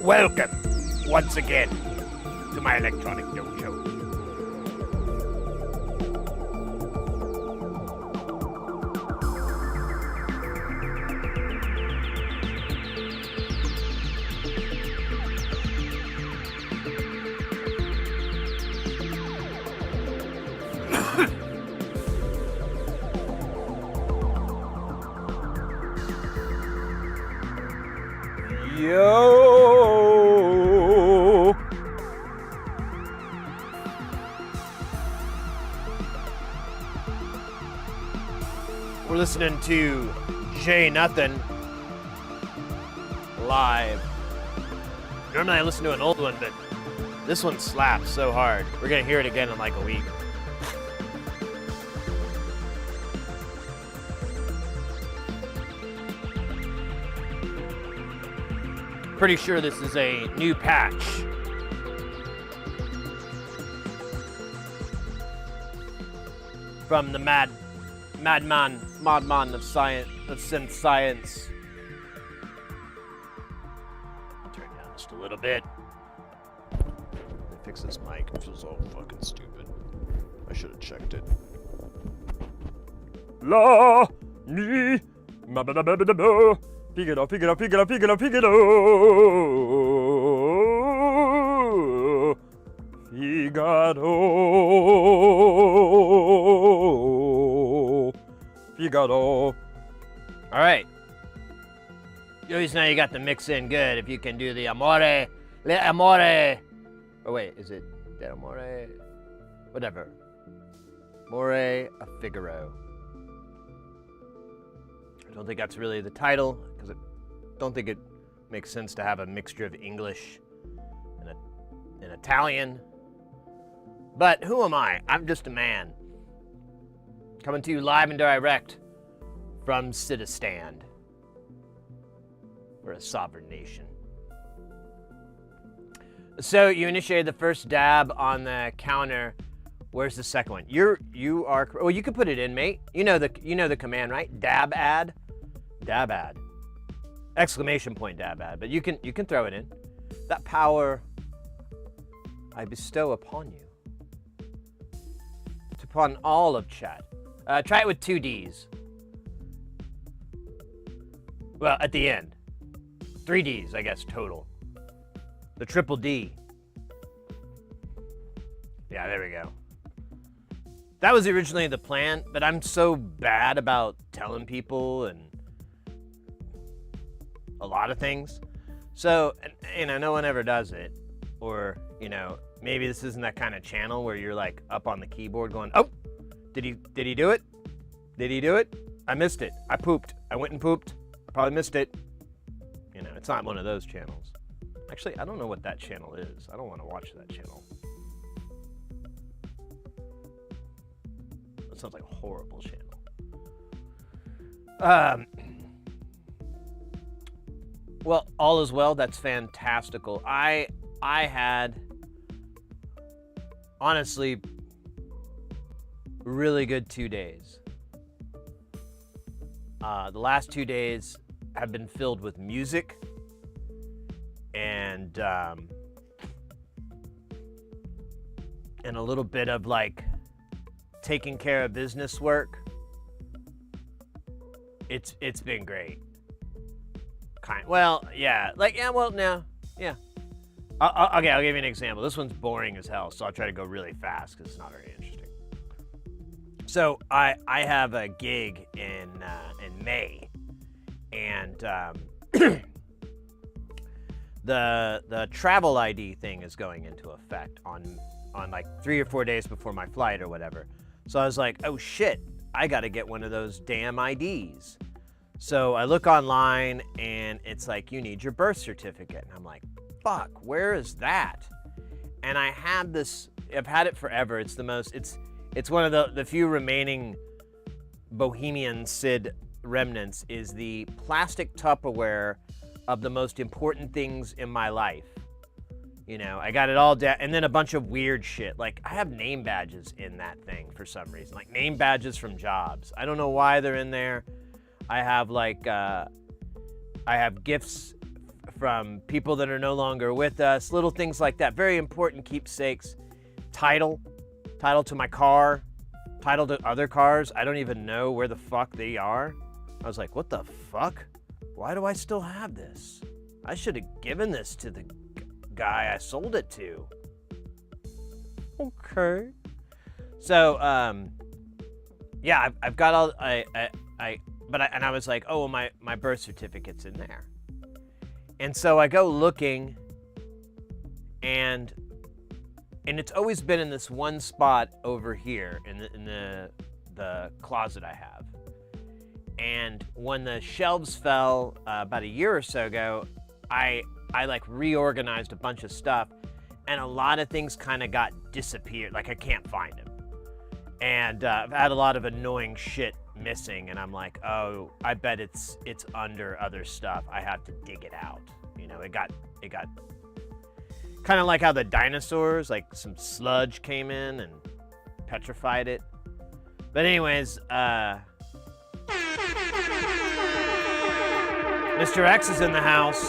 Welcome, once again, to my electronic dojo. Yo! We're listening to J Nothing live. Normally I listen to an old one, but this one slaps so hard. We're gonna hear it again in like a week. Pretty sure this is a new patch. From the madman of science, of synth science. I'll turn down just a little bit. Fix this mic. It feels all fucking stupid. I should have checked it. La ni ma ba da ba da ba. Figaro. Figaro. All right. At least now you got the mix in good. If you can do the amore, le amore. Oh wait, is it the amore? Whatever. More a Figaro. I don't think that's really the title, because I don't think it makes sense to have a mixture of English and Italian. But who am I? I'm just a man. Coming to you live and direct from Citistand. We're a sovereign nation. So you initiated the first dab on the counter. Where's the second one? You are. Well, you can put it in, mate. You know the command, right? Dab add. Dab add. Exclamation point dab add. But you can throw it in. That power I bestow upon you. Upon all of chat. Try it with 2 Ds. Well, at the end. 3 Ds, I guess, total. The triple D. Yeah, there we go. That was originally the plan, but I'm so bad about telling people and a lot of things. So, no one ever does it. Or, maybe this isn't that kind of channel where you're like up on the keyboard going, oh, did he do it? Did he do it? I missed it. I pooped. I went and pooped. I probably missed it. It's not one of those channels. Actually, I don't know what that channel is. I don't want to watch that channel. That sounds like a horrible channel. Well, all is well. That's fantastical. I had, honestly, really good 2 days. The last 2 days have been filled with music and a little bit of like taking care of business work. It's been great. I'll give you an example. This one's boring as hell, so I'll try to go really fast because it's not very interesting. So I have a gig in May, and the travel ID thing is going into effect on like 3 or 4 days before my flight or whatever. So I was like, oh shit, I got to get one of those damn IDs. So I look online and it's like, you need your birth certificate. And I'm like, fuck, where is that? And I have this, I've had it forever. It's one of the few remaining Bohemian Sid remnants is the plastic Tupperware of the most important things in my life. I got it all down, and then a bunch of weird shit. Like, I have name badges in that thing for some reason. Like, name badges from jobs. I don't know why they're in there. I have, I have gifts from people that are no longer with us, little things like that. Very important keepsakes. Title to my car, title to other cars. I don't even know where the fuck they are. I was like, what the fuck? Why do I still have this? I should have given this to the guy I sold it to. Okay. So, yeah, I've got all, and I was like, oh, well, my birth certificate's in there. And so I go looking, and it's always been in this one spot over here in the closet I have. And when the shelves fell about a year or so ago, I like reorganized a bunch of stuff, and a lot of things kind of got disappeared. Like I can't find them. And I've had a lot of annoying shit missing, and I'm like, oh, I bet it's under other stuff. I have to dig it out. You know, it got kind of like how the dinosaurs, like some sludge came in and petrified it. But anyways, Mr. X is in the house.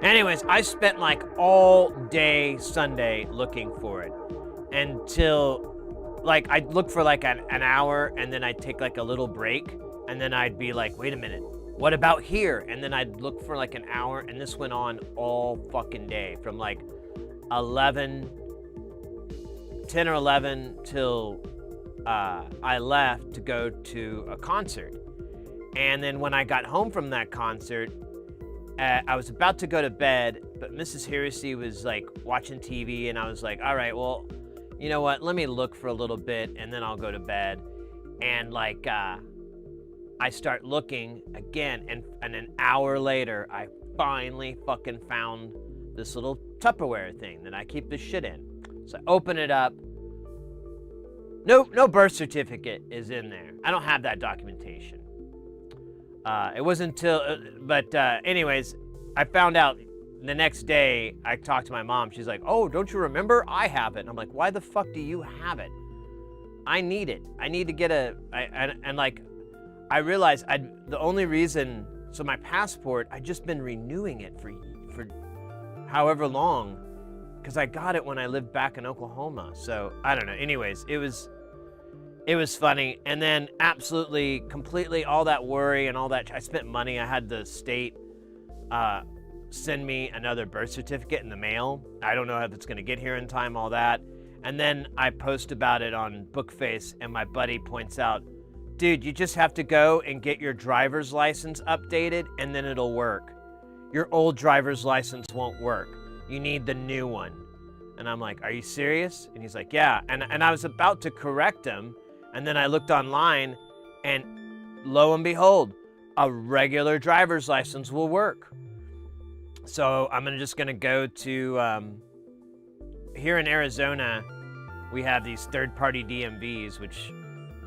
Anyways, I spent like all day Sunday looking for it until like I'd look for like an hour, and then I'd take like a little break, and then I'd be like, wait a minute, what about here? And then I'd look for like an hour, and this went on all fucking day from like 10 or 11 till I left to go to a concert. And then when I got home from that concert, I was about to go to bed, but Mrs. Heresy was like watching TV, and I was like, all right, well, you know what? Let me look for a little bit, and then I'll go to bed. And like, I start looking again, and an hour later, I finally fucking found this little Tupperware thing that I keep this shit in. So I open it up. No birth certificate is in there. I don't have that documentation. It wasn't until, anyways, I found out the next day. I talked to my mom. She's like, oh, don't you remember? I have it. And I'm like, why the fuck do you have it? I need it. I need to get I realized the only reason, so my passport, I'd just been renewing it for however long, because I got it when I lived back in Oklahoma. So I don't know. Anyways, it was funny. And then absolutely, completely all that worry and all that, I spent money. I had the state send me another birth certificate in the mail. I don't know if it's going to get here in time, all that. And then I post about it on Bookface, and my buddy points out, dude, you just have to go and get your driver's license updated, and then it'll work. Your old driver's license won't work. You need the new one. And I'm like, are you serious? And he's like, yeah. And I was about to correct him, and then I looked online, and lo and behold, a regular driver's license will work. So I'm just going to go to, here in Arizona, we have these third-party DMVs, which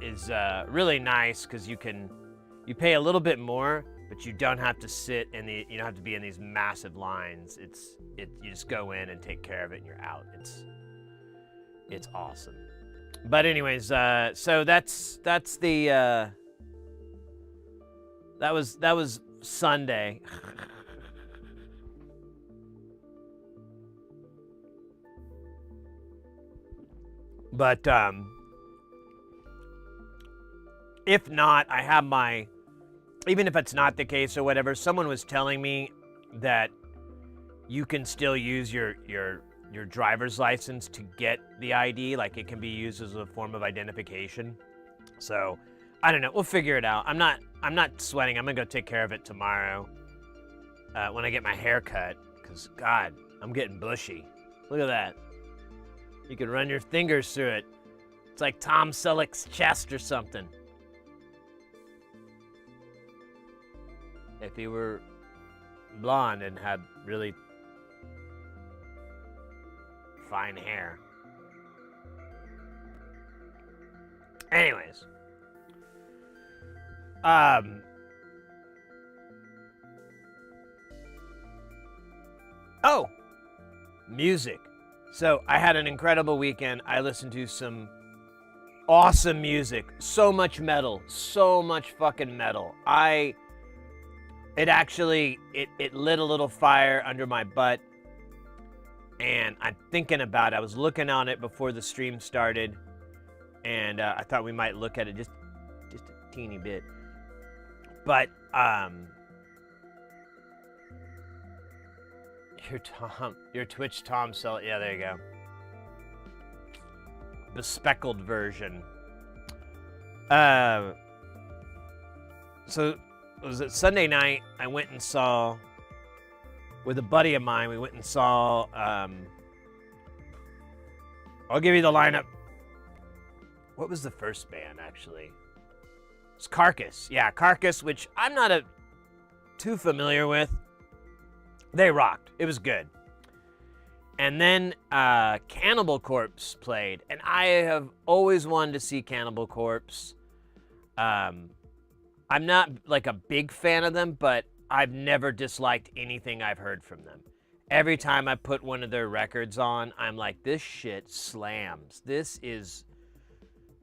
is really nice because you pay a little bit more, but you don't have to you don't have to be in these massive lines. You just go in and take care of it, and you're out. It's awesome. But anyways, so that's the that was Sunday. But if not, I have even if it's not the case or whatever, someone was telling me that you can still use your driver's license to get the ID, like it can be used as a form of identification. So I don't know, we'll figure it out. I'm not sweating. I'm gonna go take care of it tomorrow when I get my hair cut, because God, I'm getting bushy. Look at that. You can run your fingers through it. It's like Tom Selleck's chest or something. If he were blonde and had really fine hair. Anyways. Oh! Music. So I had an incredible weekend. I listened to some awesome music. So much metal. So much fucking metal. it actually, it lit a little fire under my butt. And I'm thinking about it. I was looking on it before the stream started. And I thought we might look at it just a teeny bit. But, your Twitch Tom sell, yeah, there you go. Bespeckled version. So, was it Sunday night? I went and saw, with a buddy of mine, we went and saw, I'll give you the lineup. What was the first band, actually? It's Carcass. Yeah, Carcass, which I'm not too familiar with. They rocked. It was good. And then Cannibal Corpse played, and I have always wanted to see Cannibal Corpse. I'm not like a big fan of them, but I've never disliked anything I've heard from them. Every time I put one of their records on, I'm like, this shit slams. This is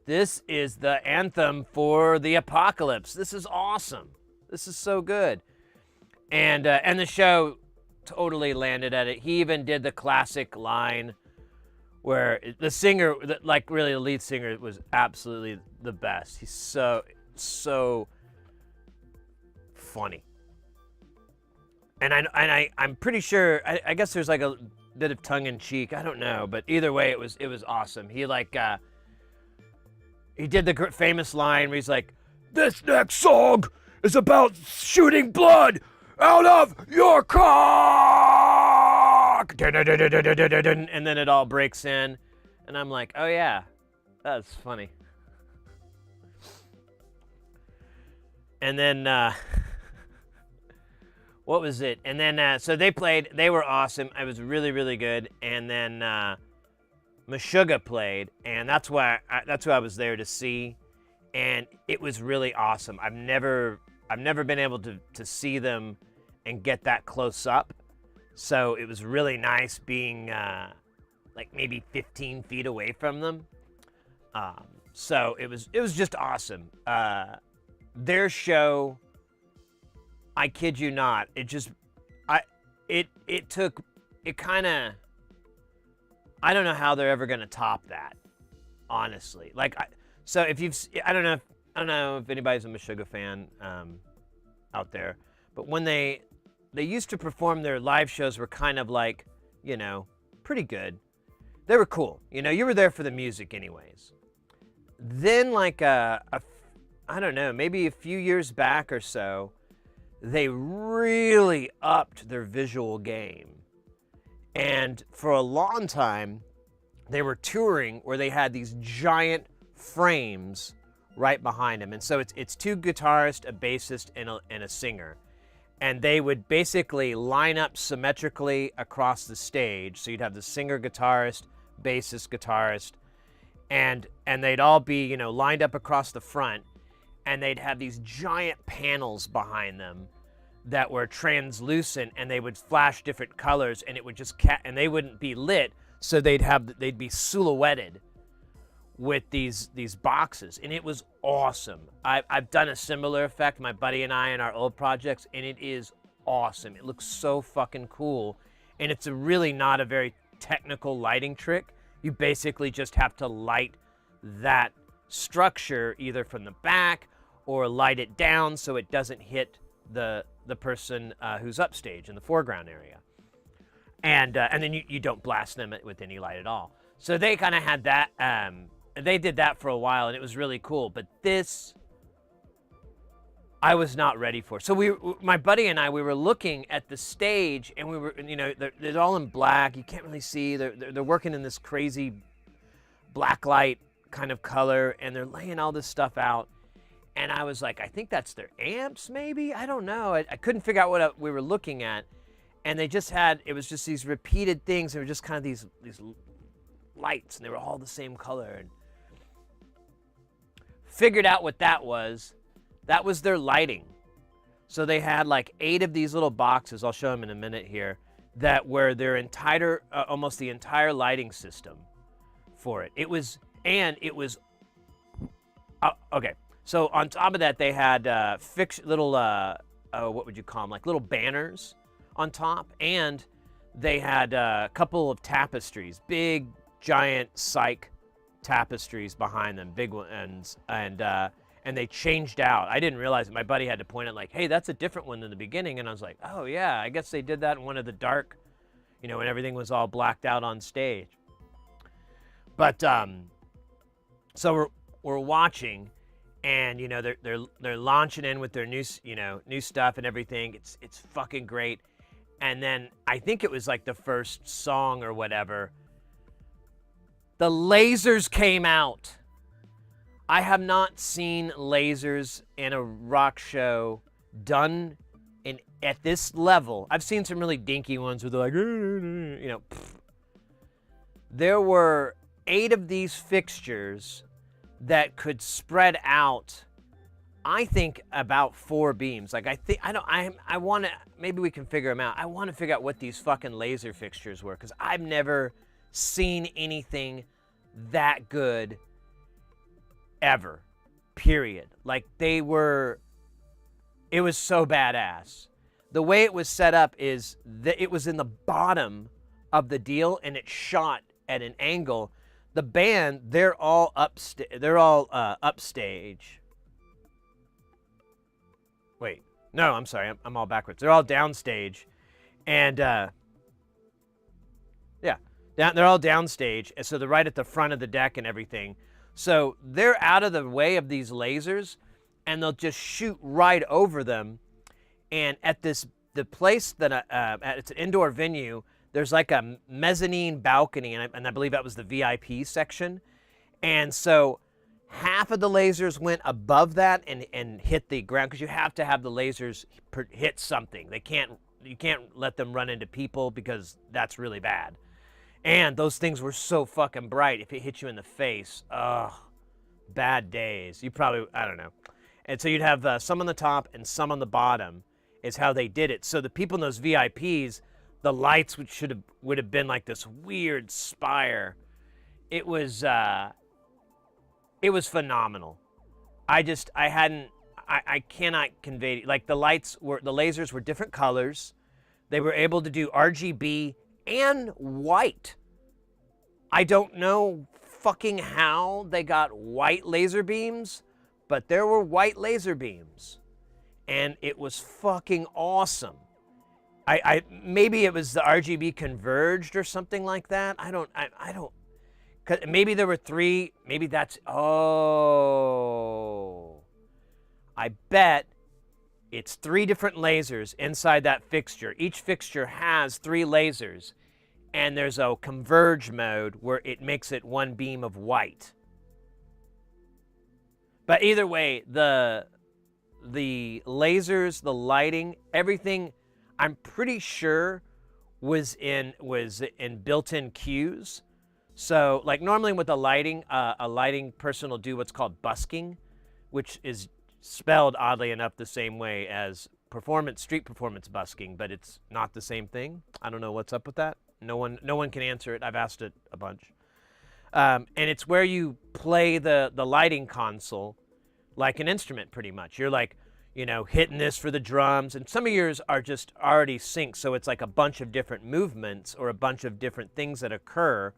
the anthem for the apocalypse. This is awesome. This is so good. And the show totally landed at it. He even did the classic line where the singer, like really the lead singer, was absolutely the best. He's so funny. And I'm pretty sure, I guess there's like a bit of tongue in cheek. I don't know, but either way, it was awesome. He he did the famous line where he's like, "This next song is about shooting blood out of your cock!" And then it all breaks in. And I'm like, oh yeah, that's funny. And then, what was it? And then, so they played. They were awesome. It was really, really good. And then Meshuggah played, and that's who I was there to see. And it was really awesome. I've never been able to see them and get that close up. So it was really nice being like maybe 15 feet away from them. So it was just awesome. Their show, I kid you not, it kind of, I don't know how they're ever going to top that, honestly. Like, so if I don't know if anybody's a Meshuggah fan out there, but when they used to perform, their live shows were kind of like, you know, pretty good. They were cool. You know, you were there for the music anyways. Then like I don't know, maybe a few years back or so, they really upped their visual game. And for a long time, they were touring where they had these giant frames right behind them. And so it's two guitarists, a bassist, and a singer. And they would basically line up symmetrically across the stage. So you'd have the singer, guitarist, bassist, guitarist, and they'd all be, you know, lined up across the front. And they'd have these giant panels behind them that were translucent, and they would flash different colors, and it would just and they wouldn't be lit, so they'd be silhouetted with these boxes, and it was awesome. I've done a similar effect, my buddy and I, in our old projects, and it is awesome. It looks so fucking cool, and it's really not a very technical lighting trick. You basically just have to light that structure either from the back or light it down so it doesn't hit the person who's upstage in the foreground area, and then you don't blast them with any light at all. So they kind of had that. They did that for a while, and it was really cool. But this, I was not ready for. So my buddy and I, we were looking at the stage, and we were, you know, they're all in black. You can't really see. They're working in this crazy black light kind of color, and they're laying all this stuff out. And I was like, I think that's their amps, maybe? I don't know. I couldn't figure out what we were looking at. And they just had, it was just these repeated things. They were just kind of these lights, and they were all the same color. And figured out what that was. That was their lighting. So they had like 8 of these little boxes. I'll show them in a minute here. That were their entire, almost the entire lighting system for it. It was, okay. So on top of that, they had little what would you call them, like little banners on top, and they had a couple of tapestries, big giant cyc tapestries behind them, big ones, and they changed out. I didn't realize it. My buddy had to point out, like, hey, that's a different one than the beginning, and I was like, oh yeah, I guess they did that in one of the dark, you know, when everything was all blacked out on stage. But so we're watching, and you know they're launching in with their new stuff and everything. It's fucking great. And then I think it was like the first song or whatever, the lasers came out. I have not seen lasers in a rock show done at this level. I've seen some really dinky ones where they're like, you know. There were 8 of these fixtures that could spread out, I think, about 4 beams. Like, I want to, maybe we can figure them out. I want to figure out what these fucking laser fixtures were, because I've never seen anything that good ever, period. Like, it was so badass. The way it was set up is that it was in the bottom of the deal, and it shot at an angle. The band, they're all upstage. Wait, no, I'm sorry, I'm all backwards. They're all downstage, and they're all downstage, and so they're right at the front of the deck and everything. So they're out of the way of these lasers, and they'll just shoot right over them. And at the place that it's an indoor venue, there's like a mezzanine balcony, and I believe that was the VIP section. And so half of the lasers went above that and hit the ground, because you have to have the lasers hit something. You can't let them run into people, because that's really bad. And those things were so fucking bright. If it hit you in the face, bad days. You probably, I don't know. And so you'd have some on the top and some on the bottom is how they did it. So the people in those VIPs, the lights would have been like this weird spire. It was phenomenal. I cannot convey, like, the lasers were different colors. They were able to do RGB and white. I don't know fucking how they got white laser beams, but there were white laser beams, and it was fucking awesome. I maybe it was the RGB converged or something like that. I don't. 'Cause maybe there were 3. Maybe that's. Oh, I bet it's 3 different lasers inside that fixture. Each fixture has 3 lasers, and there's a converge mode where it makes it one beam of white. But either way, the lasers, the lighting, everything, I'm pretty sure was in built-in cues. So, like, normally with a lighting person will do what's called busking, which is spelled oddly enough the same way as street performance busking, but it's not the same thing. I don't know what's up with that. No one can answer it. I've asked it a bunch. And it's where you play the lighting console like an instrument, pretty much. You're like, hitting this for the drums, and some of yours are just already synced, so it's like a bunch of different movements or a bunch of different things that occur.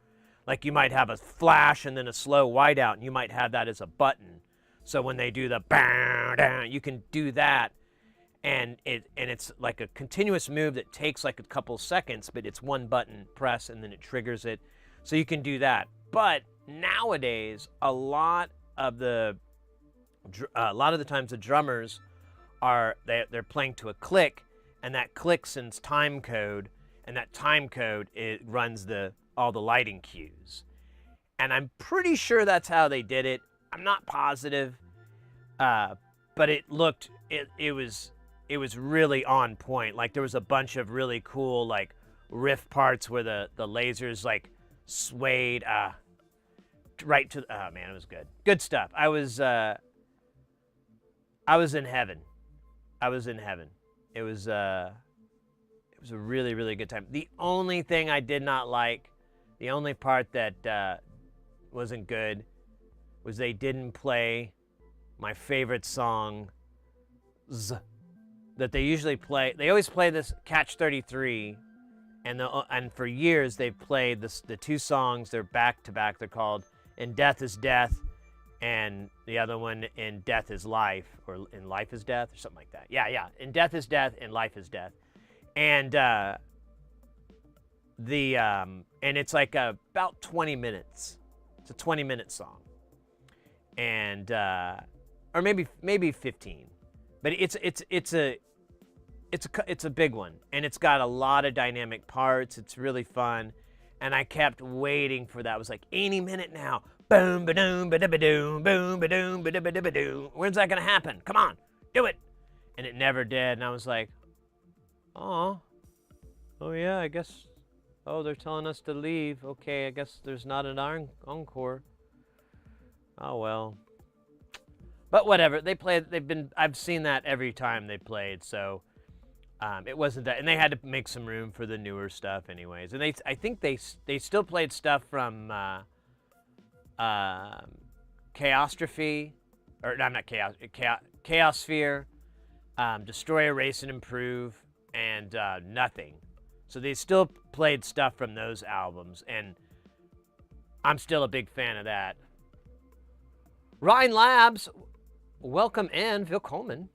Like, you might have a flash and then a slow whiteout, and you might have that as a button. So when they do the bang, you can do that, and it's like a continuous move that takes like a couple seconds, but it's one button press and then it triggers it. So you can do that. But nowadays, a lot of the times the drummers they're playing to a click, and that click sends time code, and that time code, it runs all the lighting cues. And I'm pretty sure that's how they did it. I'm not positive, but it was really on point. Like, there was a bunch of really cool, like, riff parts where the lasers, like, swayed right to. Oh man, it was good stuff. I was in heaven. It was a really, really good time. The only thing I did not like, the only part that wasn't good, was they didn't play my favorite song, that they usually play. They always play this Catch 33, and for years they've played the two songs. They're back to back. They're called "In Death Is Death," and the other one "In Death Is Life," or "In Life Is Death," or something like that. Yeah. "In Death Is Death," and "Life Is Death," and and it's like about 20 minutes. It's a 20-minute song, and or maybe 15, but it's a big one, and it's got a lot of dynamic parts. It's really fun, and I kept waiting for that. It was like any minute now. Boom, ba-doom, ba-da-ba-doom, boom, ba-doom, ba-da-ba-da-ba-doom. When's that gonna happen? Come on, do it! And it never did. And I was like, oh yeah, I guess. Oh, they're telling us to leave. Okay, I guess there's not an encore. Oh well. But whatever. They played. I've seen that every time they played. So. It wasn't that, and they had to make some room for the newer stuff, anyways. And I think they still played stuff from Chaostrophe, or no, not Chaos, Chaosphere, Destroy, Erase, and Improve, and Nothing. So they still played stuff from those albums, and I'm still a big fan of that. Rhine Labs, welcome in, Willkommen.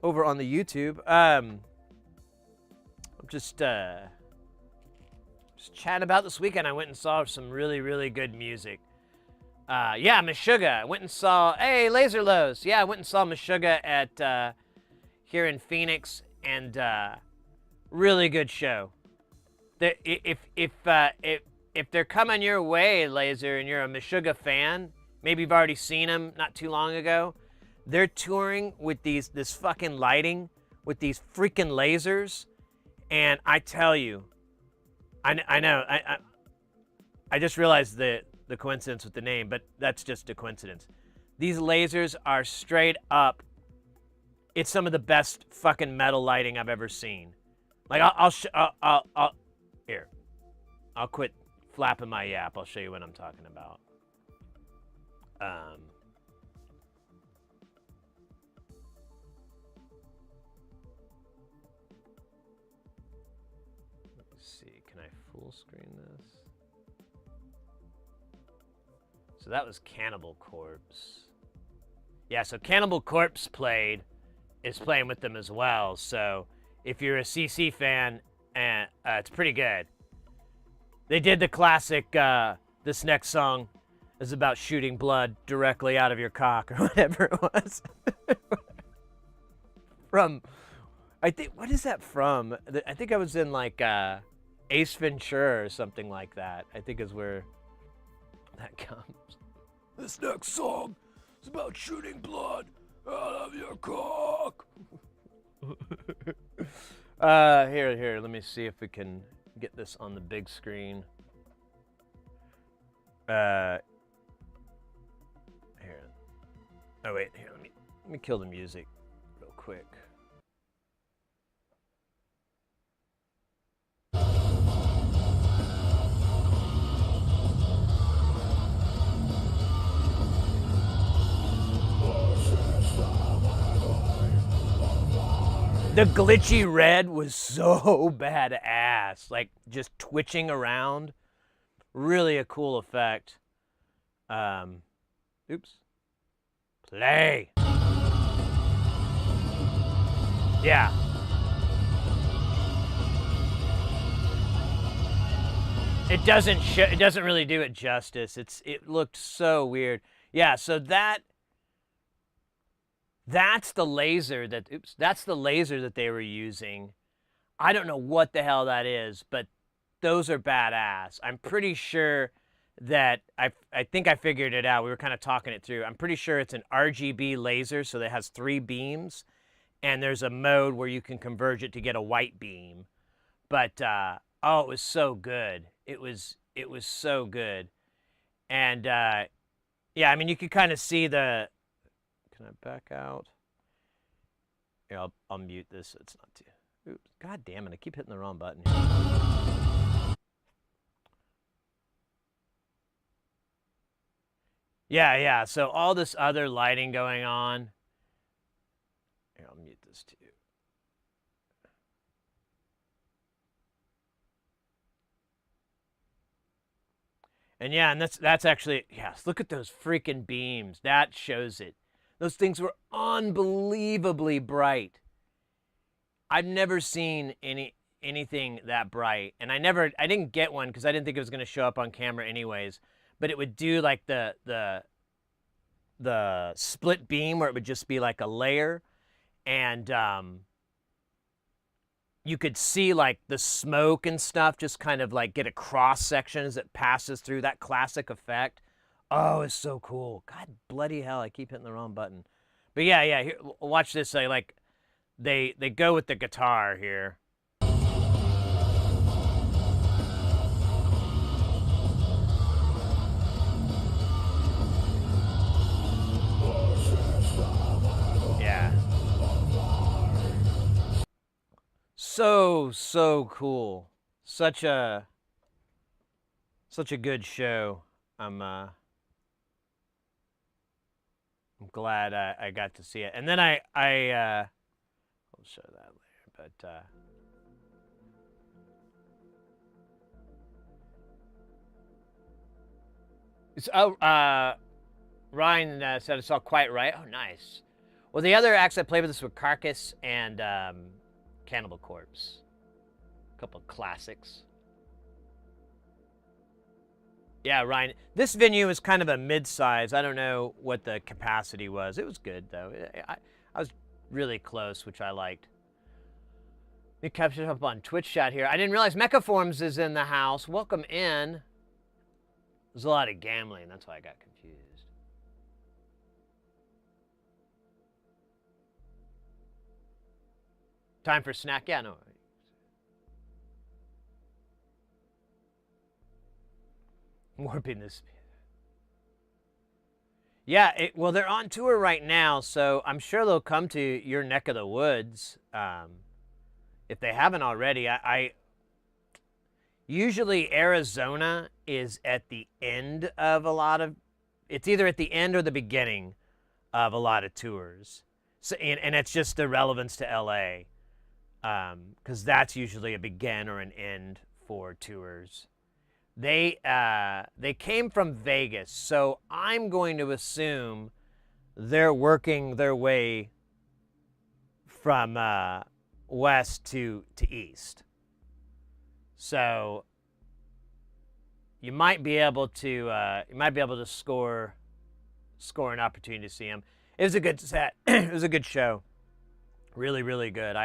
Over on the YouTube. I'm just chatting about this weekend. I went and saw some really, really good music. Yeah, Meshuggah. I went and saw, hey, Laser Lows. Yeah, I went and saw Meshuggah at here in Phoenix, and really good show. If they're coming your way, Laser, and you're a Meshuggah fan, maybe you've already seen them not too long ago. They're touring with this fucking lighting, with these freaking lasers, and I tell you, I know, I just realized the coincidence with the name, but that's just a coincidence. These lasers are straight up. It's some of the best fucking metal lighting I've ever seen. Like I'll here, I'll quit flapping my yap. I'll show you what I'm talking about. See, can I full screen this? So that was Cannibal Corpse. Yeah, so Cannibal Corpse is playing with them as well. So if you're a CC fan, it's pretty good. They did the classic, this next song is about shooting blood directly out of your cock, or whatever it was. From, I think, what is that from? I think I was in like Ace Ventura or something like that. I think is where that comes. This next song is about shooting blood out of your cock. Here, let me see if we can get this on the big screen. Here. Oh wait, here, let me kill the music real quick. The glitchy red was so badass, like just twitching around. Really a cool effect. Oops. Play. Yeah. It doesn't really do it justice. It looked so weird. Yeah, so that's the laser that's the laser that they were using. I don't know what the hell that is, but those are badass. I'm pretty sure that I think I figured it out. We were kind of talking it through. I'm pretty sure it's an RGB laser, so it has 3 beams, and there's a mode where you can converge it to get a white beam. But oh, it was so good. It was so good. And yeah, I mean, you could kind of see the. Can I back out? Here, I'll mute this so it's not too. Oops. God damn it! I keep hitting the wrong button here. Yeah. So all this other lighting going on, And yeah, and that's actually, yes, look at those freaking beams. That shows it. Those things were unbelievably bright. I've never seen anything that bright. And I didn't get one because I didn't think it was going to show up on camera anyways, but it would do like the split beam where it would just be like a layer, and you could see like the smoke and stuff just kind of like get a cross section as it passes through. That classic effect. Oh, it's so cool. God bloody hell, I keep hitting the wrong button. But yeah, here, watch this. Like they go with the guitar here. Yeah. So cool. Such a good show. I'm glad I got to see it. And then I'll show that later, but Ryan said it's all quite right. Oh, nice. Well, the other acts I played with this were Carcass and Cannibal Corpse. A couple of classics. Yeah, Ryan. This venue is kind of a mid-size. I don't know what the capacity was. It was good, though. I was really close, which I liked. We captured up on Twitch chat here. I didn't realize Mechaforms is in the house. Welcome in. There's a lot of gambling. That's why I got confused. Time for a snack? Yeah, no. Warping this. Yeah, well, they're on tour right now, so I'm sure they'll come to your neck of the woods. If they haven't already, I usually Arizona is at the end of a lot of, it's either at the end or the beginning of a lot of tours. So, and it's just the relevance to LA, because that's usually a begin or an end for tours. They came from Vegas, so I'm going to assume they're working their way from west to east. So you might be able to score an opportunity to see them. It was a good set. It was a good show. Really, really good.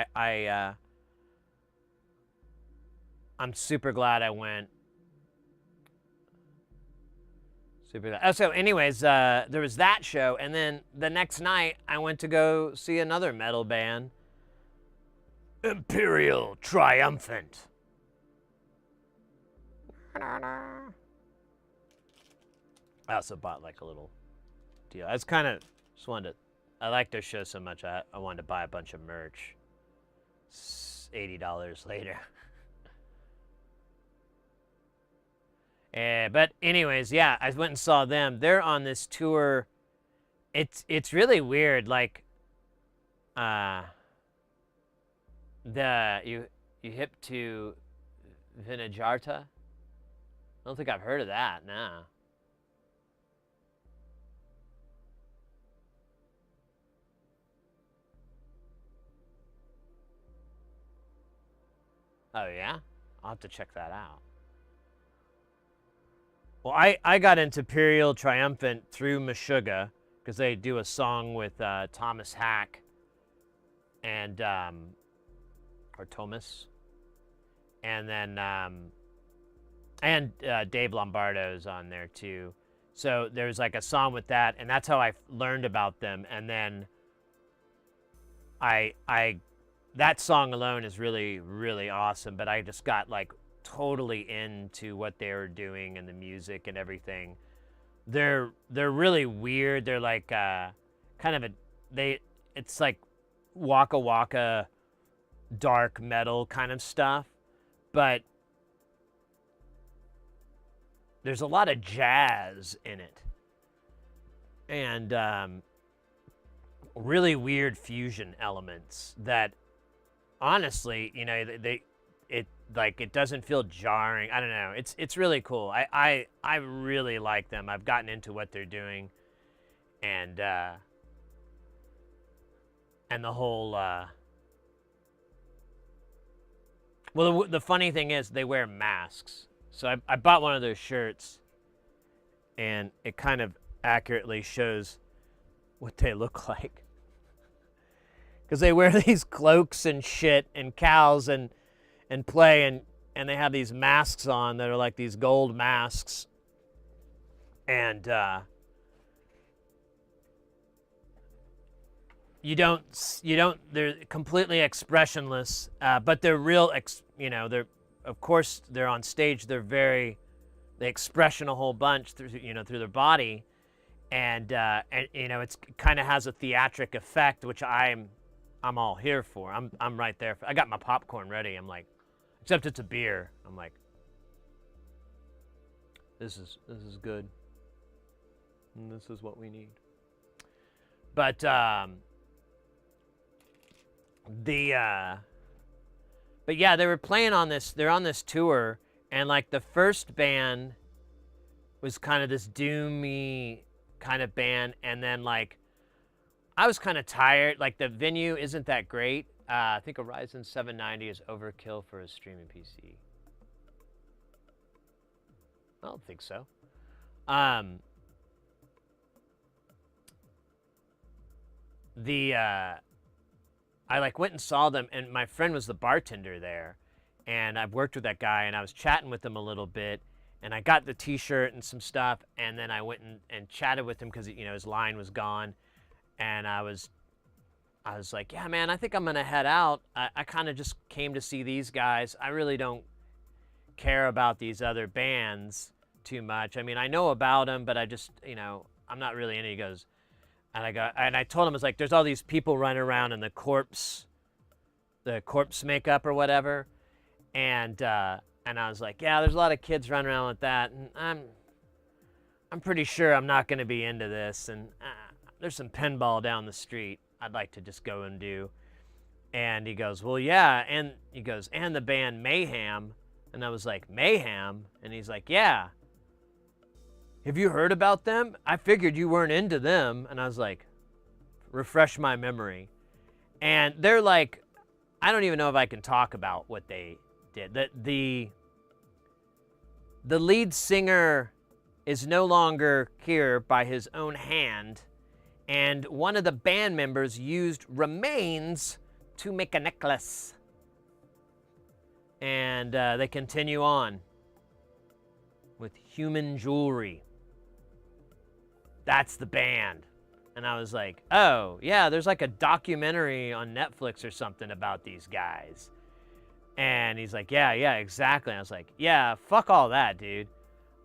I'm super glad I went. So anyways, there was that show, and then the next night I went to go see another metal band, Imperial Triumphant. I also bought like a little deal. I was kind of just wanted to, I like their show so much I wanted to buy a bunch of merch. $80 later. But anyways, yeah, I went and saw them. They're on this tour. It's really weird. Like, you hip to Vinajarta? I don't think I've heard of that. Nah. Oh yeah, I'll have to check that out. Well, I got into Imperial Triumphant through Meshuggah because they do a song with Thomas Hack and or Thomas, and then Dave Lombardo's on there too. So there's like a song with that, and that's how I learned about them. And then that song alone is really, really awesome. But I just got like totally into what they were doing and the music and everything. They're really weird. They're like kind of it's like Waka Waka dark metal kind of stuff, but there's a lot of jazz in it, and really weird fusion elements that honestly, you know, like it doesn't feel jarring. I don't know. It's really cool. I really like them. I've gotten into what they're doing, and the whole. Well, the funny thing is they wear masks. So I bought one of those shirts, and it kind of accurately shows what they look like. Because they wear these cloaks and shit and cows and play, and they have these masks on that are like these gold masks. And you don't, they're completely expressionless, but they're real, they're, of course, they're on stage, they expression a whole bunch through their body. And it's kind of has a theatric effect, which I'm all here for. I'm right there. I got my popcorn ready. I'm like, except it's a beer. I'm like, this is good. And this is what we need. But but yeah, they were playing on this. They're on this tour, and like the first band was kind of this doomy kind of band, and then like I was kind of tired. Like the venue isn't that great. I think a Ryzen 790 is overkill for a streaming PC. I don't think so. I like went and saw them, and my friend was the bartender there, and I've worked with that guy, and I was chatting with him a little bit, and I got the t-shirt and some stuff, and then I went and chatted with him because his line was gone, and I was like, yeah, man, I think I'm gonna head out. I kind of just came to see these guys. I really don't care about these other bands too much. I mean, I know about them, but I just, I'm not really into it. He goes, and I told him, I was like, there's all these people running around in the corpse makeup or whatever, and I was like, yeah, there's a lot of kids running around with that, and I'm pretty sure I'm not going to be into this, and there's some pinball down the street I'd like to just go and do. And he goes, well, yeah, and he goes, and the band Mayhem, and I was like, Mayhem? And he's like, yeah. Have you heard about them? I figured you weren't into them. And I was like, refresh my memory. And they're like, I don't even know if I can talk about what they did. The lead singer is no longer here by his own hand, and one of the band members used remains to make a necklace. And they continue on with human jewelry. That's the band. And I was like, oh, yeah, there's like a documentary on Netflix or something about these guys. And he's like, yeah, exactly. And I was like, yeah, fuck all that, dude.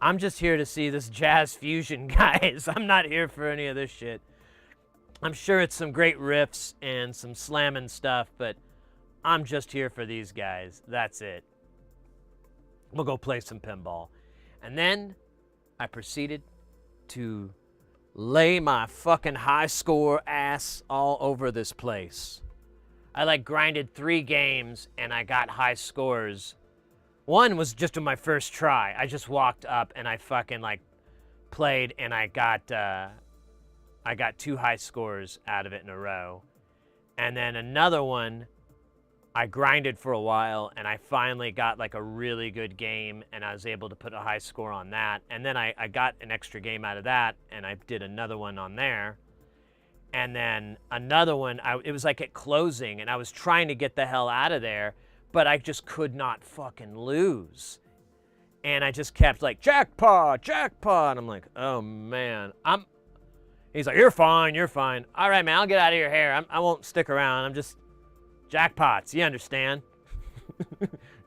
I'm just here to see this jazz fusion, guys. I'm not here for any of this shit. I'm sure it's some great riffs and some slamming stuff, but I'm just here for these guys. That's it. We'll go play some pinball. And then I proceeded to lay my fucking high score ass all over this place. I like grinded 3 games and I got high scores. One was just on my first try. I just walked up and I fucking like played, and I got 2 high scores out of it in a row. And then another one, I grinded for a while, and I finally got like a really good game, and I was able to put a high score on that. And then I got an extra game out of that, and I did another one on there. And then another one, it was like at closing, and I was trying to get the hell out of there, but I just could not fucking lose. And I just kept like, jackpot, jackpot. And I'm like, oh man, he's like, you're fine. All right, man, I'll get out of your hair. I won't stick around. I'm just jackpots. You understand?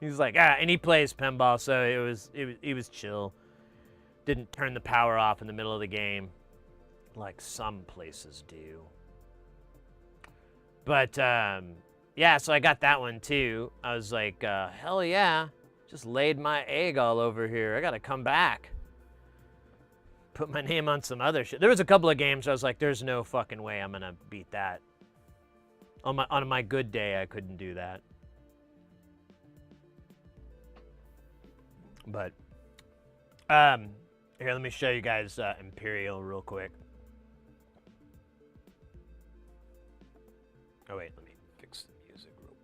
He's like, and he plays pinball, so it was chill. Didn't turn the power off in the middle of the game, like some places do. But yeah, so I got that one too. I was like, hell yeah, just laid my egg all over here. I gotta come back. Put my name on some other shit. There was a couple of games I was like, there's no fucking way I'm gonna beat that. On my good day, I couldn't do that. But here, let me show you guys Imperial real quick. Oh wait, let me fix the music real.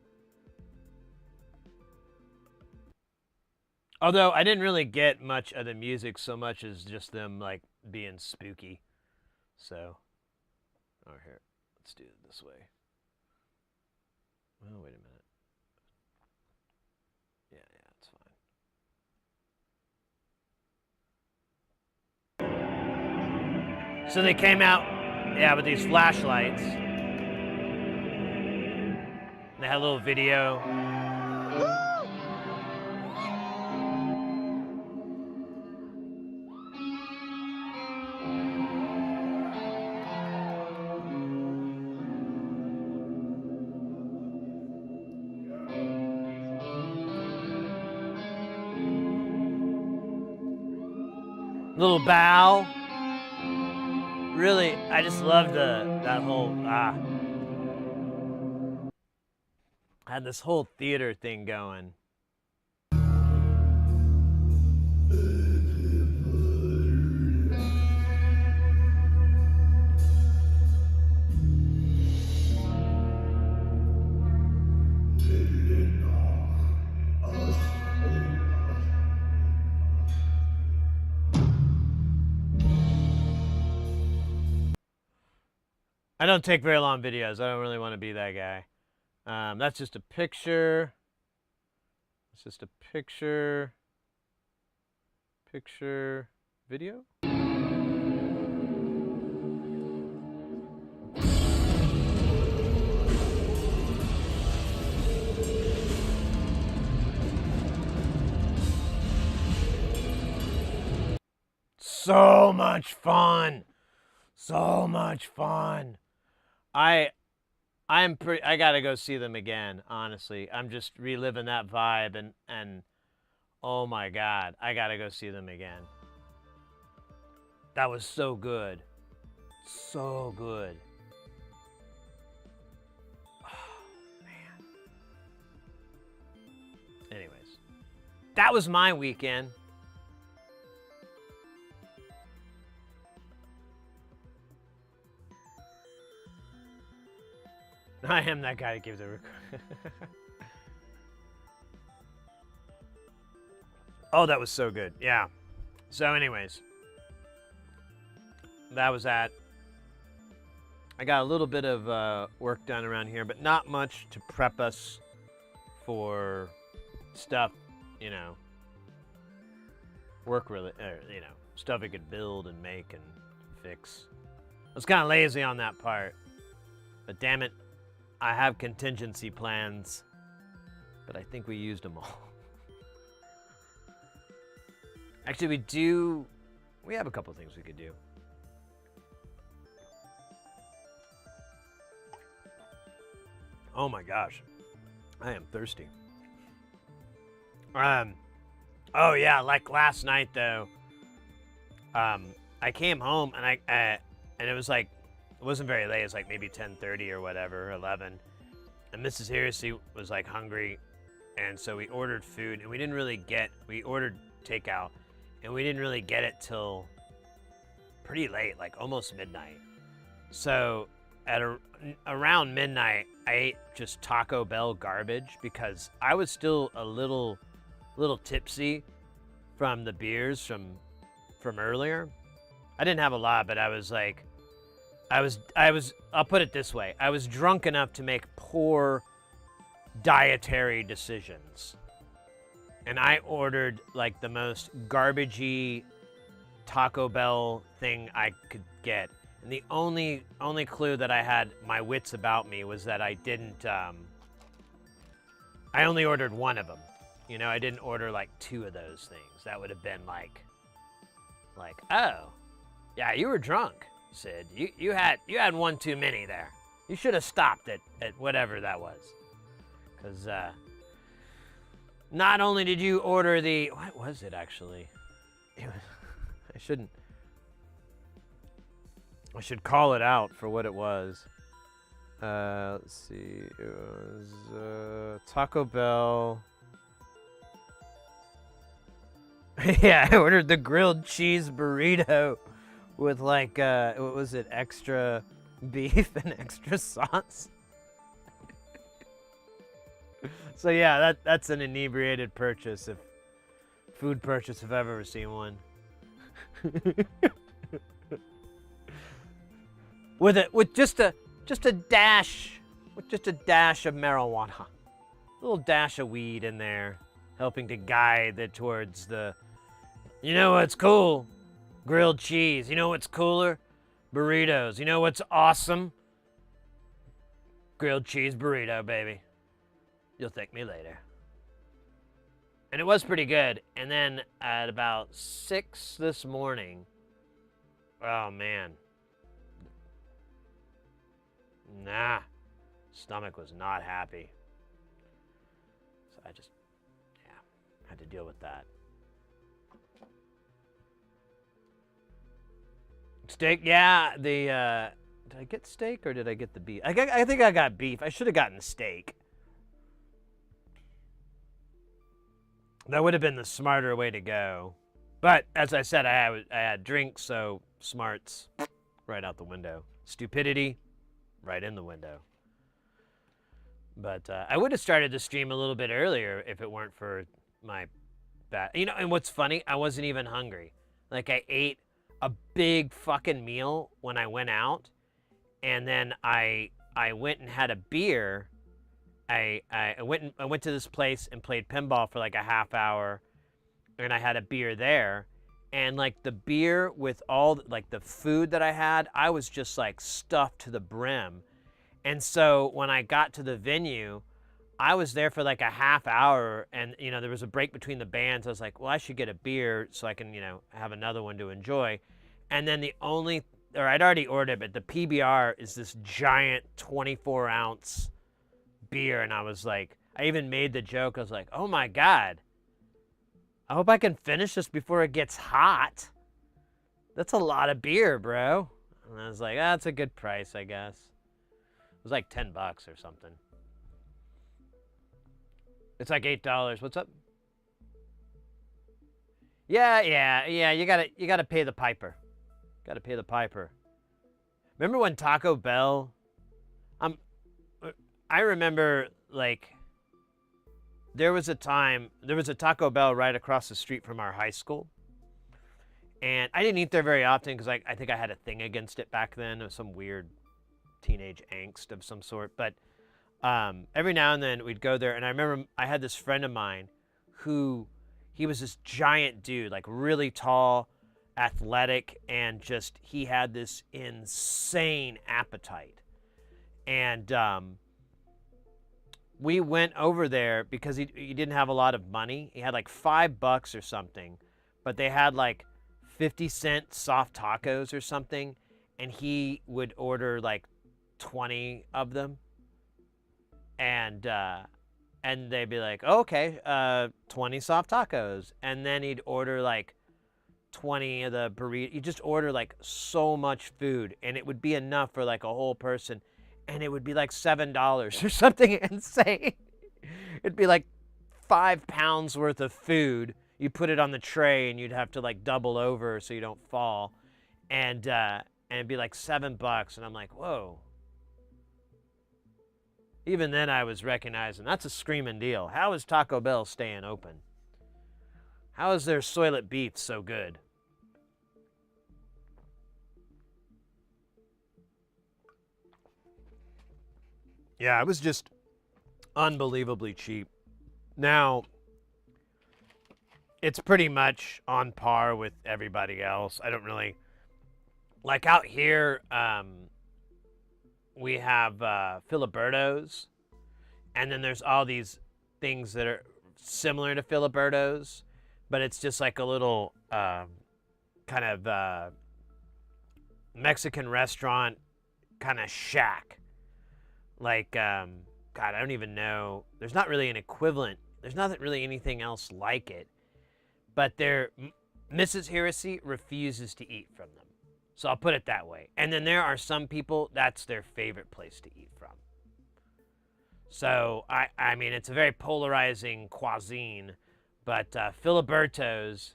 Although I didn't really get much of the music so much as just them like being spooky. So, oh here, let's do it this way. Oh wait a minute. Yeah, it's fine. So they came out, yeah, with these flashlights. They had a little video. Little bow. Really, I just loved that whole had this whole theater thing going. I don't take very long videos. I don't really want to be that guy. That's just a picture. It's just a picture. Picture video. So much fun. So much fun. I gotta go see them again, honestly. I'm just reliving that vibe and oh my God, I gotta go see them again. That was so good. So good. Oh, man. Anyways, that was my weekend. I am that guy to give the record. Oh, that was so good. Yeah. So anyways, that was that. I got a little bit of work done around here, but not much to prep us for stuff, you know, work really, you know, stuff we could build and make and fix. I was kind of lazy on that part, but damn it, I have contingency plans, but I think we used them all. Actually, we have a couple things we could do. Oh my gosh, I am thirsty. Oh yeah, like last night though, I came home and and it was like, it wasn't very late. It was like maybe 10:30 or whatever, 11. And Mrs. Heresy was like hungry, and so we ordered food, and we ordered takeout, and we didn't really get it till pretty late, like almost midnight. So at around midnight, I ate just Taco Bell garbage because I was still a little tipsy from the beers from earlier. I didn't have a lot, but I was like, I'll put it this way. I was drunk enough to make poor dietary decisions. And I ordered like the most garbagey Taco Bell thing I could get. And the only clue that I had my wits about me was that I didn't, I only ordered one of them. You know, I didn't order like two of those things. That would have been like, oh, yeah, you were drunk, Sid. You had one too many there. You should have stopped at whatever that was. Because not only did you order the, what was it actually? I should call it out for what it was. Let's see. It was Taco Bell. Yeah, I ordered the grilled cheese burrito with like, what was it, extra beef and extra sauce. So yeah, that's an inebriated purchase, if food purchase if I've ever seen one. with just a dash of marijuana, a little dash of weed in there, helping to guide it towards the. You know what's cool? Grilled cheese. You know what's cooler? Burritos. You know what's awesome? Grilled cheese burrito, baby. You'll thank me later. And it was pretty good. And then at about 6 this morning, oh man. Nah. Stomach was not happy. So I just, yeah, had to deal with that. Steak, yeah, did I get steak or did I get the beef? I think I got beef. I should have gotten steak. That would have been the smarter way to go. But as I said, I had drinks, so smarts right out the window. Stupidity right in the window. But I would have started the stream a little bit earlier if it weren't for my bad. You know, and what's funny, I wasn't even hungry. Like, I ate a big fucking meal when I went out, and then I went and had a beer. I went to this place and played pinball for like a half hour, and I had a beer there, and like the beer with all like the food that I had, I was just like stuffed to the brim. And so when I got to the venue, I was there for like a half hour, and you know there was a break between the bands. I was like, well, I should get a beer so I can, you know, have another one to enjoy. And then I'd already ordered it, but the PBR is this giant 24-ounce beer, and I was like, I even made the joke. I was like, oh my god, I hope I can finish this before it gets hot. That's a lot of beer, bro. And I was like, that's a good price, I guess. It was like $10 or something. It's like $8. What's up? Yeah. You gotta pay the piper. Gotta pay the piper. Remember when Taco Bell? I remember like there was a Taco Bell right across the street from our high school, and I didn't eat there very often because I think I had a thing against it back then. It was some weird teenage angst of some sort, but every now and then we'd go there, and I remember I had this friend of mine who he was this giant dude, like really tall, athletic, and just he had this insane appetite. And we went over there because he didn't have a lot of money. He had like $5 or something, but they had like 50-cent soft tacos or something, and he would order like 20 of them, and they'd be like, oh, okay, 20 soft tacos, and then he'd order like 20 of the burritos. You just order like so much food, and it would be enough for like a whole person, and it would be like $7 or something insane. It'd be like 5 pounds worth of food. You put it on the tray, and you'd have to like double over so you don't fall, and it'd be like $7, and I'm like, whoa. Even then, I was recognizing that's a screaming deal. How is Taco Bell staying open? How is their soylent beef so good? Yeah, it was just unbelievably cheap. Now, it's pretty much on par with everybody else. I don't really... Like out here, we have Filiberto's, and then there's all these things that are similar to Filiberto's, but it's just like a little kind of Mexican restaurant kind of shack. Like, God, I don't even know. There's not really an equivalent. There's not really anything else like it. But Mrs. Heresy refuses to eat from them. So I'll put it that way. And then there are some people, that's their favorite place to eat from. So, I mean, it's a very polarizing cuisine. But Filiberto's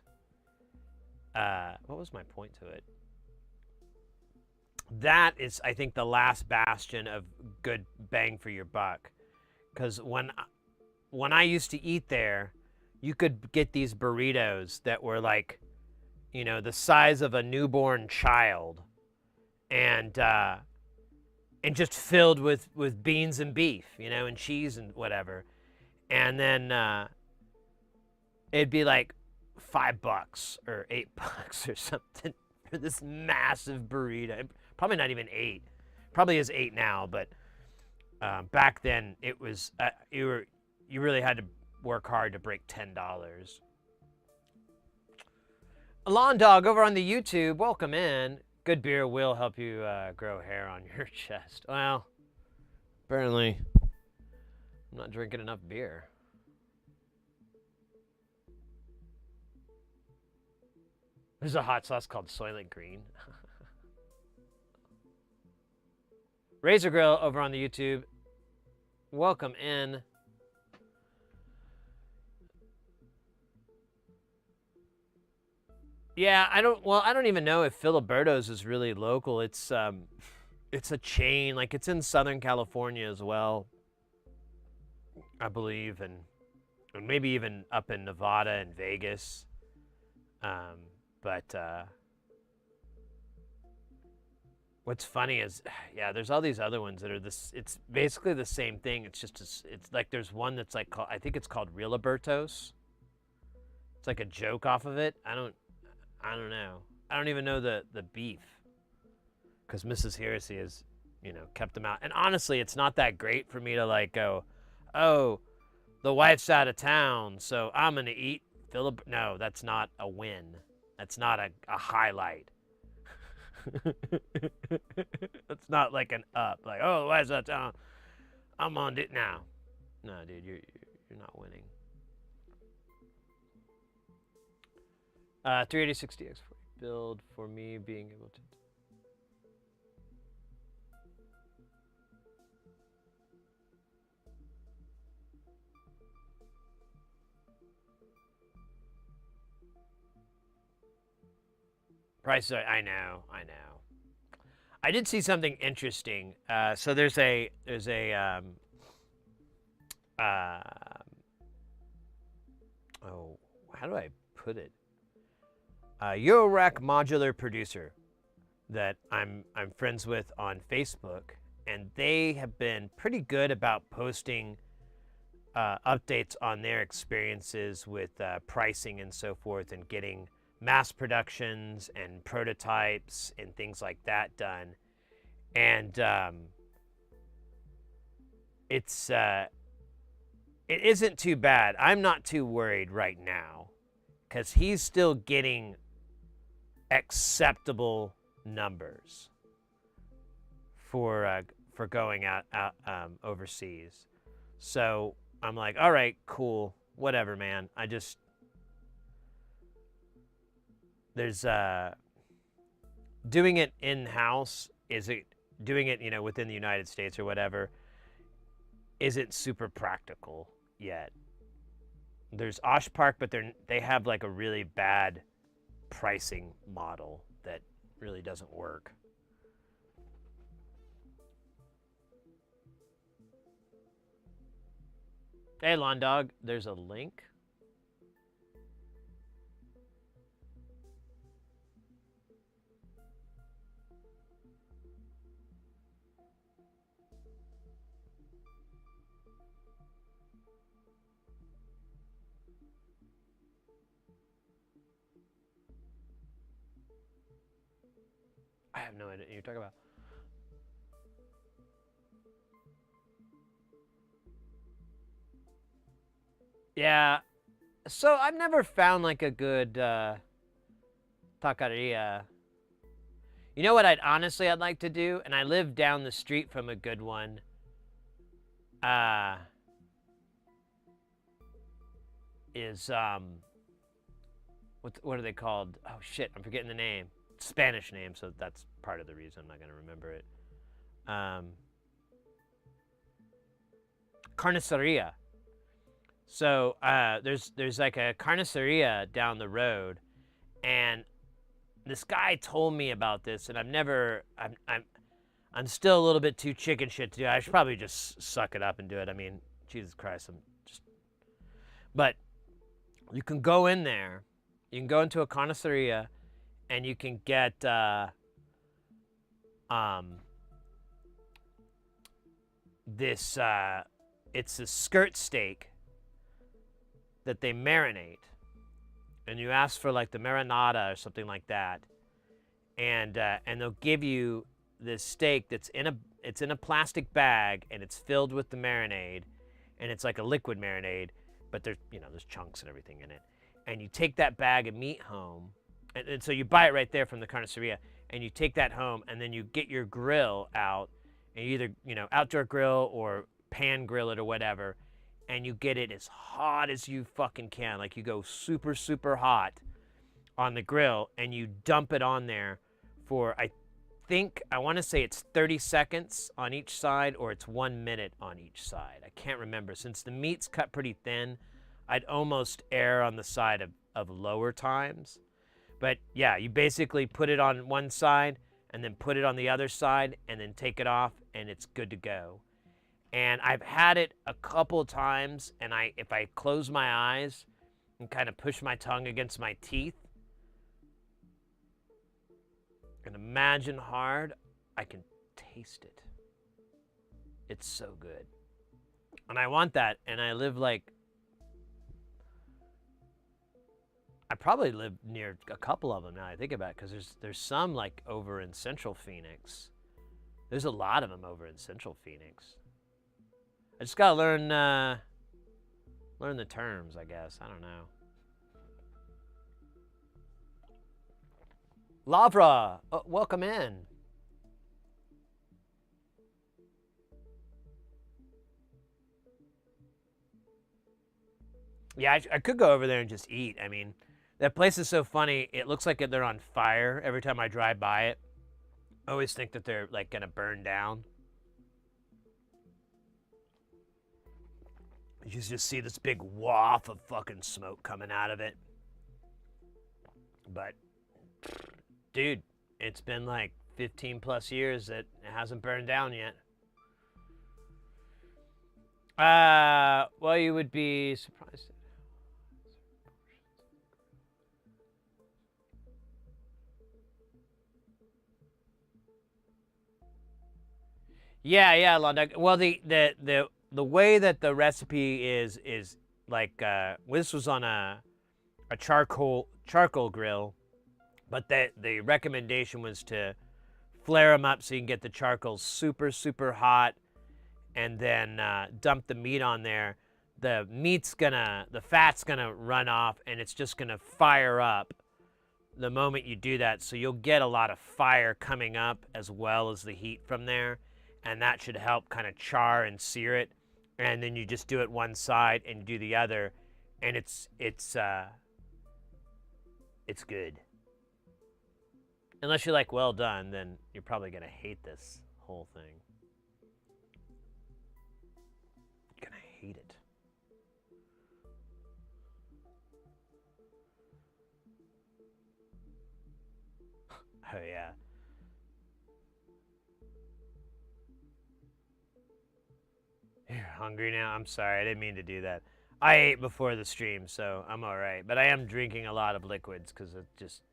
what was my point to it? That is, I think, the last bastion of good bang for your buck. Because when I used to eat there, you could get these burritos that were like, you know, the size of a newborn child, and just filled with beans and beef, you know, and cheese and whatever. And then it'd be like $5 or $8 or something for this massive burrito. Probably not even 8. Probably is 8 now, but back then it was you really had to work hard to break $10. Lawn Dog over on the YouTube, welcome in. Good beer will help you grow hair on your chest. Well, apparently I'm not drinking enough beer. There's a hot sauce called Soylent Green. Razor Grill over on the YouTube, welcome in. Yeah, I don't even know if Filiberto's is really local. It's a chain, like it's in Southern California as well, I believe, and maybe even up in Nevada and Vegas. But what's funny is, yeah, there's all these other ones that are this. It's basically the same thing. It's just it's like there's one that's like I think it's called Realibertos. It's like a joke off of it. I don't know. I don't even know the beef, because Mrs. Heresy has, you know, kept them out. And honestly, it's not that great for me to like go, oh, the wife's out of town, so I'm gonna eat Philip. No, that's not a win. That's not a highlight. That's not like an up. Like, oh, the wife's out of town, I'm on it now. No, dude, you're not winning. 386 DX build for me being able to. Prices are, I know. I did see something interesting. So there's a oh, how do I put it? Eurorack modular producer that I'm friends with on Facebook, and they have been pretty good about posting updates on their experiences with pricing and so forth, and getting mass productions and prototypes and things like that done. And it isn't too bad. I'm not too worried right now, because he's still getting acceptable numbers for going out overseas. So I'm like, all right, cool, whatever, man. There's doing it in-house, doing it, you know, within the United States or whatever, isn't super practical yet. There's Osh Park, but they have like a really bad pricing model that really doesn't work. Hey, Lawn Dog, there's a link. I have no idea what you're talking about. Yeah, so I've never found like a good taqueria. You know what I'd like to do? And I live down the street from a good one. Is what are they called? Oh shit, I'm forgetting the name. Spanish name, so that's part of the reason I'm not gonna remember it. Carniceria. So there's like a carniceria down the road, and this guy told me about this, and I'm still a little bit too chicken shit to do it. I should probably just suck it up and do it. I mean, Jesus Christ, but you can go in there, you can go into a connoisseria, and you can get, this, it's a skirt steak that they marinate, and you ask for like the marinata or something like that, and they'll give you this steak that's it's in a plastic bag, and it's filled with the marinade, and it's like a liquid marinade, but there's chunks and everything in it, and you take that bag of meat home, and so you buy it right there from the carniceria, and you take that home, and then you get your grill out, and you either outdoor grill or pan grill it or whatever, and you get it as hot as you fucking can. Like, you go super, super hot on the grill, and you dump it on there for, I want to say it's 30 seconds on each side, or it's 1 minute on each side. I can't remember. Since the meat's cut pretty thin, I'd almost err on the side of lower times. But yeah, you basically put it on one side, and then put it on the other side, and then take it off, and it's good to go. And I've had it a couple times, and if I close my eyes and kind of push my tongue against my teeth and imagine hard, I can taste it. It's so good. And I want that, and I probably live near a couple of them now I think about it, because there's some like over in Central Phoenix. There's a lot of them over in Central Phoenix. I just gotta learn the terms, I guess. I don't know. Lavra, welcome in. Yeah, I could go over there and just eat. I mean, that place is so funny. It looks like they're on fire every time I drive by it. I always think that they're like gonna burn down. You just see this big waft of fucking smoke coming out of it. But, dude, it's been like 15 plus years that it hasn't burned down yet. Well, you would be surprised. Yeah, Londa. Well, the way that the recipe is like, this was on a charcoal grill, but the recommendation was to flare them up so you can get the charcoal super, super hot, and then dump the meat on there. The fat's gonna run off, and it's just gonna fire up the moment you do that. So you'll get a lot of fire coming up as well as the heat from there, and that should help kind of char and sear it. And then you just do it one side and you do the other, and it's good. Unless you like well done, then you're probably gonna hate this whole thing. You're gonna hate it. Oh yeah. You're hungry now? I'm sorry, I didn't mean to do that. I ate before the stream, so I'm all right. But I am drinking a lot of liquids because it just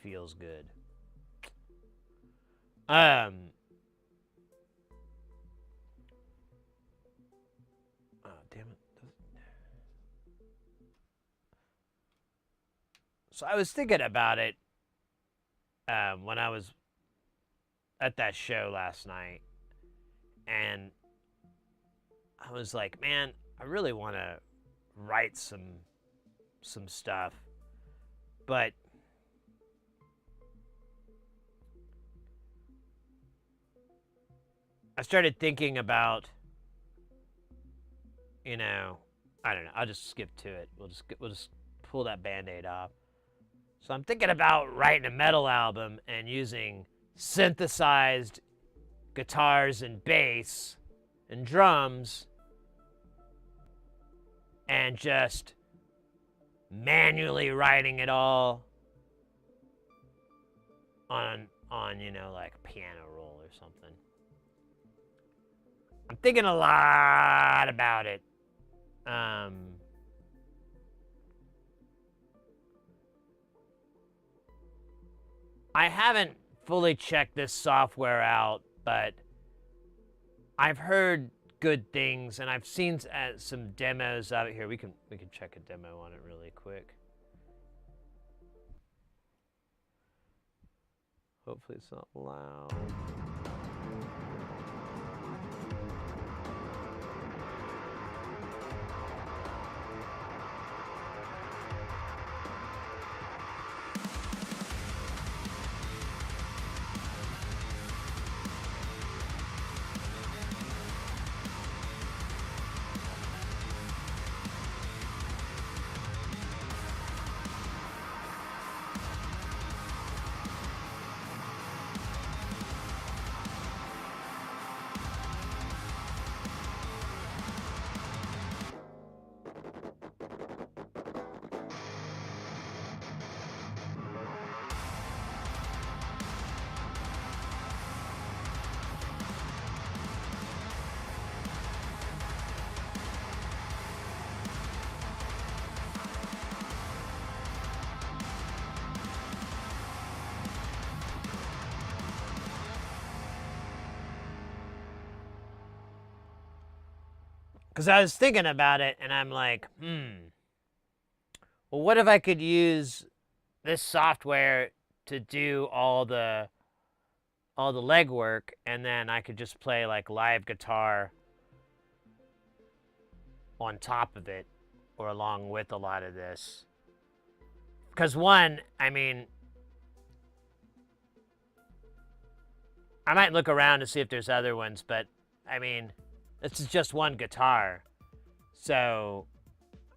feels good. Oh, damn it. So I was thinking about it when I was at that show last night, and I was like, man, I really want to write some stuff, but I started thinking about, I don't know. I'll just skip to it. We'll just pull that Band-Aid off. So I'm thinking about writing a metal album and using synthesized guitars and bass and drums, and just manually writing it all on you know, like piano roll or something. I'm thinking a lot about it. I haven't fully checked this software out, but I've heard good things, and I've seen some demos out here. We can check a demo on it really quick. Hopefully it's not loud. Because I was thinking about it, and I'm like, well, what if I could use this software to do all the legwork, and then I could just play like live guitar on top of it, or along with a lot of this. Because one, I mean, I might look around to see if there's other ones, but I mean, this is just one guitar. So,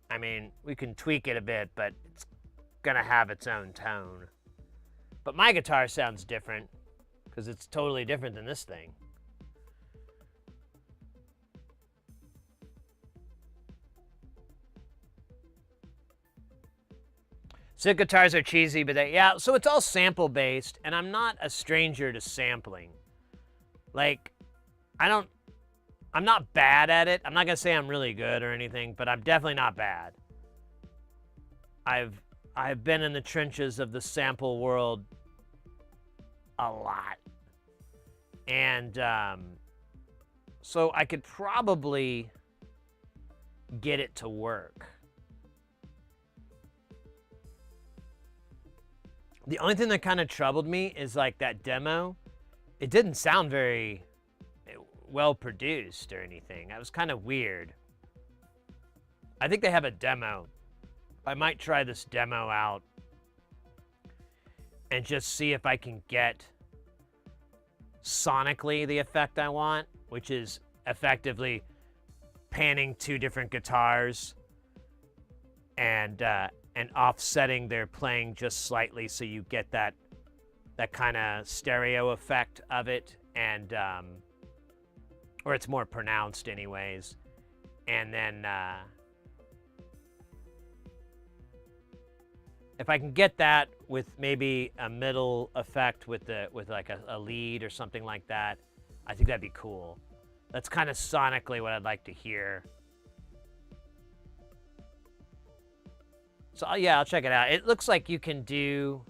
I mean, we can tweak it a bit, but it's gonna have its own tone. But my guitar sounds different, because it's totally different than this thing. Synth guitars are cheesy, but yeah, so it's all sample based, and I'm not a stranger to sampling. Like, I'm not bad at it. I'm not gonna say I'm really good or anything, but I'm definitely not bad. I've been in the trenches of the sample world a lot. And so I could probably get it to work. The only thing that kind of troubled me is like that demo. It didn't sound very well produced or anything. That was kind of weird. I think they have a demo. I might try this demo out and just see if I can get sonically the effect I want, which is effectively panning two different guitars and offsetting their playing just slightly so you get that kind of stereo effect of it, and or it's more pronounced anyways. And then if I can get that with maybe a middle effect with like a lead or something like that, I think that'd be cool. That's kind of sonically what I'd like to hear. So yeah, I'll check it out. It looks like you can do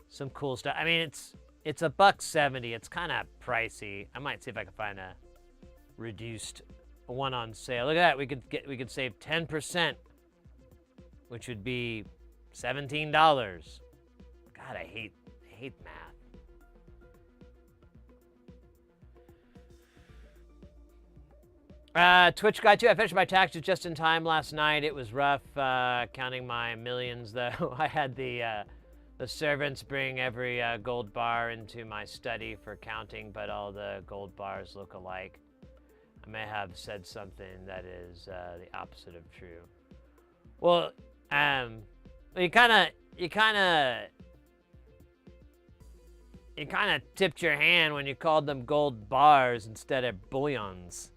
some cool stuff. I mean, it's $170. It's kind of pricey. I might see if I can find a reduced one on sale. Look at that. We could save 10%, which would be $17. God, I hate math. Twitch guy too. I finished my taxes just in time last night. It was rough counting my millions, though. I had the servants bring every gold bar into my study for counting, but all the gold bars look alike. I may have said something that is the opposite of true. Well, you kind of tipped your hand when you called them gold bars instead of bullions.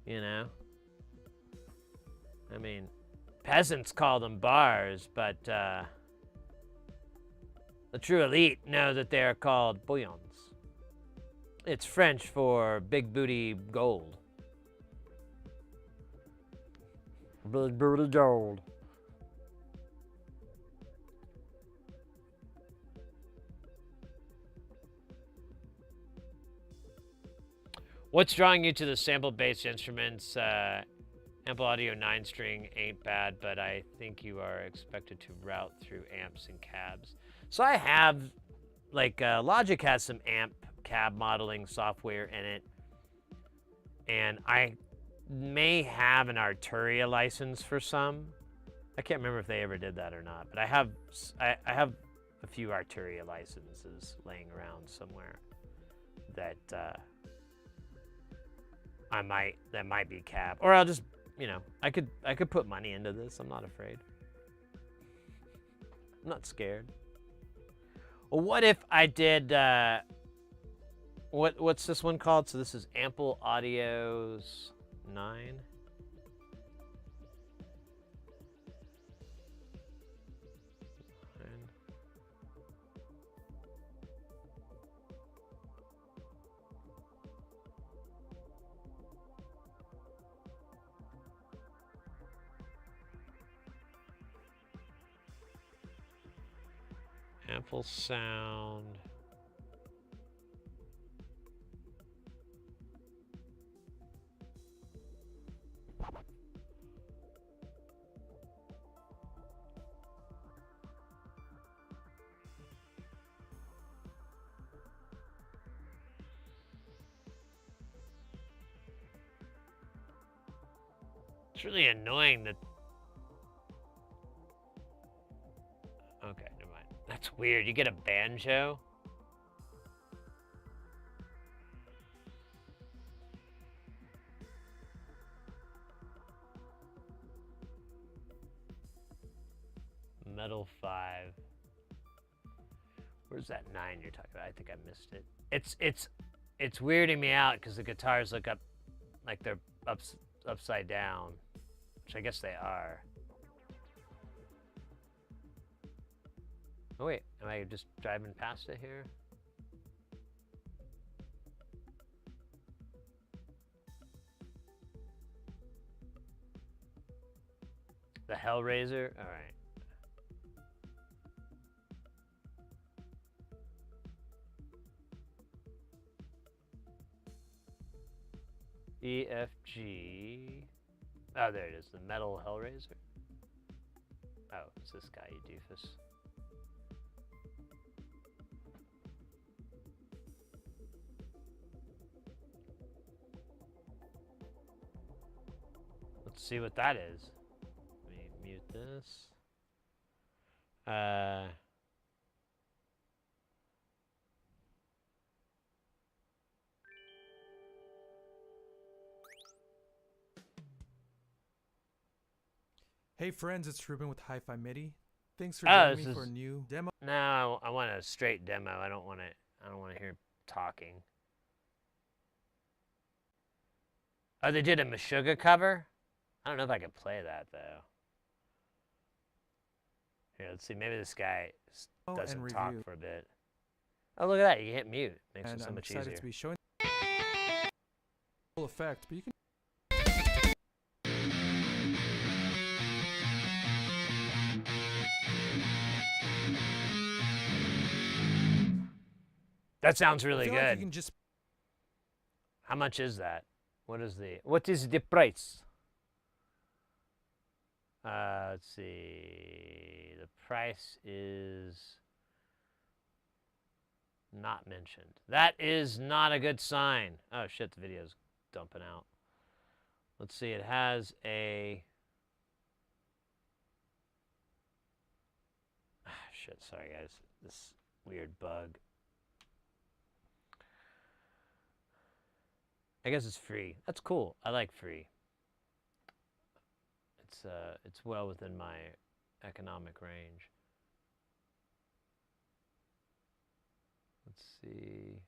You know? I mean, Peasants call them bars, but the true elite know that they are called bouillons. It's French for big booty gold. Big booty gold. What's drawing you to the sample-based instruments? Ample audio 9-string ain't bad, but I think you are expected to route through amps and cabs. So I have, like, Logic has some amp cab modeling software in it, and I may have an Arturia license for some. I can't remember if they ever did that or not, but I have a few Arturia licenses laying around somewhere that that might be cab, or I'll just, you know, I could put money into this. I'm not afraid. I'm not scared. Well, what if I did what's this one called? So this is Ample Audio's 9. Ample sound. It's really annoying that. Okay, never mind. That's weird. You get a banjo? Metal 5. Where's that 9 you're talking about? I think I missed it. It's weirding me out because the guitars look up like they're upside down, which I guess they are. Oh wait, am I just driving past it here? The Hellraiser? All right. EFG. Oh, there it is. The Metal Hellraiser. Oh, it's this guy, you doofus. Let's see what that is. Let me mute this. Hey friends, it's Ruben with Hi-Fi MIDI. Thanks for joining me for a new demo. No, I want a straight demo. I don't want to hear talking. Oh, they did a Meshuggah cover? I don't know if I could play that though. Here, let's see. Maybe this guy doesn't talk for a bit. Oh, look at that. You can hit mute. Makes it so much easier. I'm excited to be showing full effect, but you can. That sounds really good. Like you can just... How much is that? What is the price? Let's see. The price is not mentioned. That is not a good sign. Oh shit, the video's dumping out. Let's see, it has a... shit, sorry guys. This weird bug. I guess it's free. That's cool. I like free. It's well within my economic range. Let's see.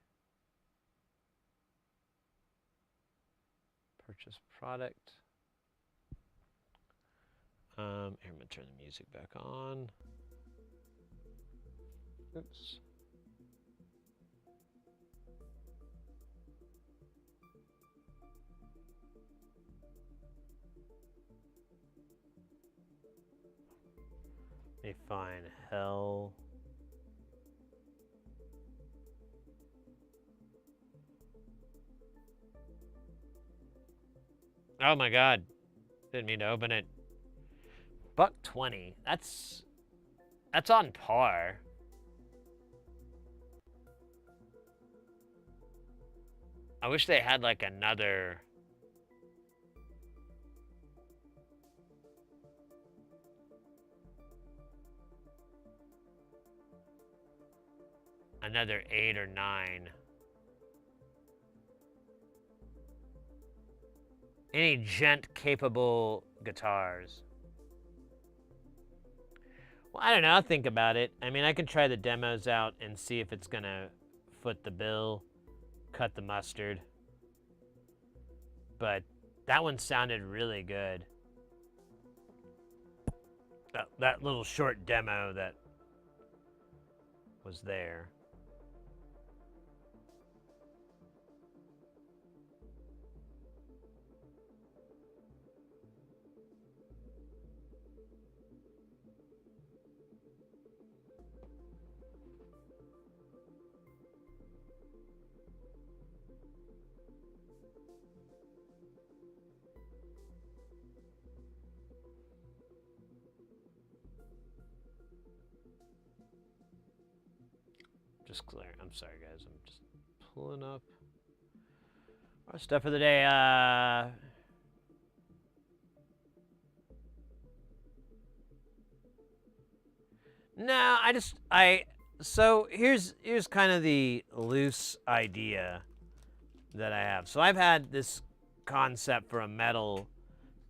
Purchase product. Here, I'm gonna turn the music back on. Oops. Let me find hell. Oh my god. Didn't mean to open it. $1.20. That's on par. I wish they had like another another 8 or 9. Any gent-capable guitars. Well, I don't know. I'll think about it. I mean, I can try the demos out and see if it's going to foot the bill, cut the mustard. But that one sounded really good. That little short demo that was there. Just clear. I'm sorry, guys. I'm just pulling up our stuff for the day. No, so here's kind of the loose idea that I have. So I've had this concept for a metal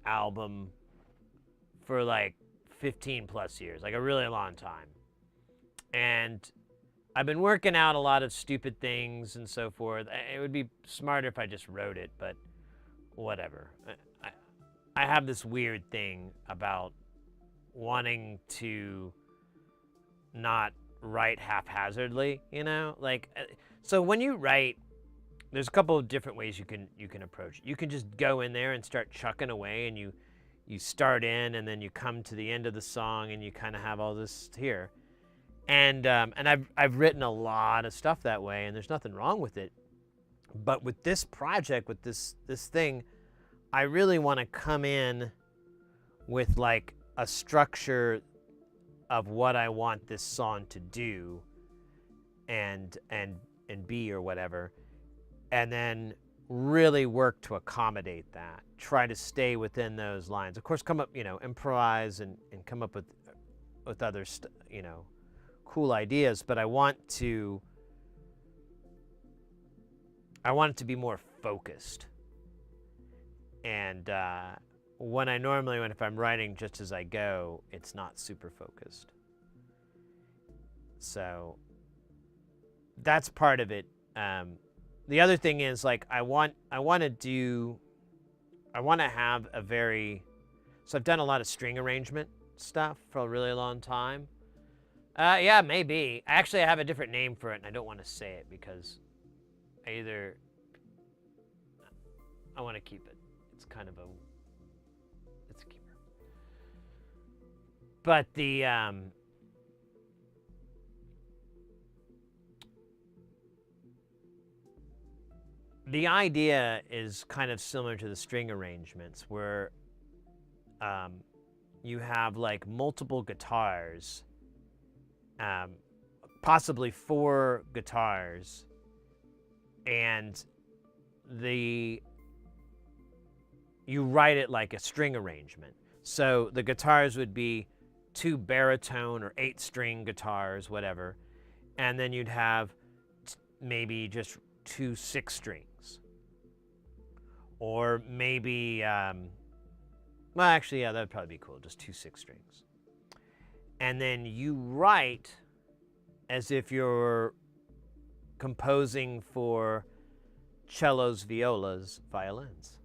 album for like 15 plus years, like a really long time. And I've been working out a lot of stupid things and so forth. It would be smarter if I just wrote it, but whatever. I have this weird thing about wanting to not write haphazardly, you know? Like, so when you write, there's a couple of different ways you can approach it. You can just go in there and start chucking away, and you start in, and then you come to the end of the song, and you kind of have all this here. And I've written a lot of stuff that way, and there's nothing wrong with it. But with this project, with this thing, I really want to come in with like a structure of what I want this song to do, and be or whatever, and then really work to accommodate that. Try to stay within those lines. Of course, come up, improvise and come up with other cool ideas, but I want it to be more focused. And if I'm writing just as I go, it's not super focused. So that's part of it. The other thing is, like, I want to have a so I've done a lot of string arrangement stuff for a really long time. Yeah, maybe. Actually, I have a different name for it, and I don't want to say it because I want to keep it. It's kind of it's a keeper. But the idea is kind of similar to the string arrangements, where you have like multiple guitars, possibly 4 guitars, and you write it like a string arrangement. So the guitars would be 2 baritone or 8-string guitars, whatever, and then you'd have maybe just 2 6-strings, or maybe well, actually, yeah, that'd probably be cool, just 2 6-strings. And then you write as if you're composing for cellos, violas, violins.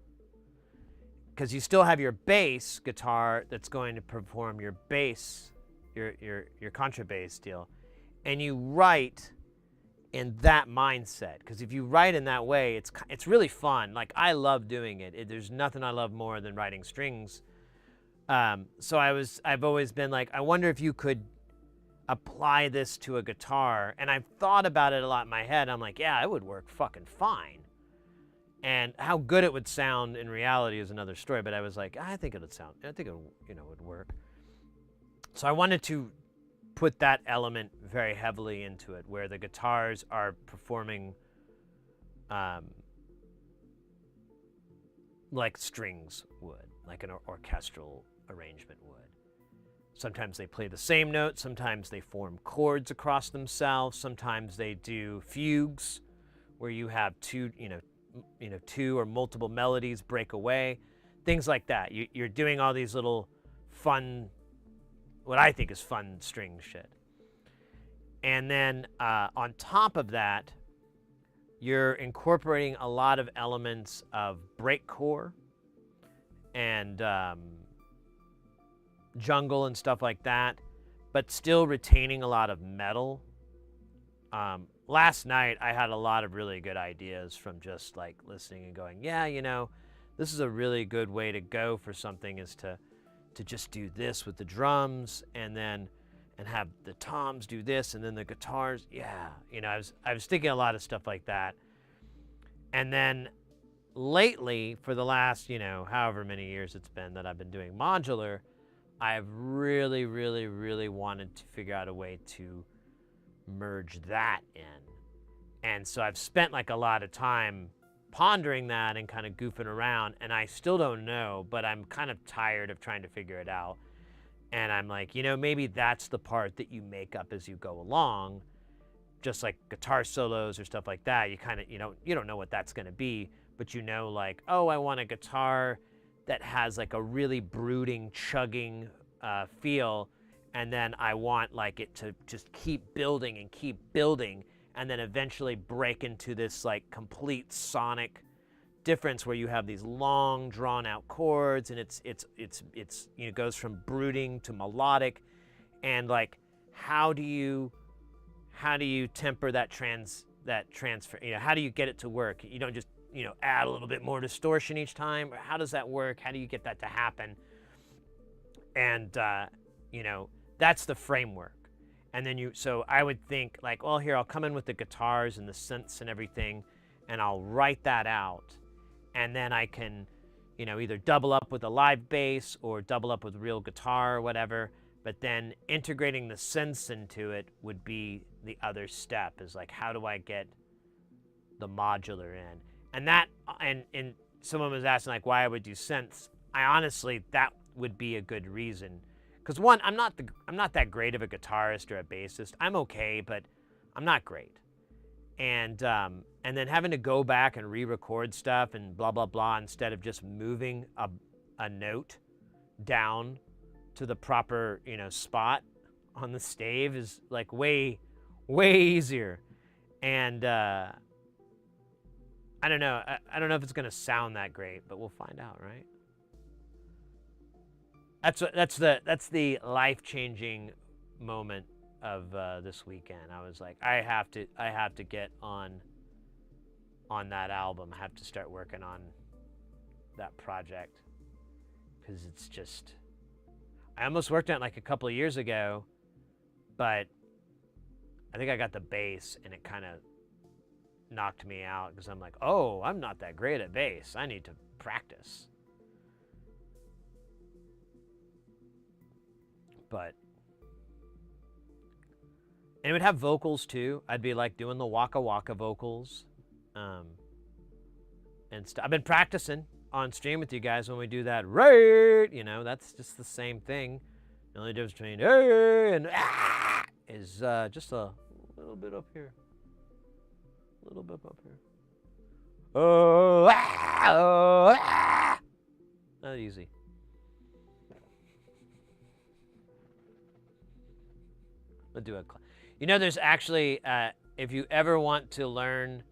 because you still have your bass guitar that's going to perform your bass, your contrabass deal, and you write in that mindset. Because if you write in that way, it's really fun. Like, I love doing it. There's nothing I love more than writing strings. So I've always been like, I wonder if you could apply this to a guitar. And I've thought about it a lot in my head. I'm like, yeah, it would work fucking fine. And how good it would sound in reality is another story. But I was like, I think it would work. So I wanted to put that element very heavily into it, where the guitars are performing like strings would, like an orchestral arrangement would. Sometimes they play the same note, sometimes they form chords across themselves, sometimes they do fugues, where you have two or multiple melodies break away, things like that. You're doing all these little fun, what I think is fun string shit. And then on top of that, you're incorporating a lot of elements of breakcore and jungle and stuff like that, but still retaining a lot of metal. Last night, I had a lot of really good ideas from just like listening and going, yeah, this is a really good way to go for something, is to just do this with the drums and have the toms do this and then the guitars. Yeah, I was thinking a lot of stuff like that. And then lately, for the last, however many years it's been that I've been doing modular, I've really, really, really wanted to figure out a way to merge that in. And so I've spent like a lot of time pondering that and kind of goofing around, and I still don't know, but I'm kind of tired of trying to figure it out. And I'm like, maybe that's the part that you make up as you go along, just like guitar solos or stuff like that. You kind of, you don't know what that's going to be, but like, oh, I want a guitar that has like a really brooding, chugging feel, and then I want like it to just keep building and keep building, and then eventually break into this like complete sonic difference where you have these long drawn out chords, and it's goes from brooding to melodic. And like, how do you temper that transfer? How do you get it to work? You don't just add a little bit more distortion each time. How does that work? How do you get that to happen? And that's the framework. And then so I would think like, well, here, I'll come in with the guitars and the synths and everything, and I'll write that out. And then I can, either double up with a live bass or double up with real guitar or whatever. But then integrating the synths into it would be the other step, is like, how do I get the modular in? And someone was asking like why I would do synths. I honestly, that would be a good reason. Because one, I'm not that great of a guitarist or a bassist. I'm okay, but I'm not great. And then having to go back and re-record stuff and blah, blah, blah, instead of just moving a note down to the proper, spot on the stave is like way, way easier. And I don't know. I don't know if it's going to sound that great, but we'll find out, right? That's the life-changing moment of this weekend. I was like, I have to get on that album. I have to start working on that project, because it's just, I almost worked on it like a couple of years ago, but I think I got the bass and it kind of knocked me out, because I'm like, oh, I'm not that great at bass. I need to practice. But, and it would have vocals too. I'd be like doing the waka waka vocals. And I've been practicing on stream with you guys when we do that, right? That's just the same thing. The only difference between and is just a little bit up here. A little bit up here. Not easy. I'll do a there's actually, if you ever want to learn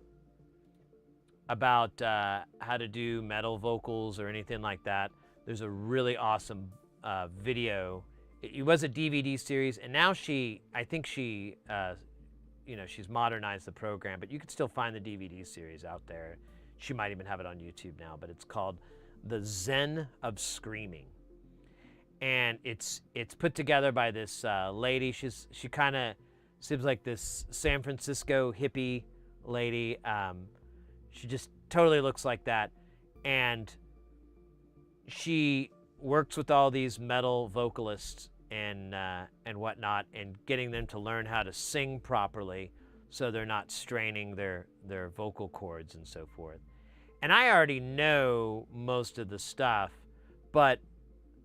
about how to do metal vocals or anything like that, there's a really awesome video. It was a DVD series, and now I think she, she's modernized the program, but you can still find the DVD series out there. She might even have it on YouTube now, but it's called The Zen of Screaming. And it's put together by this lady. She kind of seems like this San Francisco hippie lady. She just totally looks like that. And she works with all these metal vocalists and whatnot, and getting them to learn how to sing properly so they're not straining their vocal cords and so forth. And I already know most of the stuff, but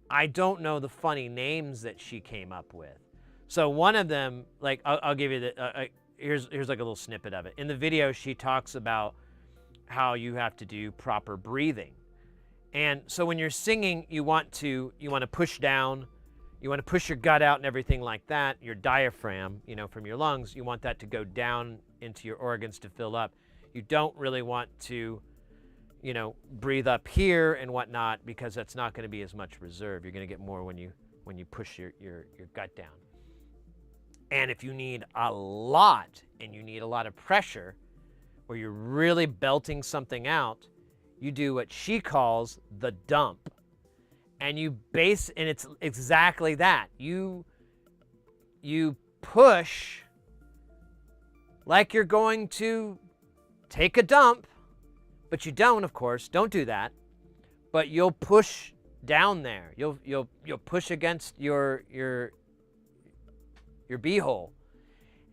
I don't know the funny names that she came up with. So one of them, like, I'll give you the, here's like a little snippet of it. In the video, she talks about how you have to do proper breathing. And so when you're singing, you want to push down, you want to push your gut out and everything like that. Your diaphragm, from your lungs, you want that to go down into your organs to fill up. You don't really want to, breathe up here and whatnot, because that's not going to be as much reserve. You're going to get more when you push your gut down. And if you need a lot, and you need a lot of pressure, where you're really belting something out, you do what she calls the dump. And and it's exactly that. You push like you're going to take a dump, but you don't, of course. Don't do that. But you'll push down there. You'll push against your beehole,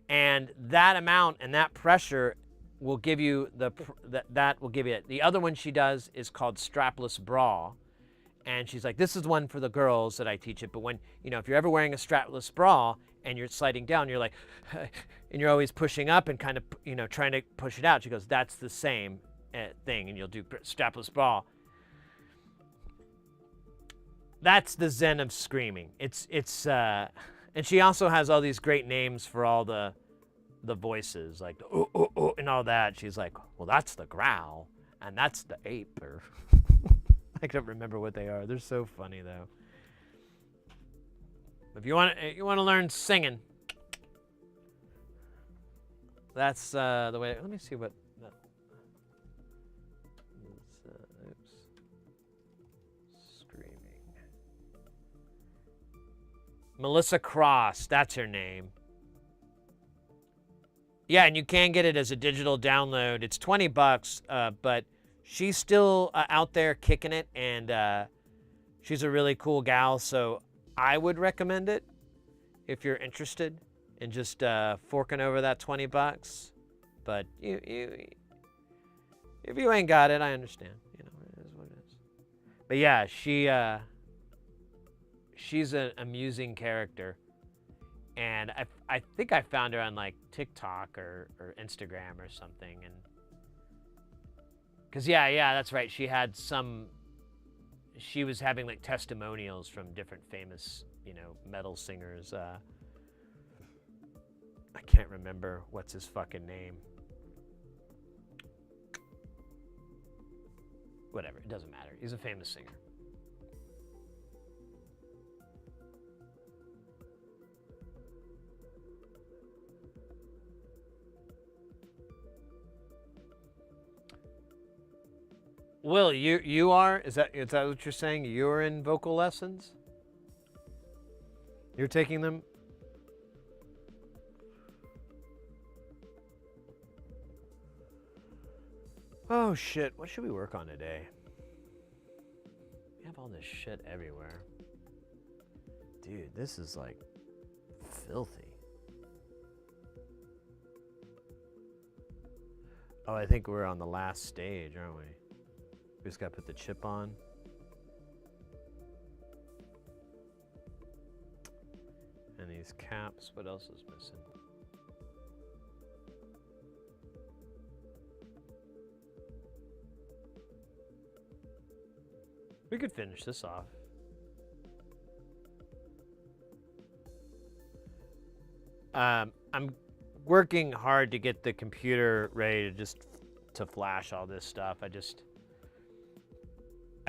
and that amount and that pressure will give you that will give you it. The other one she does is called strapless bra, and she's like, this is one for the girls that I teach it. But when if you're ever wearing a strapless bra and you're sliding down, you're like, and you're always pushing up and kind of trying to push it out. She goes, that's the same thing, and you'll do strapless bra. That's the Zen of screaming. It's and she also has all these great names for all the voices, like the ooh, ooh, ooh, and all that. She's like, well, that's the growl, and that's the ape, or I don't remember what they are. They're so funny though. If you want to learn singing, that's the way. Let me see what. Oops. Screaming. Melissa Cross, that's her name. Yeah, and you can get it as a digital download. It's $20, but she's still out there kicking it, and she's a really cool gal. So I would recommend it if you're interested in just forking over that $20. But if you ain't got it, I understand. It is what it is. But yeah, she's an amusing character. And I think I found her on like TikTok or Instagram or something. And because yeah, that's right. She was having like testimonials from different famous, metal singers. I can't remember what's his fucking name. Whatever, it doesn't matter. He's a famous singer. Will, you are? Is that what you're saying? You're in vocal lessons? You're taking them? Oh shit, what should we work on today? We have all this shit everywhere. Dude, this is like filthy. Oh, I think we're on the last stage, aren't we? We just gotta put the chip on. And these caps, what else is missing? We could finish this off. I'm working hard to get the computer ready to just to flash all this stuff. I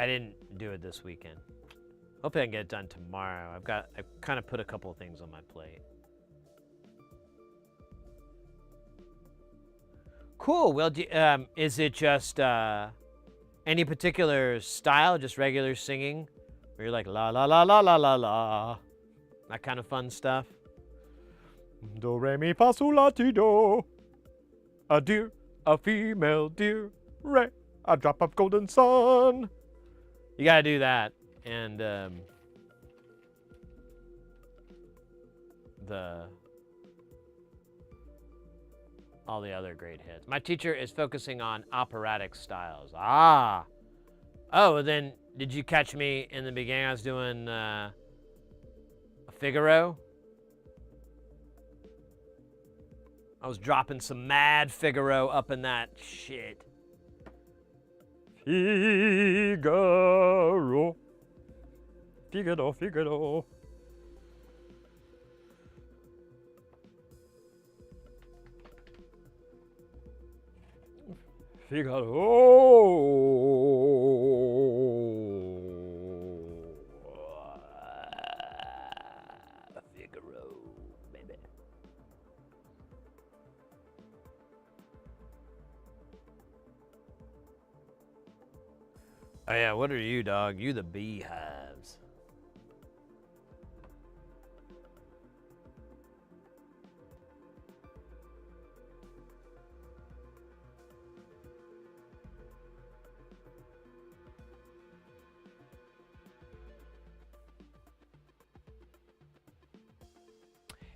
didn't do it this weekend. Hopefully I can get it done tomorrow. I've kind of put a couple of things on my plate. Cool. Well, is it just any particular style, just regular singing, where you're like la la la la la la la, that kind of fun stuff? Do re mi fa sol la ti do. A deer, a female deer, re, a drop of golden sun. You gotta do that, and all the other great hits. My teacher is focusing on operatic styles. Ah. Oh, then did you catch me in the beginning? I was doing Figaro. I was dropping some mad Figaro up in that shit. Figaro. Figaro, Figaro. Figaro. Figaro, baby. Oh yeah, what are you, dog? You the beehives.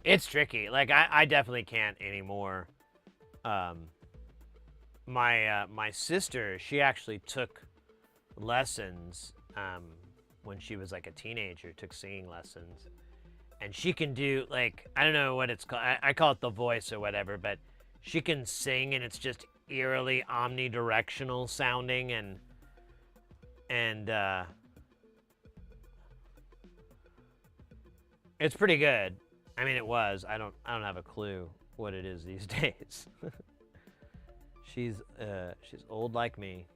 It's tricky. Like I definitely can't anymore. My sister, she actually took lessons when she was like a teenager, took singing lessons, and she can do, like, I don't know what it's called. I call it the voice or whatever, but she can sing and it's just eerily omnidirectional sounding, and it's pretty good. I mean, it was. I don't have a clue what it is these days. She's old like me.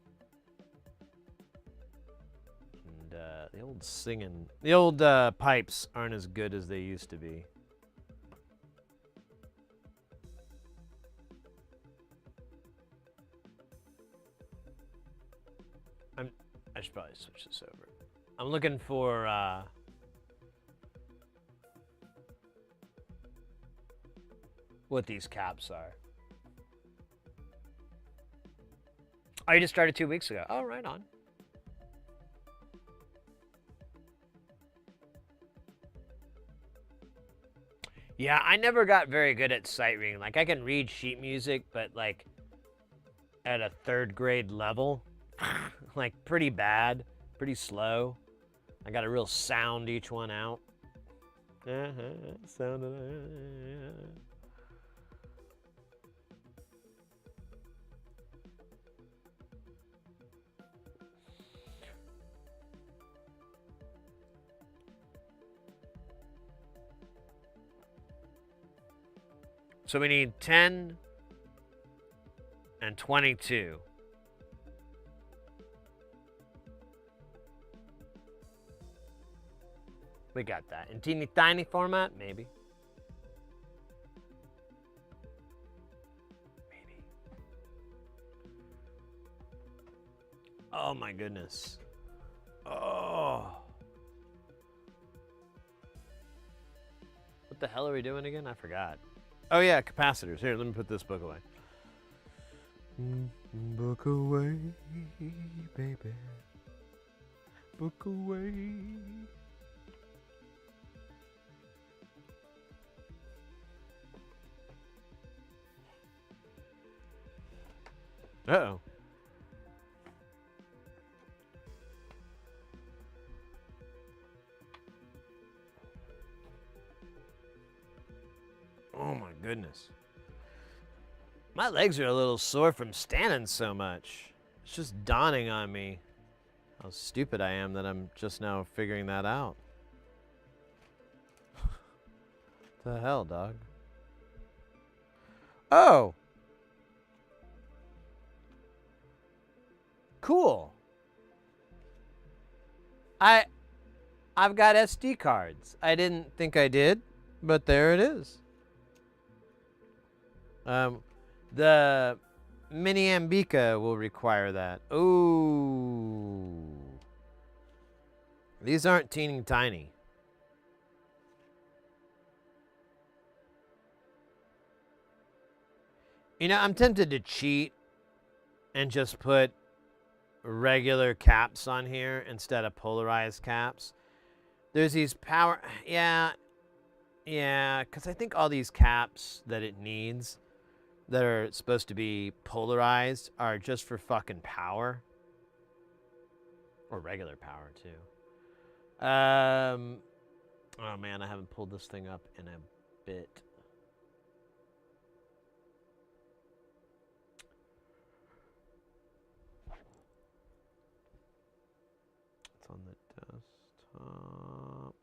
And the old singing, the old pipes aren't as good as they used to be. I should probably switch this over. I'm looking for what these caps are. Oh, you just started 2 weeks ago. Oh, right on. Yeah, I never got very good at sight reading. Like, I can read sheet music, but like at a 3rd grade level, like pretty bad, pretty slow. I got to real sound each one out. Sound of So we need 10 and 22. We got that. In teeny tiny format, maybe. Maybe. Oh my goodness. Oh. What the hell are we doing again? I forgot. Oh yeah, capacitors. Here, let me put this book away. Book away, baby. Book away. Uh-oh. Oh my goodness. My legs are a little sore from standing so much. It's just dawning on me how stupid I am that I'm just now figuring that out. What the hell, dog? Oh! cool. I've got SD cards. I didn't think I did, but there it is. The Mini Ambika will require that. Ooh. These aren't teeny tiny. You know, I'm tempted to cheat and just put regular caps on here instead of polarized caps. There's these power... Yeah, because I think all these caps that it needs that are supposed to be polarized are just for fucking power. Or regular power, too. Oh, man, I haven't pulled this thing up in a bit. It's on the desktop.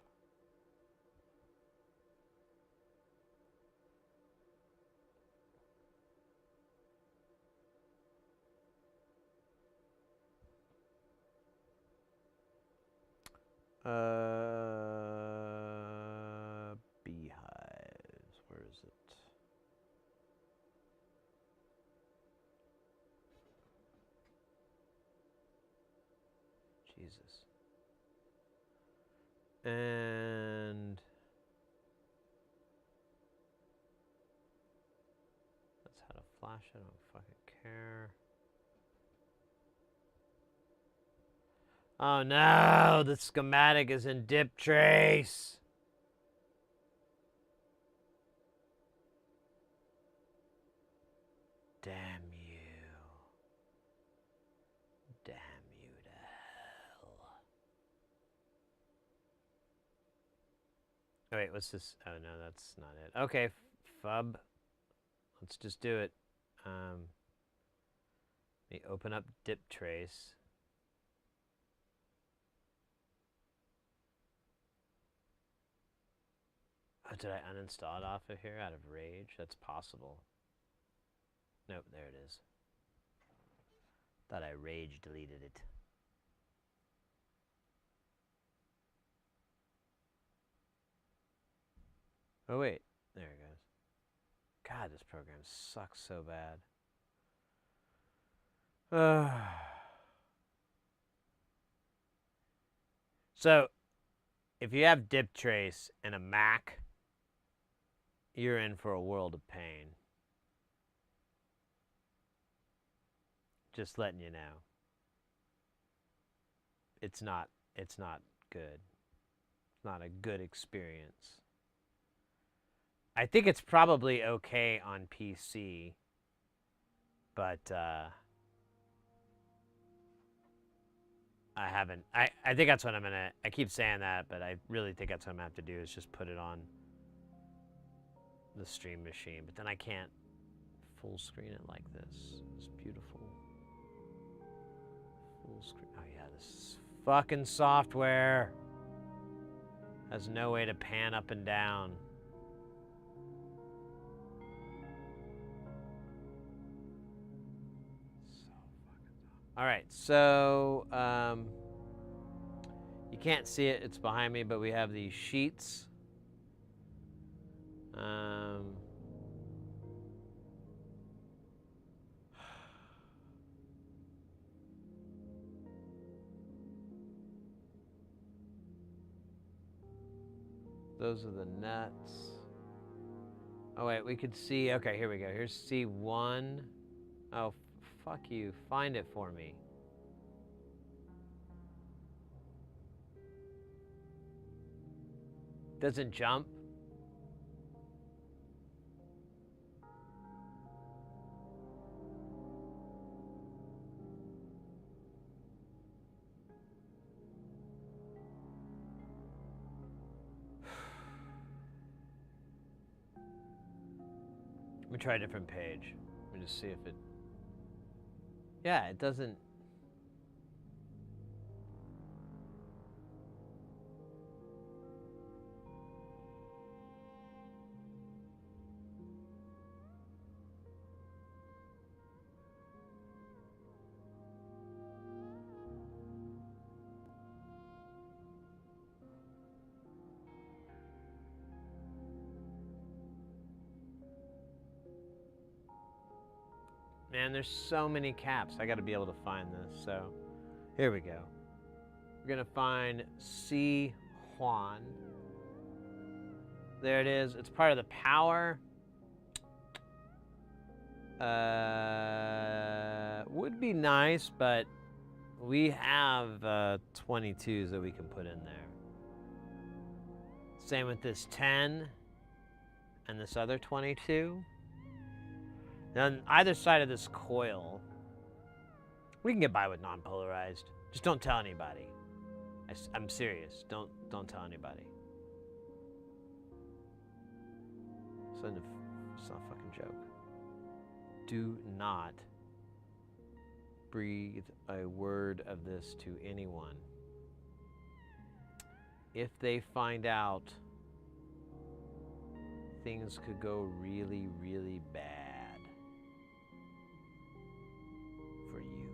Beehives. Where is it? Jesus. And that's how to flash it. I don't fucking care. Oh no, the schematic is in dip trace. Damn you. Damn you to hell. Oh wait, what's this? Oh no, that's not it. Okay, fub. Let's just do it. Let me open up dip trace. Oh, did I uninstall it off of here out of rage? That's possible. Nope, there it is. Thought I rage deleted it. Oh wait, there it goes. God, this program sucks so bad. So, if you have dip trace and a Mac, you're in for a world of pain. Just letting you know. It's not good. It's not a good experience. I think it's probably okay on PC, but I haven't. I think that's what I'm gonna. I keep saying that, but I really think that's what I'm gonna have to do is just put it on the stream machine. But then I can't full screen it like this. It's beautiful. Full screen. Oh yeah, this fucking software has no way to pan up and down. All right, so you can't see it, it's behind me, but we have these sheets. Those are the nuts. Oh wait, we could see, okay, here we go. Here's C1. Oh, fuck you, find it for me. Doesn't jump? Let me try a different page. Let me just see if it... Yeah, it doesn't... Man, there's so many caps. I got to be able to find this. So, here we go. We're going to find C. Juan. There it is. It's part of the power. Would be nice, but we have 22s that we can put in there. Same with this 10 and this other 22. Now, on either side of this coil, we can get by with non-polarized. Just don't tell anybody. I'm serious. Don't tell anybody. It's not a fucking joke. Do not breathe a word of this to anyone. If they find out, things could go really, really bad for you.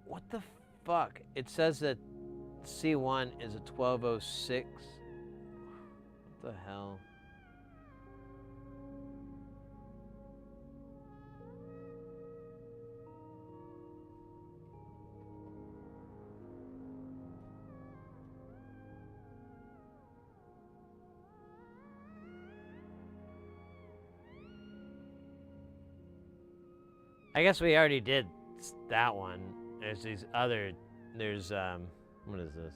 What the fuck? It says that C1 is a 1206. What the hell? I guess we already did that one. There's these other, what is this?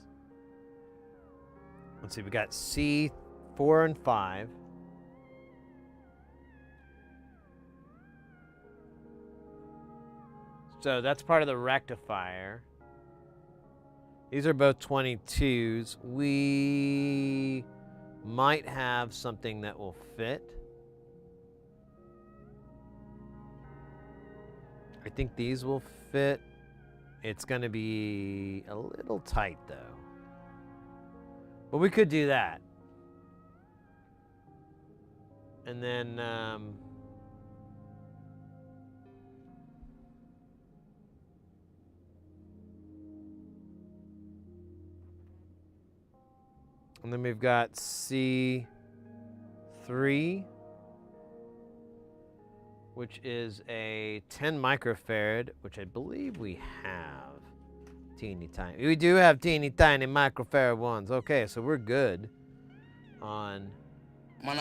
Let's see, we got C, 4 and 5. So that's part of the rectifier. These are both 22s. We might have something that will fit. I think these will fit. It's going to be a little tight, though. But we could do that. And then... and then we've got C3, which is a 10 microfarad, which I believe we have. Teeny tiny. We do have teeny tiny microfarad ones. Okay, so we're good on... Whoa.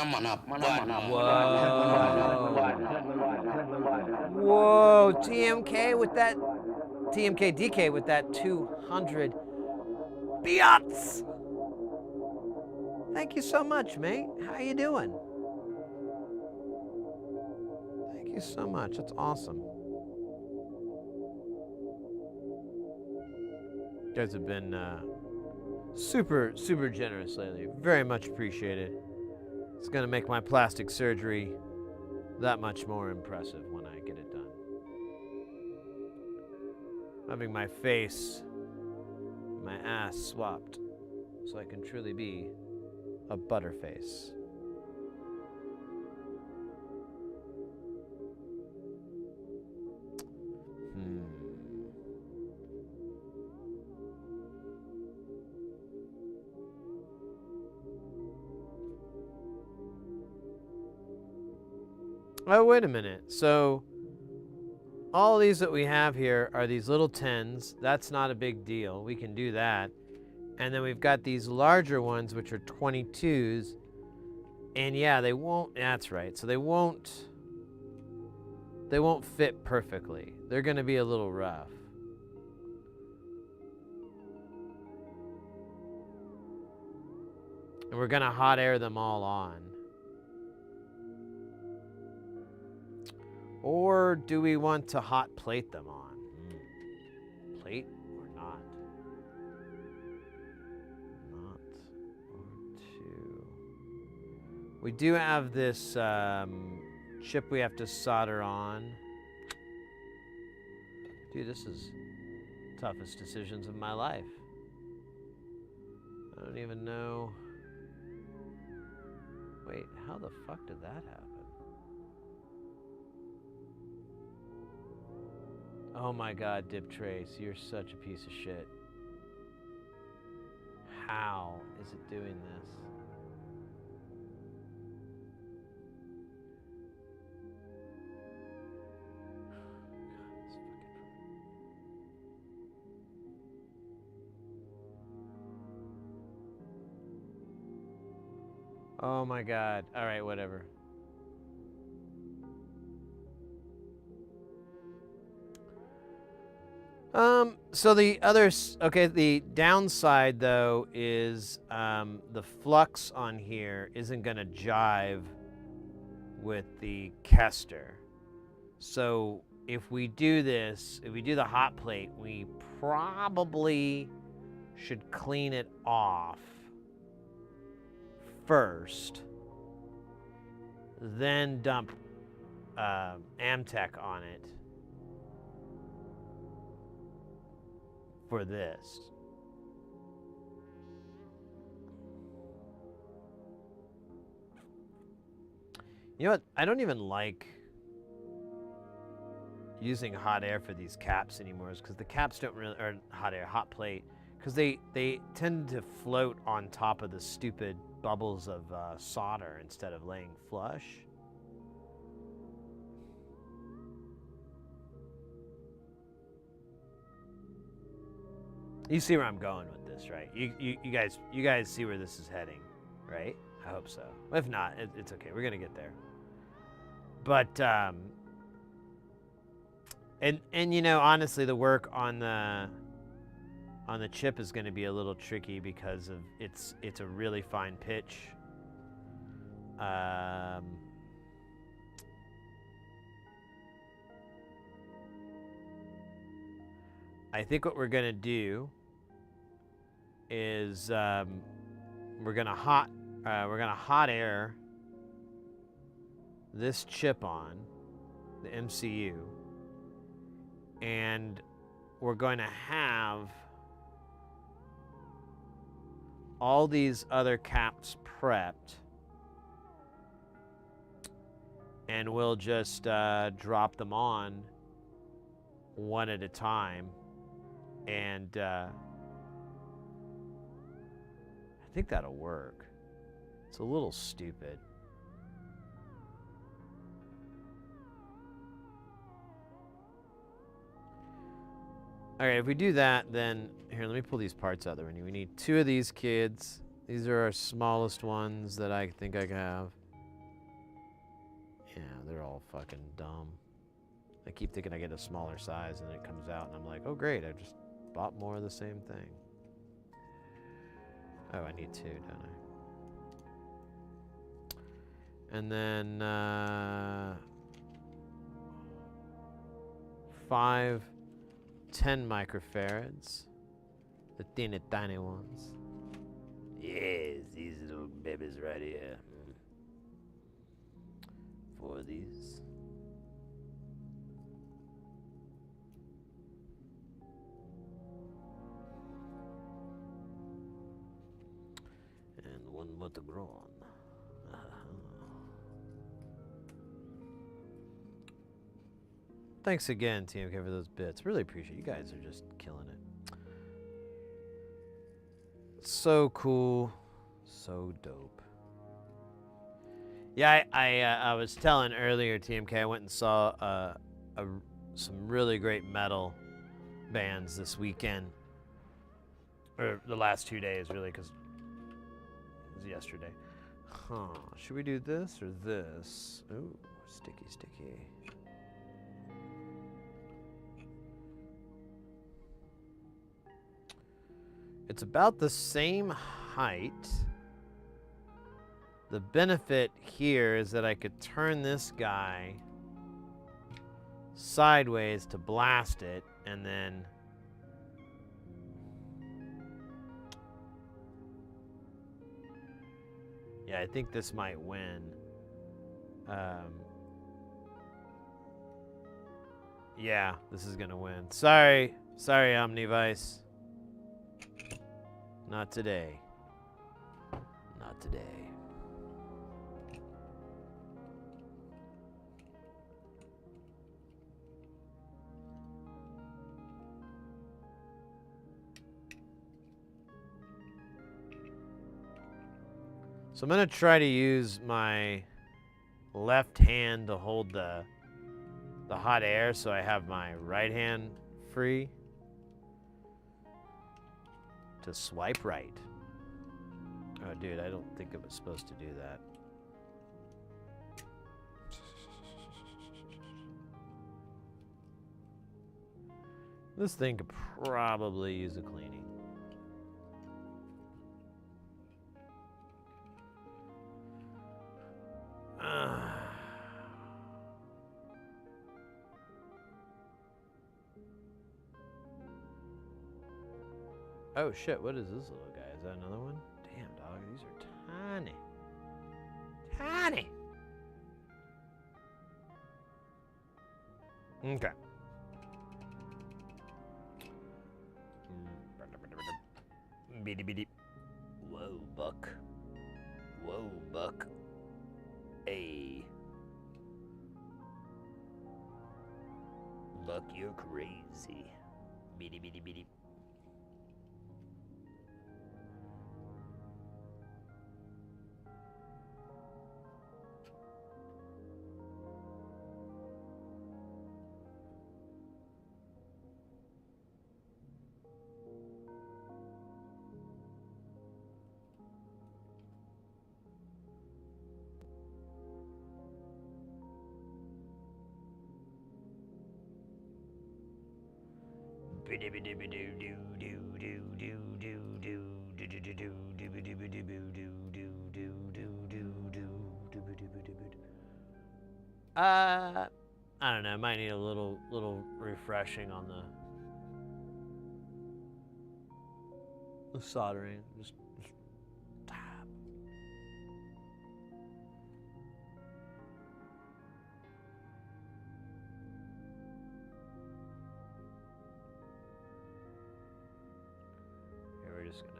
Whoa, TMK with that... TMK DK with that 200 biatz. Thank you so much, mate. How you doing? Thank you so much. That's awesome. You guys have been super generous lately. Very much appreciated. It's going to make my plastic surgery that much more impressive when I get it done. Having my face, my ass swapped so I can truly be a butterface. Oh, wait a minute. So, all these that we have here are these little 10s. That's not a big deal. We can do that. And then we've got these larger ones, which are 22s. And yeah, they won't, that's right. So they won't fit perfectly. They're going to be a little rough. And we're going to hot air them all on. Or do we want to hot plate them on? Plate or not? Not or two. We do have this chip we have to solder on. Dude, this is the toughest decisions of my life. I don't even know. Wait, how the fuck did that happen? Oh my god, Dip Trace, you're such a piece of shit. How is it doing this? Oh my god. All right, whatever. So the the downside though is the flux on here isn't gonna jive with the Kester. So if we do this, if we do the hot plate, we probably should clean it off first, then dump Amtech on it for this. You know what? I don't even like using hot air for these caps anymore, because the caps don't really, or hot plate, because they tend to float on top of the stupid bubbles of solder instead of laying flush. You see where I'm going with this, right? You guys see where this is heading, right? I hope so. If not, it's okay. We're gonna get there. But and you know, honestly, the work on the chip is going to be a little tricky because of it's a really fine pitch. I think what we're going to do is we're gonna hot air this chip on the MCU, and we're going to have all these other caps prepped, and we'll just drop them on one at a time, and I think that'll work. It's a little stupid. All right, if we do that, then here, let me pull these parts out that we need. We need 2 of these kids. These are our smallest ones that I think I have. Yeah, they're all fucking dumb. I keep thinking I get a smaller size, and then it comes out, and I'm like, oh great, I just bought more of the same thing. Oh, I need 2, don't I? And then 5 10 microfarads, the teeny tiny ones. Yes, these little babies right here. 4 of these. And 1 more to grow on. Thanks again, TMK, for those bits. Really appreciate it. You guys are just killing it. So cool. So dope. Yeah, I was telling earlier, TMK, I went and saw some really great metal bands this weekend. Or the last 2 days, really, because it was yesterday. Huh. Should we do this or this? Ooh, sticky, sticky. It's about the same height. The benefit here is that I could turn this guy sideways to blast it, and then yeah, I think this might win. Yeah, this is gonna win. Sorry, Omnivice. Not today. Not today. So I'm gonna try to use my left hand to hold the hot air, so I have my right hand free to swipe right. Oh, dude, I don't think it was supposed to do that. This thing could probably use a cleaning. Oh shit, what is this little guy? Is that another one? Damn, dog, these are tiny. Tiny! Okay. Bitty bitty. Whoa, Buck. Whoa, Buck. Hey. Buck, you're crazy. Bitty bitty bitty. I don't know. Might need a little refreshing on the soldering. Just tap. Here, we're just gonna.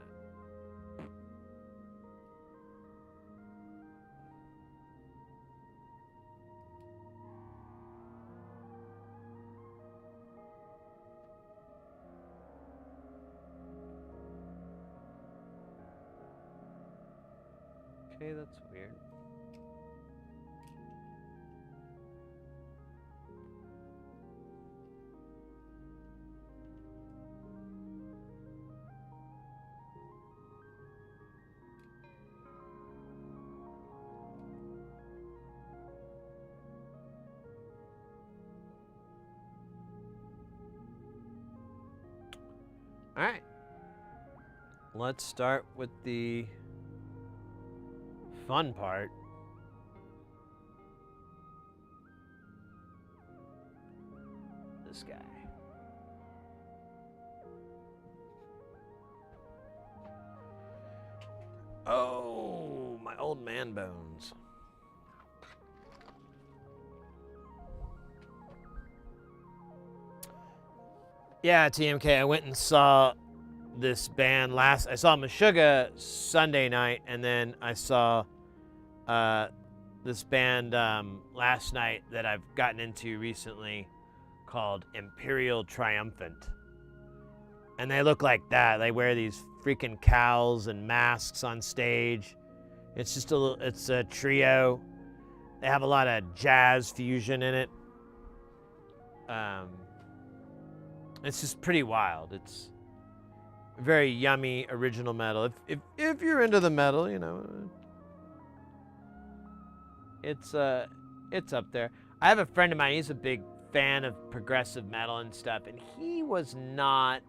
Okay, that's weird. All right. Let's start with the fun part. This guy. Oh, my old man bones. Yeah, TMK, I went and saw this band I saw Meshuggah Sunday night, and then I saw this band last night that I've gotten into recently called Imperial Triumphant. And they look like that. They wear these freaking cowls and masks on stage. It's just it's a trio. They have a lot of jazz fusion in it. It's just pretty wild. It's very yummy original metal. If you're into the metal, you know, it's up there. I have a friend of mine. He's a big fan of progressive metal and stuff, and he was not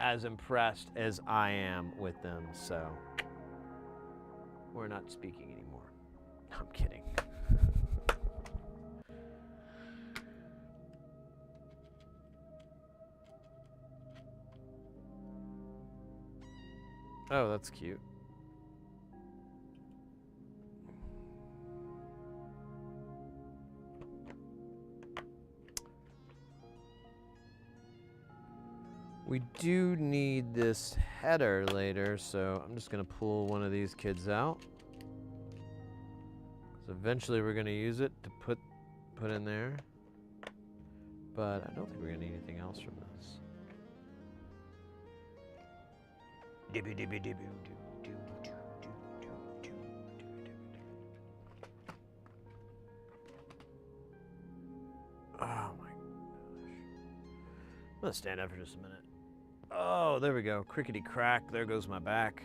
as impressed as I am with them. So we're not speaking anymore. I'm kidding. Oh, that's cute. We do need this header later, so I'm just gonna pull one of these kids out. So eventually we're gonna use it to put in there. But I don't think we're gonna need anything else from this. Oh my gosh. I'm gonna stand up for just a minute. Oh, there we go. Crickety crack. There goes my back.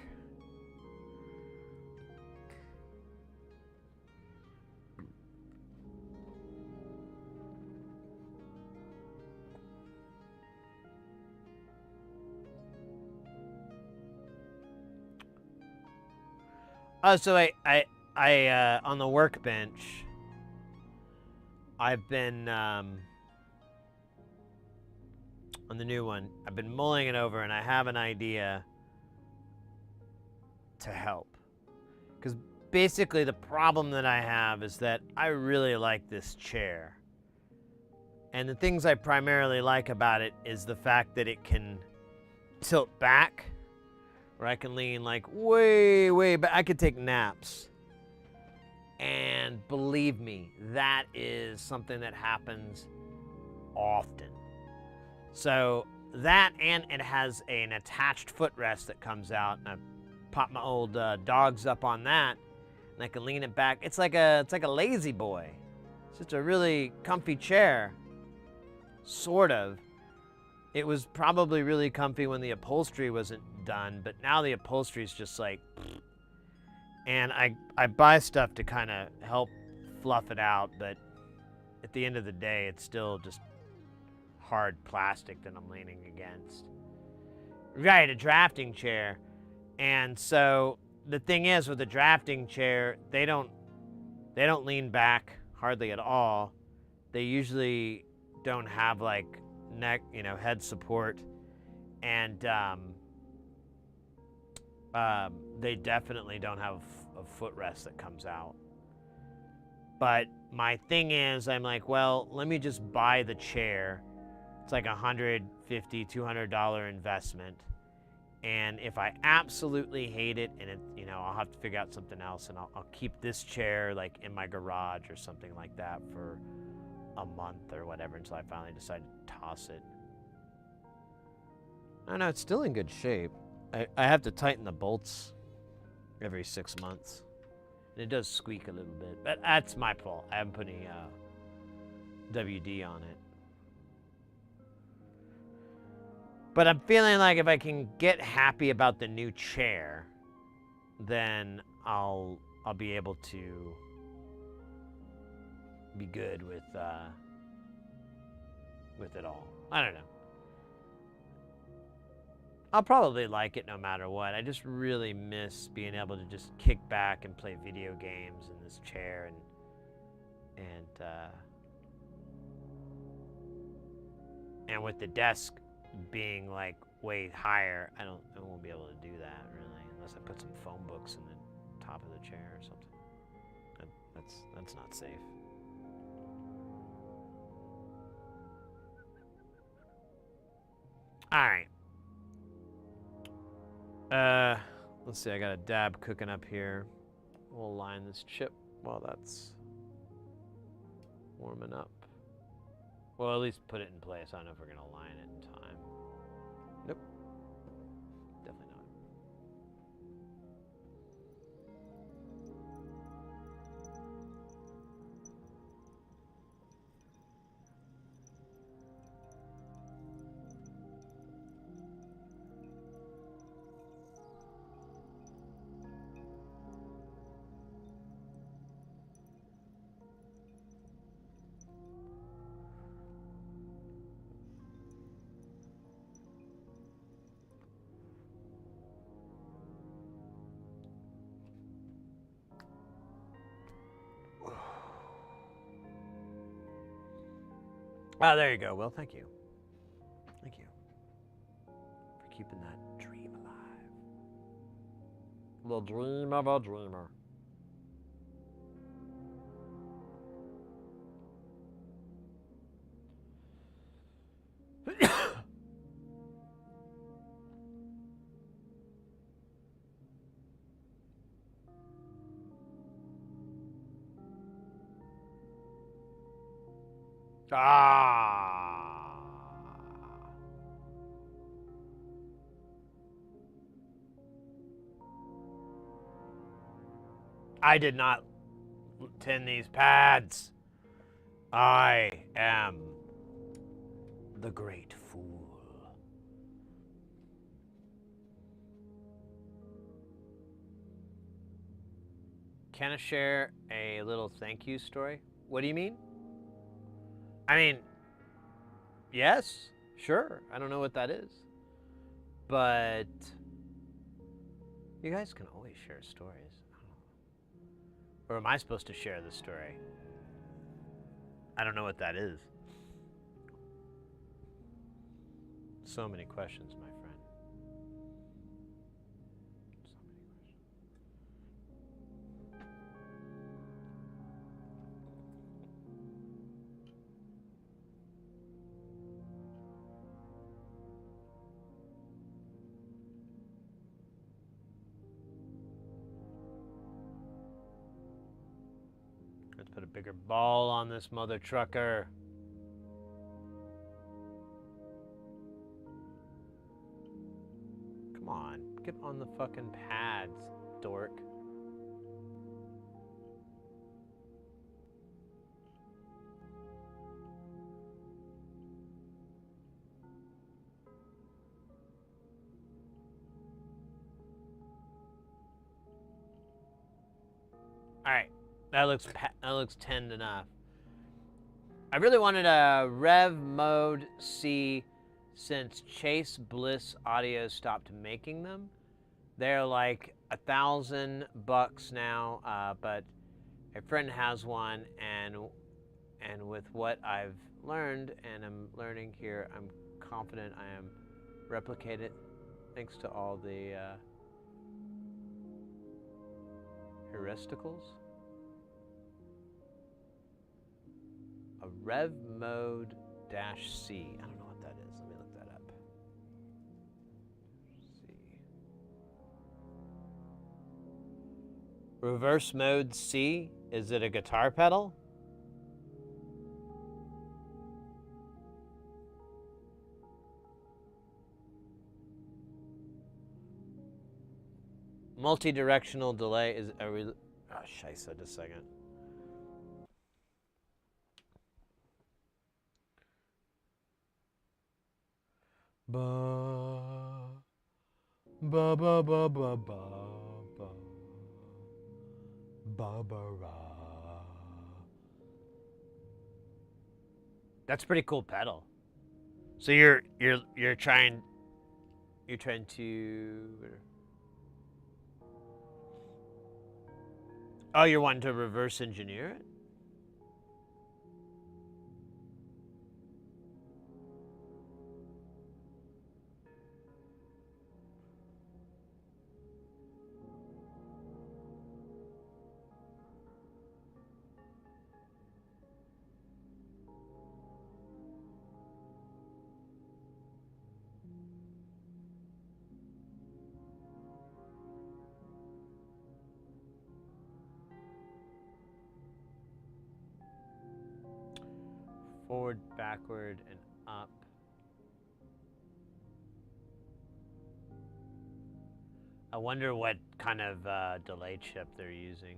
Oh, so I on the workbench, I've been, on the new one, I've been mulling it over, and I have an idea to help. Because basically the problem that I have is that I really like this chair. And the things I primarily like about it is the fact that it can tilt back, where I can lean like way, way back. I could take naps. And believe me, that is something that happens often. So that, and it has an attached footrest that comes out, and I pop my old dogs up on that, and I can lean it back. It's like a lazy boy. It's just a really comfy chair, sort of. It was probably really comfy when the upholstery wasn't done, but now the upholstery is just like, and I buy stuff to kind of help fluff it out, but at the end of the day, it's still just hard plastic that I'm leaning against. Right, a drafting chair. And so the thing is, with a drafting chair, they don't lean back hardly at all. They usually don't have like neck, head support, and they definitely don't have a footrest that comes out. But my thing is, I'm like, well, let me just buy the chair. It's like $150, $200 investment. And if I absolutely hate it, and I'll have to figure out something else, and I'll keep this chair like in my garage or something like that for a month or whatever until I finally decide to toss it. I don't know, it's still in good shape. I have to tighten the bolts every 6 months. And it does squeak a little bit, but that's my fault. I haven't put any WD on it. But I'm feeling like if I can get happy about the new chair, then I'll be able to be good with it all. I don't know. I'll probably like it no matter what. I just really miss being able to just kick back and play video games in this chair, and with the desk being like way higher, I won't be able to do that really, unless I put some phone books in the top of the chair or something. That's not safe. All right. Let's see. I got a dab cooking up here. We'll line this chip while that's warming up. Well, at least put it in place. I don't know if we're gonna line it in time. Nope. Definitely not. Oh, there you go. Well, thank you. Thank you for keeping that dream alive. The dream of a dreamer. Ah. I did not tin these pads. I am the great fool. Can I share a little thank you story? What do you mean? I mean, yes, sure. I don't know what that is. But you guys can always share stories. I don't know. Or am I supposed to share the story? I don't know what that is. So many questions, my friend. So many questions. Let's put a bigger ball on this mother trucker. Come on, get on the fucking pads, dork. All right, that looks tend enough. I really wanted a Rev Mode C since Chase Bliss Audio stopped making them. They're like $1,000 now, but a friend has one, and with what I've learned and I'm learning here, I'm confident I am replicate it thanks to all the heuristicals. A Rev Mode -C. I don't know what that is. Let me look that up. C. Reverse Mode C. Is it a guitar pedal? Multi-directional delay is a oh, scheisse, just a second. Ba ba ba ba ba ba ba ba ba ra. That's a pretty cool pedal. So you're trying to. Oh, you're wanting to reverse engineer it? Forward, backward, and up. I wonder what kind of delay chip they're using.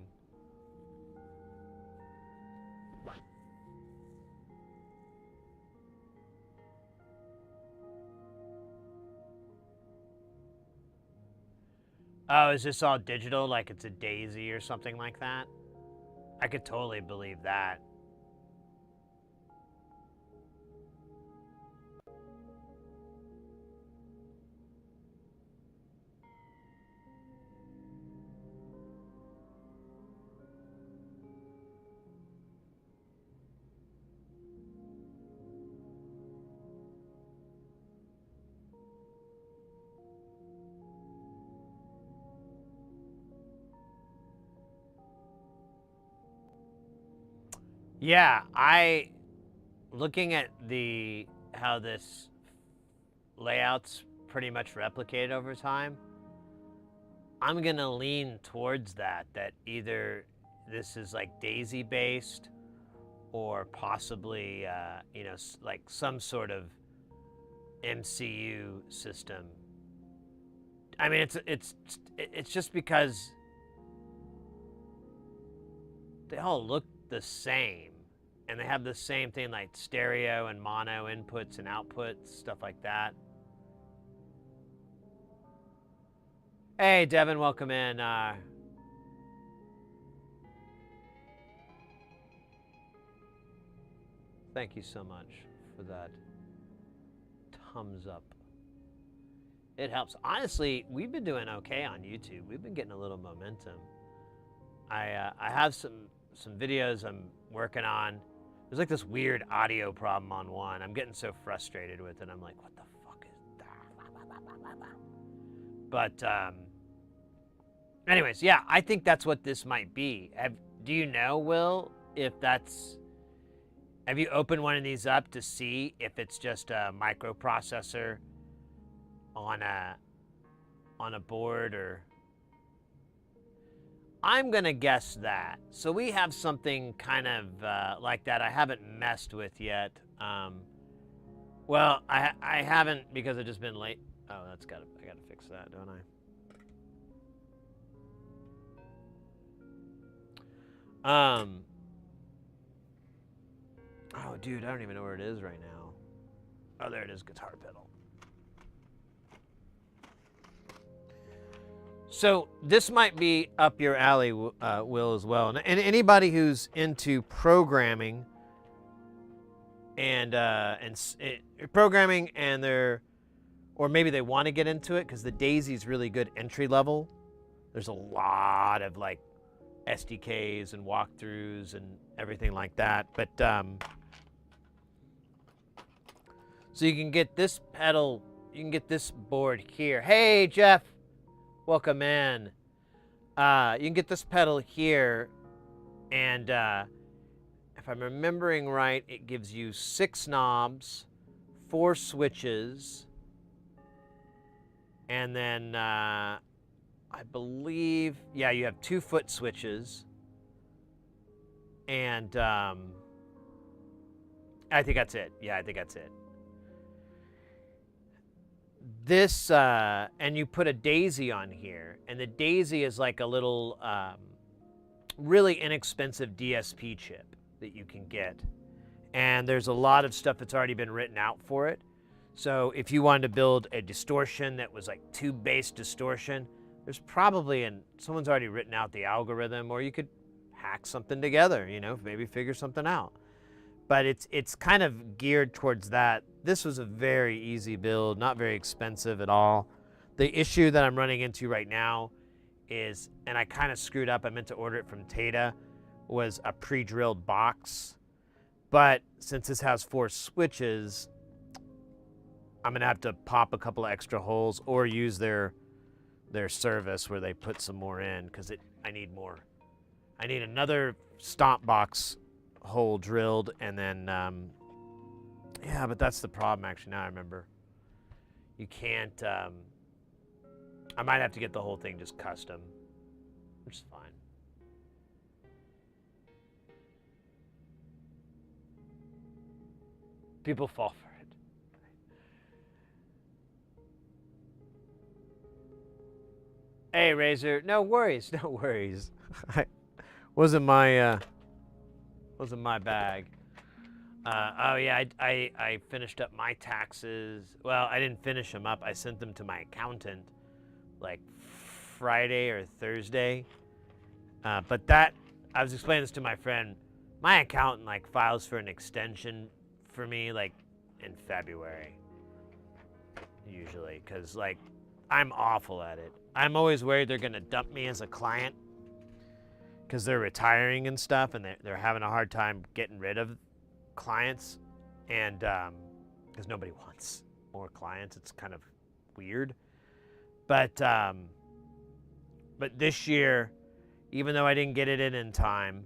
Oh, is this all digital, like it's a Daisy or something like that? I could totally believe that. Yeah, looking at how this layout's pretty much replicated over time, I'm gonna lean towards that either this is like Daisy based or possibly you know, like some sort of MCU system. I mean, it's just because they all look the same, and they have the same thing like stereo and mono inputs and outputs, stuff like that. Hey, Devin, welcome in. Thank you so much for that thumbs up. It helps. Honestly, we've been doing okay on YouTube. We've been getting a little momentum. I have some videos I'm working on. There's like this weird audio problem on one. I'm getting so frustrated with it. I'm like, what the fuck is that? But anyways, yeah, I think that's what this might be. Do you know, Will, if that's... Have you opened one of these up to see if it's just a microprocessor on a board, or... I'm gonna guess that. So we have something kind of like that. I haven't messed with yet. Well, I haven't, because I've just been late. Oh, I gotta fix that, don't I? Oh, dude, I don't even know where it is right now. Oh, there it is, guitar pedal. So this might be up your alley, Will, as well. And anybody who's into programming and programming, and or maybe they want to get into it, because the Daisy's really good entry level. There's a lot of like SDKs and walkthroughs and everything like that. But so you can get this pedal, you can get this board here. Hey, Jeff. Welcome in. You can get this pedal here, and if I'm remembering right, it gives you 6 knobs, 4 switches, and then I believe, yeah, you have 2 foot switches, and I think that's it. Yeah, I think that's it. This, and you put a Daisy on here, and the Daisy is like a little, really inexpensive DSP chip that you can get. And there's a lot of stuff that's already been written out for it. So if you wanted to build a distortion that was like tube bass distortion, there's probably, someone's already written out the algorithm, or you could hack something together, you know, maybe figure something out. But it's kind of geared towards that. This was a very easy build, not very expensive at all. The issue that I'm running into right now is, and I kind of screwed up, I meant to order it from Tata, was a pre-drilled box. But since this has 4 switches, I'm gonna have to pop a couple of extra holes or use their service where they put some more in, because I need more. I need another stomp box hole drilled, and then yeah, but that's the problem. Actually, now I remember, you can't, I might have to get the whole thing just custom, which is fine. People fall for it. Hey, Razor, no worries, no worries. wasn't my bag. Oh yeah, I finished up my taxes. Well, I didn't finish them up. I sent them to my accountant like Friday or Thursday. But that, I was explaining this to my friend. My accountant like files for an extension for me like in February, usually, because like I'm awful at it. I'm always worried they're gonna dump me as a client, because they're retiring and stuff, and they're having a hard time getting rid of clients, and because nobody wants more clients. It's kind of weird. But this year, even though I didn't get it in time,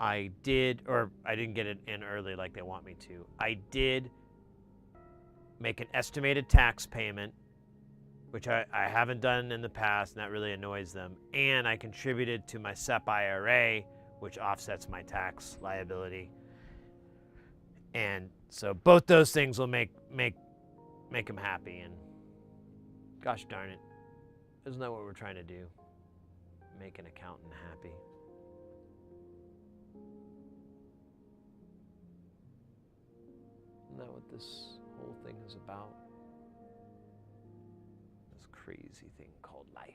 I didn't get it in early like they want me to. I did make an estimated tax payment, which I haven't done in the past, and that really annoys them. And I contributed to my SEP IRA, which offsets my tax liability. And so both those things will make them happy. And gosh darn it, isn't that what we're trying to do? Make an accountant happy. Isn't that what this whole thing is about? This crazy thing called life.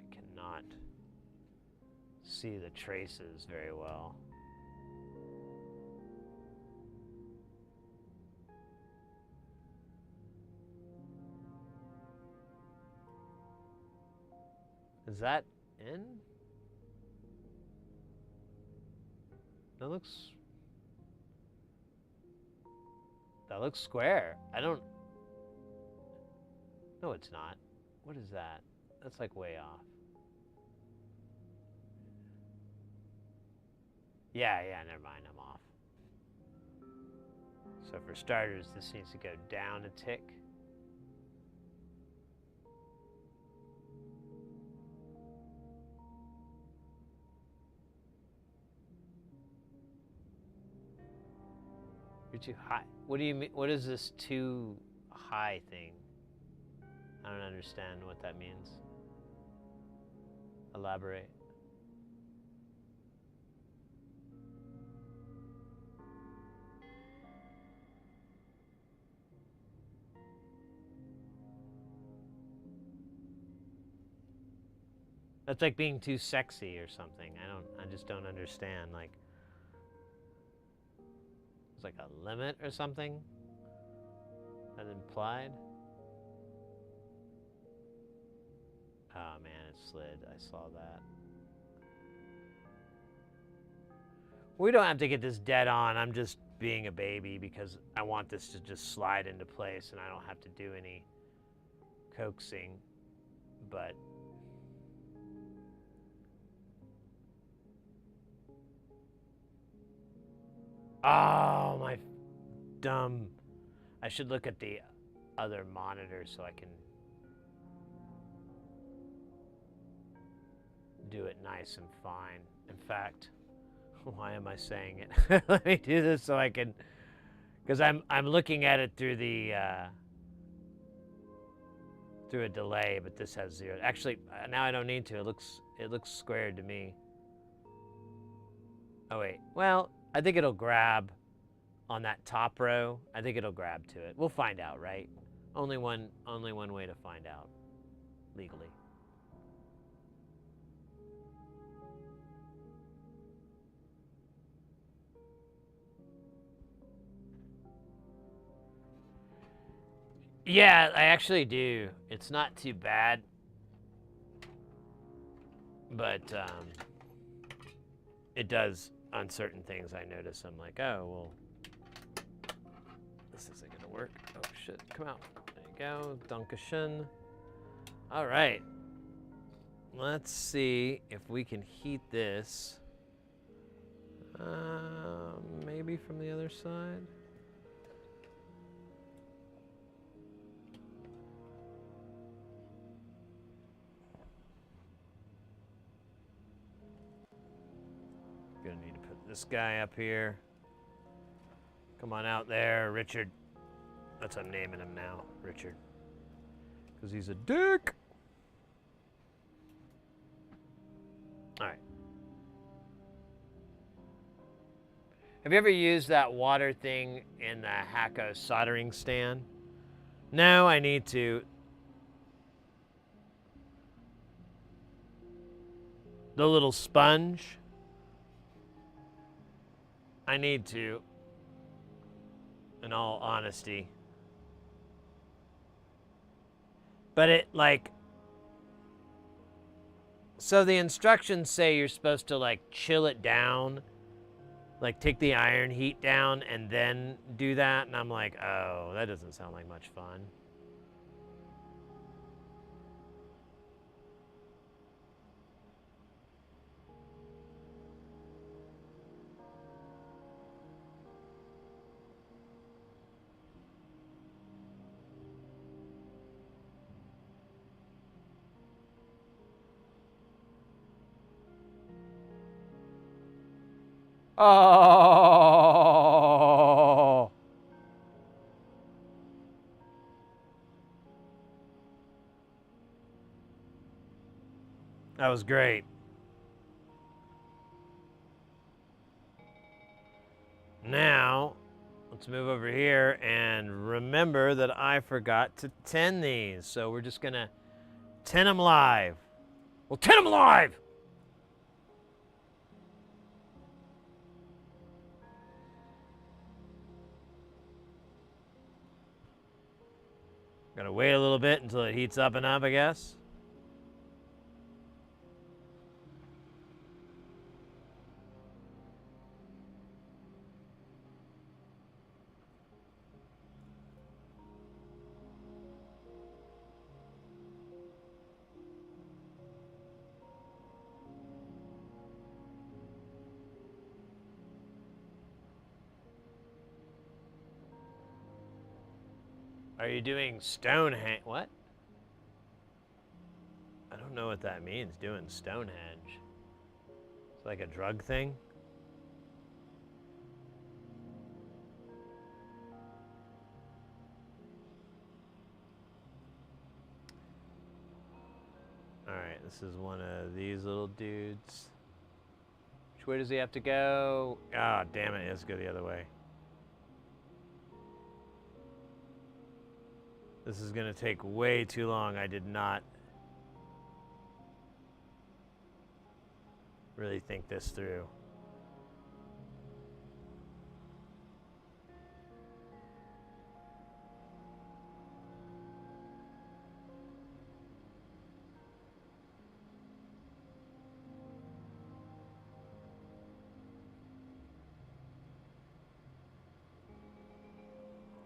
I cannot see the traces very well. Is that in? That looks square. I don't... No, it's not. What is that? That's like way off. Yeah, never mind, I'm off. So for starters, this needs to go down a tick. You're too high. What do you mean? What is this too high thing? I don't understand what that means. Elaborate. That's like being too sexy or something. I just don't understand. Like, it's like a limit or something that implied. Oh man, it slid. I saw that. We don't have to get this dead on. I'm just being a baby because I want this to just slide into place and I don't have to do any coaxing. But oh, my dumb. I should look at the other monitor so I can do it nice and fine. In fact, why am I saying it? Let me do this so I can, because I'm looking at it through the through a delay, but this has 0. Actually, now I don't need to. It looks squared to me. Oh wait, well, I think it'll grab on that top row. I think it'll grab to it. We'll find out, right? Only one way to find out legally. Yeah, I actually do. It's not too bad. But it does on certain things. I notice I'm like, oh, well, this isn't going to work. Oh, shit. Come out. There you go. Dankeschön. All right. Let's see if we can heat this. Maybe from the other side. Gonna need to put this guy up here. Come on out there, Richard. That's what I'm naming him now, Richard. Because he's a dick. All right. Have you ever used that water thing in the Hacko soldering stand? No, I need to. The little sponge. I need to, in all honesty. But it, like, so the instructions say you're supposed to, like, chill it down, like, take the iron heat down and then do that. And I'm like, oh, that doesn't sound like much fun. Oh, that was great. Now, let's move over here and remember that I forgot to tin these. So we're just gonna tin them live. We'll tin them live! Gotta wait a little bit until it heats up enough, I guess. Are you doing Stonehenge? What? I don't know what that means, doing Stonehenge. It's like a drug thing? Alright, this is one of these little dudes. Which way does he have to go? Ah, oh, damn it, he has to go the other way. This is gonna take way too long. I did not really think this through.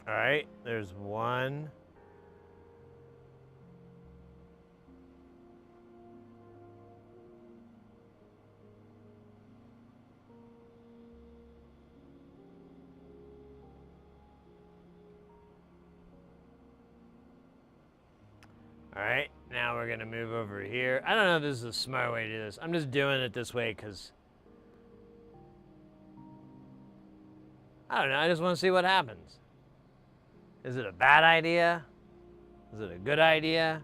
All right, there's one. All right, now we're gonna move over here. I don't know if this is a smart way to do this. I'm just doing it this way because I don't know, I just want to see what happens. Is it a bad idea? Is it a good idea?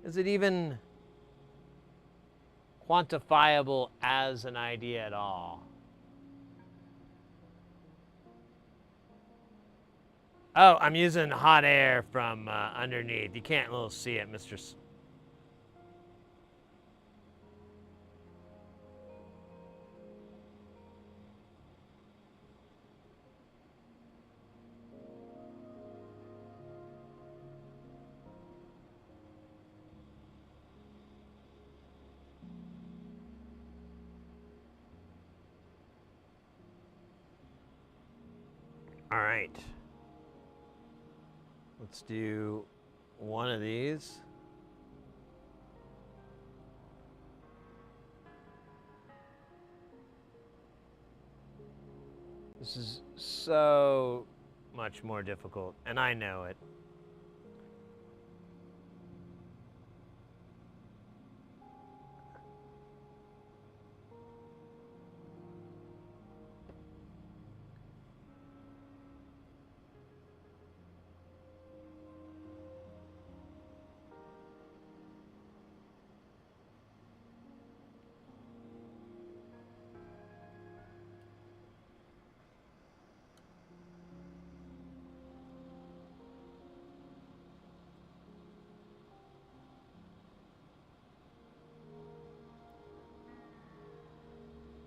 Is it even quantifiable as an idea at all? Oh, I'm using hot air from underneath. You can't really see it, Mr. All right. Let's do one of these. This is so much more difficult, and I know it.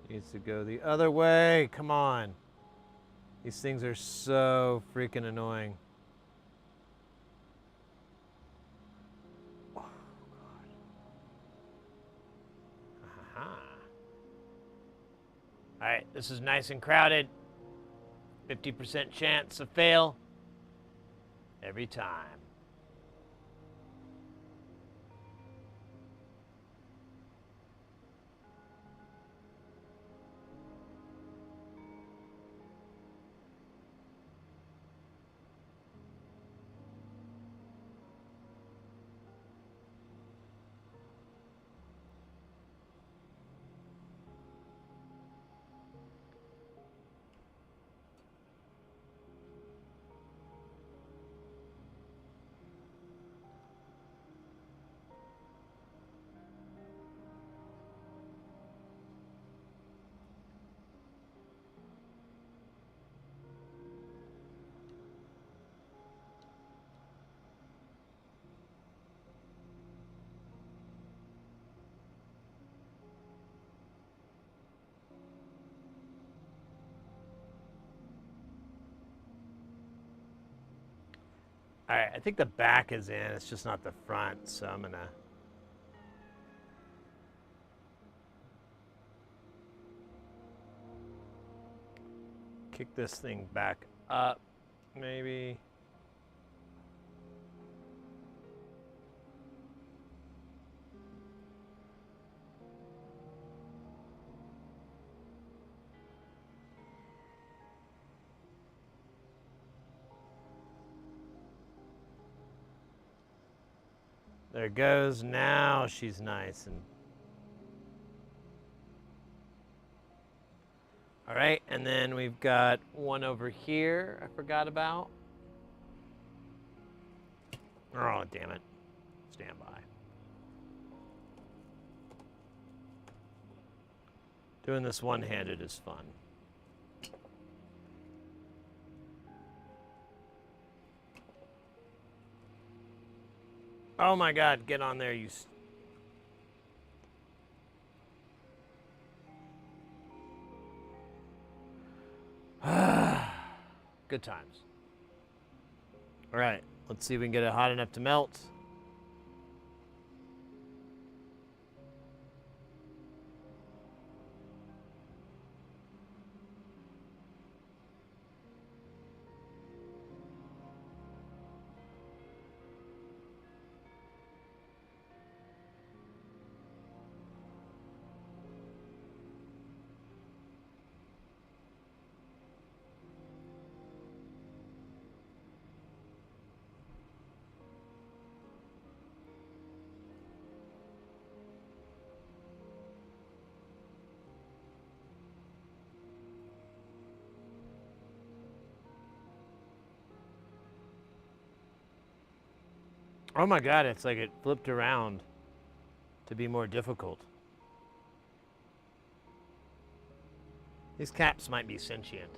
Needs to go the other way. Come on. These things are so freaking annoying. Oh, God. Aha. All right, this is nice and crowded. 50% chance of fail every time. All right, I think the back is in. It's just not the front, so I'm gonna. Kick this thing back up, maybe. There it goes. Now she's nice and. All right, and then we've got one over here I forgot about. Oh, damn it. Stand by. Doing this one-handed is fun. Oh my God, get on there, you... Good times. All right, let's see if we can get it hot enough to melt. Oh my God, it's like it flipped around to be more difficult. These caps might be sentient.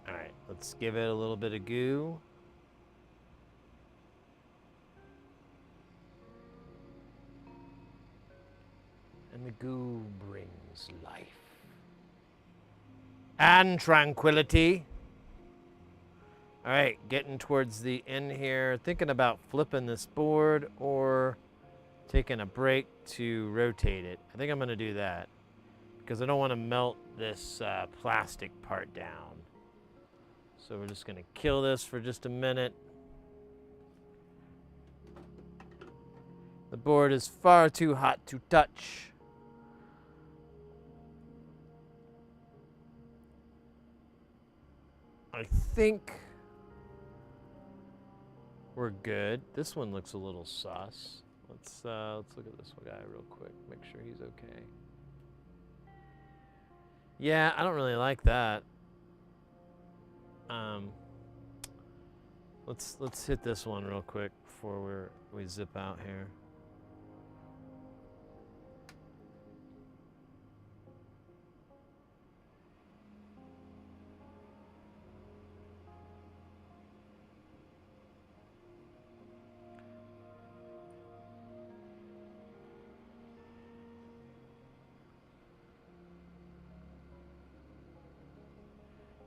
All right, let's give it a little bit of goo. And the goo brings life. And tranquility. All right, getting towards the end here. Thinking about flipping this board or taking a break to rotate it. I think I'm gonna do that because I don't want to melt this plastic part down. So we're just gonna kill this for just a minute. The board is far too hot to touch. I think we're good. This one looks a little sus. Let's look at this guy real quick. Make sure he's okay. Yeah, I don't really like that. Let's hit this one real quick before we zip out here.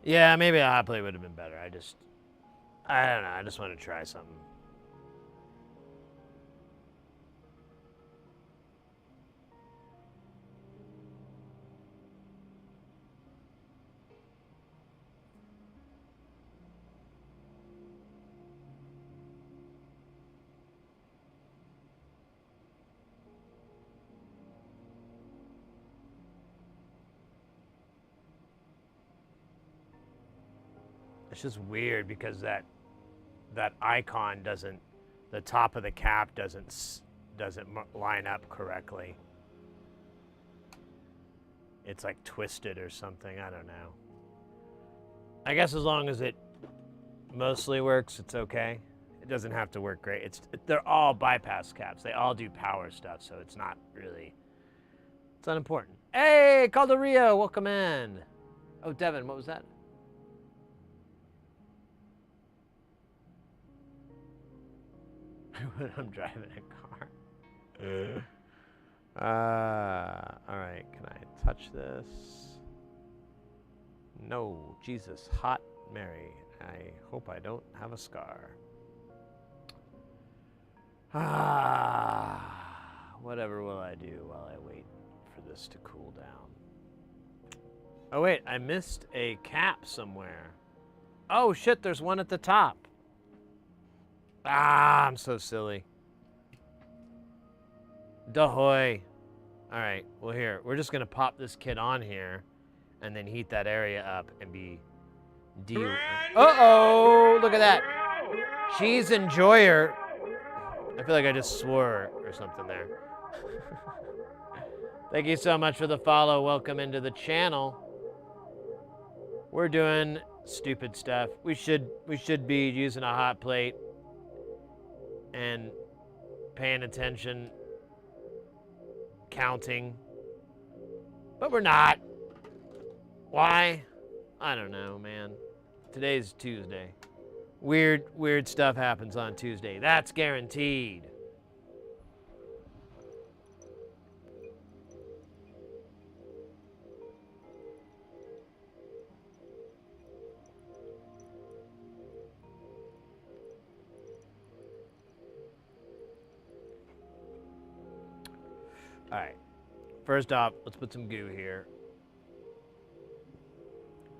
Yeah, maybe a hot plate would have been better. I don't know. I just want to try something. It's just weird because that icon doesn't, the top of the cap doesn't line up correctly. It's like twisted or something. I don't know. I guess as long as it mostly works, it's okay. It doesn't have to work great. They're all bypass caps. They all do power stuff, so it's not really, it's unimportant. Hey, Calderio, welcome in. Oh, Devin, what was that? When I'm driving a car. Alright, can I touch this? No, Jesus, hot Mary. I hope I don't have a scar. Whatever will I do while I wait for this to cool down? Oh wait, I missed a cap somewhere. Oh shit, there's one at the top. I'm so silly. Dahoy. Alright, well here, we're just gonna pop this kid on here and then heat that area up and be Uh-oh, look at that. Cheese enjoyer. I feel like I just swore or something there. Thank you so much for the follow. Welcome into the channel. We're doing stupid stuff. We should be using a hot plate and paying attention, counting, but we're not. Why? I don't know, man. Today's Tuesday. Weird stuff happens on Tuesday. That's guaranteed. All right. First off, let's put some goo here.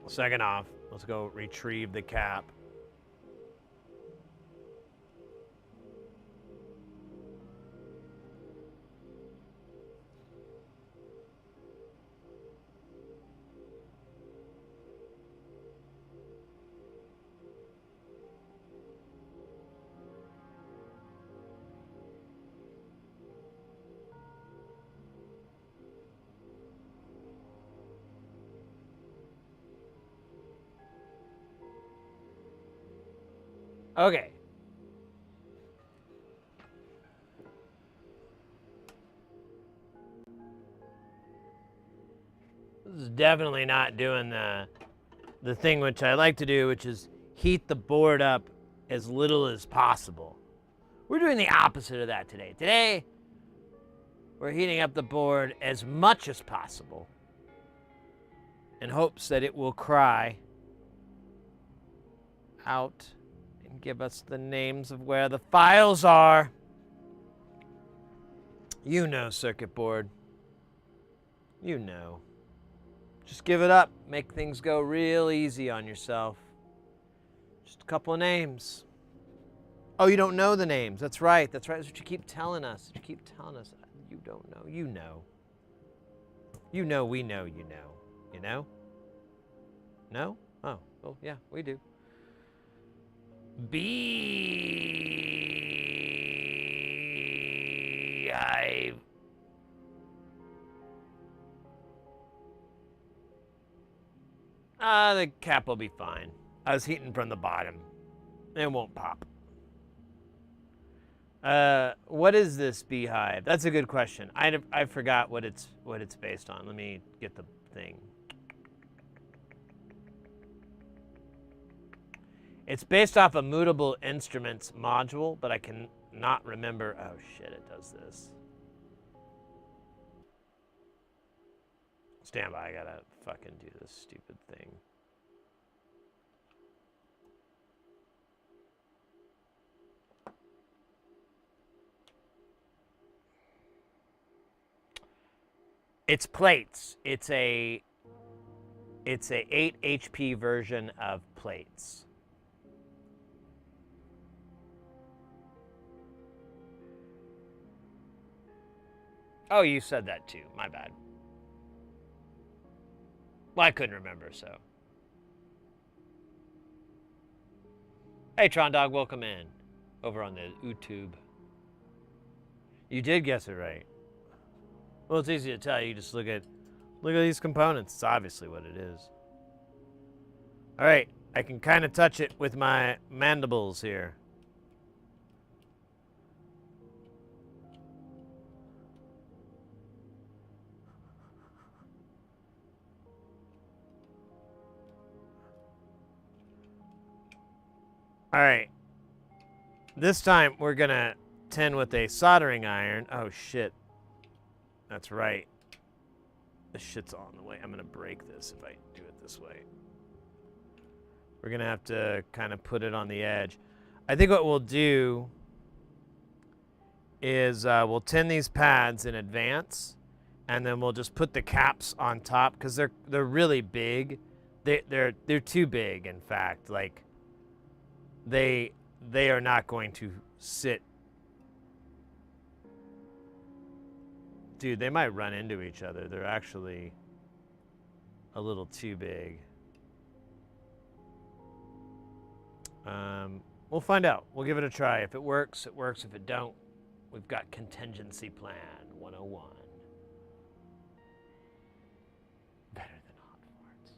Second off, let's go retrieve the cap. Okay. This is definitely not doing the thing which I like to do, which is heat the board up as little as possible. We're doing the opposite of that today. Today, we're heating up the board as much as possible in hopes that it will cry out and give us the names of where the files are. You know, circuit board. You know. Just give it up. Make things go real easy on yourself. Just a couple of names. Oh, you don't know the names. That's right. That's right. That's what you keep telling us. You keep telling us. You don't know. You know. You know we know you know. You know? No? Oh, well, yeah, we do. Beehive. The cap will be fine. I was heating from the bottom. It won't pop. What is this beehive? That's a good question. I forgot what it's based on. Let me get the thing. It's based off a Mutable Instruments module, but I can not remember. Oh shit, it does this. Stand by, I gotta fucking do this stupid thing. It's plates. It's a 8 HP version of plates. Oh, you said that too. My bad. Well, I couldn't remember, so. Hey, Tron Dog, welcome in. Over on the YouTube. You did guess it right. Well, it's easy to tell. You just look at these components. It's obviously what it is. All right, I can kind of touch it with my mandibles here. All right. This time we're gonna tin with a soldering iron. Oh shit. That's right. This shit's all in the way. I'm gonna break this if I do it this way. We're gonna have to kind of put it on the edge. I think what we'll do is we'll tin these pads in advance, and then we'll just put the caps on top because they're really big. They're too big, in fact. Like they are not going to sit. Dude, they might run into each other. They're actually a little too big. We'll find out. We'll give it a try. If it works, it works. If it don't, we've got contingency plan 101. Better than hot farts.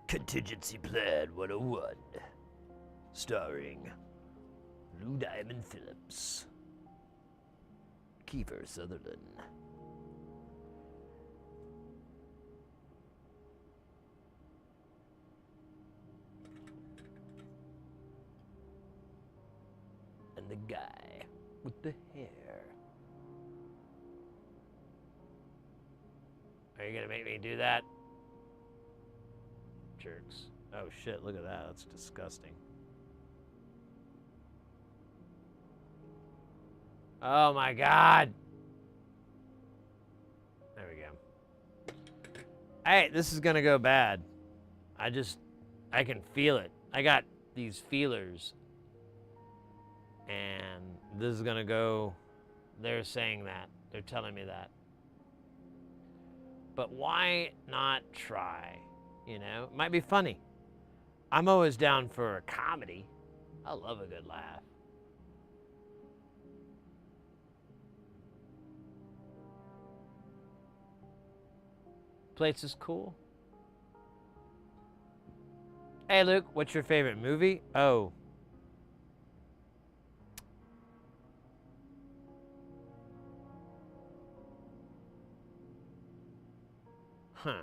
Contingency plan 101. Starring Lou Diamond Phillips, Kiefer Sutherland. And the guy with the hair. Are you gonna make me do that? Jerks. Oh shit, look at that. That's disgusting. Oh my God. There we go. Hey, this is gonna go bad. I can feel it. I got these feelers. And this is gonna go, they're saying that. They're telling me that. But why not try? You know, it might be funny. I'm always down for a comedy. I love a good laugh. Place is cool. Hey Luke, what's your favorite movie? Oh. Huh.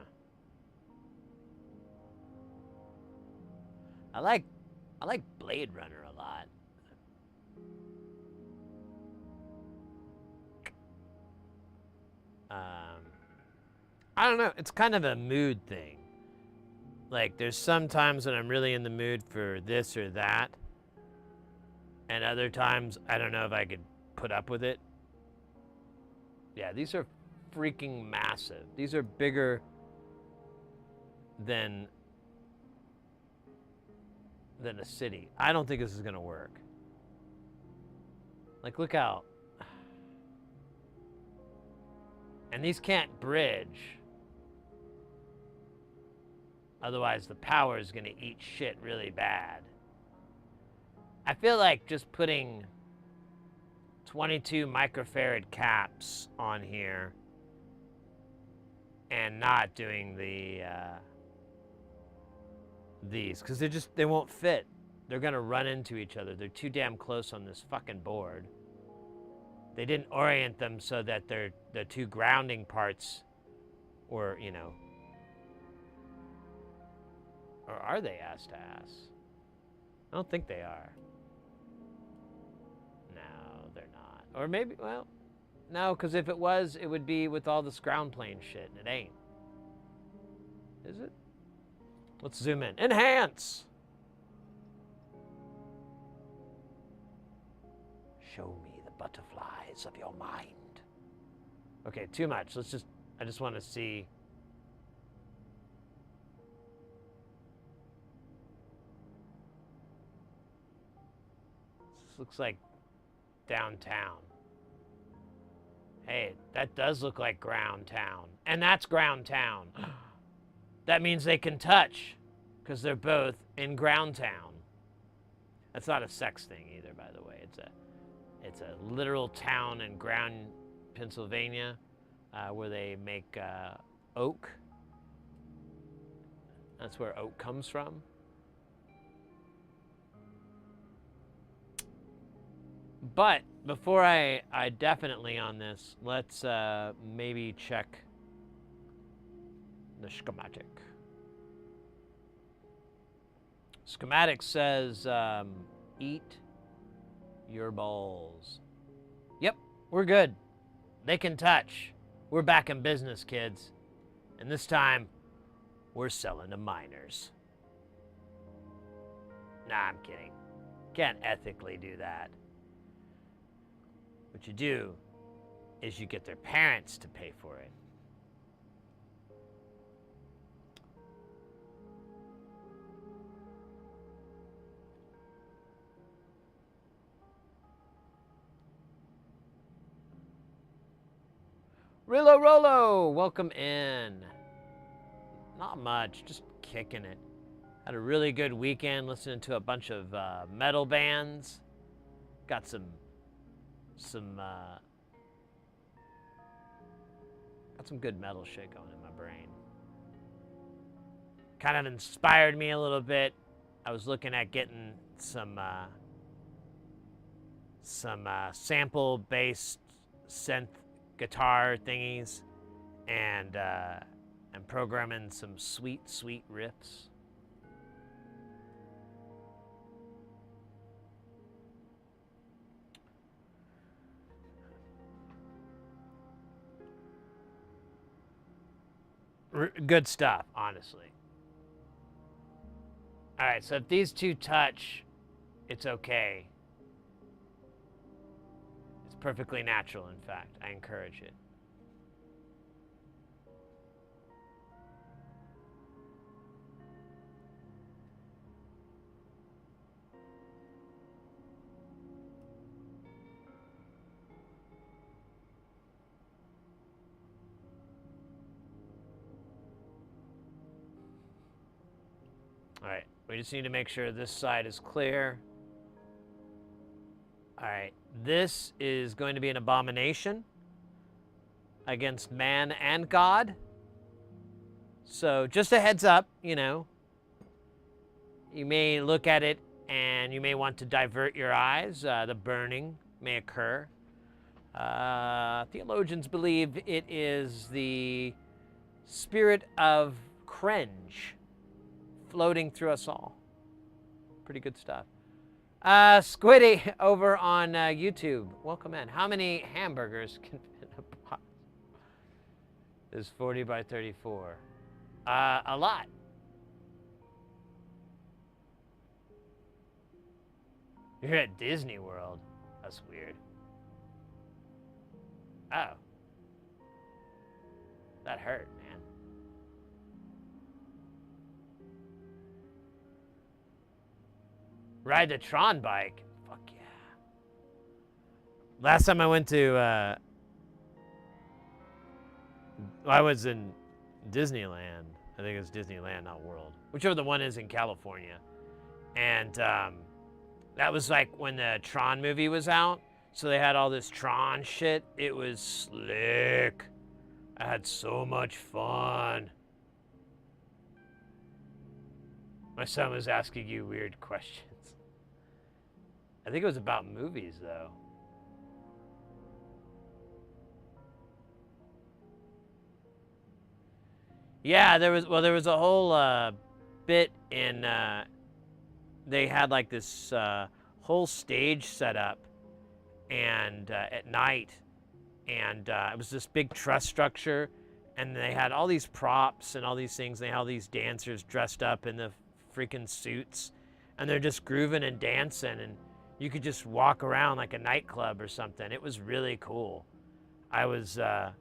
I like Blade Runner a lot. I don't know. It's kind of a mood thing. Like, there's some times when I'm really in the mood for this or that. And other times, I don't know if I could put up with it. Yeah, these are freaking massive. These are bigger than a city. I don't think this is going to work. Like, look out. And these can't bridge. Otherwise, the power is going to eat shit really bad. I feel like just putting 22 microfarad caps on here and not doing these, because they won't fit. They're going to run into each other. They're too damn close on this fucking board. They didn't orient them so that the two grounding parts were, you know. Or are they ass to ass? I don't think they are. No, they're not. Or maybe, well, no, because if it was, it would be with all this ground plane shit, and it ain't. Is it? Let's zoom in. Enhance! Show me the butterflies of your mind. Okay, too much. I just want to see. This looks like downtown. Hey, that does look like ground town. And that's ground town. That means they can touch, because they're both in ground town. That's not a sex thing either, by the way. It's a literal town in Ground, Pennsylvania, where they make oak. That's where oak comes from. But before I definitely on this, let's maybe check the schematic. Schematic says, eat your balls. We're good. They can touch. We're back in business, kids. And this time, we're selling to minors. Nah, I'm kidding. Can't ethically do that. What you do is you get their parents to pay for it. Rillo Rollo, welcome in. Not much, just kicking it. Had a really good weekend listening to a bunch of metal bands. Got some good metal shit going in my brain. Kind of inspired me a little bit. I was looking at getting some sample-based synth guitar thingies and programming some sweet riffs. Good stuff, honestly. All right, so if these two touch, it's okay. It's perfectly natural, in fact. I encourage it. All right, we just need to make sure this side is clear. All right, this is going to be an abomination against man and God. So just a heads up, you know, you may look at it and you may want to divert your eyes. The burning may occur. Theologians believe it is the spirit of cringe floating through us all. Pretty good stuff. Squiddy over on YouTube, welcome in. How many hamburgers can fit in a box? Is 40 by 34. A lot. You're at Disney World. That's weird. Oh. That hurt, man. Ride the Tron bike. Fuck yeah. Last time I went to, I was in Disneyland. I think it's Disneyland, not World. Whichever the one is in California. And that was like when the Tron movie was out. So they had all this Tron shit. It was slick. I had so much fun. My son was asking you weird questions. I think it was about movies, though. Yeah, there was a whole bit in, they had like this whole stage set up and at night, and it was this big truss structure, and they had all these props and all these things. They had all these dancers dressed up in the freaking suits, and they're just grooving and dancing, and you could just walk around like a nightclub or something. It was really cool. I was a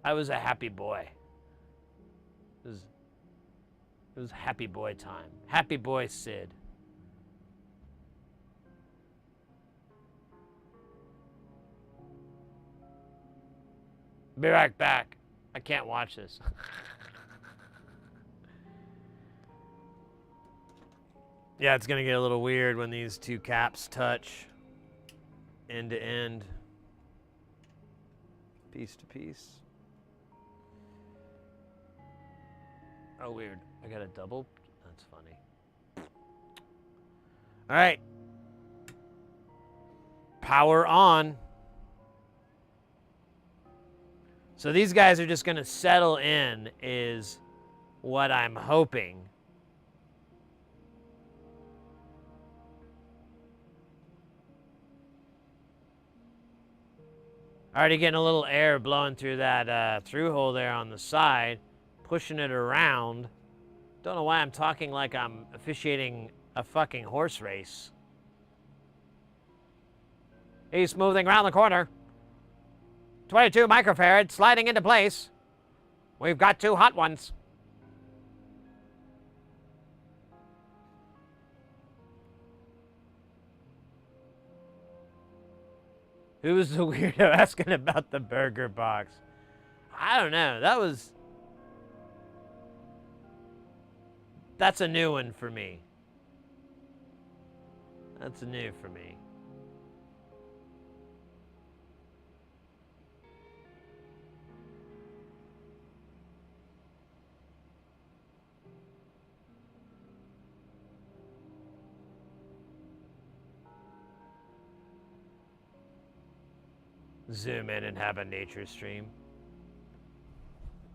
happy boy. It was happy boy time. Happy boy Sid. Be right back. I can't watch this. Yeah, it's gonna get a little weird when these two caps touch end to end, piece to piece. Oh, weird. I got a double. That's funny. All right. Power on. So these guys are just gonna settle in, is what I'm hoping. Already getting a little air blowing through that through hole there on the side, pushing it around. Don't know why I'm talking like I'm officiating a fucking horse race. He's smoothing around the corner. 22 microfarad sliding into place. We've got 2 hot ones. Who was the weirdo asking about the burger box? I don't know. That's a new one for me. That's new for me. Zoom in and have a nature stream.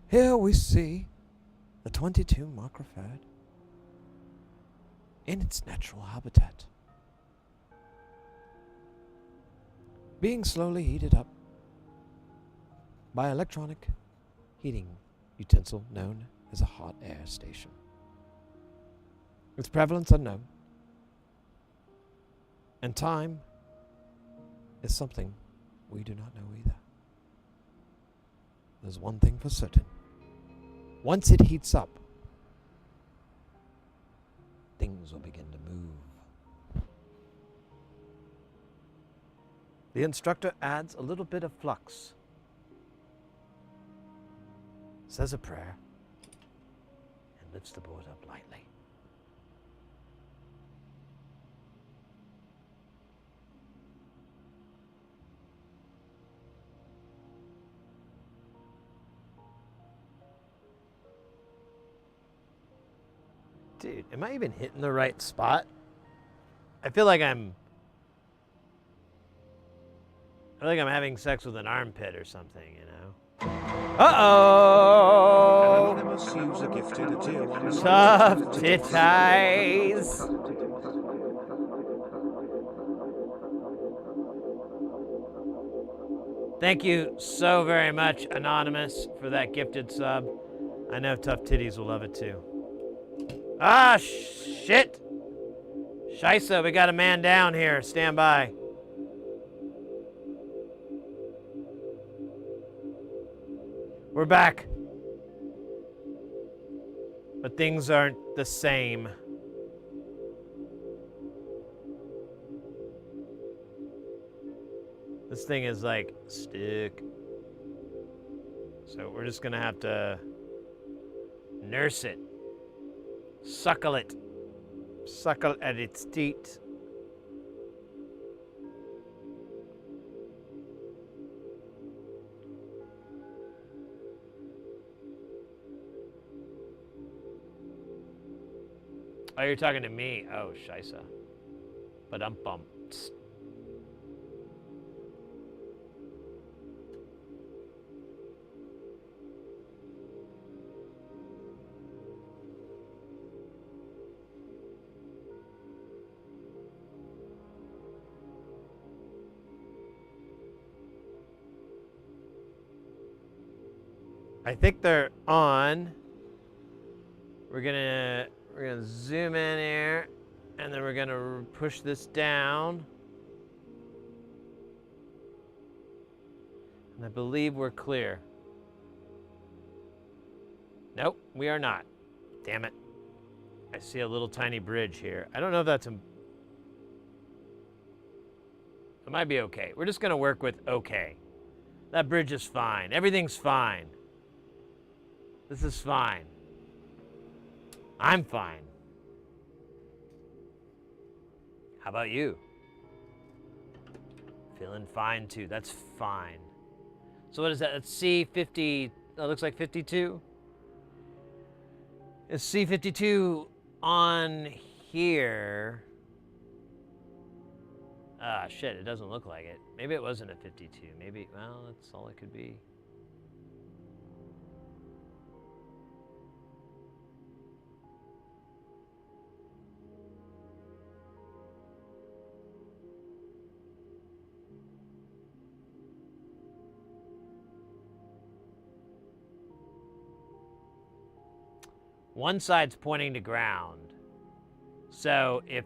Here we see the 22 microfarad in its natural habitat, being slowly heated up by electronic heating utensil known as a hot air station. Its prevalence unknown, and time is something we do not know either. There's one thing for certain. Once it heats up, things will begin to move. The instructor adds a little bit of flux, says a prayer, and lifts the board up lightly. Dude, am I even hitting the right spot? I feel like I'm having sex with an armpit or something, you know? Uh-oh! Anonymous user gifted a tier 1 Tough titties! Thank you so very much, Anonymous, for that gifted sub. I know Tough Titties will love it too. Ah, shit! Scheisse, we got a man down here. Stand by. We're back. But things aren't the same. This thing is like stuck. So we're just gonna have to nurse it. Suckle it. Suckle at its teat. Oh, you're talking to me? Oh, scheisse. Ba-dum-bum. I think they're on. We're gonna zoom in here, and then we're gonna push this down. And I believe we're clear. Nope, we are not. Damn it. I see a little tiny bridge here. I don't know if that's it might be okay. We're just gonna work with okay. That bridge is fine. Everything's fine. This is fine. I'm fine. How about you? Feeling fine too. That's fine. So what is that? That's C50. That looks like 52. Is C52 on here? Ah, shit. It doesn't look like it. Maybe it wasn't a 52. Maybe, well, that's all it could be. One side's pointing to ground. So if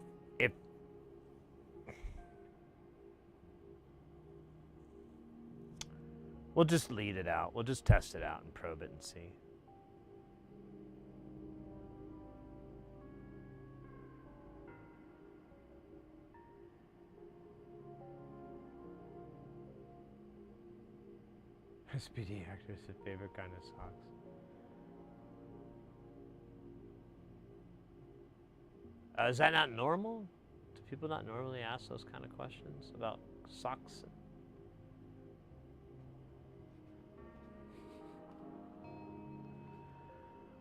we'll just lead it out. We'll just test it out and probe it and see. SPD actors' favorite kind of socks. Is that not normal? Do people not normally ask those kind of questions about socks?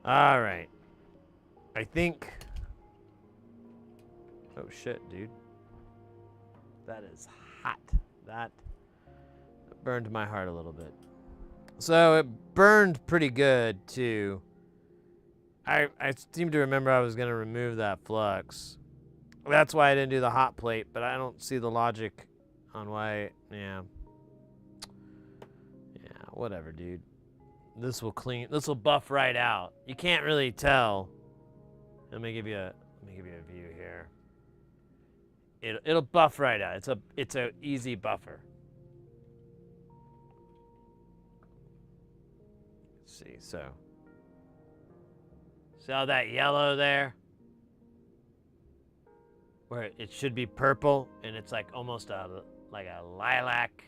All right. I think... Oh, shit, dude. That is hot. That burned my heart a little bit. So it burned pretty good, too. I seem to remember I was going to remove that flux. That's why I didn't do the hot plate, but I don't see the logic on why... Yeah. Yeah, whatever, dude. This will clean. This will buff right out. You can't really tell. Let me give you a view here. It'll buff right out. It's a easy buffer. Let's see, so see all that yellow there? Where it should be purple, and it's like almost like a lilac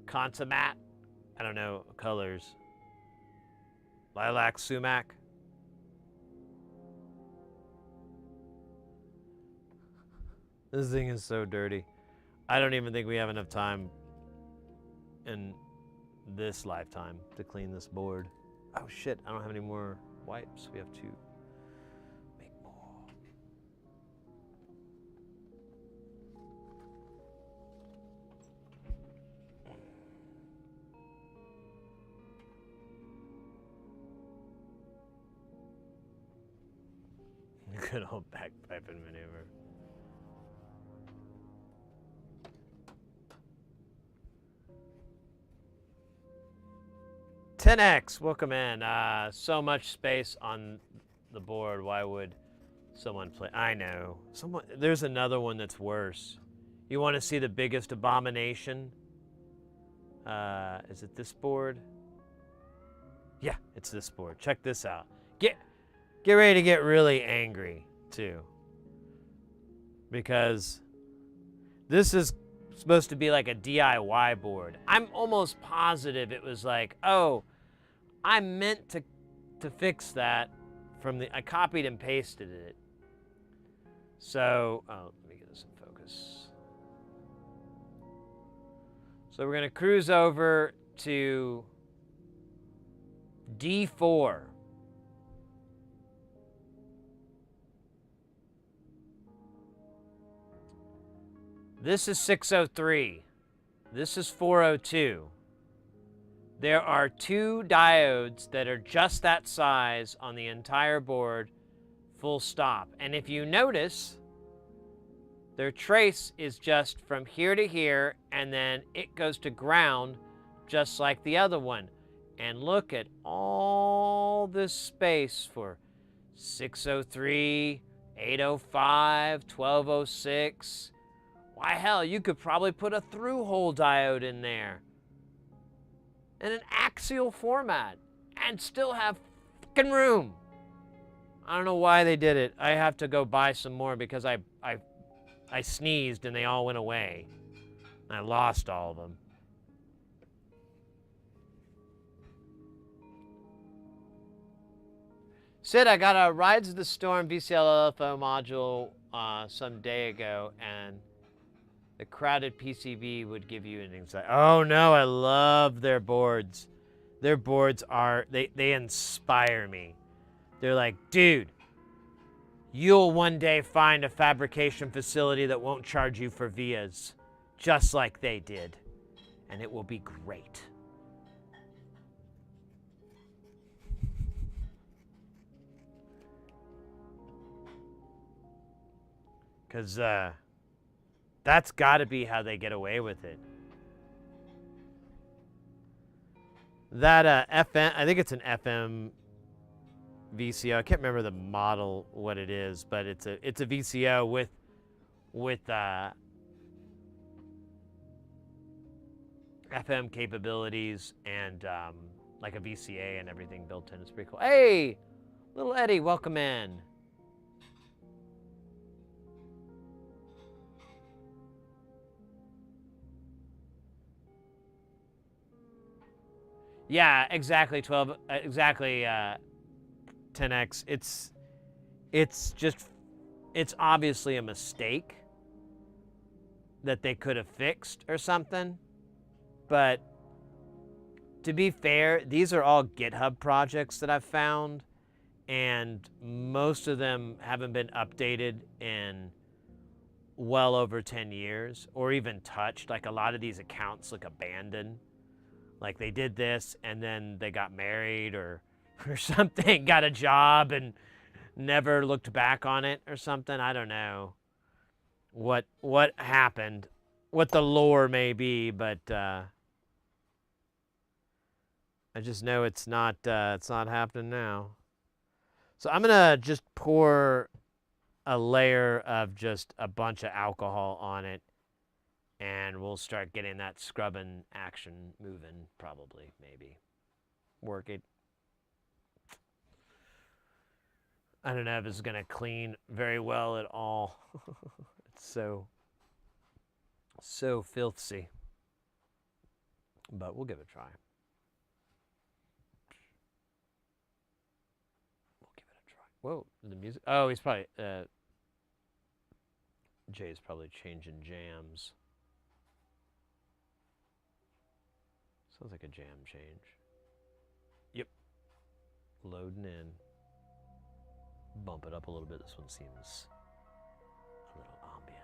consummate. I don't know colors. Lilac sumac. This thing is so dirty. I don't even think we have enough time in this lifetime to clean this board. Oh shit, I don't have any more wipes. We have to make more. Good old bagpiping maneuver. $10X, welcome in. So much space on the board. Why would someone play? I know. There's another one that's worse. You want to see the biggest abomination? Is it this board? Yeah, it's this board. Check this out. Get ready to get really angry, too. Because this is supposed to be like a DIY board. I'm almost positive it was like, oh, I meant to fix that I copied and pasted it. So, let me get this in focus. So we're gonna cruise over to D4. This is 603. This is 402. There are 2 diodes that are just that size on the entire board, full stop. And if you notice, their trace is just from here to here, and then it goes to ground just like the other one. And look at all this space for 603, 805, 1206. Why, hell, you could probably put a through-hole diode in there in an axial format and still have fucking room. I don't know why they did it. I have to go buy some more because I sneezed and they all went away. I lost all of them. Sid, I got a Rides of the Storm VCL LFO module some day ago, and the crowded PCB would give you an anxiety. Oh no, I love their boards. Their boards are, they inspire me. They're like, dude, you'll one day find a fabrication facility that won't charge you for vias, just like they did, and it will be great. Because that's got to be how they get away with it. That FM, I think it's an FM VCO. I can't remember the model, what it is, but it's a VCO with FM capabilities and like a VCA and everything built in. It's pretty cool. Hey, little Eddie, welcome in. Yeah, exactly 12, exactly 10x. It's obviously a mistake that they could have fixed or something. But to be fair, these are all GitHub projects that I've found, and most of them haven't been updated in well over 10 years or even touched. Like a lot of these accounts look abandoned. Like they did this and then they got married or something, got a job and never looked back on it or something. I don't know what happened, what the lore may be, but I just know it's not happening now. So I'm gonna just pour a layer of just a bunch of alcohol on it, and we'll start getting that scrubbing action moving, probably, maybe. Work it. I don't know if it's gonna clean very well at all. It's so filthy. But we'll give it a try. Whoa, the music. Oh, he's probably Jay's probably changing jams. Sounds like a jam change. Yep. Loading in. Bump it up a little bit. This one seems a little ambient.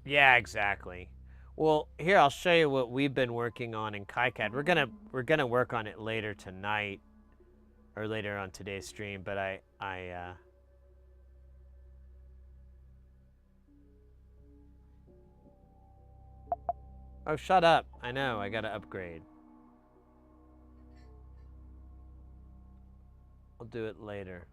Yeah, exactly. Well, here I'll show you what we've been working on in KiCAD. We're gonna work on it later tonight, or later on today's stream. But oh, shut up! I know I gotta upgrade. I'll do it later.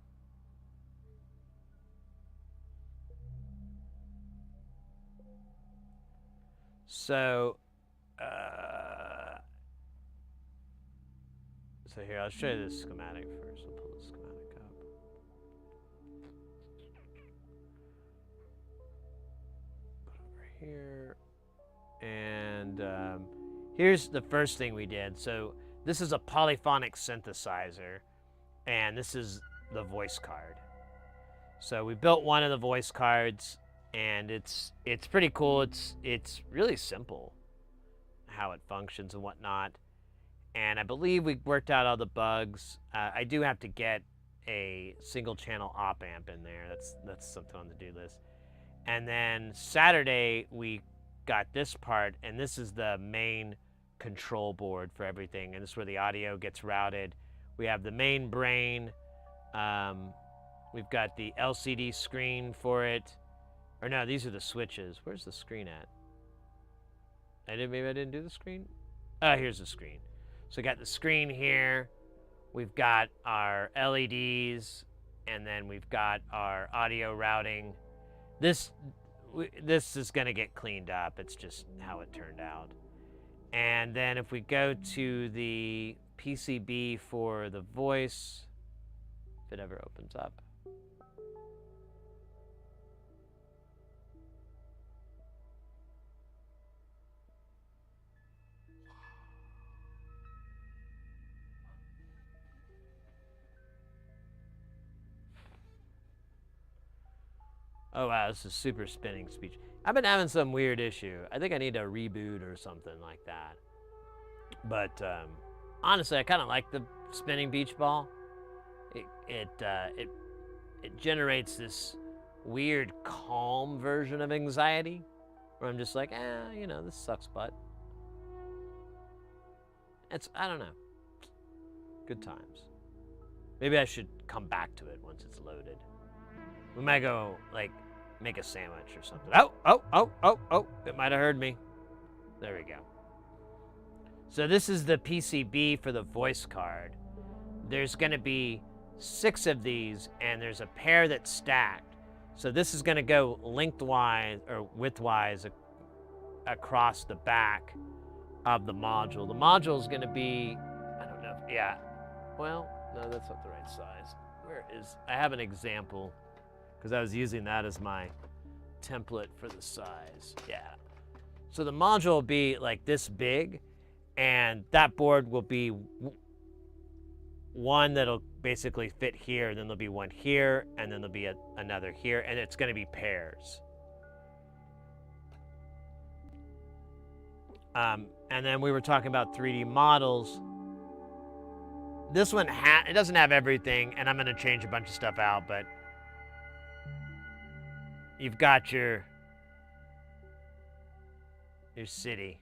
So here, I'll show you the schematic first. I'll pull the schematic up. Put it over here. And here's the first thing we did. So this is a polyphonic synthesizer, and this is the voice card. So we built one of the voice cards, and it's pretty cool. It's really simple how it functions and whatnot. And I believe we worked out all the bugs. I do have to get a single channel op amp in there. That's something on the do list. And then Saturday we got this part, and this is the main control board for everything. And this is where the audio gets routed. We have the main brain. We've got the LCD screen for it. Or no, these are the switches. Where's the screen at? Maybe I didn't do the screen? Oh, here's the screen. So we got the screen here. We've got our LEDs, and then we've got our audio routing. This is gonna get cleaned up. It's just how it turned out. And then if we go to the PCB for the voice, if it ever opens up. Oh wow, this is super spinning speech. I've been having some weird issue. I think I need a reboot or something like that. But honestly, I kind of like the spinning beach ball. It generates this weird calm version of anxiety, where I'm just like, this sucks butt. I don't know. Good times. Maybe I should come back to it once it's loaded. We might go, like, make a sandwich or something. Oh, it might have heard me. There we go. So this is the PCB for the voice card. There's going to be 6 of these, and there's a pair that's stacked. So this is going to go lengthwise or widthwise across the back of the module. The module is going to be, I don't know, yeah. Well, no, that's not the right size. Where is, I have an example, because I was using that as my template for the size. Yeah. So the module will be like this big, and that board will be one that'll basically fit here, and then there'll be one here, and then there'll be another here, and it's going to be pairs. And then we were talking about 3D models. This one, it doesn't have everything, and I'm going to change a bunch of stuff out, but you've got your city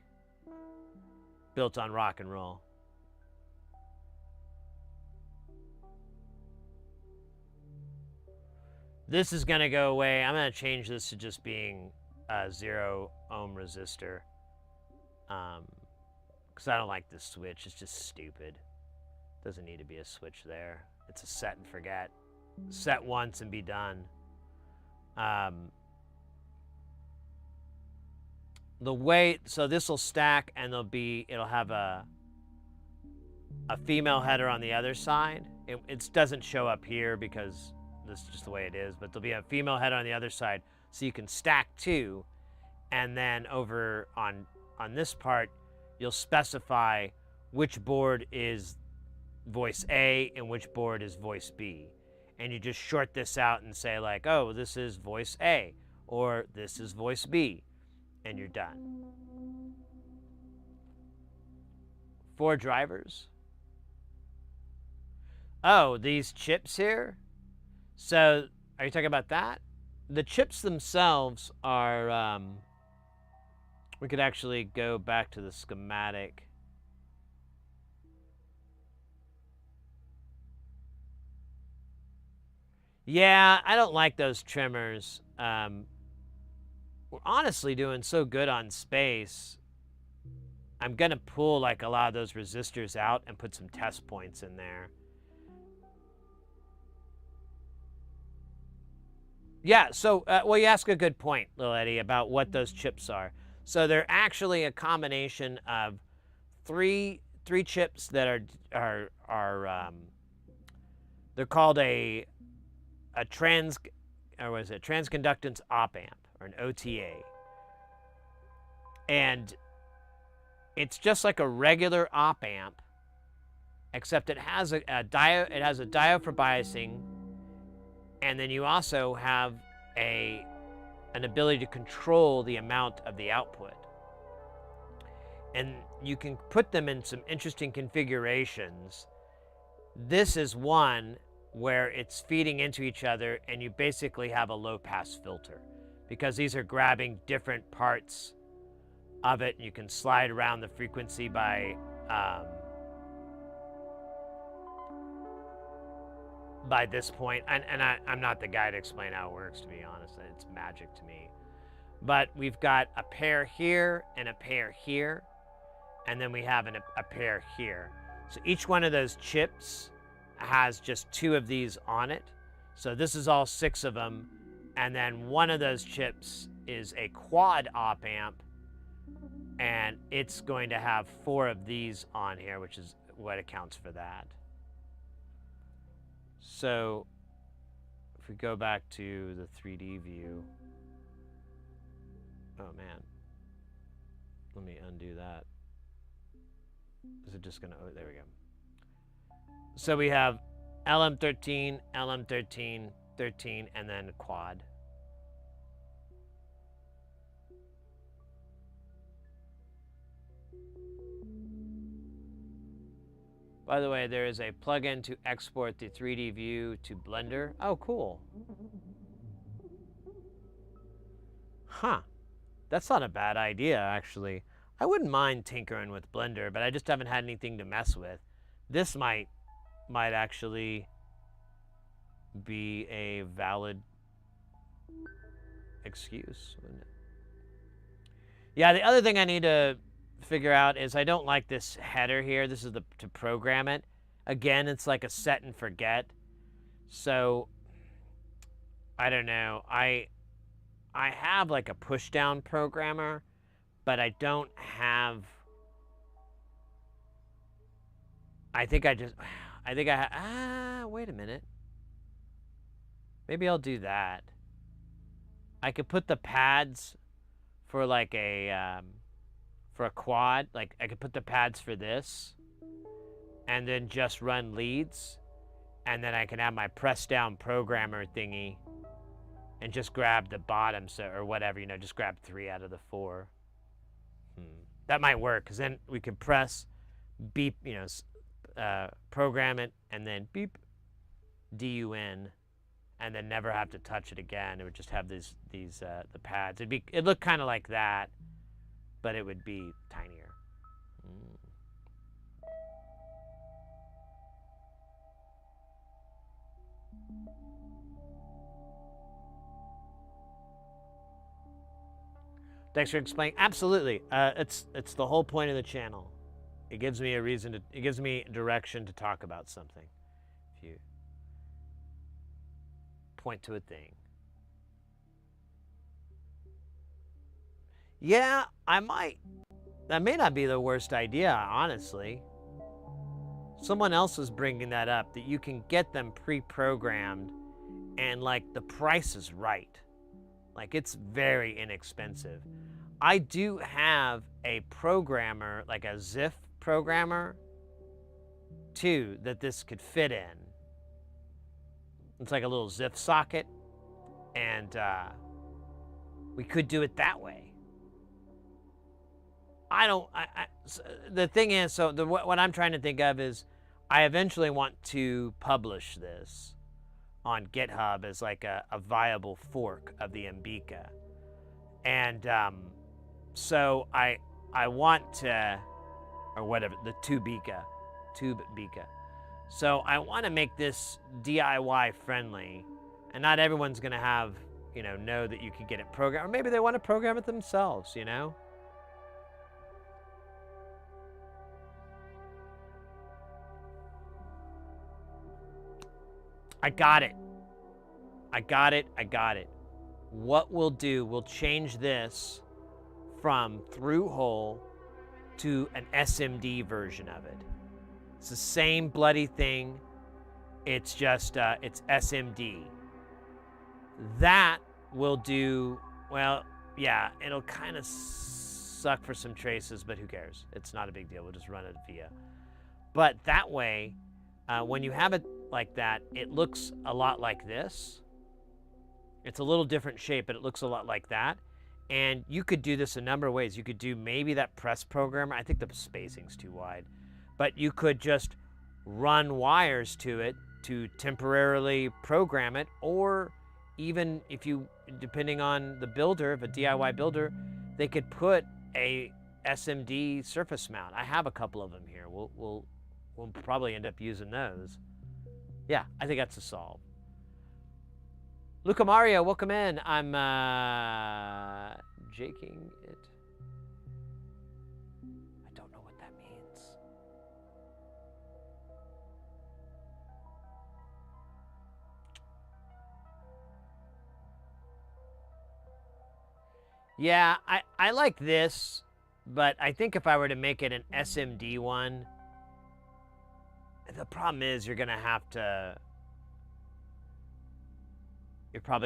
built on rock and roll. This is going to go away. I'm going to change this to just being a 0 ohm resistor. Because I don't like this switch. It's just stupid. Doesn't need to be a switch there. It's a set and forget. Set once and be done. The way, so this will stack, and it'll have a female header on the other side. It doesn't show up here because this is just the way it is, but there'll be a female header on the other side, so you can stack 2, and then over on this part, you'll specify which board is voice A and which board is voice B. And you just short this out and say like, oh, this is voice A, or this is voice B, and you're done. 4 drivers. Oh, these chips here? So, are you talking about that? The chips themselves are, we could actually go back to the schematic. Yeah, I don't like those trimmers. We're honestly doing so good on space. I'm going to pull like a lot of those resistors out and put some test points in there. Yeah, so, well, you ask a good point, Lil Eddie, about what those chips are. So they're actually a combination of three chips that are they're called a transconductance op amp, or an OTA. And it's just like a regular op amp, except it has a diode. It has a diode for biasing, and then you also have an ability to control the amount of the output. And you can put them in some interesting configurations. This is one where it's feeding into each other, and you basically have a low-pass filter, because these are grabbing different parts of it. You can slide around the frequency by this point, and I'm not the guy to explain how it works, to be honest. It's magic to me. But we've got a pair here and a pair here, and then we have a pair here. So each one of those chips has just 2 of these on it. So this is all 6 of them, and then one of those chips is a quad op amp, and it's going to have 4 of these on here, which is what accounts for that. So if we go back to the 3D view, oh man, let me undo that. Is it just gonna, oh, there we go. So we have LM13, LM13, 13, and then quad. By the way, there is a plugin to export the 3D view to Blender. Oh, cool. Huh. That's not a bad idea, actually. I wouldn't mind tinkering with Blender, but I just haven't had anything to mess with. This might actually be a valid excuse, wouldn't it? Yeah, the other thing I need to figure out is I don't like this header here. This is to program it. Again, it's like a set and forget. So I don't know. I have like a push down programmer, but I don't have. Wait a minute. Maybe I'll do that. I could put the pads for like for a quad. Like I could put the pads for this and then just run leads. And then I can have my press down programmer thingy and just grab the bottom, or whatever, just grab 3 out of the 4. That might work, because then we can press, beep, program it, and then beep, DUN, and then never have to touch it again. It would just have the pads. It'd look kind of like that, but it would be tinier. Thanks for explaining. Absolutely. It's the whole point of the channel. It gives me it gives me direction to talk about something. If you point to a thing. Yeah, I might. That may not be the worst idea, honestly. Someone else was bringing that up, that you can get them pre-programmed and like the price is right. Like it's very inexpensive. I do have a programmer, like a ZIF programmer, too, that this could fit in. It's like a little ZIF socket, and we could do it that way. The thing is, what I'm trying to think of is I eventually want to publish this on GitHub as like a viable fork of the Mbika. And so I want to, or whatever, the Tube Bika. So I want to make this DIY friendly, and not everyone's going to have, know that you can get it programmed, or maybe they want to program it themselves, I got it. What we'll do, we'll change this from through hole to an SMD version of it. It's the same bloody thing. It's just, it's SMD. That will do, well, yeah, it'll kind of suck for some traces, but who cares? It's not a big deal. We'll just run it via. But that way, when you have it like that, it looks a lot like this. It's a little different shape, but it looks a lot like that. And you could do this a number of ways. You could do maybe that press programmer. I think the spacing's too wide. But you could just run wires to it to temporarily program it. Or even if you, depending on the builder, if a DIY builder, they could put a SMD surface mount. I have a couple of them here. We'll probably end up using those. Yeah, I think that's a solve. Luca Mario, welcome in. I'm jaking it. I don't know what that means. Yeah, I like this, but I think if I were to make it an SMD one, the problem is you're probably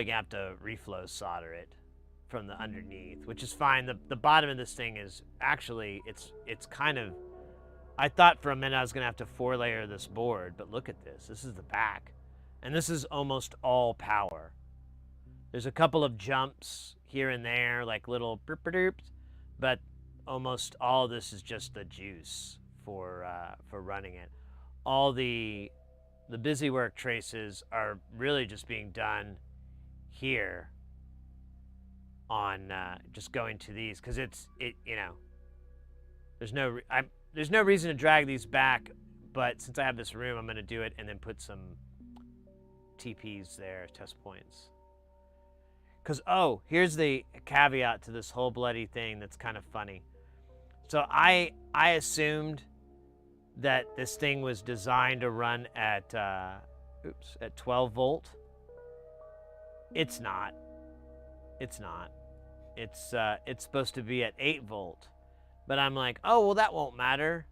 going to have to reflow solder it from the underneath, which is fine. The bottom of this thing is actually, it's kind of, I thought for a minute I was going to have to 4-layer this board, but look at this. This is the back. And this is almost all power. There's a couple of jumps here and there, like little burp-a-derps, but almost all this is just the juice for running it. All the busywork traces are really just being done here on just going to these, because there's no reason to drag these back, but since I have this room, I'm going to do it and then put some TPs there, test points. Because, oh, here's the caveat to this whole bloody thing that's kind of funny. So I assumed that this thing was designed to run at, at 12 volt. It's not. It's not. It's supposed to be at 8 volt. But I'm like, oh, well, that won't matter.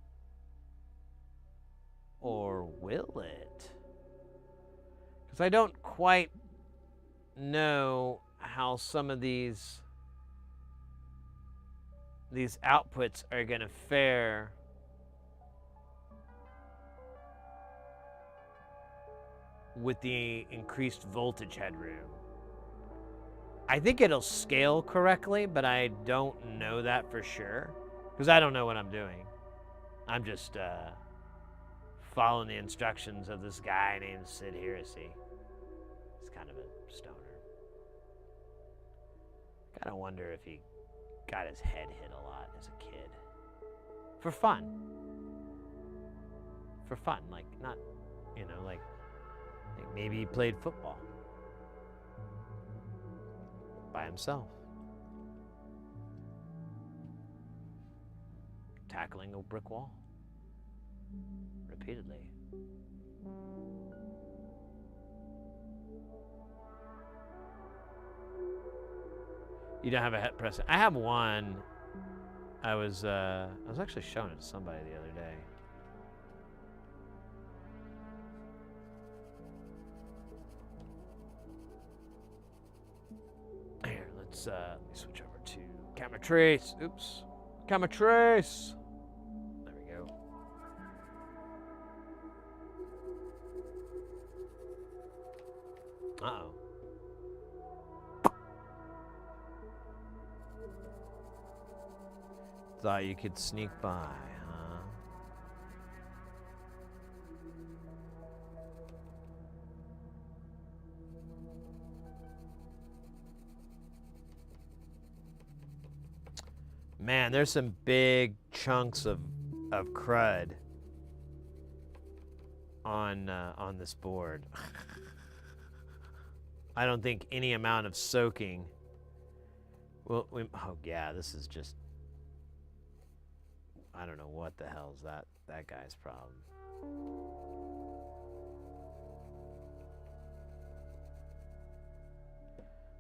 Or will it? Because I don't quite know how some of these outputs are going to fare with the increased voltage headroom. I think it'll scale correctly, but I don't know that for sure because I don't know what I'm doing. I'm just following the instructions of this guy named Sid Heresy. He's kind of a stoner. Gotta wonder if he got his head hit a lot as a kid. For fun. For fun, like not, like maybe he played football by himself. Tackling a brick wall repeatedly. You don't have a head press. I have one. I was actually showing it to somebody the other day. Here, let me switch over to camera trace. Oops. Camera trace. There we go. Uh-oh. Thought you could sneak by, huh? Man, there's some big chunks of crud on this board. I don't think any amount of soaking will. Oh yeah, this is just. I don't know what the hell's that guy's problem.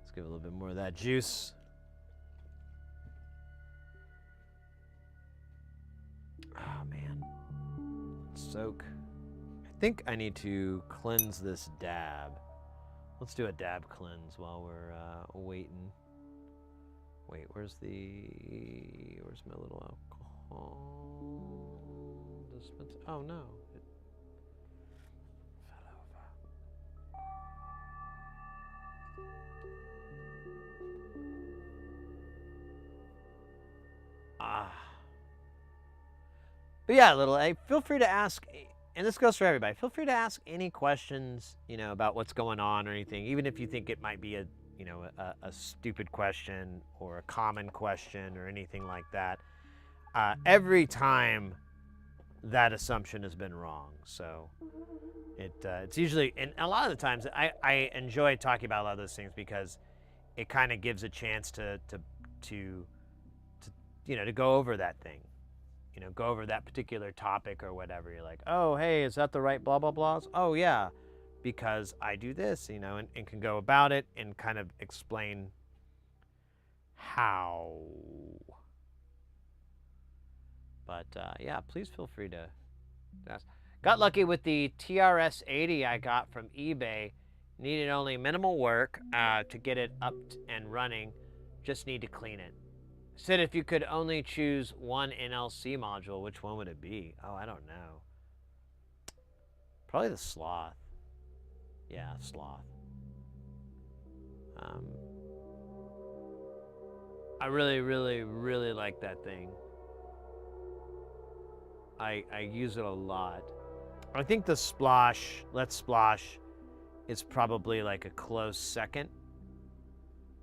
Let's give it a little bit more of that juice. Oh man. Soak. I think I need to cleanse this dab. Let's do a dab cleanse while we're waiting. Wait, where's my little alcohol dispenser? Oh no. It fell over. But yeah, feel free to ask, and this goes for everybody. Feel free to ask any questions, about what's going on or anything, even if you think it might be a stupid question or a common question or anything like that. Every time that assumption has been wrong. So it's usually, and a lot of the times I enjoy talking about a lot of those things because it kind of gives a chance to go over that thing, go over that particular topic or whatever. You're like, oh, hey, is that the right blah, blah, blahs? Oh yeah, because I do this, and can go about it and kind of explain how. But yeah, please feel free to ask. Got lucky with the TRS-80 I got from eBay. Needed only minimal work to get it up and running. Just need to clean it. Said if you could only choose one NLC module, which one would it be? Oh, I don't know. Probably the Sloth. Yeah, Sloth. I really, really, really like that thing. I use it a lot. I think the Splosh, Let's Splosh, is probably like a close second.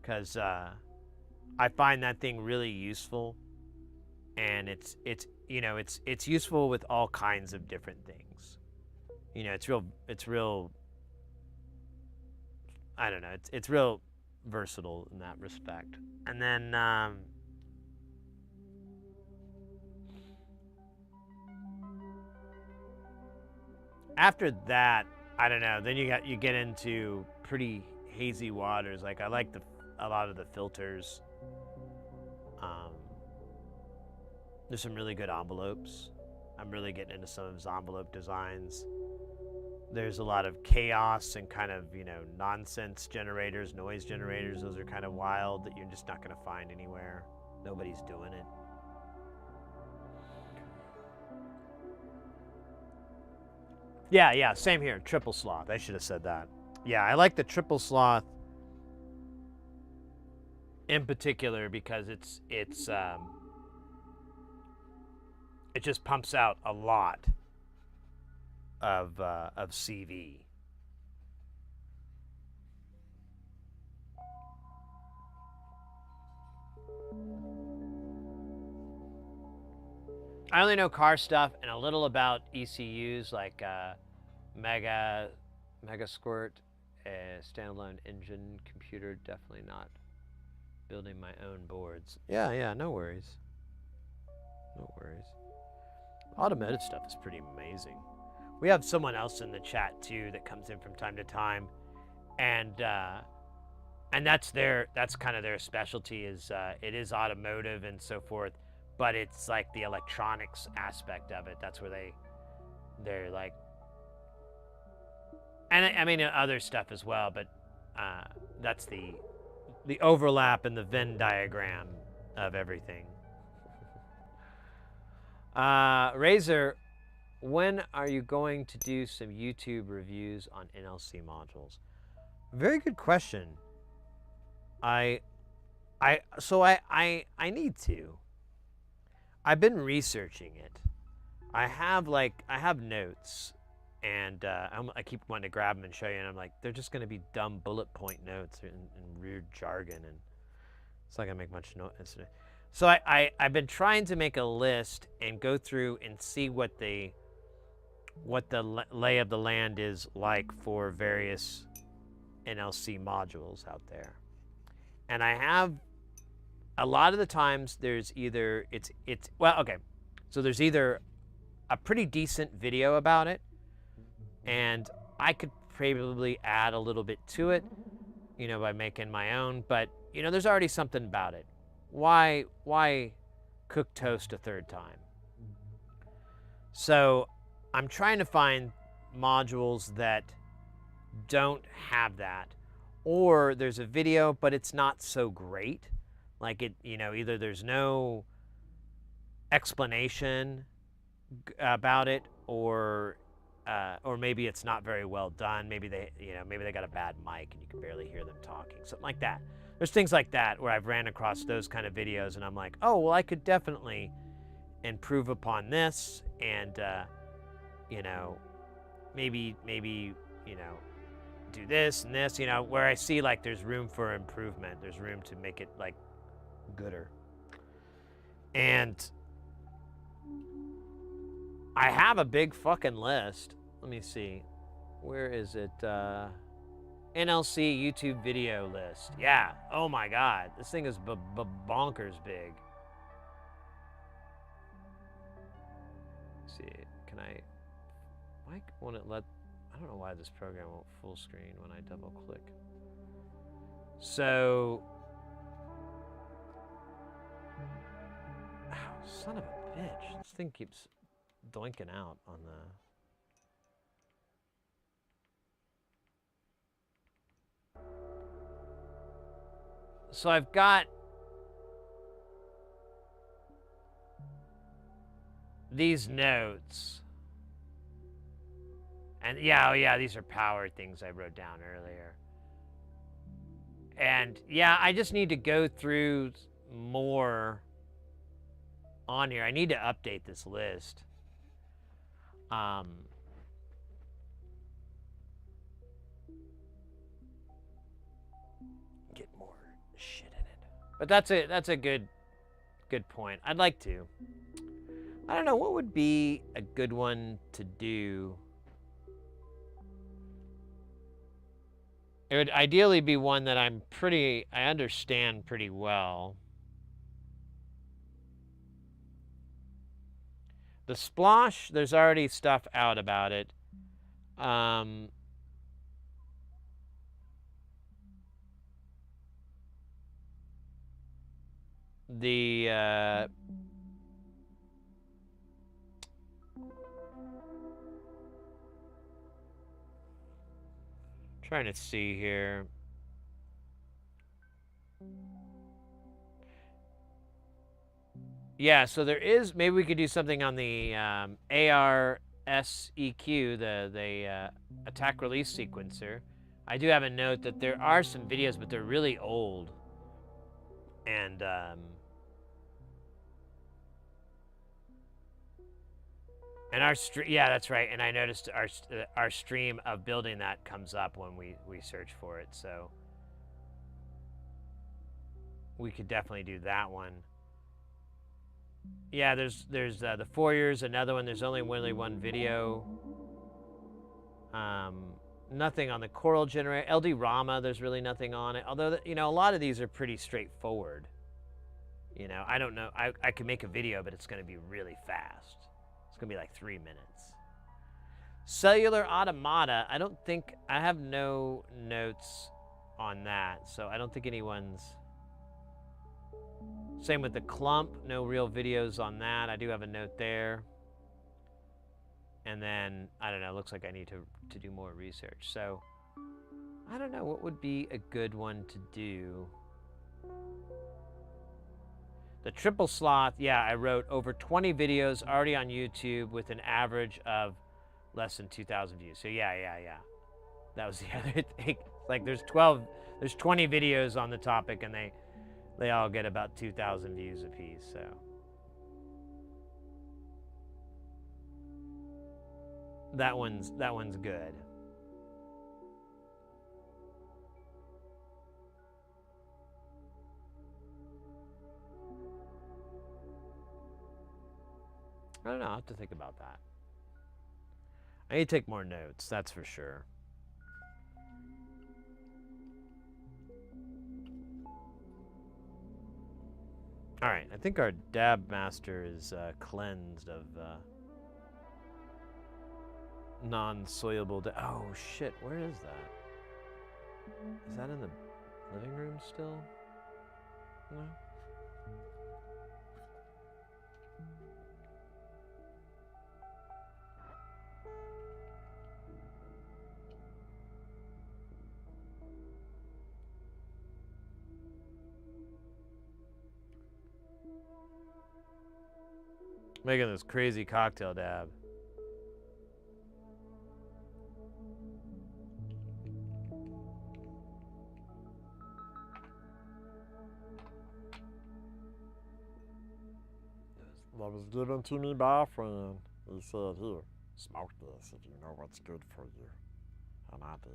Because I find that thing really useful. And it's useful with all kinds of different things. It's real, I don't know, it's real versatile in that respect. And then after that, I don't know. Then you get into pretty hazy waters. Like I like a lot of the filters. There's some really good envelopes. I'm really getting into some of his envelope designs. There's a lot of chaos and kind of, you know, nonsense generators, noise generators. Those are kind of wild that you're just not going to find anywhere. Nobody's doing it. Yeah, same here. Triple sloth. I should have said that. Yeah, I like the triple sloth in particular because it just pumps out a lot of CV. I only know car stuff and a little about ECUs like Mega Squirt, standalone engine computer. Definitely not building my own boards. Yeah, no worries. No worries. Automotive stuff is pretty amazing. We have someone else in the chat too that comes in from time to time, and that's kind of their specialty is it is automotive and so forth, but it's like the electronics aspect of it. That's where they're like, and I mean other stuff as well, but that's the overlap in the Venn diagram of everything. Razor, when are you going to do some YouTube reviews on NLC modules? Very good question. I need to. I've been researching it. I have notes, and I keep wanting to grab them and show you, and I'm like, they're just going to be dumb bullet point notes and weird jargon, and it's not going to make much noise. So I've been trying to make a list and go through and see what the lay of the land is like for various NLC modules out there. And I have a lot of the times there's either so there's either a pretty decent video about it, and I could probably add a little bit to it, you know, by making my own, but you know, there's already something about it. Why cook toast a third time? So I'm trying to find modules that don't have that, or there's a video but it's not so great, like it, you know, either there's no explanation about it, or maybe it's not very well done. Maybe they got a bad mic and you can barely hear them talking, something like that. There's things like that where I've ran across those kind of videos and I'm like, oh, well, I could definitely improve upon this, and you know, maybe you know, do this and this, you know, where I see like there's room for improvement, there's room to make it like gooder. And I have a big fucking list. Let me see, where is it? NLC YouTube video list. Yeah. Oh my God, this thing is bonkers big. Let's see, can why won't it let? I don't know why this program won't full screen when I double click. So, son of a bitch, this thing keeps doinking out on the. So I've got these notes, and yeah, these are power things I wrote down earlier. And yeah, I just need to go through more on here. I need to update this list. Get more shit in it. But that's a good point. I'd like to. I don't know, what would be a good one to do? It would ideally be one that I understand pretty well. The splosh, there's already stuff out about it. Trying to see here. Yeah, so there is, maybe we could do something on the ARSEQ, the attack release sequencer. I do have a note that there are some videos, but they're really old. And our yeah, that's right. And I noticed our stream of building that comes up when we search for it. So we could definitely do that one. Yeah, there's the foyers, another one. There's only really one video. Nothing on the Coral generator. LD Rama, there's really nothing on it. Although, you know, a lot of these are pretty straightforward. You know, I don't know. I could make a video, but it's going to be really fast. It's going to be like 3 minutes. Cellular Automata, I don't think, I have no notes on that. So I don't think anyone's... Same with the Clump, no real videos on that. I do have a note there. And then, I don't know, looks like I need to do more research. So, I don't know, what would be a good one to do? The Triple Sloth, yeah, I wrote over 20 videos already on YouTube with an average of less than 2,000 views. So, yeah. That was the other thing. Like, there's 20 videos on the topic, and they all get about 2,000 views apiece, so. That one's good. I don't know, I'll have to think about that. I need to take more notes, that's for sure. All right, I think our dab master is cleansed of non-soilable. Oh shit, where is that? Is that in the living room still? No. Making this crazy cocktail dab. That was given to me by a friend. He said, here, smoke this if you know what's good for you. And I did.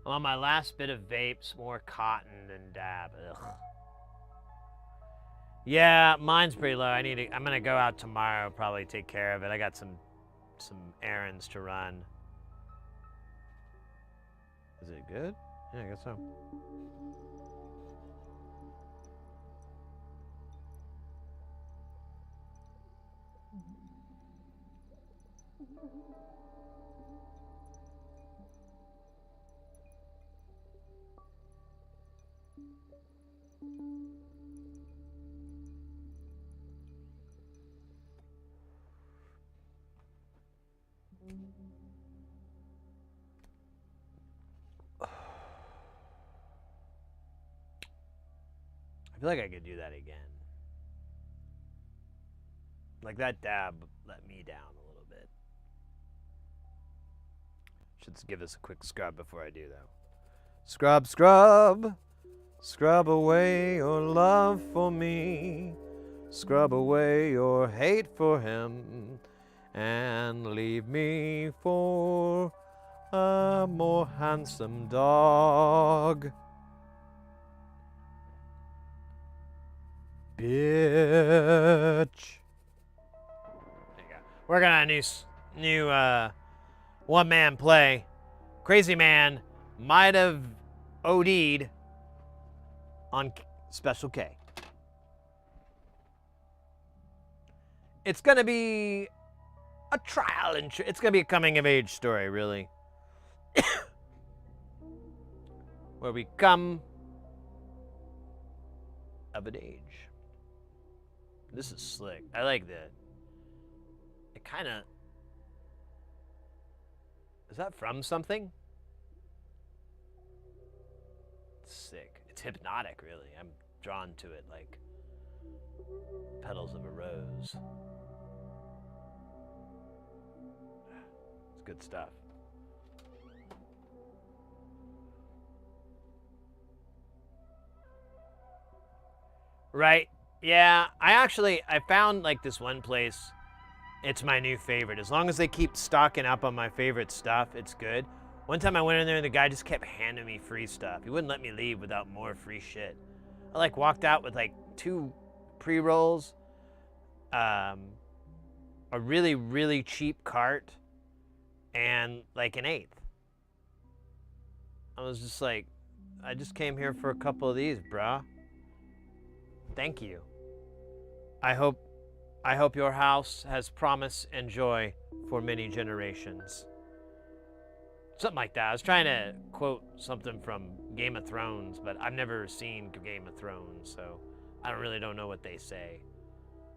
I'm on my last bit of vapes, more cotton than dab. Ugh. Yeah, mine's pretty low. I'm gonna go out tomorrow, probably take care of it. I got some errands to run. Is it good? Yeah, I guess so. I feel like I could do that again. Like that dab let me down a little bit. Should give us a quick scrub before I do though. Scrub, scrub. Scrub away your love for me. Scrub away your hate for him. And leave me for a more handsome dog. Bitch. There you go. Working on a new one-man play. Crazy man might have OD'd on Special K. It's gonna be a trial and it's gonna be a coming-of-age story, really, where we come of an age. This is slick. I like that. It kind of... Is that from something? It's sick. It's hypnotic, really. I'm drawn to it like petals of a rose. It's good stuff. Right? Yeah, I found like this one place. It's my new favorite. As long as they keep stocking up on my favorite stuff, it's good. One time I went in there and the guy just kept handing me free stuff. He wouldn't let me leave without more free shit. I like walked out with like 2 pre-rolls, a really, really cheap cart, and like an 1/8. I was just like, I just came here for a couple of these, bruh. Thank you. I hope your house has promise and joy for many generations. Something like that. I was trying to quote something from Game of Thrones, but I've never seen Game of Thrones, so I don't know what they say.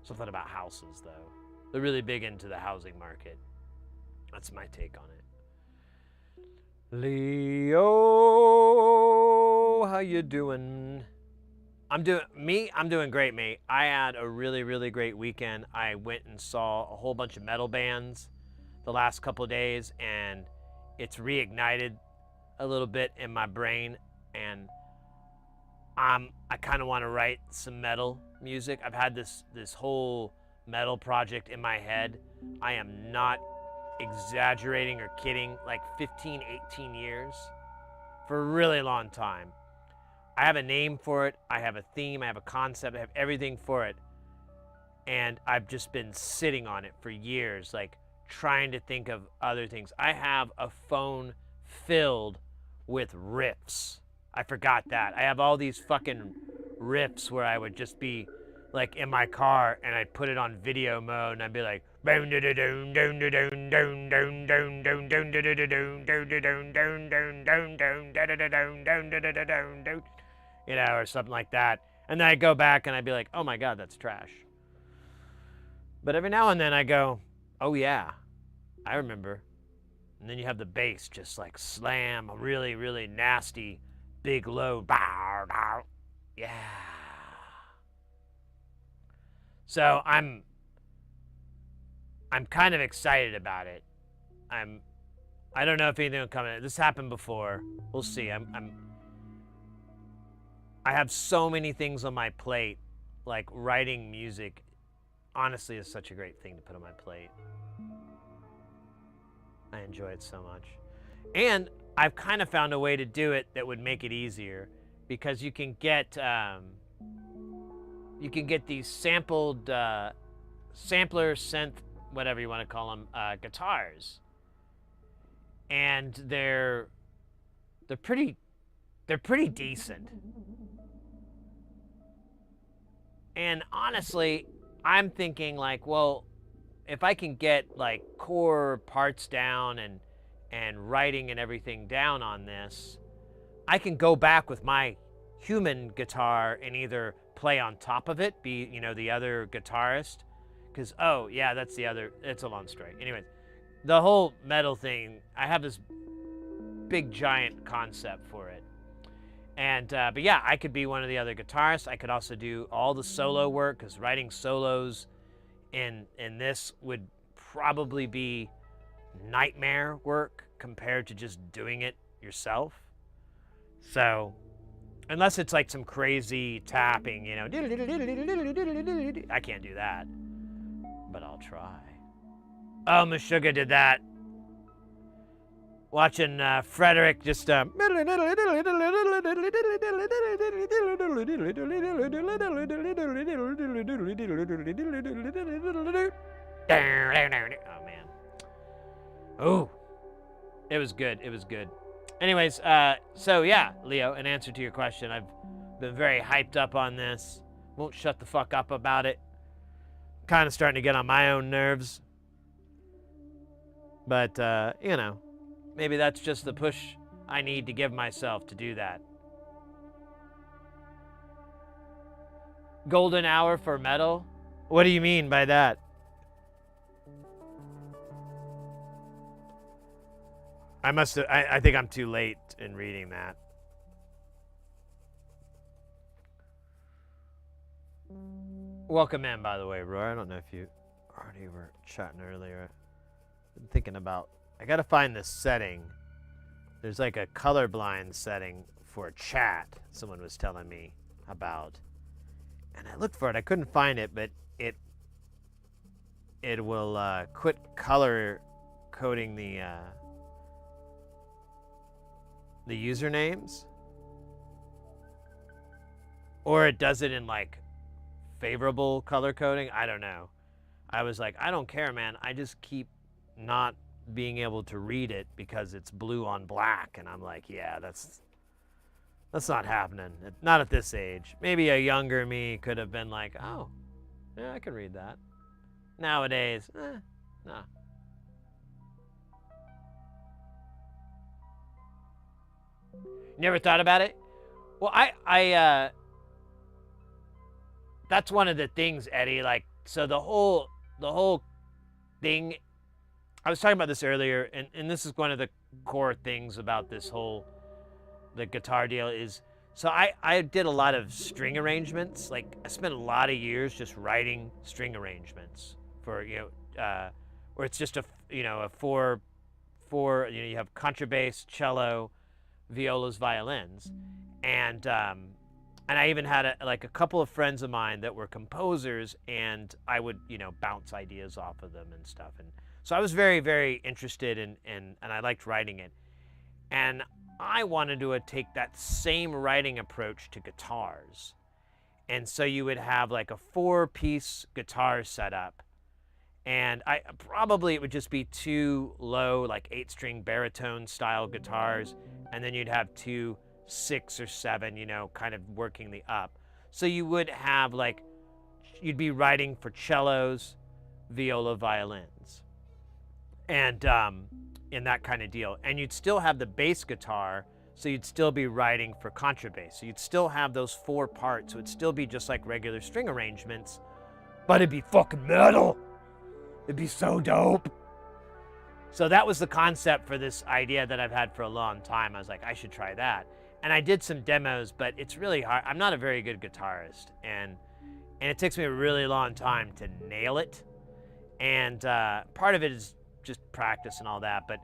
Something about houses, though. They're really big into the housing market. That's my take on it. Leo, how you doing? I'm doing great, mate. I had a really, really great weekend. I went and saw a whole bunch of metal bands the last couple of days, and it's reignited a little bit in my brain, and I kind of want to write some metal music. I've had this whole metal project in my head. I am not exaggerating or kidding, like 15, 18 years, for a really long time. I have a name for it, I have a theme, I have a concept, I have everything for it. And I've just been sitting on it for years, like trying to think of other things. I have a phone filled with riffs. I forgot that. I have all these fucking riffs where I would just be like in my car and I'd put it on video mode and I'd be like, you know, or something like that. And then I go back and I'd be like, oh my God, that's trash. But every now and then I go, oh yeah, I remember. And then you have the bass just like slam, a really, really nasty, big low. Yeah. So I'm kind of excited about it. I don't know if anything will come in. This happened before. We'll see. I have so many things on my plate, like writing music, honestly, is such a great thing to put on my plate. I enjoy it so much. And I've kind of found a way to do it that would make it easier, because you can get these sampled sampler, synth, whatever you want to call them, guitars, and they're pretty decent. And honestly, I'm thinking like, well, if I can get like core parts down and writing and everything down on this, I can go back with my human guitar and either play on top of it, be, you know, the other guitarist, because, oh yeah, that's the other, it's a long story. Anyways, the whole metal thing, I have this big giant concept for it. And, but yeah, I could be one of the other guitarists. I could also do all the solo work, because writing solos in this would probably be nightmare work compared to just doing it yourself. So Unless it's like some crazy tapping, you know. I can't do that. But I'll try. Oh, Meshuggah did that. Watching Frederick just oh man. Oh. It was good. It was good. Anyways, so yeah, Leo, in answer to your question, I've been very hyped up on this. Won't shut the fuck up about it. Kind of starting to get on my own nerves. But, you know, maybe that's just the push I need to give myself to do that. Golden hour for metal? What do you mean by that? I think I'm too late in reading that. Welcome in, by the way, Roy. I don't know if you already were chatting earlier. I'm thinking about, I gotta find this setting. There's like a colorblind setting for chat, someone was telling me about. And I looked for it, I couldn't find it, but it will quit color coding the usernames, or it does it in like favorable color coding. I don't know. I was like, I don't care, man. I just keep not being able to read it because it's blue on black, and I'm like, yeah, that's not happening. Not at this age. Maybe a younger me could have been like, oh, yeah, I can read that. Nowadays, no. Never thought about it? Well, I that's one of the things, Eddie, like, so the whole thing, I was talking about this earlier, and this is one of the core things about this whole, the guitar deal is, so I did a lot of string arrangements. Like, I spent a lot of years just writing string arrangements for, you know, where it's just a four, you know, you have contrabass, cello, violas, violins, and I even had a couple of friends of mine that were composers, and I would, you know, bounce ideas off of them and stuff, and so I was very, very interested in and I liked writing it, and I wanted to take that same writing approach to guitars, and so you would have like a 4-piece guitar setup, and it would just be 2 low, like 8-string baritone style guitars, and then you'd have 2 6 or 7, you know, kind of working the up. So you would have like, you'd be writing for cellos, viola, violins, and in that kind of deal. And you'd still have the bass guitar, so you'd still be writing for contrabass. So you'd still have those 4 parts. So it'd still be just like regular string arrangements, but it'd be fucking metal. It'd be so dope. So that was the concept for this idea that I've had for a long time. I was like, I should try that. And I did some demos, but it's really hard. I'm not a very good guitarist, and it takes me a really long time to nail it. And part of it is just practice and all that. But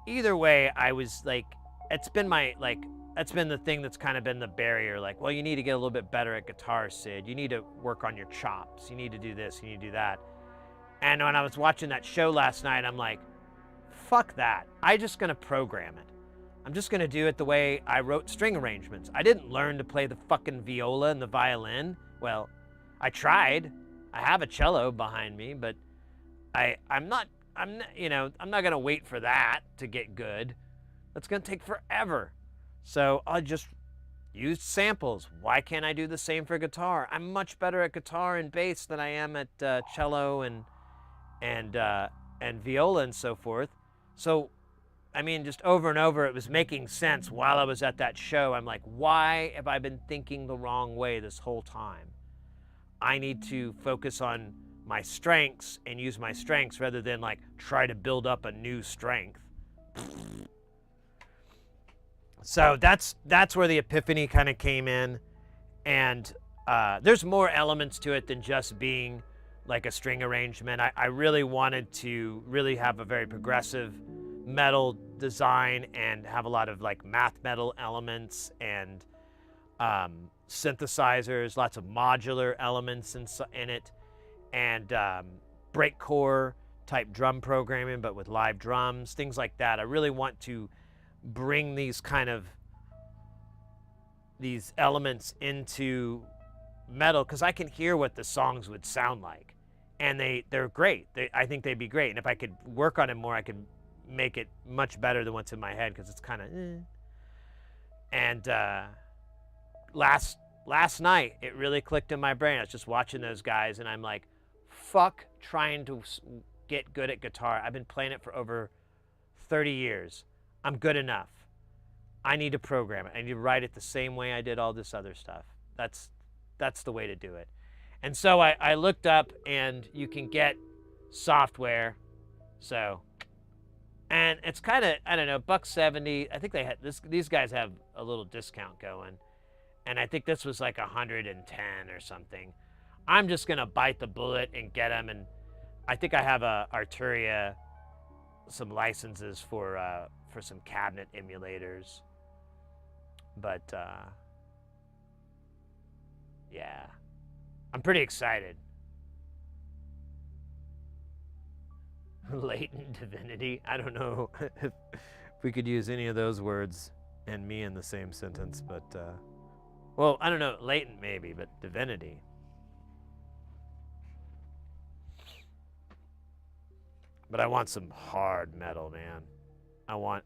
either way, I was like, that's been the thing that's kind of been the barrier. Like, well, you need to get a little bit better at guitar, Sid. You need to work on your chops. You need to do this. You need to do that. And when I was watching that show last night, I'm like, fuck that. I'm just going to program it. I'm just going to do it the way I wrote string arrangements. I didn't learn to play the fucking viola and the violin. Well, I tried. I have a cello behind me, but I'm not going to wait for that to get good. That's going to take forever. So I just used samples. Why can't I do the same for guitar? I'm much better at guitar and bass than I am at cello and viola and so forth. So, I mean, just over and over, it was making sense while I was at that show. I'm like, why have I been thinking the wrong way this whole time? I need to focus on my strengths and use my strengths rather than like try to build up a new strength. So that's where the epiphany kind of came in. And there's more elements to it than just being like a string arrangement. I really wanted to really have a very progressive metal design and have a lot of like math metal elements, and synthesizers, lots of modular elements in it, and breakcore type drum programming, but with live drums, things like that. I really want to bring these elements into metal because I can hear what the songs would sound like, and they're great. I think they'd be great, and if I could work on it more, I could make it much better than what's in my head because it's kind of And last night it really clicked in my brain. I was just watching those guys, and I'm like, fuck trying to get good at guitar. I've been playing it for over 30 years. I'm good enough. I need to program it. I need to write it the same way I did all this other stuff. That's the way to do it. And so I looked up, and you can get software. So, and it's kind of, I don't know, $1.70. I think they had these guys have a little discount going, and I think this was like 110 or something. I'm just gonna bite the bullet and get them, and I think I have Arturia, some licenses for some cabinet emulators, but yeah, I'm pretty excited. Latent divinity. I don't know if we could use any of those words and me in the same sentence, but well, I don't know. Latent maybe, but divinity. But I want some hard metal, man.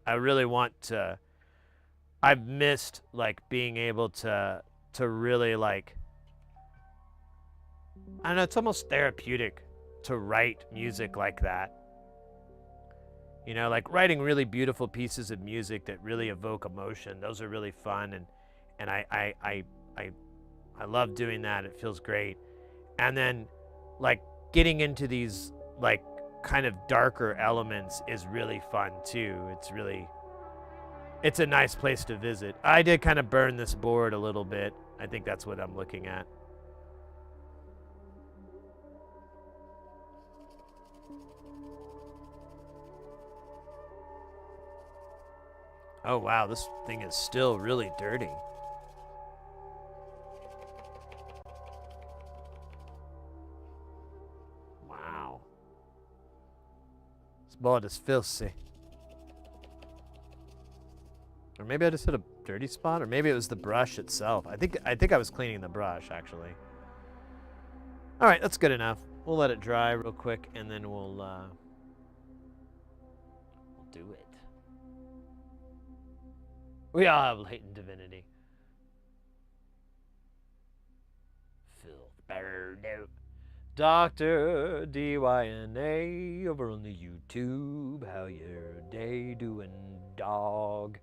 I really want to. I've missed like being able to really like. I don't know. It's almost therapeutic to write music like that. You know, like writing really beautiful pieces of music that really evoke emotion. Those are really fun, and I love doing that. It feels great. And then, like getting into these like kind of darker elements is really fun too. It's a nice place to visit. I did kind of burn this board a little bit. I think that's what I'm looking at. Oh wow, this thing is still really dirty. Wow. This board is filthy. Or maybe I just hit a dirty spot, or maybe it was the brush itself. I think I was cleaning the brush actually. All right, that's good enough. We'll let it dry real quick, and then we'll do it. We all have latent divinity. Filth Birdo. Dr. DYNA over on the YouTube. How your day doing, dog?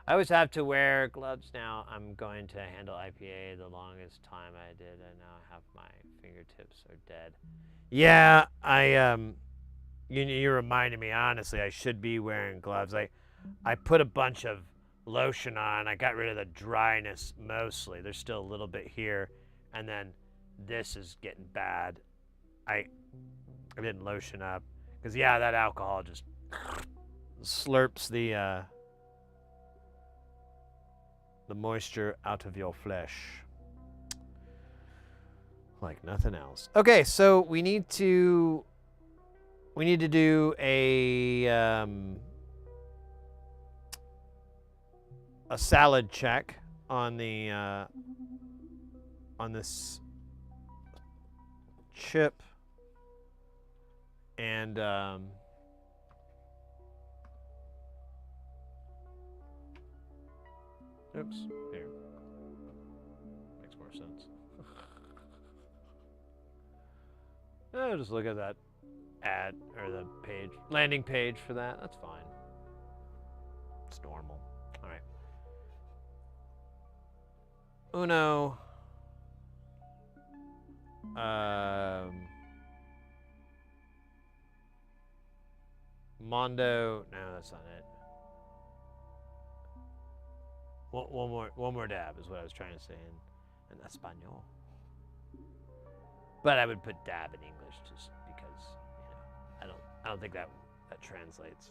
I always have to wear gloves now. I'm going to handle IPA the longest time I did, and now I have my fingertips are dead. Yeah, you reminded me, honestly, I should be wearing gloves. I put a bunch of lotion on. I got rid of the dryness mostly. There's still a little bit here, and then this is getting bad. I didn't lotion up because yeah, that alcohol just slurps the moisture out of your flesh like nothing else. Okay, so we need to do a salad check on the on this chip, and oops, here makes more sense. I'll just look at that ad or the page, landing page for that. That's fine. It's normal. All right. Uno. Mondo. No, that's not it. One more dab is what I was trying to say in Espanol. But I would put dab in English just because, you know, I don't think that translates.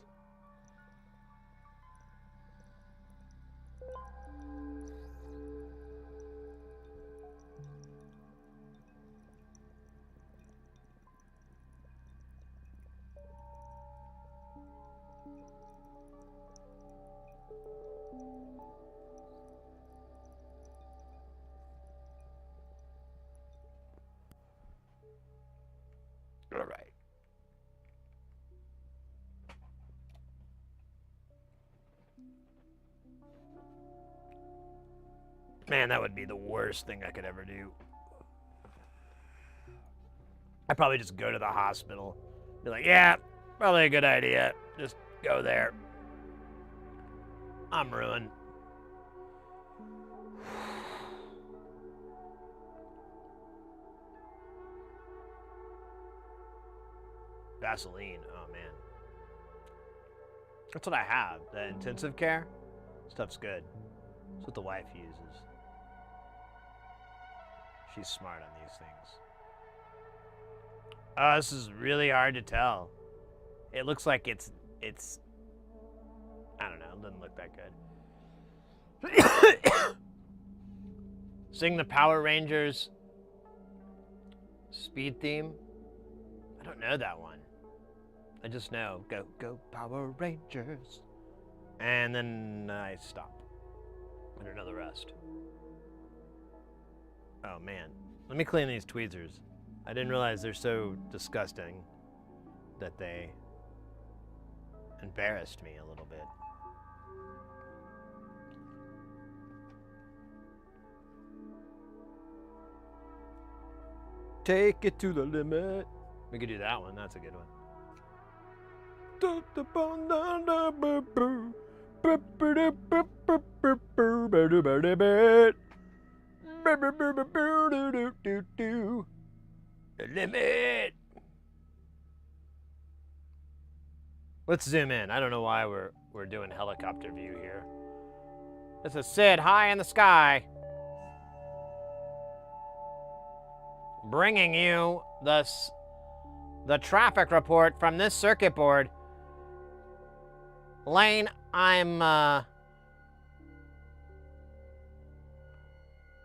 Man, that would be the worst thing I could ever do. I'd probably just go to the hospital. Be like, yeah, probably a good idea. Just go there. I'm ruined. Vaseline, oh man. That's what I have. The intensive care stuff's good. That's what the wife uses. She's smart on these things. Oh, this is really hard to tell. It looks like it's I don't know, it doesn't look that good. Sing the Power Rangers speed theme. I don't know that one. I just know go Power Rangers. And then I stop. I don't know the rest. Oh man. Let me clean these tweezers. I didn't realize they're so disgusting that they embarrassed me a little bit. Take it to the limit. We could do that one. That's a good one. The limit. Let's zoom in. I don't know why we're doing helicopter view here. This is Sid high in the sky, bringing you the traffic report from this circuit board. Lane, I'm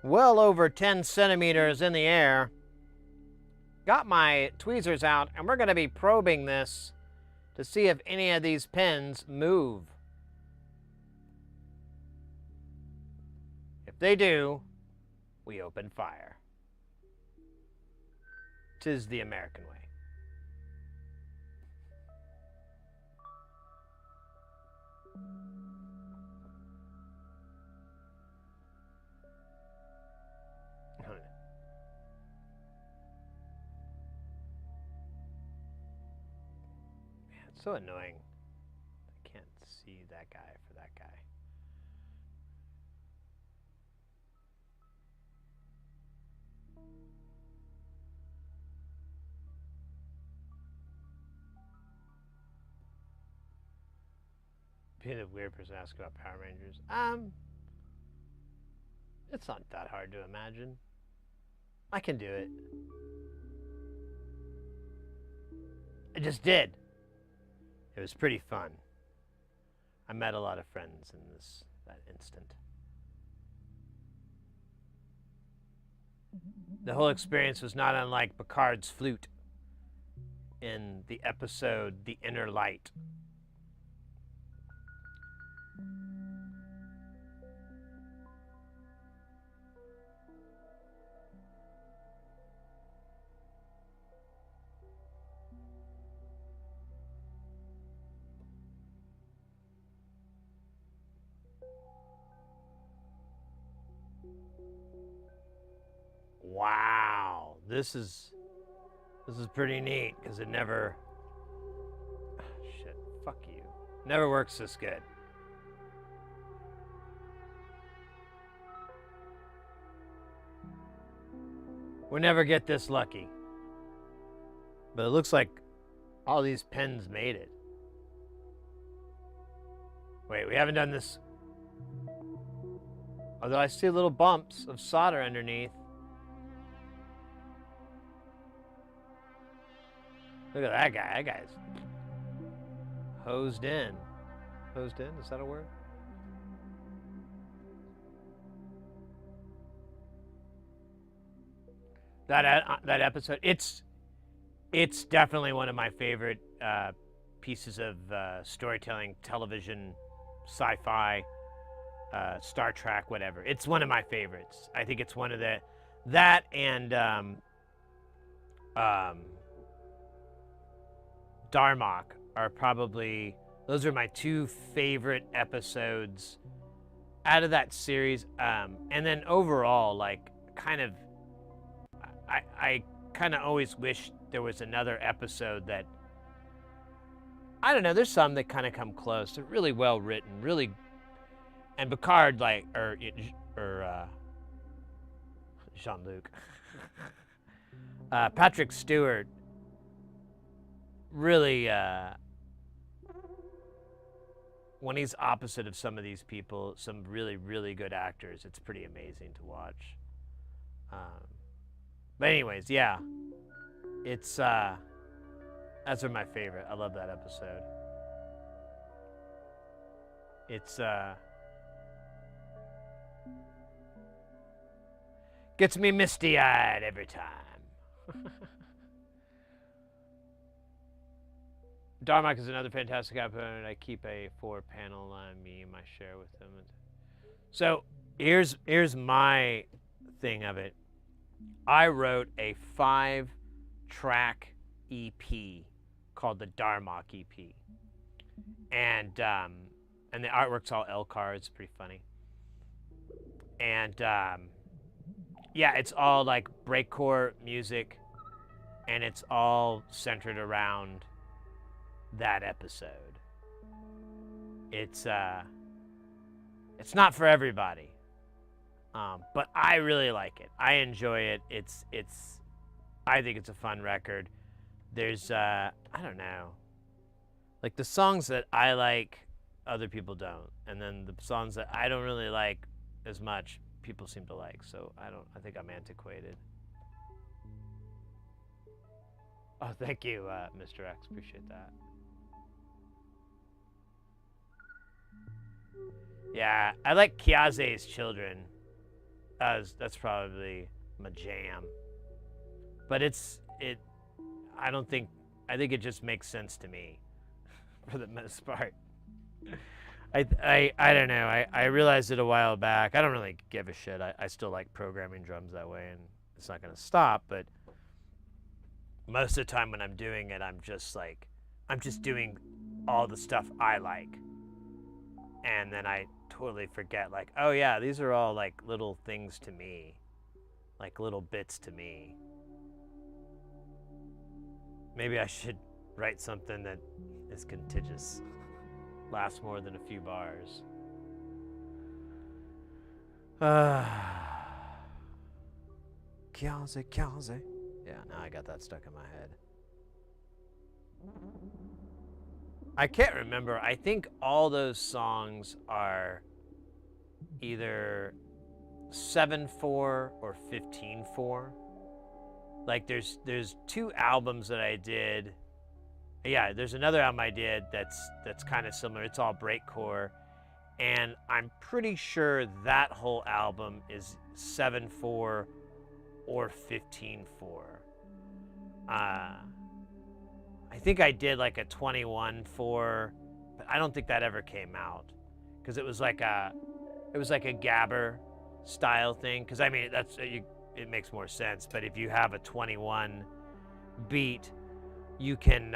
well over 10 centimeters in the air. Got my tweezers out, and we're going to be probing this to see if any of these pins move. If they do, we open fire. 'Tis the American way. It's so annoying. I can't see that guy for that guy. Be the weird person to ask about Power Rangers. It's not that hard to imagine. I can do it. I just did. It was pretty fun. I met a lot of friends in that instant. The whole experience was not unlike Picard's flute in the episode The Inner Light. Wow, this is pretty neat because it never, shit, fuck you, never works this good. We never get this lucky. But it looks like all these pins made it. Wait, we haven't done this. Although I see little bumps of solder underneath. Look at that guy. That guy's hosed in. Hosed in? Is that a word? That episode, it's definitely one of my favorite pieces of storytelling, television, sci-fi, Star Trek, whatever. It's one of my favorites. I think it's one of that and Darmok are probably, those are my two favorite episodes out of that series, and then overall, like, kind of, I kind of always wish there was another episode that, I don't know, there's some that kind of come close. They're really well written, really, and Picard, like, or Jean-Luc, Patrick Stewart, really, when he's opposite of some of these people, some really, really good actors, it's pretty amazing to watch. But anyways, yeah, it's, that's my favorite. I love that episode. It's, gets me misty-eyed every time. Darmok is another fantastic opponent. I keep a 4-panel meme I share with them. So here's my thing of it. I wrote a 5-track EP called the Darmok EP, and the artwork's all L-car. It's pretty funny, and yeah, it's all like breakcore music, and it's all centered around that episode. It's not for everybody, but I really like it. I enjoy it. I think it's a fun record. There's I don't know, like the songs that I like, other people don't, and then the songs that I don't really like as much, people seem to like. So I think I'm antiquated. Oh, thank you, Mr. X. Appreciate that. Yeah, I like Kiaze's Children. That's probably my jam. But I think it just makes sense to me for the most part. I don't know. I realized it a while back. I don't really give a shit. I still like programming drums that way, and it's not going to stop. But most of the time when I'm doing it, I'm just doing all the stuff I like. And then I totally forget, like, oh yeah, these are all like little things to me, like little bits to me. Maybe I should write something that is contiguous, lasts more than a few bars. Kiaze. Yeah, now I got that stuck in my head. I can't remember. I think all those songs are either 7/4 or 15/4. Like there's 2 albums that I did. Yeah, there's another album I did that's kind of similar. It's all breakcore, and I'm pretty sure that whole album is 7/4 or 15/4. I think I did like a 21/4, but I don't think that ever came out because it was like a gabber style thing. Because I mean it makes more sense. But if you have a 21 beat, you can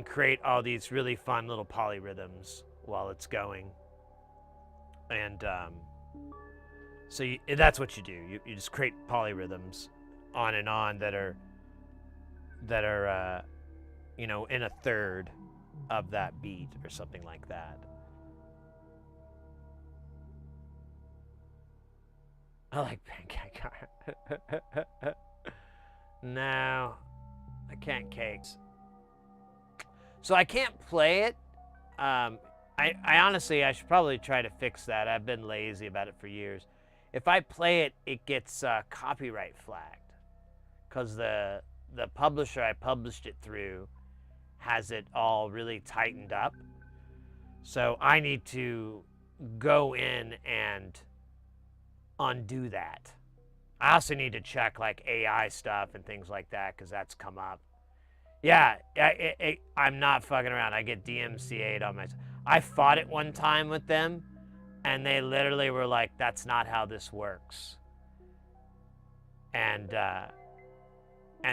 create all these really fun little polyrhythms while it's going, and so that's what you do. You just create polyrhythms on and on that are in a third of that beat or something like that. I like pancake art. No, I can't cakes. So I can't play it. I honestly, I should probably try to fix that. I've been lazy about it for years. If I play it, it gets copyright flagged because the publisher I published it through has it all really tightened up. So I need to go in and undo that. I also need to check like AI stuff and things like that because that's come up. Yeah, I'm not fucking around. I get DMCA'd on my... I fought it one time with them, and they literally were like, that's not how this works. And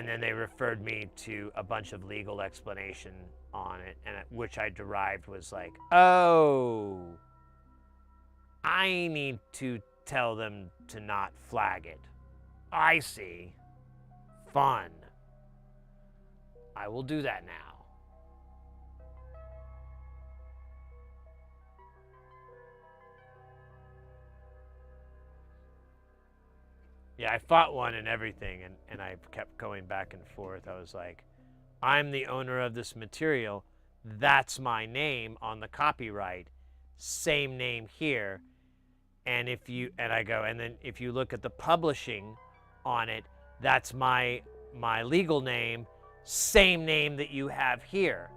then they referred me to a bunch of legal explanation on it, and which I derived was like, oh, I need to tell them to not flag it. I see. Fun. I will do that now. Yeah, I fought one and everything, and I kept going back and forth. I was like, I'm the owner of this material. That's my name on the copyright. Same name here. And if you, and I go, and then if you look at the publishing on it, that's my legal name, same name that you have here.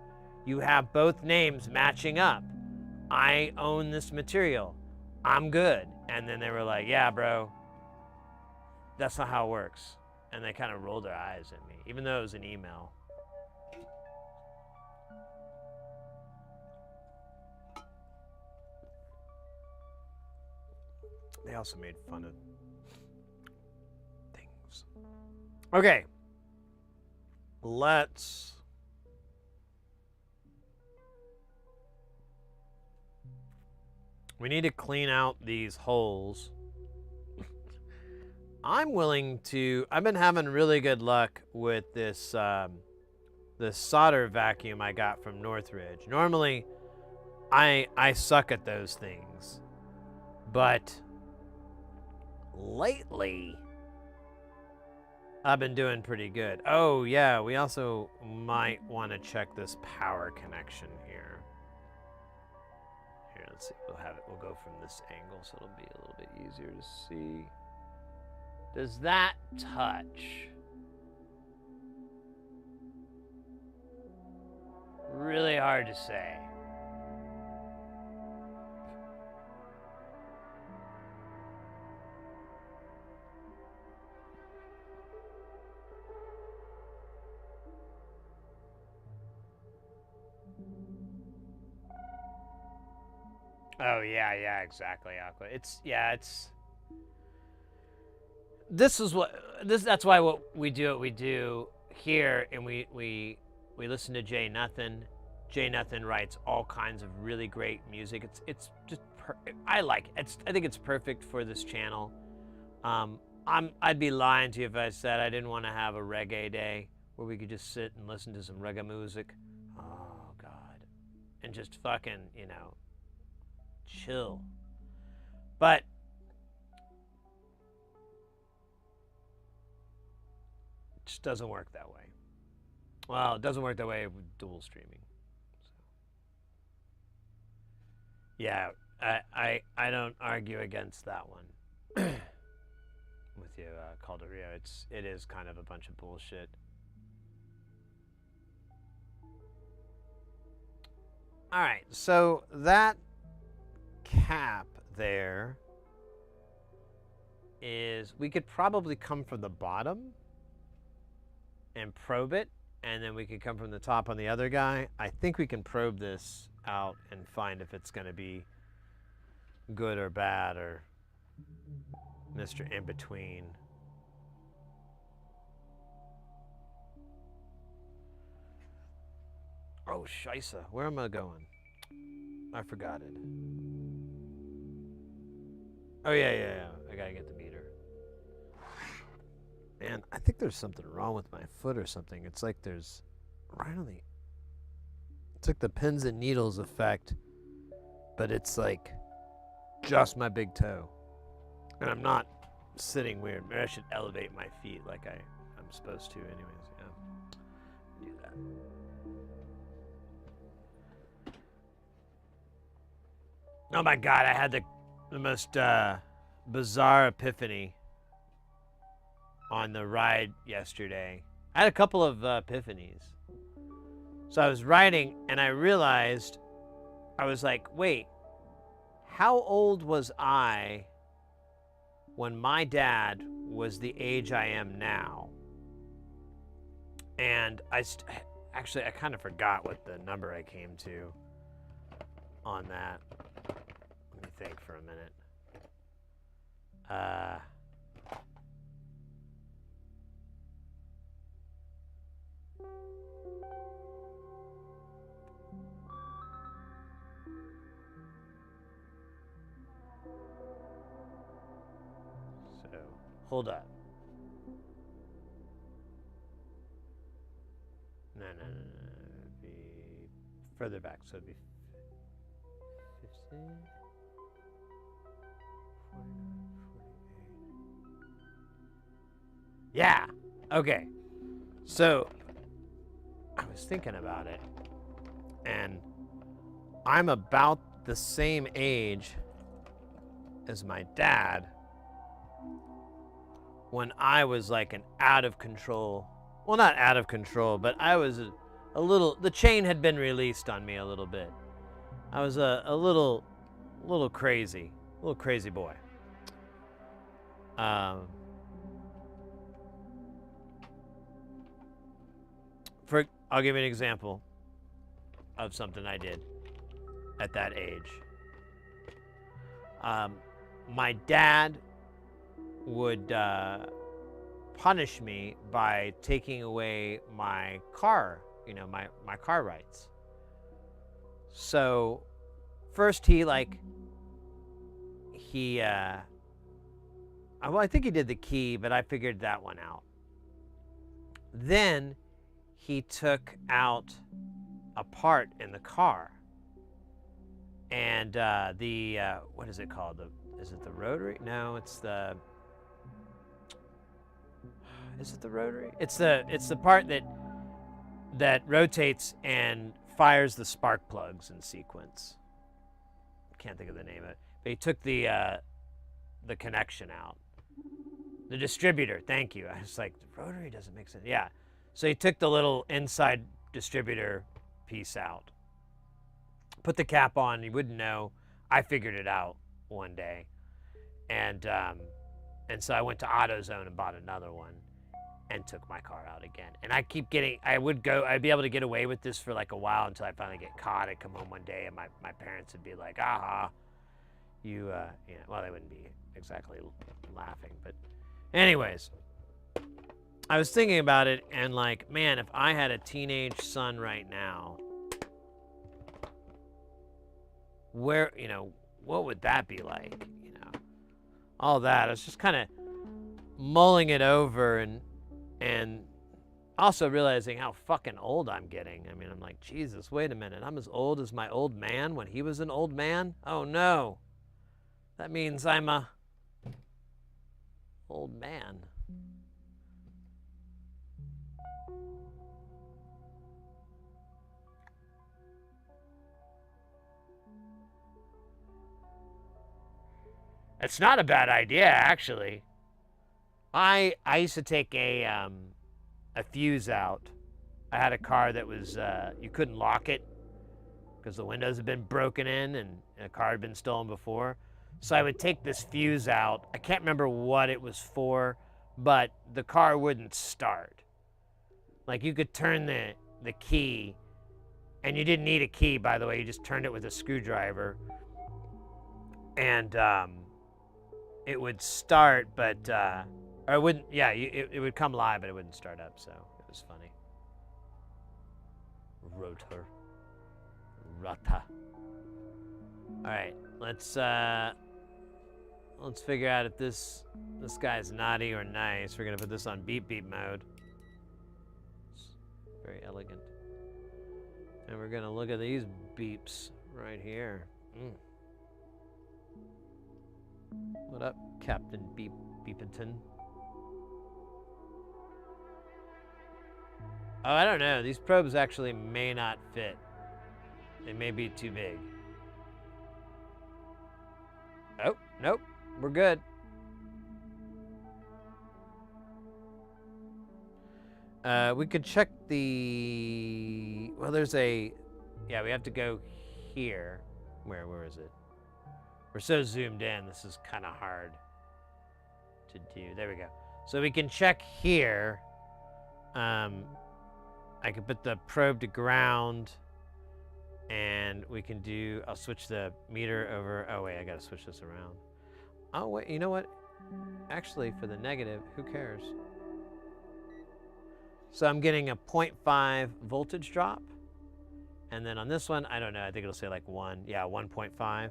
You have both names matching up. I own this material. I'm good. And then they were like, yeah, bro, that's not how it works. And they kind of rolled their eyes at me, even though it was an email. They also made fun of things. Okay. We need to clean out these holes. I've been having really good luck with this this solder vacuum I got from Northridge. Normally, I suck at those things. But lately, I've been doing pretty good. Oh yeah, we also might want to check this power connection here. Here, let's see. We'll go from this angle so it'll be a little bit easier to see. Does that touch? Really hard to say. Oh yeah, exactly, Aqua. That's why what we do here, and we listen to Jay Nothing. Jay Nothing writes all kinds of really great music. It's just I like it. I think it's perfect for this channel. I'd be lying to you if I said I didn't want to have a reggae day where we could just sit and listen to some reggae music. Oh God, and just fucking, chill. But it just doesn't work that way. Well, it doesn't work that way with dual streaming. So. Yeah, I don't argue against that one with you, Calderia. It is kind of a bunch of bullshit. All right, so that cap there is, we could probably come from the bottom and probe it, and then we could come from the top on the other guy. I think we can probe this out and find if it's going to be good or bad or Mr. In Between. Oh, scheisse. Where am I going? I forgot it. Oh, yeah. I gotta get the meter. Man, I think there's something wrong with my foot or something. It's like there's right on the... It's like the pins and needles effect, but it's like just my big toe. And I'm not sitting weird. Maybe I should elevate my feet like I'm supposed to anyways. Yeah. Do that. Oh my God, I had the most bizarre epiphany on the ride yesterday. I had a couple of epiphanies. So I was riding and I realized, I was like, wait, how old was I when my dad was the age I am now? And actually, I kind of forgot what the number I came to on that. Let me think for a minute. hold up. No. It'd be further back, so it'd be 15, 49, 48. Yeah. Okay. So I was thinking about it, and I'm about the same age as my dad when I was like an out of control, well, not out of control, but I was a little, the chain had been released on me a little bit. I was a little crazy boy. I'll give you an example of something I did at that age. My dad would punish me by taking away my car, my car rights. So first I think he did the key, but I figured that one out. Then he took out a part in the car, and what is it called? Is it the rotary? No, it's the. Is it the rotary? It's the part that rotates and fires the spark plugs in sequence. Can't think of the name of it. But he took the connection out. The distributor. Thank you. I was like, the rotary doesn't make sense. Yeah. So he took the little inside distributor piece out. Put the cap on. He wouldn't know. I figured it out one day, and so I went to AutoZone and bought another one, and took my car out again. And I'd be able to get away with this for like a while until I finally get caught. I'd come home one day and my parents would be like, aha, well, they wouldn't be exactly laughing, but anyways, I was thinking about it, and like, man, if I had a teenage son right now, where, what would that be like? All that. I was just kind of mulling it over, and also realizing how fucking old I'm getting. I mean, I'm like, Jesus, wait a minute. I'm as old as my old man when he was an old man? Oh no. That means I'm a old man. It's not a bad idea, actually. I used to take a fuse out. I had a car that was, you couldn't lock it because the windows had been broken in and a car had been stolen before. So I would take this fuse out. I can't remember what it was for, but the car wouldn't start. Like, you could turn the key, and you didn't need a key, by the way. You just turned it with a screwdriver. And it would start, but, or it wouldn't, yeah, it would come live, but it wouldn't start up, so it was funny. Rotor. Rata. All right, let's figure out if this guy's naughty or nice. We're gonna put this on beep beep mode. It's very elegant. And we're gonna look at these beeps right here. What up, Captain Beepington? Oh, I don't know. These probes actually may not fit. They may be too big. Oh, nope. We're good. We could check the... Well, there's a... Yeah, we have to go here. Where is it? We're so zoomed in, this is kind of hard to do. There we go. So we can check here. I can put the probe to ground, and we can do, I'll switch the meter over. Oh wait, I gotta switch this around. Oh wait, you know what? Actually, for the negative, who cares? So I'm getting a 0.5 voltage drop. And then on this one, I don't know, I think it'll say like 1. Yeah, 1.5.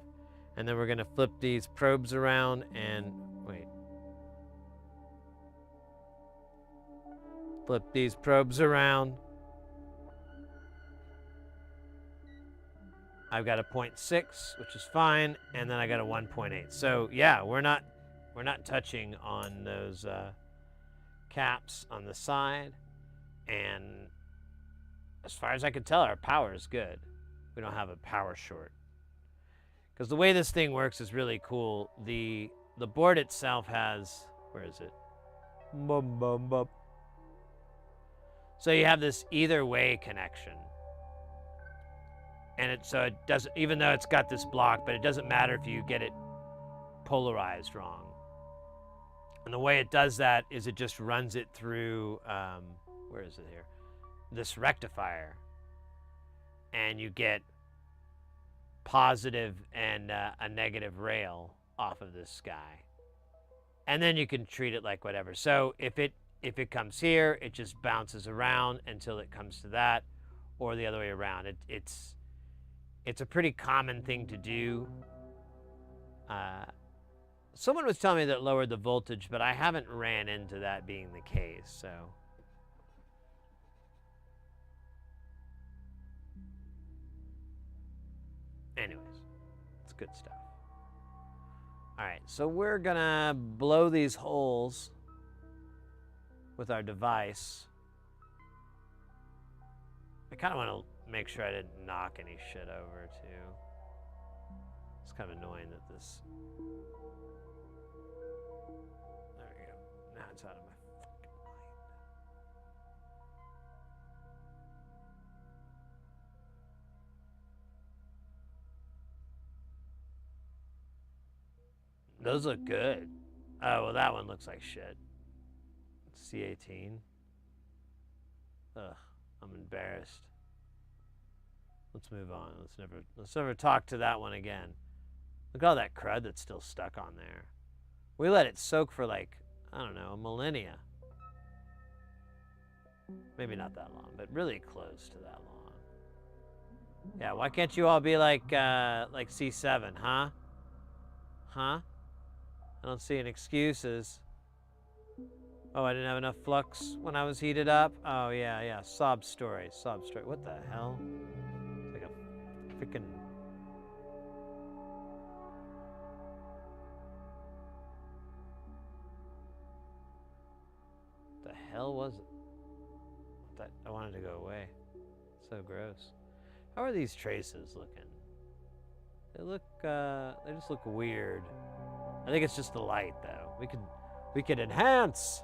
And then we're gonna flip these probes around and, wait. Flip these probes around. I've got a 0.6, which is fine, and then I got a 1.8. So yeah, we're not touching on those caps on the side, and as far as I can tell, our power is good. We don't have a power short. Because the way this thing works is really cool. The board itself has, where is it? Bum, bum, bum. So you have this either way connection. And it doesn't, even though it's got this block, but it doesn't matter if you get it polarized wrong. And the way it does that is it just runs it through, where is it here? This rectifier. And you get positive and a negative rail off of this guy. And then you can treat it like whatever. So if it comes here, it just bounces around until it comes to that, or the other way around. It's a pretty common thing to do. Someone was telling me that it lowered the voltage, but I haven't ran into that being the case, so. Anyways, it's good stuff. All right, so we're gonna blow these holes with our device. I kind of want to make sure I didn't knock any shit over, too. It's kind of annoying that this... There we go. Now it's out of my fucking mind. Those look good. Oh, well, that one looks like shit. C18. Ugh, I'm embarrassed. Let's move on. Let's never talk to that one again. Look at all that crud that's still stuck on there. We let it soak for like, I don't know, a millennia. Maybe not that long, but really close to that long. Yeah, why can't you all be like C7, huh? Huh? I don't see any excuses. Oh, I didn't have enough flux when I was heated up? Oh, yeah. Sob story. What the hell? It's like a freaking... What the hell was it? I wanted to go away. So gross. How are these traces looking? They just look weird. I think it's just the light, though. We could enhance.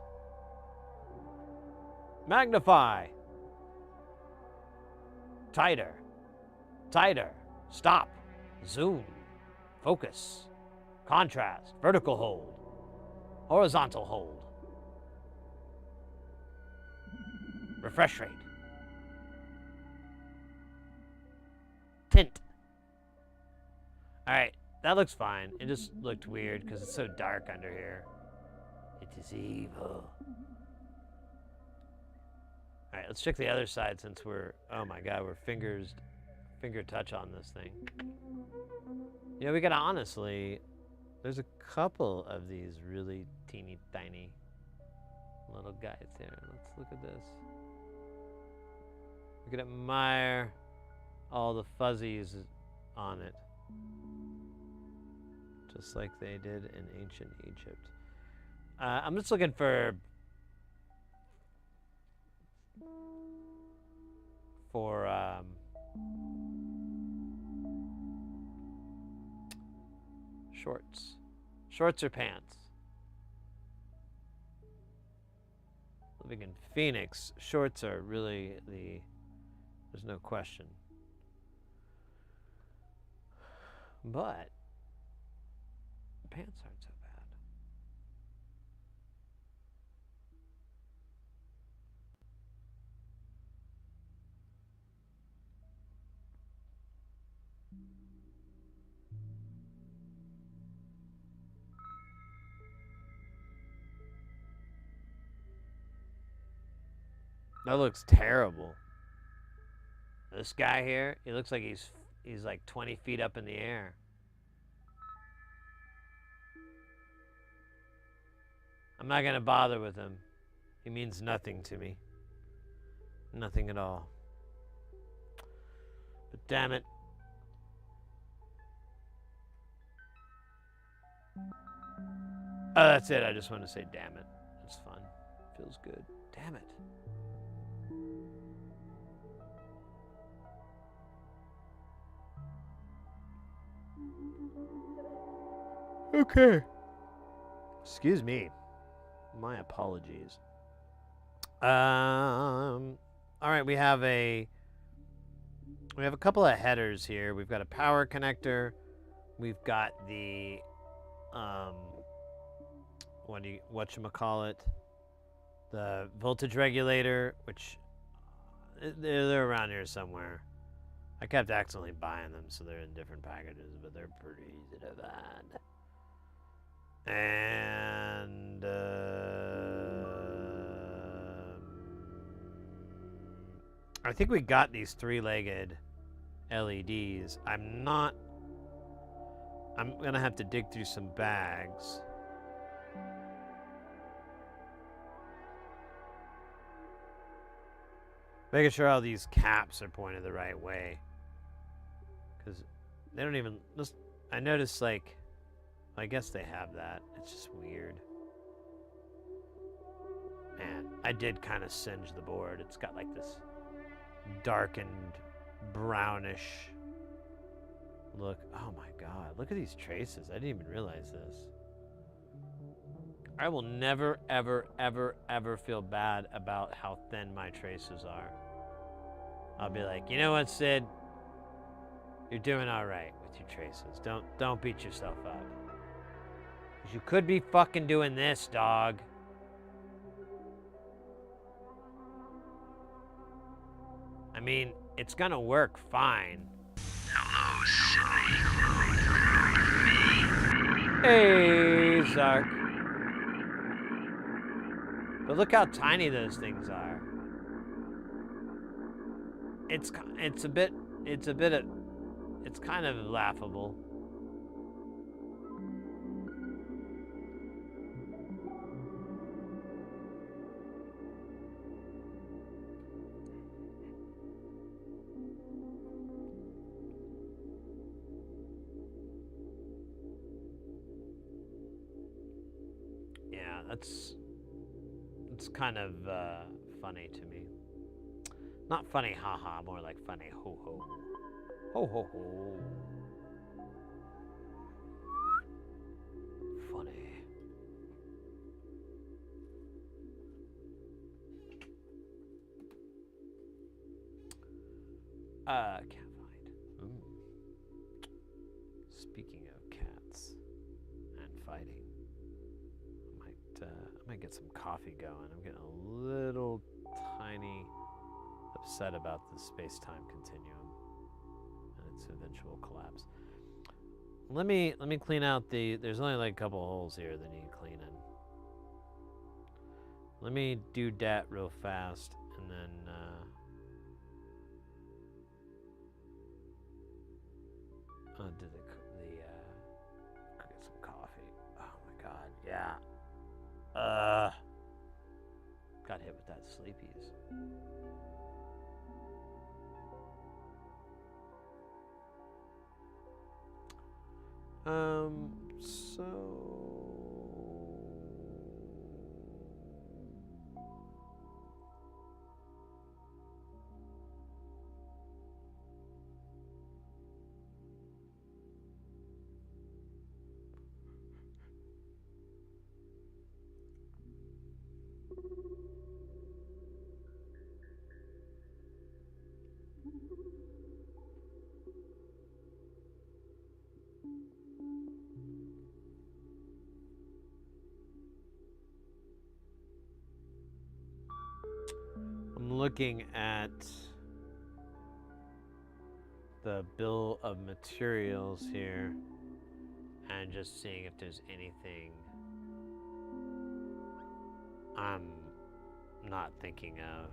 Magnify. Tighter. Stop. Zoom. Focus. Contrast. Vertical hold. Horizontal hold. Refresh rate. Tint. Alright, that looks fine. It just looked weird because it's so dark under here. It is evil. All right, let's check the other side since we're, oh my God, we're finger touch on this thing. You know, we gotta honestly, there's a couple of these really teeny tiny little guys here. Let's look at this. We can admire all the fuzzies on it. Just like they did in ancient Egypt. I'm just looking for shorts. Shorts or pants? Living in Phoenix, shorts are really there's no question. But pants aren't so bad. That looks terrible. This guy here, he looks like he's like 20 feet up in the air. I'm not gonna bother with him. He means nothing to me. Nothing at all. But damn it. Oh, that's it. I just want to say damn it. It's fun. Feels good. Damn it. Okay. Excuse me. My apologies. All right, we have a couple of headers here. We've got a power connector. We've got the whatchamacallit, the voltage regulator, which they're around here somewhere. I kept accidentally buying them, so they're in different packages, but they're pretty easy to find. And I think we got these three-legged LEDs. I'm gonna have to dig through some bags. Making sure all these caps are pointed the right way. Because they don't even... I noticed, like... I guess they have that. It's just weird. Man, I did kind of singe the board. It's got, like, this darkened, brownish look. Oh, my God. Look at these traces. I didn't even realize this. I will never, ever, ever, ever feel bad about how thin my traces are. I'll be like, you know what, Sid? You're doing all right with your traces. Don't beat yourself up. 'Cause you could be fucking doing this, dog. I mean, it's gonna work fine. Hello, Sydney. Hey, Zark. But look how tiny those things are. It's kind of laughable. Yeah, it's kind of funny to me. Not funny, haha, more like funny, ho ho. Ho ho ho. Funny. Can't find. Ooh. Speaking of cats and fighting, I might get some coffee going. I'm getting a little tiny upset about the space-time continuum and its eventual collapse. Let me clean out there's only like a couple holes here that need cleaning. Let me do that real fast and then I'll do get some coffee. Oh my god, yeah. Got hit with that sleepies. So I'm looking at the bill of materials here and just seeing if there's anything I'm not thinking of.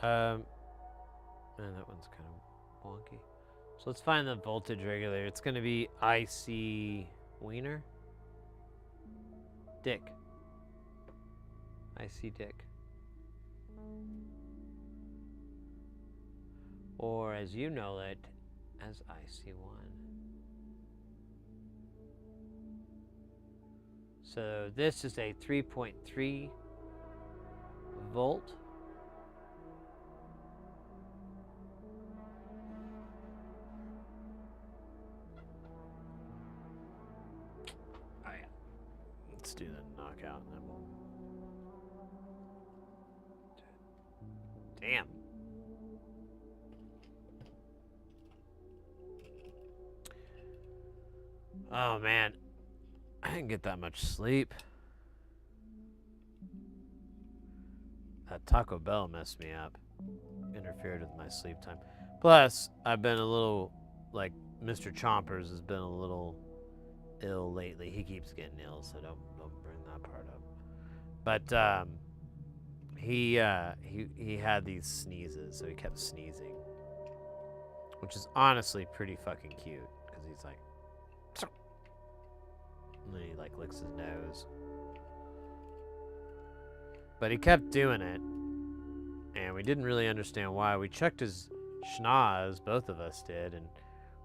Man, that one's kind of wonky. So let's find the voltage regulator. It's going to be IC Wiener. Dick. IC Dick. Or as you know it, as IC1. So this is a 3.3 volt. Oh yeah. Let's do the knockout and then we'll... Damn. Oh man, I didn't get that much sleep. That Taco Bell messed me up. Interfered with my sleep time. Plus, I've been a little, like, Mr. Chompers has been a little ill lately. He keeps getting ill, so don't bring that part up. But he had these sneezes, so he kept sneezing, which is honestly pretty fucking cute because he's like, and then he like licks his nose. But he kept doing it, and we didn't really understand why. We checked his schnoz, both of us did, and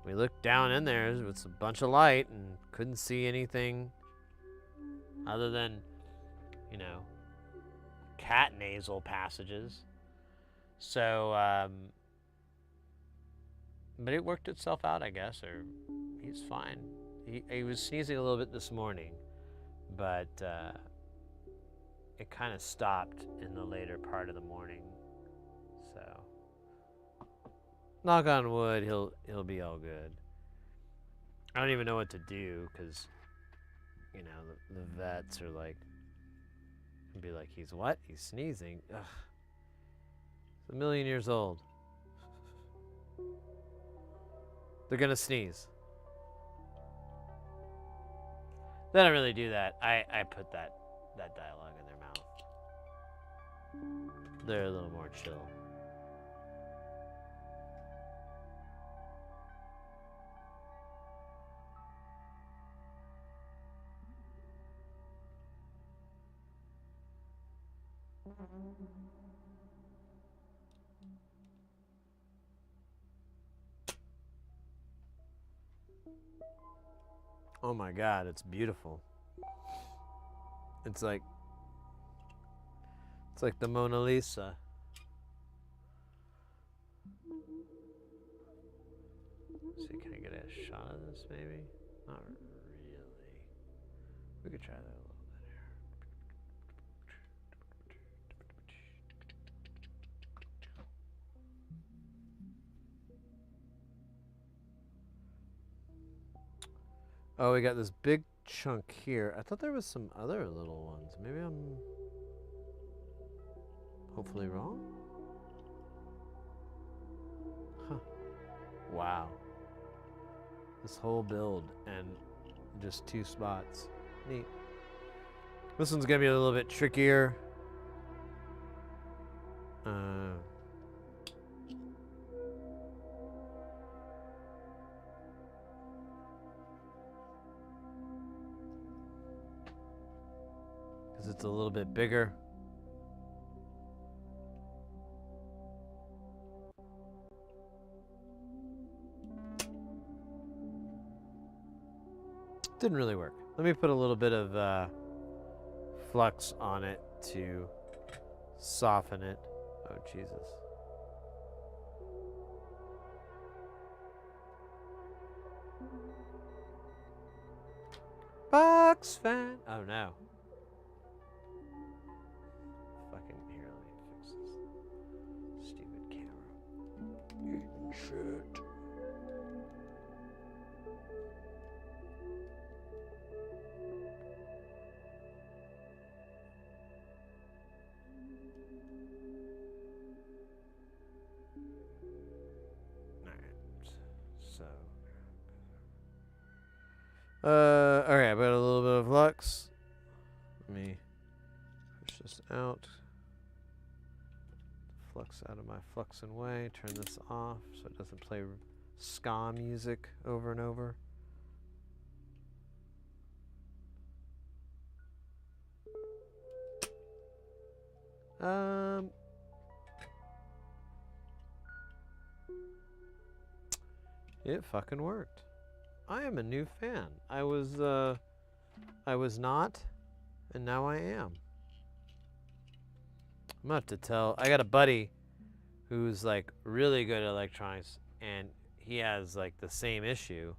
we looked down in there with a bunch of light and couldn't see anything other than, you know, cat nasal passages. So, but it worked itself out, I guess, or he's fine. He was sneezing a little bit this morning, but it kind of stopped in the later part of the morning. So, knock on wood, he'll be all good. I don't even know what to do because, you know, the vets are like, be like, he's what? He's sneezing. Ugh. He's 1,000,000 years old. They're gonna sneeze. They don't really do that. I put that dialogue in their mouth. They're a little more chill. Oh my God, it's beautiful. It's like the Mona Lisa. Let's see, can I get a shot of this maybe? Not really. We could try that a little bit here. Oh, we got this big chunk here. I thought there was some other little ones. Maybe I'm hopefully wrong. Huh. Wow. This whole build and just 2 spots. Neat. This one's gonna be a little bit trickier. It's a little bit bigger. Didn't really work. Let me put a little bit of flux on it to soften it. Oh, Jesus. Box fan. Oh, no. Fucking here, let me fix this stupid camera. Eating shit. Okay, I got a little bit of flux. Let me push this out. flux out of my fluxing way. Turn this off so it doesn't play ska music over and over. It fucking worked. I am a new fan. I was not, and now I am. I'm gonna have to tell. I got a buddy who's like really good at electronics, and he has like the same issue.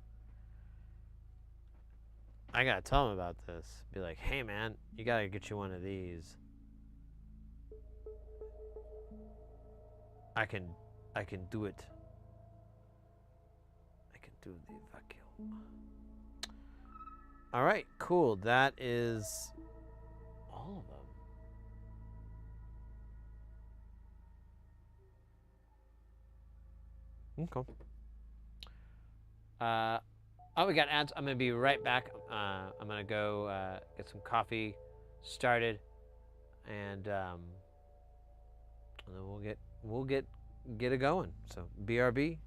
I gotta tell him about this. Be like, hey man, you gotta get you one of these. I can do it. I can do the vacuum. All right, cool. That is all of them. Okay. Oh, we got ads. I'm gonna be right back. I'm gonna go get some coffee started, and then we'll get it going. So BRB.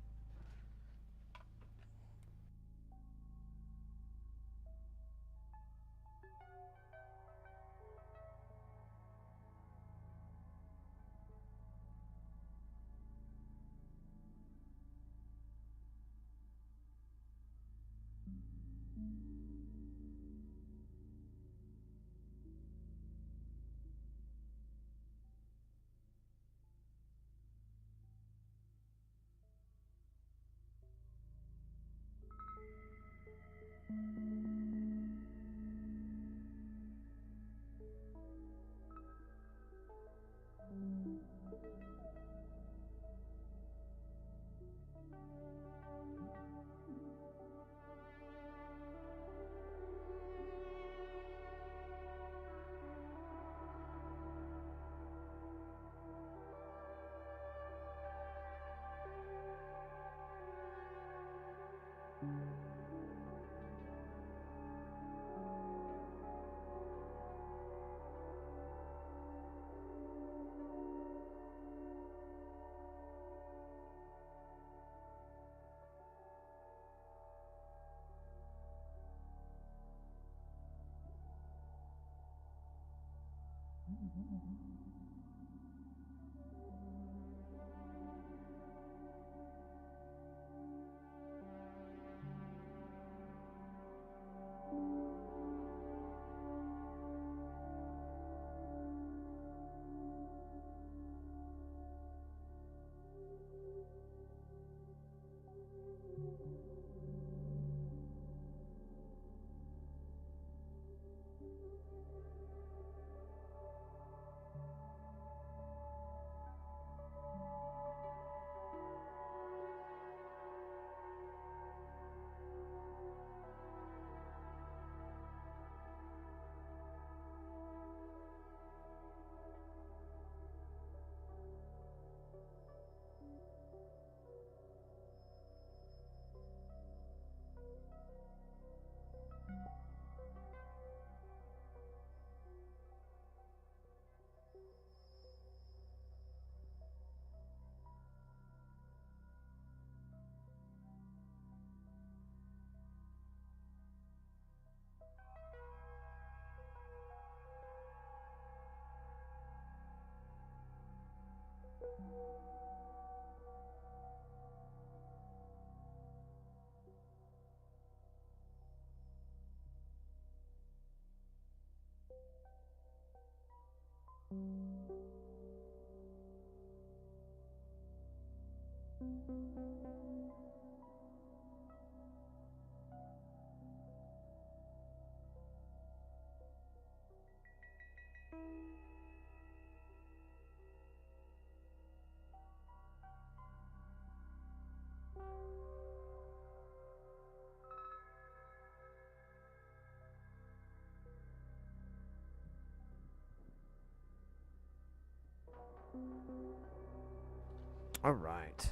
All right.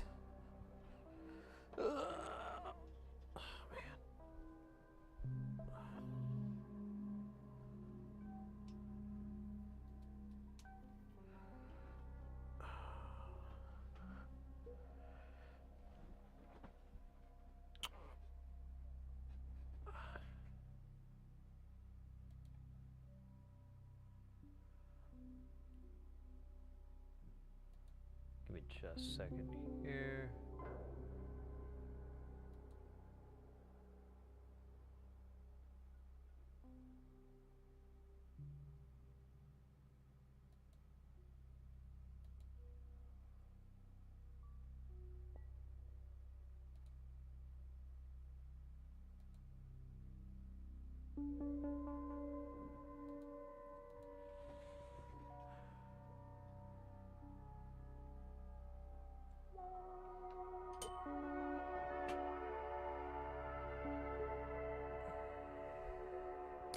Oh, man. just a second here.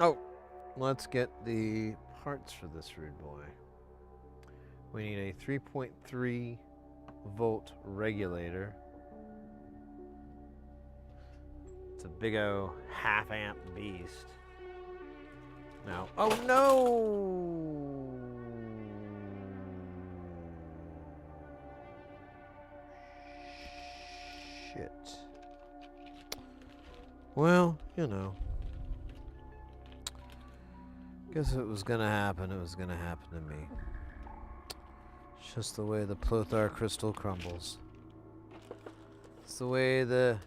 Oh, let's get the parts for this rude boy. We need a 3.3 volt regulator. It's a big O half amp beast. Now, oh no! Shit. Well, you know. Guess if it was gonna happen, it was gonna happen to me. It's just the way the Plothar crystal crumbles. It's the way the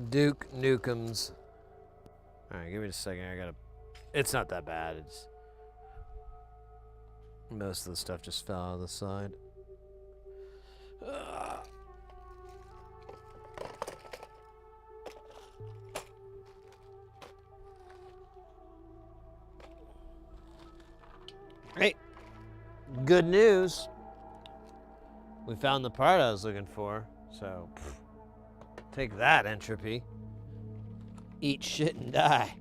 Duke Nukems. Alright, give me a second. I gotta. It's not that bad. It's. Most of the stuff just fell out of the side. Hey, good news. We found the part I was looking for, so take that, entropy. Eat shit and die.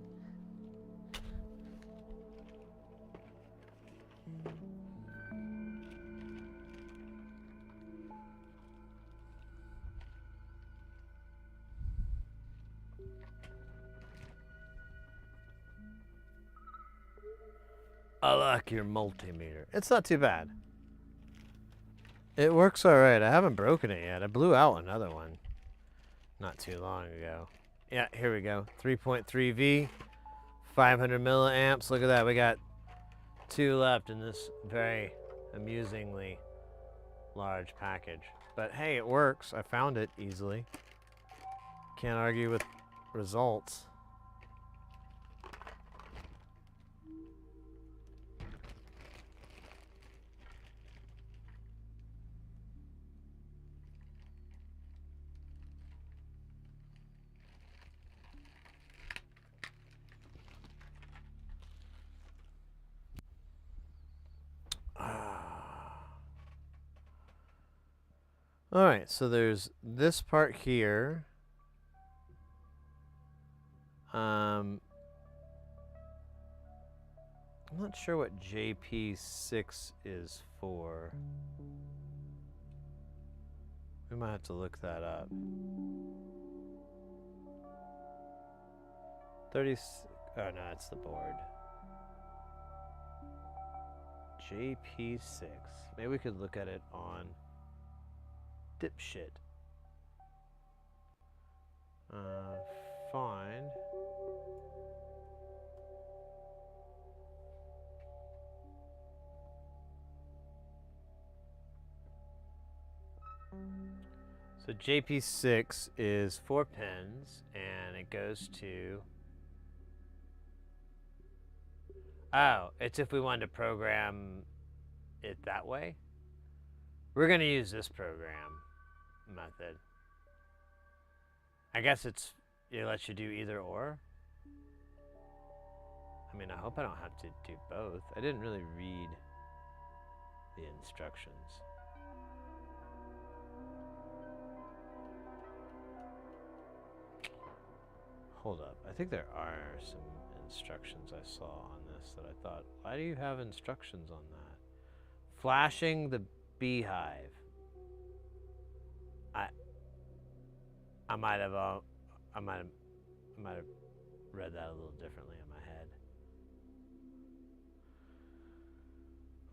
I like your multimeter. It's not too bad. It works all right. I haven't broken it yet. I blew out another one not too long ago. Yeah, here we go. 3.3V, 500 milliamps. Look at that. We got 2 left in this very amusingly large package. But hey, it works. I found it easily. Can't argue with results. All right, so there's this part here. I'm not sure what JP6 is for. We might have to look that up. 30. Oh no, it's the board. JP6. Maybe we could look at it on Dipshit. Find. So JP6 is 4 pins, and it goes to. Oh, it's if we wanted to program it that way. We're going to use this program method. I guess it lets you do either or. I mean, I hope I don't have to do both. I didn't really read the instructions. Hold up. I think there are some instructions I saw on this that I thought, why do you have instructions on that? Flashing the beehive. I might have read that a little differently in my head.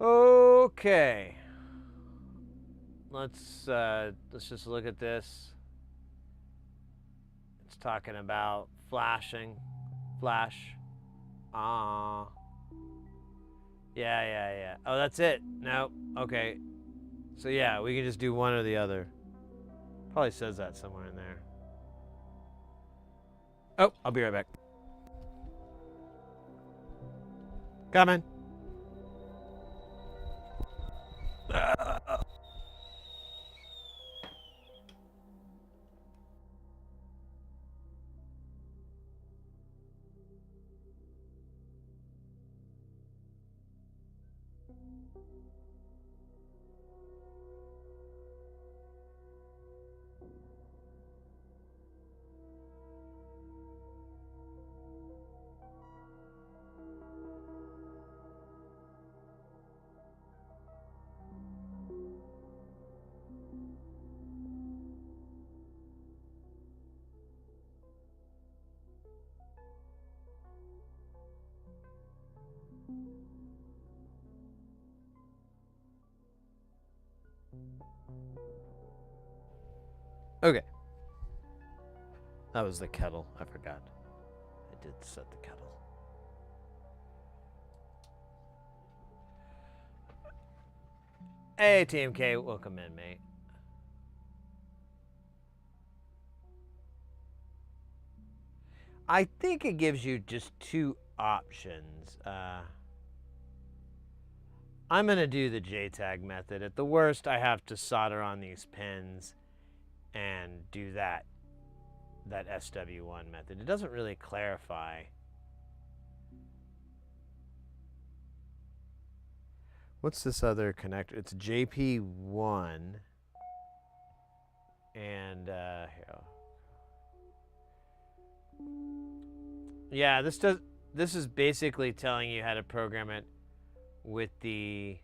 Okay. Let's just look at this. It's talking about flashing. Flash. Yeah. Oh, that's it. No. Okay. So yeah, we can just do one or the other. Probably says that somewhere in there. Oh, I'll be right back. Coming. Okay. That was the kettle. I forgot. I did set the kettle. Hey, TMK. Welcome in, mate. I think it gives you just two options. I'm going to do the JTAG method. At the worst, I have to solder on these pins and do that SW1 method. It doesn't really clarify. What's this other connector? It's JP1. And here. Yeah, this is basically telling you how to program it with the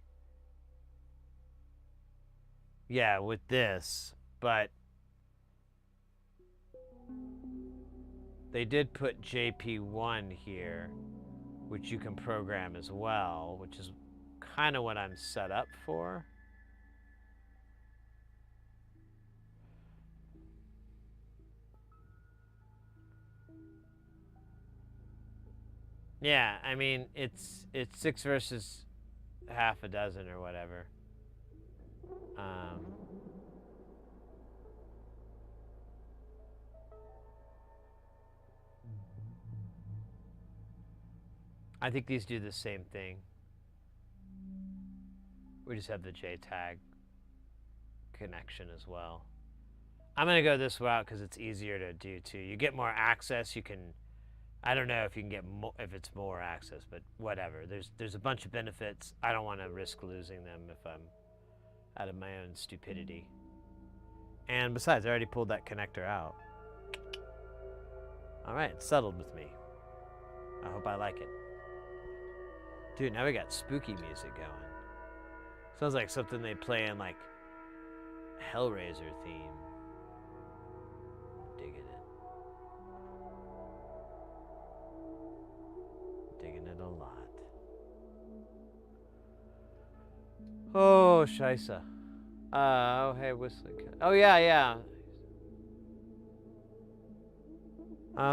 with this, but they did put JP1 here, which you can program as well, which is kind of what I'm set up for. Yeah, I mean, it's 6 versus half a dozen or whatever. I think these do the same thing. We just have the JTAG connection as well. I'm gonna go this route because it's easier to do too. You get more access. You can, I don't know if you can get more, if it's more access, but whatever. There's a bunch of benefits. I don't want to risk losing them if I'm out of my own stupidity. And besides, I already pulled that connector out. All right, it's settled with me. I hope I like it. Dude, now we got spooky music going. Sounds like something they play in like Hellraiser theme. Digging it. Digging it a lot. Oh, Scheisse. Oh, hey, whistling cat. Oh, yeah.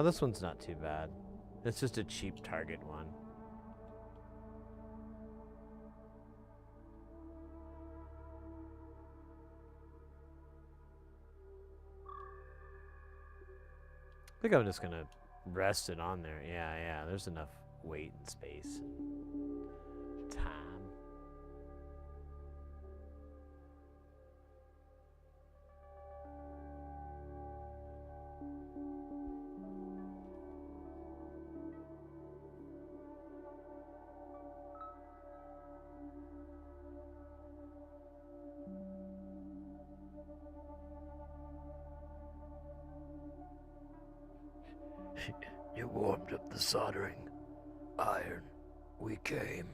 This one's not too bad. It's just a cheap Target one. I think I'm just gonna rest it on there. Yeah, there's enough weight and space and time. You warmed up the soldering iron. We came.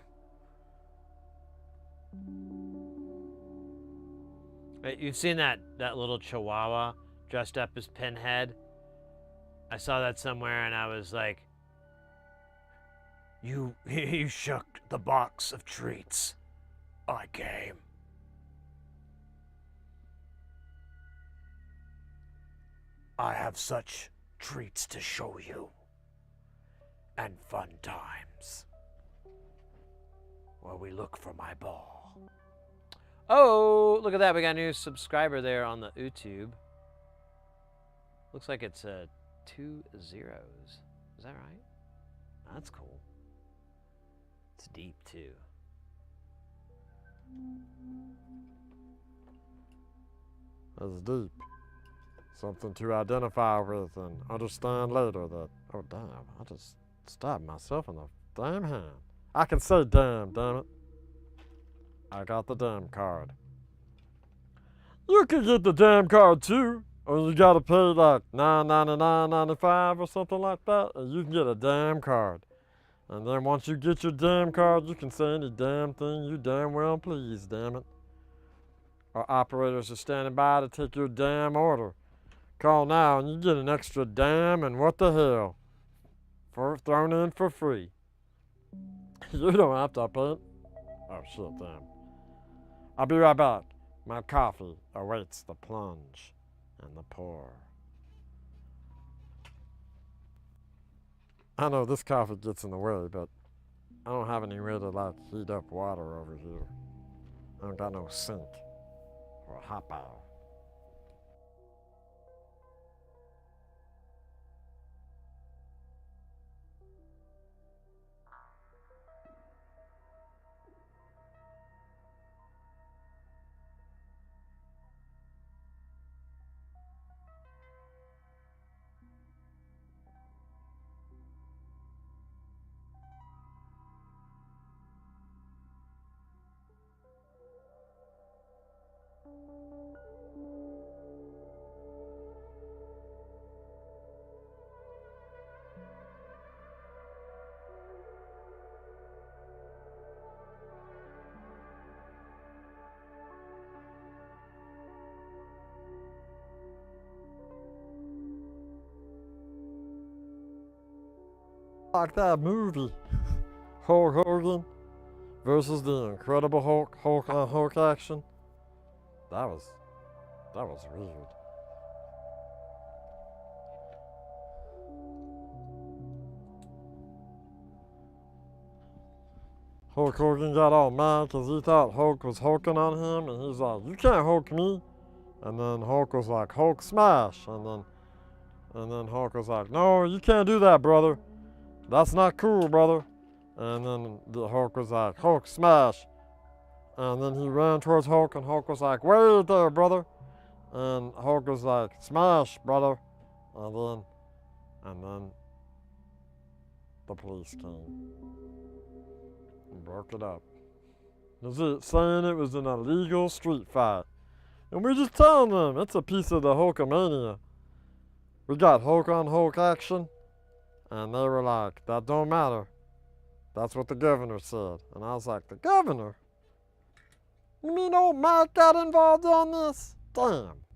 You've seen that little chihuahua dressed up as Pinhead? I saw that somewhere and I was like, You shook the box of treats. I came. I have such treats to show you. And fun times. While we look for my ball. Oh, look at that. We got a new subscriber there on the YouTube. Looks like it's 2 zeros. Is that right? That's cool. It's deep, too. That's deep. Something to identify with and understand later that, oh damn, I just stabbed myself in the damn hand. I can say damn it. I got the damn card. You can get the damn card too. Or you gotta pay like $9.99.95 or something like that, and you can get a damn card. And then once you get your damn card, you can say any damn thing you damn well please, damn it. Our operators are standing by to take your damn order. Call now and you get an extra damn and what the hell thrown in for free. You don't have to pay it. Oh shit, damn. I'll be right back. My coffee awaits the plunge and the pour. I know this coffee gets in the way, but I don't have any way to like heat up water over here. I don't got no sink or a hot bar. Like that movie, Hulk Hogan versus the Incredible Hulk, Hulk on Hulk action. That was weird. Hulk Hogan got all mad because he thought Hulk was hulking on him, and he's like, "You can't hulk me." And then Hulk was like, "Hulk smash!" And then Hulk was like, "No, you can't do that, brother. That's not cool, brother." And then the Hulk was like, "Hulk then he ran towards Hulk, and Hulk was like, "Wait there, brother." And Hulk was like, "Smash, brother." And then the police came and broke it up. Saying it was an illegal street fight. And we're just telling them it's a piece of the Hulkamania. We got Hulk on Hulk action. And they were like, "That don't matter. That's what the governor said." And I was like, "The governor? You mean old Mike got involved on this? Damn."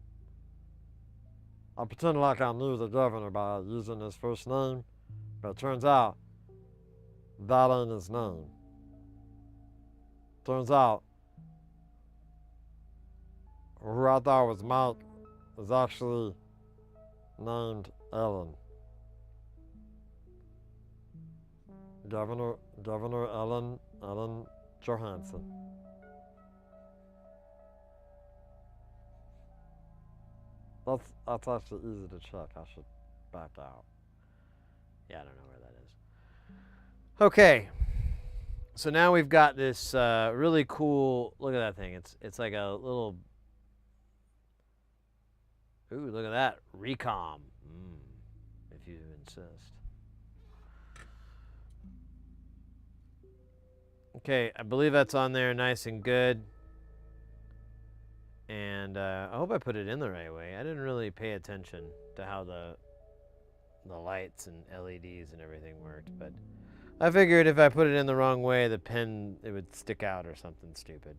I pretended like I knew the governor by using his first name, but it turns out that ain't his name. Turns out who I thought was Mike is actually named Ellen. Governor Ellen Johansson. That's actually easy to check. I should back out. Yeah, I don't know where that is. Okay. So now we've got this really cool, look at that thing. It's like a little, ooh, look at that, recom, if you insist. Okay, I believe that's on there nice and good. And I hope I put it in the right way. I didn't really pay attention to how the lights and LEDs and everything worked, but I figured if I put it in the wrong way, the pen, it would stick out or something stupid.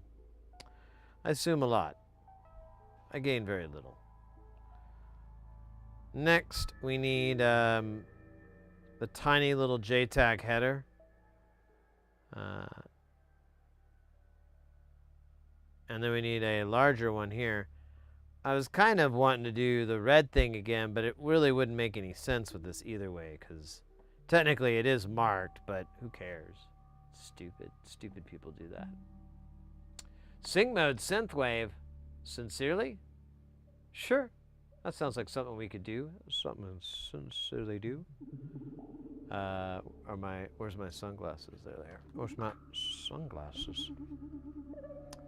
I assume a lot. I gain very little. Next, we need the tiny little JTAG header. And then we need a larger one here. I was kind of wanting to do the red thing again, but it really wouldn't make any sense with this either way, because technically it is marked, but who cares? Stupid people do that. Sync mode, synthwave. Sincerely? Sure. That sounds like something we could do. Something we sincerely do. Where's my sunglasses? They're there. Where's my sunglasses?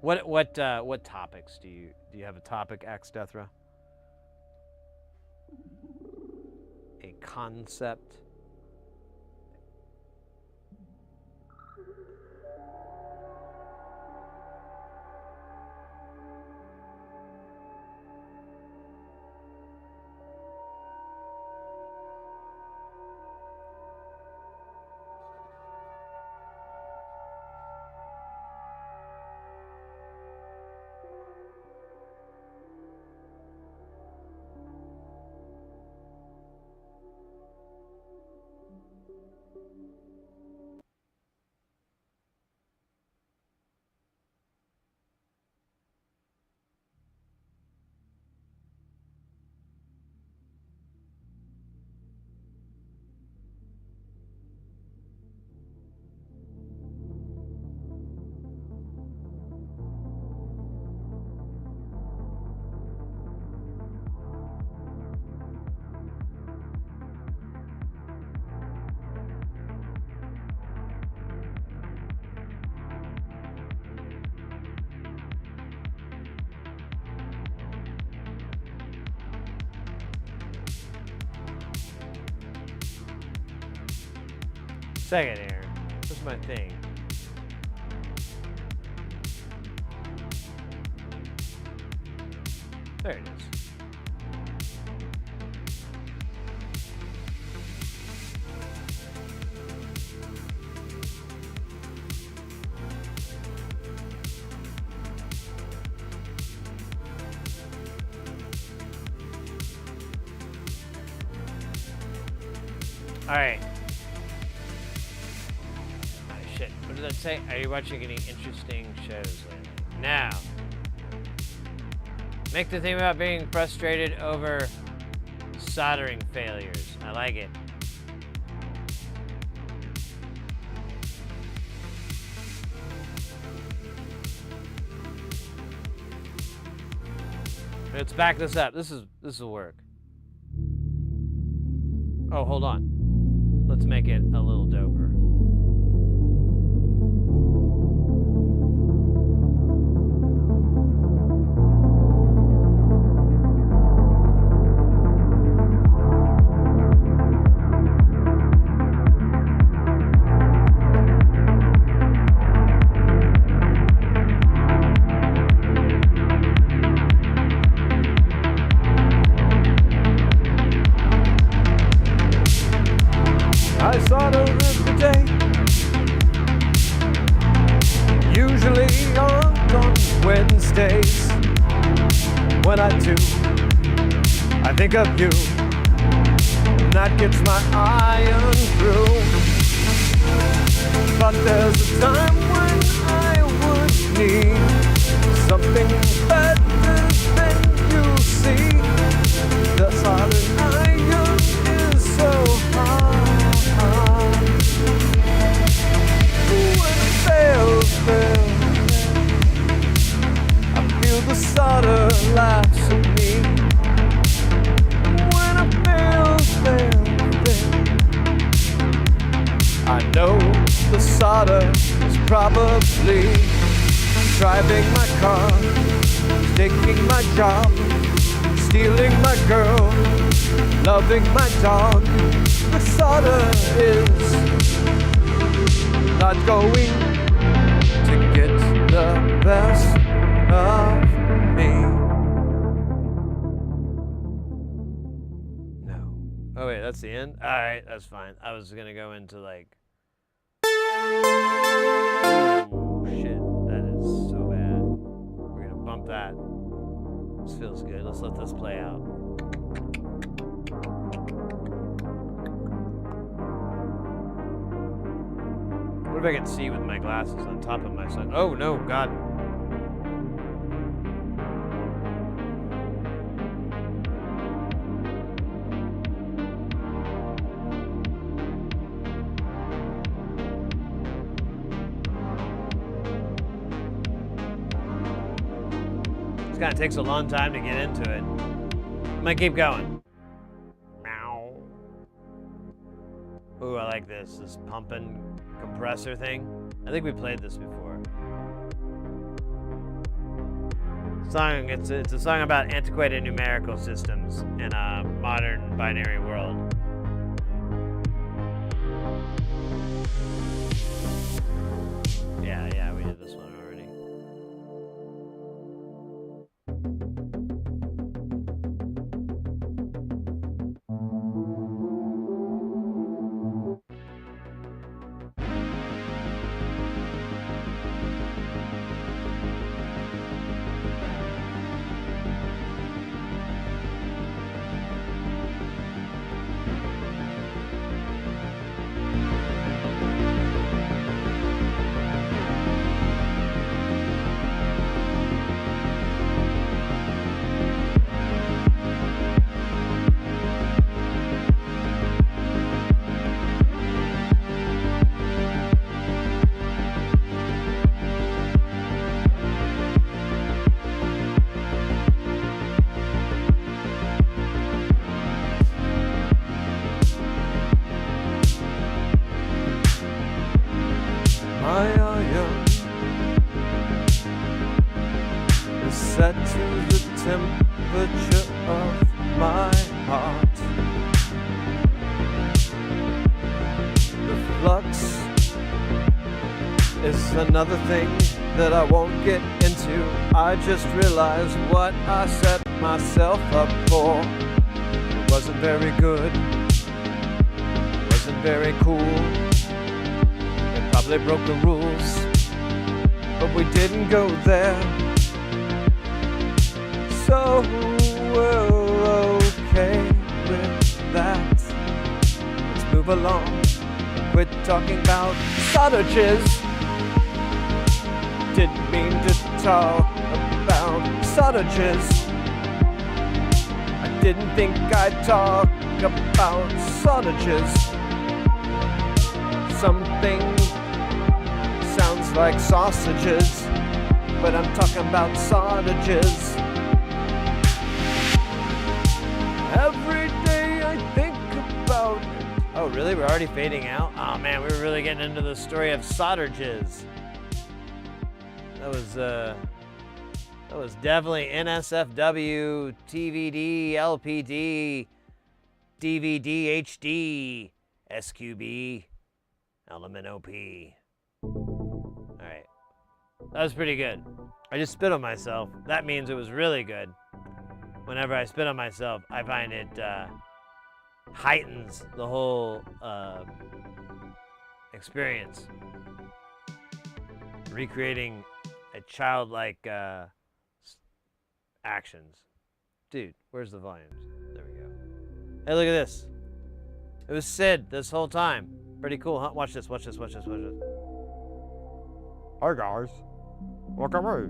What topics do you have a topic, Axe Deathra? A concept? Second here. Where's my thing? There it is. All right. Shit, what did that say? Are you watching any interesting shows lately? Now, make the thing about being frustrated over soldering failures. I like it. Let's back this up. This will work. Oh, hold on. Let's make it a little doper. I solder every day, usually on Wednesdays. When I do, I think of you, and that gets my iron through. But there's a time when I would need something better than you see. The solid iron is so hard. When it fails, I feel the solder laughs at me. When it fails, I know the solder is probably driving my car, taking my job, stealing my girl, loving my dog. The solder is not going to get the best of me. No. Oh wait, that's the end? Alright, that's fine. I was gonna go into like... Oh shit, that is so bad. We're gonna bump that. This feels good. Let's let this play out. What if I can see with my glasses on top of my sun? Oh no, God. kind of takes a long time to get into it. I'm gonna keep going. Meow. Ooh, I like this pumping compressor thing. I think we played this before. It's a song about antiquated numerical systems in a modern binary world. Yeah, we did this one already. My iron is set to the temperature of my heart. The flux is another thing that I won't get into. I just realized what I set myself up for. It wasn't very good. It wasn't very cool. Probably broke the rules, but we didn't go there. So we're okay with that. Let's move along. Quit talking about solder jizz. Didn't mean to talk about solder jizz. I didn't think I'd talk about solder jizz. Something sounds like sausages, but I'm talking about sausages. Every day I think about it. Oh, really? We're already fading out? Oh man, we were really getting into the story of solder jizz. That was definitely NSFW, TVD, LPD, DVD, HD, SQB, Element OP. Alright. That was pretty good. I just spit on myself. That means it was really good. Whenever I spit on myself, I find it heightens the whole experience. Recreating a childlike actions. Dude, where's the volumes? There we go. Hey, look at this. It was Sid this whole time. Pretty cool, huh? Watch this, watch this, watch this, watch this. Hey guys, look at me.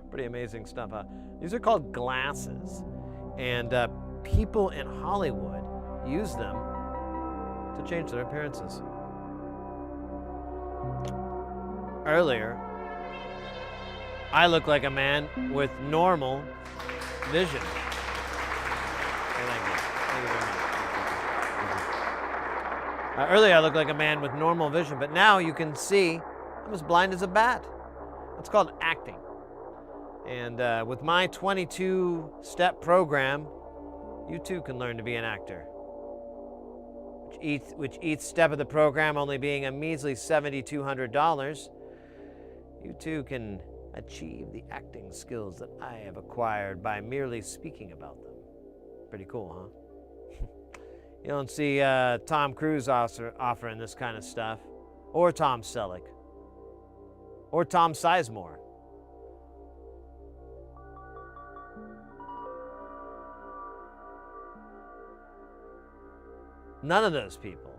Pretty amazing stuff, huh? These are called glasses. And people in Hollywood use them to change their appearances. Earlier, I look like a man with normal vision. Hey, thank you. Thank you very much. Earlier, I looked like a man with normal vision, but now you can see I'm as blind as a bat. That's called acting. And with my 22-step program, you too can learn to be an actor. Which each step of the program only being a measly $7,200, you too can achieve the acting skills that I have acquired by merely speaking about them. Pretty cool, huh? You don't see Tom Cruise offering this kind of stuff, or Tom Selleck, or Tom Sizemore. None of those people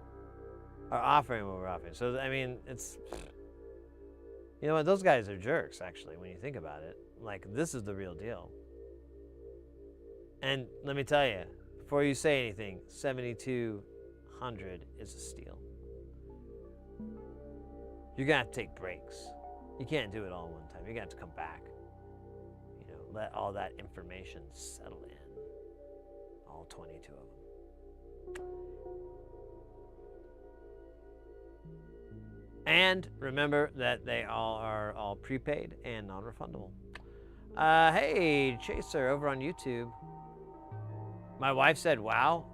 are offering what we're offering. So, I mean, it's, you know what, those guys are jerks, actually, when you think about it. Like, this is the real deal. And let me tell you, before you say anything, $7,200 is a steal. You're gonna have to take breaks. You can't do it all at one time. You're gonna have to come back. let all that information settle in. All 22 of them. And remember that they are all prepaid and non-refundable. Hey, Chaser over on YouTube. My wife said, wow,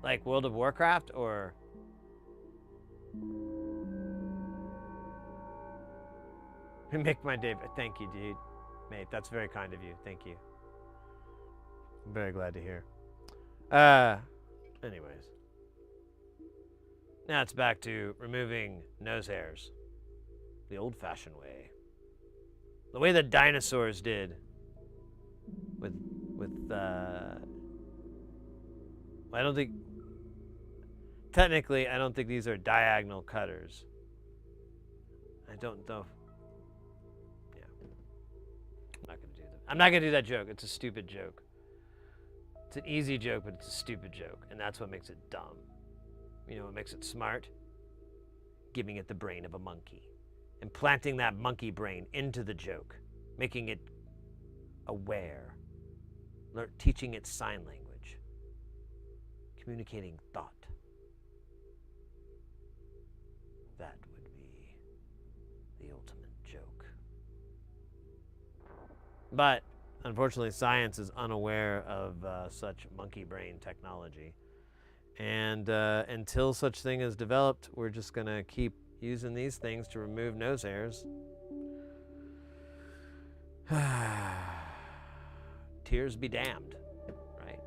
like World of Warcraft or... Make my day. Thank you, dude. Mate, that's very kind of you. Thank you. I'm very glad to hear. Anyways. Now it's back to removing nose hairs. The old-fashioned way. The way the dinosaurs did. I don't think... Technically, I don't think these are diagonal cutters. I don't know. Yeah. I'm not going to do that. I'm not going to do that joke. It's a stupid joke. It's an easy joke, but it's a stupid joke. And that's what makes it dumb. You know what makes it smart? Giving it the brain of a monkey. And planting that monkey brain into the joke. Making it aware. Teaching it sign language. Communicating thought. That would be the ultimate joke. But, unfortunately, science is unaware of such monkey brain technology. And until such thing is developed, we're just going to keep using these things to remove nose hairs. Tears be damned, right?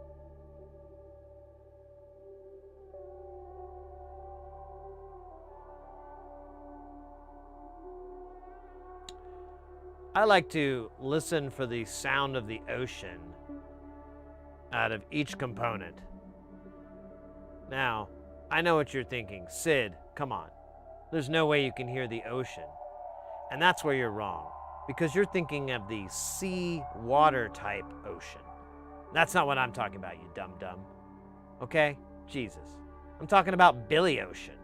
I like to listen for the sound of the ocean out of each component. Now, I know what you're thinking. Sid, come on. There's no way you can hear the ocean. And that's where you're wrong. Because you're thinking of the sea water type ocean. That's not what I'm talking about, you dum-dum. Okay? Jesus. I'm talking about Billy Ocean.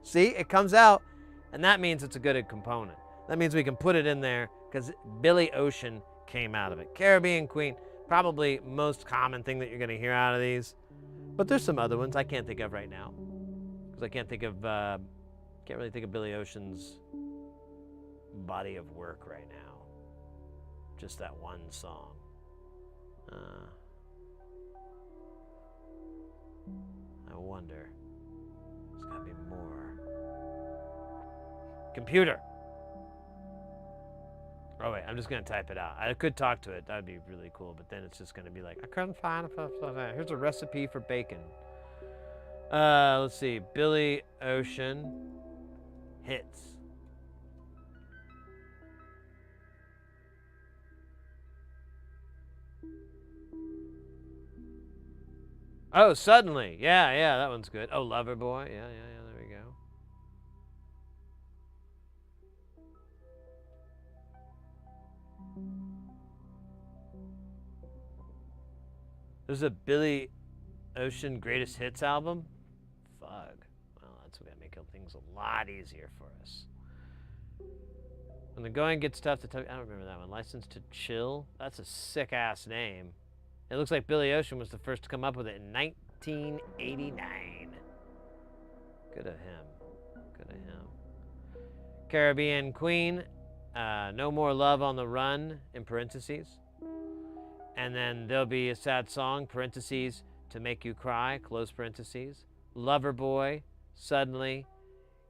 See, it comes out, and that means it's a good component. That means we can put it in there because Billy Ocean came out of it. Caribbean Queen, probably most common thing that you're going to hear out of these. But there's some other ones I can't think of right now. Because I can't really think of Billy Ocean's body of work right now. Just that one song. I wonder. There's got to be more. Computer. Oh wait, I'm just gonna type it out. I could talk to it. That would be really cool. But then it's just gonna be like, I couldn't find it. Here's a recipe for bacon. Let's see. Billy Ocean hits. Oh, Suddenly. Yeah, that one's good. Oh, Loverboy. Yeah, there we go. There's a Billy Ocean Greatest Hits album? Fuck. Well, that's going to make things a lot easier for us. When the going gets tough to I don't remember that one. License to Chill? That's a sick-ass name. It looks like Billy Ocean was the first to come up with it in 1989. Good of him. Caribbean Queen, No More Love on the Run, in parentheses. And then there'll be a sad song, parentheses, to make you cry, close parentheses. Loverboy, Suddenly,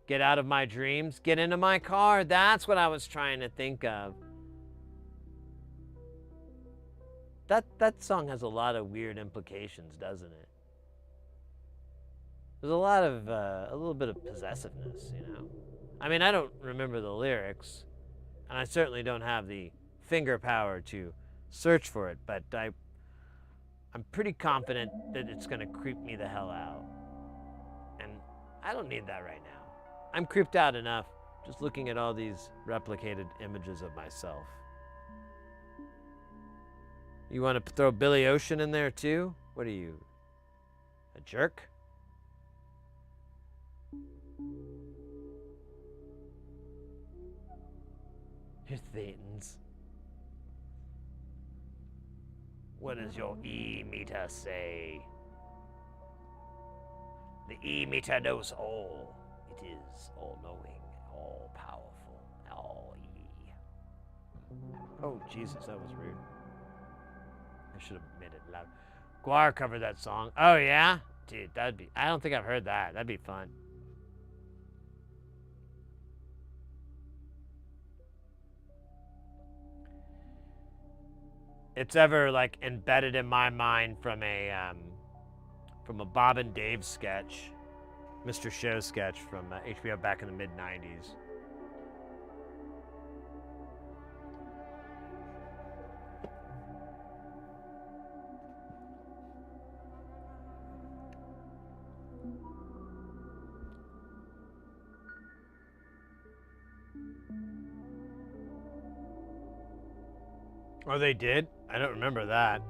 Get Out of My Dreams, Get Into My Car. That's what I was trying to think of. That song has a lot of weird implications, doesn't it? There's a lot of, a little bit of possessiveness, you know? I mean, I don't remember the lyrics, and I certainly don't have the finger power to search for it, but I'm pretty confident that it's gonna creep me the hell out. And I don't need that right now. I'm creeped out enough just looking at all these replicated images of myself. You want to throw Billy Ocean in there too? What are you, a jerk? Your thetans. What does your E-meter say? The E-meter knows all. It is all-knowing, all-powerful, all-E. Oh, Jesus, that was rude. I should have made it loud. Guar covered that song. Oh, yeah? Dude, that'd be... I don't think I've heard that. That'd be fun. It's ever, like, embedded in my mind from a Bob and Dave sketch. Mr. Show sketch from HBO back in the mid-90s. Oh, they did? I don't remember that.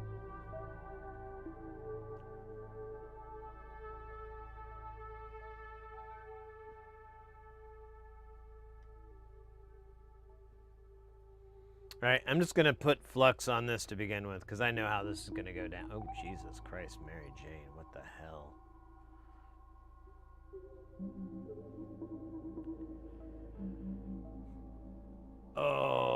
All right, I'm just going to put flux on this to begin with, because I know how this is going to go down. Oh, Jesus Christ, Mary Jane, what the hell? Oh.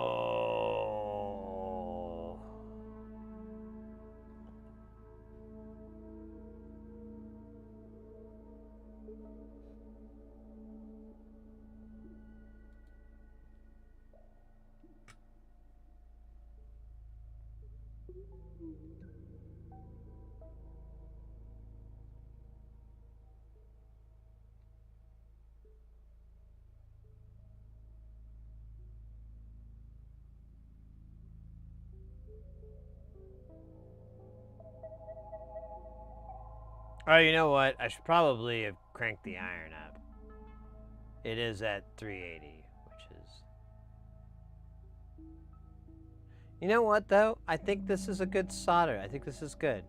Oh, you know what? I should probably have cranked the iron up. It is at 380, which is... You know what, though? I think this is a good solder. I think this is good.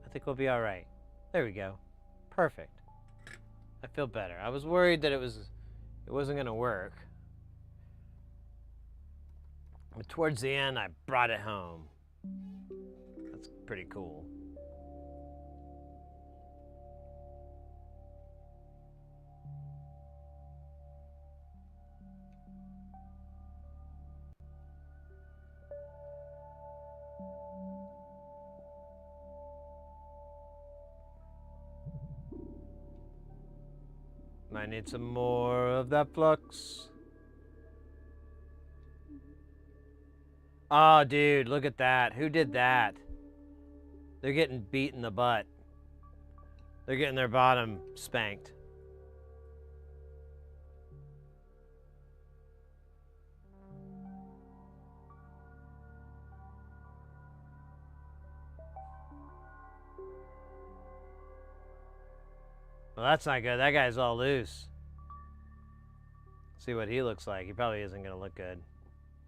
I think we'll be all right. There we go. Perfect. I feel better. I was worried that it wasn't going to work. But towards the end, I brought it home. That's pretty cool. Might need some more of that flux. Oh, dude, look at that. Who did that? They're getting beat in the butt. They're getting their bottom spanked. Well, that's not good. That guy's all loose. See what he looks like. He probably isn't going to look good.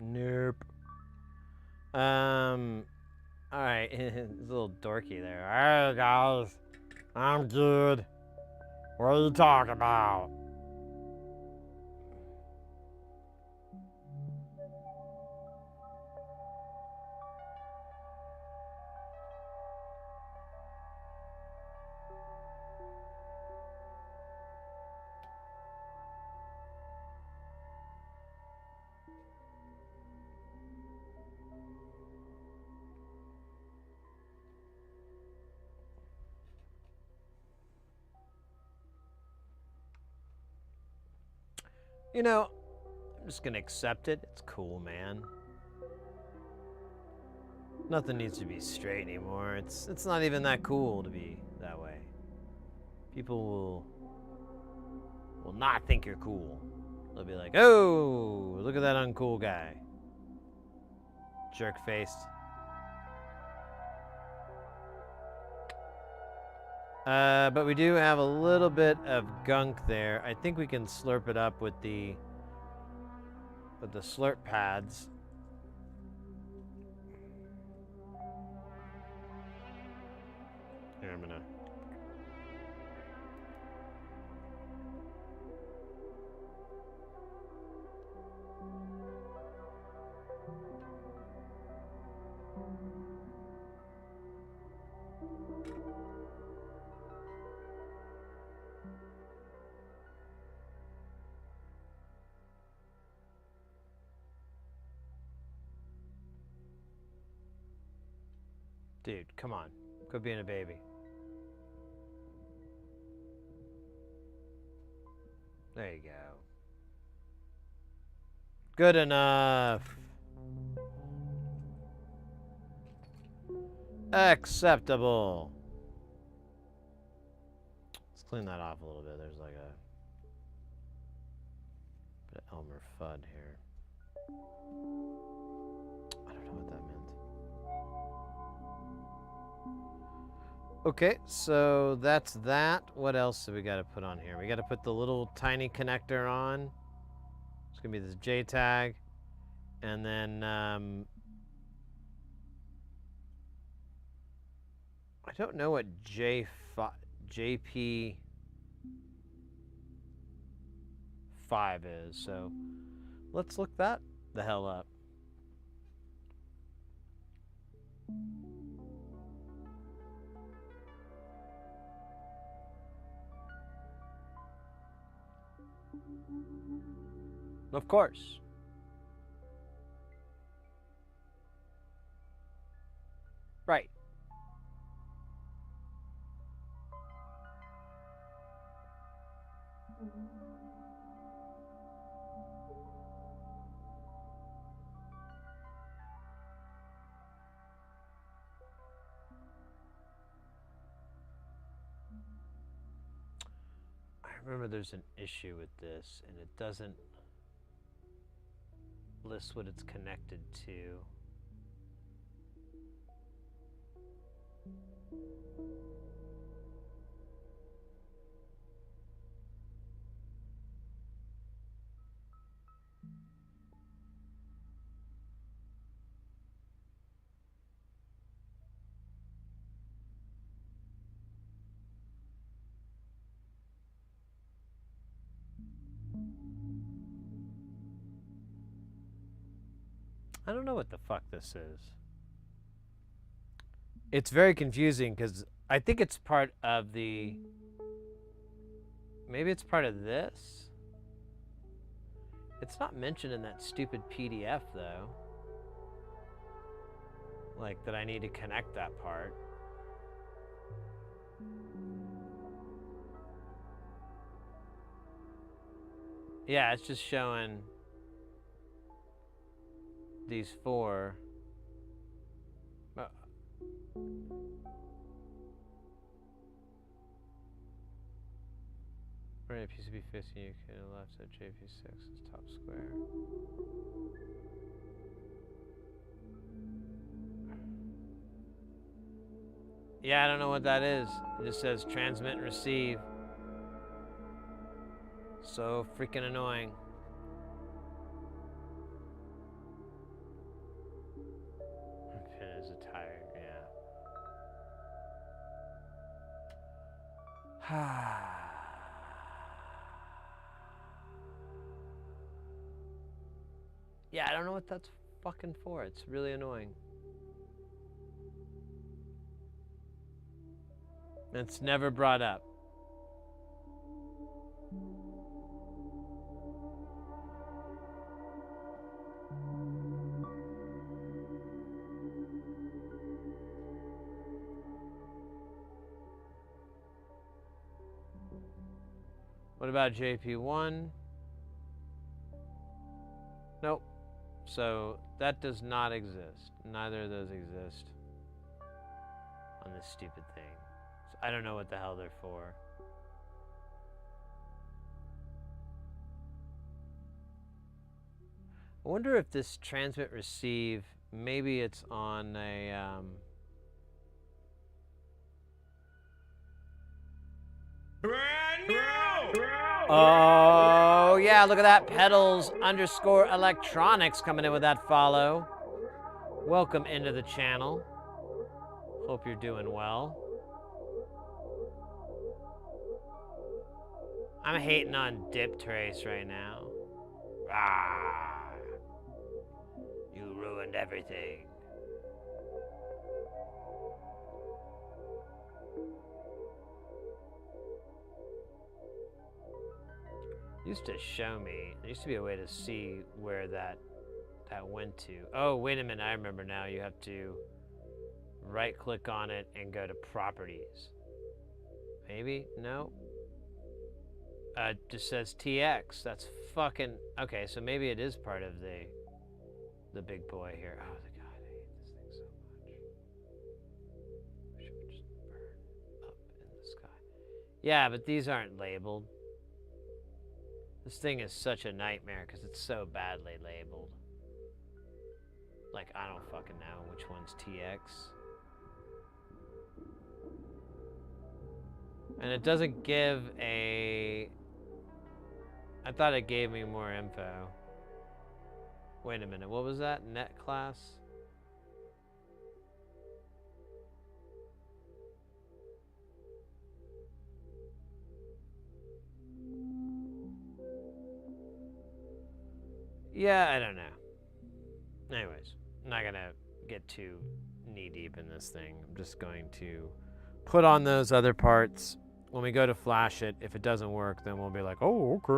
Nope. Alright. He's a little dorky there. Alright, guys. I'm good. What are you talking about? You know, I'm just gonna accept it. It's cool, man. Nothing needs to be straight anymore. It's not even that cool to be that way. People will not think you're cool. They'll be like, oh, look at that uncool guy. Jerk-faced. But we do have a little bit of gunk there. I think we can slurp it up with the slurp pads. Here, I'm gonna... Dude, come on. Quit being a baby. There you go. Good enough. Acceptable. Let's clean that off a little bit. There's like a bit of Elmer Fudd here. I don't know what that meant. Okay, so that's that. What else do we got to put on here? We got to put the little tiny connector on. It's going to be this JTAG. And then I don't know what JP5 is, so let's look that the hell up. Of course. Right. I remember there's an issue with this, and it doesn't list what it's connected to. I don't know what the fuck this is. It's very confusing because I think it's part of the... Maybe it's part of this? It's not mentioned in that stupid PDF, though. Like, that I need to connect that part. Yeah, it's just showing these four. Right, PCB 15, you can left at JP6 is top square. Yeah, I don't know what that is. It just says transmit and receive. So freaking annoying. Pin is a tire, yeah. Yeah, I don't know what that's fucking for. It's really annoying. It's never brought up. What about JP1? Nope. So that does not exist. Neither of those exist on this stupid thing. So I don't know what the hell they're for. I wonder if this transmit receive, maybe it's on a Brand new! oh yeah, look at that. Pedals_electronics coming in with that follow. Welcome into the channel. Hope you're doing well. I'm hating on Dip Trace right now. Ah, you ruined everything. Used to show me. There used to be a way to see where that went to. Oh, wait a minute. I remember now. You have to right click on it and go to properties. Maybe? No. Just says TX. That's fucking okay. So maybe it is part of the big boy here. Oh, the God, I hate this thing so much. Wish it would just burn up in the sky. Yeah, but these aren't labeled. This thing is such a nightmare because it's so badly labeled. Like, I don't fucking know which one's TX. And it doesn't give a... I thought it gave me more info. Wait a minute, what was that? Net class? Yeah, I don't know. Anyways, I'm not gonna get too knee-deep in this thing. I'm just going to put on those other parts. When we go to flash it, if it doesn't work, then we'll be like, oh, okay.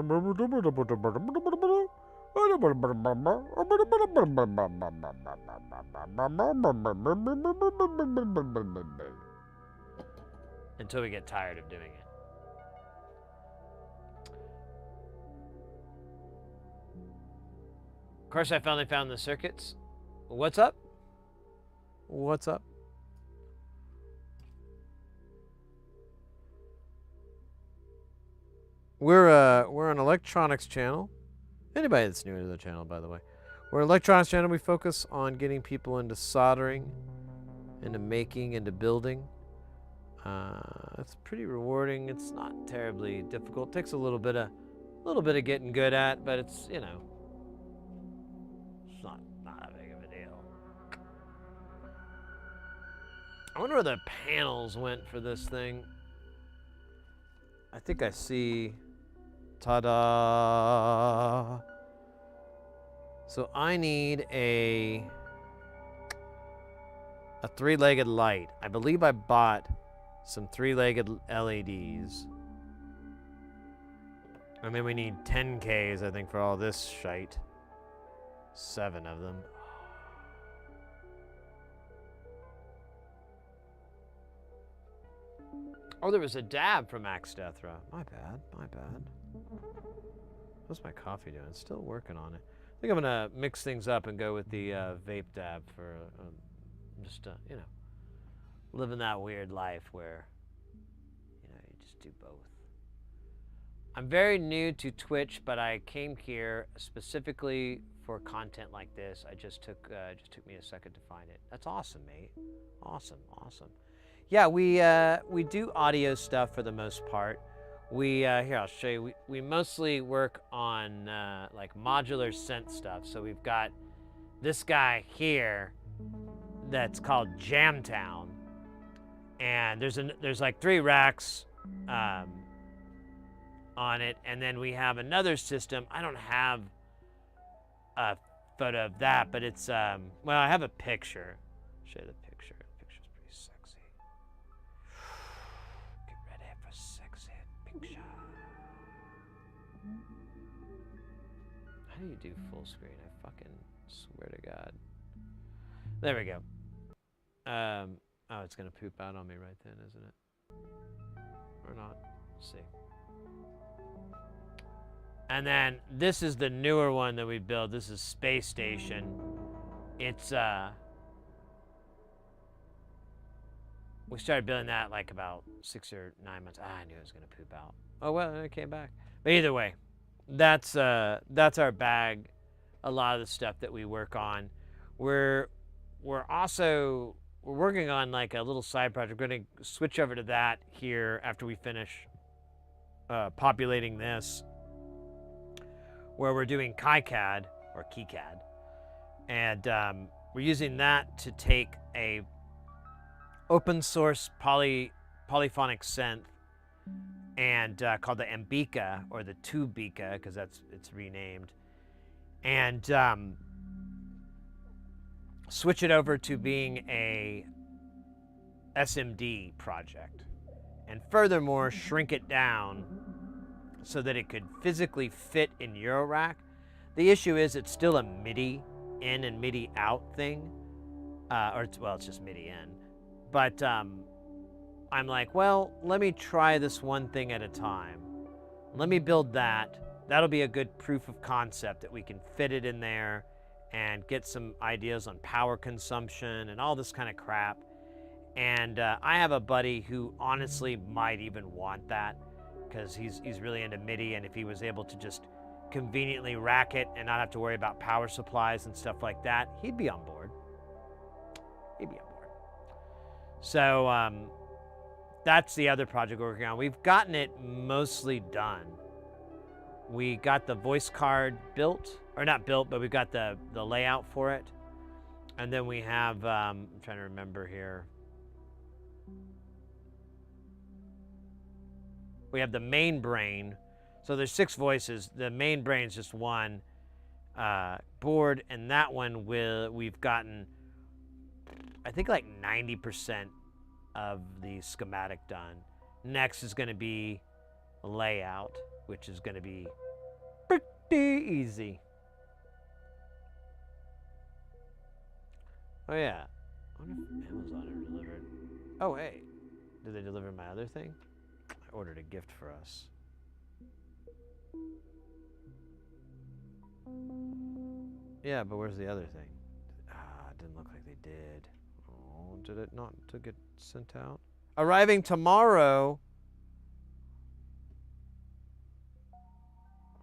Until we get tired of doing it. Of course, I finally found the circuits. What's up? What's up? We're an electronics channel. Anybody that's new to the channel, by the way. We're an electronics channel. We focus on getting people into soldering, into making, into building. It's pretty rewarding. It's not terribly difficult. It takes a little bit of getting good at, but it's, you know, it's not that big of a deal. I wonder where the panels went for this thing. I think I see. Ta-da! So I need a three-legged light. I believe I bought some three-legged LEDs. And then we need 10Ks, I think, for all this shite. 7 of them. Oh, there was a dab from Axe Deathra. My bad, my bad. What's my coffee doing? It's still working on it. I think I'm gonna mix things up and go with the vape dab for just you know, living that weird life where, you know, you just do both. I'm very new to Twitch, but I came here specifically for content like this. I just took me a second to find it. That's awesome, mate. Awesome, awesome. Yeah, we do audio stuff for the most part. Here, I'll show you. We mostly work on like modular synth stuff. So we've got this guy here that's called Jamtown, and there's like 3 racks on it, and then we have another system. I don't have a photo of that, but it's well, I have a picture. I'll show you the picture. The picture's pretty sexy. Get ready for sexy picture. How do you do full screen? I fucking swear to God. There we go. Oh, it's gonna poop out on me right then, isn't it? Or not? Let's see. And then this is the newer one that we built. This is Space Station. It's we started building that like about 6 or 9 months. I knew it was gonna poop out. Oh well, it came back. But either way, that's our bag. A lot of the stuff that we work on. We're working on like a little side project. We're gonna switch over to that here after we finish populating this, where we're doing KiCAD or KiCAD, and we're using that to take a open source polyphonic synth and called the Ambika or the Tubika, because it's renamed, and switch it over to being a SMD project, and furthermore shrink it down so that it could physically fit in eurorack. The issue is it's still a MIDI in and MIDI out thing, it's just MIDI in, But I'm like, well, let me try this one thing at a time. Let me build that. That'll be a good proof of concept that we can fit it in there and get some ideas on power consumption and all this kind of crap. And I have a buddy who honestly might even want that because he's really into MIDI, and if he was able to just conveniently rack it and not have to worry about power supplies and stuff like that, he'd be on board. He'd be on board. So that's the other project we're working on. We've gotten it mostly done. We got the voice card built, or not built, but we've got the layout for it. And then we have, I'm trying to remember here. We have the main brain. So there's 6 voices. The main brain is just one board, and that one we've gotten, I think, like 90% of the schematic done. Next is going to be layout, which is going to be pretty easy. Oh yeah, I wonder if Amazon ever delivered. Oh hey, did they deliver my other thing? I ordered a gift for us. Yeah, but where's the other thing? It didn't look like they did. Oh, did it not to get sent out? Arriving tomorrow.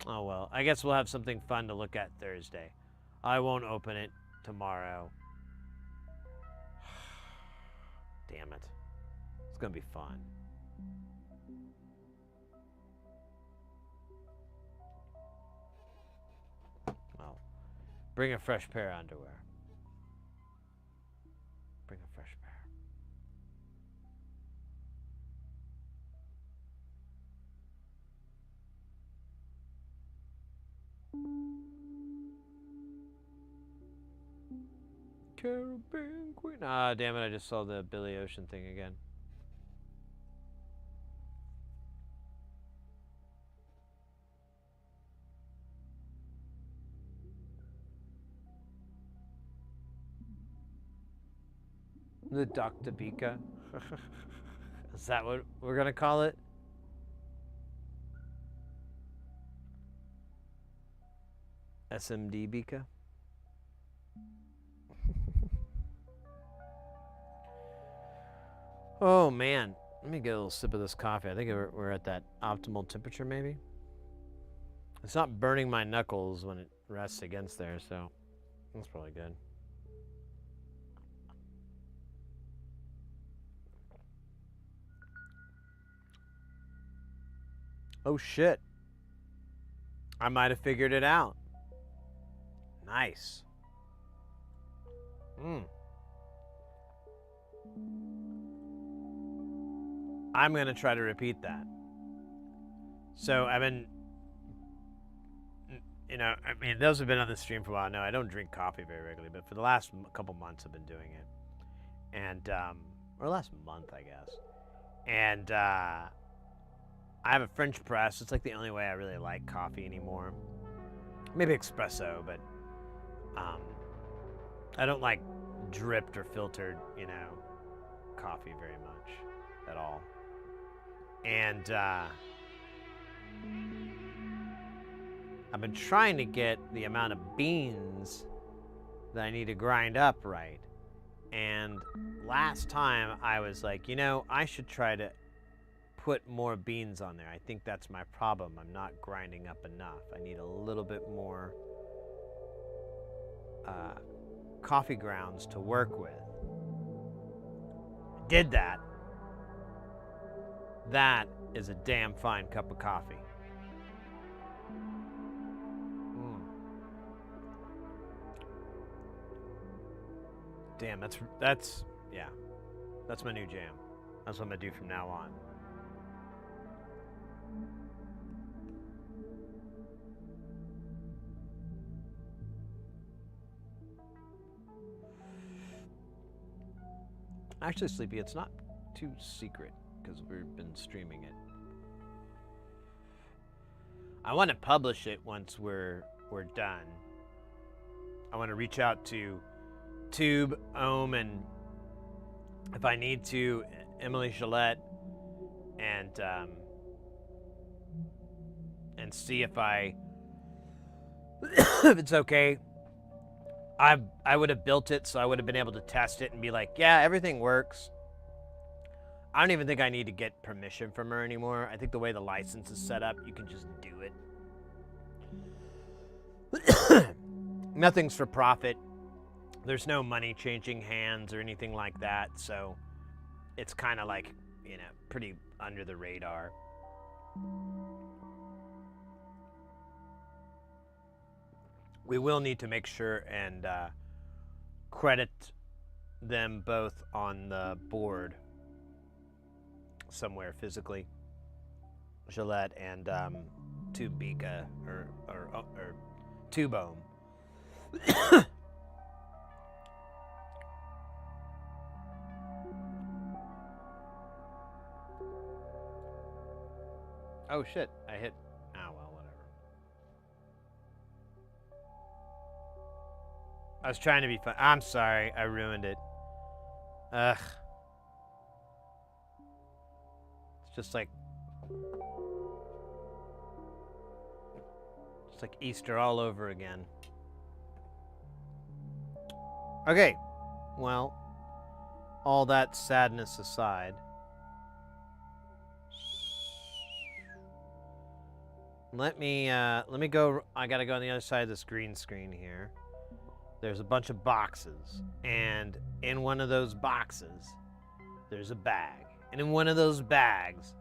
Oh well, I guess we'll have something fun to look at Thursday. I won't open it tomorrow. Damn it. It's gonna be fun. Well, bring a fresh pair of underwear. Bring a fresh pair. Caribbean Queen. Ah, damn it, I just saw the Billy Ocean thing again. The Dr. Bika. Is that what we're gonna call it? SMD Bika? Oh man, let me get a little sip of this coffee. I think we're at that optimal temperature maybe. It's not burning my knuckles when it rests against there, so that's probably good. Oh shit. I might have figured it out. Nice. I'm going to try to repeat that. So I've been, you know, I mean, those who've been on the stream for a while know I don't drink coffee very regularly, but for the last couple months I've been doing it. And, or last month, I guess. And I have a French press. It's like the only way I really like coffee anymore. Maybe espresso, but I don't like dripped or filtered, you know, coffee very much at all. And I've been trying to get the amount of beans that I need to grind up right. And last time I was like, you know, I should try to put more beans on there. I think that's my problem. I'm not grinding up enough. I need a little bit more coffee grounds to work with. I did that. That is a damn fine cup of coffee. Damn, that's yeah. That's my new jam. That's what I'm gonna do from now on. Actually, Sleepy, it's not too secret because we've been streaming it. I want to publish it once we're done. I want to reach out to Tube, Ohm, and if I need to, Emily Gillette and see if if it's okay. I would have built it, so I would have been able to test it and be like, yeah, everything works. I don't even think I need to get permission from her anymore. I think the way the license is set up, you can just do it. Nothing's for profit. There's no money changing hands or anything like that, so it's kind of like, you know, pretty under the radar. We will need to make sure and credit them both on the board somewhere physically. Gillette and Tubika or Tubome. Oh shit, I hit. Oh well, whatever. I was trying to be fun. I'm sorry, I ruined it. Ugh. It's just like Easter all over again. Okay, well, all that sadness aside, let me go. I gotta go on the other side of this green screen here. There's a bunch of boxes, and in one of those boxes, there's a bag. And in one of those bags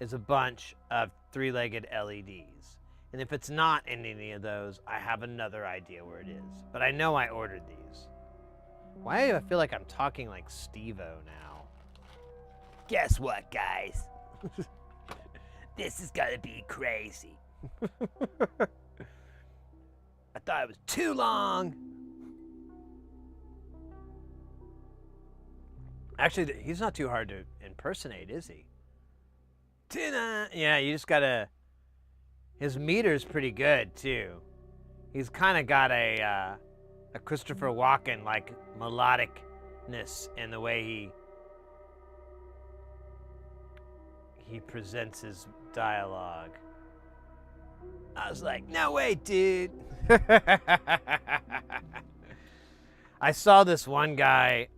is a bunch of three-legged LEDs. And if it's not in any of those, I have another idea where it is. But I know I ordered these. Why do I feel like I'm talking like Steve-O now? Guess what, guys? This is gonna be crazy. I thought it was too long. Actually, he's not too hard to impersonate, is he? Tina! Yeah, you just gotta... His meter's pretty good, too. He's kind of got a Christopher Walken, like, melodicness in the way he presents his dialogue. I was like, no way, dude. I saw this one guy,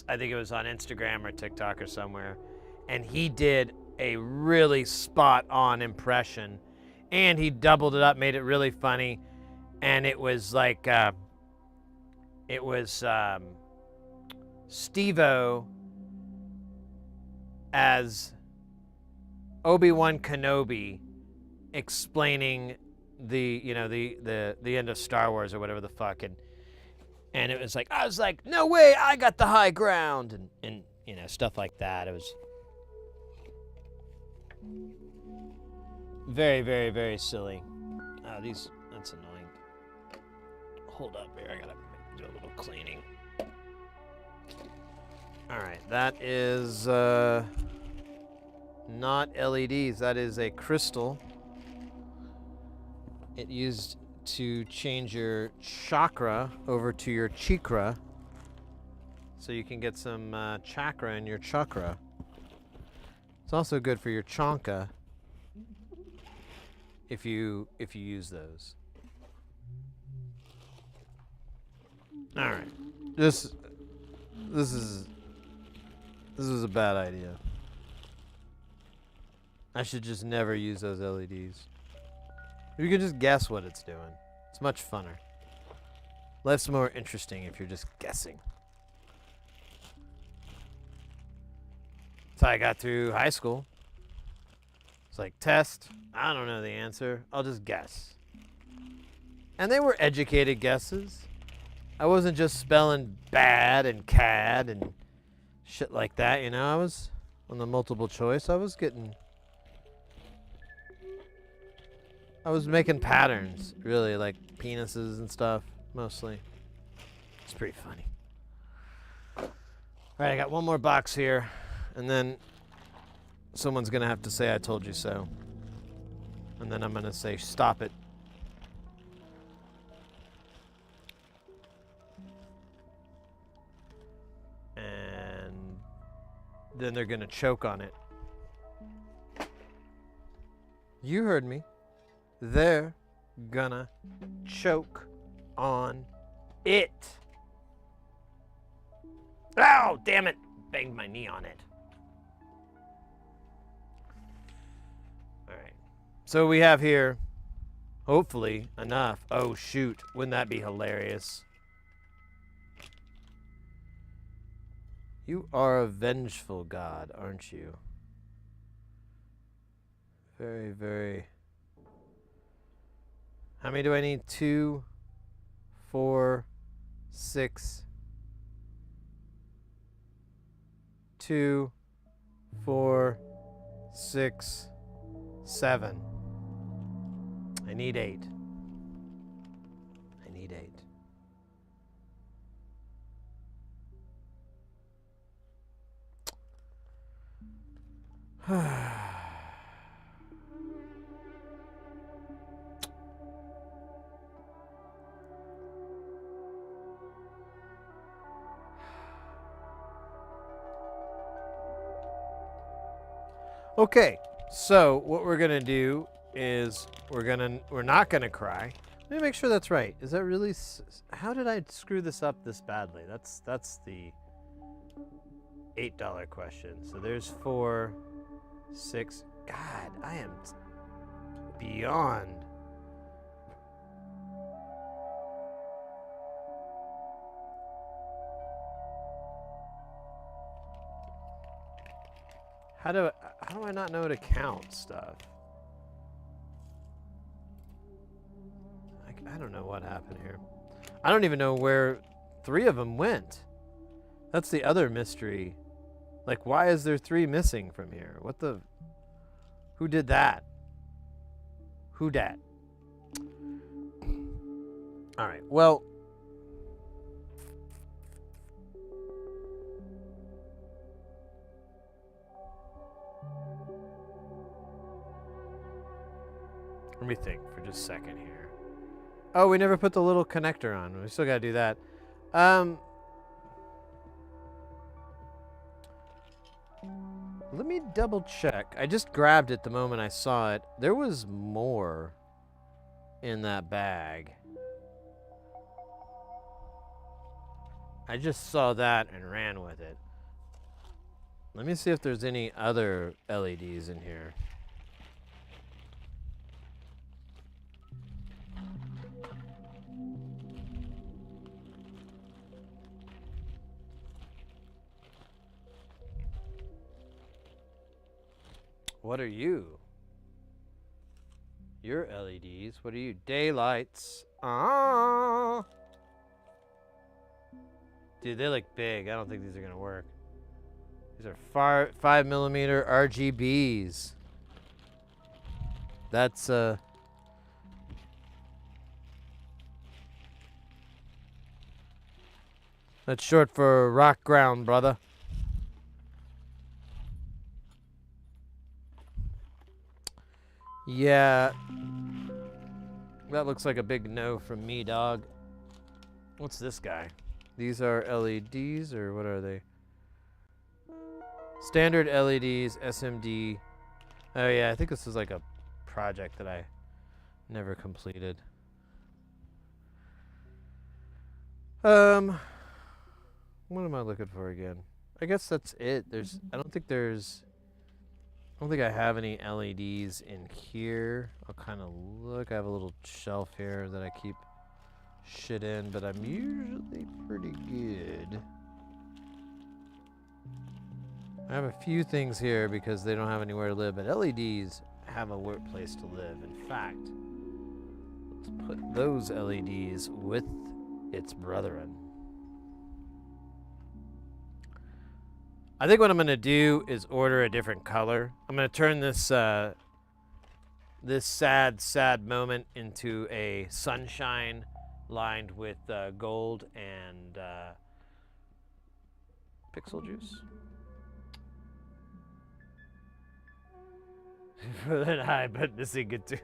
I think it was on Instagram or TikTok or somewhere, and he did a really spot-on impression, and he doubled it up, made it really funny, and it was like, Steve-O as Obi-Wan Kenobi explaining the end of Star Wars or whatever the fuck, and it was like, I was like, no way, I got the high ground, and you know, stuff like that. It was very, very, very silly. Oh, that's annoying. Hold up here, I gotta do a little cleaning. Alright, that is not LEDs, that is a crystal. It used to change your chakra over to your chikra, so you can get some chakra in your chakra. It's also good for your chonka if you use those. All right, this is a bad idea. I should just never use those LEDs. You can just guess what it's doing. It's much funner. Life's more interesting if you're just guessing. That's how I got through high school. It's like, test. I don't know the answer. I'll just guess. And they were educated guesses. I wasn't just spelling bad and CAD and shit like that, you know. I was on the multiple choice. I was making patterns, really, like penises and stuff, mostly. It's pretty funny. All right, I got one more box here, and then someone's gonna have to say I told you so. And then I'm gonna say, stop it. And then they're gonna choke on it. You heard me. They're gonna choke on it. Ow, damn it. Banged my knee on it. All right. So we have here, hopefully, enough. Oh, shoot. Wouldn't that be hilarious? You are a vengeful god, aren't you? Very, very. How many do I need? 2, 4, 6. 2, 4, 6, 7. I need 8. I need 8. Okay, so what we're gonna do is we're not gonna cry. Let me make sure that's right. Is that really? How did I screw this up this badly? That's the $8 question. So there's 4, 6. God, I am beyond. How do I not know to count stuff? I don't know what happened here. I don't even know where 3 of them went. That's the other mystery. Like, why is there 3 missing from here? What the? Who did that? Who dat? All right. Well. Let me think for just a second here. Oh, we never put the little connector on. We still got to do that. Let me double check. I just grabbed it the moment I saw it. There was more in that bag. I just saw that and ran with it. Let me see if there's any other LEDs in here. What are you? Your LEDs. What are you? Daylights. Ah. Dude, they look big. I don't think these are gonna work. These are 5mm RGBs. That's that's short for rock ground, brother. Yeah, that looks like a big no from me, dog. What's this guy? These are LEDs, or what are they? Standard LEDs, SMD. Oh yeah, I think this is like a project that I never completed. What am I looking for again? I guess that's it. I don't think I have any LEDs in here. I'll kind of look. I have a little shelf here that I keep shit in, but I'm usually pretty good. I have a few things here because they don't have anywhere to live, but LEDs have a workplace to live. In fact, let's put those LEDs with its brethren. I think what I'm gonna do is order a different color. I'm gonna turn this this sad moment into a sunshine lined with gold and pixel juice. Then I bet this thing get to.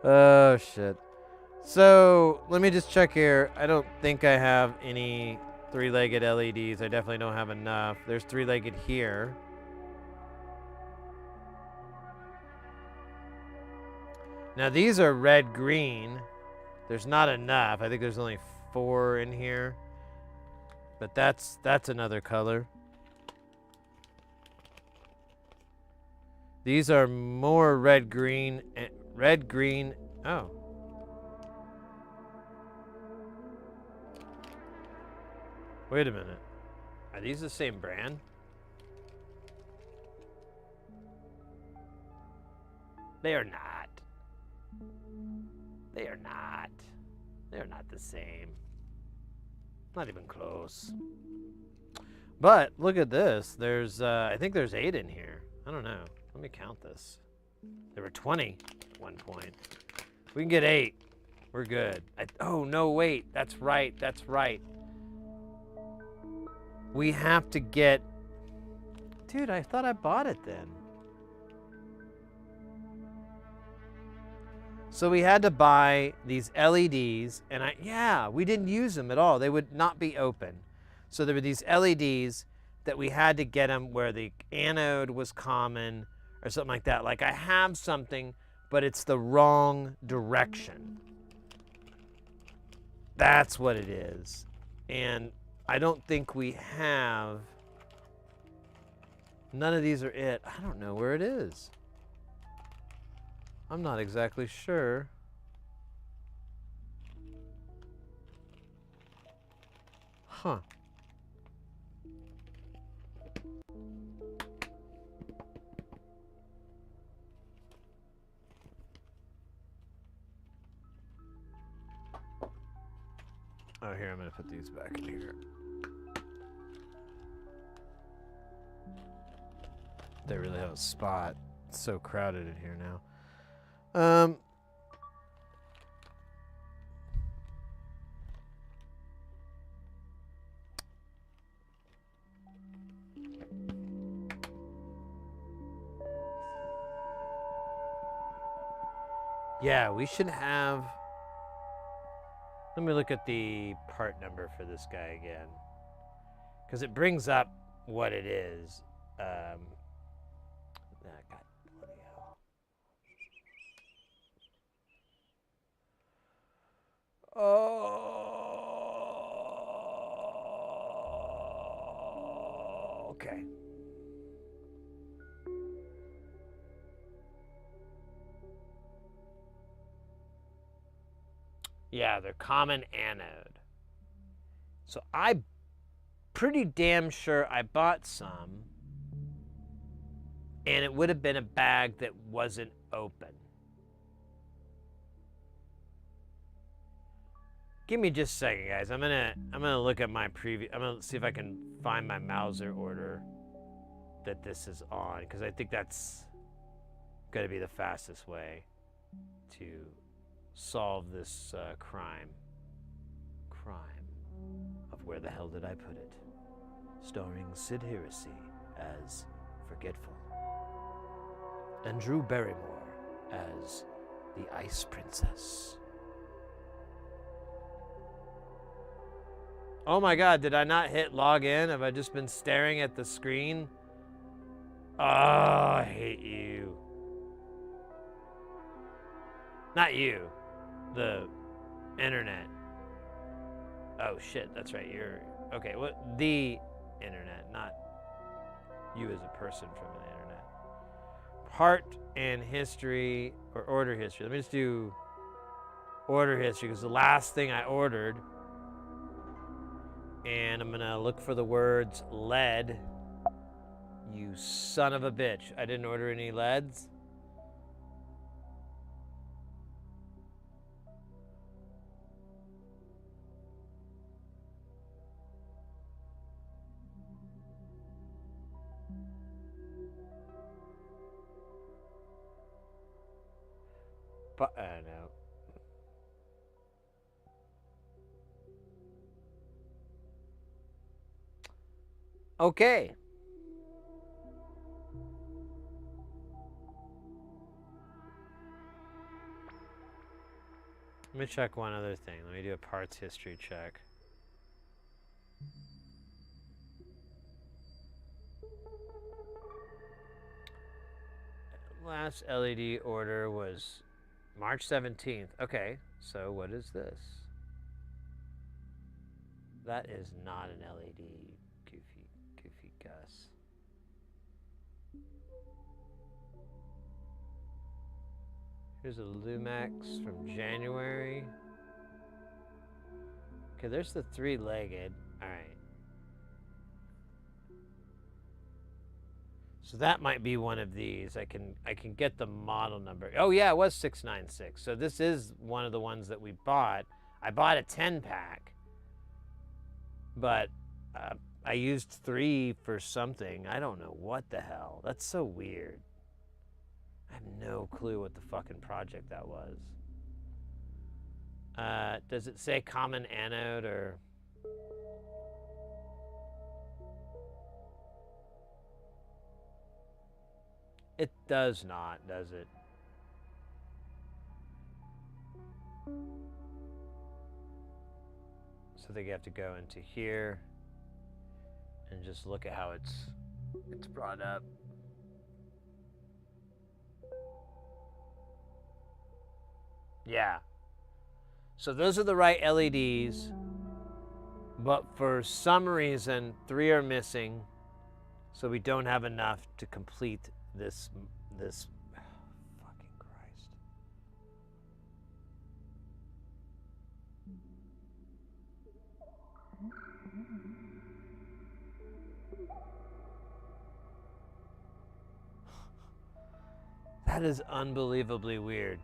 Oh shit. So let me just check here. I don't think I have any three-legged LEDs. I definitely don't have enough. There's three-legged here. Now these are red-green. There's not enough. I think there's only 4 in here. But that's another color. These are more red-green. Red-green. Oh. Wait a minute. Are these the same brand? They are not. They are not. They are not the same. Not even close. But look at this. There's, I think there's 8 in here. I don't know. Let me count this. There were 20 at one point. We can get 8. We're good. Oh, no, wait. That's right. That's right. We have to get... Dude, I thought I bought it then. So we had to buy these LEDs, and we didn't use them at all. They would not be open. So there were these LEDs that we had to get them where the anode was common or something like that. Like I have something, but it's the wrong direction. That's what it is. And I don't think we have... None of these are it. I don't know where it is. I'm not exactly sure. Huh. Oh, here, I'm going to put these back in here. They really have a spot. It's so crowded in here now. Yeah, we should have... Let me look at the part number for this guy again. Because it brings up what it is. God, bloody hell. Oh, okay. Yeah, they're common anode. So I'm pretty damn sure I bought some, and it would have been a bag that wasn't open. Give me just a second, guys. I'm gonna look at my preview. I'm gonna see if I can find my Mauser order that this is on, because I think that's gonna be the fastest way to solve this crime of where the hell did I put it? Starring Sid Heresy as Forgetful and Drew Barrymore as the Ice Princess. Oh my God, did I not hit log in? Have I just been staring at the screen? Oh, I hate you. Not you. The internet. Oh shit, that's right. You're okay. What? The internet, not you as a person from the internet. Part and history or order history. Let me just do order history because the last thing I ordered, and I'm gonna look for the words lead. You son of a bitch! I didn't order any leads. But I don't know. Okay. Let me check one other thing. Let me do a parts history check. Last LED order was March 17th. Okay, so what is this? That is not an LED, goofy Gus. Here's a Lumex from January. Okay, there's the three-legged. All right. So that might be one of these. I can get the model number. Oh yeah, it was 696. So this is one of the ones that we bought. I bought a 10-pack, but I used 3 for something. I don't know what the hell. That's so weird. I have no clue what the fucking project that was. Does it say common anode or? It does not, does it? So I think you have to go into here and just look at how it's brought up. Yeah. So those are the right LEDs, but for some reason 3 are missing, so we don't have enough to complete this fucking Christ. That is unbelievably weird.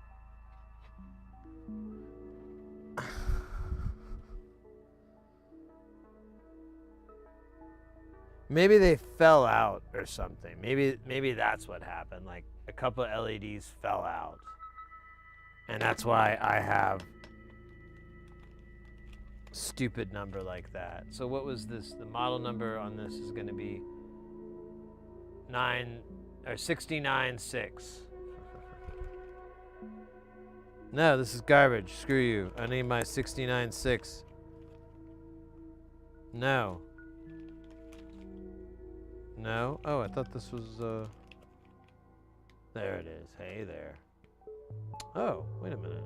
Maybe they fell out or something. Maybe that's what happened. Like a couple of LEDs fell out. And that's why I have a stupid number like that. So what was this? The model number on this is going to be 696. No, this is garbage. Screw you. I need my 696. No. No? Oh, I thought this was, There it is. Hey there. Oh, wait a minute.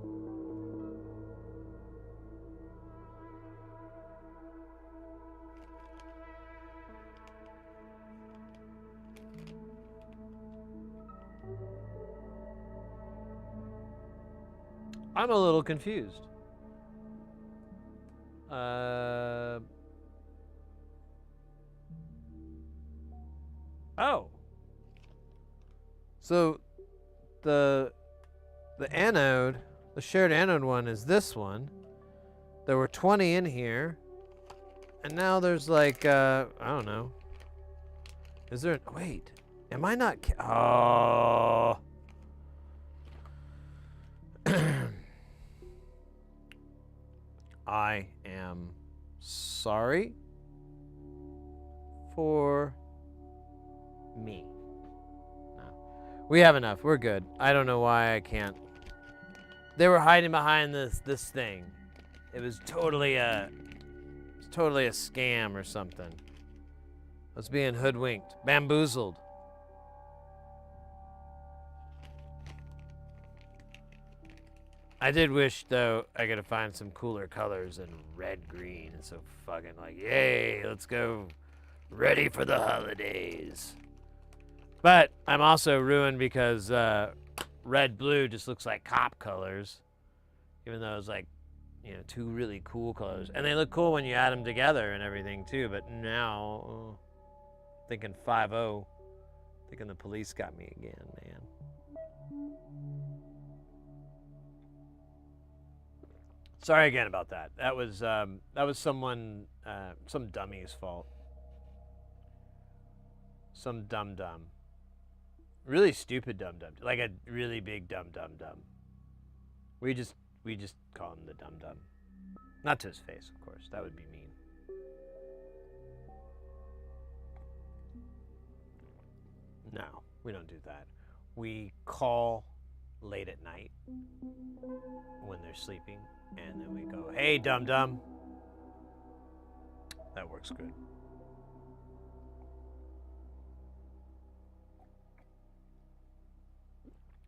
I'm a little confused. Oh. So the anode, the shared anode one is this one. There were 20 in here. And now there's like, I don't know. Is there, wait, am I not, oh. I am sorry for me. No. We have enough. We're good. I don't know why I can't. They were hiding behind this thing. It was totally a scam or something. I was being hoodwinked, bamboozled. I did wish, though, I could find some cooler colors than red, green, and so fucking like, yay, let's go. Ready for the holidays. But I'm also ruined because red, blue just looks like cop colors. Even though it's like, you know, 2 really cool colors. And they look cool when you add them together and everything, too. But now, thinking 5-0, thinking the police got me again, man. Sorry again about that. That was someone, some dummy's fault. Some dum-dum. Really stupid dum-dum. Like a really big dum-dum-dum. We just call him the dum-dum. Not to his face, of course. That would be mean. No, we don't do that. We call late at night when they're sleeping. And then we go, hey, dum-dum. That works good.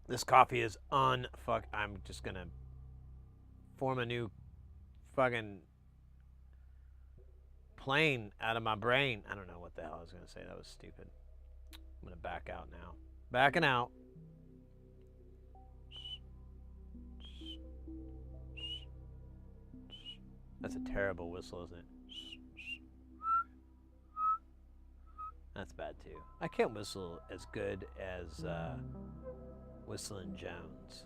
This coffee is I'm just gonna form a new fucking plane out of my brain. I don't know what the hell I was gonna say. That was stupid. I'm gonna back out now. Backing out. That's a terrible whistle, isn't it? That's bad too. I can't whistle as good as Whistling Jones.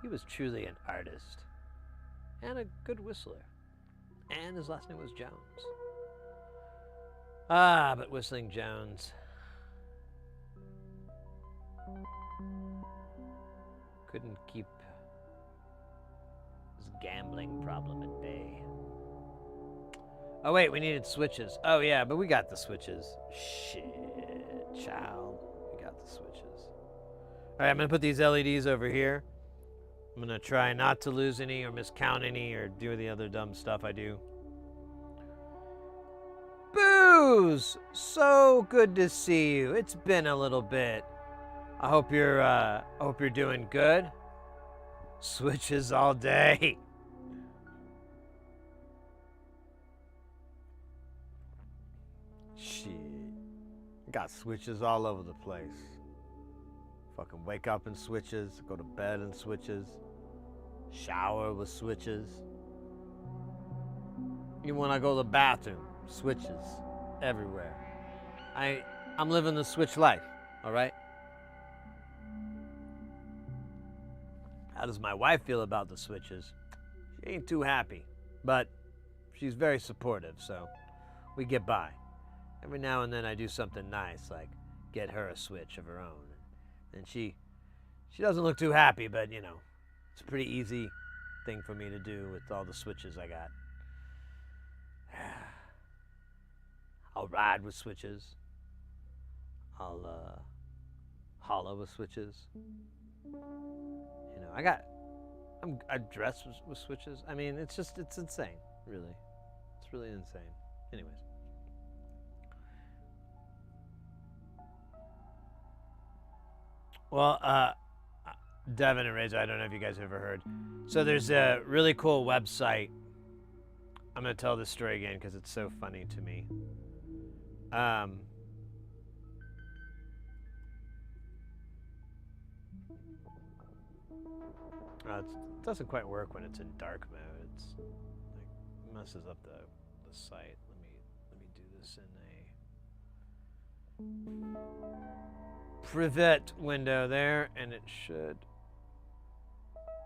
He was truly an artist and a good whistler. And his last name was Jones. Ah, but Whistling Jones couldn't keep his gambling problem at bay. Oh wait, we needed switches. Oh yeah, but we got the switches. Shit, child. We got the switches. All right, I'm gonna put these LEDs over here. I'm gonna try not to lose any or miscount any or do the other dumb stuff I do. Booze! So good to see you. It's been a little bit. I hope you're doing good. Switches all day. Shit. Got switches all over the place. Fucking wake up in switches, go to bed in switches, shower with switches. Even when I go to the bathroom, switches everywhere. I'm living the switch life, all right? How does my wife feel about the switches? She ain't too happy, but she's very supportive, so we get by. Every now and then I do something nice, like get her a switch of her own. And she doesn't look too happy, but you know, it's a pretty easy thing for me to do with all the switches I got. I'll ride with switches. I'll holla with switches. You know, I dress with switches. I mean, it's insane, really. It's really insane. Anyways. Well, Devin and Razor, I don't know if you guys have ever heard. So there's a really cool website. I'm going to tell this story again because it's so funny to me. It doesn't quite work when it's in dark mode. It's like messes up the site. Let me do this in a private window there, and it should.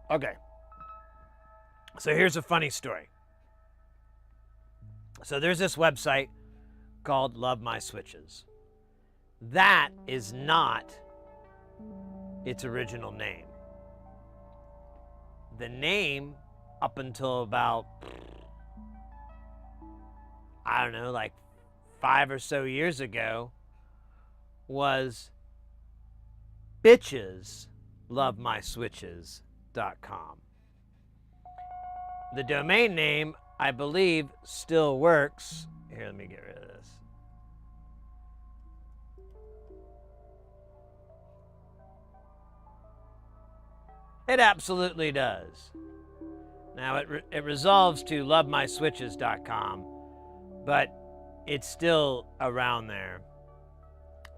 Okay. So here's a funny story. So there's this website called Love My Switches. That is not its original name. The name, up until about, I don't know, like 5 or so years ago, was bitcheslovemyswitches.com. The domain name, I believe, still works. Here, let me get rid of this. It absolutely does. Now, it resolves to lovemyswitches.com, but it's still around there.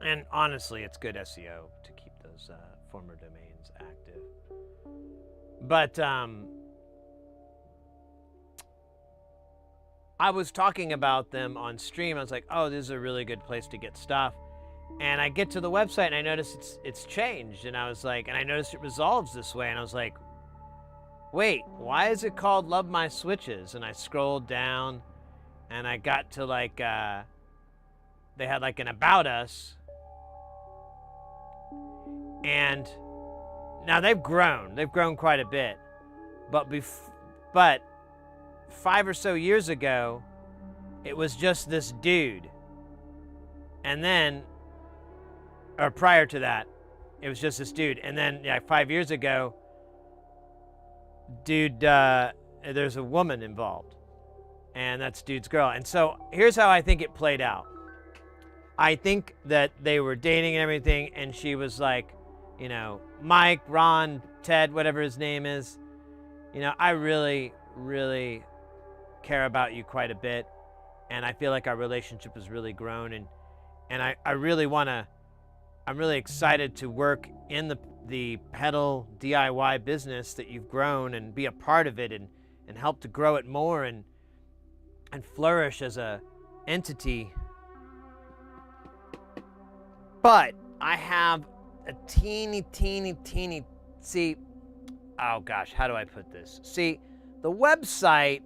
And honestly, it's good SEO to keep those former domains active. But I was talking about them on stream. I was like, oh, this is a really good place to get stuff. And I get to the website and I notice it's changed. And I was like, and I noticed it resolves this way. And I was like, wait, why is it called Love My Switches? And I scrolled down and I got to like, they had like an About Us. And now they've grown quite a bit. But 5 or so years ago, it was just this dude. And then, or prior to that, it was just this dude. And then, 5 years ago, dude, there's a woman involved, and that's dude's girl. And so here's how I think it played out. I think that they were dating and everything, and she was like, you know, Mike, Ron, Ted, whatever his name is, you know, I really, really care about you quite a bit, and I feel like our relationship has really grown, and I really I'm really excited to work in the pedal DIY business that you've grown and be a part of it and help to grow it more and flourish as a entity. But I have a teeny, see, oh gosh, how do I put this? See, the website,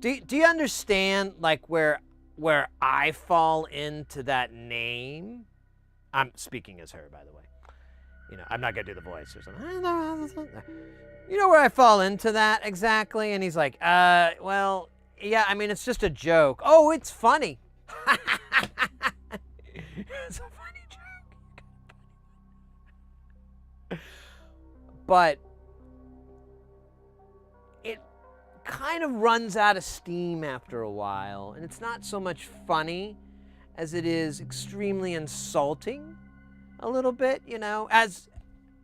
do you understand like where I fall into that name? I'm speaking as her, by the way. You know, I'm not gonna do the voice or something. You know where I fall into that exactly? And he's like, well, yeah, I mean, it's just a joke. Oh, it's funny. It's a funny joke. But it kind of runs out of steam after a while, and it's not so much funny as it is extremely insulting a little bit, you know, as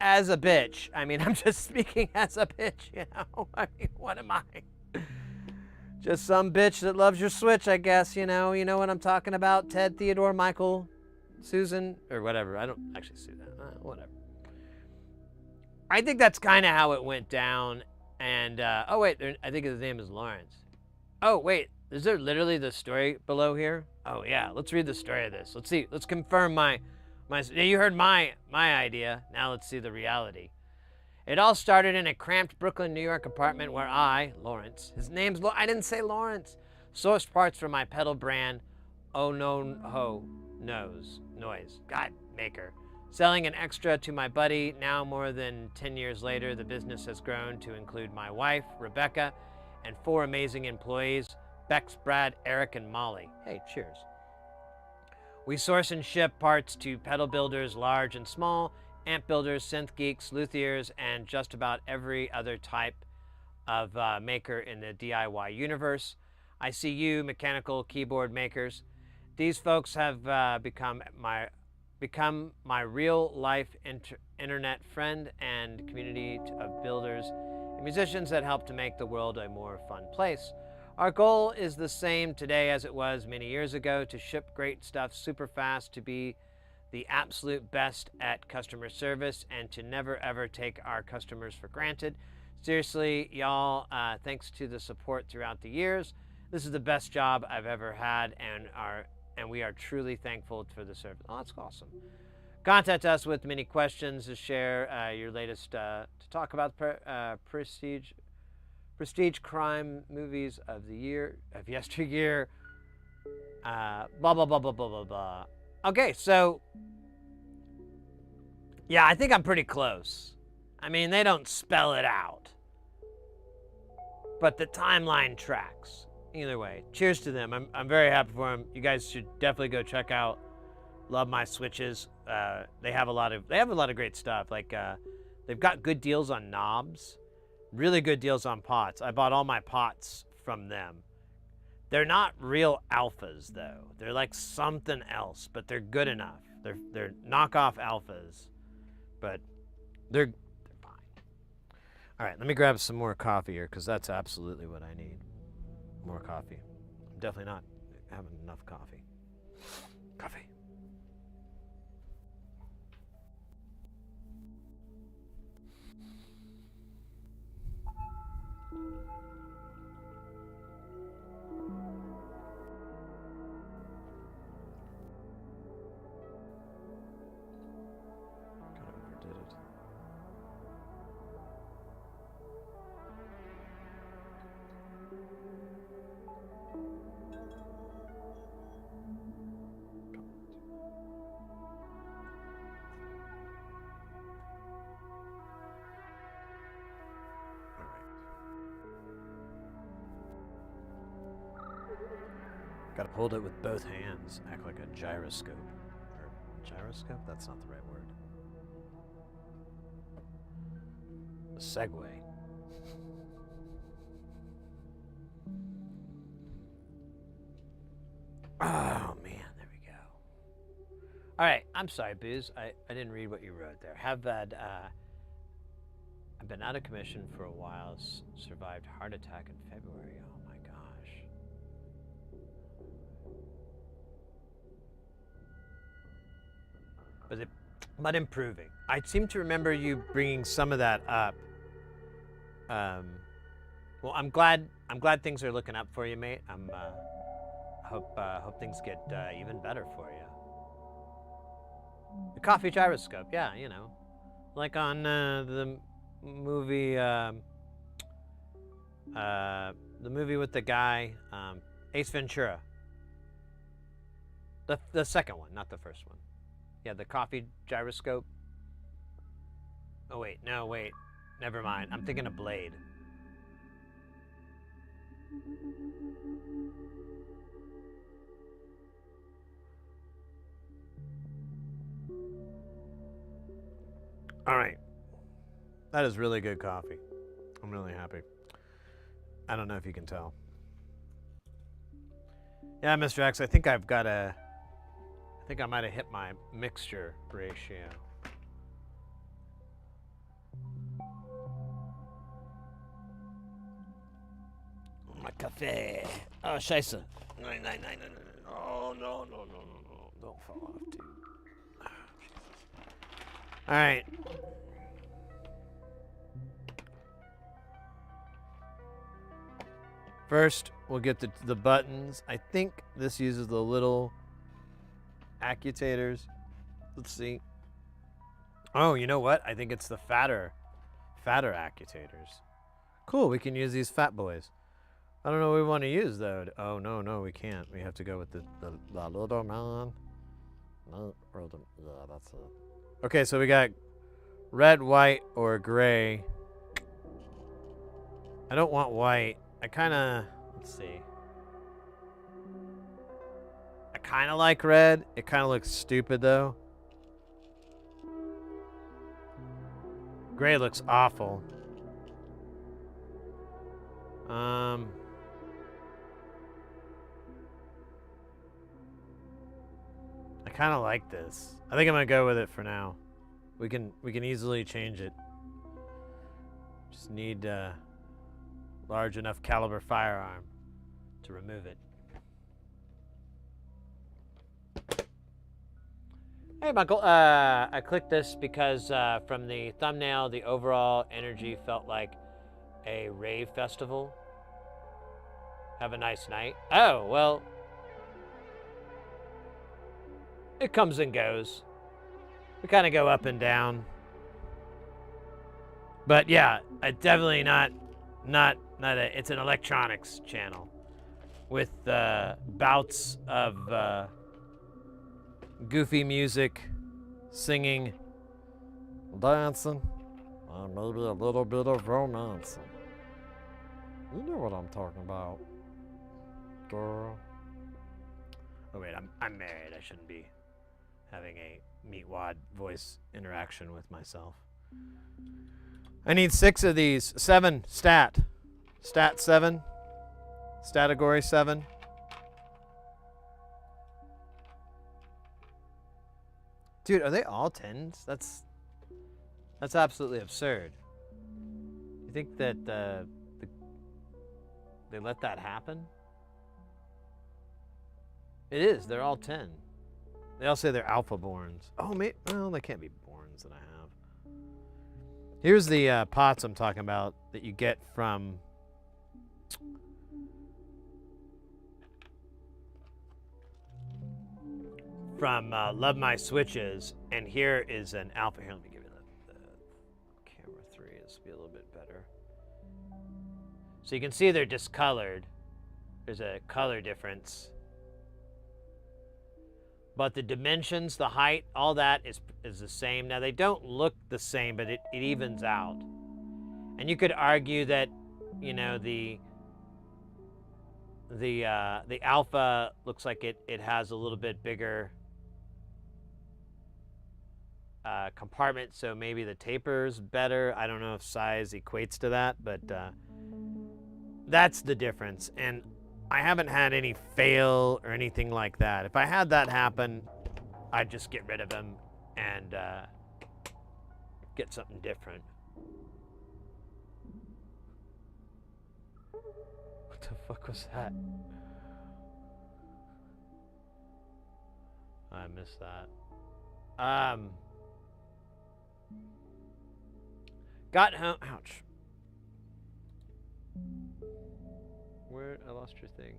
a bitch. I mean, I'm just speaking as a bitch, you know. I mean, what am I? Just some bitch that loves your Switch, I guess, you know what I'm talking about. Ted, Theodore, Michael, Susan, or whatever. I don't actually see that. Whatever. I think that's kind of how it went down. And, oh, wait, I think his name is Lawrence. Oh, wait, is there literally the story below here? Oh, yeah, let's read the story of this. Let's see. Let's confirm my you heard my idea. Now let's see the reality. It all started in a cramped Brooklyn, New York apartment where I, Lawrence, his name's I didn't say Lawrence, sourced parts for my pedal brand, Oh No Ho Noise, God Maker. Selling an extra to my buddy. Now more than 10 years later, the business has grown to include my wife, Rebecca, and 4 amazing employees, Bex, Brad, Eric, and Molly. Hey, cheers. We source and ship parts to pedal builders, large and small, amp builders, synth geeks, luthiers, and just about every other type of maker in the DIY universe. I see you, mechanical keyboard makers. These folks have become my real life internet friend and community of builders and musicians that help to make the world a more fun place. Our goal is the same today as it was many years ago, to ship great stuff super fast, to be the absolute best at customer service, and to never ever take our customers for granted. Seriously, y'all, thanks to the support throughout the years. This is the best job I've ever had, and we are truly thankful for the service. Oh, that's awesome. Contact us with many questions to share your latest, to talk about prestige crime movies of the year, of yesteryear, blah, blah, blah, blah, blah, blah, blah. Okay, so, yeah, I think I'm pretty close. I mean, they don't spell it out, but the timeline tracks. Either way, cheers to them. I'm very happy for them. You guys should definitely go check out Love My Switches. They have a lot of great stuff. Like they've got good deals on knobs, really good deals on pots. I bought all my pots from them. They're not real alphas though. They're like something else, but they're good enough. They're knockoff alphas, but they're fine. All right, let me grab some more coffee here because that's absolutely what I need. More coffee. I'm definitely not having enough coffee. Coffee. Gotta hold it with both hands. Act like a gyroscope. Or gyroscope? That's not the right word. segue. Oh man, there we go. All right, I'm sorry, Booze. I didn't read what you wrote there. I've been out of commission for a while. Survived heart attack in February. Oh my gosh. But improving. I seem to remember you bringing some of that up. Well, I'm glad things are looking up for you, mate. Hope things get even better for you. The coffee gyroscope, yeah, you know, like on the movie with the guy, Ace Ventura. The second one, not the first one. Yeah, the coffee gyroscope. Oh wait, no, wait, never mind. I'm thinking of Blade. All right. That is really good coffee. I'm really happy. I don't know if you can tell. Yeah, Mr. X, I think I might have hit my mixture ratio. My cafe. Oh, scheiße. Nein. Oh, no. Don't fall off, dude. All right. First, we'll get the buttons. I think this uses the little accutators. Let's see. Oh, you know what? I think it's the fatter accutators. Cool, we can use these fat boys. I don't know what we want to use, though. Oh, no, we can't. We have to go with the little man. No, yeah, that's it. Okay, so we got red, white, or gray. I don't want white. Let's see. I kind of like red. It kind of looks stupid, though. Gray looks awful. I kind of like this. I think I'm gonna go with it for now. We can easily change it. Just need large enough caliber firearm to remove it. Hey, Michael. I clicked this because from the thumbnail, the overall energy felt like a rave festival. Have a nice night. Oh, well. It comes and goes. We kind of go up and down. But yeah, definitely not it's an electronics channel with bouts of goofy music, singing, dancing, and maybe a little bit of romancing. You know what I'm talking about, girl. Oh wait, I'm married. I shouldn't be having a meatwad voice interaction with myself. I need 6 of these. 7 stat 7, stategory 7. Dude, are they all 10s? That's absolutely absurd. You think that they let that happen? It is. They're all 10. They all say they're alpha borns. Oh, well, they can't be borns that I have. Here's the pots I'm talking about that you get from Love My Switches, and here is an alpha. Here, let me give you the camera 3. This will be a little bit better. So you can see they're discolored. There's a color difference. But the dimensions, the height, all that is the same. Now, they don't look the same, but it evens out. And you could argue that, you know, the alpha looks like it has a little bit bigger compartment, so maybe the taper's better. I don't know if size equates to that, but that's the difference. And I haven't had any fail or anything like that. If I had that happen, I'd just get rid of him and get something different. What the fuck was that? I missed that. Got home. Ouch. Where? I lost your thing.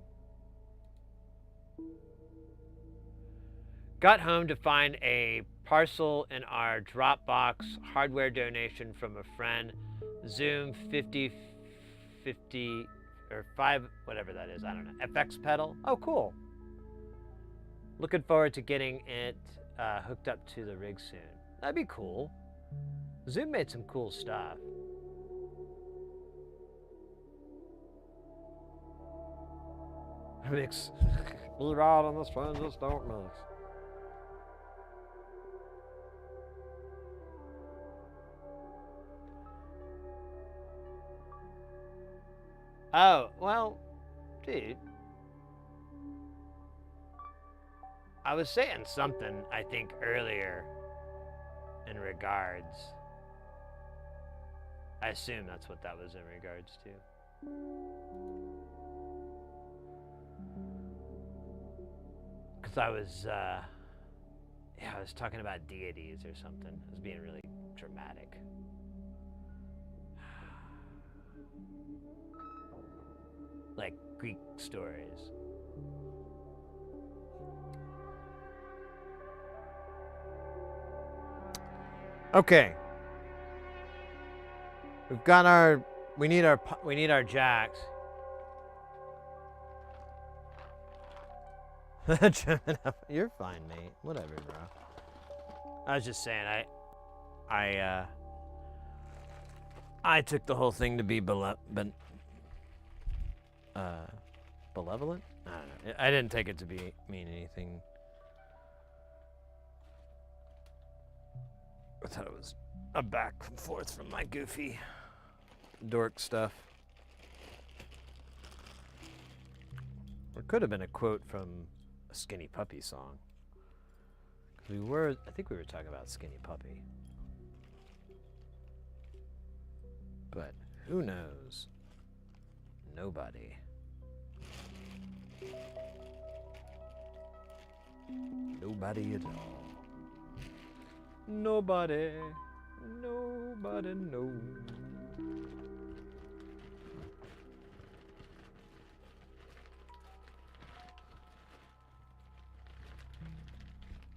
Got home to find a parcel in our Dropbox hardware donation from a friend. Zoom 5050 or 5, whatever that is. I don't know. FX pedal. Oh, cool. Looking forward to getting it hooked up to the rig soon. That'd be cool. Zoom made some cool stuff. Mix. Be right on this one, just don't mix. Oh, well, dude. I was saying something, I think, earlier in regards. I assume that's what that was in regards to. Because I was talking about deities or something. I was being really dramatic. Like Greek stories. Okay. We've got our. We need our jacks. You're fine, mate. Whatever, bro. I was just saying, I took the whole thing to be benevolent. I don't know. I didn't take it to mean anything. I thought it was a back and forth from my goofy dork stuff. Or it could have been a quote from a Skinny Puppy song. I think we were talking about Skinny Puppy. But who knows? Nobody. Nobody at all. Nobody knows.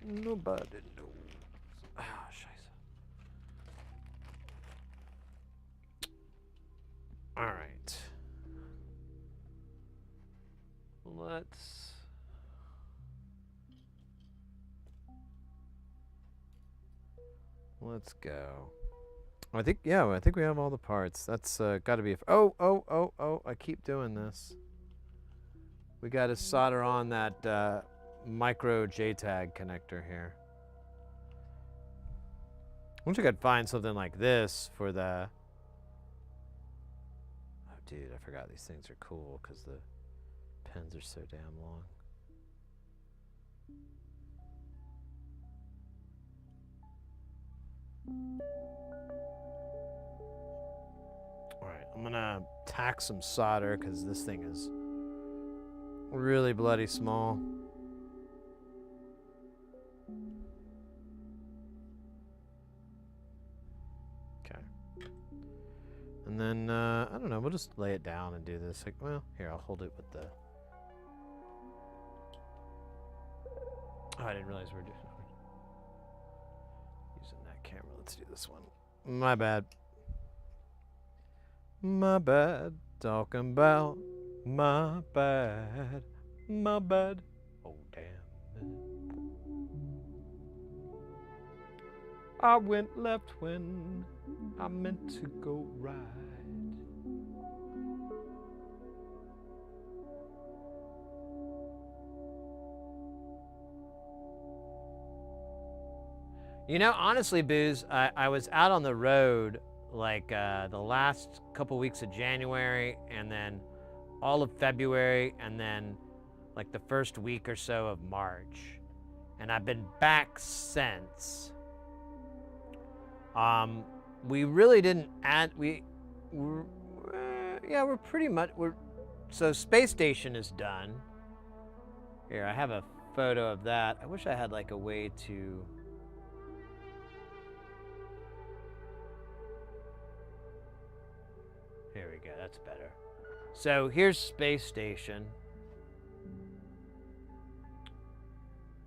Nobody knows. Ah, scheiße. All right. Let's go. I think we have all the parts. That's got to be. Oh! I keep doing this. We got to solder on that micro JTAG connector here. I wish I could find something like this for the. Oh, dude, I forgot these things are cool because the pens are so damn long. Alright, I'm gonna tack some solder because this thing is really bloody small. Okay. And then, I don't know, we'll just lay it down and do this. Like, well, here, I'll hold it with the... Oh, I didn't realize we were using that camera. Let's do this one. My bad. My bad. Talking about my bad. My bad. Oh, damn. I went left when I meant to go right. You know, honestly, Booze, I was out on the road like the last couple weeks of January, and then all of February, and then like the first week or so of March. And I've been back since. We really didn't add, we're pretty much, so Space Station is done. Here, I have a photo of that. I wish I had like a way to, here we go, that's better. So here's Space Station.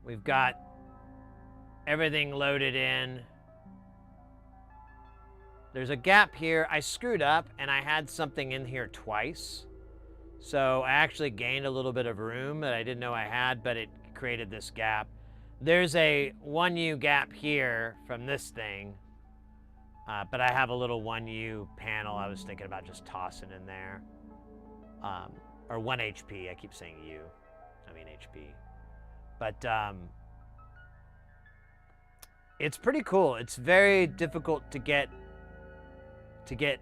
We've got everything loaded in. There's a gap here. I screwed up and I had something in here twice. So I actually gained a little bit of room that I didn't know I had, but it created this gap. There's a 1U gap here from this thing, but I have a little 1U panel I was thinking about just tossing in there. Or 1 HP, I keep saying U, I mean HP. But it's pretty cool. It's very difficult to get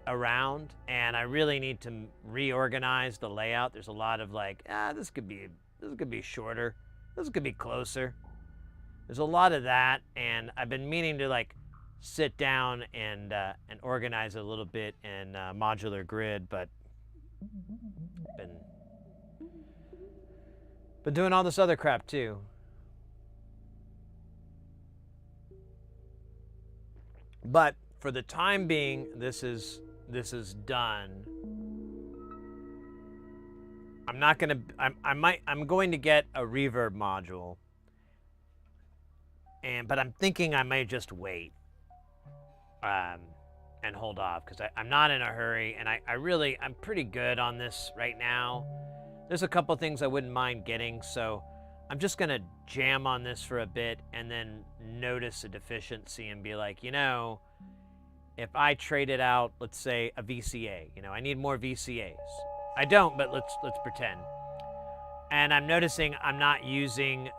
around, and I really need to reorganize the layout. There's a lot of like, this could be shorter, this could be closer. There's a lot of that, and I've been meaning to like sit down and organize it a little bit in modular grid, but been doing all this other crap too. But for the time being, this is done. I'm going to get a reverb module, but I'm thinking I may just wait and hold off, because I'm not in a hurry, and I'm pretty good on this right now. There's a couple things I wouldn't mind getting, so I'm just gonna jam on this for a bit and then notice a deficiency and be like, you know, if I traded out, let's say, a VCA, you know, I need more VCAs. I don't, but let's pretend. And I'm noticing I'm not using,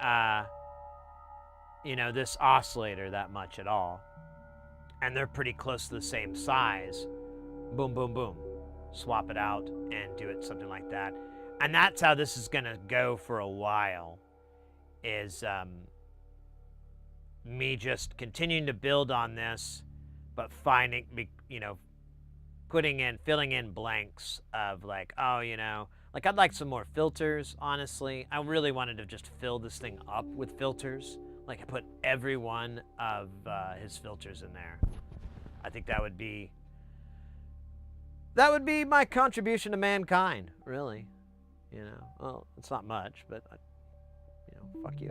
you know, this oscillator that much at all. And they're pretty close to the same size. Boom, boom, boom. Swap it out and do it something like that. And that's how this is gonna go for a while, is me just continuing to build on this, but finding, you know, filling in blanks of like, oh, you know, like I'd like some more filters, honestly. I really wanted to just fill this thing up with filters. Like I put every one of his filters in there. I think that would be my contribution to mankind, really. You know, well, it's not much, but, you know, fuck you.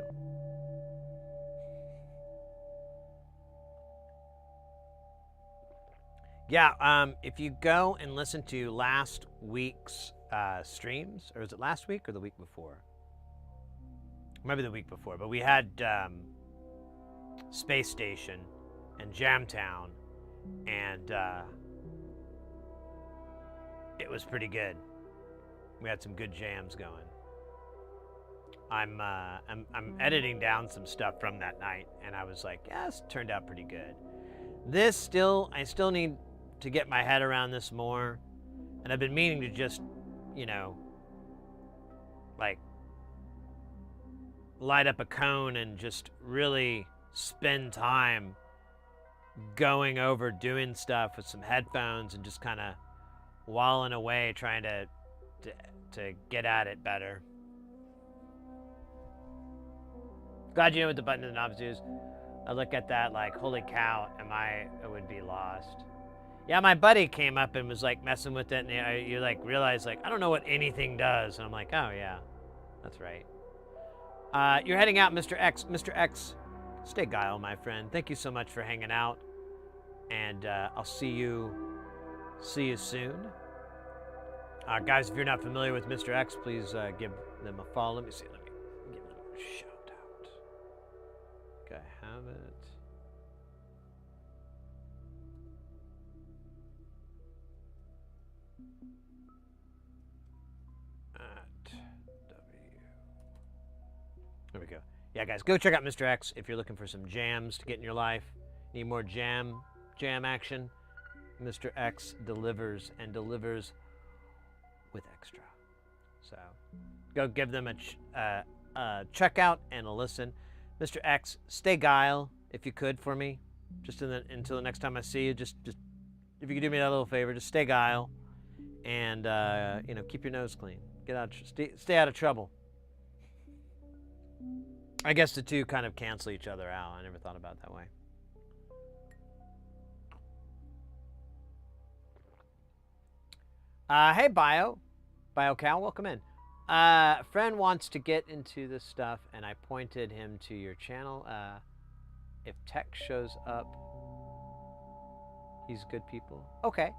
Yeah, if you go and listen to last week's streams, or was it last week or the week before? Maybe the week before, but we had Space Station and Jamtown, and it was pretty good. We had some good jams going. I'm editing down some stuff from that night, and I was like, yeah, this turned out pretty good. I still need to get my head around this more, and I've been meaning to just, you know, like light up a cone and just really spend time going over doing stuff with some headphones and just kind of walling away trying to get at it better. Glad you know what the button and the knobs do. I look at that like, holy cow, I would be lost. Yeah, my buddy came up and was like messing with it, and you like realize like, I don't know what anything does. And I'm like, oh yeah, that's right. You're heading out, Mr. X. Mr. X, stay guile, my friend. Thank you so much for hanging out, and I'll see you soon. Guys, if you're not familiar with Mr. X, please give them a follow. Let me see. Let me give them a shout out. Okay, I have it. At W. There we go. yeah, guys, go check out Mr. X if you're looking for some jams to get in your life. Need more jam action. Mr. X delivers and delivers with extra. So go give them a checkout and a listen. Mr. X, stay guile if you could for me. Just until the next time I see you, just if you could do me that little favor, just stay guile and keep your nose clean. Stay out of trouble. I guess the two kind of cancel each other out. I never thought about it that way. Hey, BioCal, welcome in. A friend wants to get into this stuff, and I pointed him to your channel. If tech shows up, he's good people. Okay.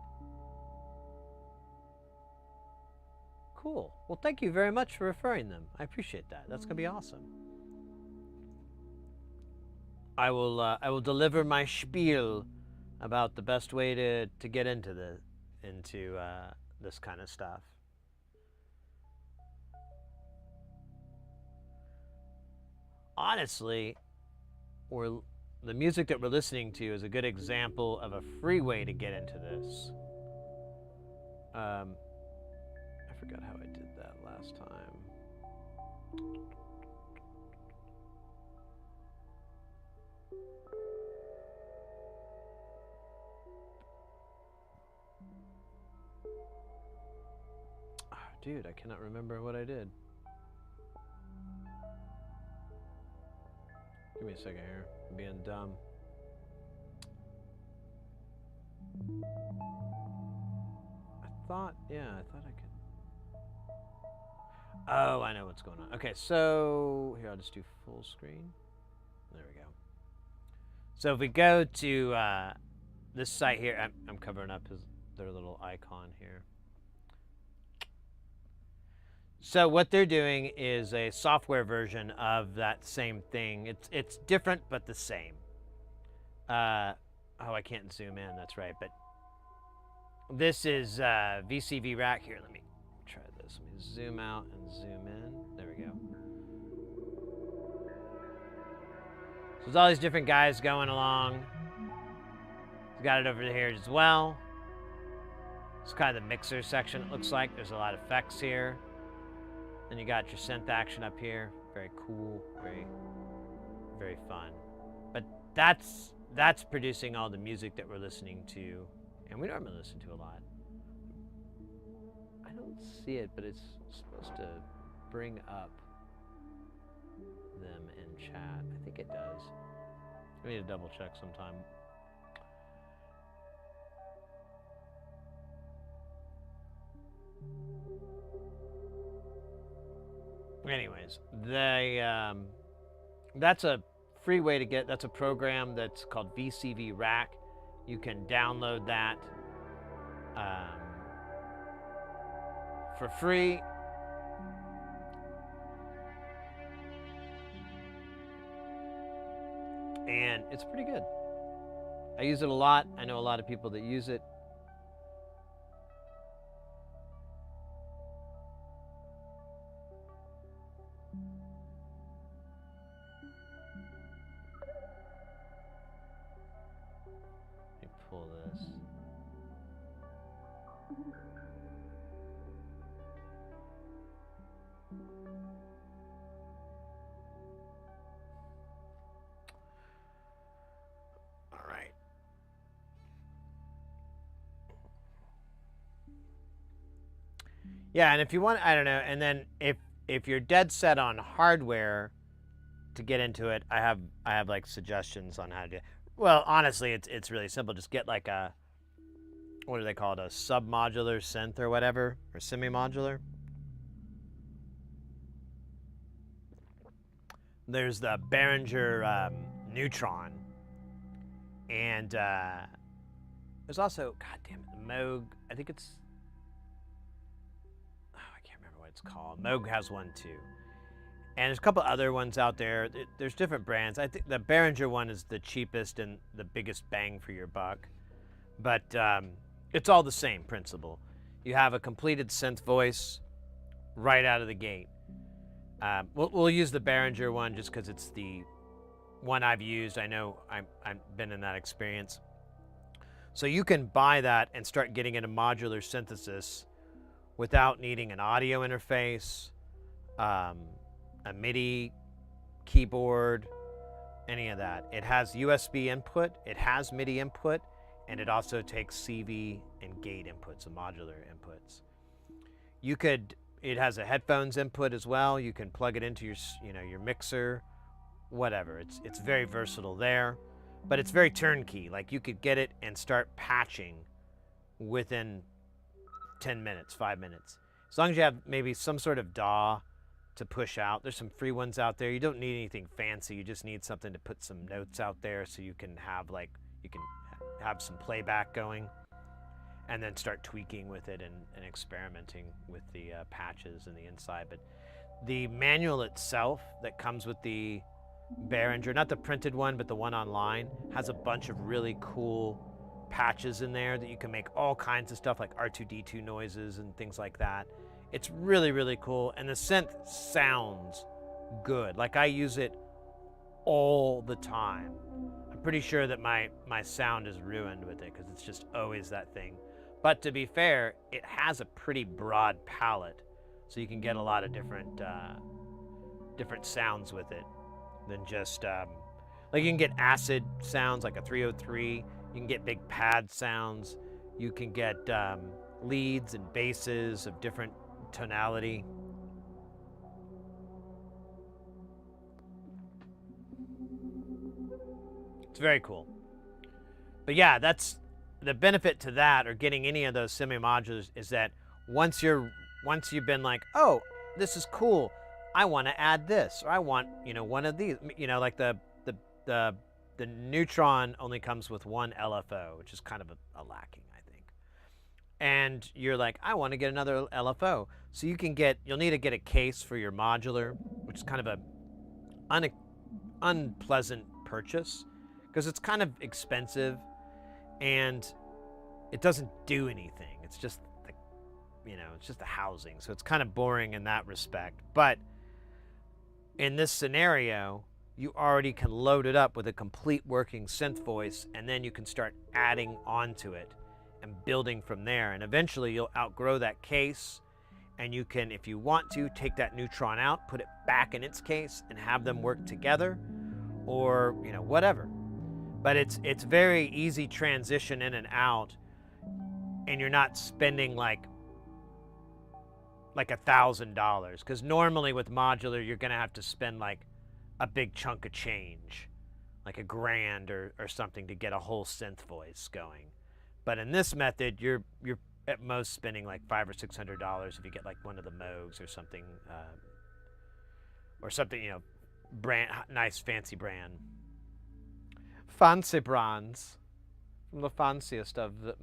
Cool. Well, thank you very much for referring them. I appreciate that. That's gonna be awesome. I will deliver my spiel about the best way to get into this kind of stuff. Honestly, the music that we're listening to is a good example of a free way to get into this. I forgot how I did that last time. Oh, dude, I cannot remember what I did. Give me a second here. I'm being dumb. I thought I could. Oh, I know what's going on. Okay, so here, I'll just do full screen. There we go. So if we go to this site here, I'm covering up their little icon here. So what they're doing is a software version of that same thing. It's different, but the same. Oh, I can't zoom in. That's right. But this is VCV Rack. Here, let me try this. Let me zoom out and zoom in. There we go. So there's all these different guys going along. He's got it over here as well. It's kind of the mixer section, it looks like. There's a lot of effects here. Then you got your synth action up here. Very cool, very, very fun. But that's producing all the music that we're listening to, and we normally listen to a lot. I don't see it, but it's supposed to bring up them in chat. I think it does. We need to double check sometime. Anyways, that's a free way to get. That's a program that's called VCV Rack. You can download that for free. And it's pretty good. I use it a lot. I know a lot of people that use it. Pull this. All right. Yeah, and if you want, I don't know, and then if you're dead set on hardware to get into it, I have like suggestions on how to do it. Well, honestly, it's really simple. Just get like a, what do they call it, a sub-modular synth or whatever, or semi-modular. There's the Behringer Neutron, and there's also, god damn it, the Moog. I think it's, oh, I can't remember what it's called. Moog has one too. And there's a couple other ones out there. There's different brands. I think the Behringer one is the cheapest and the biggest bang for your buck. But it's all the same principle. You have a completed synth voice right out of the gate. We'll use the Behringer one just because it's the one I've used. I know I've been in that experience. So you can buy that and start getting into modular synthesis without needing an audio interface, a MIDI keyboard, any of that. It has USB input, it has MIDI input, and it also takes CV and gate inputs, so modular inputs. It has a headphones input as well. You can plug it into your mixer, whatever. It's very versatile there, but it's very turnkey. Like you could get it and start patching within 10 minutes, 5 minutes. As long as you have maybe some sort of DAW to push out. There's some free ones out there. You don't need anything fancy. You just need something to put some notes out there so you can have some playback going, and then start tweaking with it and experimenting with the patches and the inside. But the manual itself that comes with the Behringer, not the printed one, but the one online, has a bunch of really cool patches in there that you can make all kinds of stuff like R2D2 noises and things like that. It's really, really cool, and the synth sounds good. Like I use it all the time. I'm pretty sure that my sound is ruined with it because it's just always that thing. But to be fair, it has a pretty broad palette, so you can get a lot of different sounds with it than just like you can get acid sounds like a 303. You can get big pad sounds. You can get leads and basses of different tonality. It's very cool. But yeah, that's the benefit to that, or getting any of those semi-modulars, is that once you've been like, oh, this is cool, I want to add this, or I want one of these, like the Neutron only comes with one LFO, which is kind of a lacking, I think. And you're like, I want to get another LFO, so you'll need to get a case for your modular, which is kind of a unpleasant purchase because it's kind of expensive. And it doesn't do anything. It's just it's just the housing. So it's kind of boring in that respect. But in this scenario, you already can load it up with a complete working synth voice, and then you can start adding onto it and building from there. And eventually you'll outgrow that case, and you can, if you want to, take that Neutron out, put it back in its case, and have them work together, or whatever. But it's very easy transition in and out, and you're not spending like $1,000, because normally with modular you're gonna have to spend like a big chunk of change, like $1,000 or something, to get a whole synth voice going. But in this method, you're at most spending like $500 or $600 if you get like one of the Moogs or something, brand, nice fancy brand. Fancy brands, from the fanciest of the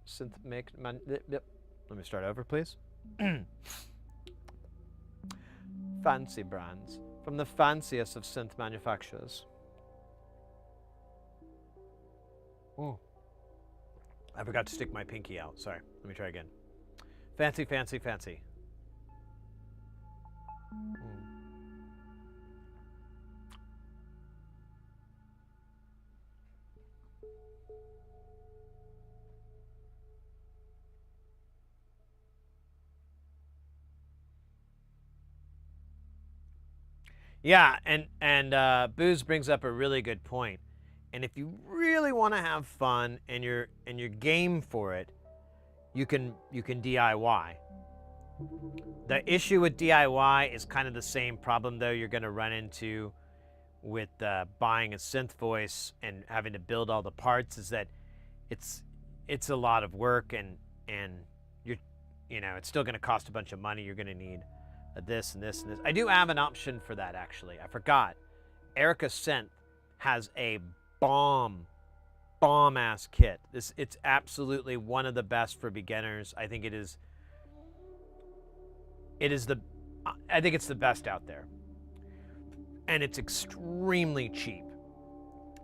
synth make. Let me start over, please. Fancy brands, from the fanciest of synth manufacturers. Oh, I forgot to stick my pinky out. Sorry. Let me try again. Fancy, fancy, fancy. Yeah, and Booze brings up a really good point. And if you really want to have fun and you're game for it, you can DIY. The issue with DIY is kind of the same problem though you're going to run into with buying a synth voice and having to build all the parts, is that it's a lot of work, and it's still going to cost a bunch of money. You're going to need this and this and this. I do have an option for that, actually. I forgot. Erica Synth has a bomb ass kit. It's absolutely one of the best for beginners. I think it's the best out there. And it's extremely cheap.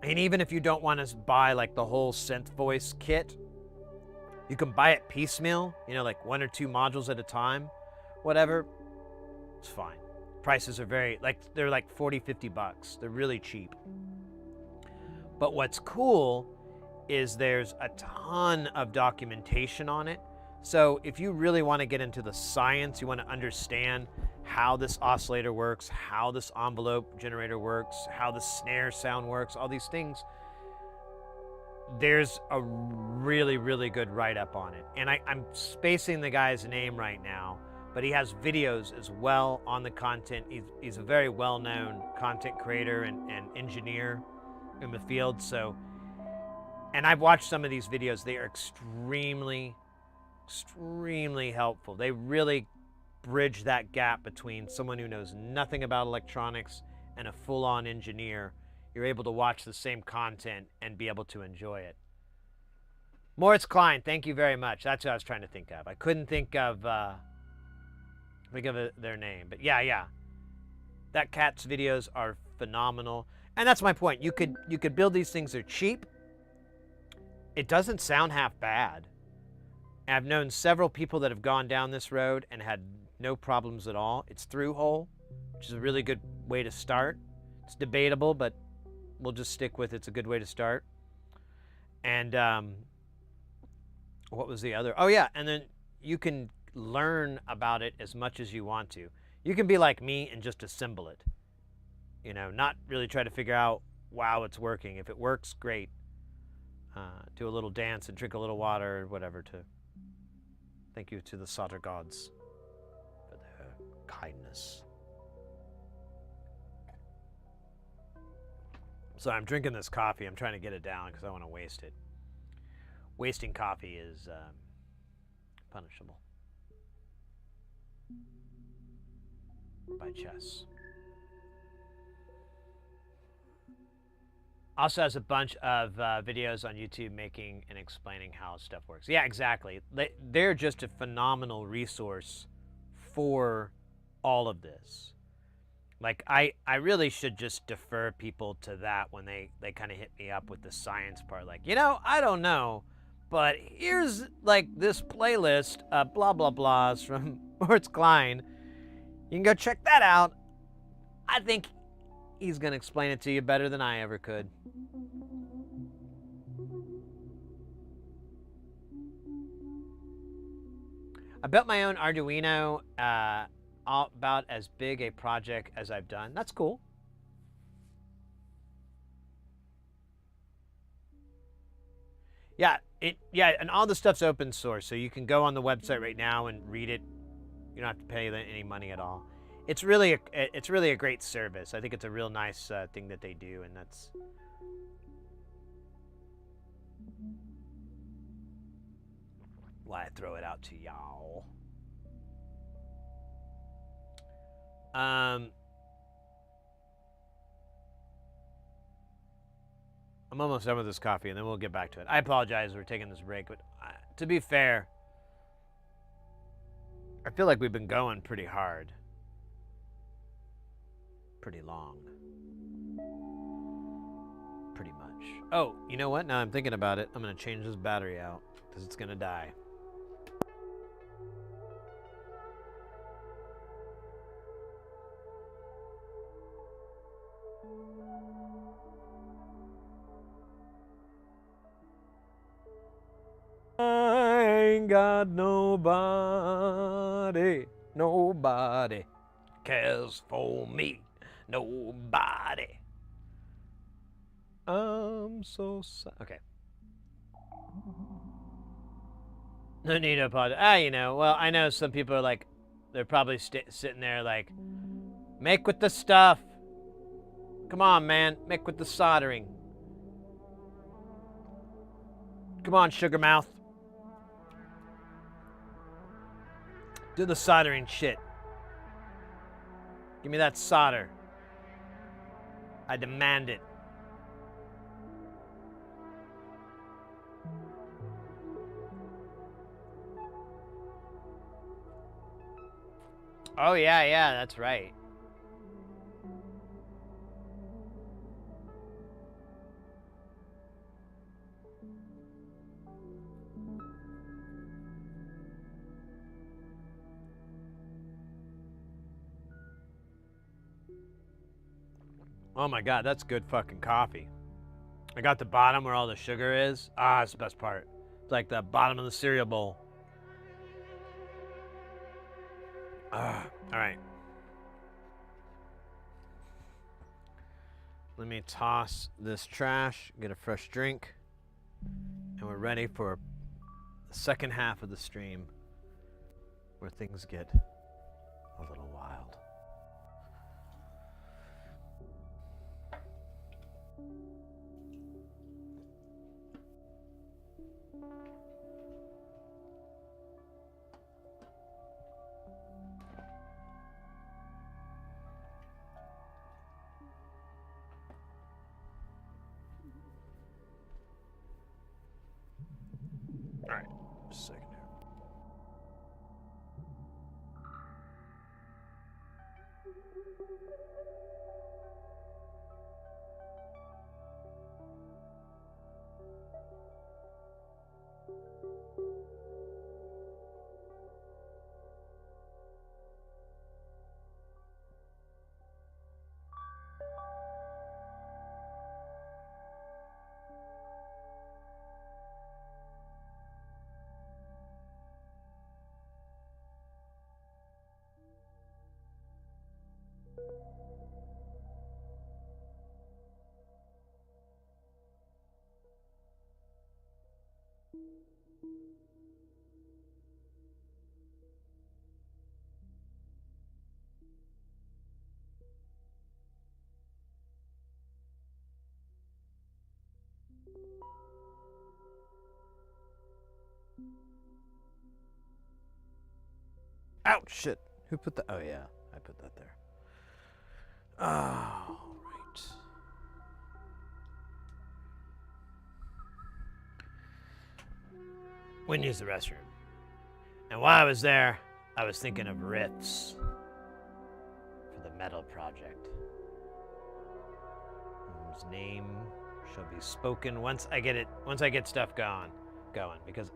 And even if you don't want to buy like the whole synth voice kit, you can buy it piecemeal, like 1 or 2 modules at a time, whatever. It's fine. prices are they're like 40, 50 bucks. They're really cheap. But what's cool is there's a ton of documentation on it. So if you really want to get into the science, you want to understand how this oscillator works, how this envelope generator works, how the snare sound works, all these things, there's a really, really good write-up on it. And I'm spacing the guy's name right now, but he has videos as well on the content. He's a very well-known content creator and engineer in the field. So, and I've watched some of these videos. They are extremely helpful. They really bridge that gap between someone who knows nothing about electronics and a full-on engineer. You're able to watch the same content and be able to enjoy it. Moritz Klein, thank you very much. That's what I was trying to think of. I couldn't think of their name, but yeah. That cat's videos are phenomenal, and that's my point. You could build these things. They're cheap. It doesn't sound half bad. I've known several people that have gone down this road and had no problems at all. It's through hole, which is a really good way to start. It's debatable, but we'll just stick with it's a good way to start. And what was the other? Oh yeah, and then you can learn about it as much as you want to. You can be like me and just assemble it. You know, not really try to figure out, wow, it's working. If it works, great. Do a little dance and drink a little water or whatever to thank you to the solder gods for their kindness. So I'm drinking this coffee. I'm trying to get it down because I don't want to waste it. Wasting coffee is punishable by chess. Also has a bunch of videos on YouTube making and explaining how stuff works. Yeah, exactly. They're just a phenomenal resource for all of this. Like, I really should just defer people to that when they kind of hit me up with the science part. Like, you know, I don't know, but here's, like, this playlist of blah, blah, blahs from Moritz Klein. You can go check that out. I think he's going to explain it to you better than I ever could. I built my own Arduino, about as big a project as I've done. That's cool. Yeah, and all the stuff's open source, so you can go on the website right now and read it. You don't have to pay any money at all. It's really a great service. I think it's a real nice thing that they do, and that's why I throw it out to y'all. I'm almost done with this coffee, and then we'll get back to it. I apologize for taking this break, but to be fair, I feel like we've been going pretty hard. Pretty long. Pretty much. Oh, you know what? Now I'm thinking about it. I'm going to change this battery out because it's going to die. I ain't got nobody cares for me. Nobody. I'm so sad. Okay. No need to apologize. You know, well, I know some people are like, they're probably sitting there like, make with the stuff. Come on, man. Make with the soldering. Come on, sugar mouth. Do the soldering shit. Give me that solder. I demand it. Oh, yeah, that's right. Oh my god, that's good fucking coffee. I got the bottom where all the sugar is. Ah, it's the best part. It's like the bottom of the cereal bowl. Ah, all right. Let me toss this trash, get a fresh drink, and we're ready for the second half of the stream where things get a little wild. All right, just a second here. Ouch, shit. Who put that? Oh, yeah, I put that there. Oh, right. Went and used the restroom. And while I was there, I was thinking of riffs for the metal project. Whose name shall be spoken once I get stuff going, because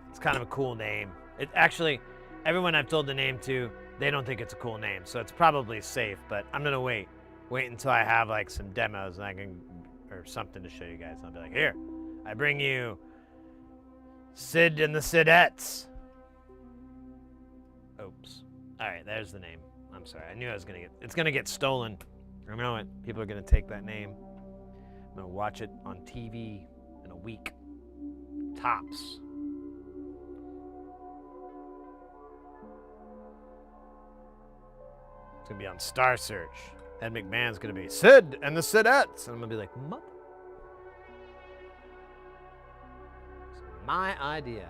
it's kind of a cool name. It actually, everyone I've told the name to, they don't think it's a cool name, so it's probably safe, but I'm gonna wait until I have like some demos and or something to show you guys. I'll be like, here, I bring you Sid and the Sidettes. Oops. All right, there's the name. I'm sorry, I knew it's gonna get stolen. I know it, people are gonna take that name. I'm gonna watch it on TV in a week, tops. It's gonna be on Star Search. Ed McMahon's gonna be Sid and the Sidettes. And I'm gonna be like, mother. It's my idea.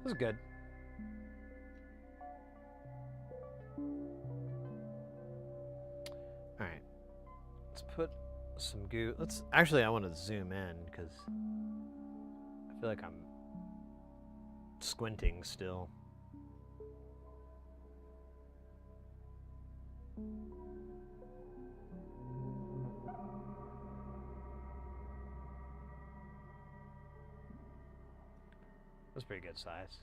This is good. All right, let's put some goo. I want to zoom in because I feel like I'm squinting still. That's pretty good size.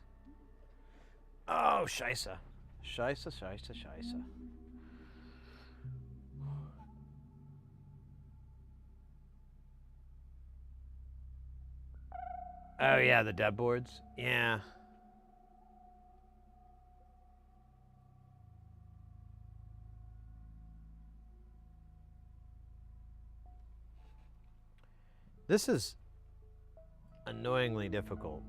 Oh, scheisse. Scheisse, scheisse, scheisse. Oh, yeah, the dev boards. Yeah. This is annoyingly difficult.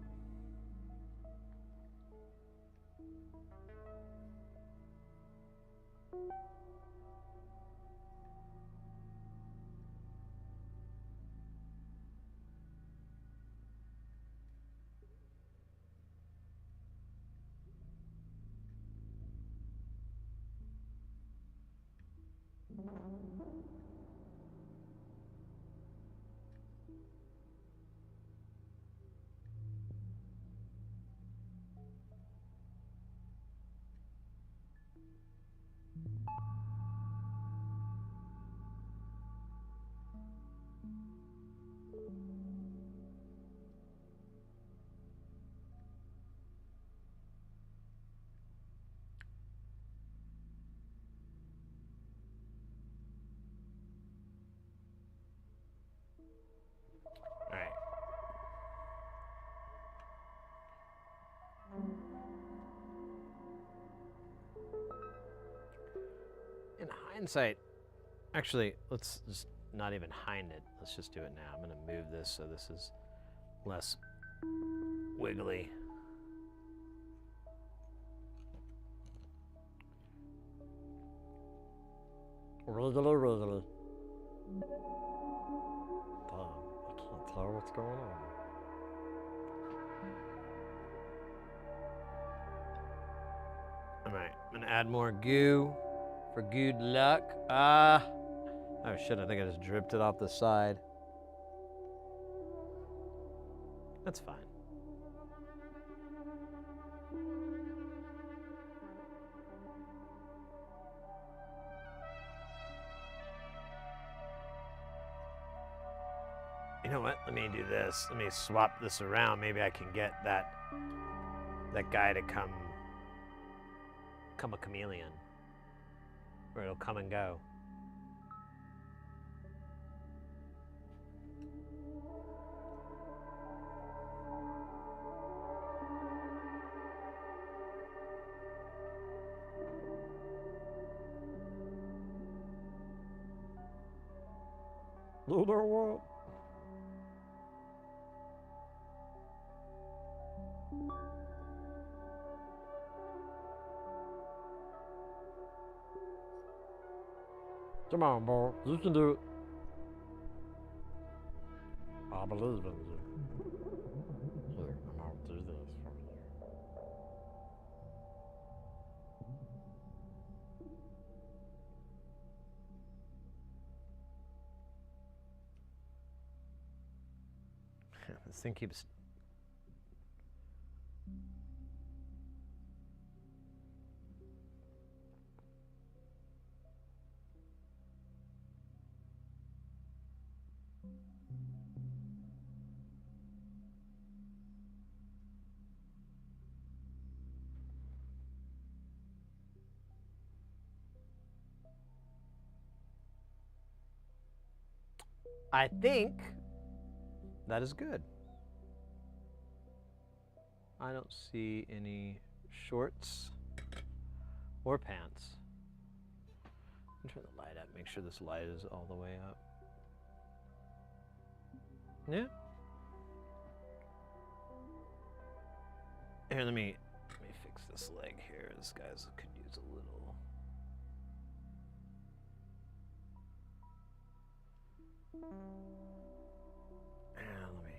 All right. In hindsight, actually, let's just not even hind it. Let's just do it now. I'm going to move this so this is less wiggly. Wiggly, wiggly. Damn, I can't tell what's going on. All right, I'm going to add more goo for good luck. Oh shit, I think I just dripped it off the side. That's fine. You know what? Let me do this. Let me swap this around. Maybe I can get that guy to come a chameleon. Or it'll come and go. You know what? Come on, boy. You can do it. I believe in you. Here, I'm gonna do this for you. This thing keeps... I think that is good. I don't see any shorts or pants. Let me turn the light up, make sure this light is all the way up. Yeah. Here, let me fix this leg here. This guy's could use a little. Let me.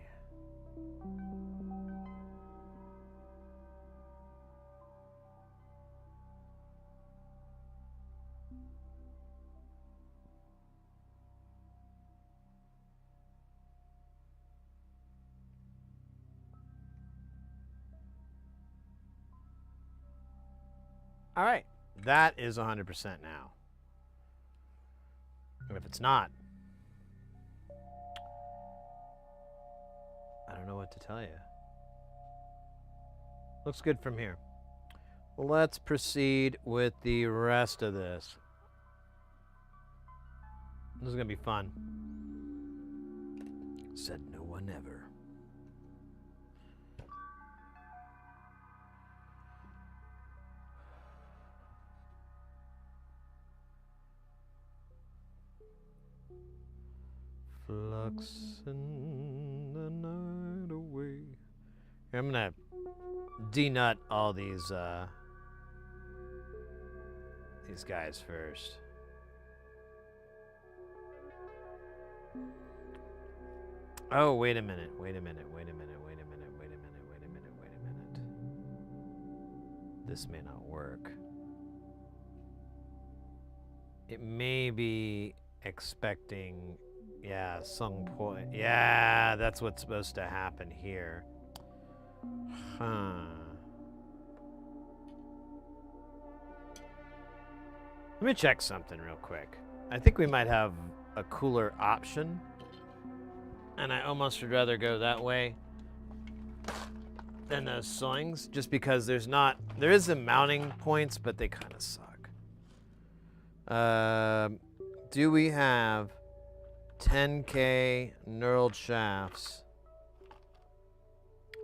All right, that is 100% now. And if it's not, I don't know what to tell you. Looks good from here. Let's proceed with the rest of this. This is gonna be fun. Said no one ever. Fluxing the night away. Here, I'm gonna denut all these guys first. Oh, wait a minute. This may not work. It may be expecting, yeah, Sung Poi. Yeah, that's what's supposed to happen here. Huh. Let me check something real quick. I think we might have a cooler option. And I almost would rather go that way than those swings, just because there is some mounting points, but they kind of suck. Do we have 10K knurled shafts?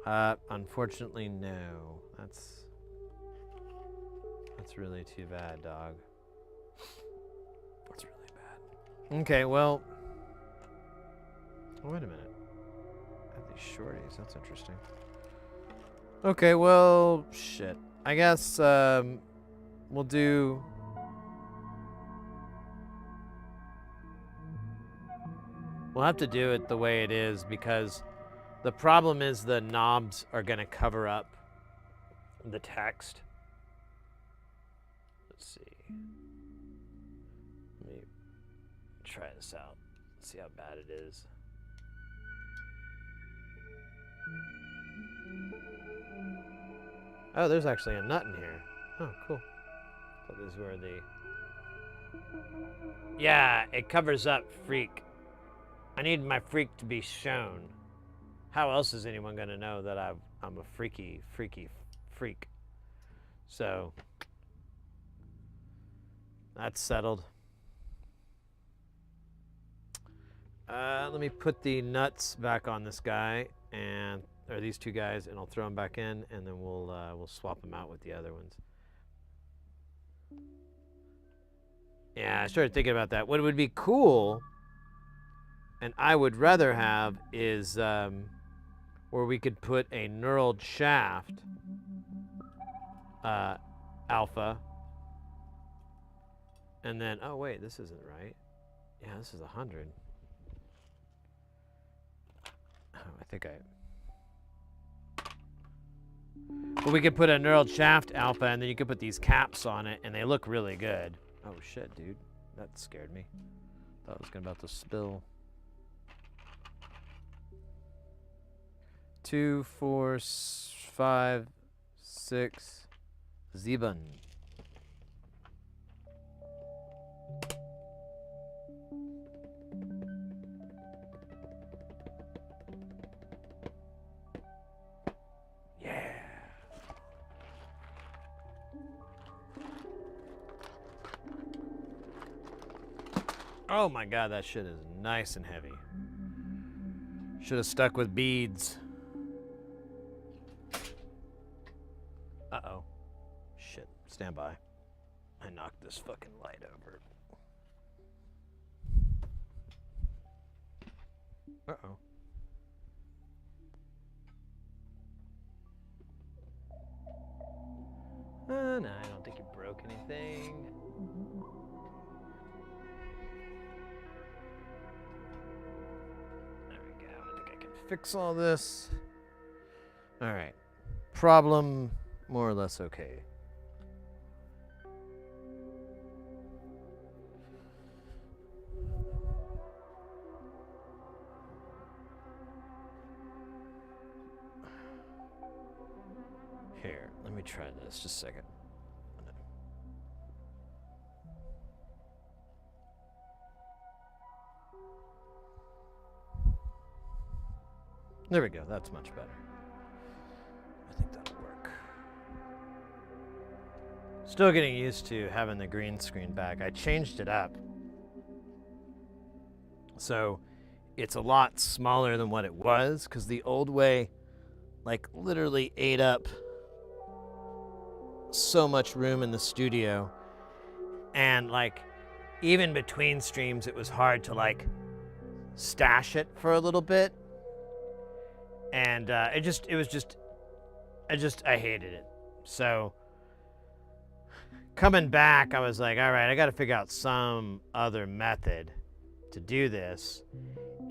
Unfortunately, no. That's really too bad, dog. That's really bad. Okay, well. Oh, wait a minute. I have these shorties. That's interesting. Okay, well, shit. I guess we'll do. We'll have to do it the way it is, because the problem is the knobs are going to cover up the text. Let's see. Let me try this out. See how bad it is. Oh, there's actually a nut in here. Oh, cool. So this is where the... Yeah, it covers up freak. I need my freak to be shown. How else is anyone going to know that I'm a freaky freak? So, that's settled. Let me put the nuts back on this guy, or these two guys, and I'll throw them back in, and then we'll swap them out with the other ones. Yeah, I started thinking about that. What would be cool, and I would rather have, is where we could put a knurled shaft alpha, and then, oh wait, this isn't right. Yeah, this is 100. Oh, I think Well, we could put a knurled shaft alpha, and then you could put these caps on it, and they look really good. Oh shit, dude, that scared me. Thought I was about to spill. 2, 4, 5, 6, 7. Yeah. Oh my god, that shit is nice and heavy. Should have stuck with beads. Uh-oh. Shit. Stand by. I knocked this fucking light over. Uh-oh. No, I don't think you broke anything. There we go. I think I can fix all this. All right. Problem more or less okay. Here, let me try this just a second. There we go, that's much better. I think that'll work. Still getting used to having the green screen back. I changed it up. So it's a lot smaller than what it was, because the old way, like, literally ate up so much room in the studio. And, like, even between streams, it was hard to, like, stash it for a little bit. And I hated it. So coming back, I was like, all right, I got to figure out some other method to do this.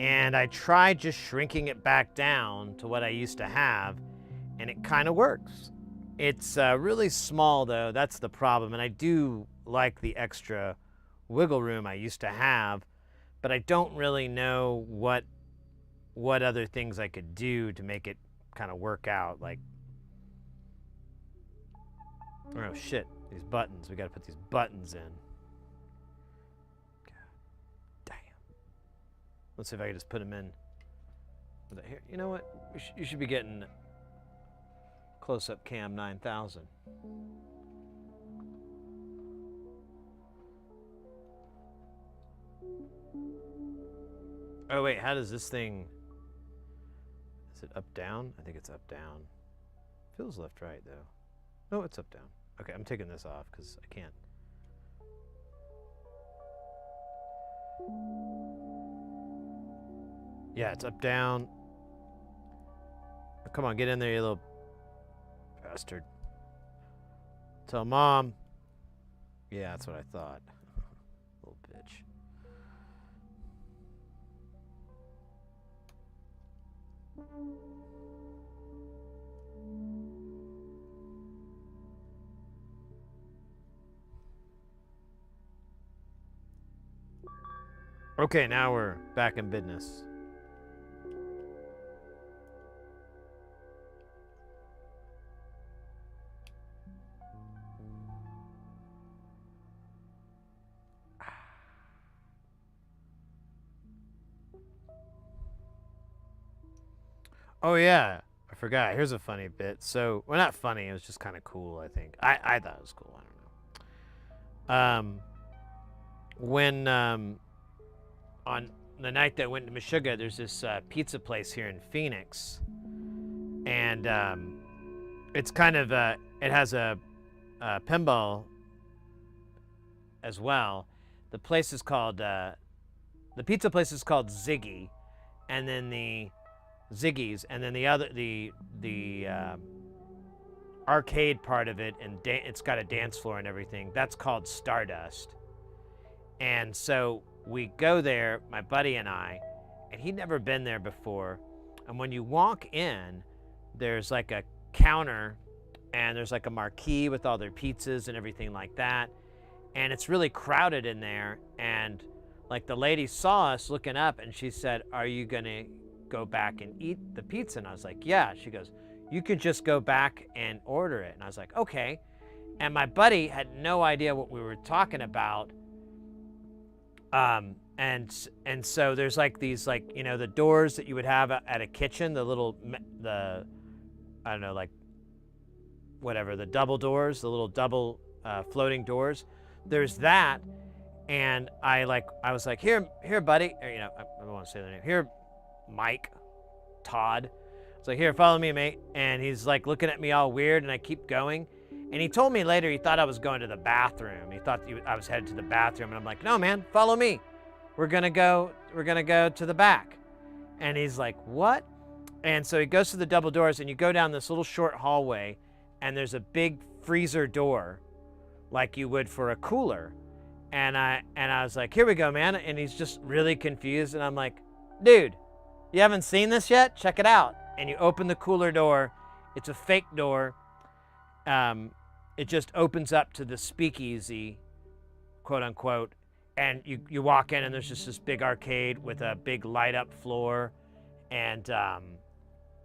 And I tried just shrinking it back down to what I used to have, and it kind of works. It's really small, though. That's the problem. And I do like the extra wiggle room I used to have, but I don't really know what other things I could do to make it kind of work out. Like, oh shit, these buttons. We got to put these buttons in. Let's see if I can just put them in. Here, you know what? You should be getting close-up cam 9000. Oh wait, how does this thing? Is it up down? I think it's up down. Feels left right though. No, it's up down. Okay, I'm taking this off because I can't. Yeah, it's up down. Oh, come on, get in there, you little bastard. Tell Mom. Yeah, that's what I thought. Little bitch. Okay, now we're back in business. Oh yeah, I forgot. Here's a funny bit. So, well, not funny. It was just kind of cool. I think I thought it was cool. I don't know. When on the night that I went to Meshuggah, there's this pizza place here in Phoenix, and it's kind of it has a pinball as well. The place is called the pizza place is called Ziggy, and then Ziggy's, and then the arcade part of it, and it's got a dance floor and everything. That's called Stardust. And so we go there, my buddy and I, and he'd never been there before. And when you walk in, there's like a counter, and there's like a marquee with all their pizzas and everything like that. And it's really crowded in there. And like the lady saw us looking up, and she said, "Are you gonna go back and eat the pizza?" And I was like, "Yeah." She goes, "You could just go back and order it." And I was like, "Okay." And my buddy had no idea what we were talking about. And so there's like these, like, you know, the doors that you would have at a kitchen, the I don't know, like whatever, the double doors, the little double floating doors. There's that. And I was like, here, buddy, or, you know, I don't want to say their name. Here, Mike, Todd. It's like, "Here, follow me, mate." And he's like looking at me all weird, and I keep going. And he told me later he thought I was going to the bathroom. He thought I was headed to the bathroom, and I'm like, "No, man, follow me. We're gonna go to the back." And he's like, "What?" And so he goes to the double doors, and you go down this little short hallway, and there's a big freezer door, like you would for a cooler. And I was like, "Here we go, man." And he's just really confused, and I'm like, "Dude, you haven't seen this yet? Check it out." And you open the cooler door. It's a fake door. It just opens up to the speakeasy, quote unquote. And you walk in, and there's just this big arcade with a big light up floor and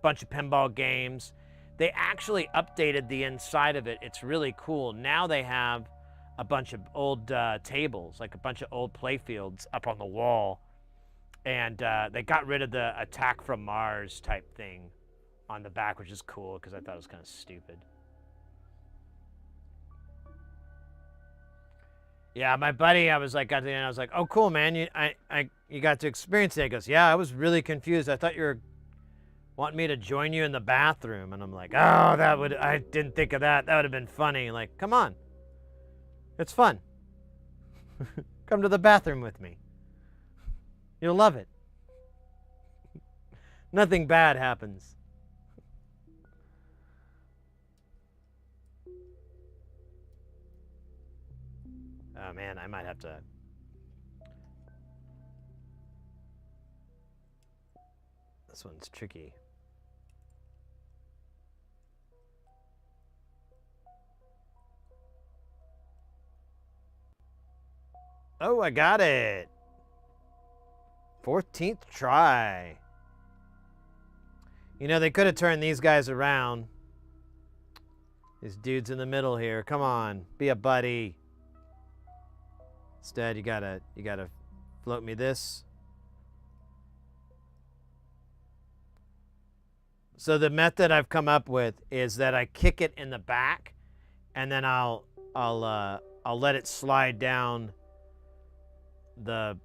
bunch of pinball games. They actually updated the inside of it. It's really cool. Now they have a bunch of old tables, like a bunch of old playfields up on the wall. And they got rid of the Attack from Mars type thing on the back, which is cool because I thought it was kind of stupid. Yeah, my buddy, I was like, got to the end, I was like, "Oh, cool, man. You got to experience it." He goes, "Yeah, I was really confused. I thought you were wanting me to join you in the bathroom." And I'm like, "Oh, I didn't think of that. That would have been funny." Like, come on. It's fun. Come to the bathroom with me. You'll love it. Nothing bad happens. Oh man, I might have to. This one's tricky. Oh, I got it. 14th try. You know, they could have turned these guys around. These dudes in the middle here. Come on, be a buddy. Instead, you gotta float me this. So the method I've come up with is that I kick it in the back, and then I'll let it slide down the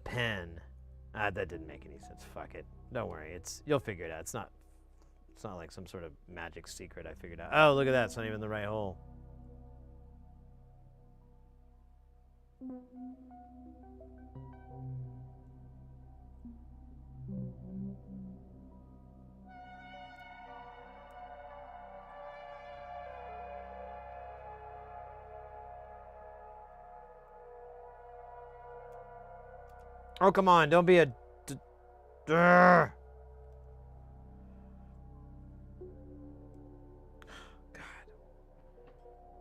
pen. That didn't make any sense. Fuck it. Don't worry. You'll figure it out. It's not like some sort of magic secret I figured out. Oh, look at that. It's not even the right hole. Oh, come on. Don't be a... God.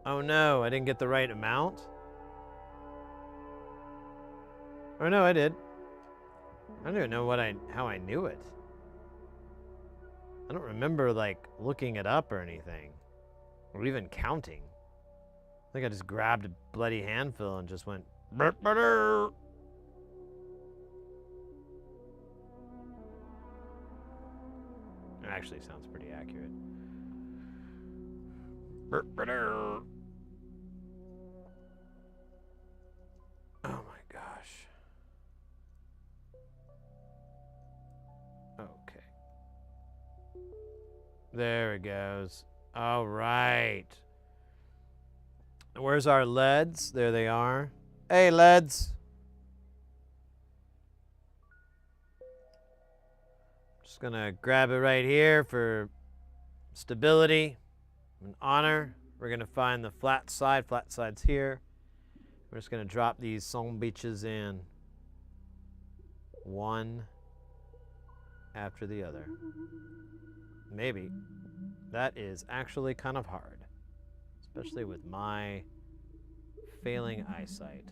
Oh, no. I didn't get the right amount? Oh, no, I did. I don't even know how I knew it. I don't remember, like, looking it up or anything. Or even counting. I think I just grabbed a bloody handful and just went... It actually sounds pretty accurate. Oh my gosh. Okay. There it goes. All right. Where's our leads? There they are. Hey, leads. Just gonna grab it right here for stability and honor. We're gonna find the flat side. Flat side's here. We're just gonna drop these son bitches in one after the other. Maybe. That is actually kind of hard, especially with my failing eyesight.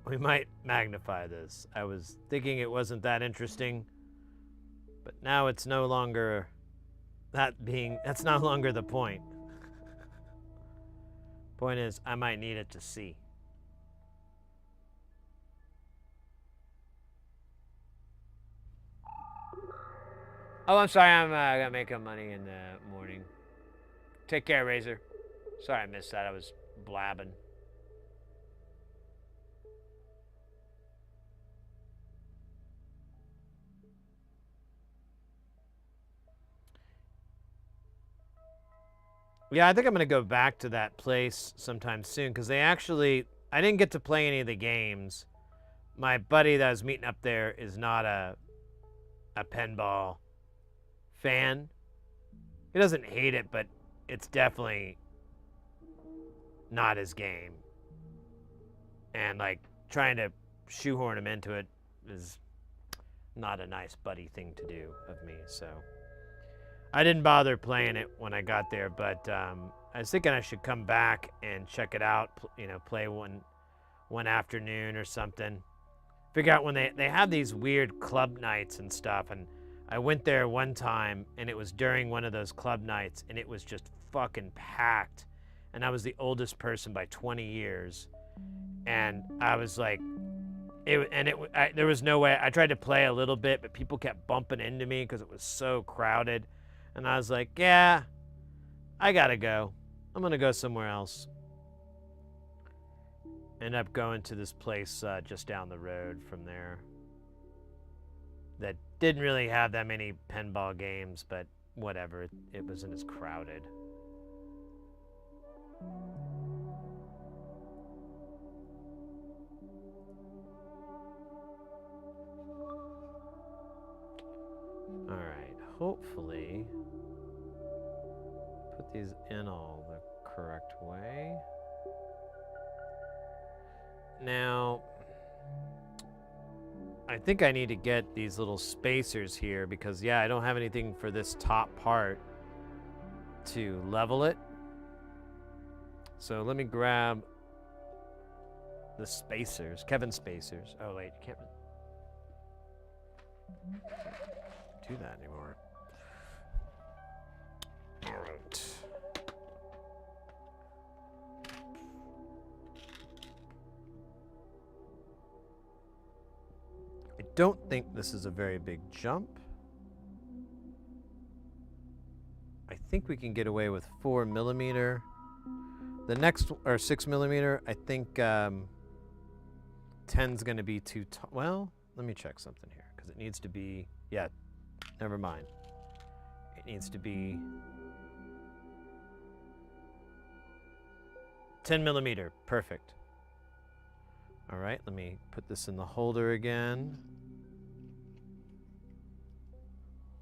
We might magnify this. I was thinking it wasn't that interesting, but now it's no longer that's no longer the point. Point is, I might need it to see. Oh, I'm sorry. I'm gonna make up money in the morning. Take care, Razor. Sorry I missed that. I was blabbing. Yeah, I think I'm going to go back to that place sometime soon because I didn't get to play any of the games. My buddy that I was meeting up there is not a pinball fan. He doesn't hate it, but it's definitely not his game. And like trying to shoehorn him into it is not a nice buddy thing to do of me, so I didn't bother playing it when I got there, but I was thinking I should come back and check it out, play one afternoon or something. Figure out when they have these weird club nights and stuff, and I went there one time, and it was during one of those club nights, and it was just fucking packed, and I was the oldest person by 20 years, and I was like, there was no way. I tried to play a little bit, but people kept bumping into me because it was so crowded. And I was like, yeah, I gotta go. I'm gonna go somewhere else. End up going to this place just down the road from there that didn't really have that many pinball games, but whatever. It wasn't as crowded. All right, hopefully put these in all the correct way. Now, I think I need to get these little spacers here because, yeah, I don't have anything for this top part to level it. So let me grab the spacers, Kevin spacers. Oh, wait, you can't do that anymore. All right. don't think this is a very big jump. I think we can get away with 4 millimeter. The next, or 6 millimeter, I think 10's gonna be too tall. Well, let me check something here, because it needs to be, yeah, never mind. It needs to be 10 millimeter, perfect. All right, let me put this in the holder again.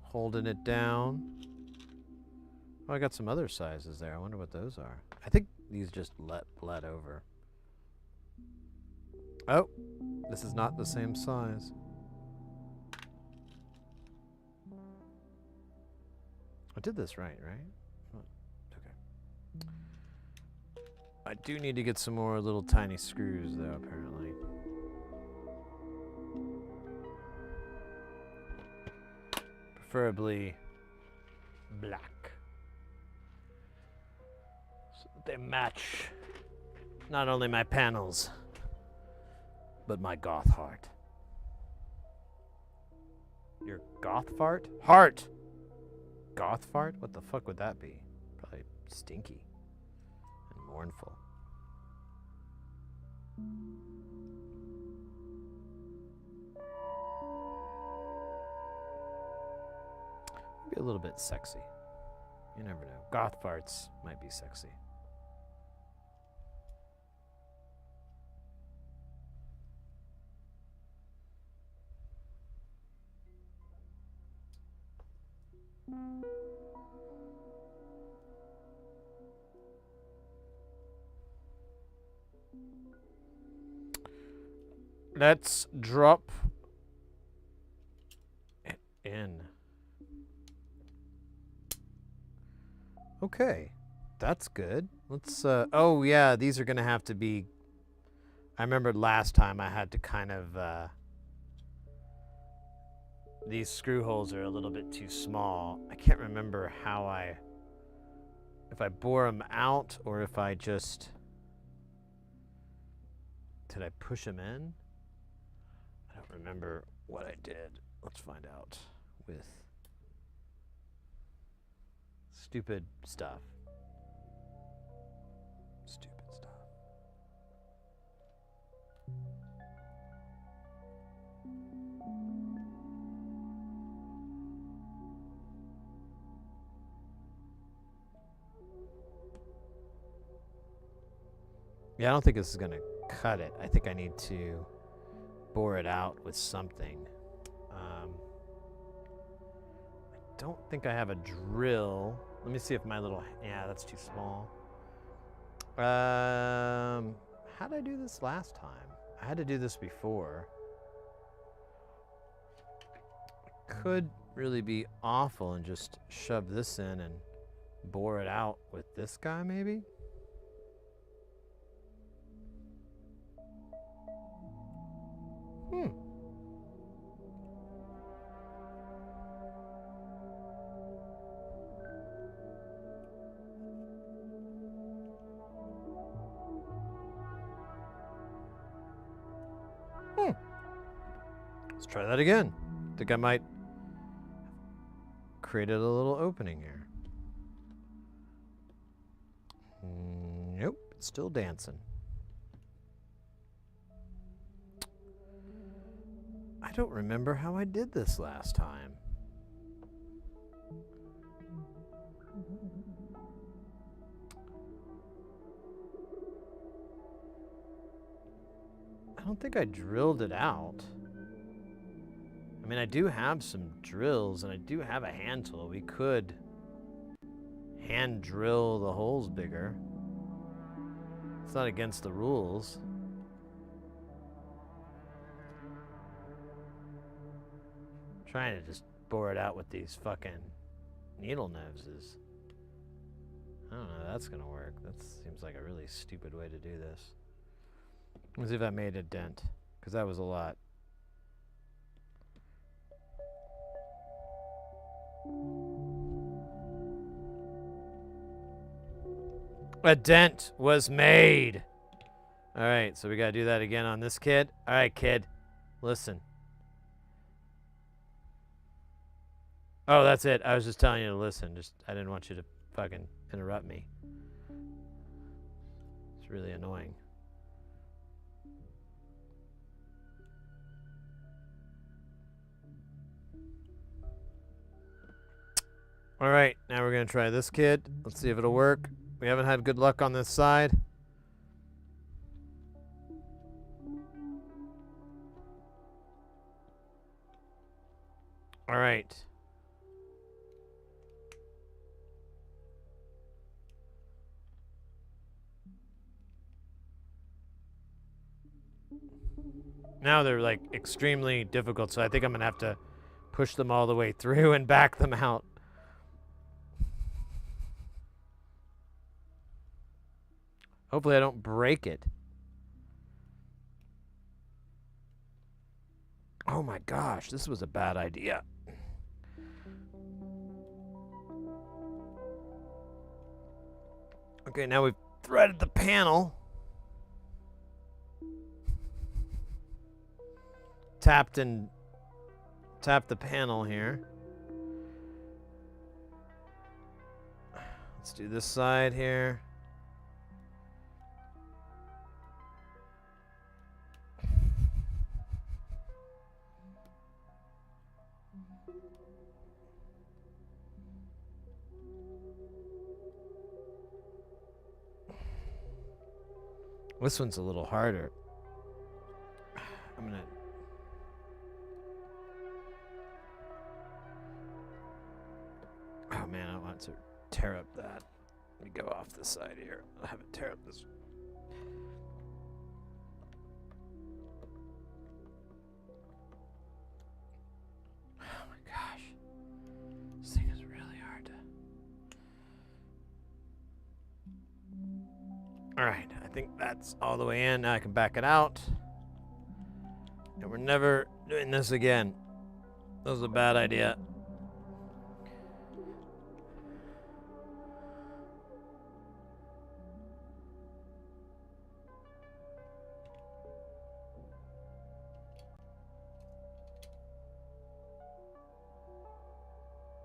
Holding it down. Oh, I got some other sizes there. I wonder what those are. I think these just bled over. Oh, this is not the same size. I did this right? Okay. I do need to get some more little tiny screws, though, apparently. Preferably black. So that they match not only my panels, but my goth heart. Your goth fart? Heart! Goth fart? What the fuck would that be? Probably stinky and mournful. Maybe a little bit sexy. You never know. Goth farts might be sexy. Let's drop it in. Okay, that's good. Let's, oh yeah, these are gonna have to be, I remember last time I had to kind of, these screw holes are a little bit too small. I can't remember how if I bore them out or if I just, did I push them in? I don't remember what I did. Let's find out with stupid stuff. Stupid stuff. Yeah, I don't think this is gonna cut it. I think I need to bore it out with something. I don't think I have a drill. Let me see if my little, yeah, that's too small. How did I do this last time? I had to do this before. I could really be awful and just shove this in and bore it out with this guy, maybe? Let's try that again. Think I might created a little opening here. Nope, it's still dancing. I don't remember how I did this last time. I don't think I drilled it out. I mean, I do have some drills and I do have a hand tool. We could hand drill the holes bigger. It's not against the rules. I'm trying to just bore it out with these fucking needle noses. I don't know if that's gonna work. That seems like a really stupid way to do this. Let's see if I made a dent, because that was a lot. A dent was made. All right, so we gotta do that again on this kid. All right, kid, listen. Oh, that's it. I was just telling you to listen. I didn't want you to fucking interrupt me. It's really annoying. All right, now we're gonna try this kid. Let's see if it'll work. We haven't had good luck on this side. All right. Now they're like extremely difficult, so I think I'm gonna have to push them all the way through and back them out. Hopefully I don't break it. Oh my gosh, this was a bad idea. Okay, now we've threaded the panel. Tapped the panel here. Let's do this side here. This one's a little harder. I'm gonna... Oh man, I want to tear up that. Let me go off this side here. I'll have it tear up this. Oh my gosh. This thing is really hard to... Alright, I think that's all the way in. Now I can back it out. And we're never doing this again. That was a bad idea.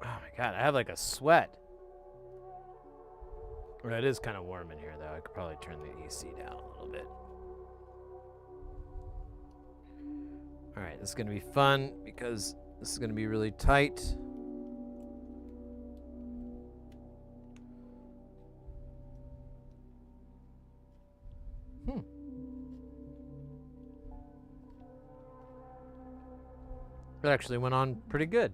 Oh my god, I have like a sweat. Well, it is kind of warm in here, though. I could probably turn the AC down a little bit. All right, this is going to be fun because this is going to be really tight. It actually went on pretty good.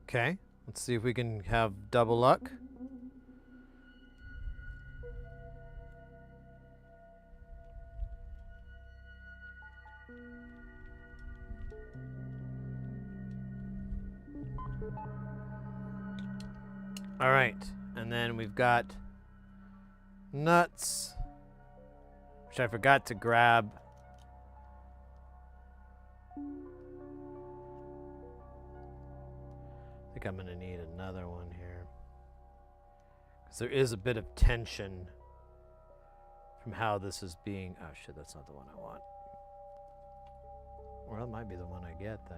Okay, let's see if we can have double luck. All right, and then we've got nuts, which I forgot to grab. I think I'm gonna need another one here, because there is a bit of tension from how this is being. Oh shit, that's not the one I want. Well, it might be the one I get, though.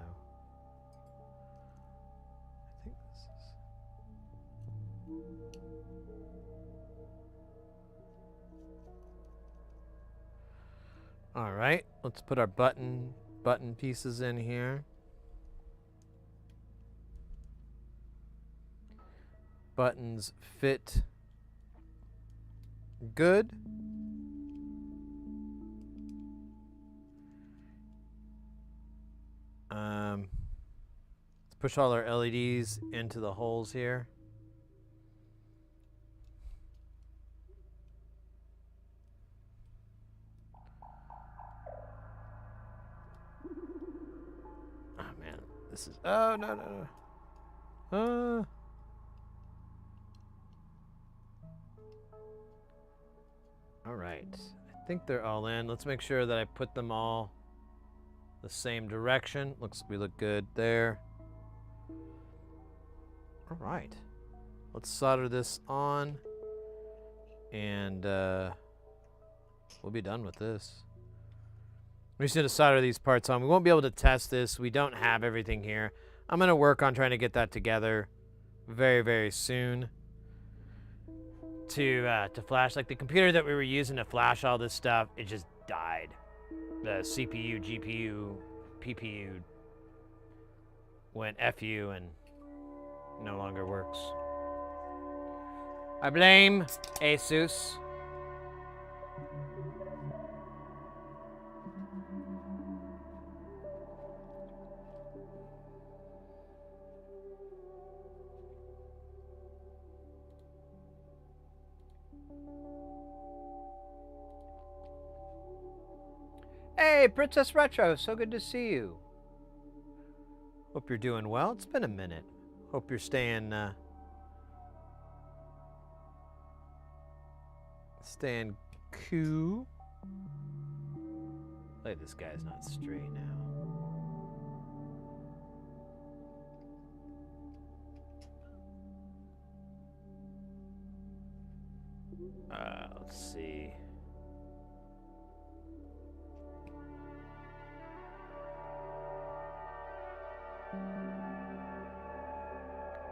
I think this is... All right, let's put our button pieces in here. Buttons fit good. Let's push all our LEDs into the holes here. Oh man, this is... Oh, no. All right, I think they're all in. Let's make sure that I put them all the same direction. We look good there. All right, let's solder this on, and we'll be done with this. We just need to solder these parts on. We won't be able to test this. We don't have everything here. I'm gonna work on trying to get that together very, very soon to flash. Like the computer that we were using to flash all this stuff, it just died. The CPU, GPU, PPU went FU and no longer works. I blame Asus. Hey, Princess Retro, so good to see you. Hope you're doing well. It's been a minute. Hope you're staying cool. Like this guy's not straight now. Let's see.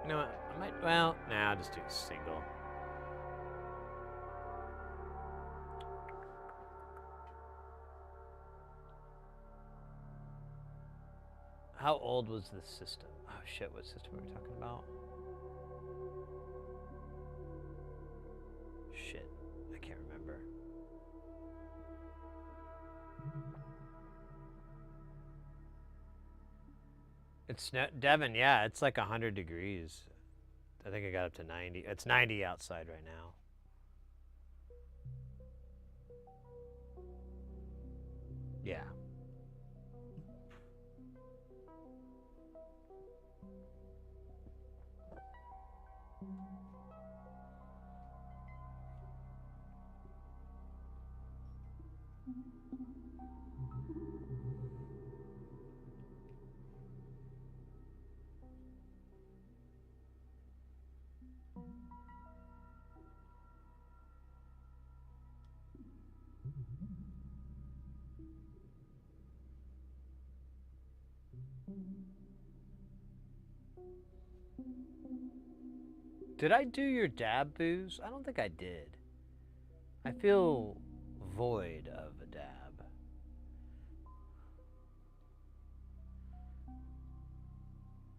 You know what? I might, well, nah, I'll just do a single. How old was this system? Oh shit, what system were we talking about? Shit, I can't remember. It's Devin, yeah, it's like 100 degrees. I think I got up to 90. It's 90 outside right now. Yeah. Did I do your dab booze? I don't think I did. I feel void of a dab.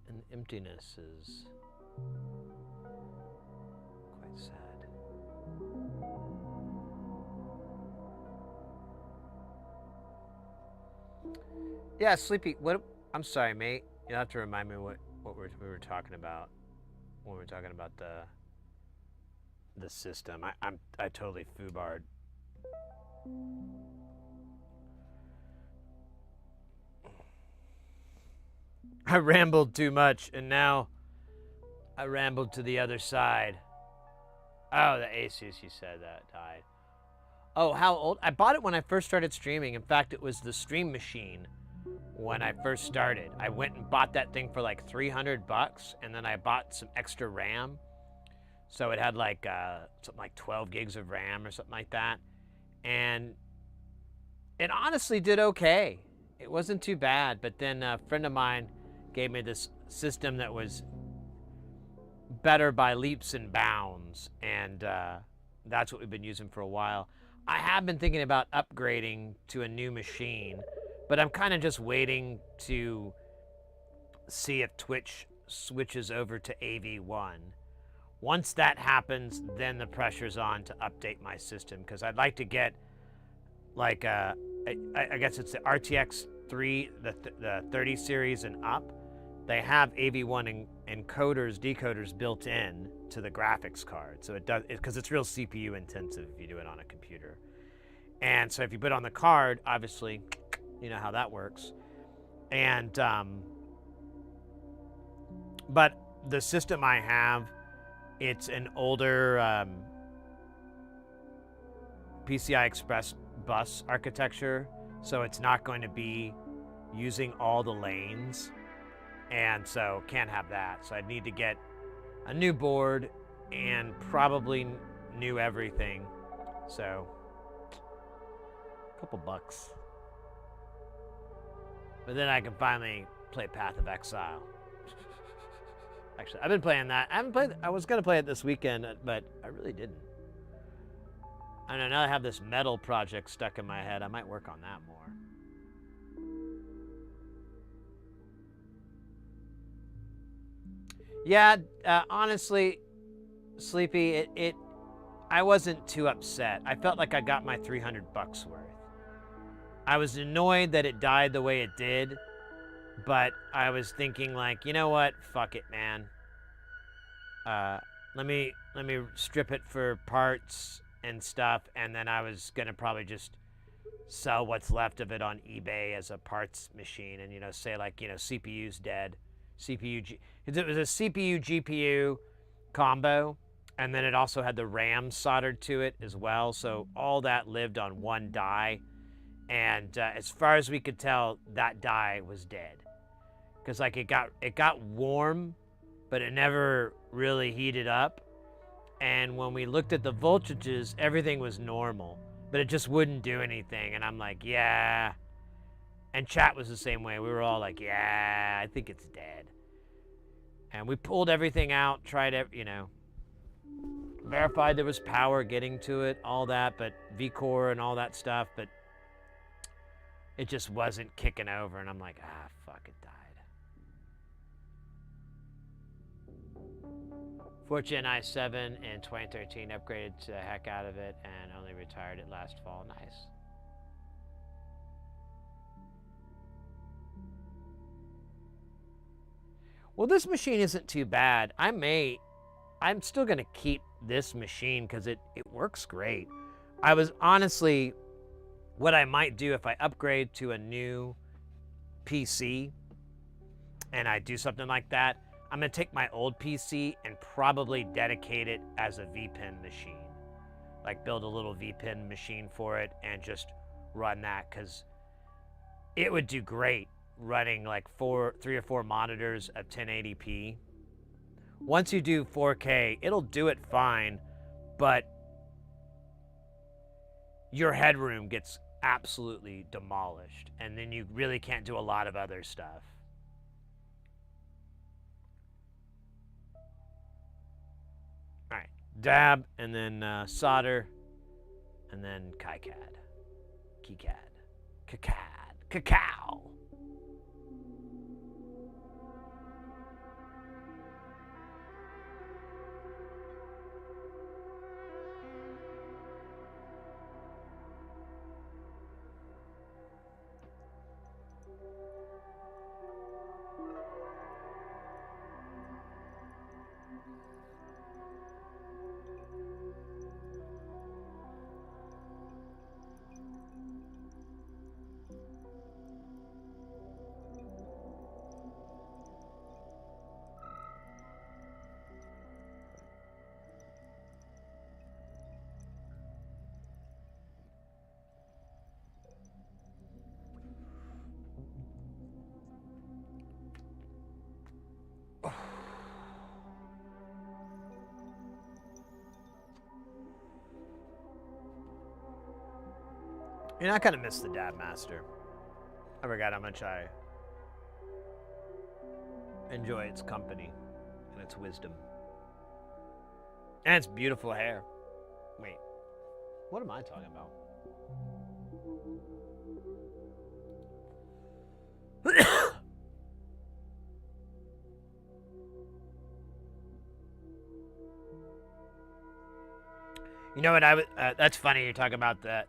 And emptiness is quite sad. Yeah, Sleepy, what, I'm sorry, mate. You'll have to remind me what we were talking about when we were talking about the system. I totally foobarred. I rambled too much, and now I rambled to the other side. Oh, the Asus, you said that died. Oh, how old? I bought it when I first started streaming. In fact, it was the Stream Machine when I first started. I went and bought that thing for like $300, and then I bought some extra RAM. So it had like something like 12 gigs of RAM or something like that. And it honestly did okay. It wasn't too bad, but then a friend of mine gave me this system that was better by leaps and bounds, and that's what we've been using for a while. I have been thinking about upgrading to a new machine, but I'm kind of just waiting to see if Twitch switches over to AV1. Once that happens, then the pressure's on to update my system, because I'd like to get like I guess it's the RTX 3, the 30 series and up. They have AV1 encoders, decoders built in to the graphics card. So it does, because it's real CPU intensive if you do it on a computer. And so if you put it on the card, obviously, you know how that works. And, but the system I have, it's an older PCI Express bus architecture. So it's not going to be using all the lanes. And so can't have that. So I'd need to get a new board and probably new everything. So a couple bucks. But then I can finally play Path of Exile. Actually, I've been playing that. I was gonna play it this weekend, but I really didn't. I don't know, now I have this metal project stuck in my head. I might work on that more. Yeah, honestly, Sleepy, I wasn't too upset. I felt like I got my $300 worth. I was annoyed that it died the way it did, but I was thinking like, you know what? Fuck it, man. Let me strip it for parts and stuff, and then I was gonna probably just sell what's left of it on eBay as a parts machine, and say like, CPU's dead. It was a CPU GPU combo, and then it also had the RAM soldered to it as well, so all that lived on one die, and as far as we could tell, that die was dead, because like it got warm, but it never really heated up, and when we looked at the voltages, everything was normal, but it just wouldn't do anything, and I'm like, yeah. And chat was the same way. We were all like, yeah, I think it's dead. And we pulled everything out, tried it, verified there was power getting to it, all that, but VCore and all that stuff, but it just wasn't kicking over, and I'm like, fuck, it died. Fortune i7 in 2013, upgraded the heck out of it, and only retired it last fall. Nice. Well, this machine isn't too bad. I'm still gonna keep this machine because it works great. I was honestly, what I might do if I upgrade to a new PC and I do something like that, I'm gonna take my old PC and probably dedicate it as a VPN machine. Like build a little VPN machine for it and just run that, because it would do great running like 3 or 4 monitors at 1080p. Once you do 4K, it'll do it fine, but your headroom gets absolutely demolished, and then you really can't do a lot of other stuff. All right, dab, and then solder, and then KiCAD, cacao. I kind of miss the Dab Master. I forgot how much I enjoy its company and its wisdom. And its beautiful hair. Wait, what am I talking about? You know what, that's funny you're talking about that.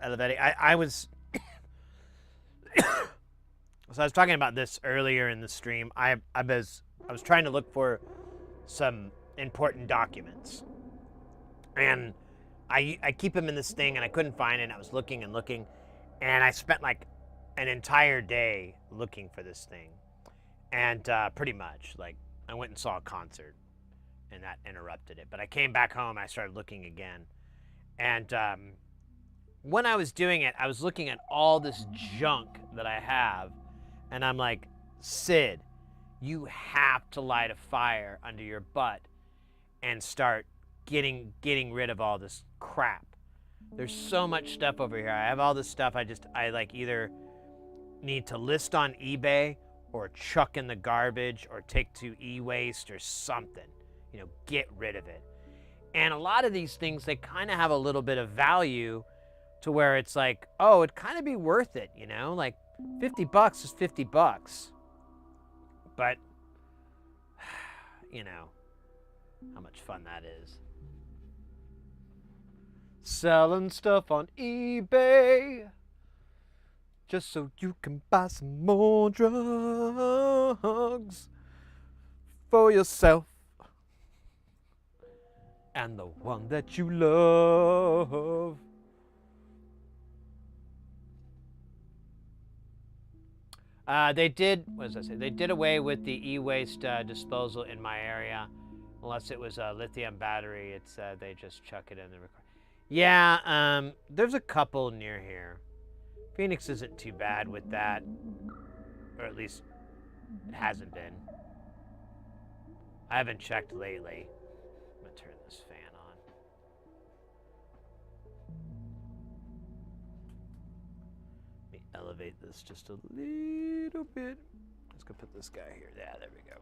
Elevating. I was so I was talking about this earlier in the stream. I was trying to look for some important documents, and I keep them in this thing, and I couldn't find it. And I was looking and looking, and I spent like an entire day looking for this thing, and pretty much like I went and saw a concert, and that interrupted it. But I came back home, and I started looking again, and when I was doing it, I was looking at all this junk that I have, and I'm like, Sid, you have to light a fire under your butt and start getting rid of all this crap. There's so much stuff over here. I have all this stuff I like either need to list on eBay or chuck in the garbage or take to e-waste or something. You know, get rid of it. And a lot of these things, they kind of have a little bit of value to where it's like, oh, it'd kind of be worth it, you know? Like, $50 is $50. But, you know, how much fun that is. Selling stuff on eBay just so you can buy some more drugs for yourself and the one that you love. They did, what does that say? They did away with the e-waste disposal in my area. Unless it was a lithium battery, it's they just chuck it in the record. Yeah, there's a couple near here. Phoenix isn't too bad with that, or at least it hasn't been. I haven't checked lately. I'm gonna turn this fan on. Let me elevate this just a little bit. Let's go put this guy here. Yeah, there we go.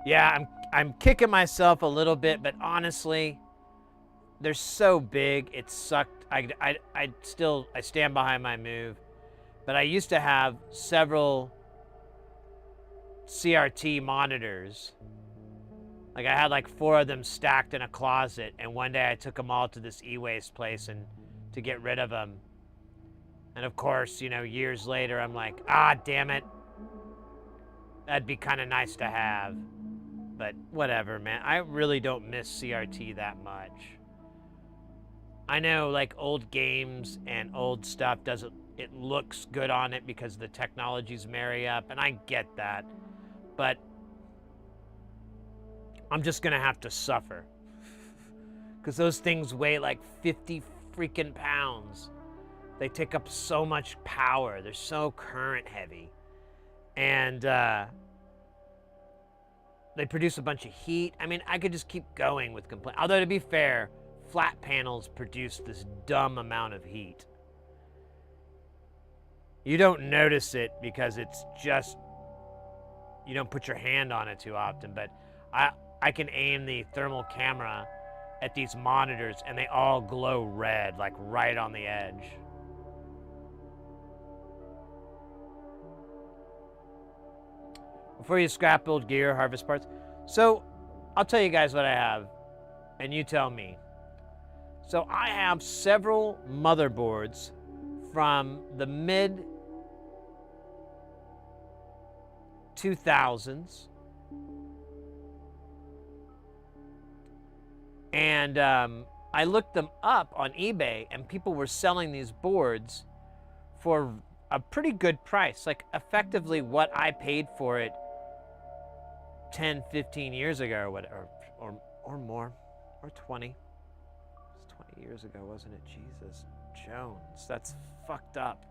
Yeah, I'm kicking myself a little bit, but honestly, they're so big, it sucked. I stand behind my move, but I used to have several CRT monitors. Like I had like 4 of them stacked in a closet, and one day I took them all to this e-waste place and to get rid of them. And of course, you know, years later, I'm like, ah, damn it. That'd be kind of nice to have. But whatever, man. I really don't miss CRT that much. I know, like, old games and old stuff it looks good on it because the technologies marry up, and I get that. But I'm just gonna have to suffer. Because those things weigh like 50 freaking pounds. They take up so much power. They're so current heavy. And they produce a bunch of heat. I mean, I could just keep going with complaint. Although, to be fair, flat panels produce this dumb amount of heat. You don't notice it because it's just, you don't put your hand on it too often, but I can aim the thermal camera at these monitors and they all glow red, like right on the edge. Before you scrap old gear, harvest parts. So, I'll tell you guys what I have, and you tell me. So, I have several motherboards from the mid 2000s. And I looked them up on eBay, and people were selling these boards for a pretty good price. Like, effectively what I paid for it 10, 15 years ago or whatever, or more, or 20. It was 20 years ago, wasn't it? Jesus Jones, that's fucked up.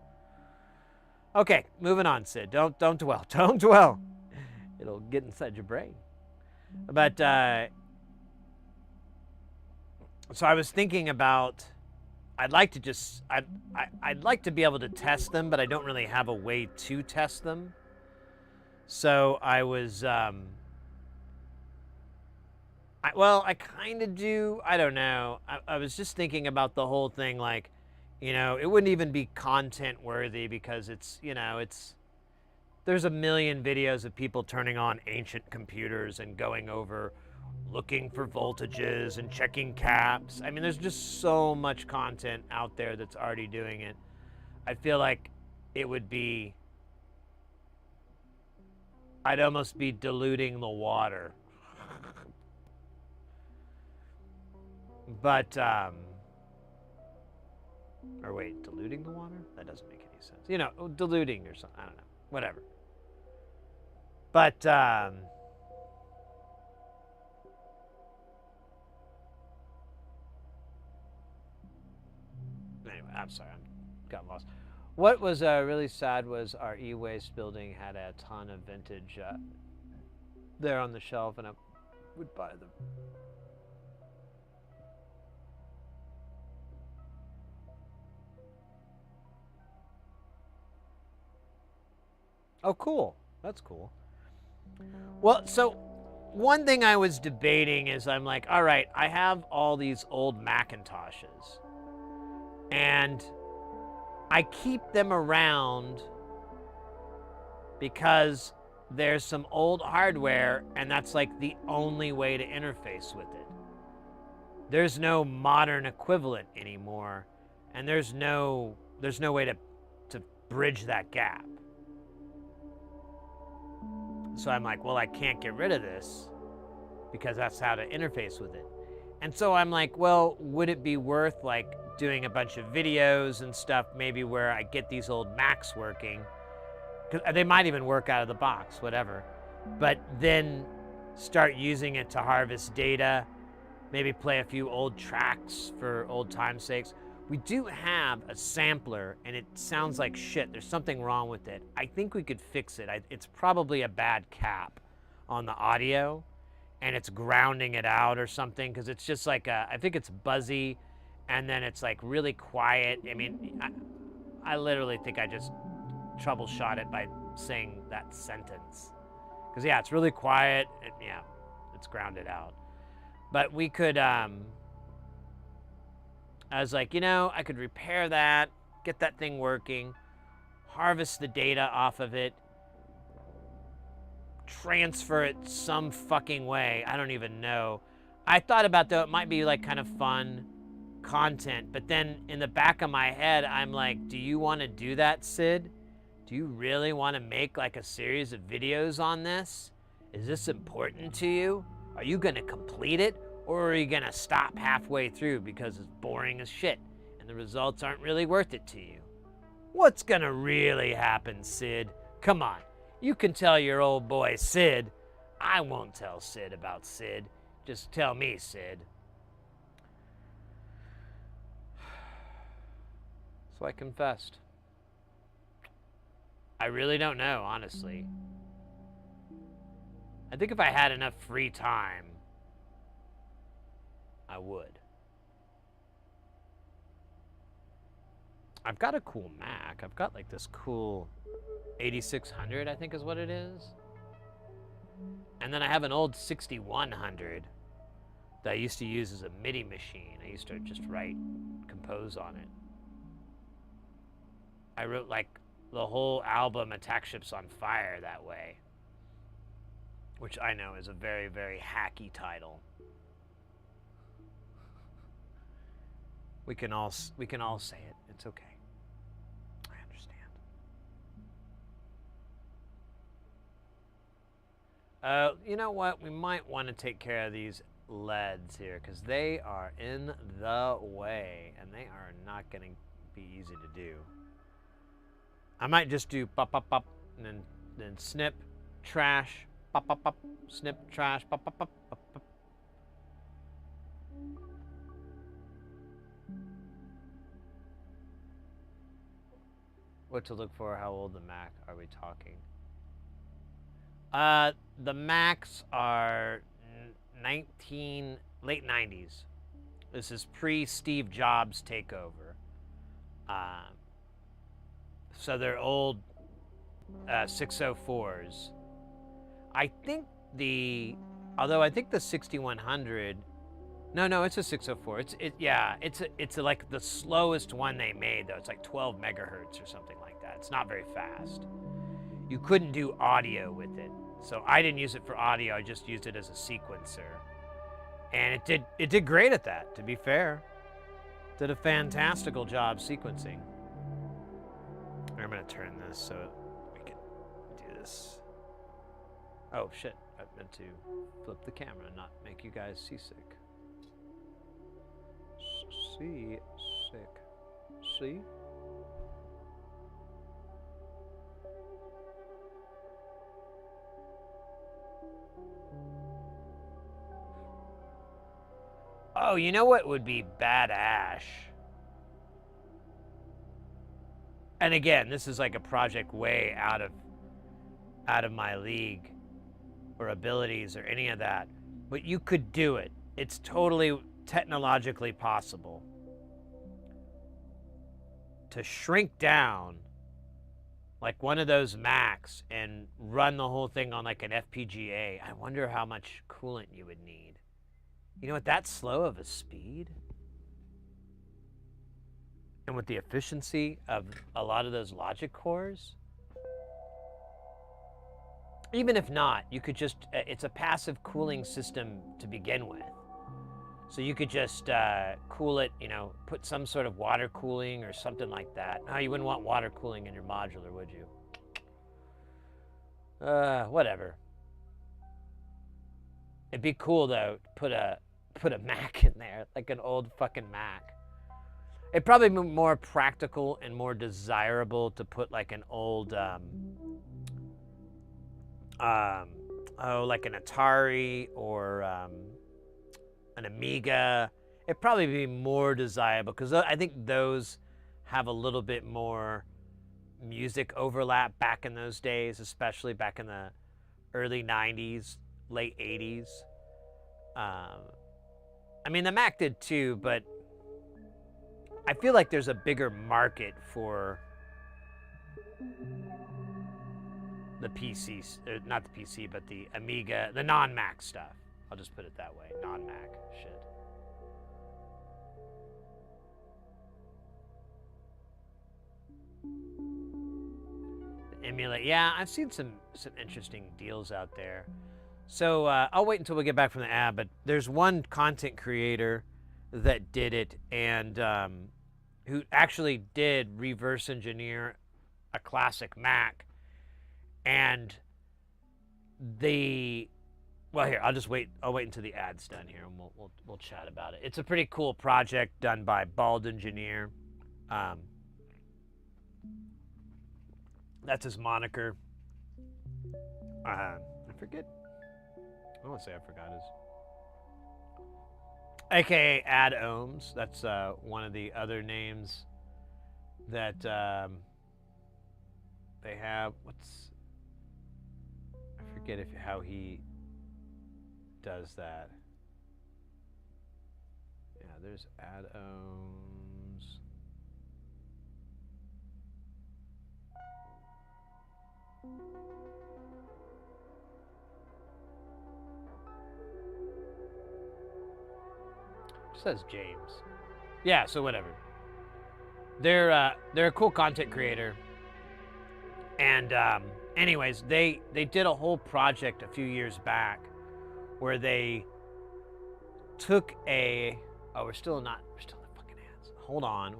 Okay, moving on, Sid. Don't dwell. Don't dwell. It'll get inside your brain. But so I was thinking about, I'd like to be able to test them, but I don't really have a way to test them. So I was I kind of do. I don't know. I was just thinking about the whole thing, like, you know, it wouldn't even be content worthy because it's, you know, there's a million videos of people turning on ancient computers and going over, looking for voltages and checking caps. I mean, there's just so much content out there that's already doing it. I feel like it would be, I'd almost be diluting the water. But, or wait, diluting the water? That doesn't make any sense. You know, diluting or something. I don't know. Whatever. But, anyway, I'm sorry. I got lost. What was really sad was our e-waste building had a ton of vintage there on the shelf, and I would buy them. Oh, cool. That's cool. Well, so one thing I was debating is I'm like, all right, I have all these old Macintoshes, and I keep them around because there's some old hardware, and that's like the only way to interface with it. There's no modern equivalent anymore, and there's no way to bridge that gap. So I'm like, well, I can't get rid of this because that's how to interface with it. And so I'm like, well, would it be worth like doing a bunch of videos and stuff, maybe where I get these old Macs working? Because they might even work out of the box, whatever. But then start using it to harvest data, maybe play a few old tracks for old time's sakes. We do have a sampler, and it sounds like shit. There's something wrong with it. I think we could fix it. It's probably a bad cap on the audio, and it's grounding it out or something, because it's just like I think it's buzzy, and then it's like really quiet. I mean, I literally think I just troubleshot it by saying that sentence. Because, yeah, it's really quiet. Yeah, it's grounded out. But we could, I was like, you know, I could repair that, get that thing working, harvest the data off of it, transfer it some fucking way. I don't even know. I thought about, though, it might be like kind of fun content. But then in the back of my head, I'm like, do you want to do that, Sid? Do you really want to make like a series of videos on this? Is this important to you? Are you going to complete it? Or are you going to stop halfway through because it's boring as shit and the results aren't really worth it to you? What's going to really happen, Sid? Come on. You can tell your old boy Sid. I won't tell Sid about Sid. Just tell me, Sid. So I confessed. I really don't know, honestly. I think if I had enough free time, I would. I've got a cool Mac. I've got like this cool 8600, I think is what it is. And then I have an old 6100 that I used to use as a MIDI machine. I used to just compose on it. I wrote like the whole album Attack Ships on Fire that way, which I know is a very, very hacky title. We can all say it. It's okay. I understand. You know what? We might want to take care of these LEDs here because they are in the way and they are not going to be easy to do. I might just do pop, pop, pop, and then snip, trash, pop, pop, pop, snip, trash, pop, pop, pop, pop, pop. What to look for? How old the Mac are we talking? The Macs are late 90s. This is pre-Steve Jobs takeover. So they're old 604s. I think the 6100. No, it's a 604. It's like the slowest one they made though. It's like 12 megahertz or something like that. It's not very fast. You couldn't do audio with it, so I didn't use it for audio. I just used it as a sequencer, and it did great at that. To be fair, did a fantastical job sequencing. I'm gonna turn this so we can do this. Oh shit! I meant to flip the camera, not make you guys seasick. Seasick. See? Oh, you know what would be badass? And again, this is like a project way out of my league or abilities or any of that. But you could do it. It's totally technologically possible to shrink down like one of those Macs and run the whole thing on like an FPGA, I wonder how much coolant you would need. You know, at that slow of a speed, and with the efficiency of a lot of those logic cores, even if not, you could just, it's a passive cooling system to begin with. So you could just cool it, you know, put some sort of water cooling or something like that. No, you wouldn't want water cooling in your modular, would you? Whatever. It'd be cool though to put a Mac in there, like an old fucking Mac. It'd probably be more practical and more desirable to put like an old, like an Atari or an Amiga. It'd probably be more desirable because I think those have a little bit more music overlap back in those days, especially back in the early 90s, late 80s. I mean, the Mac did too, but I feel like there's a bigger market for the PCs, not the PC, but the Amiga, the non-Mac stuff. I'll just put it that way, non-Mac shit. Emulate, yeah, I've seen some interesting deals out there. So I'll wait until we get back from the ad, but there's one content creator that did it and who actually did reverse engineer a classic Mac. And well, here, I'll wait until the ad's done here and we'll chat about it. It's a pretty cool project done by Bald Engineer. That's his moniker. I forget. I want to say I forgot his. AKA Ad Ohms. That's one of the other names that they have. I forget how he does that. Yeah, there's Ad Ohms. It says James. Yeah, so whatever. They're a cool content creator. And anyways, they did a whole project a few years back where they took we're still in the fucking ads. Hold on.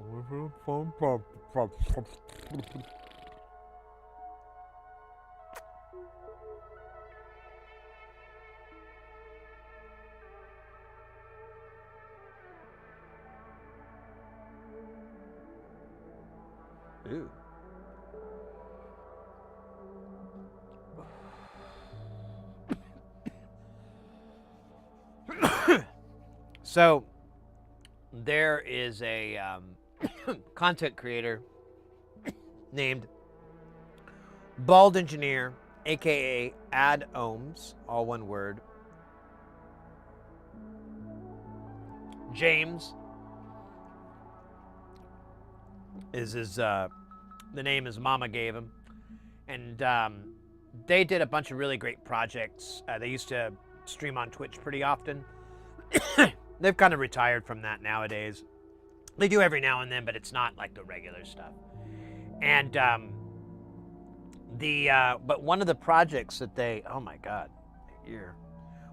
Ooh. So there is a content creator named Bald Engineer, aka Ad Ohms, all one word. James is his the name his mama gave him, and they did a bunch of really great projects. They used to stream on Twitch pretty often. They've kind of retired from that nowadays. They do every now and then, but it's not like the regular stuff. And but one of the projects that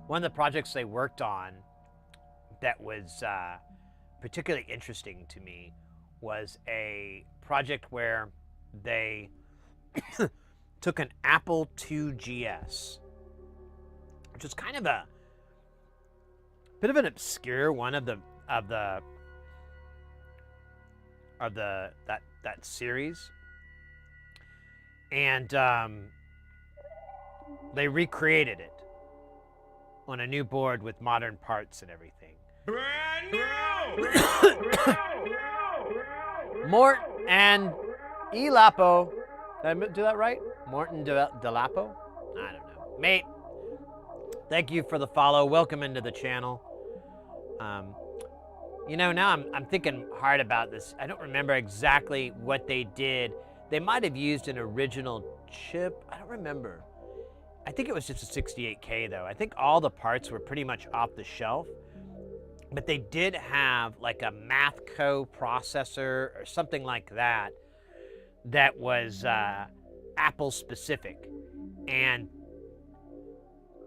one of the projects they worked on that was particularly interesting to me was a project where they took an Apple IIgs, which is kind of a bit of an obscure one of that series, and they recreated it on a new board with modern parts and everything. Brand new! Mort and Elapo. Did I do that right? Morton Delapo? I don't know. Mate, thank you for the follow. Welcome into the channel. You know, now I'm thinking hard about this. I don't remember exactly what they did. They might have used an original chip. I don't remember. I think it was just a 68K though. I think all the parts were pretty much off the shelf. But they did have like a Mathco processor or something like that that was Apple specific. And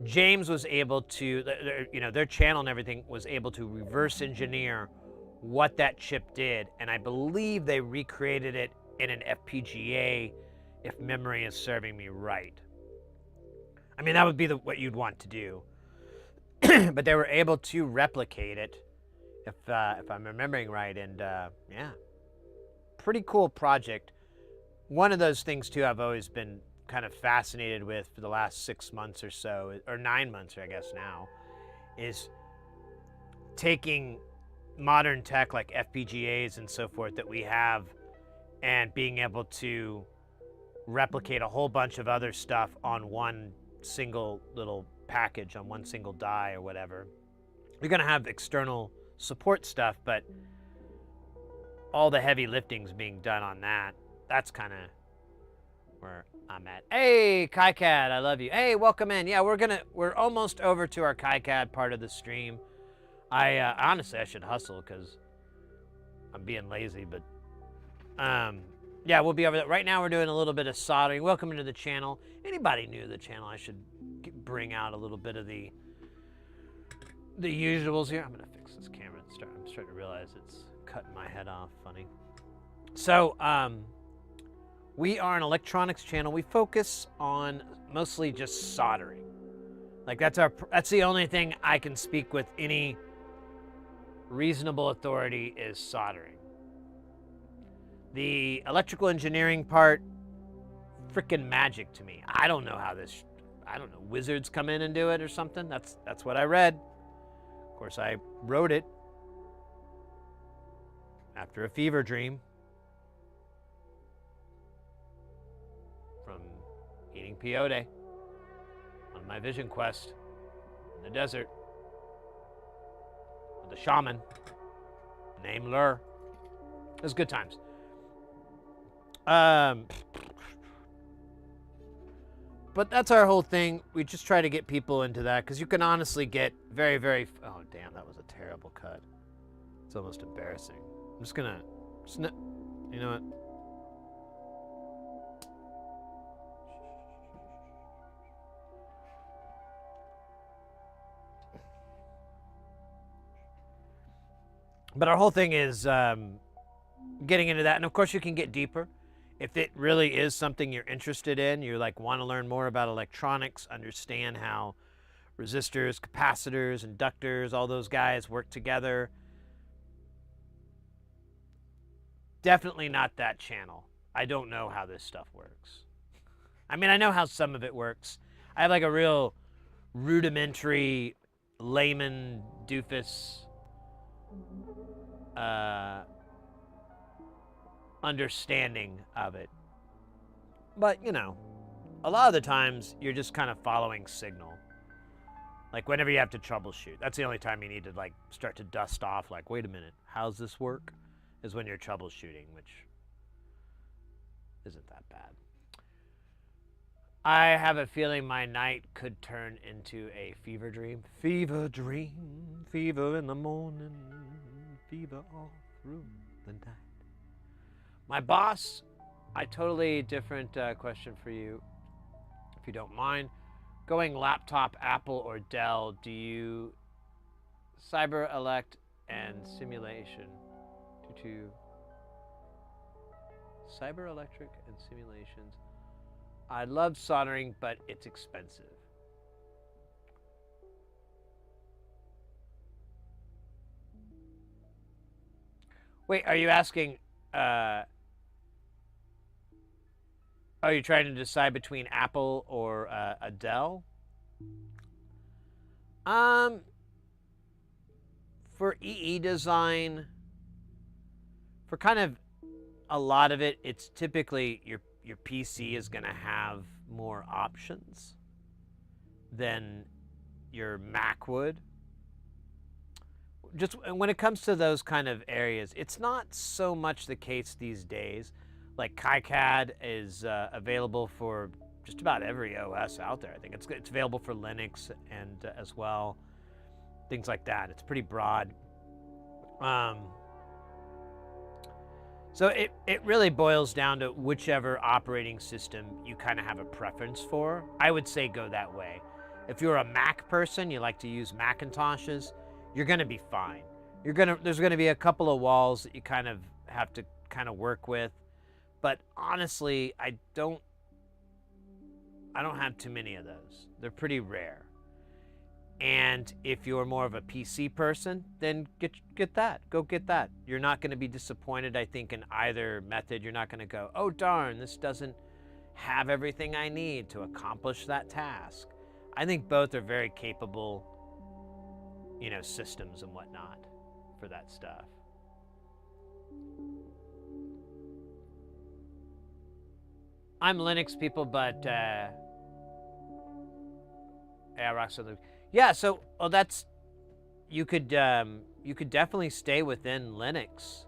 James was able to, you know, their channel and everything was able to reverse engineer what that chip did. And I believe they recreated it in an FPGA, if memory is serving me right. I mean, that would be what you'd want to do. But they were able to replicate it, if I'm remembering right. And yeah, pretty cool project. One of those things too I've always been kind of fascinated with for the last 6 months or so, or 9 months, I guess now, is taking modern tech like FPGAs and so forth that we have and being able to replicate a whole bunch of other stuff on one single little package, on one single die or whatever. You're going to have external support stuff, but all the heavy lifting's being done on that. That's kind of where I'm at. Hey, KiCAD, I love you. Hey, welcome in. Yeah, we're almost over to our KiCAD part of the stream. Honestly, I should hustle because I'm being lazy, but yeah, we'll be over that. Right now we're doing a little bit of soldering. Welcome into the channel. Anybody new to the channel, I should bring out a little bit of the usuals here. I'm gonna fix this camera. I'm starting to realize it's cutting my head off. Funny. So we are an electronics channel. We focus on mostly just soldering. Like that's the only thing I can speak with any reasonable authority is soldering. The electrical engineering part, freaking magic to me. I don't know how this, I don't know, wizards come in and do it or something. That's what I read. Of course, I wrote it after a fever dream from eating peyote on my vision quest in the desert with a shaman named Lur. It was good times. But that's our whole thing. We just try to get people into that because you can honestly get very, very. Oh, damn, that was a terrible cut. It's almost embarrassing. I'm just gonna. You know what? But our whole thing is getting into that. And of course, you can get deeper. If it really is something you're interested in, you like want to learn more about electronics, understand how resistors, capacitors, inductors, all those guys work together. Definitely not that channel. I don't know how this stuff works. I mean, I know how some of it works. I have like a real rudimentary layman doofus understanding of it. But, you know, a lot of the times you're just kind of following signal. Like whenever you have to troubleshoot, that's the only time you need to like start to dust off like, wait a minute, how's this work? Is when you're troubleshooting, which isn't that bad. I have a feeling my night could turn into a fever dream. Fever dream, fever in the morning, fever all through the night. My boss, a totally different question for you, if you don't mind. Going laptop, Apple or Dell, do you cyber elect and simulation? To cyber electric and simulations. I love soldering, but it's expensive. Wait, are you asking, are you trying to decide between Apple or a Dell? For EE design, for kind of a lot of it, it's typically your PC is going to have more options than your Mac would. Just when it comes to those kind of areas, it's not so much the case these days. Like KiCAD is available for just about every OS out there. I think it's available for Linux and as well, things like that. It's pretty broad. So it really boils down to whichever operating system you kind of have a preference for. I would say go that way. If you're a Mac person, you like to use Macintoshes, you're going to be fine. There's going to be a couple of walls that you kind of have to kind of work with, but honestly, I don't have too many of those. They're pretty rare. And if you're more of a PC person, then get that. Go get that. You're not going to be disappointed, I think, in either method. You're not going to go, oh, darn, this doesn't have everything I need to accomplish that task. I think both are very capable, systems and whatnot for that stuff. I'm Linux people, but yeah, Rockstar. Yeah, so that's you could definitely stay within Linux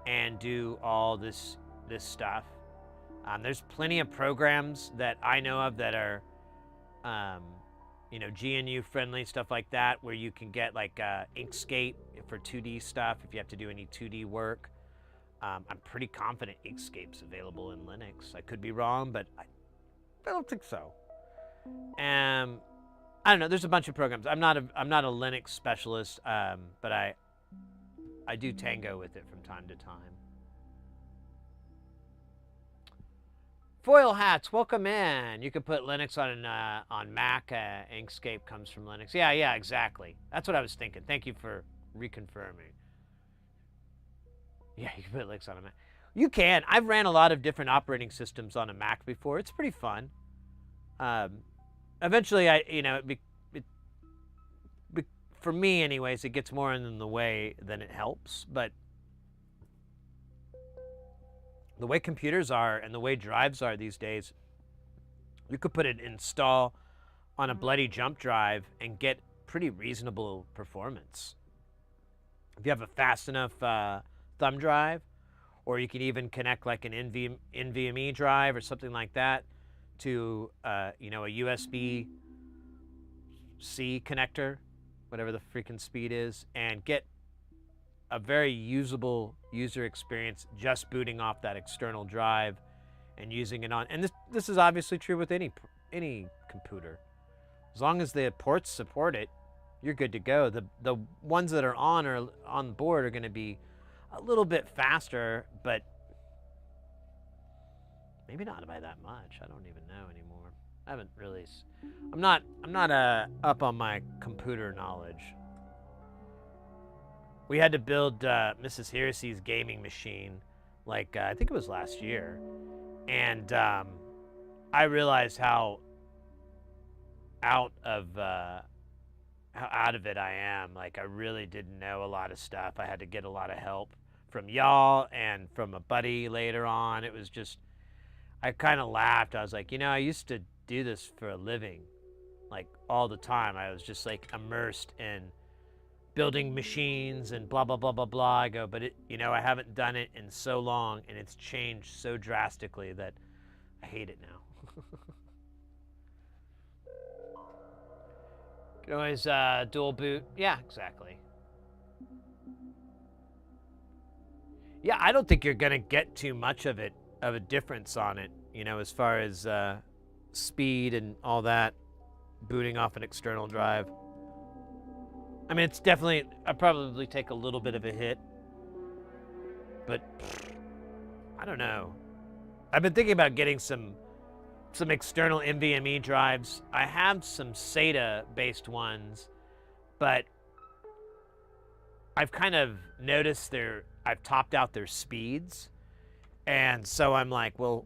and do all this stuff. There's plenty of programs that I know of that are GNU friendly, stuff like that, where you can get like Inkscape for 2D stuff if you have to do any 2D work. I'm pretty confident Inkscape's available in Linux. I could be wrong, but I don't think so. I don't know. There's a bunch of programs. I'm not a Linux specialist, but I do tango with it from time to time. Foil hats, welcome in. You can put Linux on Mac. Inkscape comes from Linux. Yeah, exactly. That's what I was thinking. Thank you for reconfirming. Yeah, you can put Linux on a Mac. You can. I've ran a lot of different operating systems on a Mac before. It's pretty fun. Eventually, for me, anyways, it gets more in the way than it helps. But the way computers are and the way drives are these days, you could put it install on a bloody jump drive and get pretty reasonable performance. If you have a fast enough thumb drive, or you can even connect like an NVMe drive or something like that to a USB-C connector, whatever the freaking speed is, and get a very usable user experience just booting off that external drive and using it on. And this is obviously true with any computer. As long as the ports support it, you're good to go. The ones that are on board are going to be a little bit faster, but maybe not by that much. I don't even know anymore. I haven't really. I'm not up on my computer knowledge. We had to build Mrs. Heresey's gaming machine, like I think it was last year, and I realized how out of it I am. Like, I really didn't know a lot of stuff. I had to get a lot of help from y'all and from a buddy later on. It was just, I kind of laughed. I was like, I used to do this for a living, like all the time. I was just like immersed in building machines and blah, blah, blah, blah, blah. I go, but I haven't done it in so long, and it's changed so drastically that I hate it now. You can always dual boot. Yeah, exactly. Yeah, I don't think you're gonna get too much of a difference on it, as far as speed and all that, booting off an external drive. I mean, it's definitely, I'd probably take a little bit of a hit, but I don't know. I've been thinking about getting some external NVMe drives. I have some SATA-based ones, but I've kind of noticed I've topped out their speeds, and so I'm like, well,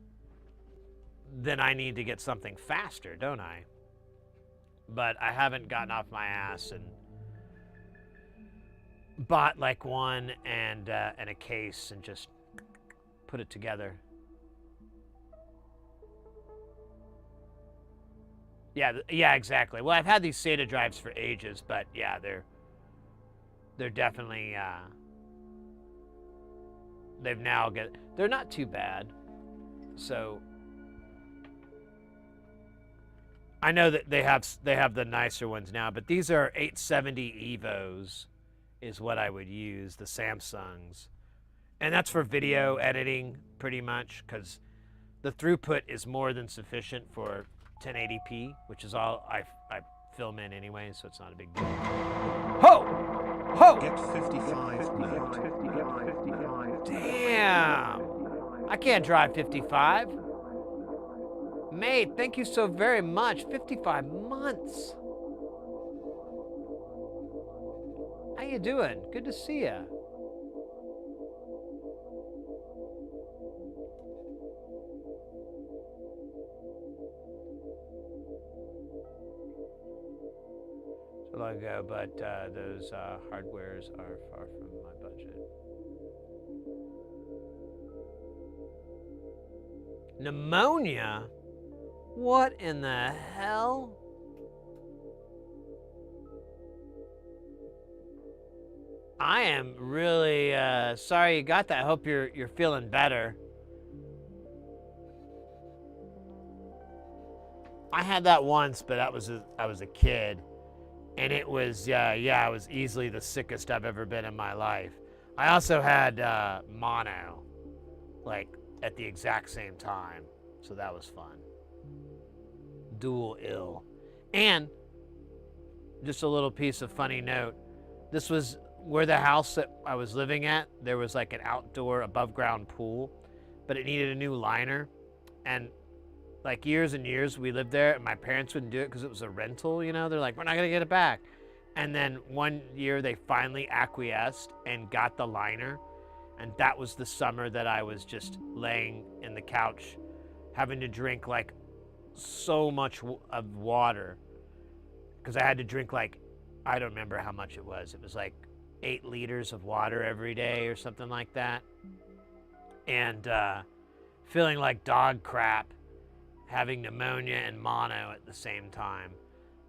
then I need to get something faster, don't I? But I haven't gotten off my ass and bought like one and a case and just put it together. Yeah, exactly. Well, I've had these SATA drives for ages, but yeah, they're definitely they've now they're not too bad. So I know that they have the nicer ones now, but these are 870 Evos is what I would use, the Samsungs. And that's for video editing pretty much, because the throughput is more than sufficient for 1080p, which is all I film in anyway, so it's not a big deal. Ho! Ho! Get 55 note. Damn! I can't drive 55. Mate, thank you so very much. 55 months. How you doing? Good to see ya. So long ago, but those hardwares are far from my budget. Pneumonia? What in the hell? I am really sorry you got that. I hope you're feeling better. I had that once, but I was a kid, and it was I was easily the sickest I've ever been in my life. I also had mono, like at the exact same time, so that was fun. Dual ill. And just a little piece of funny note, this was where the house that I was living at, there was like an outdoor above ground pool, but it needed a new liner. And like years and years we lived there, and my parents wouldn't do it because it was a rental, you know, they're like, we're not gonna get it back. And then one year they finally acquiesced and got the liner. And that was the summer that I was just laying in the couch having to drink like so much of water, because I had to drink like, I don't remember how much it was. It was like 8 liters of water every day or something like that. And feeling like dog crap, having pneumonia and mono at the same time.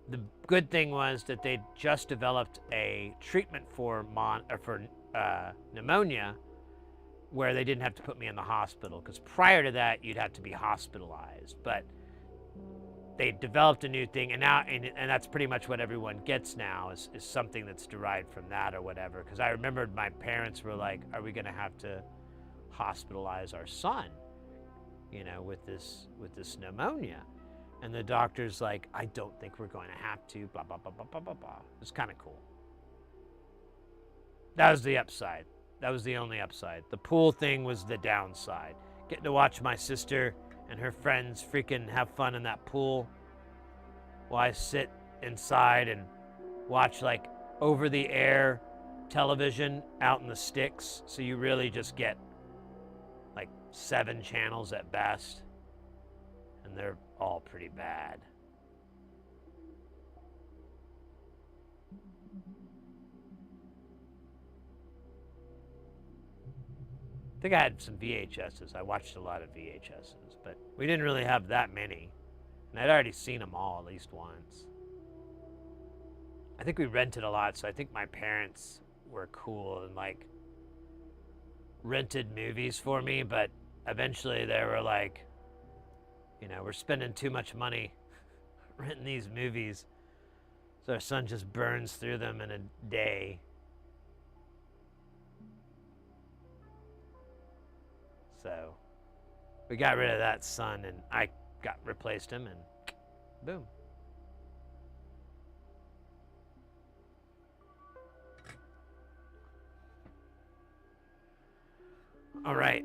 The good thing was that they just developed a treatment for pneumonia, where they didn't have to put me in the hospital, because prior to that you'd have to be hospitalized. But they developed a new thing, and now and that's pretty much what everyone gets now is something that's derived from that or whatever. Because I remembered my parents were like, are we going to have to hospitalize our son, you know, with this pneumonia? And the doctor's like, I don't think we're going to have to, blah, blah, blah, blah, blah, blah, blah. It's kind of cool. That was the upside. That was the only upside. The pool thing was the downside. Getting to watch my sister and her friends freaking have fun in that pool while I sit inside and watch like over the air television out in the sticks. So you really just get like 7 channels at best, and they're all pretty bad. I think I had some VHSs. I watched a lot of VHSs, but we didn't really have that many. And I'd already seen them all at least once. I think we rented a lot, so I think my parents were cool and like rented movies for me, but eventually they were like, you know, we're spending too much money renting these movies, so our son just burns through them in a day. So we got rid of that son, and I replaced him, and boom. All right.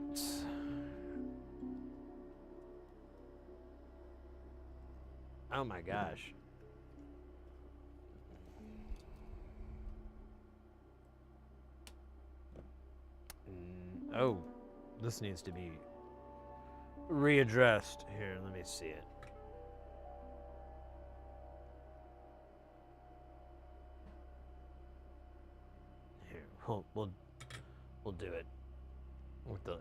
Oh my gosh. Oh, this needs to be readdressed. Here, let me see it. Here, we'll do it with the.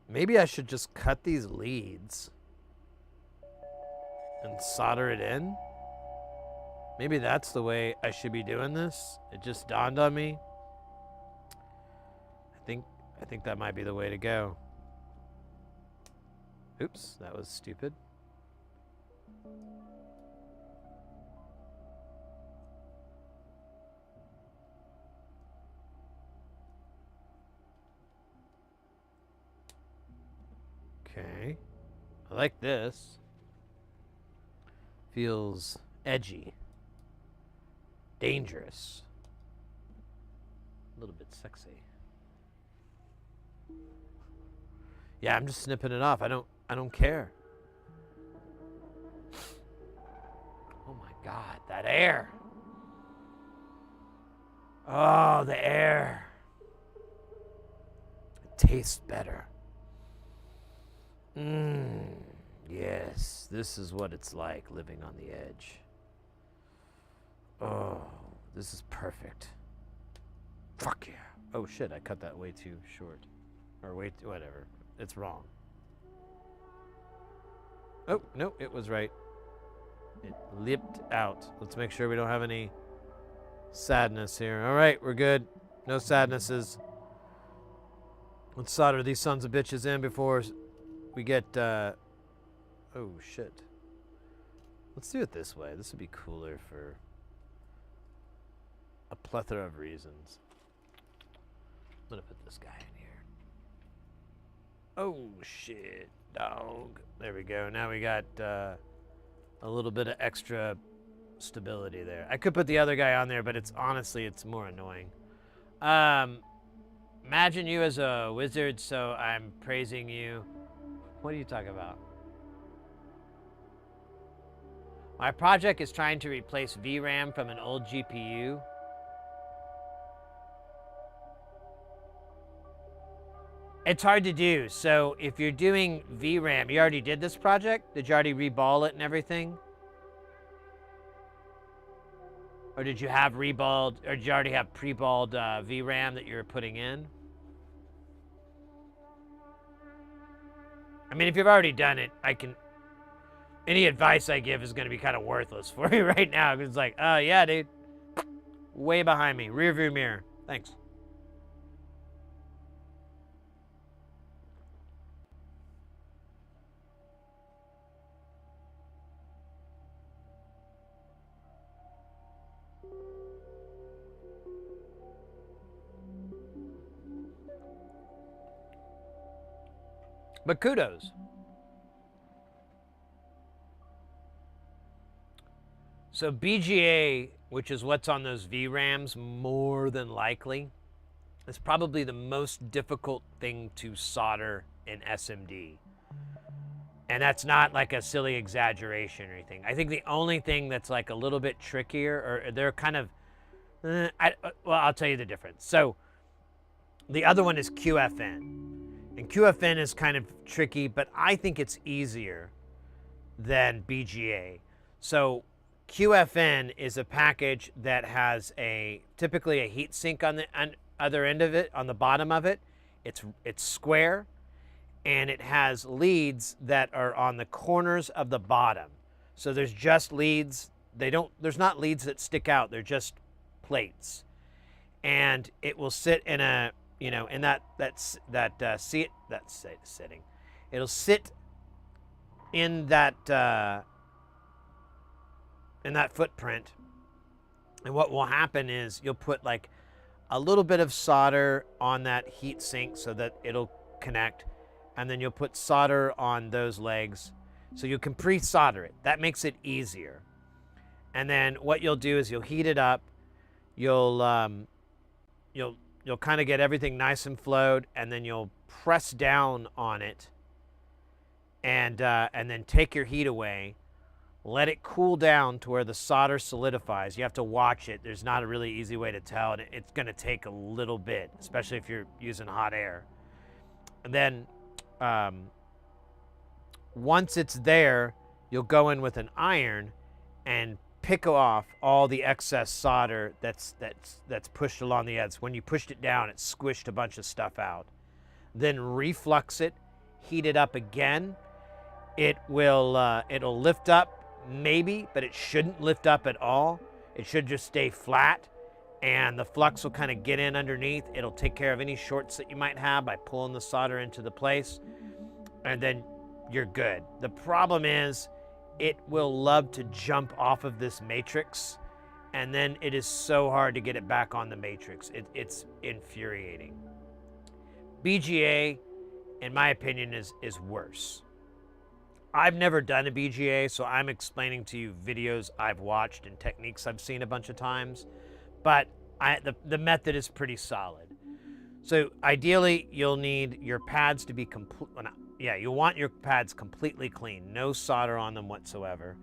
Maybe I should just cut these leads and solder it in. Maybe that's the way I should be doing this. It just dawned on me. I I think that might be the way to go. Oops, that was stupid. Okay. I like this. Feels edgy. Dangerous. A little bit sexy. Yeah, I'm just snipping it off. I don't care. Oh my God, that air. Oh, the air. It tastes better. Yes, this is what it's like living on the edge. Oh, this is perfect. Fuck yeah. Oh shit, I cut that way too short. Or whatever. It's wrong. Oh, no, it was right. It lipped out. Let's make sure we don't have any sadness here. All right, we're good. No sadnesses. Let's solder these sons of bitches in before we get, oh shit. Let's do it this way. This would be cooler for a plethora of reasons. I'm gonna put this guy in here. Oh shit, dog. There we go. Now we got a little bit of extra stability there. I could put the other guy on there, but it's honestly, it's more annoying. Imagine you as a wizard, so I'm praising you. What are you talking about? My project is trying to replace VRAM from an old GPU. It's hard to do. So if you're doing VRAM, you already did this project? Did you already reball it and everything? Or did you have reballed, or did you already have pre-balled VRAM that you were putting in? I mean, if you've already done it, any advice I give is going to be kind of worthless for you right now. Because it's like, oh yeah, dude. Way behind me. Rear view mirror. Thanks. But kudos. So BGA, which is what's on those VRAMs, more than likely, is probably the most difficult thing to solder in SMD. And that's not like a silly exaggeration or anything. I think the only thing that's like a little bit trickier, or they're kind of, well, I'll tell you the difference. So the other one is QFN. And QFN is kind of tricky, but I think it's easier than BGA. So QFN is a package that has typically a heat sink on the other end of it, on the bottom of it. It's square, and it has leads that are on the corners of the bottom. So there's just leads. There's not leads that stick out. They're just plates. And it will sit in a, in that sitting. It'll sit in that footprint, and what will happen is you'll put like a little bit of solder on that heat sink so that it'll connect, and then you'll put solder on those legs, so you can pre-solder it. That makes it easier. And then what you'll do is you'll heat it up. You'll kind of get everything nice and flowed, and then you'll press down on it, and then take your heat away. Let it cool down to where the solder solidifies. You have to watch it. There's not a really easy way to tell, and it's going to take a little bit, especially if you're using hot air. And then once it's there, you'll go in with an iron and pick off all the excess solder that's pushed along the edge. When you pushed it down, it squished a bunch of stuff out. Then reflux it, heat it up again. It'll lift up maybe, but it shouldn't lift up at all. It should just stay flat. and the flux will kind of get in underneath. It'll take care of any shorts that you might have by pulling the solder into the place, and then you're good. The problem is it will love to jump off of this matrix, and then it is so hard to get it back on the matrix. It's infuriating. BGA, in my opinion, is worse. I've never done a BGA, so I'm explaining to you videos I've watched and techniques I've seen a bunch of times, but the method is pretty solid. So ideally, you'll need your pads to be complete. Yeah, you'll want your pads completely clean, no solder on them whatsoever.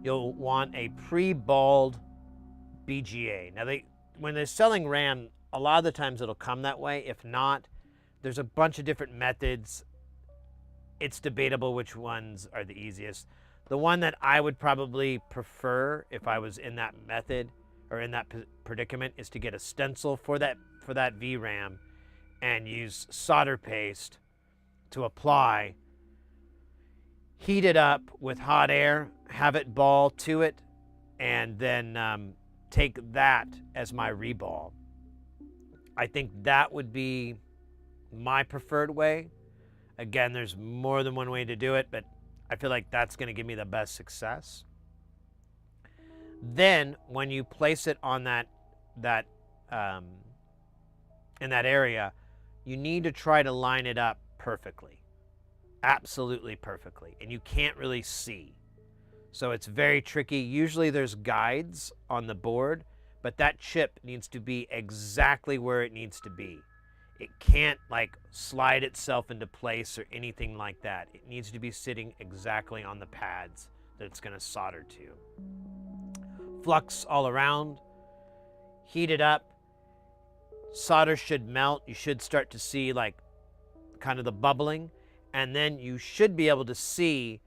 You'll want a pre-balled BGA. Now, when they're selling RAM, a lot of the times it'll come that way. If not, there's a bunch of different methods. It's debatable which ones are the easiest. The one that I would probably prefer if I was in that method or in that predicament is to get a stencil for that VRAM and use solder paste to apply, heat it up with hot air, have it ball to it, and then take that as my reball. I think that would be my preferred way. Again, there's more than one way to do it, but I feel like that's going to give me the best success. Then, when you place it on that in that area, you need to try to line it up perfectly, absolutely perfectly, and you can't really see. So it's very tricky. Usually there's guides on the board, but that chip needs to be exactly where it needs to be. It can't like slide itself into place or anything like that. It needs to be sitting exactly on the pads that it's going to solder to. Flux all around, heat it up. Solder should melt. You should start to see like kind of the bubbling, and then you should be able to see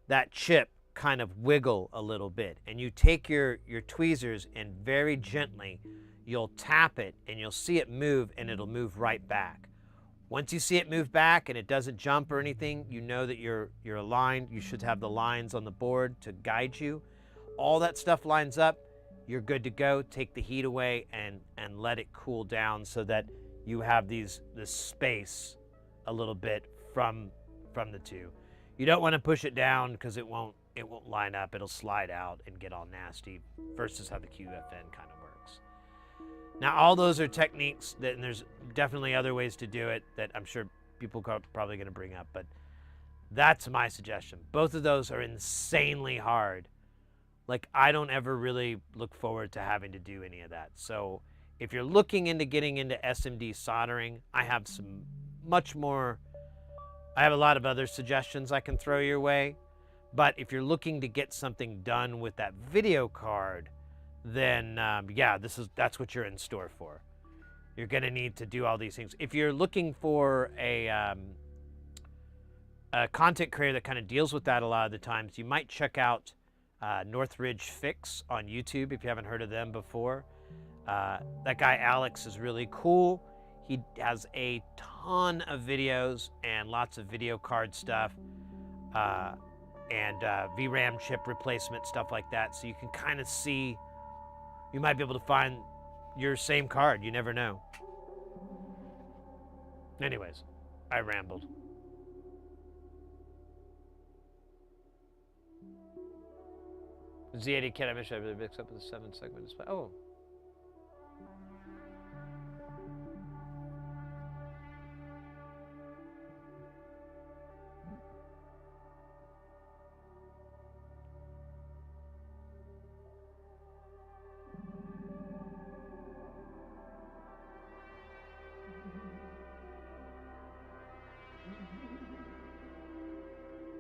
that chip kind of wiggle a little bit. And you take your tweezers and very gently you'll tap it and you'll see it move, and it'll move right back. Once you see it move back and it doesn't jump or anything, you know that you're aligned. You should have the lines on the board to guide you. All that stuff lines up, you're good to go. Take the heat away and let it cool down so that you have this space a little bit from the two. You don't want to push it down because it won't line up. It'll slide out and get all nasty versus how the QFN kind of works. Now, all those are techniques and there's definitely other ways to do it that I'm sure people are probably going to bring up, but that's my suggestion. Both of those are insanely hard. Like, I don't ever really look forward to having to do any of that. So if you're looking into getting into SMD soldering, I have a lot of other suggestions I can throw your way. But if you're looking to get something done with that video card, then yeah, that's what you're in store for. You're going to need to do all these things. If you're looking for a content creator that kind of deals with that a lot of the times, you might check out Northridge Fix on YouTube if you haven't heard of them before. That guy Alex is really cool. He has a ton of videos and lots of video card stuff and VRAM chip replacement, stuff like that. So you can kind of see, you might be able to find your same card. You never know. Anyways, I rambled. Z80 kit, I wish I really mixed up with the 7-segment display. Oh.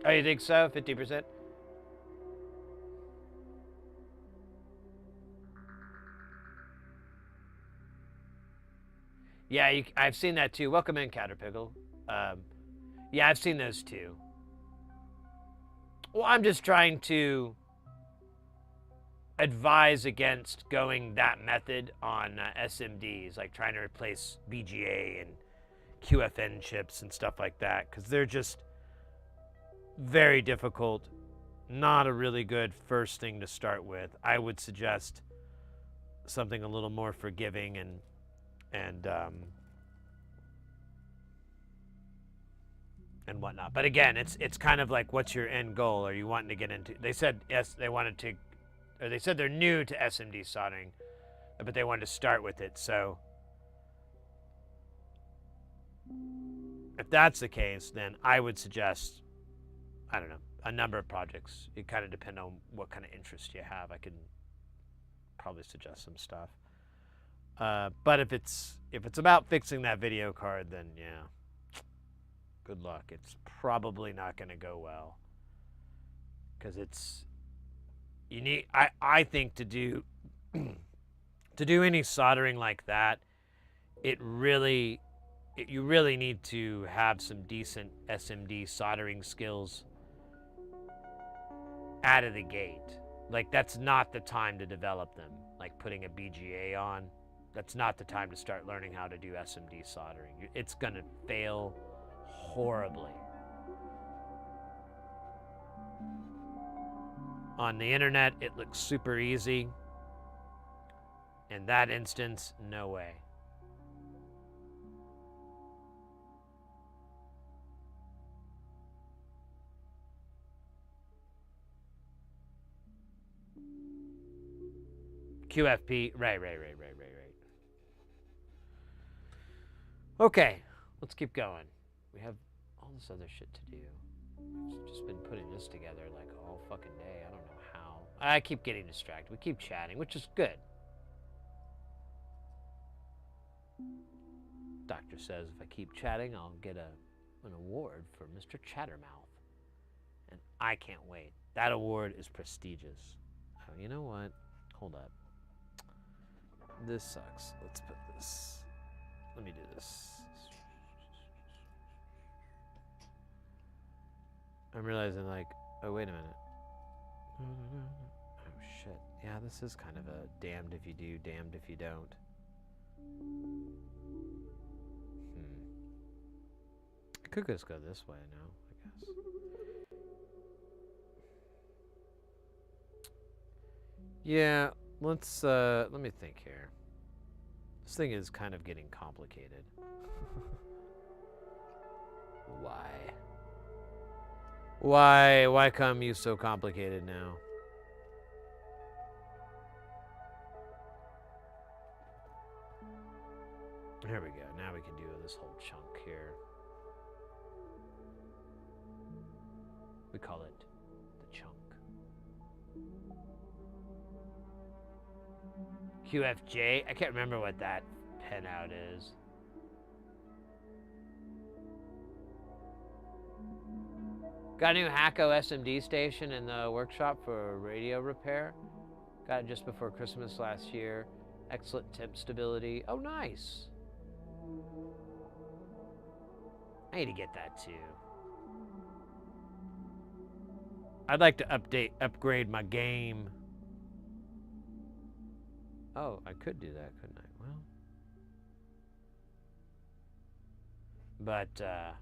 Oh, you think so? 50%? Yeah, I've seen that too. Welcome in, Caterpillar. Yeah, I've seen those too. Well, I'm just trying to advise against going that method on SMDs, like trying to replace BGA and QFN chips and stuff like that, because they're just very difficult. Not a really good first thing to start with. I would suggest something a little more forgiving and whatnot. But again, it's kind of like, what's your end goal? Are you wanting to get into? They said yes, they wanted to, or they said they're new to SMD soldering, but they wanted to start with it. So if that's the case, then I would suggest, I don't know, a number of projects. It kind of depends on what kind of interest you have. I can probably suggest some stuff. But if it's about fixing that video card, then yeah, good luck. It's probably not going to go well, because you need. I think to do to do any soldering like that, you really need to have some decent SMD soldering skills out of the gate. Like, that's not the time to develop them. Like putting a BGA on, that's not the time to start learning how to do SMD soldering. It's going to fail horribly. On the internet, it looks super easy. In that instance, no way. QFP, right. Okay, let's keep going. We have all this other shit to do. I've just been putting this together like all fucking day. I don't know how. I keep getting distracted. We keep chatting, which is good. Doctor says if I keep chatting, I'll get an award for Mr. Chattermouth. And I can't wait. That award is prestigious. Oh, you know what? Hold up. This sucks. Let's put this. Let me do this. I'm realizing, like, oh, wait a minute. Oh, shit. Yeah, this is kind of a damned if you do, damned if you don't. I could just go this way now, I guess. Yeah, let me think here. This thing is kind of getting complicated. Why come you so complicated now? Here we go. Now we can do this whole chunk here. We call it the chunk. QFJ? I can't remember what that pinout is. Got a new Hacko SMD station in the workshop for radio repair. Got it just before Christmas last year. Excellent temp stability. Oh, nice. I need to get that too. I'd like to upgrade my game. Oh, I could do that, couldn't I? Well. But, oh.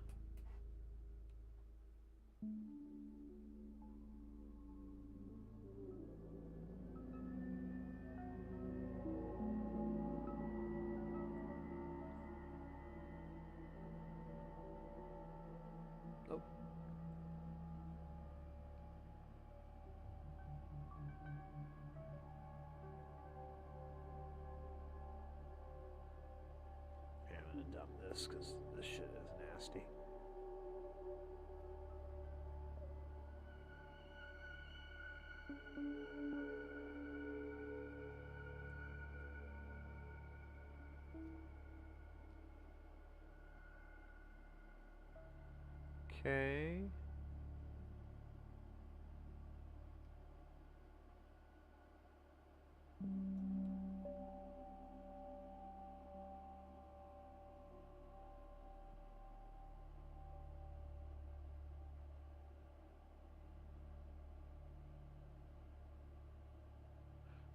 Yeah, I'm gonna dump this because this shit is nasty. Okay.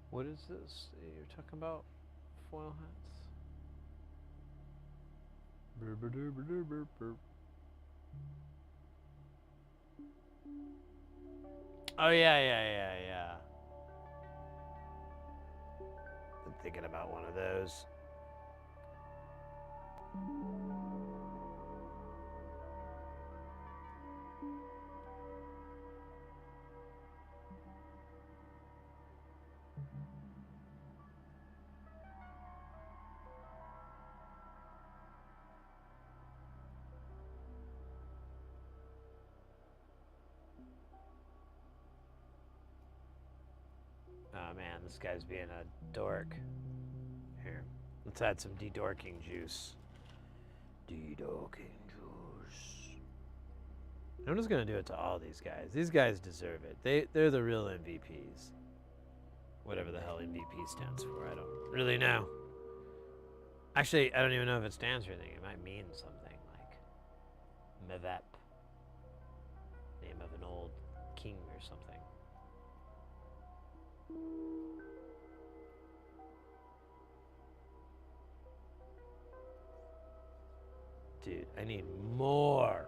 What is this? You're talking about foil hats? Burr, burr, burr, burr, burr, burr. Oh, yeah. thinking about one of those. Oh man, this guy's being a dork. Here, let's add some de-dorking juice. De-dorking juice. I'm just gonna do it to all these guys. These guys deserve it. They're the real MVPs. Whatever the hell MVP stands for, I don't really know. Actually, I don't even know if it stands for anything. It might mean something like Mevep, name of an old king or something. Dude, I need more.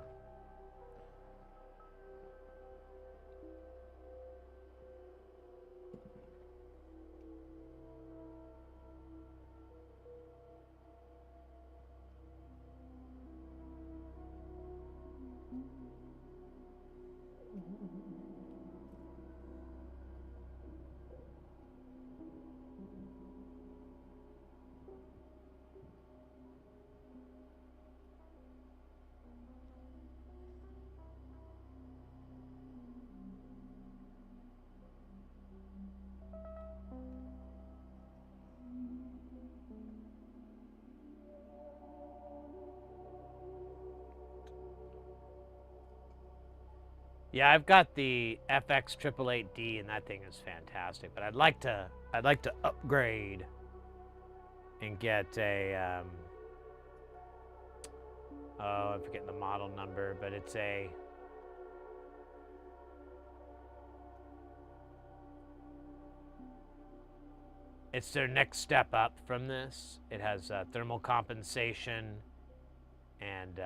Yeah, I've got the FX 888D, and that thing is fantastic. But I'd like to upgrade and get a. Oh, I'm forgetting the model number, but it's a. It's their next step up from this. It has thermal compensation and.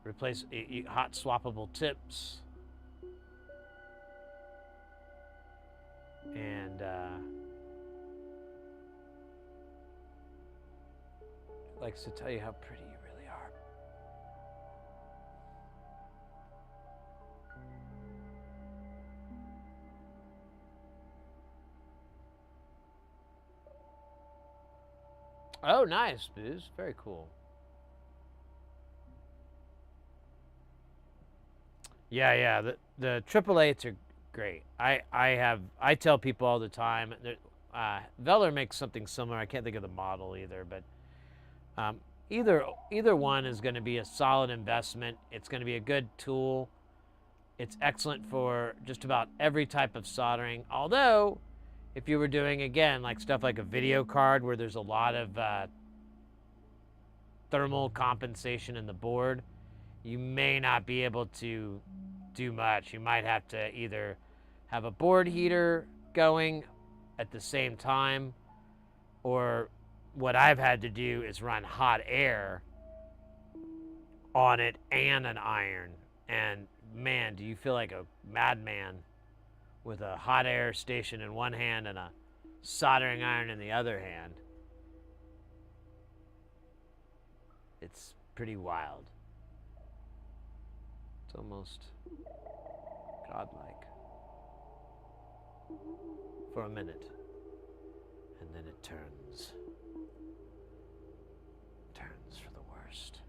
Replace hot swappable tips and likes to tell you how pretty you really are. Oh, nice, Booze. Very cool. Yeah, the 888s are great. I tell people all the time. Veller makes something similar. I can't think of the model either, but either one is going to be a solid investment. It's going to be a good tool. It's excellent for just about every type of soldering. Although, if you were doing again like stuff like a video card where there's a lot of thermal compensation in the board, you may not be able to do much. You might have to either have a board heater going at the same time, or what I've had to do is run hot air on it and an iron. And man, do you feel like a madman with a hot air station in one hand and a soldering iron in the other hand. It's pretty wild. It's almost godlike for a minute, and then it turns for the worst.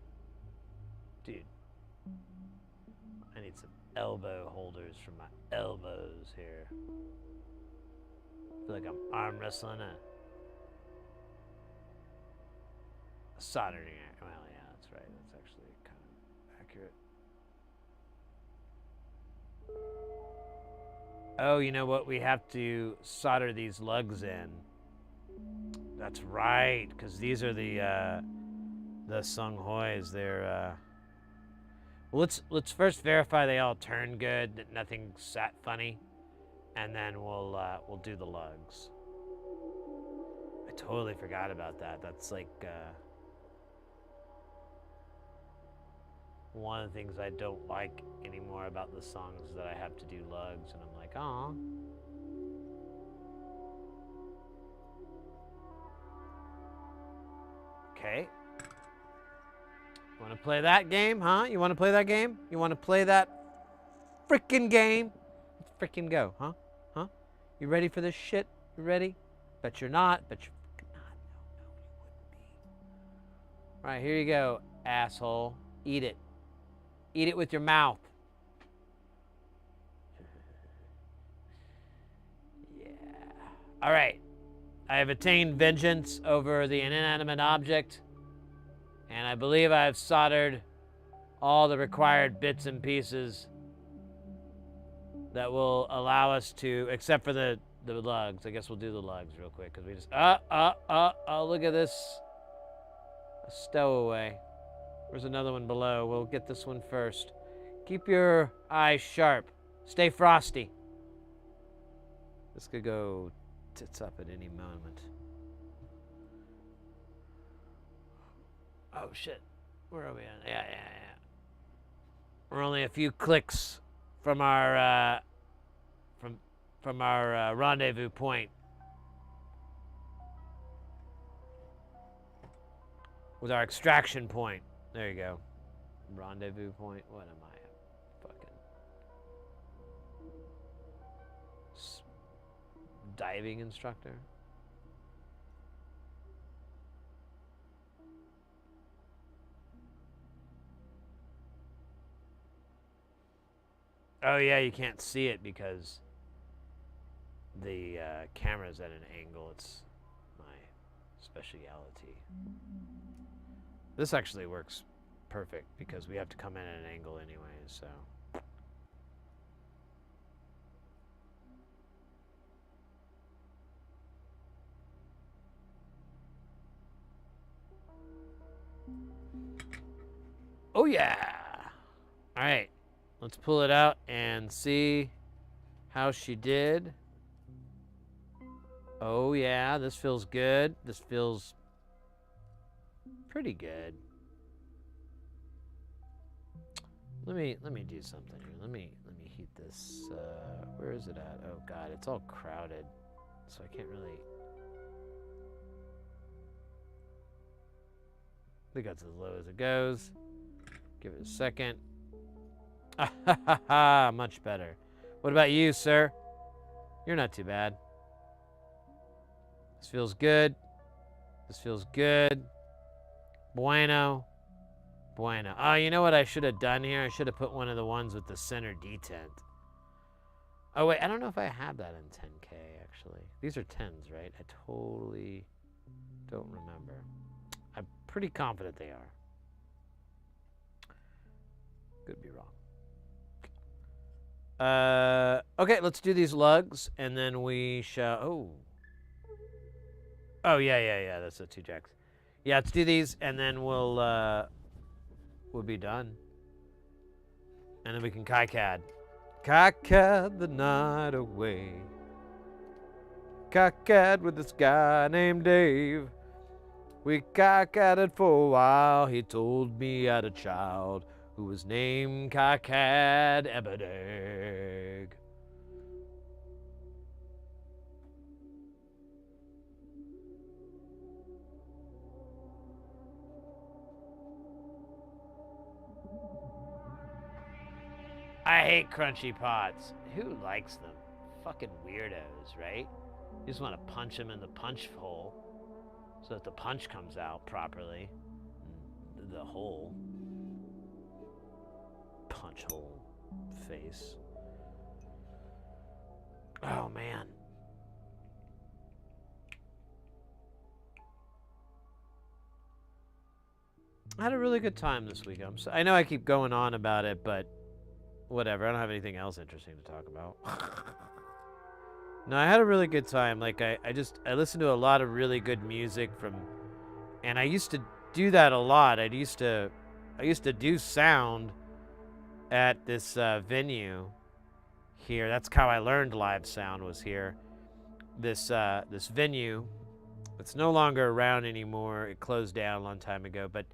Dude, I need some elbow holders for my elbows here. I feel like I'm arm wrestling a soldering iron. Well, yeah, that's right. That's actually kind of accurate. Oh, you know what? We have to solder these lugs in. That's right, because these are the Sung Hois. They're well, let's first verify they all turn good, that nothing sat funny, and then we'll do the lugs. I totally forgot about that. That's like one of the things I don't like anymore about the songs is that I have to do lugs, and I'm like, aw. Okay. Want to play that game, huh? You want to play that game? You want to play that frickin' game? Let's frickin' go, huh? Huh? You ready for this shit? You ready? Bet you're not. Bet you're frickin' not. No, you wouldn't be. All right, here you go, asshole. Eat it. Eat it with your mouth. Yeah. All right. I have attained vengeance over the inanimate object, and I believe I have soldered all the required bits and pieces that will allow us to, except for the lugs. I guess we'll do the lugs real quick, because we just, look at this. A stowaway. There's another one below. We'll get this one first. Keep your eyes sharp. Stay frosty. This could go tits up at any moment. Oh shit. Where are we at? Yeah. We're only a few clicks from our from our rendezvous point. With our extraction point. There you go. Rendezvous point. What am I? Fucking diving instructor. Oh yeah, you can't see it because the camera's at an angle. It's my speciality. This actually works perfect because we have to come in at an angle anyway, so. Oh yeah! All right, let's pull it out and see how she did. Oh yeah, this feels good. This feels pretty good. Let me do something here. Let me heat this. Where is it at? Oh god, it's all crowded, so I can't really. I think that's as low as it goes. Give it a second. Much better. What about you, sir? You're not too bad. This feels good. This feels good. Bueno. Bueno. Oh, you know what I should have done here? I should have put one of the ones with the center detent. Oh, wait. I don't know if I have that in 10K, actually. These are 10s, right? I totally don't remember. I'm pretty confident they are. Could be wrong. Okay, let's do these lugs, and then we shall... Oh, yeah. That's the 2 jacks. Yeah, let's do these, and then we'll be done. And then we can KiCAD. KiCAD the night away. KiCAD with this guy named Dave. We KiCAD'd for a while. He told me I had a child who was named KiCAD Ebedeg. I hate crunchy pots. Who likes them? Fucking weirdos, right? You just want to punch them in the punch hole so that the punch comes out properly. The hole. Punch hole face. Oh, man. I had a really good time this week. I know I keep going on about it, but whatever. I don't have anything else interesting to talk about. No, I had a really good time. Like I listened to a lot of really good music and I used to do that a lot. I used to do sound at this venue here. That's how I learned live sound, was here. This venue. It's no longer around anymore. It closed down a long time ago, but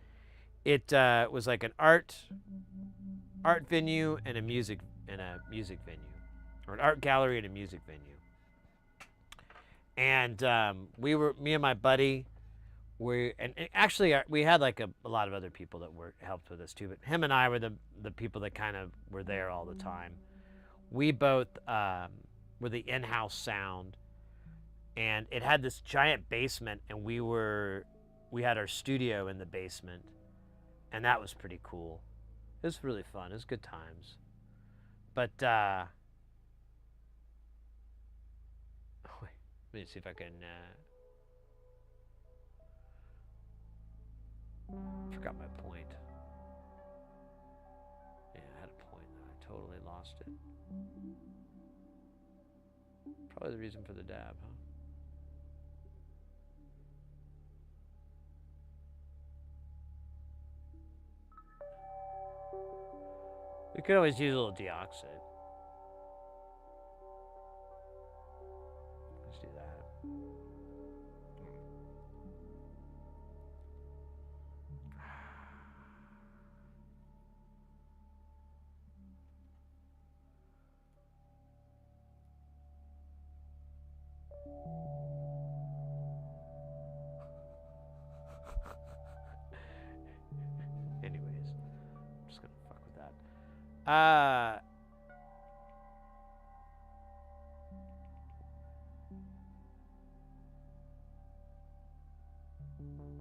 It was like an art venue and a music venue, or an art gallery and a music venue. And me and my buddy, and actually we had like a lot of other people that helped with us too, but him and I were the people that kind of were there all the time. We both were the in-house sound, and it had this giant basement, and we had our studio in the basement, and that was pretty cool. It was really fun. It was good times. But wait, let me see if I can. Forgot my point. Yeah, I had a point. I totally lost it. Probably the reason for the dab, huh? We could always use a little deoxide. Let's do that. Anyways, I'm just gonna fuck with that. Yeah,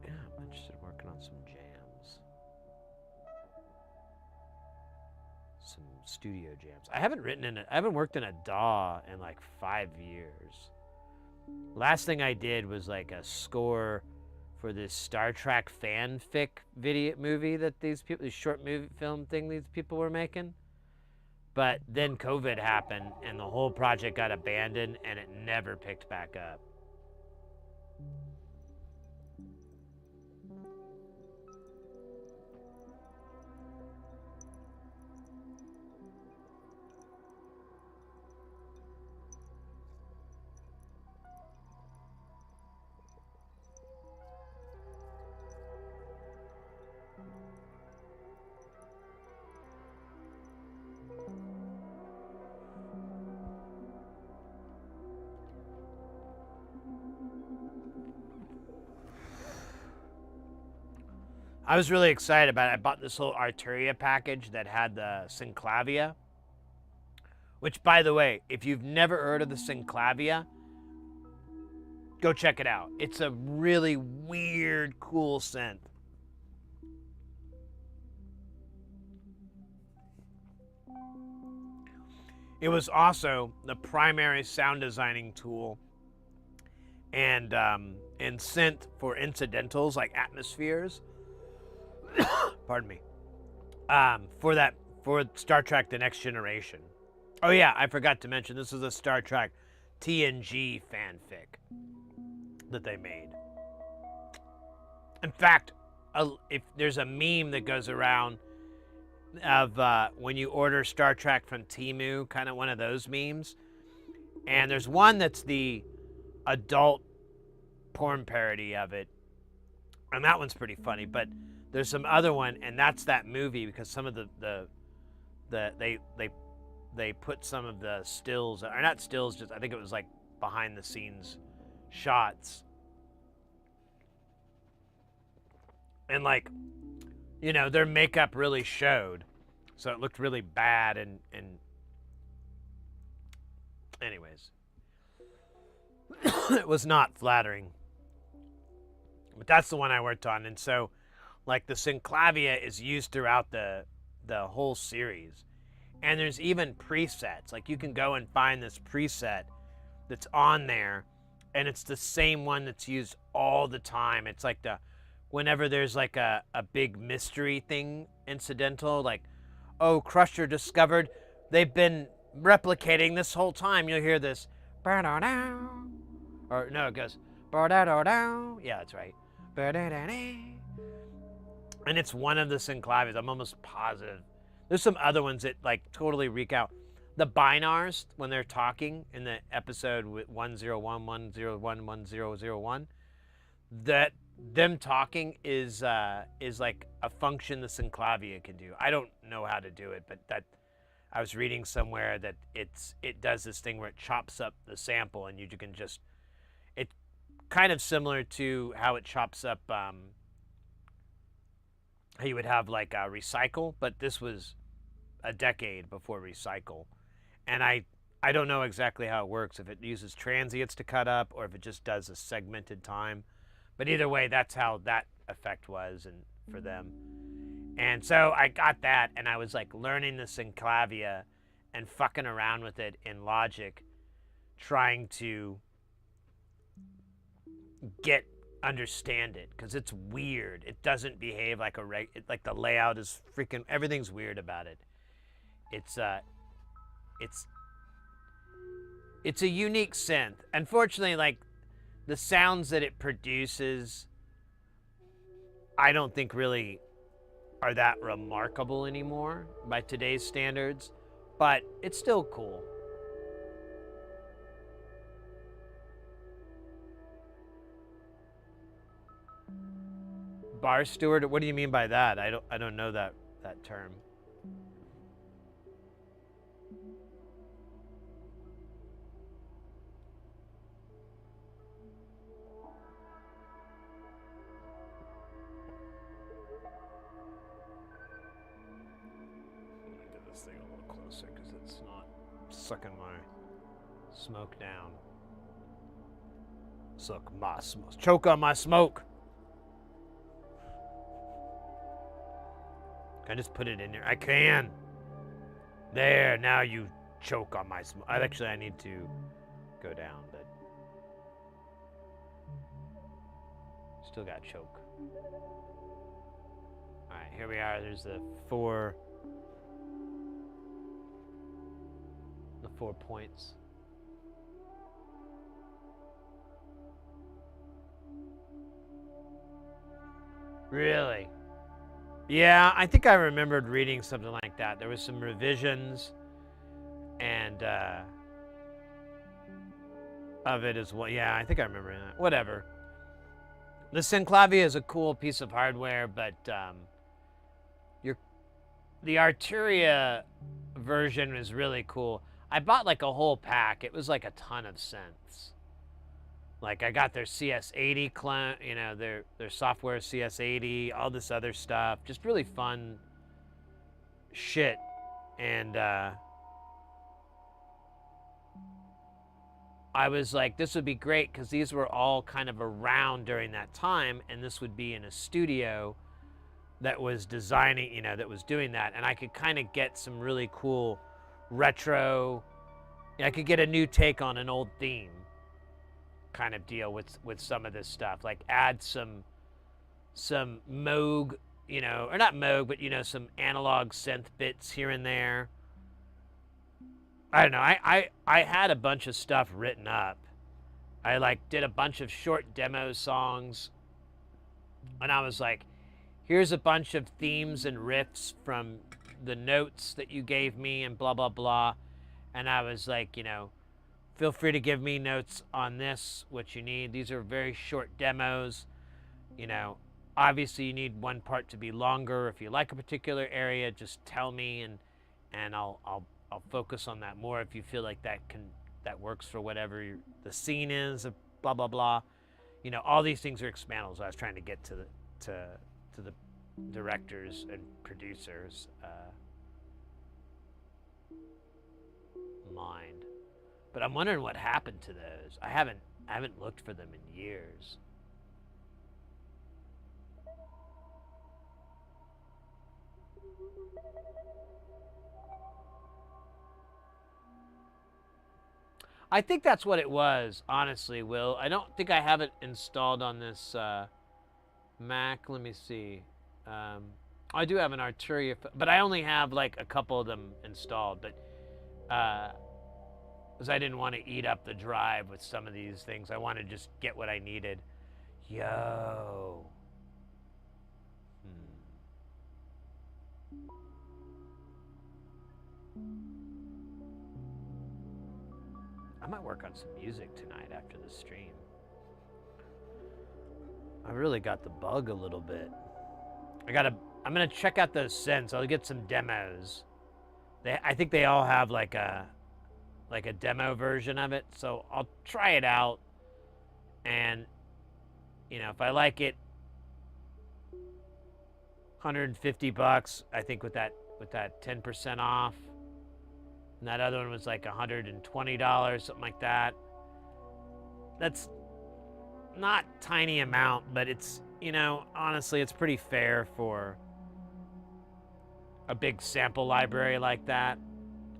I'm interested in working on some jams. Some studio jams. I haven't worked in a DAW in like 5 years. Last thing I did was like a score for this Star Trek fanfic movie that this short movie film thing these people were making. But then COVID happened and the whole project got abandoned and it never picked back up. I was really excited about it. I bought this little Arturia package that had the Synclavia, which, by the way, if you've never heard of the Synclavia, go check it out. It's a really weird, cool synth. It was also the primary sound designing tool and synth for incidentals like atmospheres. Pardon me. For Star Trek: The Next Generation. Oh yeah, I forgot to mention this is a Star Trek TNG fanfic that they made. In fact, if there's a meme that goes around of when you order Star Trek from Temu, kind of one of those memes, and there's one that's the adult porn parody of it, and that one's pretty funny. But there's some other one, and that's that movie, because some of they put some of the stills, or not stills, just I think it was like behind the scenes shots, and like, you know, their makeup really showed, so it looked really bad, and anyways, it was not flattering. But that's the one I worked on, and so like the Synclavia is used throughout the whole series. And there's even presets. Like you can go and find this preset that's on there, and it's the same one that's used all the time. It's like whenever there's like a big mystery thing incidental, like, oh, Crusher discovered they've been replicating this whole time. You'll hear this, or no, it goes, yeah, that's right. And it's one of the Synclavias. I'm almost positive. There's some other ones that like totally reek out. The Binars, when they're talking in the episode with 101, 101, 1001, them talking is like a function the synclavia can do. I don't know how to do it, but that I was reading somewhere that it does this thing where it chops up the sample, and you can just it kind of similar to how it chops up how you would have like a recycle, but this was a decade before recycle, and I don't know exactly how it works, if it uses transients to cut up or if it just does a segmented time. But either way, that's how that effect was and for them. And so I got that, and I was like learning the synclavia and fucking around with it in Logic, trying to understand it, because it's weird. It doesn't behave like like the layout is freaking, everything's weird about it. It's a unique synth. Unfortunately, like the sounds that it produces, I don't think really are that remarkable anymore by today's standards, but it's still cool. Bar steward? What do you mean by that? I don't know that term. This thing a little closer because it's not sucking my smoke down. Suck my smoke. Choke on my smoke. Can I just put it in there? I can. There, now you choke on my smoke. Actually, I need to go down, but still got choke. All right, here we are. There's the four points. Really? Yeah, I think I remembered reading something like that. There was some revisions and of it as well. Yeah, I think I remember that. Whatever. The synclavia is a cool piece of hardware, but the Arturia version is really cool. I bought like a whole pack. It was like a ton of synths. Like I got their CS80 clone, you know, their software CS80, all this other stuff. Just really fun shit. And I was like, this would be great because these were all kind of around during that time, and this would be in a studio that was designing, you know, that was doing that, and I could kind of get some really cool retro, I could get a new take on an old theme kind of deal with some of this stuff, like add some Moog, you know, or not Moog, but you know, some analog synth bits here and there. I don't know, I had a bunch of stuff written up. I like did a bunch of short demo songs, and I was like, here's a bunch of themes and riffs from the notes that you gave me and blah, blah, blah. And I was like, you know, feel free to give me notes on this, what you need. These are very short demos. You know, obviously you need one part to be longer. If you like a particular area, just tell me and I'll focus on that more if you feel like that works for whatever the scene is, blah, blah, blah. You know, all these things are expandables. I was trying to get to the directors and producers' mind, but I'm wondering what happened to those. I haven't looked for them in years. I think that's what it was, honestly, Will. I don't think I have it installed on this Mac. Let me see. I do have an Arturia, but I only have like a couple of them installed, but because I didn't want to eat up the drive with some of these things. I wanted to just get what I needed. Yo. I might work on some music tonight after the stream. I really got the bug a little bit. I'm gonna check out those synths. I'll get some demos. I think they all have like a demo version of it, so I'll try it out. And you know, if I like it, $150, I think with that 10% off. And that other one was like $120, something like that. That's not tiny amount, but it's, you know, honestly, it's pretty fair for a big sample library like that.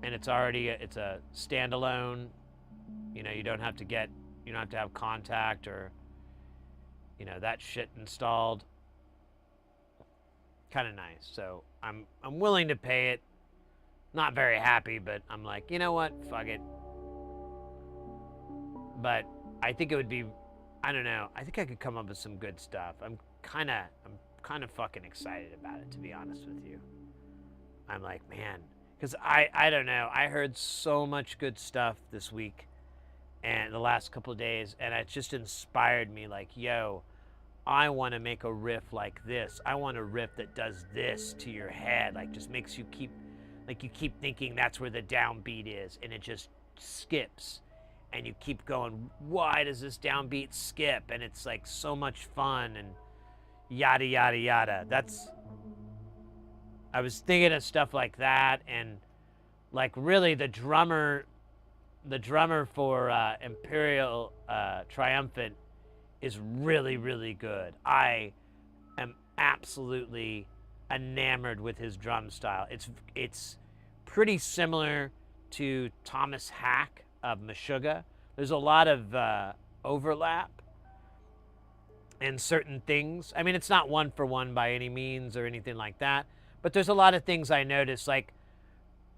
And it's a standalone. You know, you don't have to have Contact or, you know, that shit installed. Kind of nice. So I'm willing to pay it. Not very happy, but I'm like, you know what? Fuck it. But I think it would be, I don't know. I think I could come up with some good stuff. I'm kind of fucking excited about it, to be honest with you. I'm like, man, because I don't know. I heard so much good stuff this week and the last couple of days, and it just inspired me. Like, yo, I want to make a riff like this. I want a riff that does this to your head, like just makes you keep thinking that's where the downbeat is, and it just skips. And you keep going, why does this downbeat skip? And it's like so much fun and yada, yada, yada. I was thinking of stuff like that. And like really the drummer for Imperial Triumphant is really, really good. I am absolutely enamored with his drum style. It's pretty similar to Thomas Hack of Meshuggah. There's a lot of overlap in certain things. I mean, it's not one for one by any means or anything like that, but there's a lot of things I noticed, like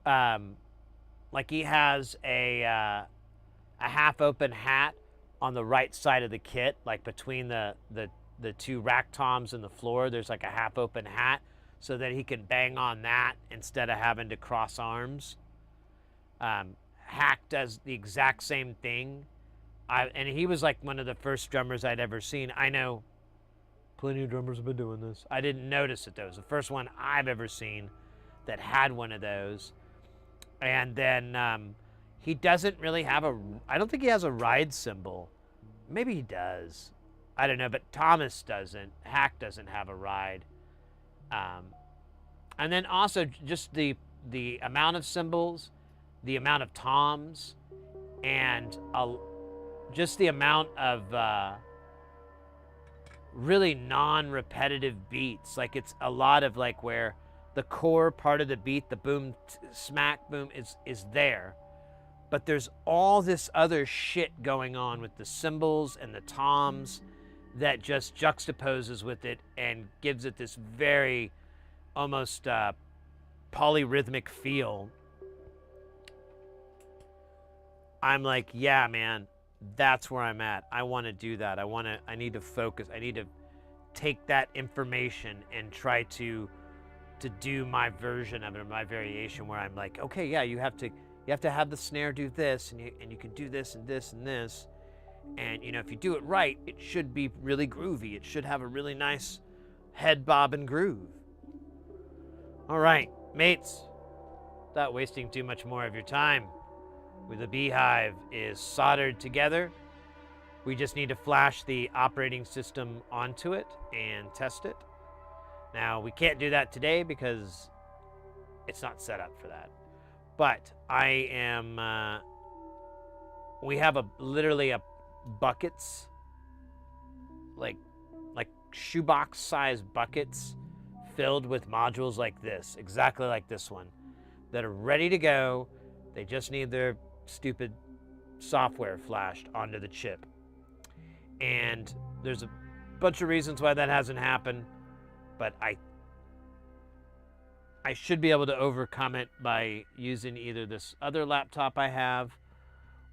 he has a half-open hat on the right side of the kit, like between the two rack toms and the floor. There's like a half-open hat so that he can bang on that instead of having to cross arms. Hack does the exact same thing. And he was like one of the first drummers I'd ever seen. I know plenty of drummers have been doing this. I didn't notice it though. It was the first one I've ever seen that had one of those. And then he doesn't really have I don't think he has a ride cymbal. Maybe he does. I don't know, but Thomas doesn't. Hack doesn't have a ride. And then also just the amount of cymbals, the amount of toms, and just the amount of really non-repetitive beats. Like it's a lot of like where the core part of the beat, the boom, smack, boom is there. But there's all this other shit going on with the cymbals and the toms that just juxtaposes with it and gives it this very almost polyrhythmic feel. I'm like, yeah, man, that's where I'm at. I want to do that. I need to focus. I need to take that information and try to do my version of it, or my variation, where I'm like, okay, yeah, you have to have the snare do this, and you can do this and this and this. And, you know, if you do it right, it should be really groovy. It should have a really nice head bob and groove. All right, mates, without wasting too much more of your time, the Beehive is soldered together. We just need to flash the operating system onto it and test it. Now, we can't do that today because it's not set up for that. But I am, we have literally a buckets, like shoebox size buckets filled with modules like this, exactly like this one, that are ready to go. They just need their stupid software flashed onto the chip. And there's a bunch of reasons why that hasn't happened, but I should be able to overcome it by using either this other laptop I have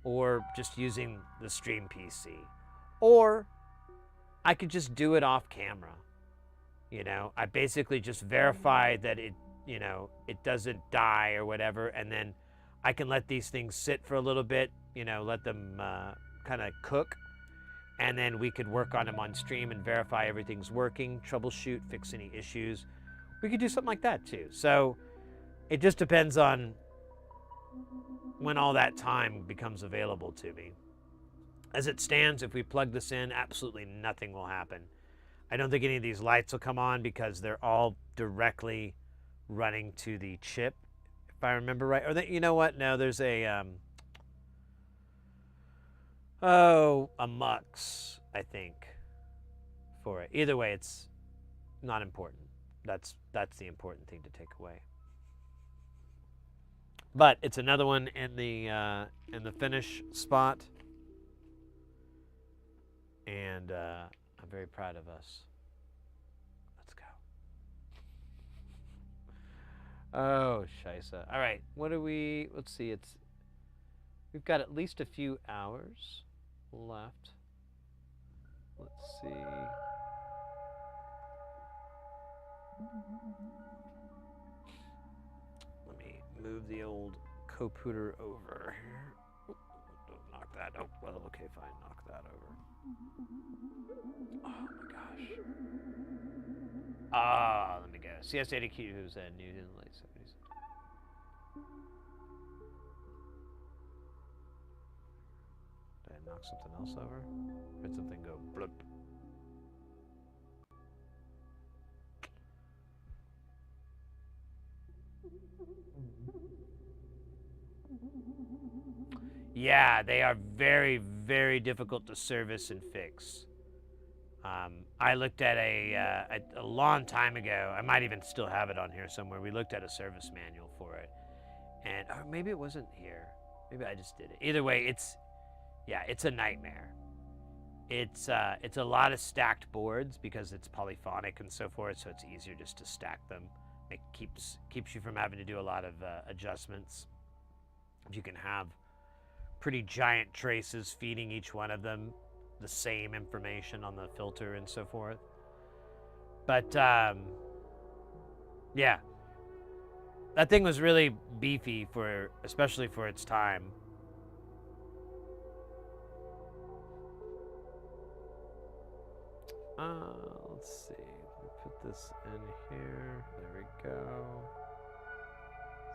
or just using the Stream PC. Or I could just do it off camera. You know, I basically just verify that it, you know, it doesn't die or whatever, and then I can let these things sit for a little bit, you know, let them kind of cook. and then we could work on them on stream and verify everything's working, troubleshoot, fix any issues. We could do something like that too. So it just depends on when all that time becomes available to me. As it stands, if we plug this in, absolutely nothing will happen. I don't think any of these lights will come on because they're all directly running to the chip, if I remember right. Or you know what? No, there's a MUX, I think, for it. Either way, it's not important. That's the important thing to take away. But it's another one in the finish spot, and I'm very proud of us. Let's go. Oh, scheisse. All right, what do we? Let's see. We've got at least a few hours left. Let's see. Let me move the old computer over here. Oh, don't knock that. Oh, well, okay, fine. Knock that over. Oh my gosh. Let me go. CS80Q, who's new in the late 70s. Did I knock something else over? Did something go blip? Yeah, they are very, very difficult to service and fix. I looked at a long time ago. I might even still have it on here somewhere. We looked at a service manual for it, and or maybe it wasn't here. Maybe I just did it. Either way, it's a nightmare. It's a lot of stacked boards because it's polyphonic and so forth. So it's easier just to stack them. It keeps you from having to do a lot of adjustments. If you can have pretty giant traces feeding each one of them the same information on the filter and so forth. But yeah, that thing was really beefy especially for its time. Let's see. We put this in here. There we go.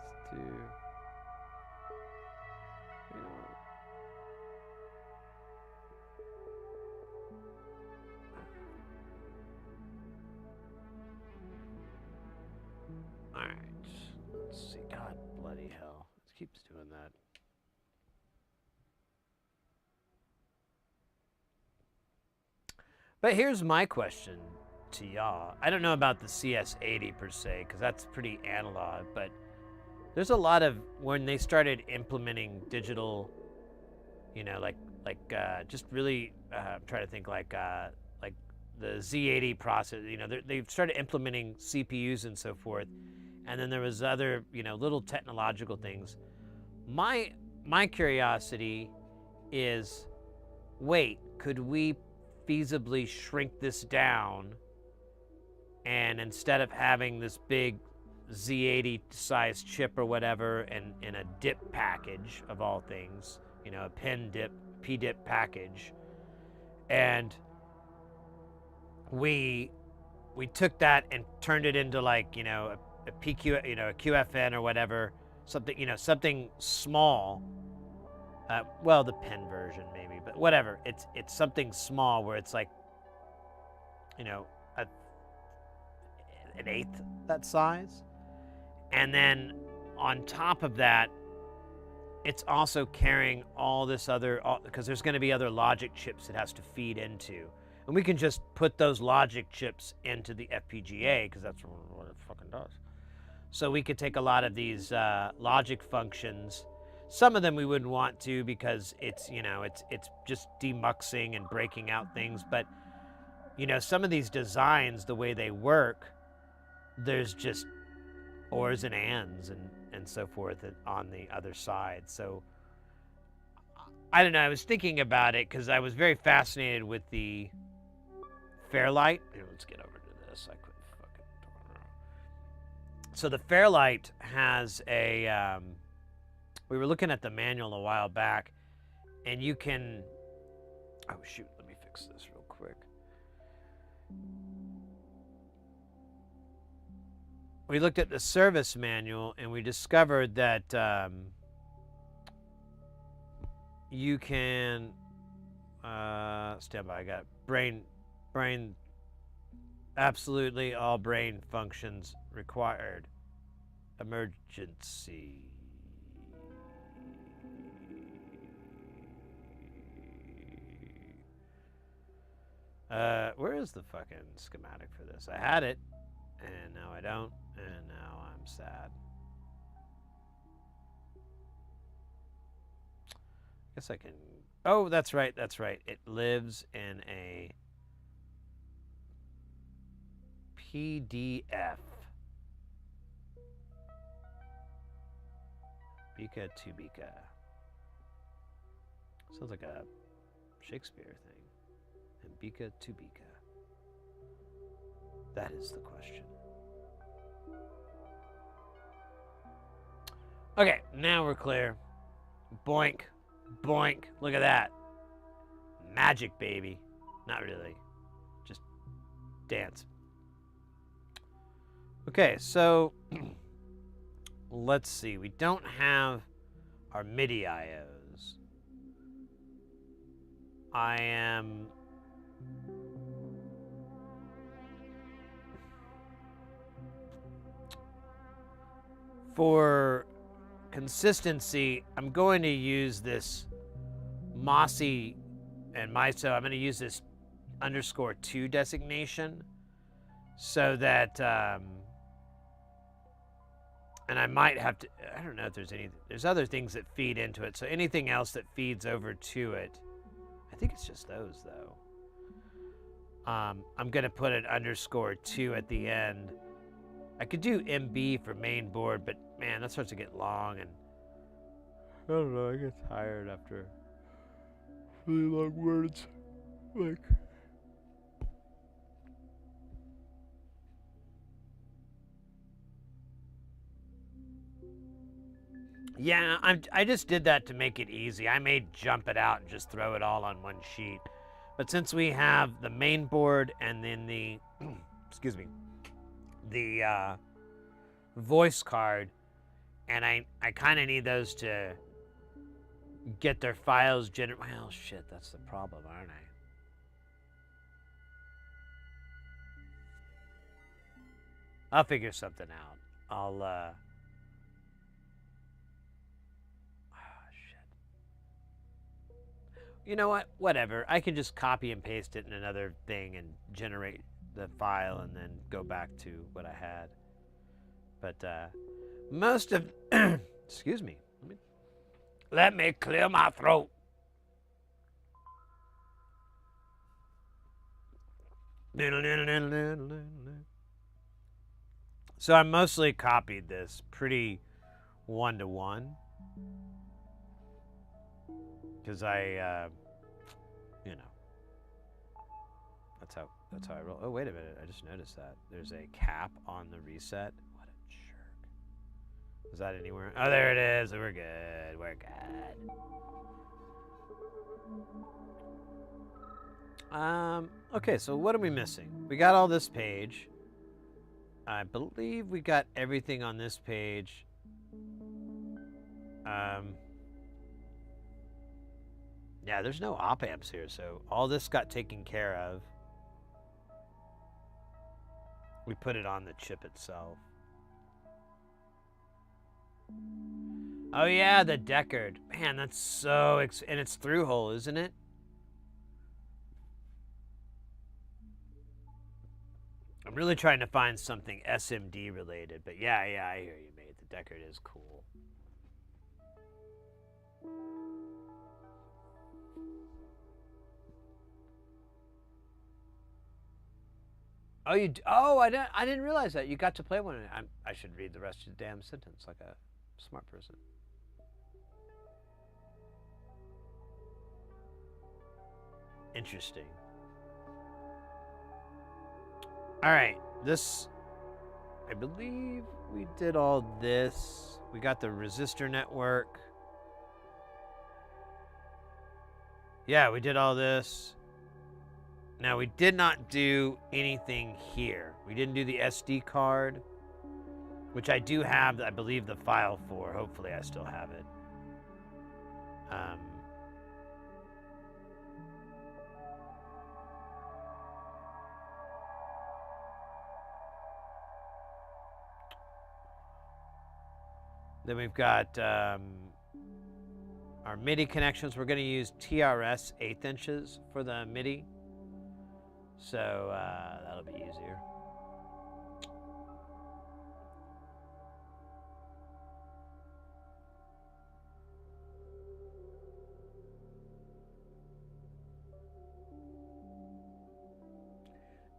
Let's do. You know, all right. Let's see. God bloody hell! It keeps doing that. But here's my question to y'all. I don't know about the CS80 per se, because that's pretty analog, but there's a lot of, when they started implementing digital, you know, like just really, I'm trying to think like the Z80 process, you know, they've started implementing CPUs and so forth. And then there was other, you know, little technological things. My curiosity is, wait, could we feasibly shrink this down, and instead of having this big Z80 size chip or whatever in a dip package of all things, you know, a PDIP package, and we took that and turned it into, like, you know, a PQ, you know, a QFN or whatever, something, you know, something small. Well, the pen version maybe, but whatever. It's something small where it's like, you know, an eighth that size. And then on top of that, it's also carrying all this other, because there's going to be other logic chips it has to feed into. And we can just put those logic chips into the FPGA, because that's what it fucking does. So we could take a lot of these logic functions. Some of them we wouldn't want to, because it's, you know, it's just demuxing and breaking out things. But, you know, some of these designs, the way they work, there's just ors and ands and so forth on the other side. So I don't know. I was thinking about it because I was very fascinated with the Fairlight. Here, let's get over to this. I couldn't fucking. So the Fairlight has a. We were looking at the manual a while back, and you can. Oh shoot! Let me fix fix this real quick. We looked at the service manual and we discovered that you can stand by. I got brain, absolutely all brain functions required. Emergency. Where is the fucking schematic for this? I had it, and now I don't, and now I'm sad. Guess I can. Oh, that's right. That's right. It lives in a PDF. Bika to Bika. Sounds like a Shakespeare thing. And Bika to Bika. That is the question. Okay, now we're clear. Boink. Boink. Look at that. Magic, baby. Not really. Just dance. Okay, so let's see. We don't have our MIDI IOs. I am... For consistency, I'm going to use this Mossy and MISO. I'm going to use this _2 designation so that, and I might have to, I don't know if there's other things that feed into it. So anything else that feeds over to it, I think it's just those though. I'm going to put an _2 at the end. I could do MB for main board, but man, that starts to get long, and I don't know, I get tired after really long words. Like, yeah, I just did that to make it easy. I may jump it out and just throw it all on one sheet, but since we have the main board and then the excuse me, the voice card, and I kind of need those to get their files generated. Well, shit, that's the problem, aren't I? I'll figure something out. I'll shit. You know what? Whatever. I can just copy and paste it in another thing and generate the file and then go back to what I had. But most of excuse me. Let me clear my throat. So I mostly copied this pretty one-to-one because I you know, that's how I roll. Oh, wait a minute. I just noticed that. There's a cap on the reset. What a jerk. Is that anywhere? Oh, there it is. We're good. We're good. Okay, so what are we missing? We got all this page. I believe we got everything on this page. Yeah, there's no op amps here, so all this got taken care of. We put it on the chip itself. Oh yeah, the Deckard. Man, that's so and it's through hole, isn't it? I'm really trying to find something SMD related, but yeah, I hear you, mate. The Deckard is cool. Oh, I didn't realize that. You got to play one. I should read the rest of the damn sentence like a smart person. Interesting. All right, this, I believe we did all this. We got the resistor network. Yeah, we did all this. Now, we did not do anything here. We didn't do the SD card, which I do have, I believe, the file for. Hopefully, I still have it. Then we've got our MIDI connections. We're going to use TRS 1/8 inches for the MIDI. So that'll be easier.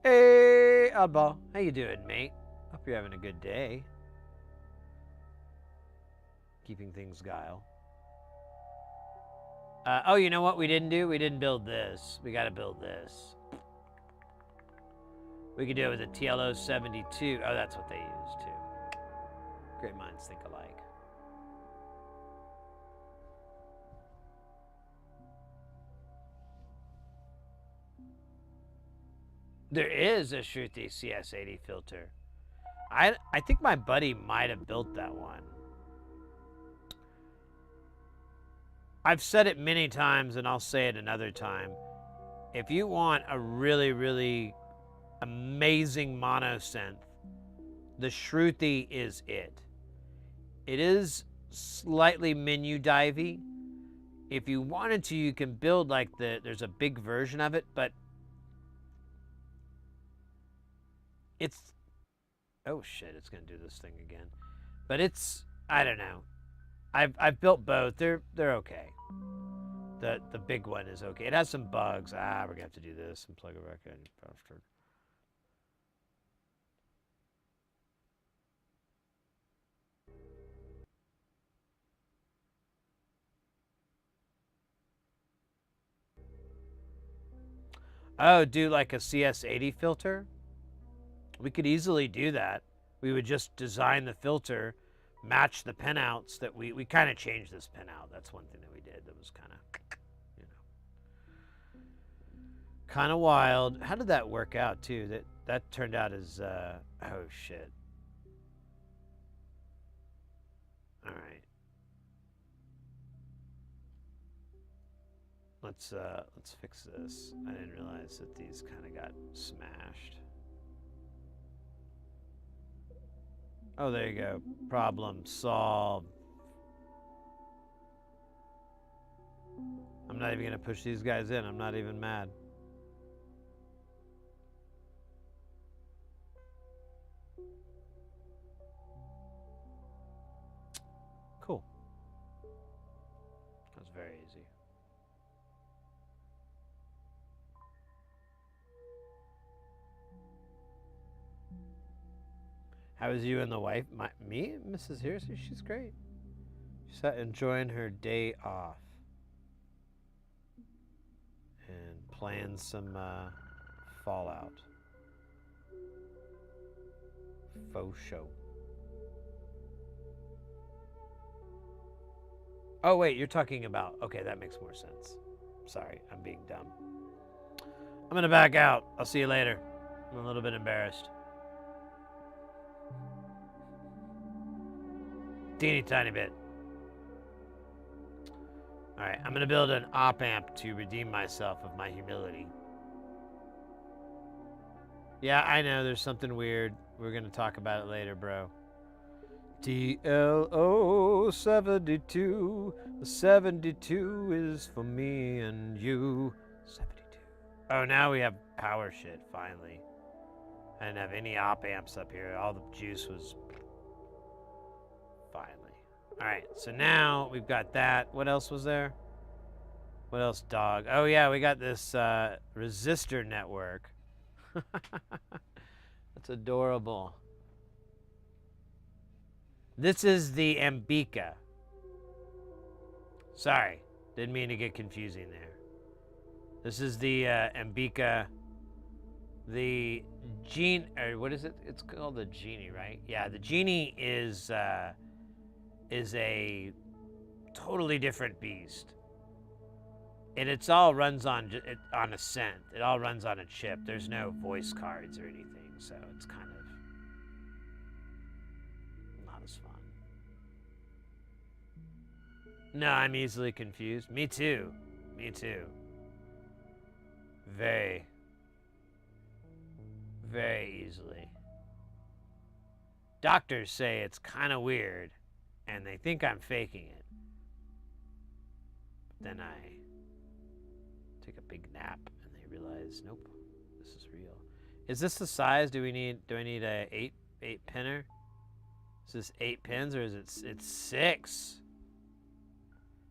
Hey, Alba. How you doing, mate? Hope you're having a good day. Keeping things guile. Oh, you know what we didn't do? We didn't build this. We got to build this. We could do it with a TLO 72. Oh, that's what they use, too. Great minds think alike. There is a Shruti CS80 filter. I think my buddy might have built that one. I've said it many times, and I'll say it another time. If you want a really, really amazing mono synth, the Shruti is it. It is slightly menu divey. If you wanted to, you can build like there's a big version of it, but it's, oh shit, it's gonna do this thing again. But it's, I don't know. I've built both. They're okay. The big one is okay. It has some bugs. We're gonna have to do this and plug it back in. Bastard. Oh, do like a CS80 filter? We could easily do that. We would just design the filter, match the pinouts that we kind of changed this pinout. That's one thing that we did that was kind of, you know, kind of wild. How did that work out too? That turned out as oh shit. All right. Let's fix this. I didn't realize that these kind of got smashed. Oh, there you go. Problem solved. I'm not even going to push these guys in. I'm not even mad. Cool. That was very easy. How is you and the wife? Me, Mrs. Hearsay? She's great. She's enjoying her day off. And playing some Fallout. Faux show. Oh, wait, you're talking about... Okay, that makes more sense. Sorry, I'm being dumb. I'm going to back out. I'll see you later. I'm a little bit embarrassed. Teeny tiny bit. All right, I'm gonna build an op amp to redeem myself of my humility. Yeah, I know there's something weird. We're gonna talk about it later, bro. TLO 72. The 72 is for me and you. 72. Oh, now we have power shit, finally. I didn't have any op amps up here. All the juice was... Finally. All right, so now we've got that. What else was there? What else, dog? Oh, yeah, we got this resistor network. That's adorable. This is the Ambika. Sorry, didn't mean to get confusing there. This is the Ambika. The Genie, or what is it? It's called the Genie, right? Yeah, the Genie is a totally different beast. And it's all runs on on a synth. It all runs on a chip. There's no voice cards or anything, so it's kind of not as fun. No, I'm easily confused. Me too. Me too. Very, very easily. Doctors say it's kind of weird, and they think I'm faking it. But then I take a big nap, and they realize, nope, this is real. Is this the size? Do I need a eight pinner? Is this 8 pins, or is it's 6?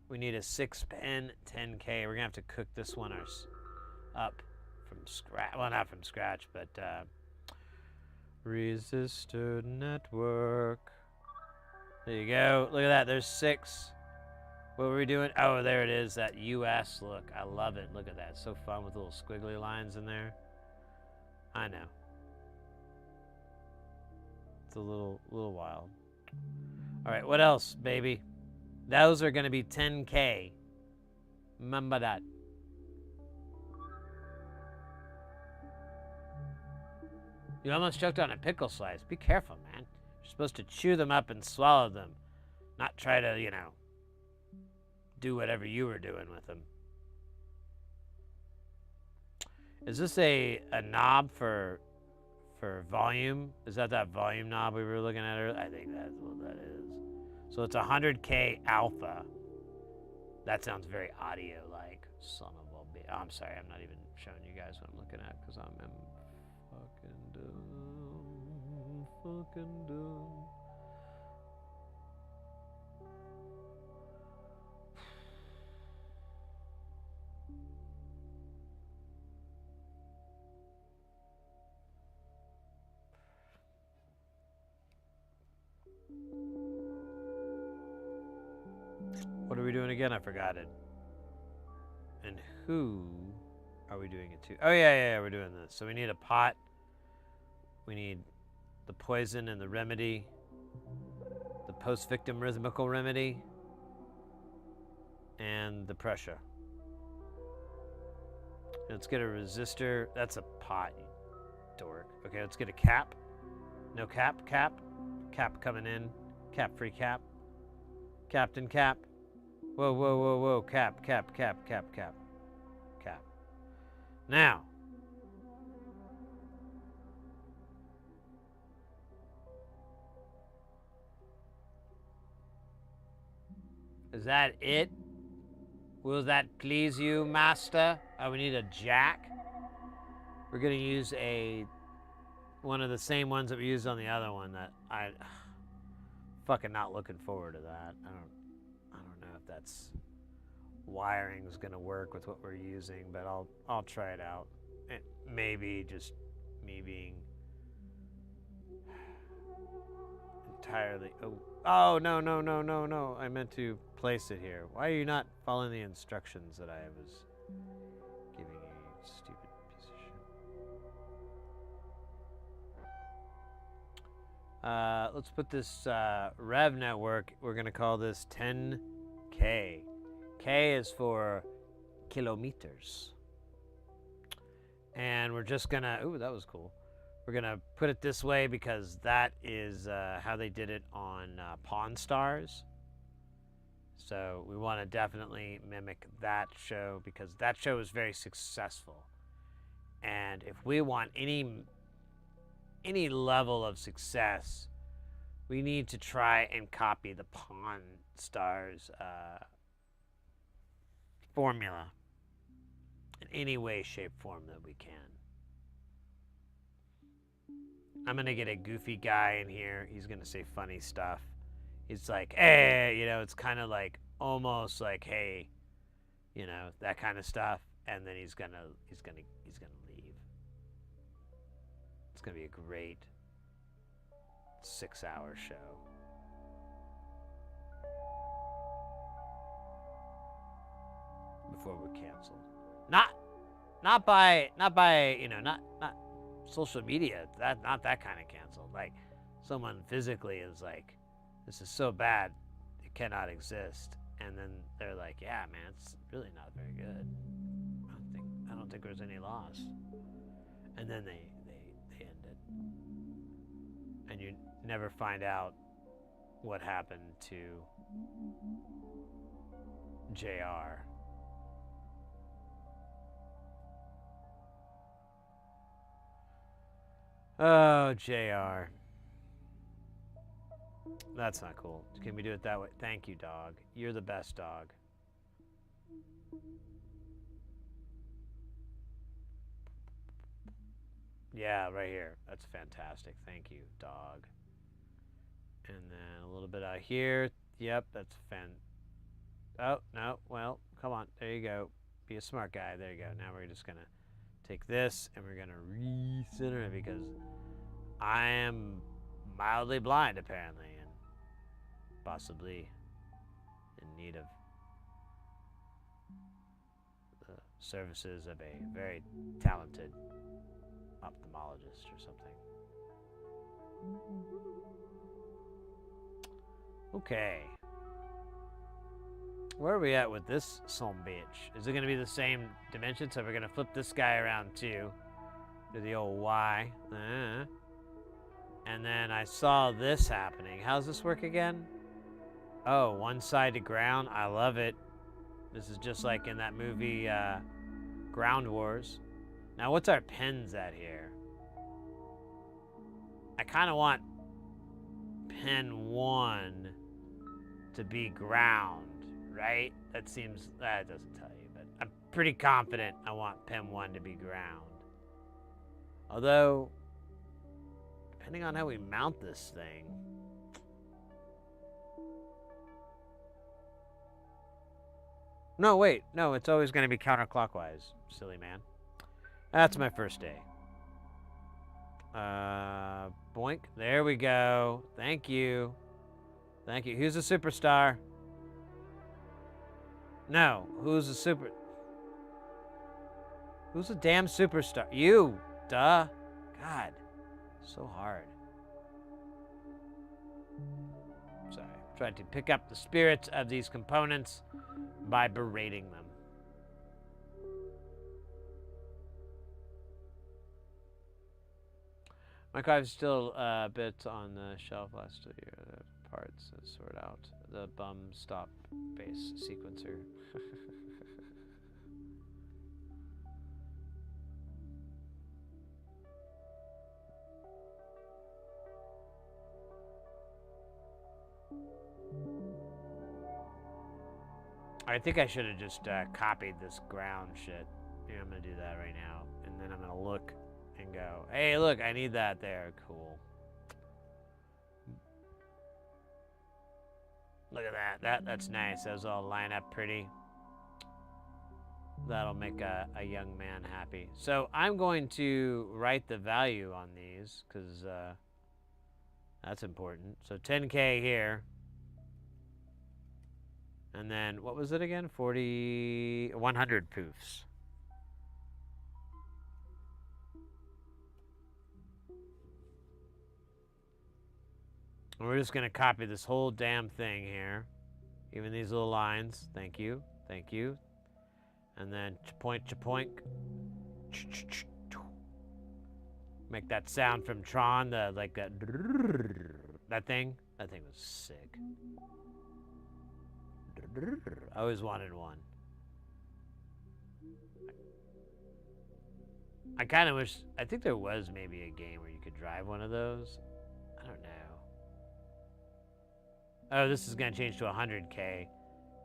We need a 6-pin 10K. We're gonna have to cook this one up from scratch. Well, not from scratch, but resistor network. There you go. Look at that. There's 6. What were we doing? Oh, there it is. That US look. I love it. Look at that. It's so fun with little squiggly lines in there. I know. It's a little wild. All right. What else, baby? Those are going to be 10K. Remember that. You almost choked on a pickle slice. Be careful, man. You're supposed to chew them up and swallow them, not try to, do whatever you were doing with them. Is this a knob for volume? Is that volume knob we were looking at earlier? I think that's what that is. So it's 100K alpha. That sounds very audio-like. Son of a bitch. Oh, I'm sorry, I'm not even showing you guys what I'm looking at because I'm fucking dumb. What are we doing again? I forgot it. And who are we doing it to? Oh, yeah, we're doing this. So we need a pot. We need the poison and the remedy. The post-victim rhythmical remedy. And the pressure. Let's get a resistor. That's a pot, you dork. Okay, let's get a cap. No cap, cap. Cap coming in. Cap, free cap. Captain cap. Whoa, whoa, whoa, whoa. Cap, cap, cap, cap, cap. Cap. Now. Is that it? Will that please you, master? Oh, we need a jack. We're going to use one of the same ones that we used on the other one that I fucking not looking forward to that. I don't know if that's wiring is going to work with what we're using, but I'll try it out. It maybe just me being entirely oh no, I meant to place it here. Why are you not following the instructions that I was giving you, stupid piece of shit? Let's put this rev network, we're gonna call this 10K. K is for kilometers. And we're just gonna, ooh, that was cool. We're gonna put it this way because that is how they did it on Pawn Stars. So we want to definitely mimic that show because that show was very successful. And if we want any level of success, we need to try and copy the Pawn Stars formula in any way, shape, form that we can. I'm going to get a goofy guy in here. He's going to say funny stuff. He's like, hey, it's kind of like almost like, hey, that kind of stuff. And then he's going to leave. It's going to be a great 6-hour show. Before we're canceled. Not by social media, not that kind of canceled. Like someone physically is like, this is so bad it cannot exist, And then they're like, yeah, man, it's really not very good. I don't think there's any loss. And then they end it. And you never find out what happened to JR. Oh, JR. That's not cool. Can we do it that way? Thank you, dog. You're the best dog. Yeah, right here. That's fantastic. Thank you, dog. And then a little bit out here. Yep, that's Oh, no. Well, come on. There you go. Be a smart guy. There you go. Now we're just going to take this and we're going to recenter it because I am mildly blind, apparently, and possibly in need of the services of a very talented ophthalmologist or something. Okay. Where are we at with this son bitch? Is it going to be the same dimension? So we're going to flip this guy around too. Do the old Y. And then I saw this happening. How's this work again? Oh, one side to ground. I love it. This is just like in that movie Ground Wars. Now, what's our pins at here? I kind of want pin 1 to be ground, right? That doesn't tell you, but I'm pretty confident I want pin 1 to be ground. Although, depending on how we mount this thing. No, wait. No, it's always going to be counterclockwise, silly man. That's my first day. Boink. There we go. Thank you. Thank you. Who's a superstar? No. Who's a damn superstar? You. Duh. God. So hard. Sorry. I'm trying to pick up the spirits of these components by berating them. My car's still a bit on the shelf last year. The parts to sort out. The bum stop base sequencer. I think I should have just copied this ground shit. Yeah, I'm gonna do that right now. And then I'm gonna look and go, hey, look, I need that there. Cool. Look at that. That's nice. Those all line up pretty. That'll make a young man happy. So I'm going to write the value on these because that's important. So 10K here. And then, what was it again? 100 poofs. And we're just going to copy this whole damn thing here. Even these little lines. Thank you. Thank you. And then, chapoink, chapoink. Make that sound from Tron, like that. That thing. That thing was sick. I always wanted one. I kind of wish... I think there was maybe a game where you could drive one of those. I don't know. Oh, this is going to change to 100K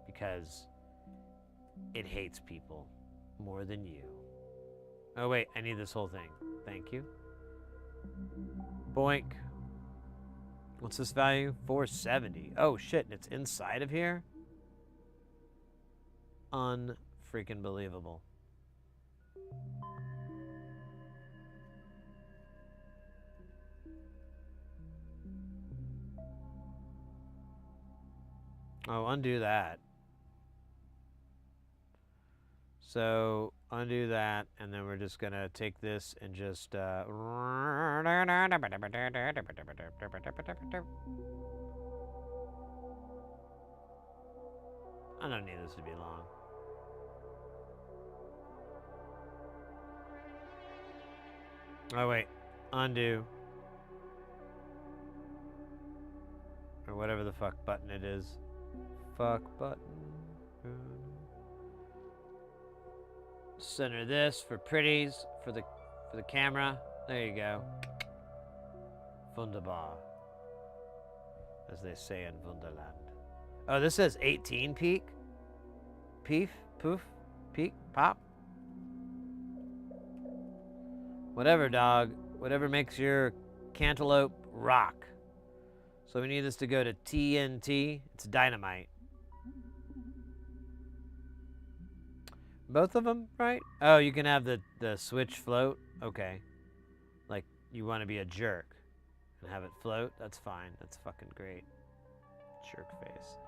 because it hates people more than you. Oh, wait. I need this whole thing. Thank you. Boink. What's this value? 470. Oh, shit. And it's inside of here? Unfreaking believable. Oh, undo that. So, undo that, and then we're just gonna take this and just I don't need this to be long. Oh wait, undo. Or whatever the fuck button it is. Fuck button. Center this for pretties, for the camera. There you go. Wunderbar. As they say in Wunderland. Oh, this says 18 peak? Peef? Poof? Peak? Pop? Whatever, dog. Whatever makes your cantaloupe rock. So we need this to go to TNT. It's dynamite. Both of them, right? Oh, you can have the switch float? Okay. Like, you want to be a jerk and have it float? That's fine. That's fucking great. Jerk face.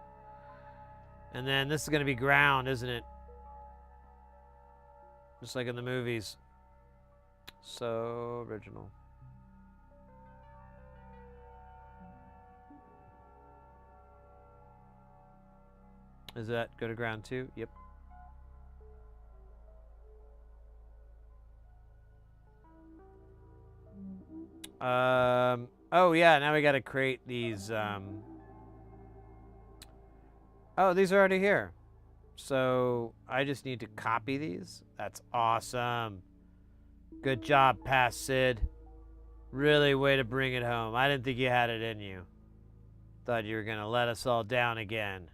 And then this is going to be ground, isn't it? Just like in the movies. So original. Is that go to ground too? Yep. Oh yeah, now we gotta create these, oh, these are already here. So I just need to copy these. That's awesome. Good job, Pass Sid. Really way to bring it home. I didn't think you had it in you. Thought you were gonna let us all down again.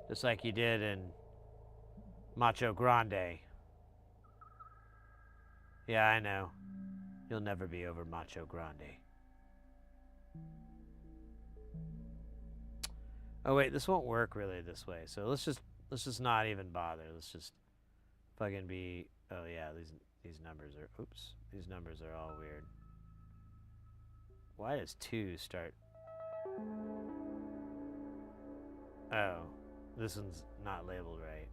Just like you did in Macho Grande. Yeah, I know. You'll never be over Macho Grande. Oh wait, this won't work really this way. So let's just not even bother. Let's just fucking be. Oh yeah, these numbers are. Oops, these numbers are all weird. Why does 2 start? Oh, this one's not labeled right.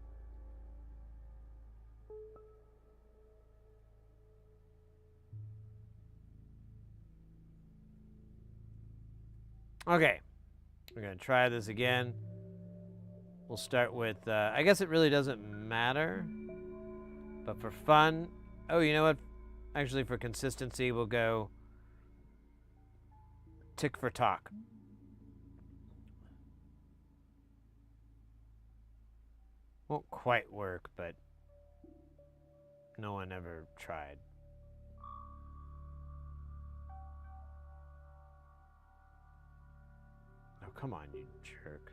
Okay, we're gonna try this again. We'll start with, I guess it really doesn't matter, but for fun, oh, you know what? Actually, for consistency, we'll go tick for talk. Won't quite work, but no one ever tried. Oh, come on, you jerk.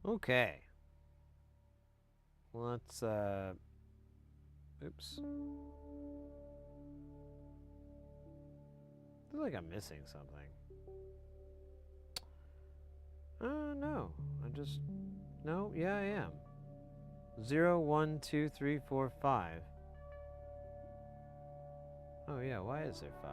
Okay. Let's, oops. I feel like I'm missing something. No. No, yeah, I am. 0, 1, 2, 3, 4, 5. Oh yeah, why is there 5?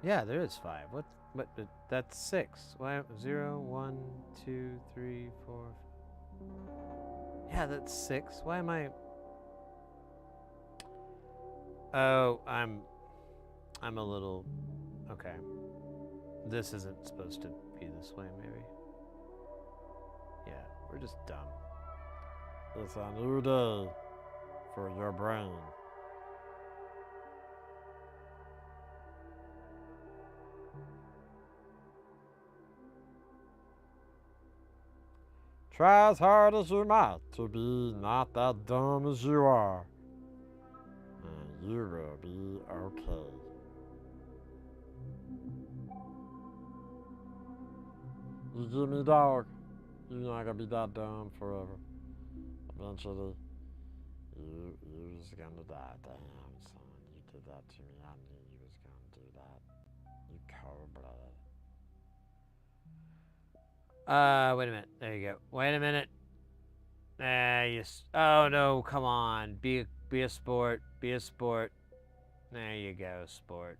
Yeah, there is 5. What? But that's 6. Why? 0, 1, 2, 3, 4. Yeah, that's 6. Why am I? Oh, I'm a little. Okay. This isn't supposed to be this way, maybe. Yeah, we're just dumb. It's a new day for your brain. Try as hard as you might to be not that dumb as you are. And you will be okay. You give me dog, you're not gonna be that dumb forever. Eventually, you're just gonna die. Damn, son, you did that to me. I knew you was gonna do that. You cold-blooded. Wait a minute. There you go. Wait a minute. Oh no, come on. Be a sport. Be a sport. There you go, sport.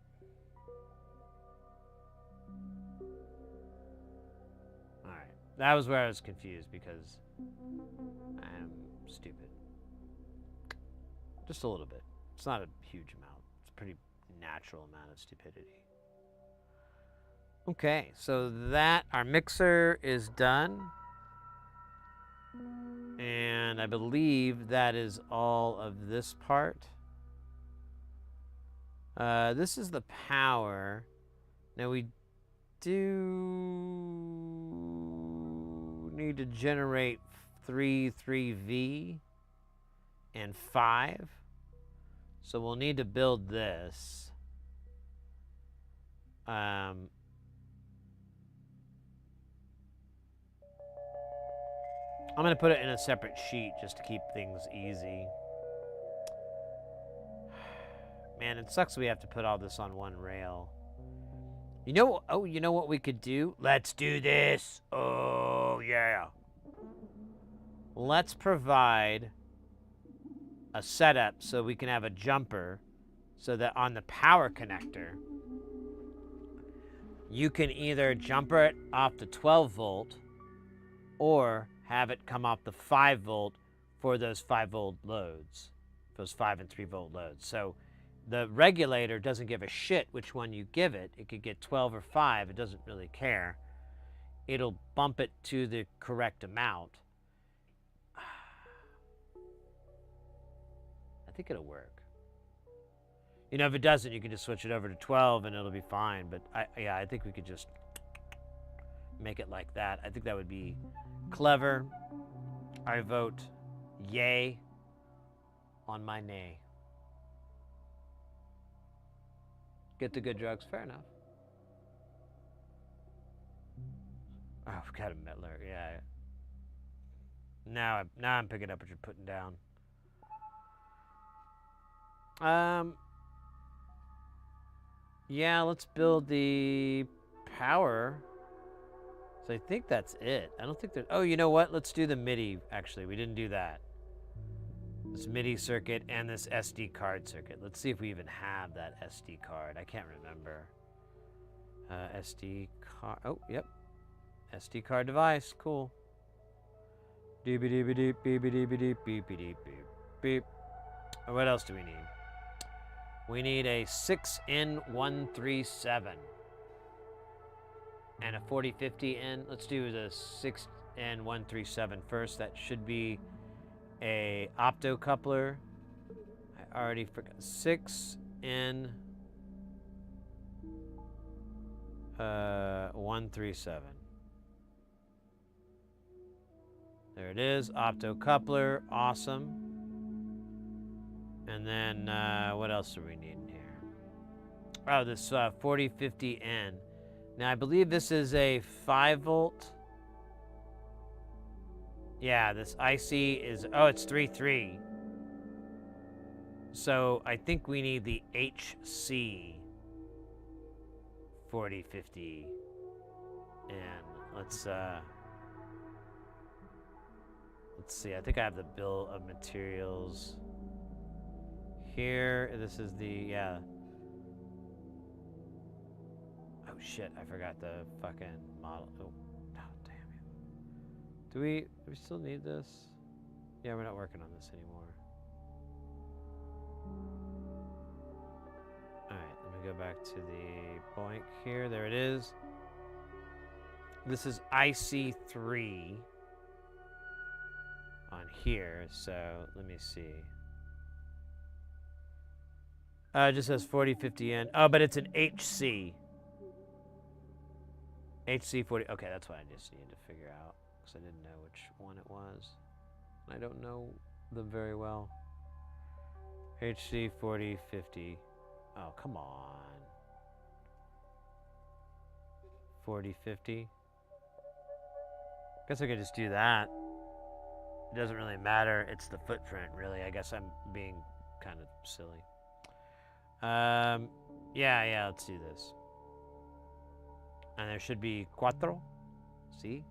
That was where I was confused because I'm stupid. Just a little bit. It's not a huge amount. It's a pretty natural amount of stupidity. Okay, so that, our mixer is done. And I believe that is all of this part. This is the power. Now we do need to generate 3V and 5. So we'll need to build this. I'm going to put it in a separate sheet just to keep things easy. Man, it sucks we have to put all this on one rail. You know, oh, you know what we could do? Let's do this. Oh, yeah. Let's provide a setup so we can have a jumper so that on the power connector, you can either jumper it off the 12 volt or have it come off the 5 volt for those 5 volt loads, those 5 and 3 volt loads. So the regulator doesn't give a shit which one you give it. It could get 12 or 5. It doesn't really care. It'll bump it to the correct amount. I think it'll work. You know, if it doesn't, you can just switch it over to 12 and it'll be fine. But I think we could just make it like that. I think that would be clever. I vote yay on my nay. Get the good drugs, fair enough. Oh, I've got a Mettler, yeah. Now I'm picking up what you're putting down. Yeah, let's build the power. So I think that's it. I don't think that. Oh, you know what? Let's do the MIDI. Actually, we didn't do that. This MIDI circuit and this SD card circuit. Let's see if we even have that SD card. I can't remember. SD card. Oh, yep. SD card device. Cool. Beep beep beep beep beep beep beep beep beep beep. What else do we need? We need a 6N137 and a 4050N. Let's do the 6N137 first. That should be a optocoupler. I already forgot. 6N137. There it is, optocoupler, awesome. And then what else do we need in here? Oh, this 4050N. Now I believe this is a 5 volt. Yeah, this IC is, oh, it's 3.3. So I think we need the HC 4050N. Let's see, I think I have the bill of materials here. This is the, yeah. Oh shit, I forgot the fucking model. Oh, damn it. Do we still need this? Yeah, we're not working on this anymore. Alright, let me go back to the blank here. There it is. This is IC3 on here, so let me see. It just says 4050N. Oh, but it's an HC. HC40. Okay, that's what I just needed to figure out because I didn't know which one it was. I don't know them very well. HC4050. Oh, come on. 4050. Guess I could just do that. It doesn't really matter. It's the footprint, really. I guess I'm being kind of silly. Yeah, let's do this. And there should be cuatro. See?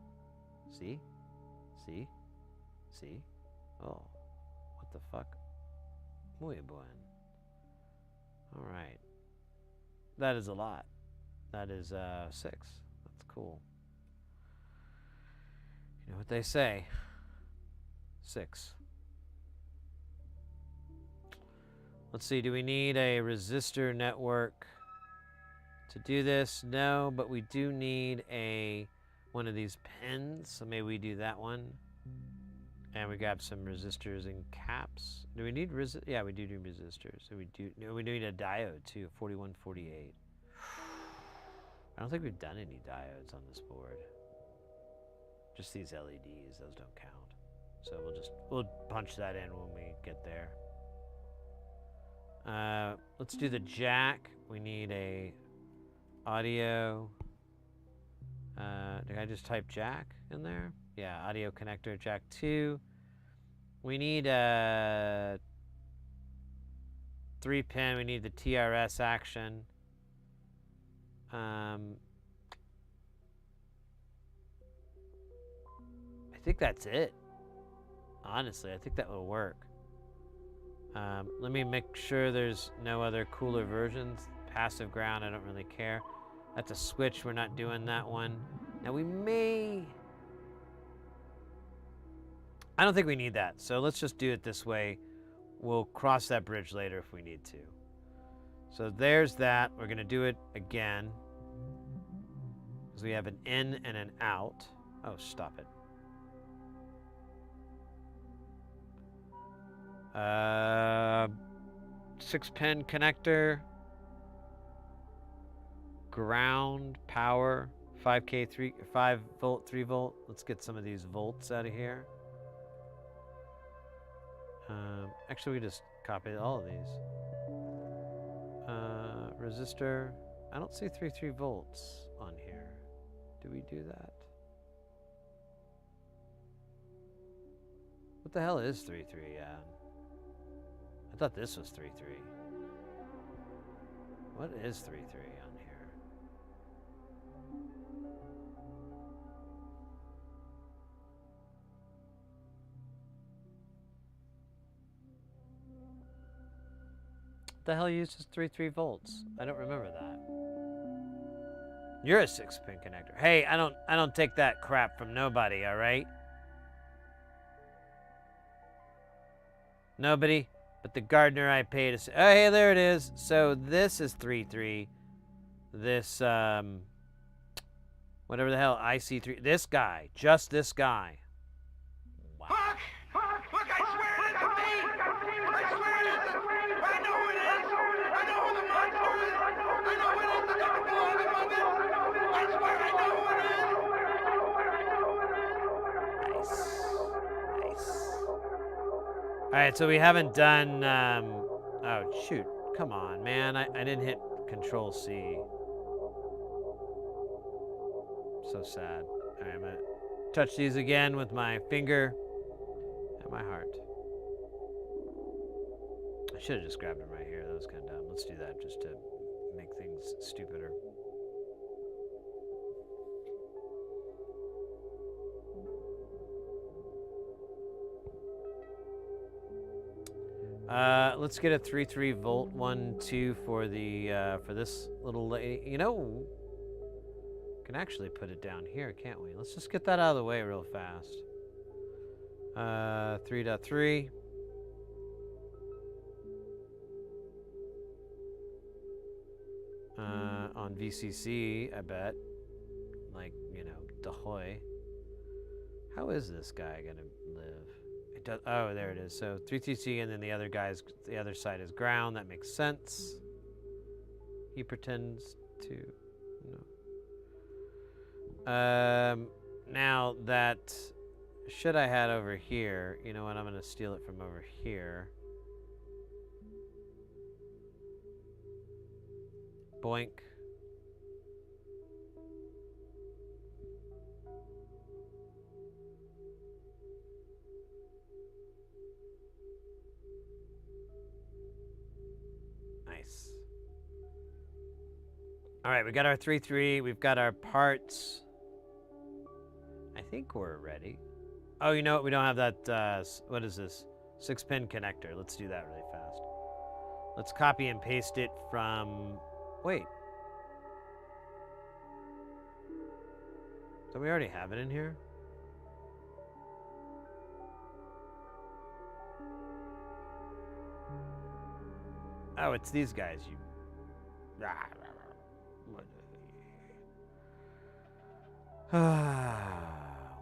Oh, what the fuck? Muy buen. All right. That is a lot. That is 6. That's cool. You know what they say. 6. Let's see, do we need a resistor network to do this? No, but we do need one of these pins, so maybe we do that one. And we grab some resistors and caps. Do we need Yeah, we do need resistors. So we do need a diode too, 4148. I don't think we've done any diodes on this board. Just these LEDs, those don't count. So we'll punch that in when we get there. Let's do the jack. We need a audio. Did I just type jack in there? Yeah, audio connector, jack 2. We need a 3-pin. We need the TRS action. I think that's it. Honestly, I think that will work. Let me make sure there's no other cooler versions. Passive ground, I don't really care. That's a switch, we're not doing that one. Now we may... I don't think we need that, so let's just do it this way. We'll cross that bridge later if we need to. So there's that. We're gonna do it again. Because we have an in and an out. Oh, stop it. 6-pin connector, ground, power, 5 volt, 3 volt. Let's get some of these volts out of here. Actually, we just copied all of these. Resistor. I don't see 3 volts on here. Do we do that? What the hell is 3? I thought this was 3. What is 3 on here? What the hell uses 3 volts? I don't remember that. You're a 6-pin connector. Hey, I don't take that crap from nobody, all right? Nobody but the gardener I paid to say, oh, hey, there it is. So this is 3. This, whatever the hell, IC3. This guy, just this guy. Wow. Look, I swear it isn't me! I swear it isn't! I know who it is! I know who the monster is! I know who it is that doesn't belong among us! I swear I know who it is! Nice. All right, so we haven't done, oh, shoot. Come on, man. I didn't hit Control C. So sad. All right, I'm going to touch these again with my finger and my heart. I should have just grabbed them right here. That was kind of dumb. Let's do that just to make things stupider. Let's get a 3 volt 1 2 for the for this little lady. You know, can actually put it down here, can't we? Let's just get that out of the way real fast. 3.3. On VCC, I bet. Like, you know, Dahoy. How is this guy gonna live? It does. Oh, there it is. So 3TC, and then the other side is ground. That makes sense. He pretends to. No. Now that should I had over here. You know what? I'm gonna steal it from over here. Boink. Nice. All right, we got our 3 we've got our parts. I think we're ready. Oh, you know what? We don't have that, what is this? 6-pin connector. Let's do that really fast. Let's copy and paste it from, wait. Don't we already have it in here? Oh, it's these guys. You.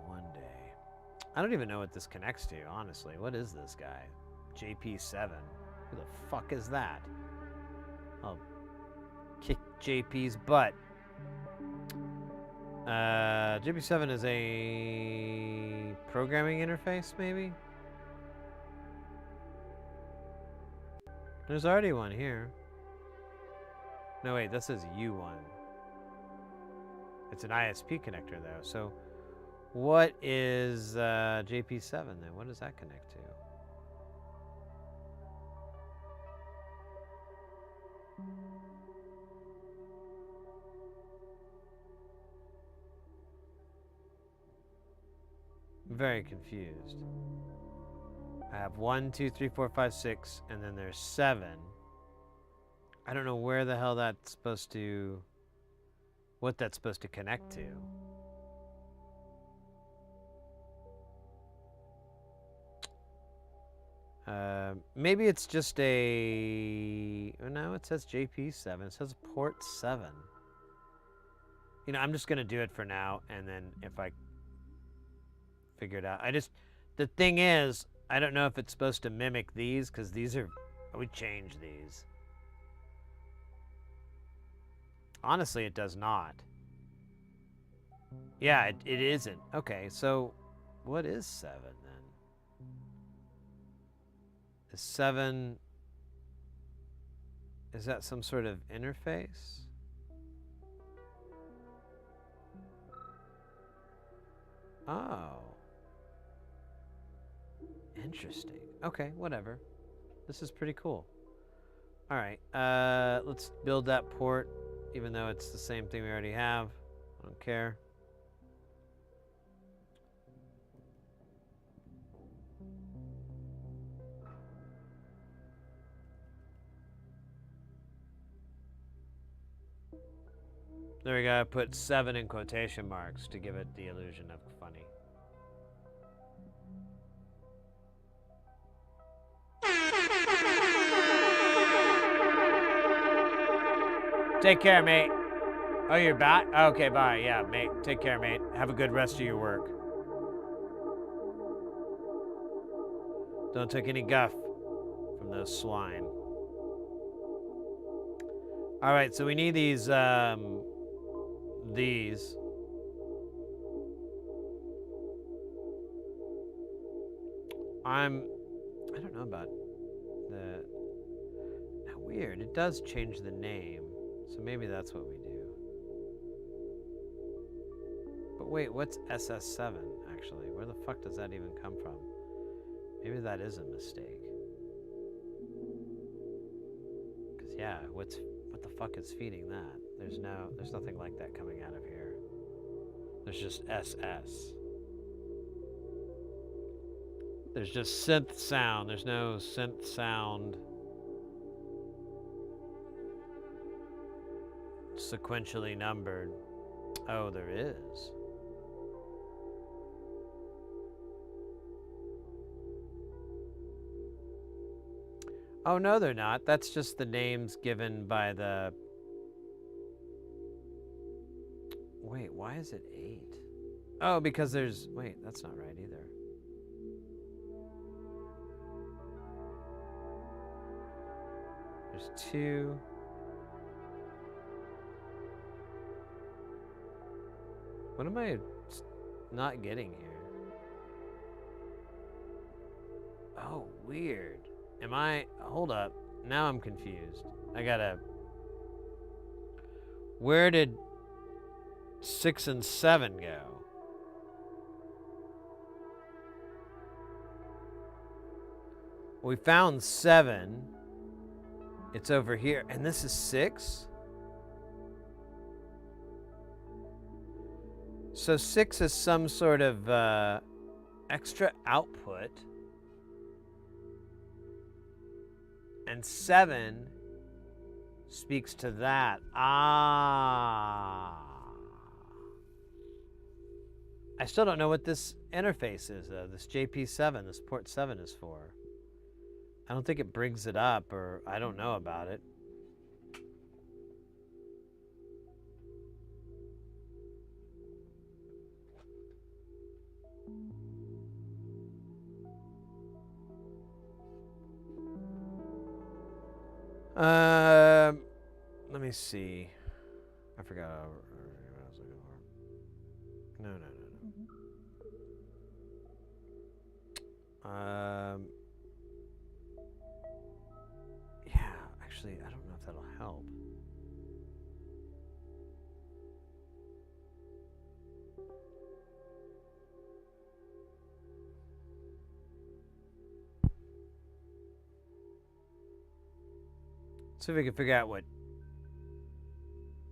One day. I don't even know what this connects to, honestly. What is this guy? JP7. Who the fuck is that? I'll kick JP's butt. JP7 is a programming interface, maybe? There's already one here. No, wait, this is U1. It's an ISP connector, though. So what is JP7, then? What does that connect to? I'm very confused. I have 1, 2, 3, 4, 5, 6, and then there's 7. I don't know where the hell that's supposed to... what that's supposed to connect to. Maybe it's just a... oh, no, it says JP7. It says port 7. You know, I'm just going to do it for now, and then if I figure it out. The thing is, I don't know if it's supposed to mimic these, because these are... we changed these. Honestly, it does not. Yeah, it isn't. Okay, so what is 7 then? Is 7... is that some sort of interface? Oh. Interesting. Okay, whatever. This is pretty cool. All right, let's build that port, even though it's the same thing we already have. I don't care. There we go. I put 7 in quotation marks to give it the illusion of funny. Take care, mate. Oh, you're back? Okay, bye. Yeah, mate. Take care, mate. Have a good rest of your work. Don't take any guff from those swine. All right, so we need these. These. I don't know about the... weird. It does change the name. So maybe that's what we do. But wait, what's SS7 actually? Where the fuck does that even come from? Maybe that is a mistake. Cause yeah, what the fuck is feeding that? There's nothing like that coming out of here. There's just SS. There's just synth sound. There's no synth sound sequentially numbered. Oh, there is. Oh, no, they're not. That's just the names given by the... wait, why is it 8? Oh, because there's... wait, that's not right either. There's 2... what am I not getting here? Oh, weird. Am I... hold up. Now I'm confused. I gotta... where did 6 and 7 go? We found 7. It's over here. And this is 6? So 6 is some sort of extra output. And 7 speaks to that. Ah. I still don't know what this interface is, though. This JP7, this port 7 is for. I don't think it brings it up, or I don't know about it. Let me see. I forgot what I was looking for. No. Yeah, actually, I don't know if that'll help. See if we can figure out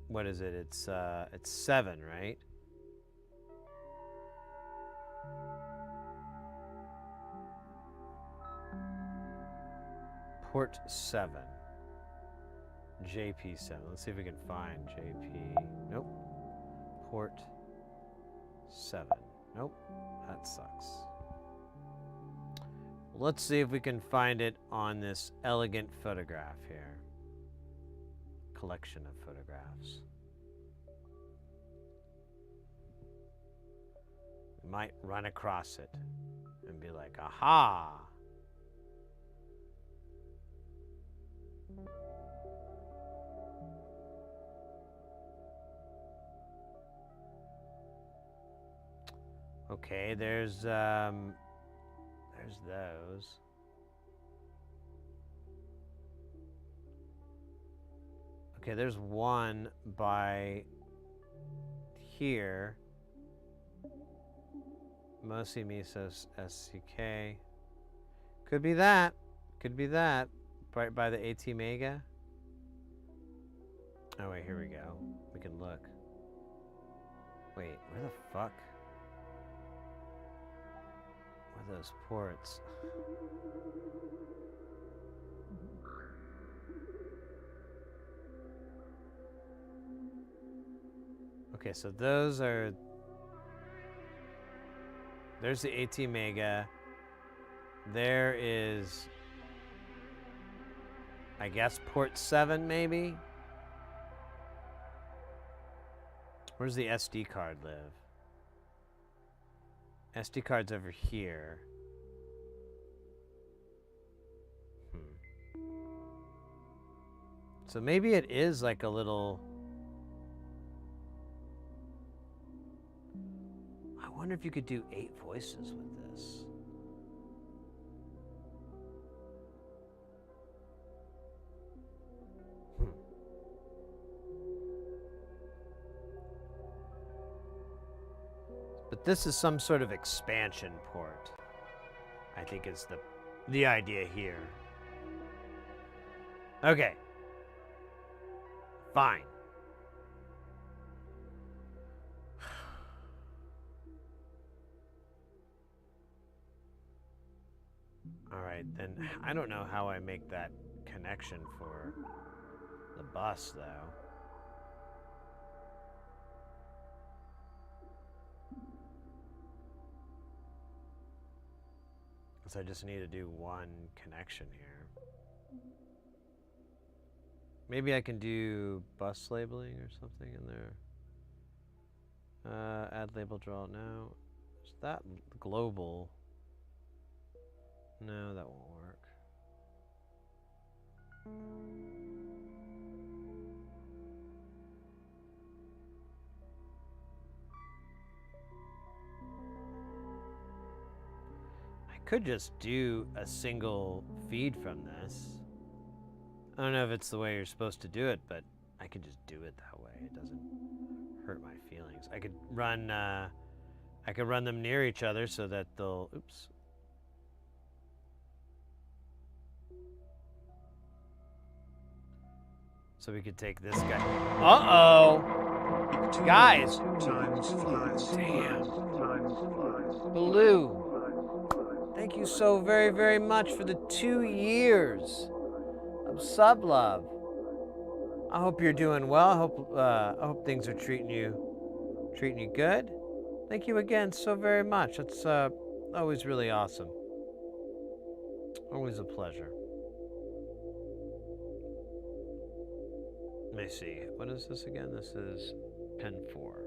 what is it? It's 7, right? Port 7. JP7. Let's see if we can find JP. Nope. Port 7. Nope. That sucks. Let's see if we can find it on this elegant photograph here. Collection of photographs. We might run across it and be like, aha! Okay, there's those. Okay, there's one by here. Mosi Misos SCK. Could be that. Could be that. Right by the AT Mega. Oh wait, here we go. We can look. Wait, where the fuck? Where are those ports? Okay, so those are... There's the AT Mega. There is... I guess port 7, maybe? Where's the SD card live? SD card's over here. So maybe it is like a little... I wonder if you could do 8 voices with this. But this is some sort of expansion port. I think is the idea here. Okay. Fine. All right, then I don't know how I make that connection for the bus, though. So I just need to do one connection here. Maybe I can do bus labeling or something in there. Add label draw. No. Is that global? No, that won't work. I could just do a single feed from this. I don't know if it's the way you're supposed to do it, but I could just do it that way. It doesn't hurt my feelings. I could run them near each other so that they'll, oops. So we could take this guy. Uh-oh! Guys! Damn. Blue. Thank you so very, very much for the 2 years of sub love. I hope you're doing well. I hope things are treating you good. Thank you again so very much. It's always really awesome. Always a pleasure. Let me see. What is this again? This is pin 4.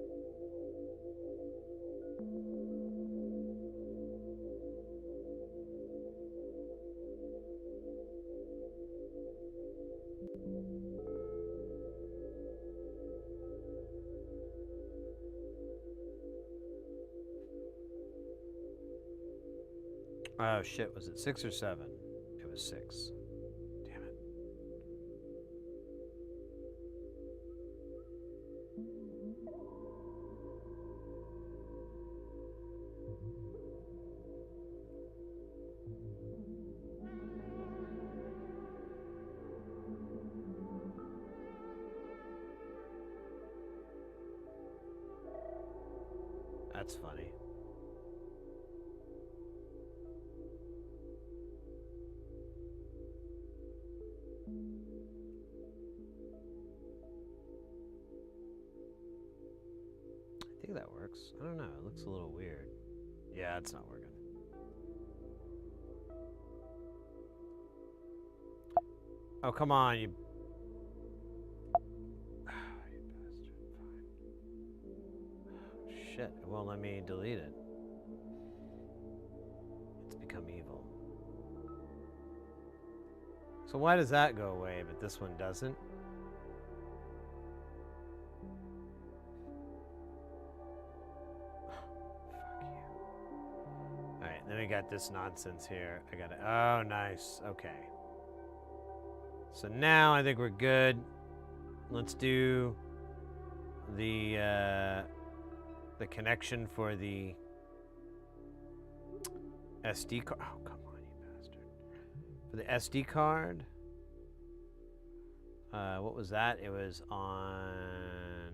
Oh shit, was it 6 or 7? It was 6. Damn it. That's funny. I think that works. I don't know. It looks a little weird. Yeah, it's not working. Oh, come on, you... you bastard. Fine. Shit, it won't let me delete it. It's become evil. So why does that go away, but this one doesn't? Alright, then we got this nonsense here. I got it. Oh, nice. Okay. So now I think we're good. Let's do the connection for the SD card. Oh, come on, you bastard. For the SD card. What was that? It was on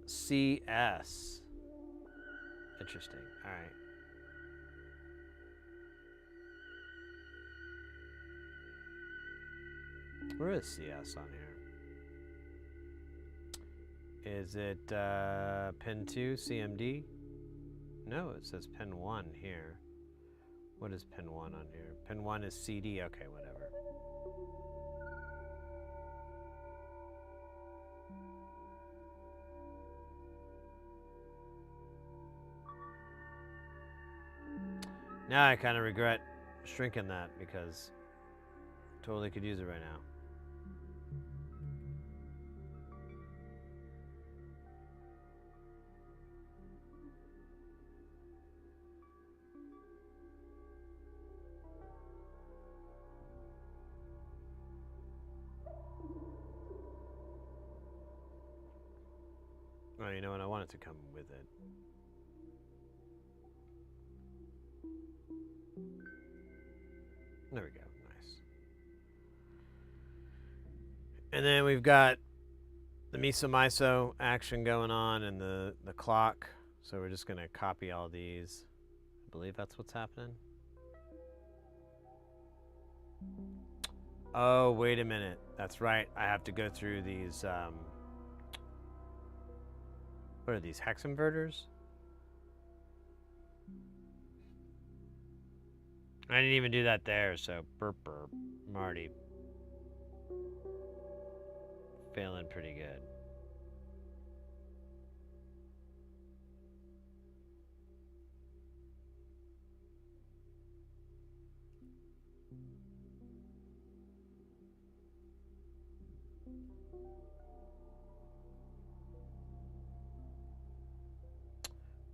CS. Interesting. All right. Where is CS on here? Is it pin 2 CMD? No, it says pin 1 here. What is pin 1 on here? Pin 1 is CD. Okay, whatever. Now I kind of regret shrinking that because totally could use it right now. Oh, you know what? I want it to come with it. There we go. Nice. And then we've got the miso action going on and the clock. So we're just going to copy all these. I believe that's what's happening. Oh, wait a minute. That's right. I have to go through these... what are these, hex inverters? I didn't even do that there, so burp. I'm already feeling pretty good.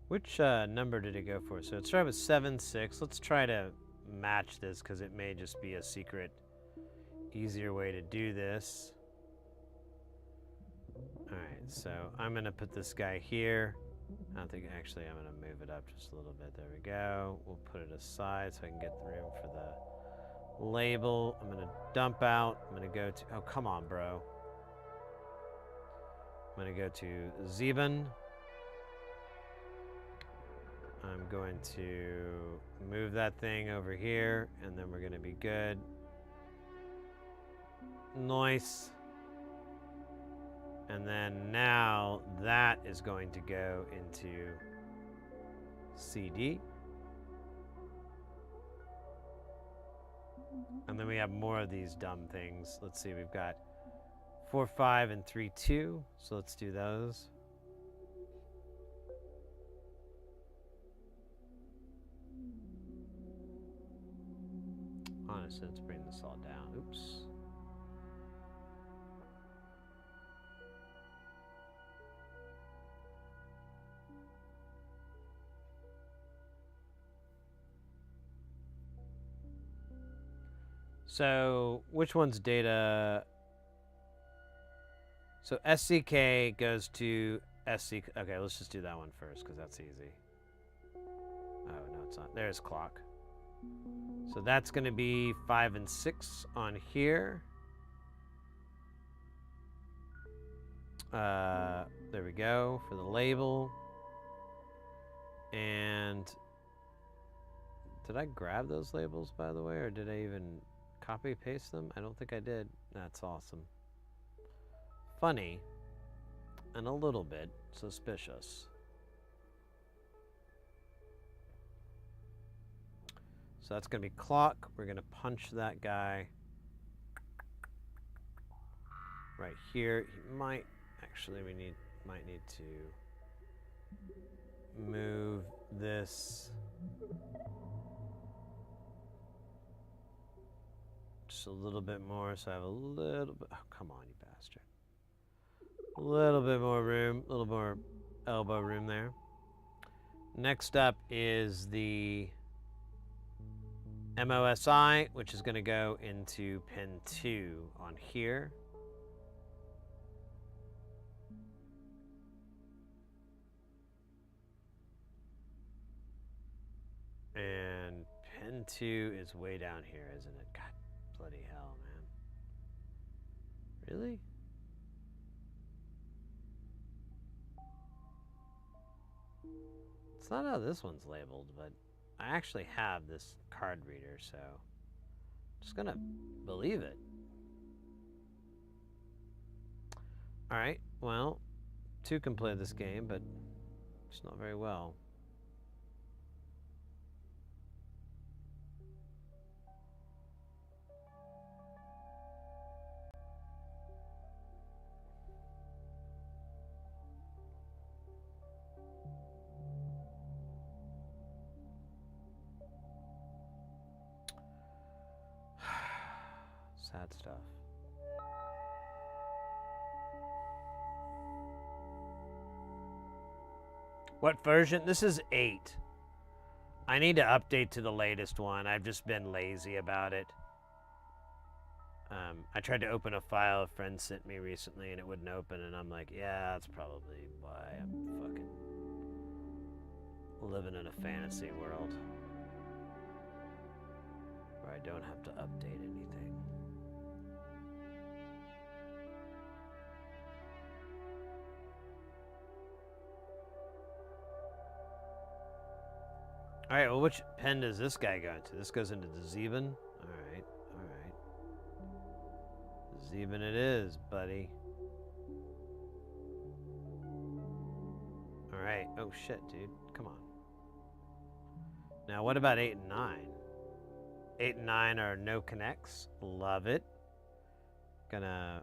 Which number did it go for? So it started with 7, 6. Let's try to match this because it may just be a secret, easier way to do this. Alright, so I'm going to put this guy here. I don't think, actually, I'm going to move it up just a little bit. There we go. We'll put it aside so I can get the room for the label. I'm going to dump out. I'm going to go to, oh, come on, bro. I'm going to go to Zeben. I'm going to move that thing over here, and then we're going to be good. Nice. And then now that is going to go into CD. And then we have more of these dumb things. Let's see, we've got 4, 5, and 3, 2. So let's do those. Honestly, let's bring this all down. Oops. So, which one's data? So, SCK goes to SC. Okay, let's just do that one first because that's easy. Oh, no, it's not. There's clock. So, that's going to be 5 and 6 on here. There we go for the label. And did I grab those labels, by the way, or did I even copy paste them? I don't think I did. That's awesome. Funny and a little bit suspicious. So that's going to be clock. We're going to punch that guy right here. He might actually might need to move this just a little bit more, so I have a little bit. Oh, come on, you bastard! A little bit more room, a little more elbow room there. Next up is the MOSI, which is going to go into pin 2 on here. And pin 2 is way down here, isn't it? God bloody hell, man. Really? It's not how this one's labeled, but I actually have this card reader, so I'm just gonna believe it. Alright, well, 2 can play this game, but just not very well. Sad stuff. What version? This is 8. I need to update to the latest one. I've just been lazy about it. I tried to open a file a friend sent me recently and it wouldn't open, and I'm like, yeah, that's probably why I'm fucking living in a fantasy world where I don't have to update anything. All right, well, which pen does this guy go into? This goes into the Zeben. All right, all right. Zeben it is, buddy. All right. Oh, shit, dude. Come on. Now, what about 8 and 9? 8 and 9 are no connects. Love it. Gonna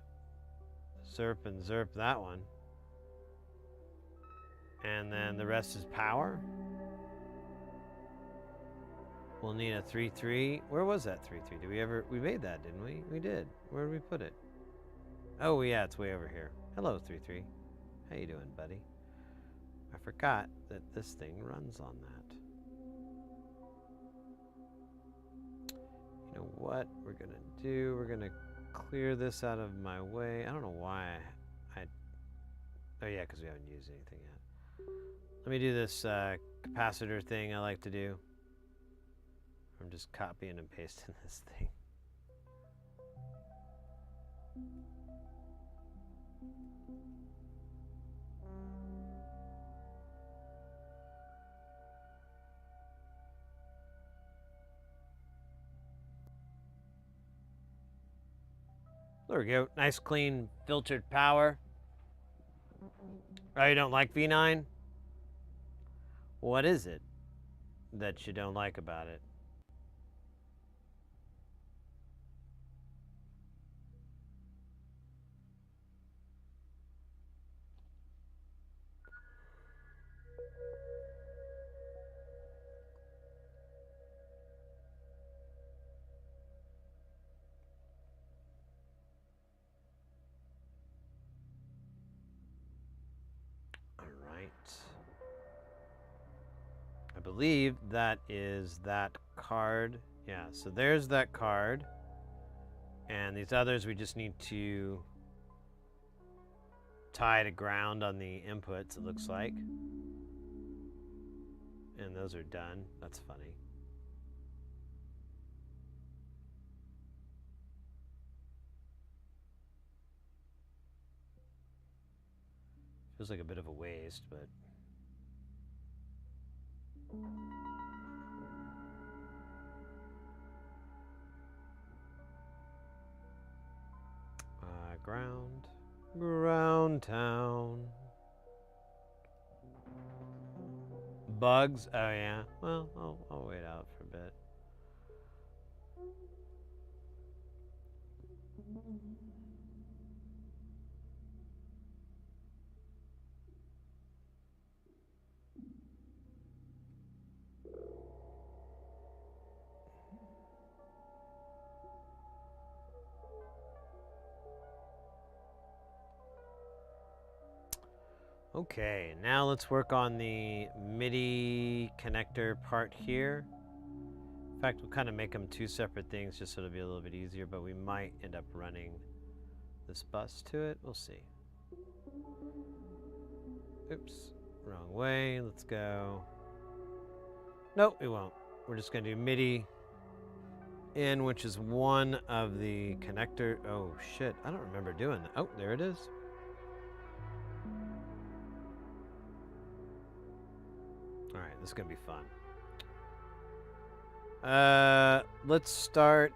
zerp and zerp that one. And then the rest is power. We'll need a 3-3. Where was that 3-3? Did we ever... We made that, didn't we? We did. Where did we put it? Oh, yeah, it's way over here. Hello, 3-3. How you doing, buddy? I forgot that this thing runs on that. You know what we're going to do? We're going to clear this out of my way. I don't know why I... Oh, yeah, because we haven't used anything yet. Let me do this capacitor thing I like to do. I'm just copying and pasting this thing. There we go. Nice, clean, filtered power. Oh, you don't like V9? What is it that you don't like about it? believe that is that card. Yeah, so there's that card. And these others we just need to tie to ground on the inputs, it looks like. And those are done. That's funny. Feels like a bit of a waste, but... ground town. Bugs? Oh yeah. Well, I'll wait out for a bit. Okay, now let's work on the MIDI connector part here. In fact, we'll kind of make them two separate things just so it'll be a little bit easier, but we might end up running this bus to it. We'll see. Oops, wrong way. Let's go. Nope, we won't. We're just going to do MIDI in, which is one of the connector. Oh, shit. I don't remember doing that. Oh, there it is. All right, this is going to be fun. Let's start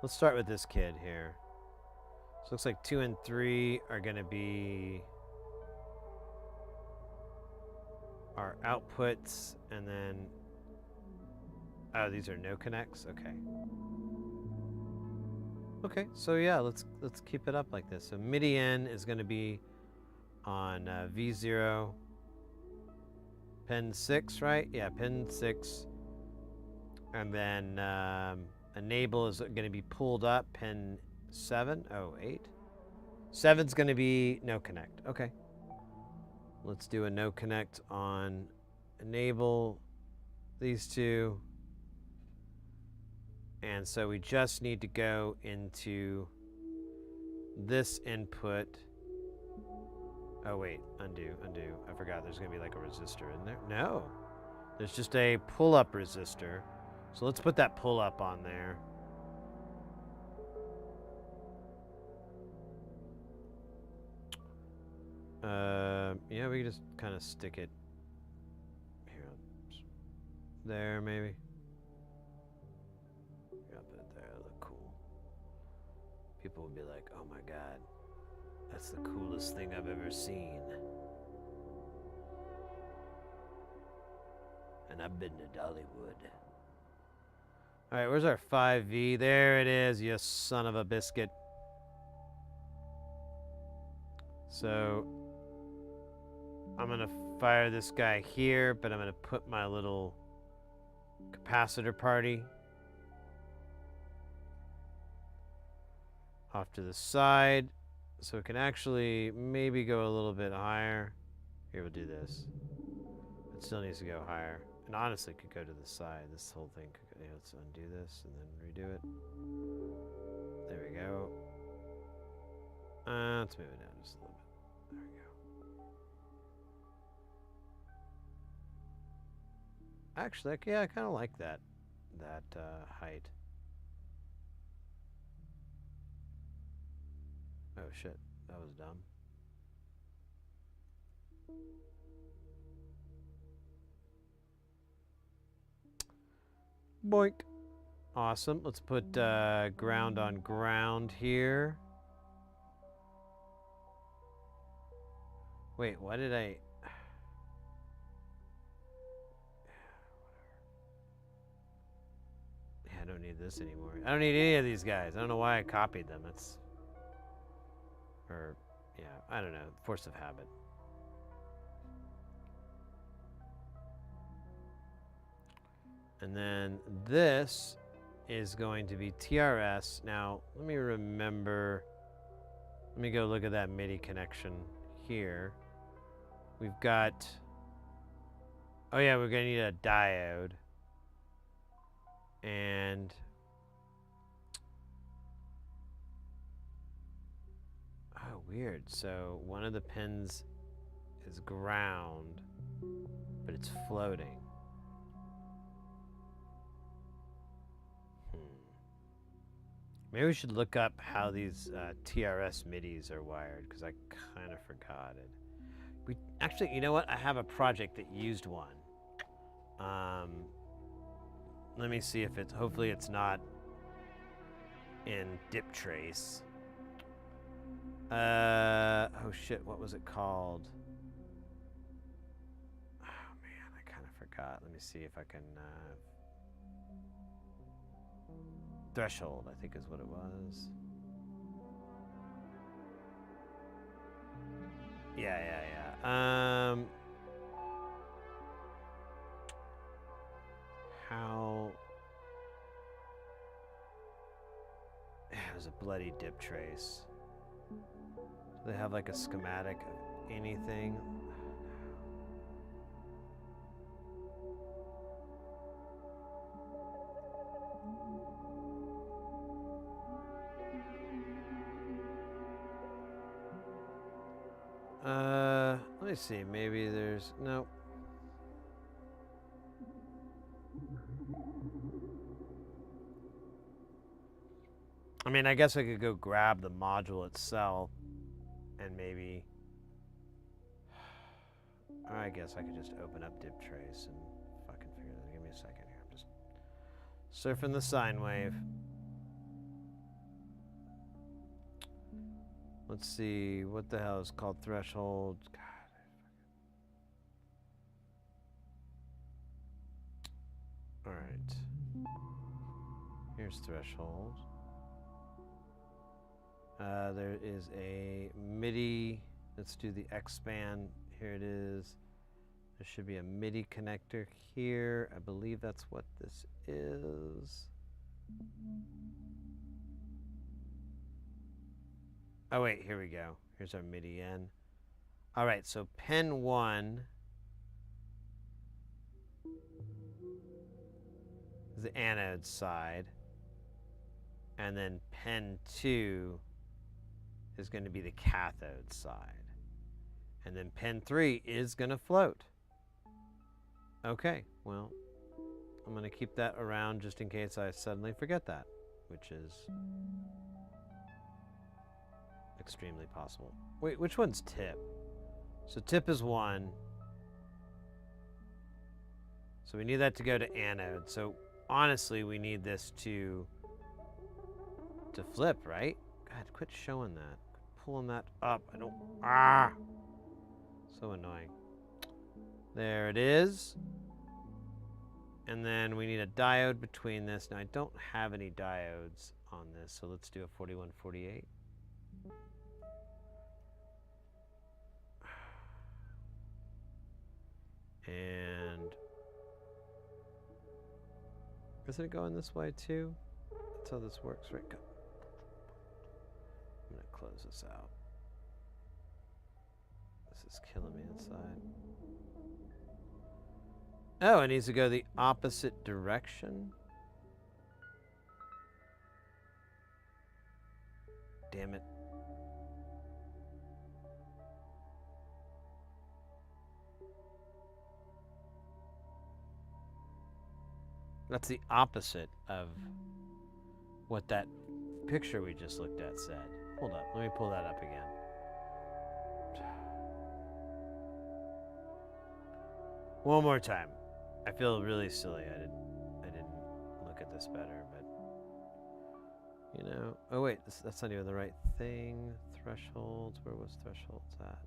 with this kid here. So it looks like 2 and 3 are going to be our outputs, and then oh, these are no connects. Okay, so yeah, let's keep it up like this. So MIDI in is going to be on V0 pin 6, right? Yeah, pin 6. And then enable is going to be pulled up, pin 7. Oh, 8. 7's going to be no connect. Okay. Let's do a no connect on enable these two. And so we just need to go into this input. Oh, wait, undo. I forgot there's going to be like a resistor in there. No, there's just a pull-up resistor. So let's put that pull-up on there. Yeah, we can just kind of stick it here. There, maybe. Yeah, put it there. Look cool. People will be like, oh my God. That's the coolest thing I've ever seen. And I've been to Dollywood. Alright, where's our 5V? There it is, you son of a biscuit. So, I'm going to fire this guy here, but I'm going to put my little capacitor party off to the side. So it can actually maybe go a little bit higher. Here, we'll do this. It still needs to go higher. And honestly, it could go to the side. This whole thing could go, let's undo this and then redo it. There we go. Let's move it down just a little bit. There we go. Actually, yeah, I kind of like that height. Oh shit, that was dumb. Boink. Awesome. Let's put ground on ground here. Wait, why did I... Yeah, I don't need this anymore. I don't need any of these guys. I don't know why I copied them. It's... Or, yeah, I don't know. Force of habit. And then this is going to be TRS. Now, let me remember. Let me go look at that MIDI connection here. we've got... Oh yeah, we're gonna need a diode. And... Oh, weird. So one of the pins is ground, but it's floating. Maybe we should look up how these TRS MIDIs are wired, because I kind of forgot it. We actually, you know what? I have a project that used one. Let me see if it's, hopefully it's not in dip trace. Oh shit, what was it called? Oh man, I kind of forgot. Let me see if I can, Threshold, I think is what it was. Yeah. How... It was a bloody dip trace. Do they have like a schematic of anything? Let me see, maybe there's, no. I mean, I guess I could go grab the module itself and maybe, or I guess I could just open up dip trace and fucking figure that. Give me a second here. I'm just surfing the sine wave. Let's see, what the hell is called threshold? God. All right. Here's threshold. There is a MIDI. Let's do the X-band. Here it is. There should be a MIDI connector here. I believe that's what this is. Oh wait, here we go. Here's our MIDI in. All right, so pin 1 is the anode side, and then pin 2 is going to be the cathode side, and then pin 3 is going to float. Okay, well, I'm going to keep that around just in case I suddenly forget that, which is extremely possible. Wait, which one's tip? So tip is 1. So we need that to go to anode. So honestly, we need this to flip, right? God, quit showing that. Quit pulling that up. I don't... Ah! So annoying. There it is. And then we need a diode between this. Now, I don't have any diodes on this, so let's do a 4148. And isn't it going this way too? That's how this works, right? Go. I'm gonna close this out. This is killing me inside. Oh, it needs to go the opposite direction. Damn it. That's the opposite of what that picture we just looked at said. Hold up, let me pull that up again. One more time. I feel really silly. I didn't look at this better, but you know. Oh wait, that's not even the right thing. Thresholds. Where was thresholds at?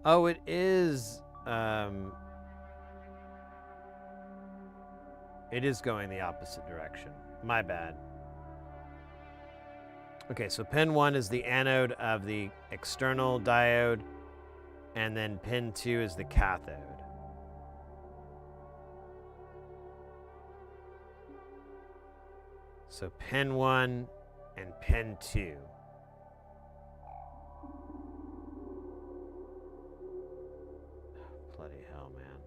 Oh, it is. It is going the opposite direction. My bad. Okay, so pin 1 is the anode of the external diode, and then pin 2 is the cathode. So pin 1 and pin 2. Bloody hell, man.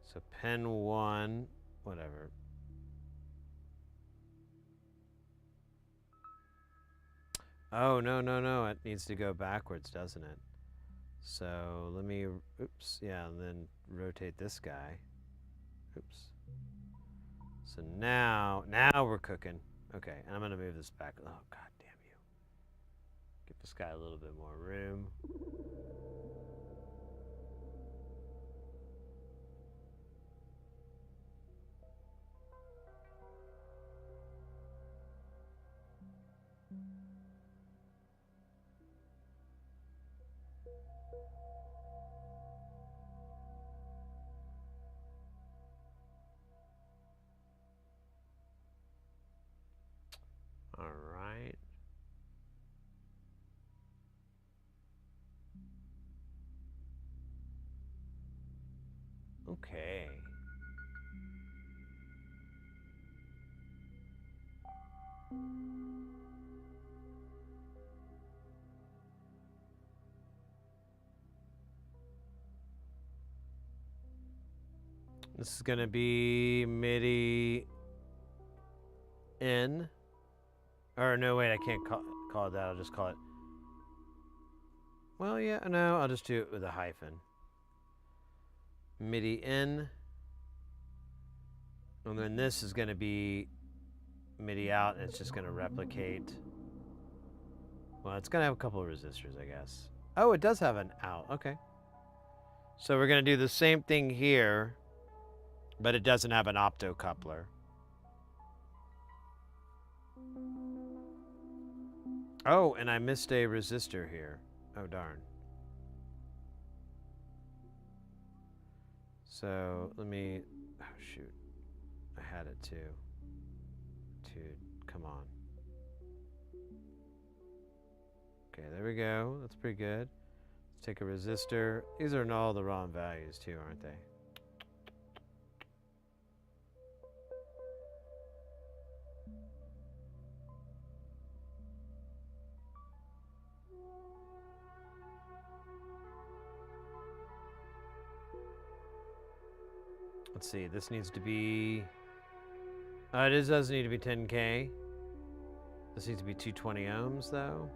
So pin 1, whatever. Oh, no, no, no. It needs to go backwards, doesn't it? So let me, oops, yeah, and then rotate this guy. Oops. So now we're cooking. Okay, and I'm gonna move this back. Oh, god damn you. Give this guy a little bit more room. All right. Okay. This is gonna be MIDI in. Or no, wait, I can't call it that. I'll just call it. Well, yeah, no, I'll just do it with a hyphen. MIDI in. And then this is going to be MIDI out, and it's just going to replicate. Well, it's going to have a couple of resistors, I guess. Oh, it does have an out. Okay. So we're going to do the same thing here, but it doesn't have an optocoupler. Oh, and I missed a resistor here. Oh, darn. So let me, oh, shoot. I had it too. Dude, come on. Okay, there we go. That's pretty good. Let's take a resistor. These are in all the wrong values too, aren't they? Let's see, this needs to be... it does need to be 10K. This needs to be 220 ohms, though.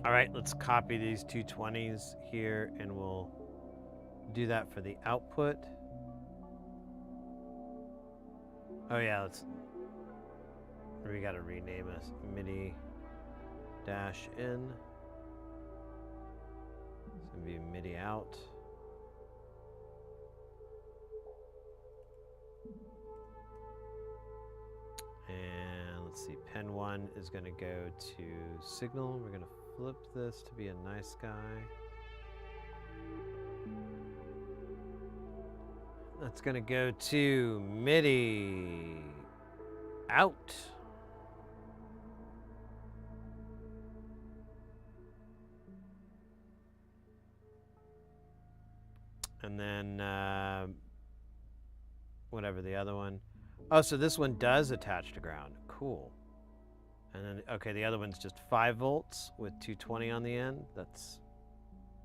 All right, let's copy these 220s here, and we'll do that for the output. Oh yeah, we gotta rename us MIDI dash in. It's gonna be MIDI out. And let's see, pen 1 is gonna go to signal. We're gonna flip this to be a nice guy. That's gonna go to MIDI out. And then whatever the other one. Oh, so this one does attach to ground. Cool. And then, okay, the other one's just 5 volts with 220 on the end. That's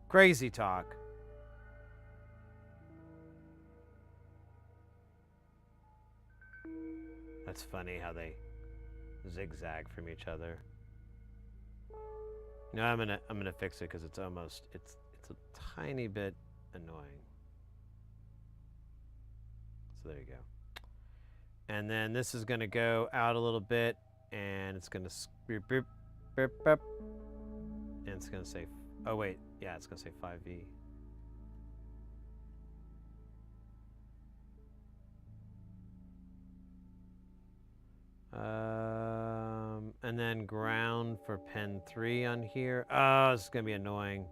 crazy talk. That's funny how they zigzag from each other. No, I'm gonna fix it because it's a tiny bit annoying. So there you go. And then this is gonna go out a little bit, and it's gonna boop, boop, boop, boop, and it's gonna say, oh wait, yeah, it's gonna say 5V. And then ground for pen 3 on here. Oh, this is gonna be annoying.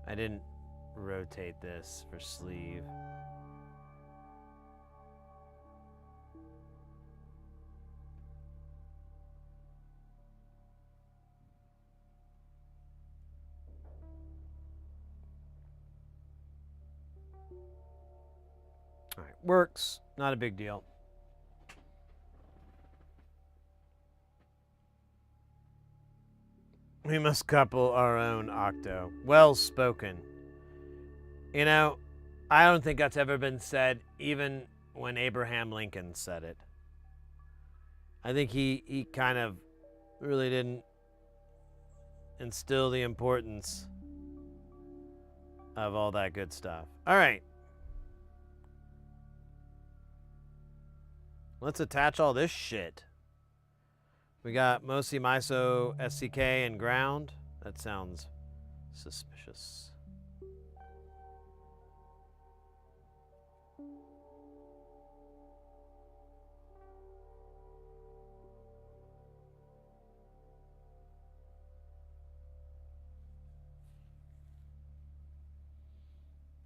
I didn't rotate this for sleeve. Works. Not a big deal. We must couple our own octo. Well spoken. You know, I don't think that's ever been said, even when Abraham Lincoln said it. I think he kind of really didn't instill the importance of all that good stuff. All right. Let's attach all this shit. We got Mosi Miso SCK and ground. That sounds suspicious.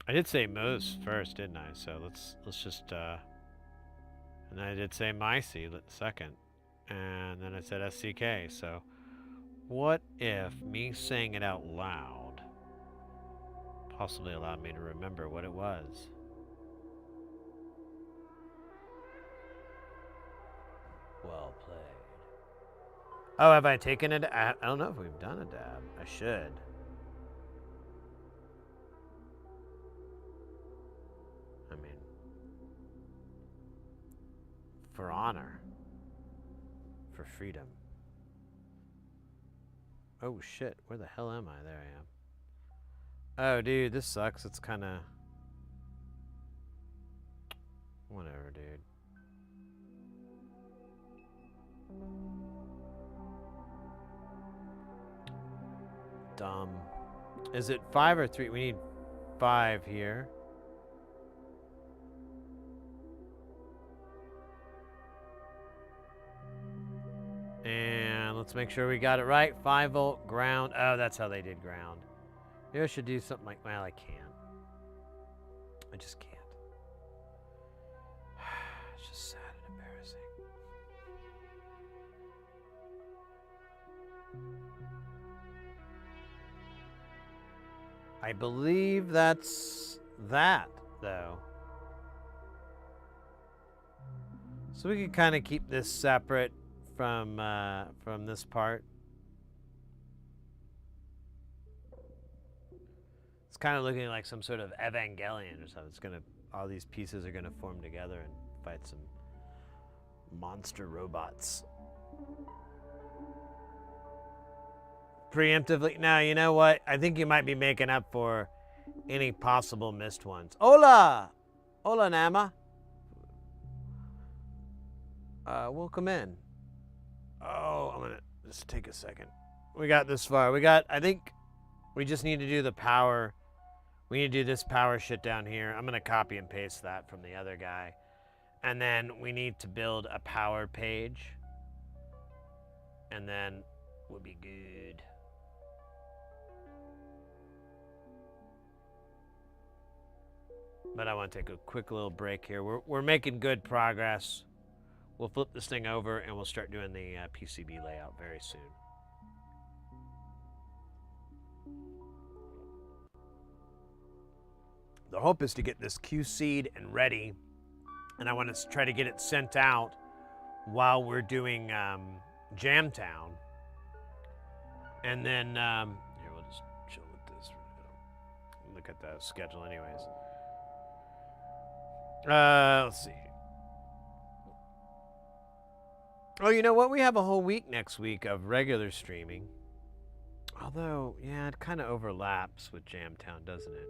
I did say Mos first, didn't I? So let's just and I did say Myci second. And then I said SCK. So what if me saying it out loud possibly allowed me to remember what it was? Well played. Oh, have I taken it? I don't know if we've done a dab. I should. I mean, for honor. For freedom. Oh shit, where the hell am I? There I am. Oh dude, this sucks. It's kind of... Whatever, dude. Dumb. Is it 5 or 3? We need 5 here. And let's make sure we got it right. 5 volt ground. Oh, that's how they did ground. Maybe I should do something like, well, I can't. I just can't. It's just sad and embarrassing. I believe that's that, though. So we can kind of keep this separate from this part. It's kind of looking like some sort of Evangelion or something. It's gonna, all these pieces are gonna form together and fight some monster robots. Preemptively. Now, you know what? I think you might be making up for any possible missed ones. Hola! Hola, Nama. Welcome in. Oh, I'm gonna just take a second. We got this far. I think we just need to do the power. We need to do this power shit down here. I'm gonna copy and paste that from the other guy. And then we need to build a power page. And then we'll be good. But I want to take a quick little break here. We're making good progress. We'll flip this thing over and we'll start doing the PCB layout very soon. The hope is to get this QC'd and ready, and I want to try to get it sent out while we're doing Jamtown. And then, here, we'll just chill with this. Look at the schedule anyways. Let's see. Oh, you know what? We have a whole week next week of regular streaming. Although, yeah, it kind of overlaps with Jamtown, doesn't it?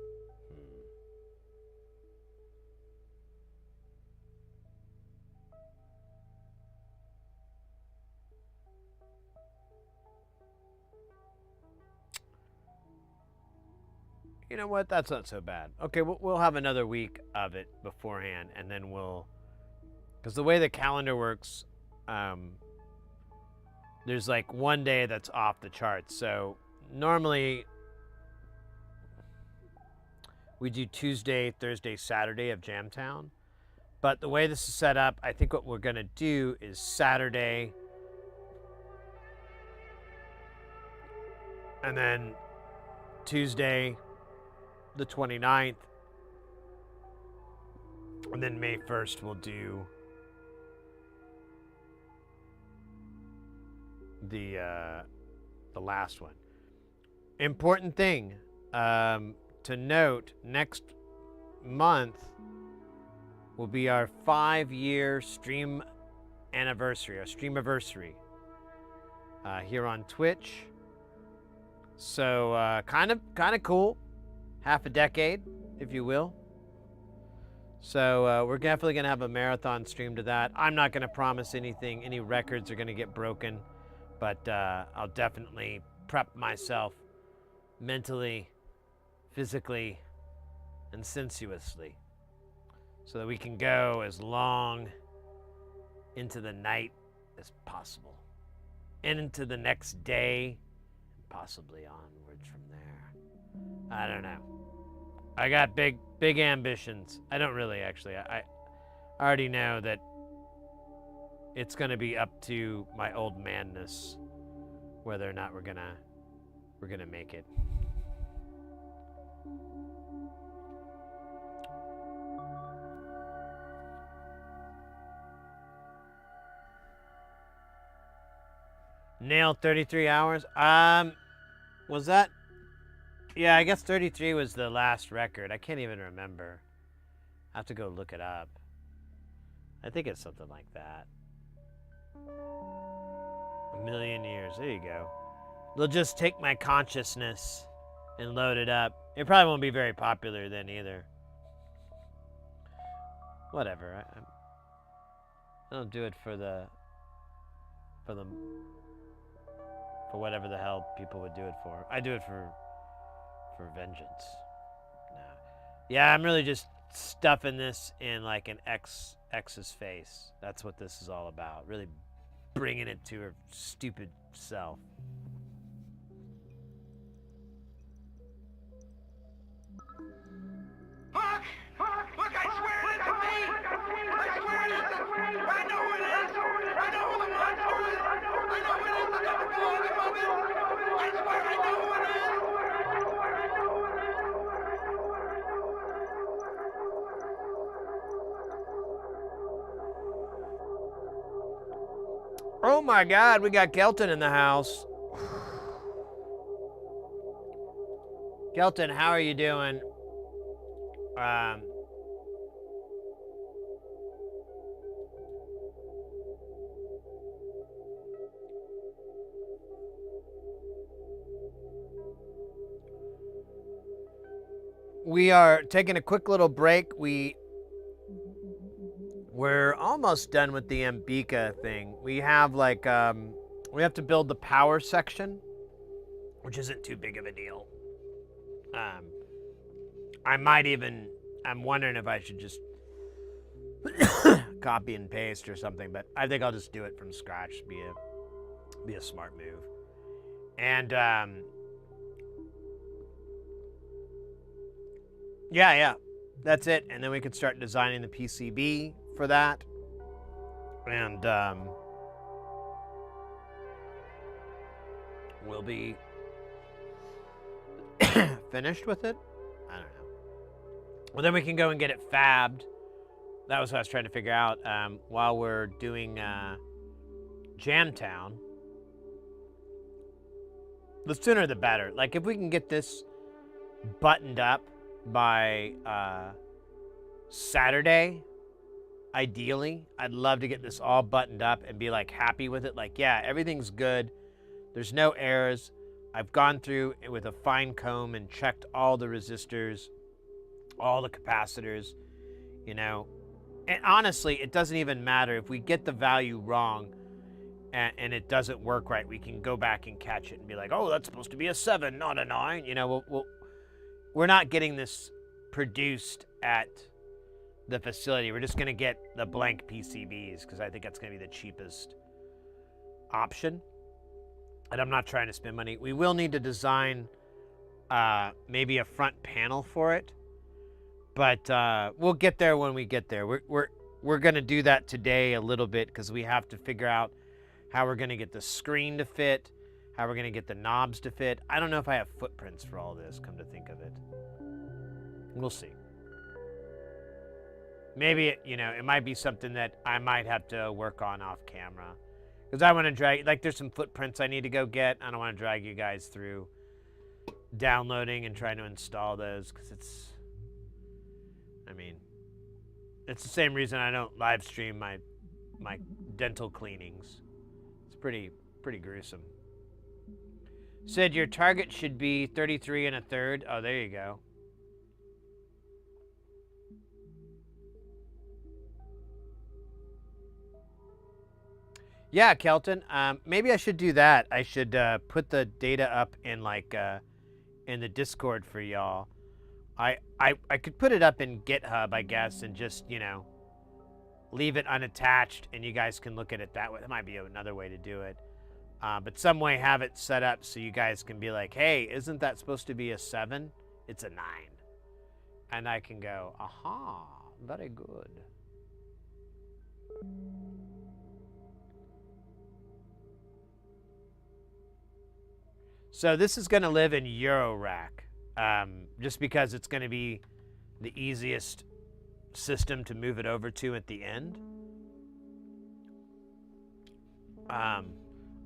You know what? That's not so bad. Okay, we'll have another week of it beforehand, and then we'll... Because the way the calendar works... there's like one day that's off the charts. So normally we do Tuesday, Thursday, Saturday of Jamtown. But the way this is set up, I think what we're going to do is Saturday and then Tuesday the 29th And then May 1st we'll do the last one. Important thing to note, next month will be our 5-year stream anniversary, our streamiversary here on Twitch. So kind of cool, half a decade, if you will. So we're definitely gonna have a marathon stream to that. I'm not gonna promise anything. Any records are gonna get broken, but I'll definitely prep myself mentally, physically, and sensuously, so that we can go as long into the night as possible, and into the next day, possibly onwards from there. I don't know. I got big ambitions. I don't really, actually. I already know that it's gonna be up to my old manness whether or not we're gonna make it. Nailed 33 hours. Was that? Yeah, I guess 33 was the last record. I can't even remember. I have to go look it up. I think it's something like that. 1,000,000 years. There you go. They'll just take my consciousness and load it up. It probably won't be very popular then either. Whatever. I don't do it for whatever the hell people would do it for. I do it for vengeance. No. Yeah, I'm really just stuffing this in like an ex's face. That's what this is all about. Really bringing it to her stupid self. Look, I swear it isn't me! I swear it isn't! I know who it is! I know who the monster is! I know who it is that doesn't belong among us! I swear I know who it is! Oh my God, we got Kelton in the house. Kelton, how are you doing? We are taking a quick little break. We're almost done with the Mbika thing. We have like we have to build the power section, which isn't too big of a deal. I'm wondering if I should just copy and paste or something, but I think I'll just do it from scratch. Be a smart move. And yeah, that's it. And then we could start designing the PCB for that. And we'll be finished with it. I don't know. Well, then we can go and get it fabbed. That was what I was trying to figure out while we're doing Jamtown. The sooner the better. Like, if we can get this buttoned up by Saturday, ideally, I'd love to get this all buttoned up and be like happy with it. Like, yeah, everything's good. There's no errors. I've gone through it with a fine comb and checked all the resistors, all the capacitors, you know. And honestly, it doesn't even matter if we get the value wrong and it doesn't work right. We can go back and catch it and be like, oh, that's supposed to be a 7, not a 9. You know, we're not getting this produced at the facility. We're just going to get the blank PCBs because I think that's going to be the cheapest option. And I'm not trying to spend money. We will need to design maybe a front panel for it, but we'll get there when we get there. We're going to do that today a little bit because we have to figure out how we're going to get the screen to fit, how we're going to get the knobs to fit. I don't know if I have footprints for all this, come to think of it. We'll see. Maybe, you know, it might be something that I might have to work on off camera. Because I want to drag, like, there's some footprints I need to go get. I don't want to drag you guys through downloading and trying to install those, because it's, I mean, it's the same reason I don't live stream my dental cleanings. It's pretty gruesome. Said your target should be 33 1/3. Oh, there you go. Yeah, Kelton. Maybe I should do that. I should put the data up in like in the Discord for y'all. I could put it up in GitHub, I guess, and just, you know, leave it unattached, and you guys can look at it that way. That might be another way to do it. But some way have it set up so you guys can be like, hey, isn't that supposed to be a 7? It's a 9. And I can go, aha, very good. So this is going to live in eurorack, just because it's going to be the easiest system to move it over to at the end.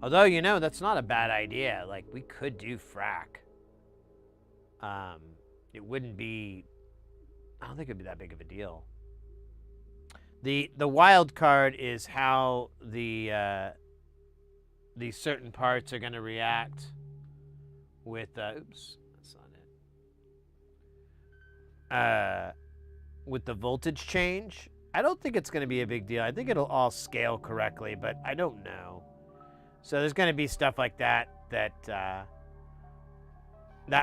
Although, you know, that's not a bad idea. Like, we could do frac. It wouldn't be, I don't think it'd be that big of a deal. The wild card is how the certain parts are going to react with, oops, that's not it. With the voltage change. I don't think it's going to be a big deal. I think it'll all scale correctly, but I don't know. So there's going to be stuff like that that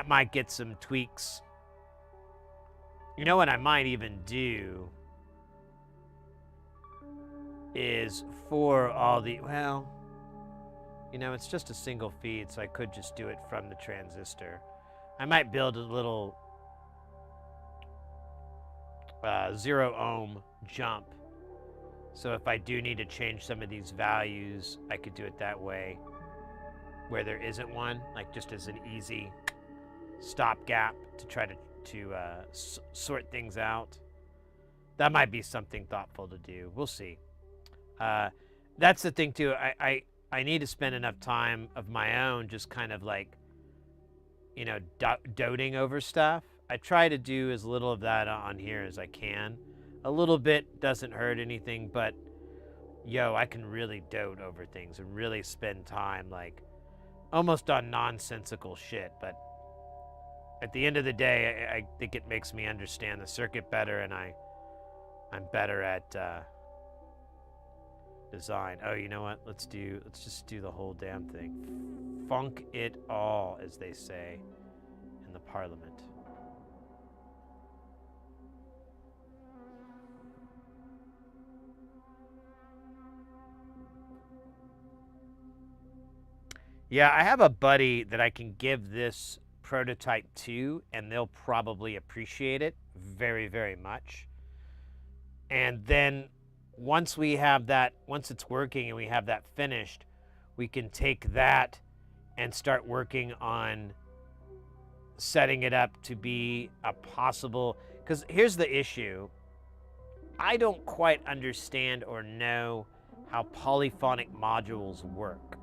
might get some tweaks. You know what I might even do is for all the, well, you know, it's just a single feed, so I could just do it from the transistor. I might build a little 0 ohm jump. So if I do need to change some of these values, I could do it that way, where there isn't one, like just as an easy stopgap to try to sort things out. That might be something thoughtful to do. We'll see. That's the thing too. I need to spend enough time of my own just kind of like, you know, doting over stuff. I try to do as little of that on here as I can. A little bit doesn't hurt anything, but yo, I can really dote over things and really spend time like almost on nonsensical shit. But at the end of the day, I think it makes me understand the circuit better, and I'm better at design. Oh, you know what? Let's just do the whole damn thing. Funk it all, as they say in the parliament. Yeah, I have a buddy that I can give this prototype to, and they'll probably appreciate it very, very much. And then once we have that, once it's working and we have that finished, we can take that and start working on setting it up to be a possible, because here's the issue. I don't quite understand or know how polyphonic modules work.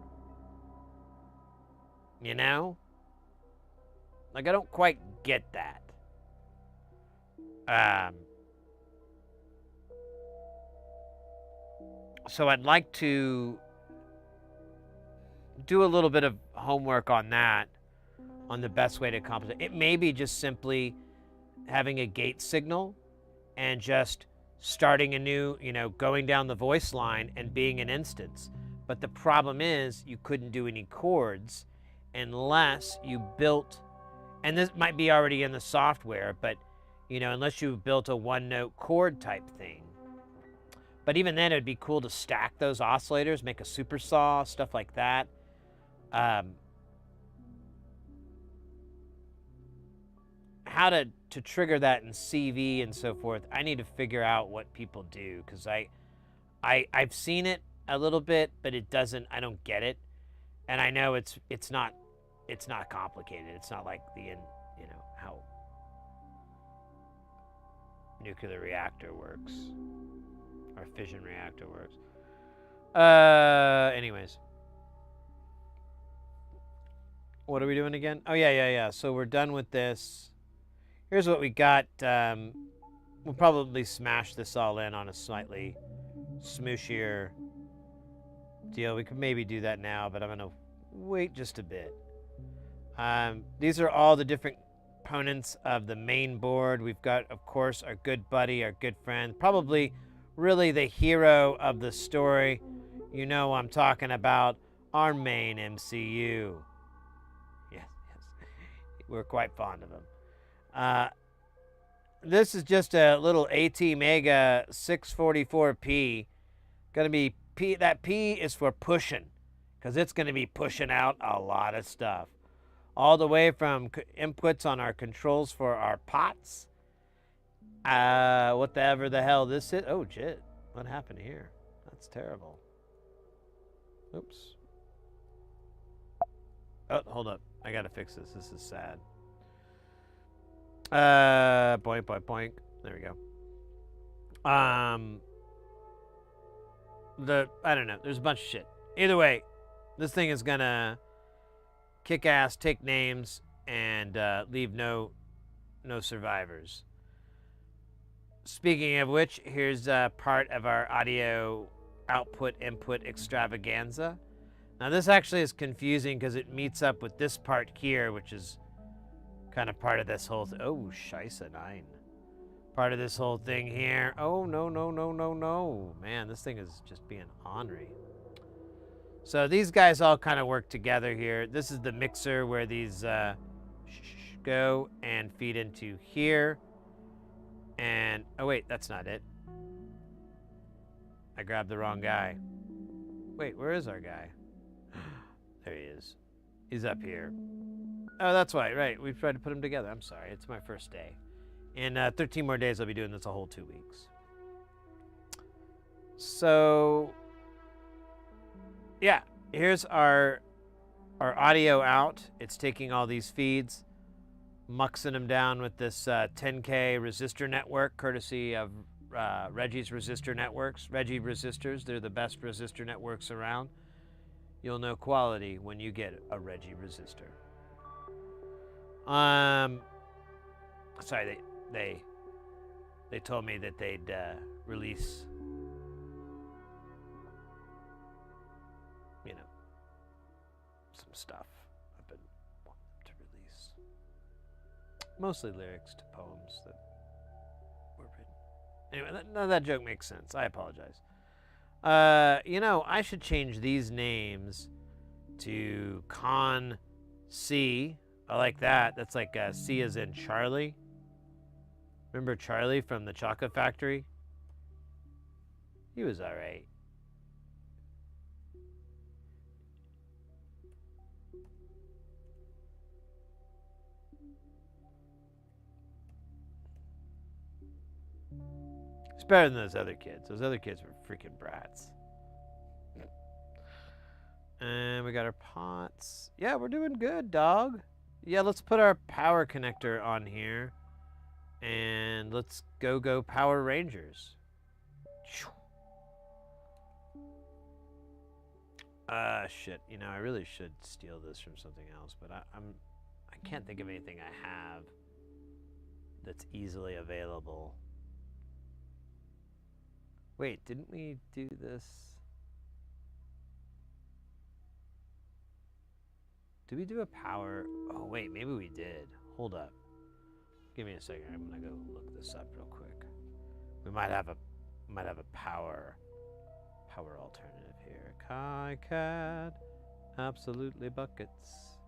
You know? Like, I don't quite get that. So I'd like to do a little bit of homework on that, on the best way to accomplish it. It may be just simply having a gate signal and just starting a new, you know, going down the voice line and being an instance. But the problem is you couldn't do any chords unless you built, and this might be already in the software, but, you know, unless you built a one-note chord type thing. But even then, it'd be cool to stack those oscillators, make a super saw, stuff like that. How to trigger that in CV and so forth, I need to figure out what people do, because I've seen it a little bit, but it doesn't, I don't get it. And I know it's not complicated. It's not like you know, how, nuclear reactor works. Our fission reactor works. Anyways. What are we doing again? Oh, yeah. So we're done with this. Here's what we got. We'll probably smash this all in on a slightly smooshier deal. We could maybe do that now, but I'm going to wait just a bit. These are all the different components of the main board. We've got, of course, our good buddy, our good friend, probably really the hero of the story. You know I'm talking about our main MCU. Yes. We're quite fond of him. This is just a little AT Mega 644P. Gonna be P. That P is for pushing, because it's gonna be pushing out a lot of stuff. All the way from inputs on our controls for our pots. Whatever the hell this is. Oh, shit. What happened here? That's terrible. Oops. Oh, hold up. I gotta fix this. This is sad. Boink. There we go. I don't know. There's a bunch of shit. Either way, this thing is gonna kick ass, take names, and leave no survivors. Speaking of which, here's part of our audio output input extravaganza. Now this actually is confusing because it meets up with this part here, which is kind of part of this whole oh, Scheisse 9. Part of this whole thing here. Oh, no. Man, this thing is just being ornery. So these guys all kind of work together here. This is the mixer where these go and feed into here. And, oh wait, that's not it. I grabbed the wrong guy. Wait, where is our guy? There he is. He's up here. Oh, that's right. We've tried to put them together. I'm sorry. It's my first day. In 13 more days, I'll be doing this a whole 2 weeks. So, yeah, here's our audio out. It's taking all these feeds, muxing them down with this 10K resistor network, courtesy of Reggie's Resistor Networks. Reggie Resistors, they're the best resistor networks around. You'll know quality when you get a Reggie resistor. Sorry, they told me that they'd release, some stuff I've been wanting them to release. Mostly lyrics to poems that were written. Anyway, none of that joke makes sense. I apologize. I should change these names to Con C. I like that. That's like C as in Charlie. Remember Charlie from the Chocolate Factory? He was all right. It's better than those other kids. Those other kids were freaking brats. And we got our pots. Yeah, we're doing good, dog. Yeah, let's put our power connector on here. And let's go Power Rangers. Shit. I really should steal this from something else, but I can't think of anything I have that's easily available. Wait, didn't we do this? Did we do a power? Oh, wait, maybe we did. Hold up. Give me a second. I'm gonna go look this up real quick. We might have a power alternative here. KiCAD, absolutely buckets.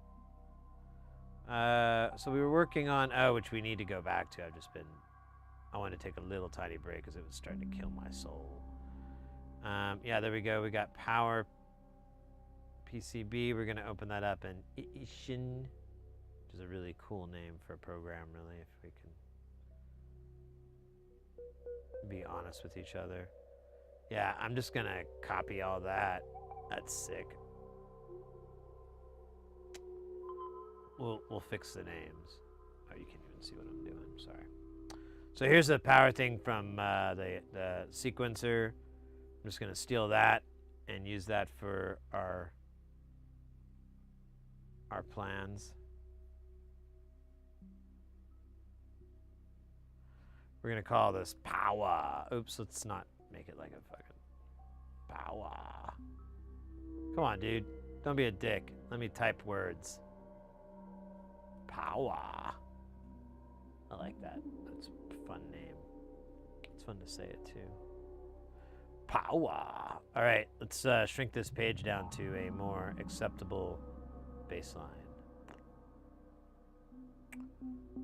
So we were working on which we need to go back to. I want to take a little tiny break because it was starting to kill my soul. Yeah, there we go. We got power PCB. We're gonna open that up in Ishin, which is a really cool name for a program, really, if we can be honest with each other. Yeah, I'm just gonna copy all that. That's sick. We'll fix the names. Oh, you can't even see what I'm doing. Sorry. So here's the power thing from the sequencer. I'm just gonna steal that and use that for our plans. We're gonna call this power. Oops, let's not make it like a fucking power. Come on, dude. Don't be a dick. Let me type words. Power. I like that. That's a fun name. It's fun to say it too. Power. All right, let's shrink this page down to a more acceptable baseline.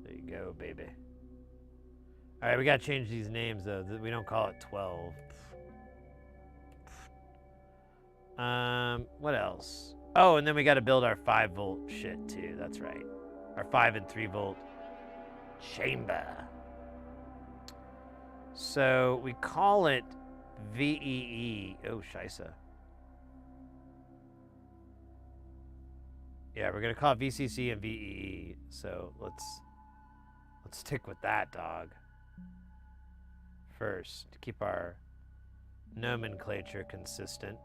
There you go, baby. All right, we gotta change these names though. We don't call it 12. What else? Oh, and then we gotta build our 5-volt shit too. That's right. Our 5 and 3 volt chamber. So we call it VEE. Oh, scheisse. Yeah, we're gonna call it VCC and VEE. So let's stick with that, dog. First, to keep our nomenclature consistent.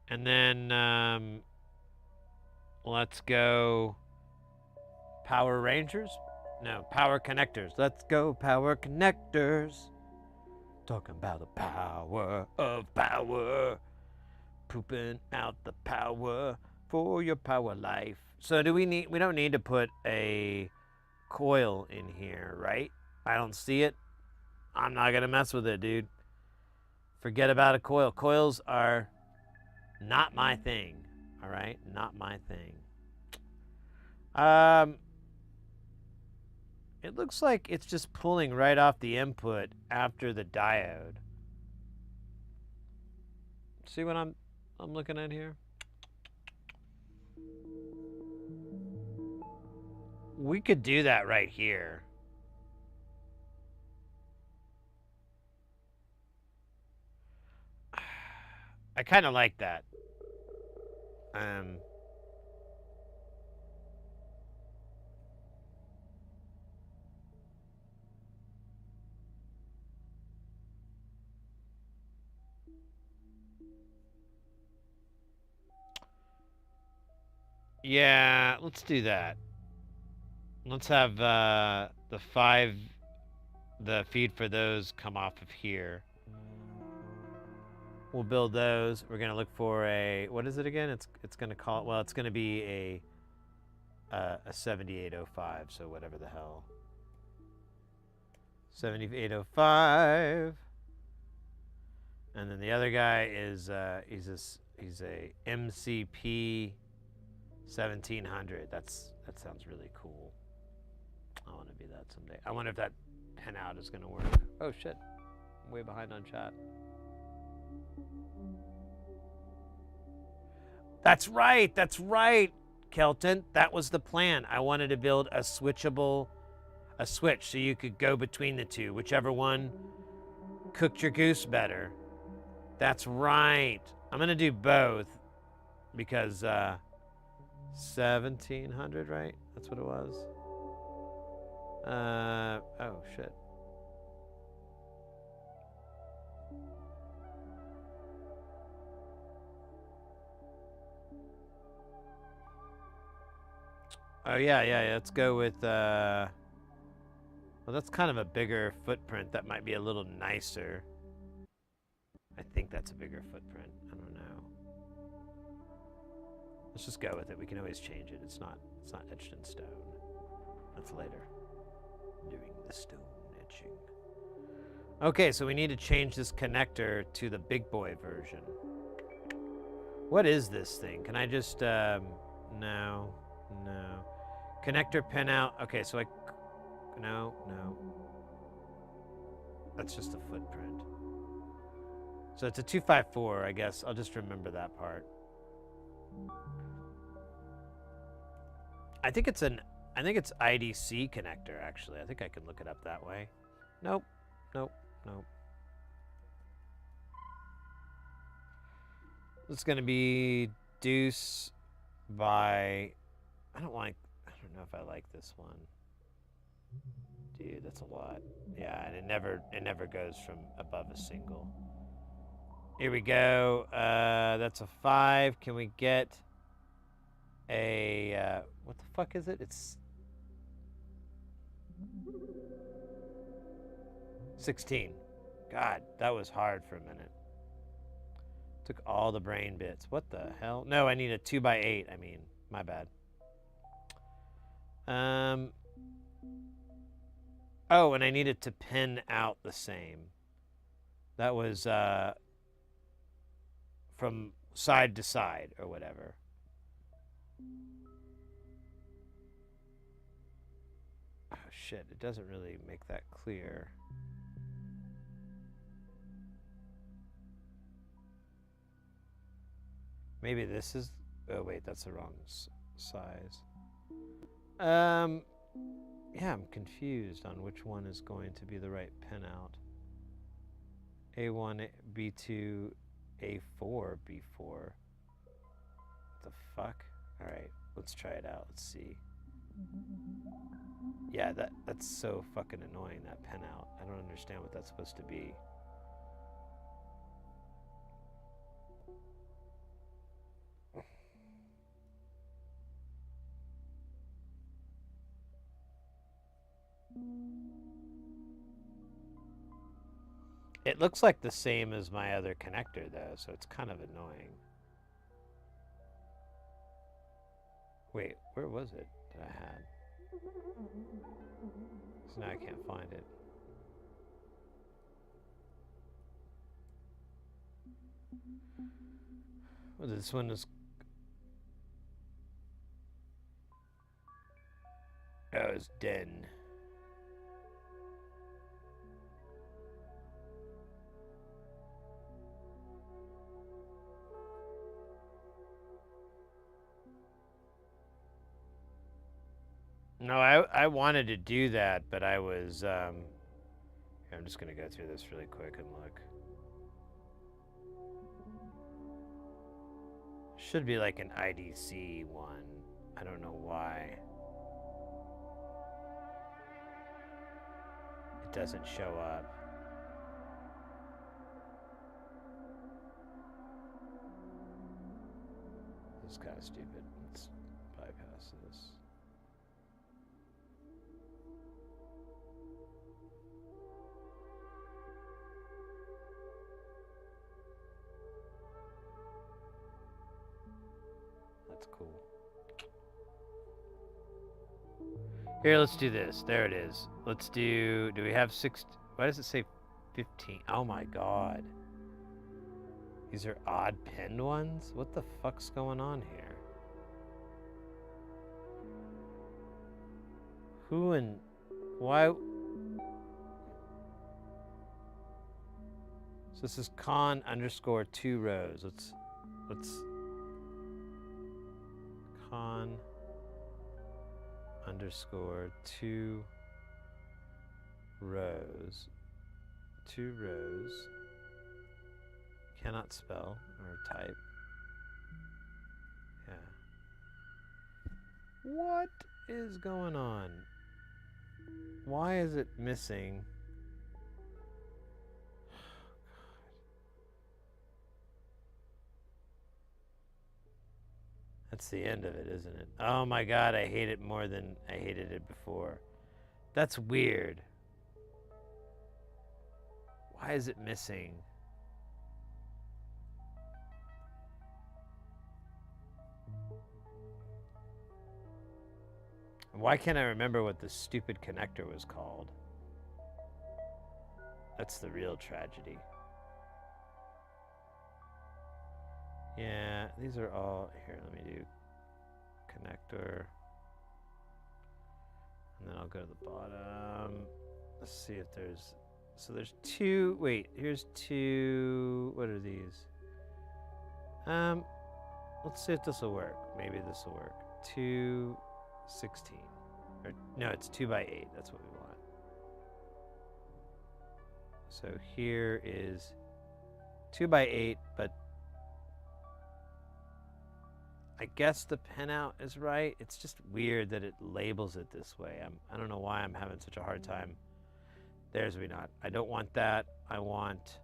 And then let's go Power Rangers? No, Power Connectors. Let's go Power Connectors. Talking about the power of power. Pooping out the power for your power life. So we don't need to put a coil in here, right? I don't see it. I'm not gonna mess with it, dude. Forget about a coil. Coils are not my thing, all right? Not my thing. It looks like it's just pulling right off the input after the diode. See what I'm looking at here? We could do that right here. I kind of like that. Yeah, let's do that. Let's have the feed for those come off of here. We'll build those. We're gonna look for a, what is it again? It's gonna call it, well, it's gonna be a 7805. So whatever the hell. 7805. And then the other guy is he's a MCP 1700. That sounds really cool. I want to be that someday. I wonder if that pinout is gonna work. Oh shit, I'm way behind on chat. That's right, Kelton. That was the plan. I wanted to build a switch so you could go between the two, whichever one cooked your goose better. That's right. I'm gonna do both because 1700, right? That's what it was. Oh shit. Oh yeah. Let's go with well, that's kind of a bigger footprint. That might be a little nicer. I think that's a bigger footprint. I don't know. Let's just go with it. We can always change it. It's not etched in stone. That's later. Doing the stone etching. Okay, so we need to change this connector to the big boy version. What is this thing? Can I just no. Connector pinout. Okay, so no. That's just a footprint. So it's a 254, I guess. I'll just remember that part. I think it's IDC connector, actually. I think I can look it up that way. Nope. Nope. It's gonna be deuce by. I don't know if I like this one. Dude, that's a lot. Yeah, and it never goes from above a single. Here we go. That's a 5. Can we get a what the fuck is it? It's 16. God, that was hard for a minute. Took all the brain bits. What the hell? No, I need a 2 by 8. I mean, my bad. Oh, and I needed to pin out the same. That was from side to side or whatever. Oh shit, it doesn't really make that clear. Maybe this is, oh wait, that's the wrong size. Yeah, I'm confused on which one is going to be the right pin out. A1, B2, A4, B4. What the fuck? All right, let's try it out. Let's see. Yeah, that's so fucking annoying, that pin out. I don't understand what that's supposed to be. It looks like the same as my other connector though, so it's kind of annoying. Wait, where was it that I had? So now I can't find it. Well, this one is... Oh, it's Den. No, I wanted to do that, but I was, I'm just going to go through this really quick and look. Should be like an IDC one. I don't know why. It doesn't show up. This is kind of stupid. Let's bypass this. That's cool. Here, let's do this. There it is. Let's do we have 6? Why does it say 15? Oh my god. These are odd pinned ones? What the fuck's going on here? Who and why? So this is con underscore 2 rows. Let's con underscore 2 rows. 2 rows. Cannot spell or type. Yeah. What is going on? Why is it missing? That's the end of it, isn't it? Oh my god, I hate it more than I hated it before. That's weird. Why is it missing? Why can't I remember what this stupid connector was called? That's the real tragedy. Yeah, these are all... Here, let me do connector. And then I'll go to the bottom. Let's see if there's... So there's 2... Wait, here's 2... What are these? Let's see if this will work. Maybe this will work. 2... 16. Or, no, it's 2 by 8. That's what we want. So here is 2 by 8, but I guess the pinout is right. It's just weird that it labels it this way. I don't know why I'm having such a hard time. There's we not. I don't want that. I want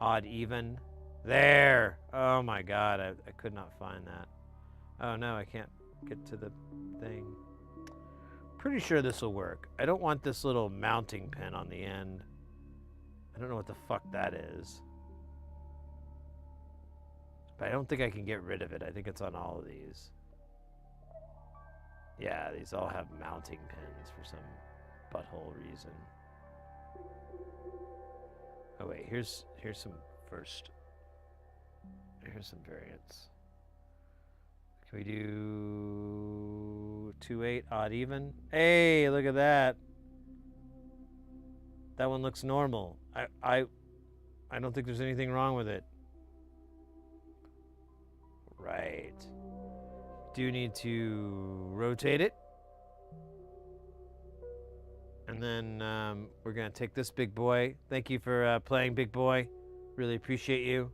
odd even. There. Oh my God, I could not find that. Oh no, I can't get to the thing. Pretty sure this will work. I don't want this little mounting pin on the end. I don't know what the fuck that is. But I don't think I can get rid of it. I think it's on all of these. Yeah, these all have mounting pins for some butthole reason. Oh wait, here's some first. Here's some variants. Can we do 2-8 odd even? Hey, look at that. That one looks normal. I don't think there's anything wrong with it. Right. Do need to rotate it. And then we're going to take this big boy. Thank you for playing big boy. Really appreciate you.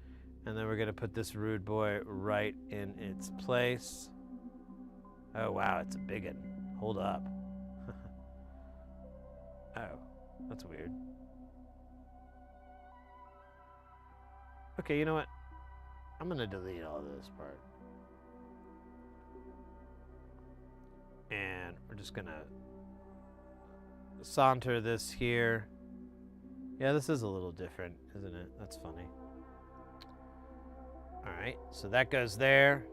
We do. And then we're going to put this rude boy right in its place. Oh, wow, it's a big one. Hold up. Oh, that's weird. Okay, you know what? I'm going to delete all this part. And we're just going to saunter this here. Yeah, this is a little different, isn't it? That's funny. All right, so that goes there.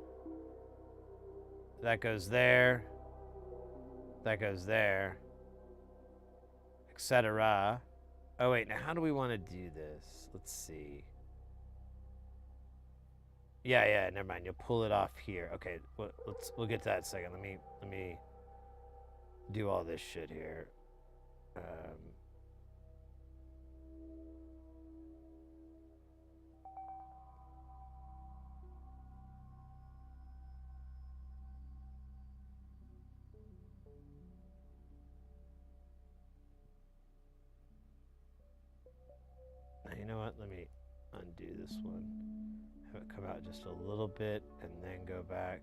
That goes there. That goes there. Etc. Oh, wait, now how do we want to do this? Let's see. Yeah, never mind. You'll pull it off here. Okay, we'll get to that in a second. Let me do all this shit here. Now, you know what? Let me undo this one. Have it come out just a little bit and then go back.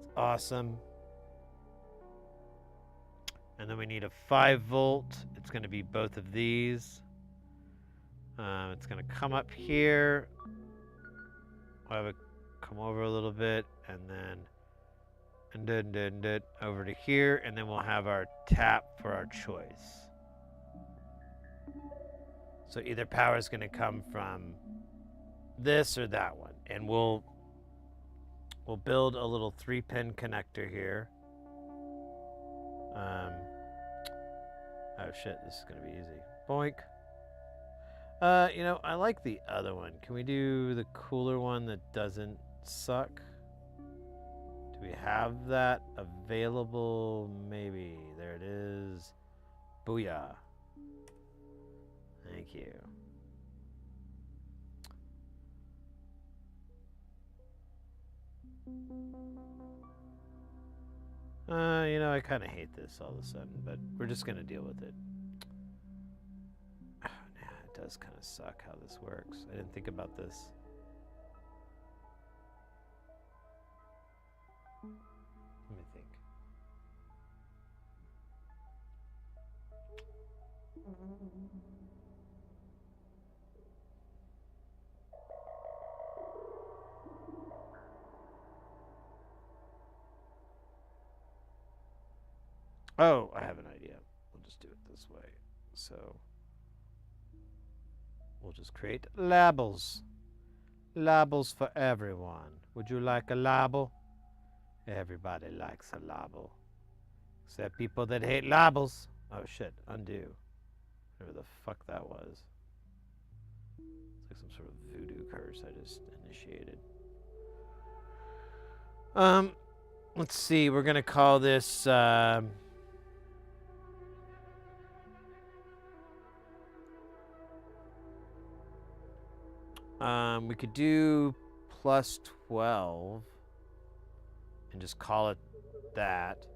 That's awesome. And then we need a 5 volt. It's going to be both of these. It's going to come up here. I'll have it come over a little bit and then over to here, and then we'll have our tap for our choice. So either power is going to come from this or that one, and we'll build a little 3-pin connector here. Oh shit, this is going to be easy. Boink. You know, I like the other one. Can we do the cooler one that doesn't suck? Do we have that available? Maybe. There it is. Booyah. Thank you. You know, I kind of hate this all of a sudden, but we're just going to deal with it. Oh, nah, it does kind of suck how this works. I didn't think about this. Let me think. Oh, I have an idea. We'll just do it this way. So we'll just create labels. Labels for everyone. Would you like a label? Everybody likes a label. Except people that hate labels. Oh shit, undo. Whatever the fuck that was. It's like some sort of voodoo curse I just initiated. Let's see, we're gonna call this we could do +12 and just call it that.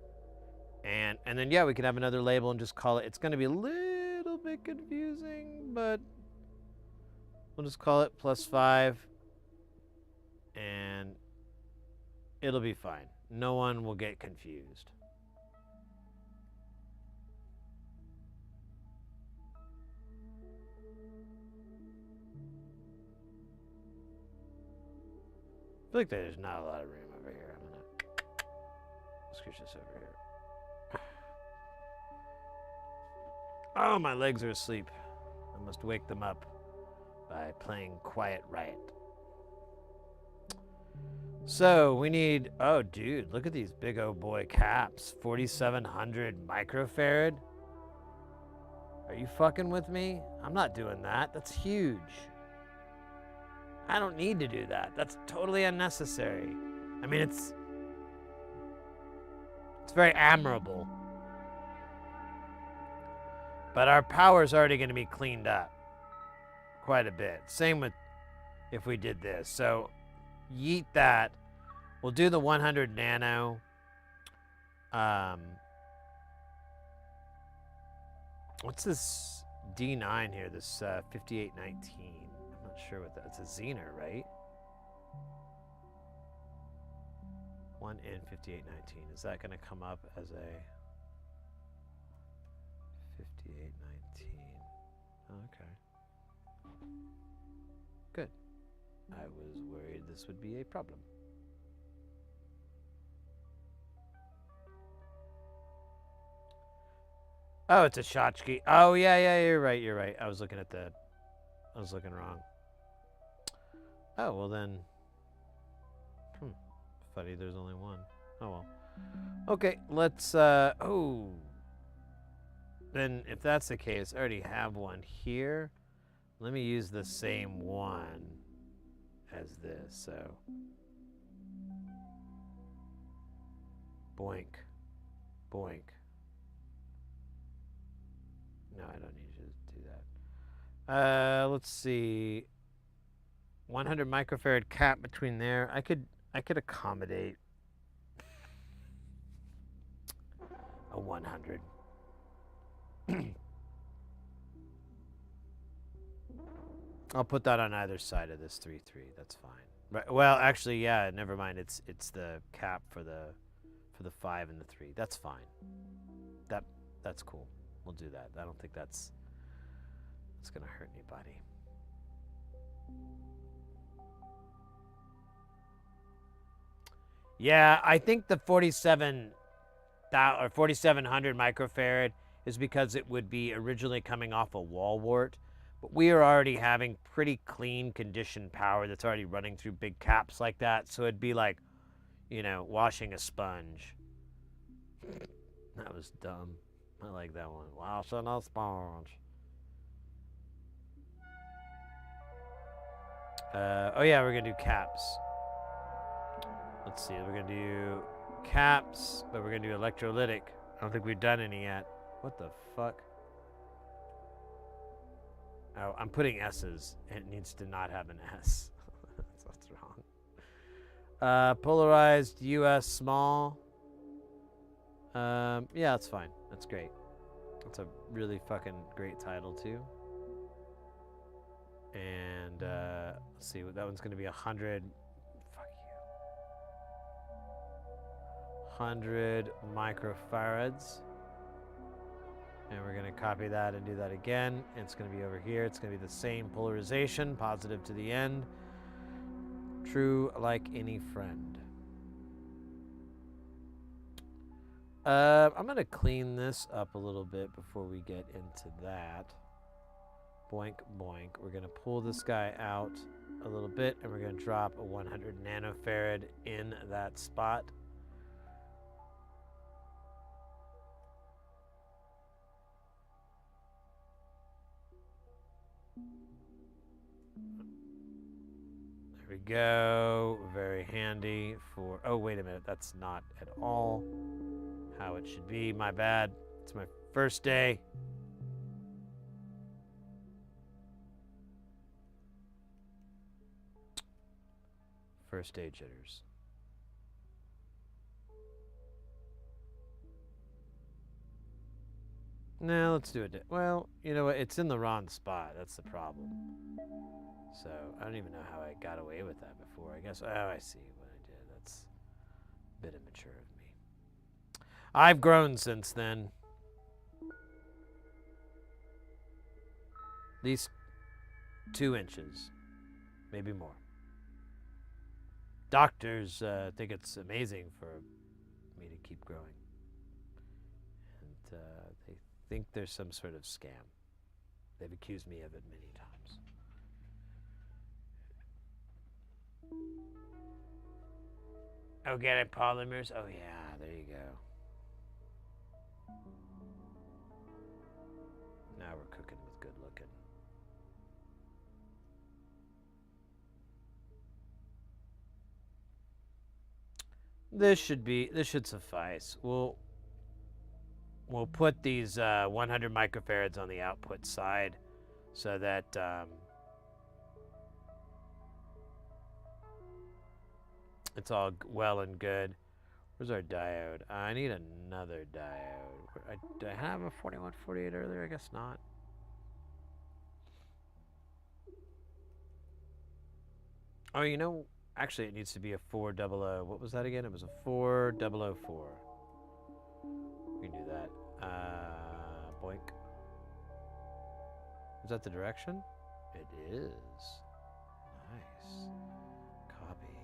And then, yeah, we can have another label and just call it. It's going to be a little bit confusing, but we'll just call it +5. And it'll be fine. No one will get confused. I feel like there's not a lot of room over here. I'm gonna scooch this over here. Oh, my legs are asleep. I must wake them up by playing Quiet Riot. So we need, oh dude, look at these big old boy caps. 4,700 microfarad. Are you fucking with me? I'm not doing that. That's huge. I don't need to do that. That's totally unnecessary. I mean, it's very admirable. But our power's already going to be cleaned up quite a bit. Same with if we did this. So yeet that. We'll do the 100 nano. What's this D9 here? This 5819. I'm not sure what that. It's a Zener, right? 1N5819. Is that going to come up as a 5819? Okay. Good. I was worried this would be a problem. Oh, it's a Shotchki. Oh, yeah, you're right. I was looking wrong. Oh, well then. Funny, there's only one. Oh, well. Okay, let's, oh. Then, if that's the case, I already have one here. Let me use the same one as this, so. Boink. Boink. No, I don't need you to do that. Let's see. 100 microfarad cap between there. I could accommodate a 100. I'll put that on either side of this 3.3. That's fine. Right. Well, actually, yeah. Never mind. It's the cap for the 5 and the 3. That's fine. That's cool. We'll do that. I don't think that's gonna hurt anybody. Yeah, I think the 4,700 microfarad is because it would be originally coming off a wall wart, but we are already having pretty clean conditioned power that's already running through big caps like that, so it'd be like, washing a sponge. That was dumb. I like that one. Washing a sponge. Oh yeah, we're gonna do caps. Let's see, we're gonna do caps, but we're gonna do electrolytic. I don't think we've done any yet. What the fuck? Oh, I'm putting S's. It needs to not have an S. That's wrong. Polarized US small. Yeah, that's fine. That's great. That's a really fucking great title too. And let's see, that one's gonna be 100. Fuck you. 100 microfarads. And we're gonna copy that and do that again. It's gonna be over here. It's gonna be the same polarization, positive to the end. True like any friend. I'm gonna clean this up a little bit before we get into that. Boink, boink. We're gonna pull this guy out a little bit, and we're gonna drop a 100 nanofarad in that spot. There we go. Very handy for, oh, wait a minute. That's not at all how it should be. My bad. It's my first day. First day jitters. No, let's do it. Well, you know what? It's in the wrong spot. That's the problem. So I don't even know how I got away with that before. I guess. Oh, I see what I did. That's a bit immature of me. I've grown since then. At least 2 inches, maybe more. Doctors think it's amazing for me to keep growing. And they think there's some sort of scam. They've accused me of it many times. Organic polymers? Oh yeah, there you go. Now we're cooking with good looking. This should suffice. We'll put these 100 microfarads on the output side so that it's all well and good. Where's our diode? I need another diode. Did I have a 4148 earlier? I guess not. Oh, you know, actually it needs to be a 400. What was that again? It was a 4004. We can do that. Boink. Is that the direction? It is. Nice. Copy.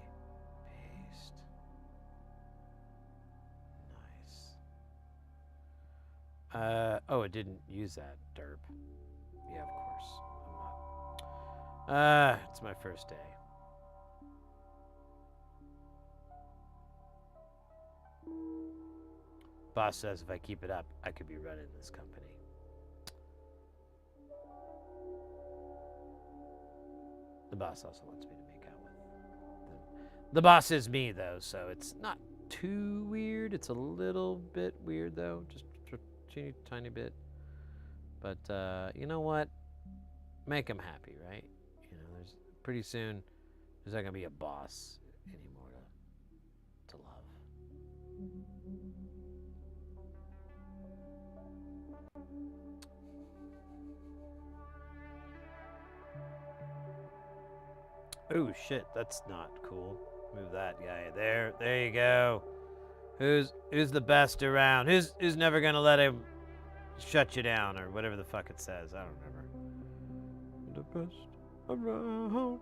Paste. Nice. Oh, it didn't use that. Derp. Yeah, of course. I'm not. It's my first day. Boss says if I keep it up, I could be running this company. The boss also wants me to make out with them. The boss is me, though, so it's not too weird. It's a little bit weird, though, just a teeny tiny bit. But you know what? Make him happy, right? You know, there's pretty soon there's not gonna be a boss anymore to love. Oh shit, that's not cool. Move that guy. There you go. Who's the best around? Who's never gonna let him shut you down or whatever the fuck it says? I don't remember. The best around.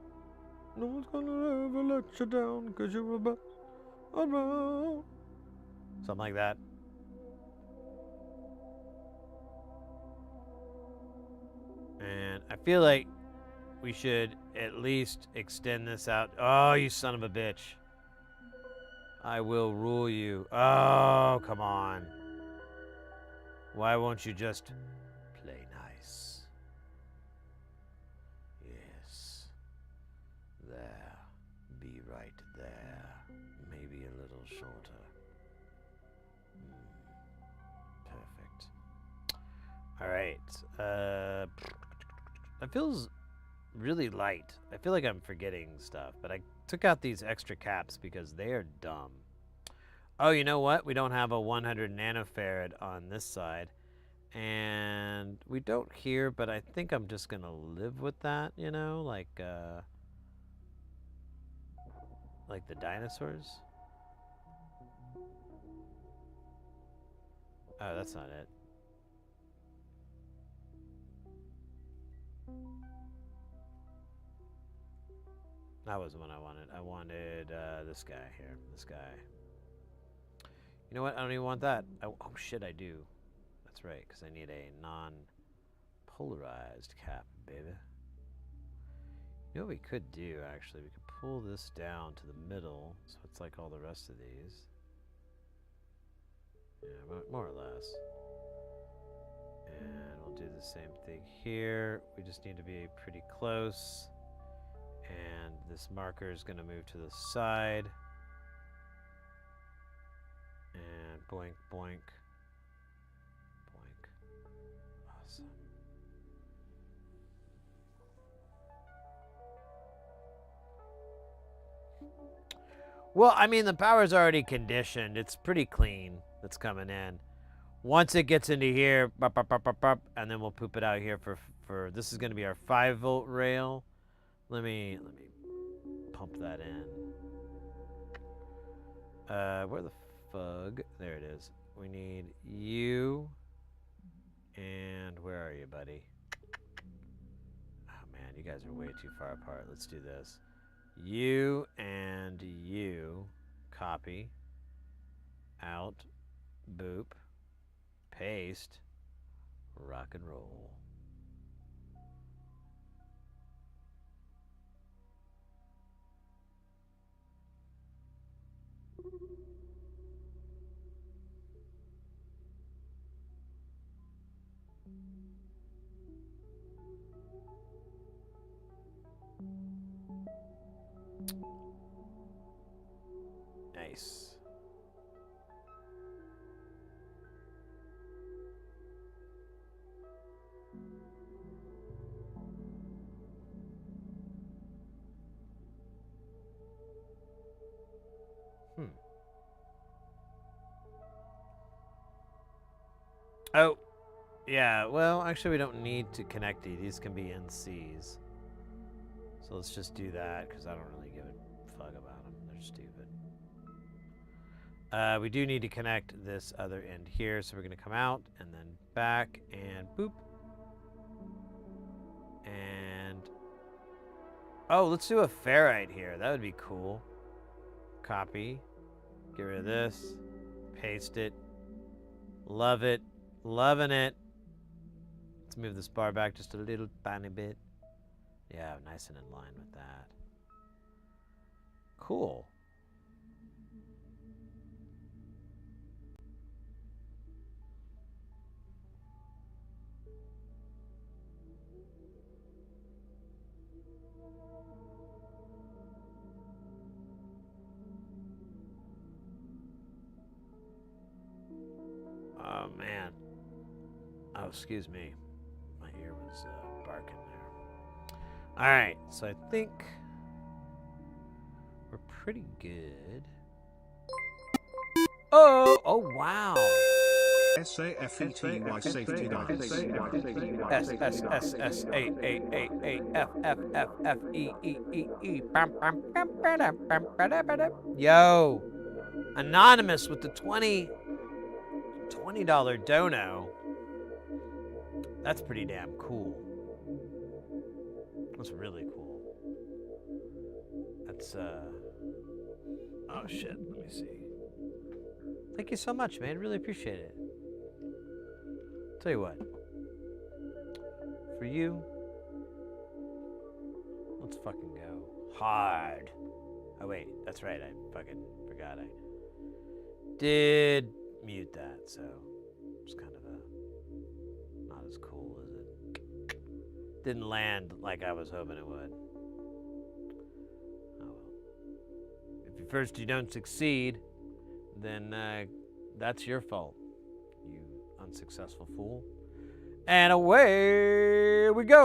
No one's gonna ever let you down, 'cause you're the best around. Something like that. And I feel like we should at least extend this out. Oh, you son of a bitch. I will rule you. Oh, come on. Why won't you just play nice? Yes. There. Be right there. Maybe a little shorter. Perfect. All right. That feels really light. I feel like I'm forgetting stuff, but I took out these extra caps because they are dumb. Oh, you know what? We don't have a 100 nanofarad on this side, and we don't here, but I think I'm just gonna live with that, you know, like the dinosaurs. Oh, that's not it. That wasn't what I wanted. I wanted this guy here. This guy. You know what? I don't even want that. Oh shit, I do. That's right, because I need a non-polarized cap, baby. You know what we could do, actually? We could pull this down to the middle, so it's like all the rest of these. Yeah, more or less. And we'll do the same thing here. We just need to be pretty close. And this marker is going to move to the side. And boink, boink. Boink. Awesome. Well, I mean, the power's already conditioned. It's pretty clean that's coming in. Once it gets into here, bop, bop, bop, bop, bop, and then we'll poop it out here for this is going to be our 5-volt rail. Let me pump that in. Where the fug? There it is. We need you. And where are you, buddy? Oh man, you guys are way too far apart. Let's do this. You and you. Copy. Out. Boop. Paste. Rock and roll. Nice. Oh, yeah, well, actually we don't need to connect these. These can be NCs. So let's just do that, because I don't really give a fuck about them. They're stupid. We do need to connect this other end here, so we're going to come out, and then back, and boop. And... oh, let's do a ferrite here. That would be cool. Copy. Get rid of this. Paste it. Love it. Loving it. Let's move this bar back just a little tiny bit. Yeah, nice and in line with that. Cool. Oh, man. Oh, excuse me. My ear was barking there. All right, so I think we're pretty good. Oh, oh, wow. SAFETY safety dice. S S S S A A A A F F F F E E E E. Yo, anonymous with the $20 dono. That's pretty damn cool. That's really cool. That's oh shit, let me see. Thank you so much, man. Really appreciate it. Tell you what. For you, let's fucking go hard. Oh wait, that's right. I fucking forgot. I did mute that, so it's kind of not as cool as it. Didn't land like I was hoping it would. Oh well. If at first you don't succeed, then that's your fault, you unsuccessful fool. And away we go.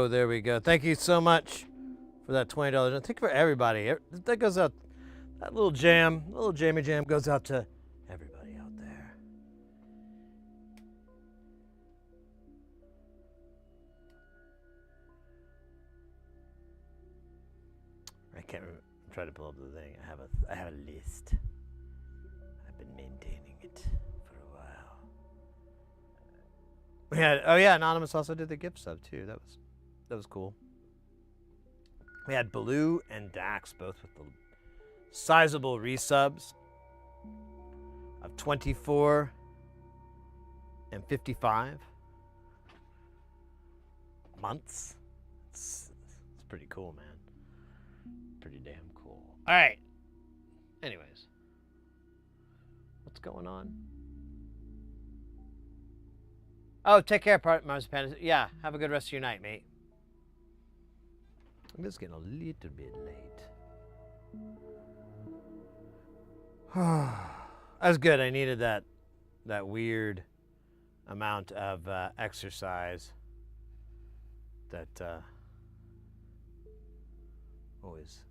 go. There we go. Thank you so much for that $20. Thank you for everybody. That goes out. That little jammy jam goes out to everybody out there. I can't remember. I'm trying to pull up the thing. I have a list. I've been maintaining it for a while. We had, oh yeah, Anonymous also did the gift sub too. That was cool. We had Baloo and Dax both with the sizable resubs of 24 and 55 months. It's pretty cool, man. Pretty damn cool. All right. Anyways, what's going on? Oh, take care, Marzipan. Yeah, have a good rest of your night, mate. I'm just getting a little bit late. That's good. I needed that weird amount of exercise that always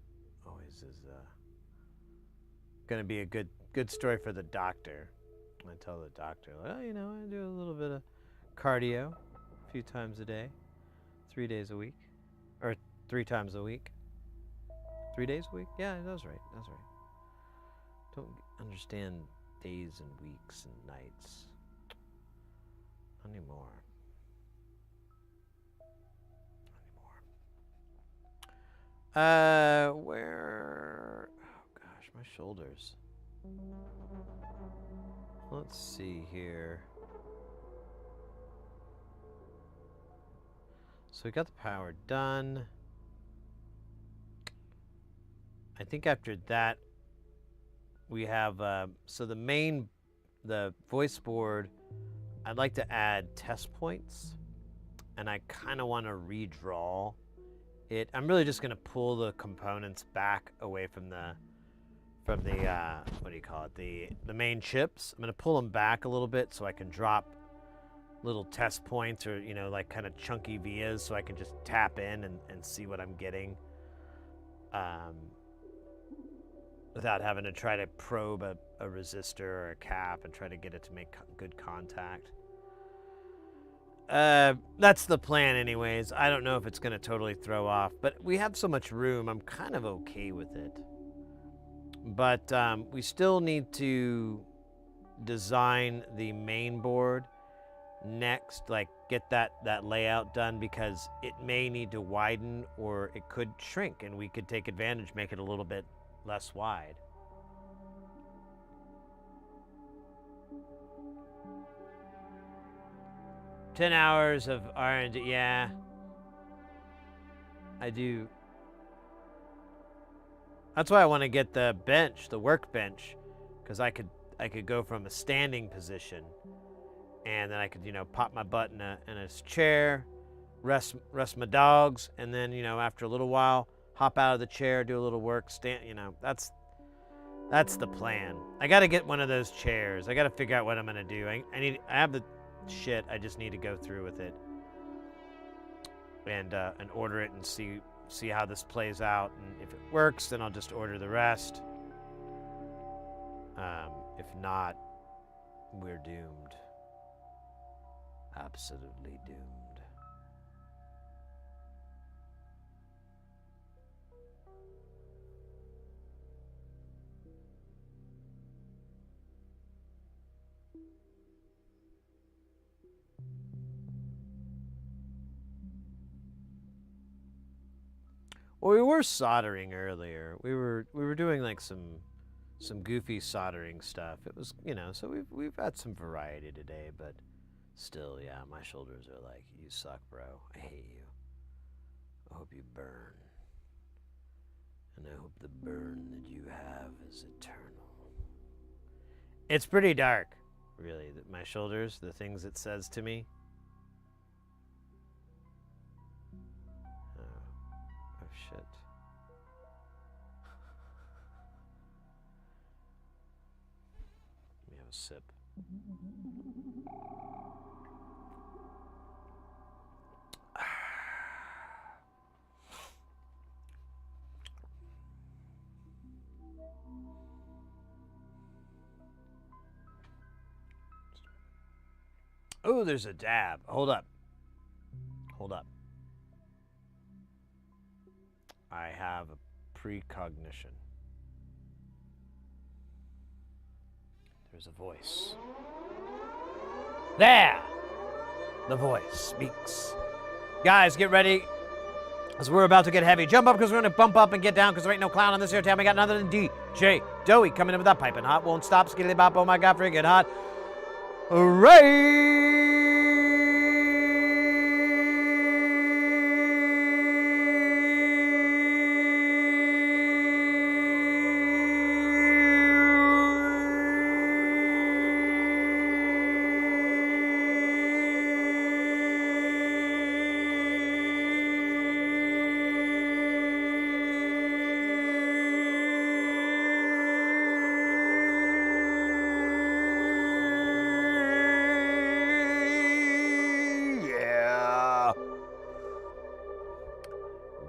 is going to be a good story for the doctor. I tell the doctor, well, you know, I do a little bit of cardio a few times a day, 3 days a week, or 3 times a week. 3 days a week? Yeah, that's right. That's right. Don't understand days and weeks and nights. Not anymore. Where? Oh gosh, my shoulders. Let's see here. So we got the power done. I think after that we have so the voice board, I'd like to add test points, and I kind of want to redraw it. I'm really just going to pull the components back away from the what do you call it, the main chips. I'm going to pull them back a little bit so I can drop little test points, or, you know, like kind of chunky vias, so I can just tap in and see what I'm getting without having to try to probe a resistor or a cap and try to get it to make good contact. That's the plan anyways. I don't know if it's going to totally throw off, but we have so much room, I'm kind of okay with it. But we still need to design the main board next, like get that layout done, because it may need to widen or it could shrink, and we could take advantage, make it a little bit less wide. $10 hours of R&D, yeah. I do. That's why I want to get the bench, the workbench, because I could go from a standing position, and then I could, you know, pop my butt in a chair, rest my dogs, and then, you know, after a little while, hop out of the chair, do a little work, stand, you know, that's the plan. I got to get one of those chairs. I got to figure out what I'm going to do. I have the shit. I just need to go through with it and order it and see how this plays out, and if it works, then I'll just order the rest. If not, we're doomed. Absolutely doomed. Well, we were soldering earlier. We were doing like some goofy soldering stuff. It was, you know, so we've had some variety today, but still, yeah, my shoulders are like, you suck, bro. I hate you. I hope you burn. And I hope the burn that you have is eternal. It's pretty dark, really, my shoulders, the things it says to me. Oh, shit. Let me have a sip. Oh, there's a dab. Hold up. Hold up. I have a precognition. There's a voice. There! The voice speaks. Guys, get ready, because we're about to get heavy. Jump up, because we're going to bump up and get down, because there ain't no clown on this here town. We got none other than DJ Doey coming in with that piping hot. Won't stop, skiddly bop, oh my god, freaking hot. Hooray!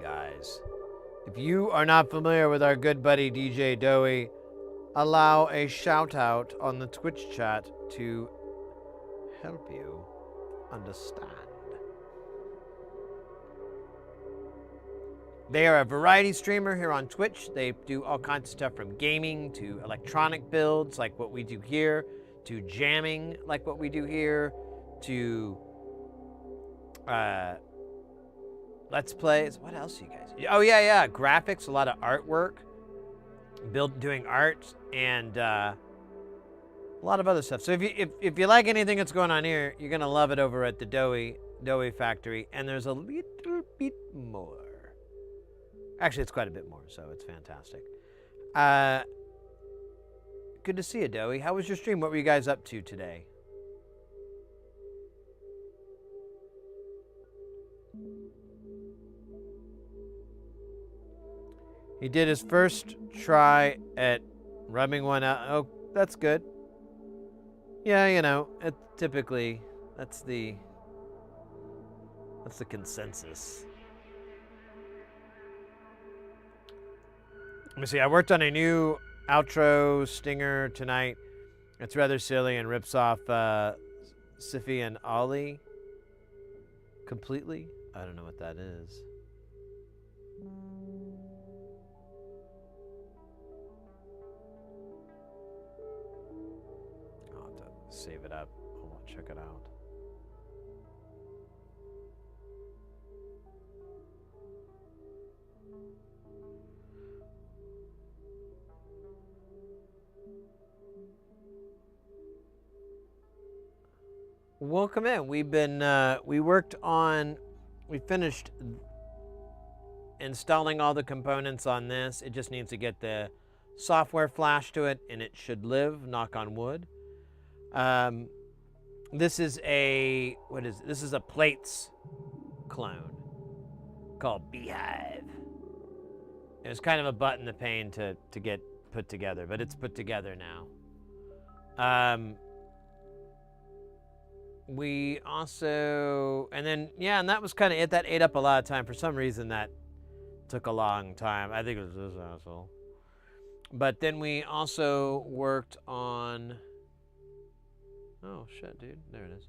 Guys, if you are not familiar with our good buddy DJ Doey, allow a shout out on the Twitch chat to help you understand. They are a variety streamer here on Twitch. They do all kinds of stuff from gaming to electronic builds like what we do here, to jamming like what we do here, to Let's Plays. What else do you guys do? Oh, yeah. Graphics, a lot of artwork. Doing art, and a lot of other stuff. So if you like anything that's going on here, you're going to love it over at the Doey Factory. And there's a little bit more. Actually, it's quite a bit more, so it's fantastic. Good to see you, Doey. How was your stream? What were you guys up to today? He did his first try at rubbing one out. Oh, that's good. Yeah, you know, typically that's the consensus. Let me see. I worked on a new outro stinger tonight. It's rather silly and rips off Siffy and Ollie completely. I don't know what that is. I'll have to save it up. I'll check it out. Welcome in. We finished installing all the components on this. It just needs to get the software flash to it, and it should live, knock on wood. This is a plates clone called Beehive. It was kind of a butt in the pain to get put together, but it's put together now. We also, and that was kind of it. That ate up a lot of time. For some reason, that took a long time. I think it was this asshole. But then we also worked on, oh shit, dude, there it is.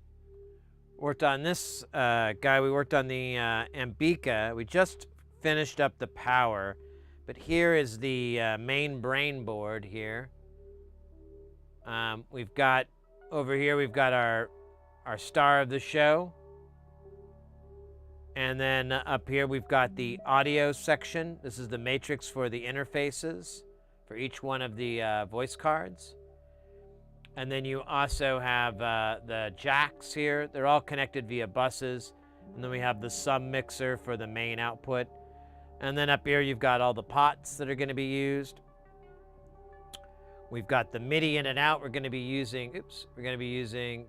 Worked on this guy. We worked on the Ambika. We just finished up the power, but here is the main brain board here. We've got over here. We've got our star of the show. And then up here we've got the audio section. This is the matrix for the interfaces for each one of the voice cards. And then you also have the jacks here. They're all connected via buses. And then we have the sub mixer for the main output. And then up here you've got all the pots that are going to be used. We've got the MIDI in and out. We're going to be using,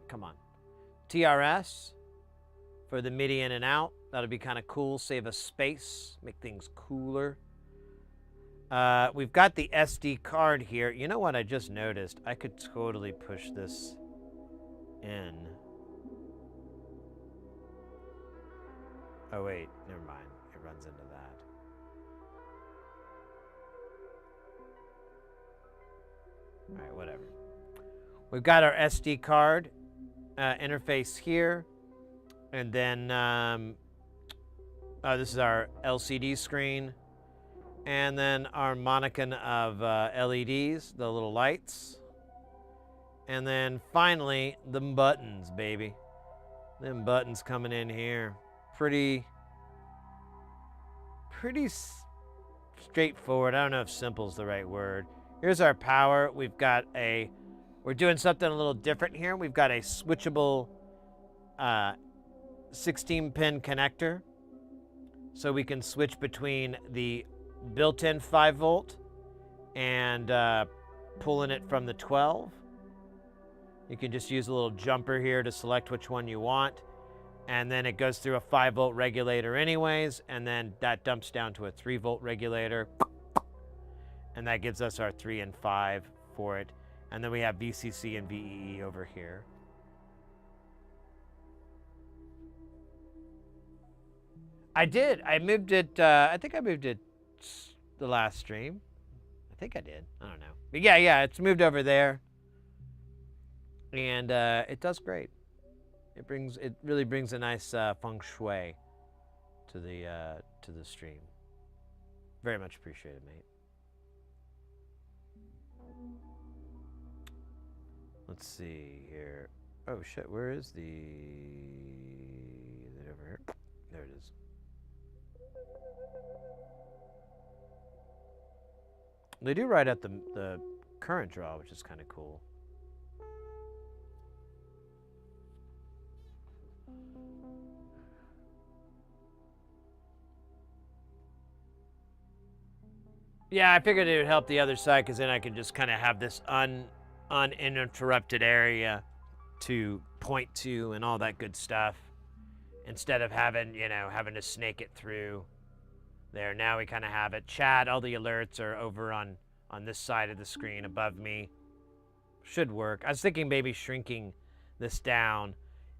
come on, TRS for the MIDI in and out. That'll be kind of cool, save us space, make things cooler. We've got the SD card here. You know what I just noticed? I could totally push this in. Oh wait, never mind. It runs into that. All right, whatever. We've got our SD card. interface here. And then this is our LCD screen. And then our mannequin of LEDs, the little lights. And then finally, the buttons, baby. Them buttons coming in here. Pretty straightforward. I don't know if simple is the right word. Here's our power. We're doing something a little different here. We've got a switchable 16-pin connector. So we can switch between the built-in 5-volt and pulling it from the 12. You can just use a little jumper here to select which one you want. And then it goes through a 5-volt regulator anyways, and then that dumps down to a 3-volt regulator. And that gives us our 3 and 5 for it. And then we have VCC and VEE over here. I did. I moved it, I think I moved it the last stream. I think I did. I don't know. But yeah, it's moved over there. And it does great. It really brings a nice feng shui to the stream. Very much appreciated, mate. Let's see here. Oh shit, where is the? Is it over here? There it is. They do write out the current draw, which is kind of cool. Yeah, I figured it would help the other side because then I could just kind of have this uninterrupted area to point to and all that good stuff instead of having to snake it through there. Now we kind of have it. Chat, all the alerts are over on this side of the screen above me. Should work. I was thinking maybe shrinking this down.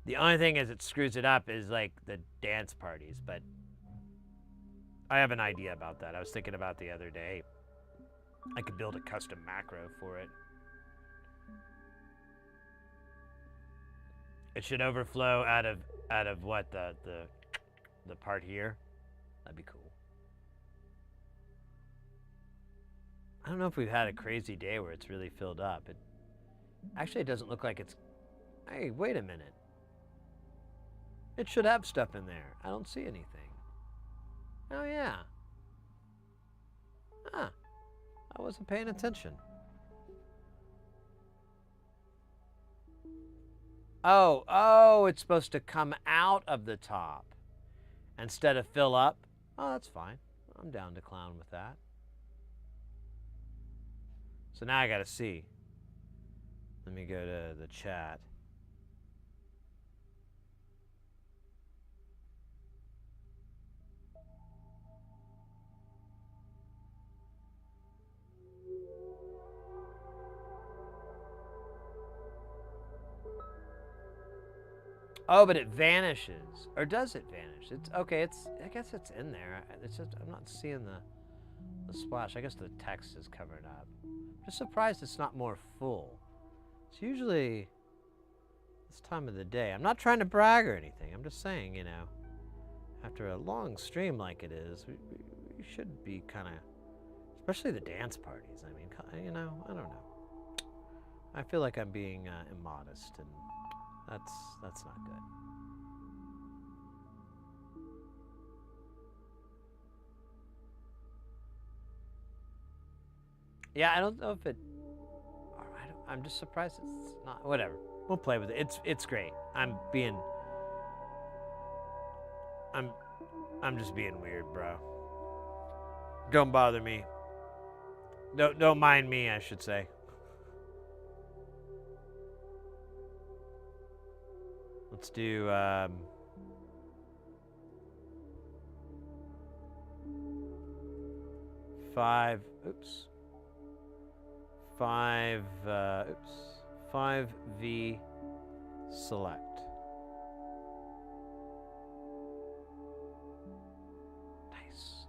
The only thing is it screws it up is like the dance parties, but I have an idea about that. I was thinking about the other day. I could build a custom macro for it. It should overflow out of what the part here. That'd be cool. I don't know if we've had a crazy day where it's really filled up. Actually, it doesn't look like it's. Hey, wait a minute. It should have stuff in there. I don't see anything. Oh, yeah. Huh. I wasn't paying attention. Oh, it's supposed to come out of the top instead of fill up. Oh, that's fine. I'm down to clown with that. So now I gotta see. Let me go to the chat. Oh, but it vanishes. Or does it vanish? It's okay, I guess it's in there. It's just I'm not seeing the splash. I guess the text is covered up. I'm just surprised it's not more full. It's usually this time of the day. I'm not trying to brag or anything. I'm just saying, after a long stream like it is, we should be kind of, especially the dance parties. I mean, I don't know. I feel like I'm being immodest, and that's not good. Yeah, I don't know if it. I'm just surprised it's not. Whatever. We'll play with it. It's great. I'm just being weird, bro. Don't bother me. Don't mind me, I should say. Let's do 5 5V select. Nice.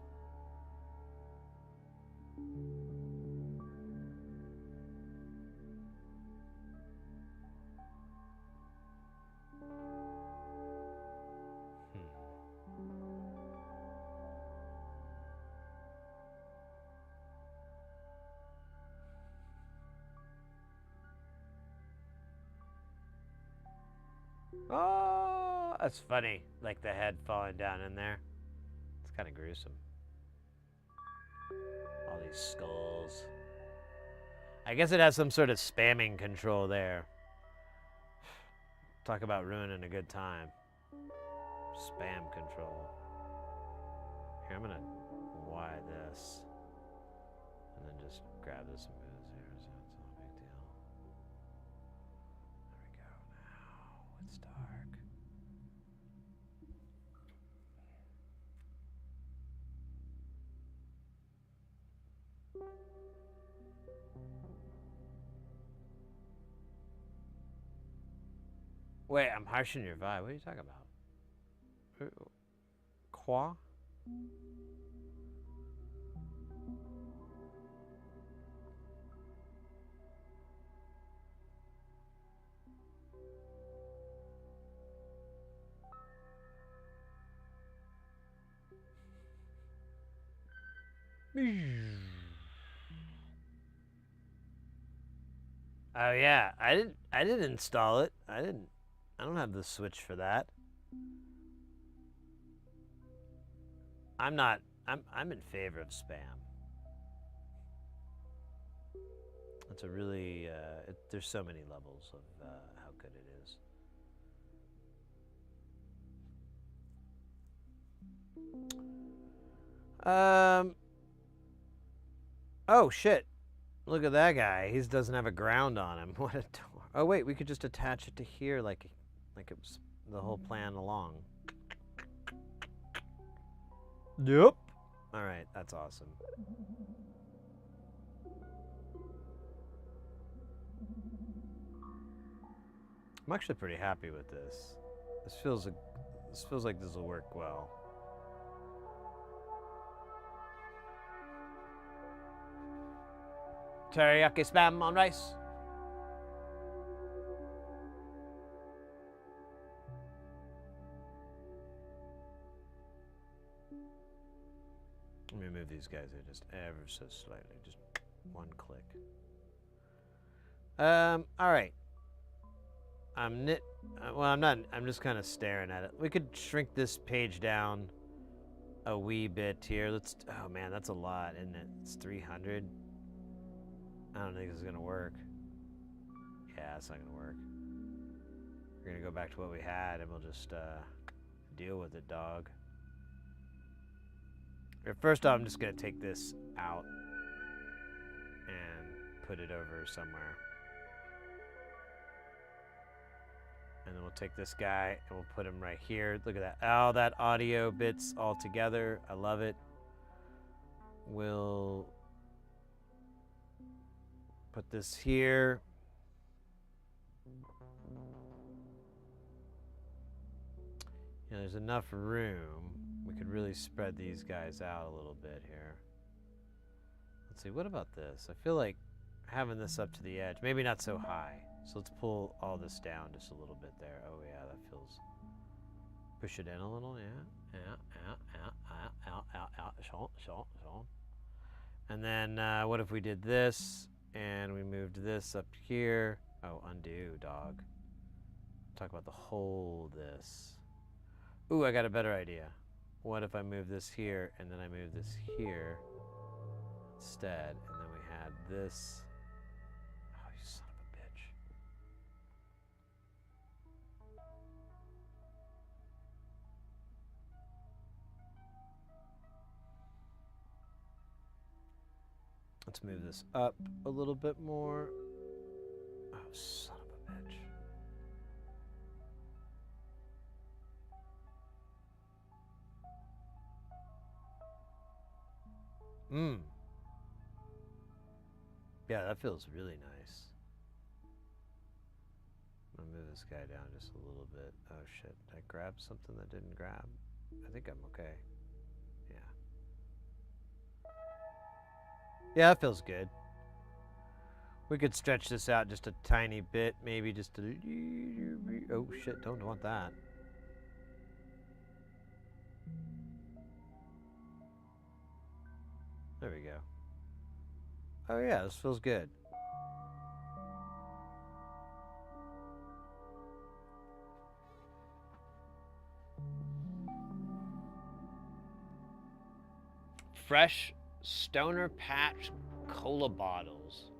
Oh, that's funny. Like the head falling down in there. It's kind of gruesome. All these skulls. I guess it has some sort of spamming control there. Talk about ruining a good time. Spam control. Here, I'm gonna Y this. And then just grab this and move this here. So it's not a big deal. There we go. Now it's dark. Wait, I'm harshing your vibe. What are you talking about? Qua? Oh yeah, I didn't install it. I don't have the switch for that. I'm in favor of spam. It's a really there's so many levels of how good it is. Oh shit. Look at that guy. He doesn't have a ground on him. What a door. Oh wait, we could just attach it to here like it was the whole plan along. Yep. All right, that's awesome. I'm actually pretty happy with this. This feels like this will work well. Teriyaki spam on rice. Let me move these guys in just ever so slightly, just one click. All right. I'm not. I'm just kind of staring at it. We could shrink this page down a wee bit here. Oh man, that's a lot, isn't it? It's 300. I don't think this is gonna work. Yeah, it's not gonna work. We're gonna go back to what we had, and we'll just deal with it, dog. First off, I'm just gonna take this out and put it over somewhere. And then we'll take this guy and we'll put him right here. Look at that. Oh, that audio bits all together. I love it. We'll put this here. You know, there's enough room. We could really spread these guys out a little bit here. Let's see, what about this? I feel like having this up to the edge, maybe not so high. So let's pull all this down just a little bit there. Oh yeah, that feels, push it in a little, yeah. And then what if we did this and we moved this up here? Oh, undo, dog. Talk about the whole this. Ooh, I got a better idea. What if I move this here and then I move this here instead, and then we had this. Oh, you son of a bitch. Let's move this up a little bit more. Oh, son of a bitch. Yeah, that feels really nice. I'm gonna move this guy down just a little bit. Oh shit, did I grab something that didn't grab? I think I'm okay. Yeah. Yeah, that feels good. We could stretch this out just a tiny bit, maybe just to... Oh shit, don't want that. There we go. Oh yeah, this feels good. fresh Stoner Patch cola bottles.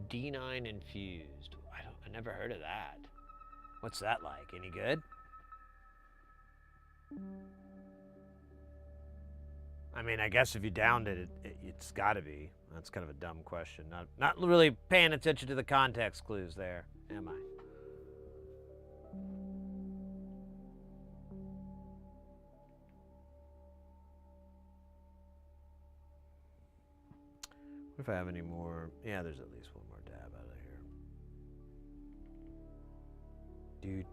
D9 infused. I never heard of that. What's that like? Any good? I mean, I guess if you downed it, it's got to be. That's kind of a dumb question. Not really paying attention to the context clues there, am I? If I have any more, yeah, there's at least one more dab out of here. Do.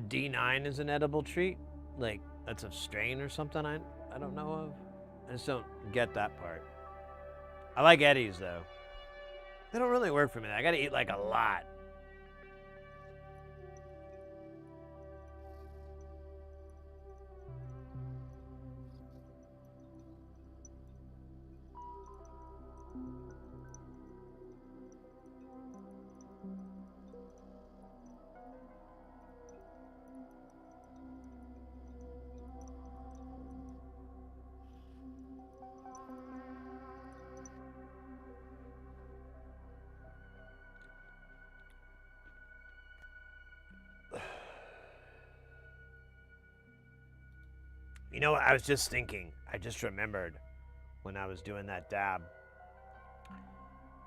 D9 is an edible treat? Like, that's a strain or something I don't know of? I just don't get that part. I like Eddies, though. They don't really work for me. I gotta eat, like, a lot. You know what? I was just thinking. I just remembered when I was doing that dab.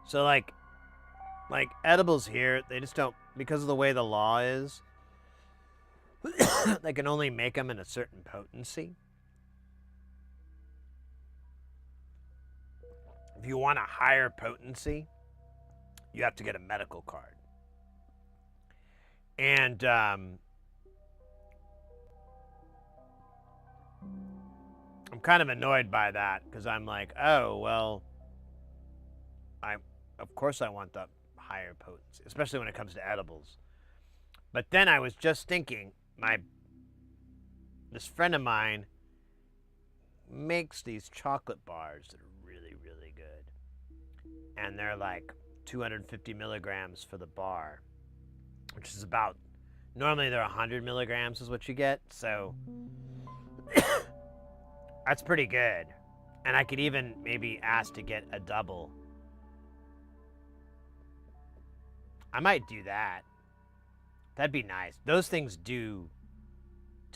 So, like edibles here, they just don't, because of the way the law is, they can only make them in a certain potency. If you want a higher potency, you have to get a medical card. And I'm kind of annoyed by that because I'm like, oh, well, of course I want the higher potency, especially when it comes to edibles. But then I was just thinking, this friend of mine makes these chocolate bars that are really, really good. And they're like 250 milligrams for the bar, which is about, normally they're 100 milligrams is what you get. So that's pretty good. And I could even maybe ask to get a double. I might do that. That'd be nice. Those things do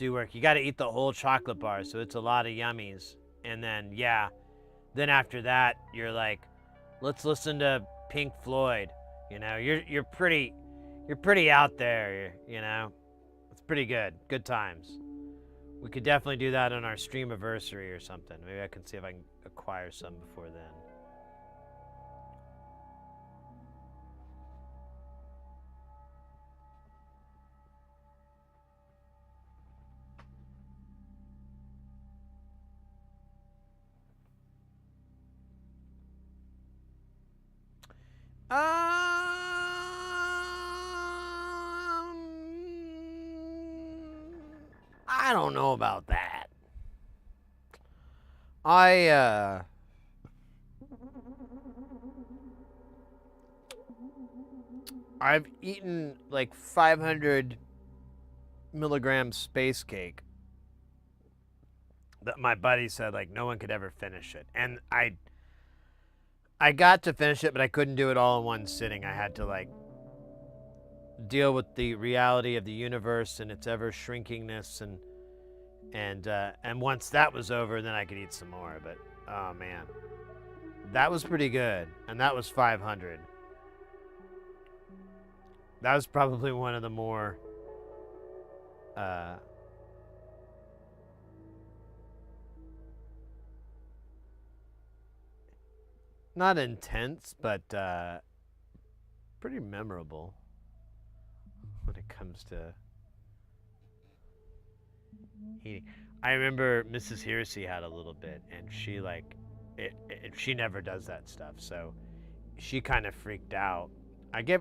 work. You got to eat the whole chocolate bar, so it's a lot of yummies. And then, yeah, then after that, you're like, let's listen to Pink Floyd. You know, you're pretty out there. You know, it's pretty good. Good times. We could definitely do that on our stream anniversary or something. Maybe I can see if I can acquire some before then. I don't know about that. I've eaten like 500 milligram space cake that my buddy said like no one could ever finish it. And I got to finish it, but I couldn't do it all in one sitting. I had to like deal with the reality of the universe and its ever shrinkingness, and once that was over, then I could eat some more. But oh man, that was pretty good, and that was 500. That was probably one of the more not intense, but pretty memorable when it comes to eating. I remember Mrs. Hearsey had a little bit, and she she never does that stuff, so she kind of freaked out.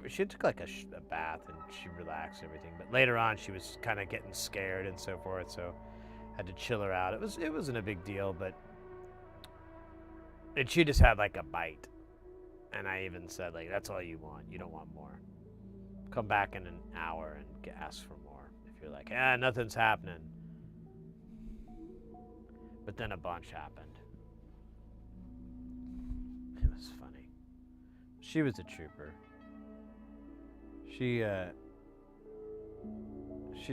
She took like a bath and she relaxed and everything, but later on she was kind of getting scared and so forth. So had to chill her out. It wasn't a big deal, but and she just had like a bite, and I even said like, that's all you want. You don't want more. Come back in an hour and ask for more. If you're like, nothing's happening. But then a bunch happened. It was funny. She was a trooper. She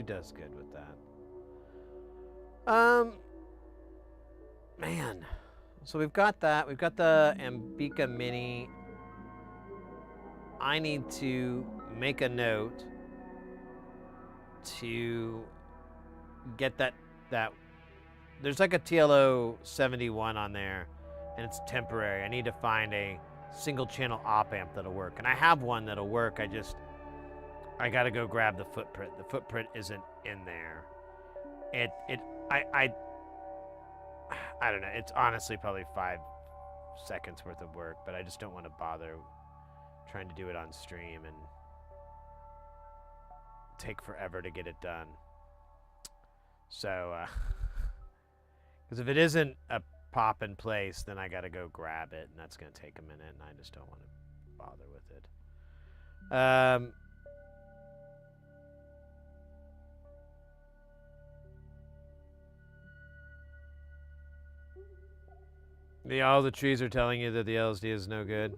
does good with that. Man. So we've got that. We've got the Ambika Mini. I need to make a note to get that there's like a TLO 71 on there, and it's temporary. I need to find a single channel op amp that'll work, and I have one that'll work. I gotta go grab the footprint. The footprint isn't in there. I don't know. It's honestly probably 5 seconds worth of work, but I just don't want to bother trying to do it on stream and take forever to get it done. So, because if it isn't a pop in place, then I got to go grab it, and that's going to take a minute, and I just don't want to bother with it. All the trees are telling you that the LSD is no good.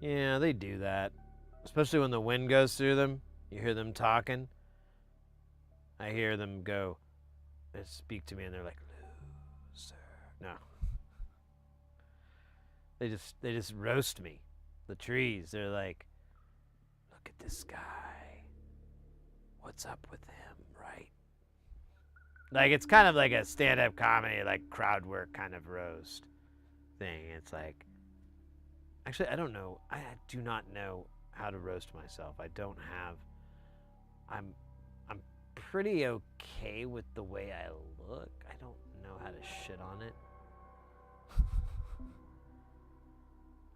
Yeah, they do that. Especially when the wind goes through them. You hear them talking. I hear them go, they speak to me and they're like, loser. No. They just roast me. The trees, they're like, look at this guy. What's up with him, right? Like, it's kind of like a stand-up comedy, like crowd work kind of roast thing. It's like, actually, I don't know. I do not know how to roast myself. I don't have, I'm pretty okay with the way I look. I don't know how to shit on it.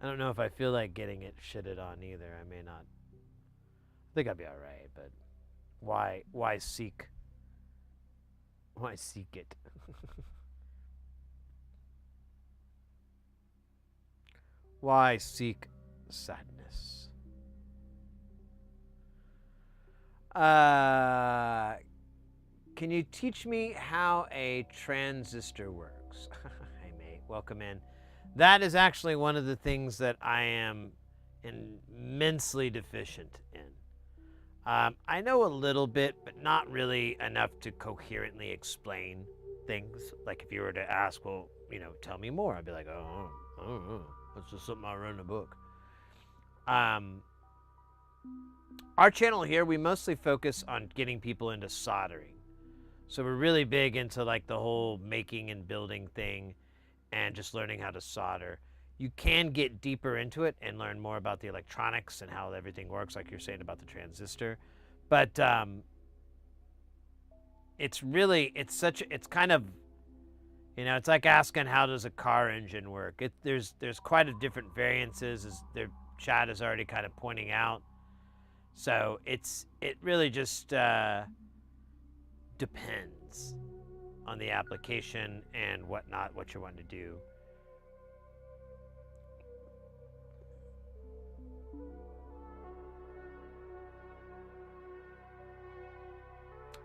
I don't know if I feel like getting it shitted on either. I may not. I think I'll be all right, but why seek? Why seek it? Why seek sadness? Can you teach me how a transistor works? Hey, mate, welcome in. That is actually one of the things that I am immensely deficient in. I know a little bit, but not really enough to coherently explain things. Like if you were to ask, well, tell me more, I'd be like, oh, I don't know. That's just something I read in a book. Our channel here, we mostly focus on getting people into soldering. So we're really big into like the whole making and building thing and just learning how to solder. You can get deeper into it and learn more about the electronics and how everything works, like you're saying about the transistor. But it's kind of, it's like asking how does a car engine work. There's quite a different variances, as their chat is already kind of pointing out. So it really just depends on the application and whatnot, what you're wanting to do.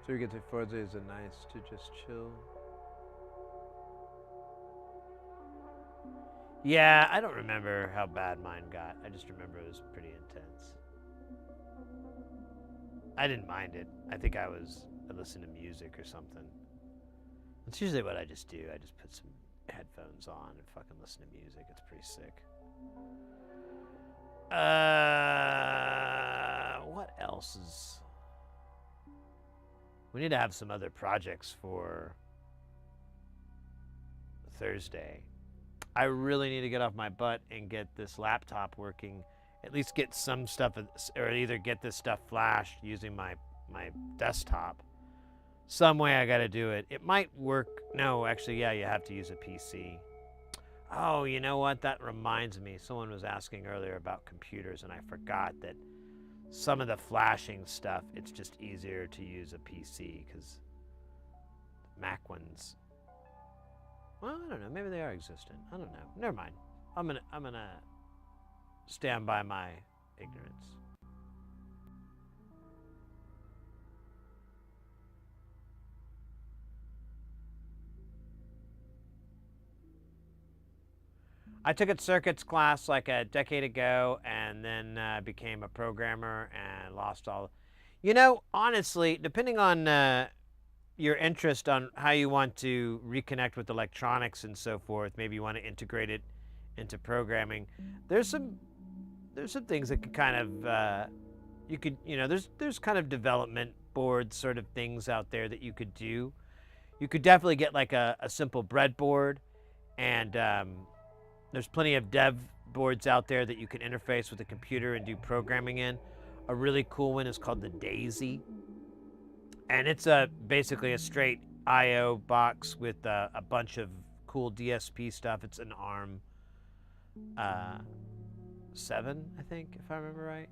So you get to 4 days of nice to just chill. Yeah, I don't remember how bad mine got. I just remember it was pretty intense. I didn't mind it. I think I listened to music or something. That's usually what I just do. I just put some headphones on and fucking listen to music. It's pretty sick. What else is... We need to have some other projects for Thursday. I really need to get off my butt and get this laptop working. At least get some stuff, or either get this stuff flashed using my desktop. Some way I gotta do it. It might work. No, actually, yeah, you have to use a PC. Oh, you know what? That reminds me. Someone was asking earlier about computers, and I forgot that some of the flashing stuff, it's just easier to use a PC because Mac ones. Well, I don't know. Maybe they are existent. I don't know. Never mind. I'm gonna stand by my ignorance. I took a circuits class like a decade ago and then became a programmer and lost all. You know, honestly, depending on your interest on how you want to reconnect with electronics and so forth, maybe you want to integrate it into programming. There's some things that could kind of you could, you know, there's kind of development board sort of things out there that you could do. You could definitely get like a simple breadboard, and there's plenty of dev boards out there that you can interface with a computer and do programming in. A really cool one is called the Daisy, and it's basically a straight I/O box with a bunch of cool DSP stuff. It's an ARM 7, I think, if I remember right.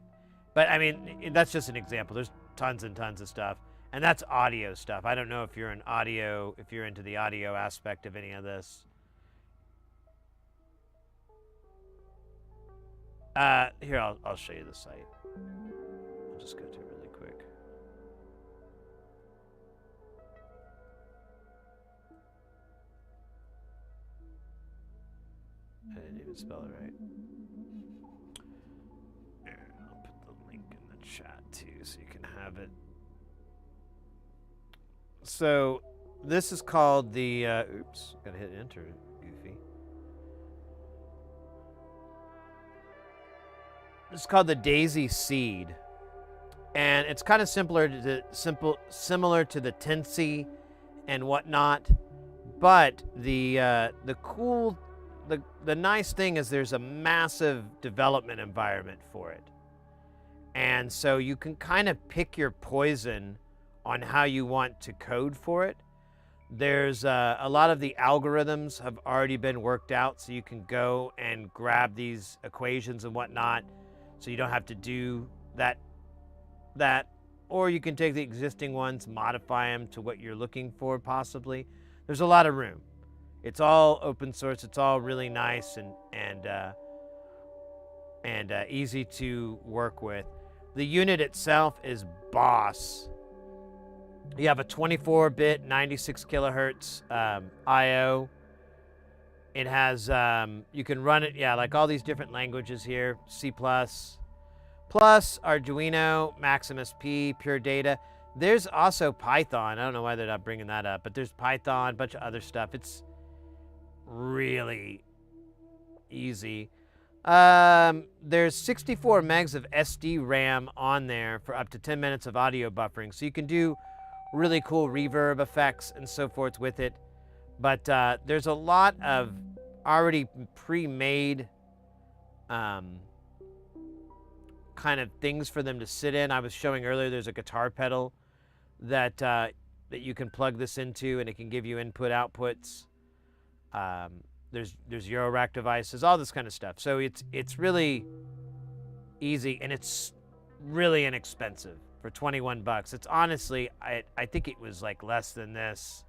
But I mean, that's just an example. There's tons and tons of stuff, and that's audio stuff. I don't know if you're if you're into the audio aspect of any of this. Here, I'll show you the site. I'll just go to it really quick. I didn't even spell it right. Here, I'll put the link in the chat too, so you can have it. So, this is called the. Oops, gotta hit enter, goofy. It's called the Daisy Seed, and it's kind of similar to the Tinsy and whatnot. But the nice thing is there's a massive development environment for it, and so you can kind of pick your poison on how you want to code for it. There's a lot of the algorithms have already been worked out, so you can go and grab these equations and whatnot. So you don't have to do that, or you can take the existing ones, modify them to what you're looking for, possibly. There's a lot of room. It's all open source. It's all really nice and easy to work with. The unit itself is Boss. You have a 24-bit, 96 kilohertz I/O. It has, you can run it, yeah, like all these different languages here, C++, Arduino, Maximus P, Pure Data. There's also Python. I don't know why they're not bringing that up, but there's Python, a bunch of other stuff. It's really easy. There's 64 megs of SD RAM on there for up to 10 minutes of audio buffering. So you can do really cool reverb effects and so forth with it. But there's a lot of already pre-made kind of things for them to sit in. I was showing earlier there's a guitar pedal that you can plug this into, and it can give you input outputs. There's eurorack devices, all this kind of stuff. So it's really easy, and it's really inexpensive for 21 bucks. It's honestly, I think it was like less than this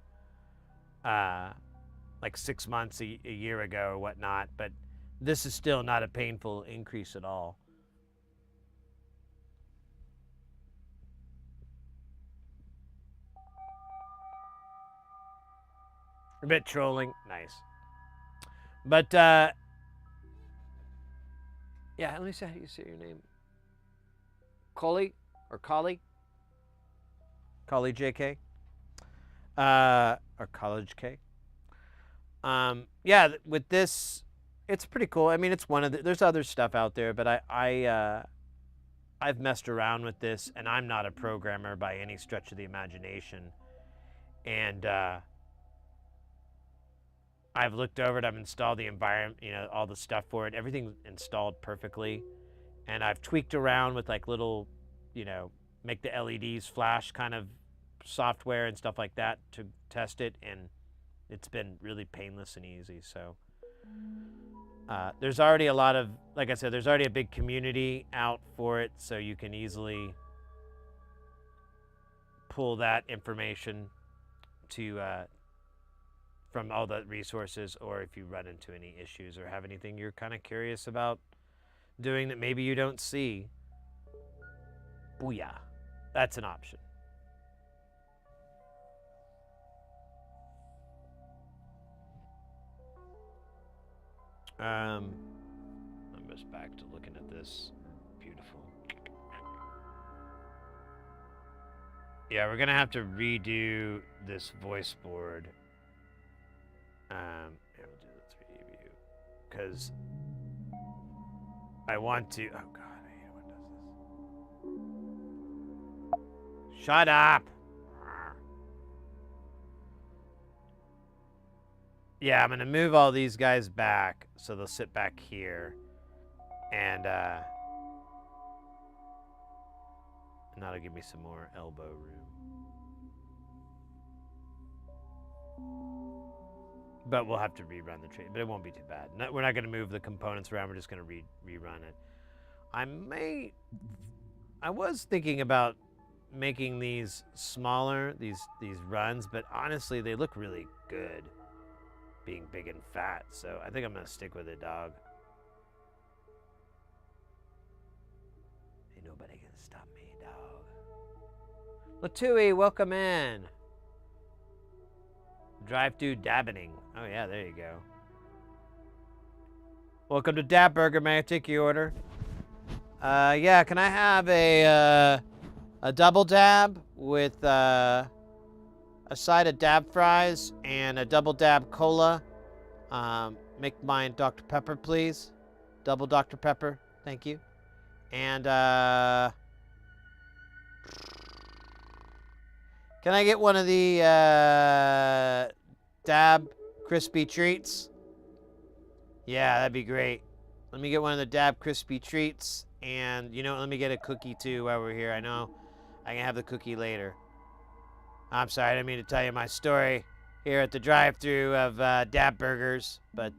like 6 months, a year ago or whatnot, but this is still not a painful increase at all. A bit trolling, nice. But yeah, let me see how you say your name. Collie or Collie? Collie JK? Or College K? Yeah, with this, it's pretty cool. I mean, it's one of the, there's other stuff out there, but I've messed around with this, and I'm not a programmer by any stretch of the imagination. And I've looked over it, I've installed the environment, you know, all the stuff for it. Everything's installed perfectly. And I've tweaked around with like little, you know, make the LEDs flash kind of software and stuff like that to test it, and it's been really painless and easy. So there's already a lot of, like I said, there's already a big community out for it, so you can easily pull that information to from all the resources, or if you run into any issues or have anything you're kind of curious about doing that maybe you don't see. Booyah. That's an option. I'm just back to looking at this. Beautiful. Yeah, we're gonna have to redo this voice board. Here, we'll do the 3D view, because I want to. Oh God, I hate it when it does this. Shut up. Yeah, I'm gonna move all these guys back so they'll sit back here, and that'll give me some more elbow room. But we'll have to rerun the trade, but it won't be too bad. We're not gonna move the components around. We're just gonna rerun it. I was thinking about making these smaller, these runs, but honestly, they look really good being big and fat, so I think I'm gonna stick with it, dog. Ain't nobody gonna stop me, dog. Latui, welcome in. Drive-through dabbening. Oh yeah, there you go. Welcome to Dab Burger. May I take your order? Yeah, can I have a double dab with a side of dab fries and a double dab cola? Make mine Dr. Pepper, please. Double Dr. Pepper, thank you. And can I get one of the dab crispy treats? Yeah, that'd be great. Let me get one of the dab crispy treats, and you know, let me get a cookie too while we're here. I know I can have the cookie later. I'm sorry, I didn't mean to tell you my story here at the drive-thru of Dab Burgers, but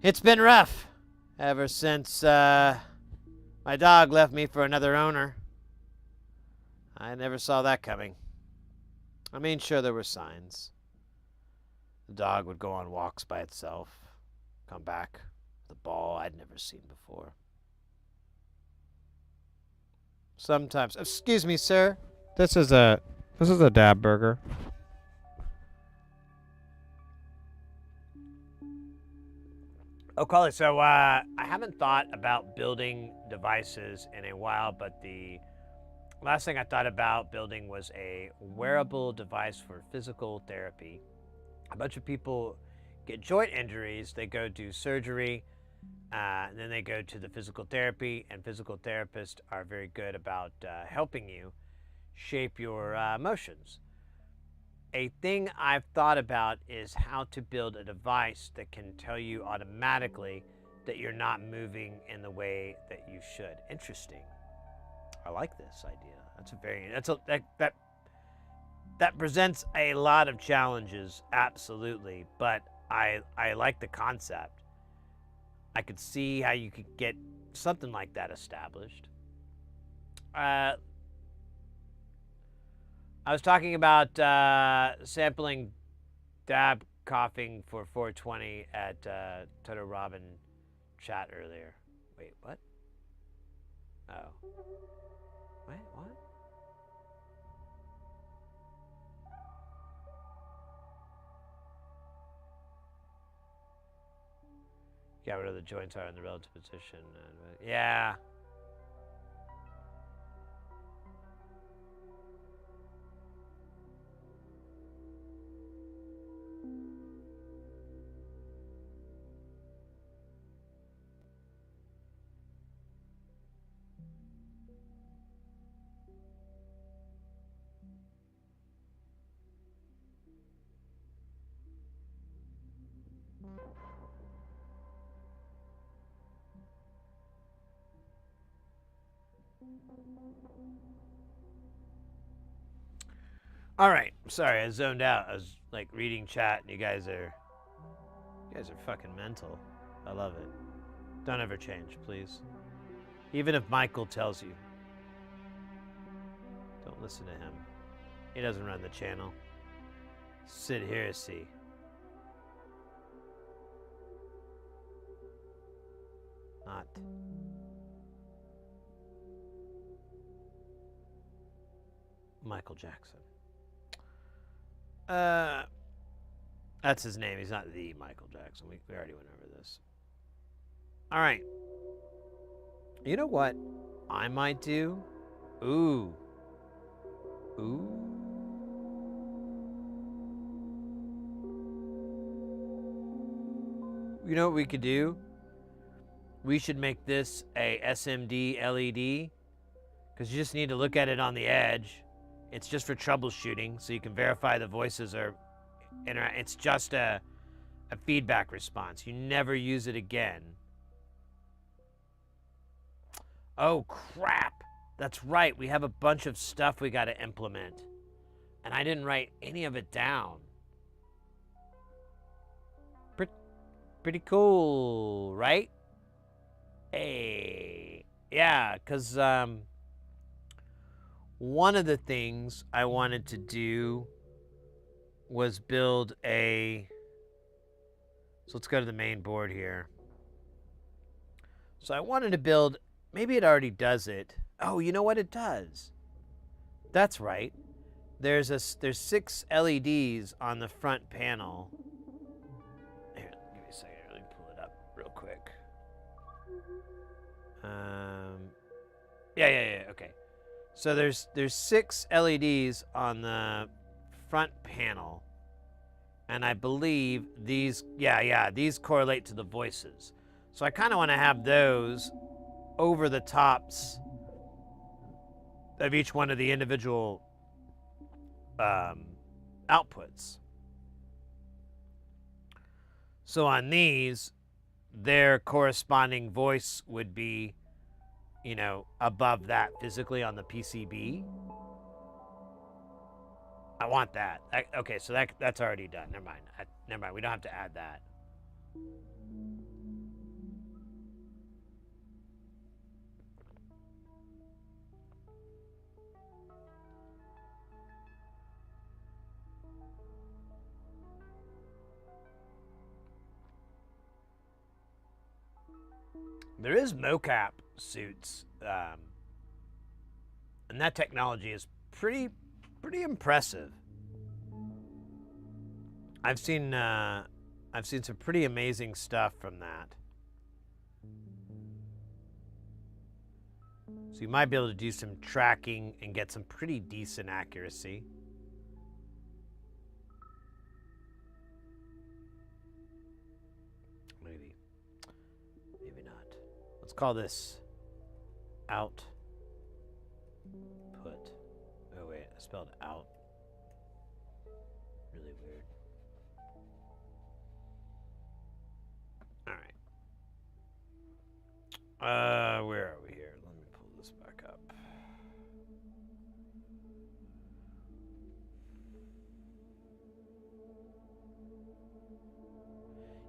it's been rough ever since my dog left me for another owner. I never saw that coming. I mean, sure, there were signs. The dog would go on walks by itself, come back with a ball I'd never seen before. Sometimes, excuse me, sir. This is a Dab Burger. Oh, Carly, so I haven't thought about building devices in a while, but the last thing I thought about building was a wearable device for physical therapy. A bunch of people get joint injuries, they go do surgery, and then they go to the physical therapy, and physical therapists are very good about helping you shape your motions. A thing I've thought about is how to build a device that can tell you automatically that you're not moving in the way that you should. Interesting. I like this idea. That presents a lot of challenges, absolutely, but I like the concept. I could see how you could get something like that established. I was talking about sampling dab coughing for 420 at Toto Robin chat earlier. Wait, what? Oh. Wait, what? Got rid of the joints are in the relative position. Yeah. All right, sorry, I zoned out. I was like reading chat, and you guys are fucking mental. I love it. Don't ever change, please. Even if Michael tells you, don't listen to him. He doesn't run the channel. Sit here, see. Not. Michael Jackson. That's his name. He's not the Michael Jackson. We already went over this. All right. You know what I might do? Ooh. You know what we could do? We should make this a SMD LED, because you just need to look at it on the edge. It's just for troubleshooting, so you can verify the voices are it's just a feedback response. You never use it again. Oh, crap. That's right. We have a bunch of stuff we got to implement, and I didn't write any of it down. Pretty cool, right? Hey. Yeah, because one of the things I wanted to do was build a... So let's go to the main board here. So I wanted to build... Maybe it already does it. Oh, you know what it does? That's right. There's 6 LEDs on the front panel. Here, give me a second. Let me pull it up real quick. Yeah. Okay. So there's 6 LEDs on the front panel, and I believe these. These correlate to the voices. So I kind of want to have those over the tops of each one of the individual outputs. So on these, their corresponding voice would be, you know, above that physically on the PCB. I want that. Okay, so that's already done. Never mind. We don't have to add that. There is mocap suits, and that technology is pretty impressive. I've seen some pretty amazing stuff from that. So you might be able to do some tracking and get some pretty decent accuracy. Maybe not. Let's call this output. Oh wait, I spelled out. Really weird. All right. Where are we here? Let me pull this back up.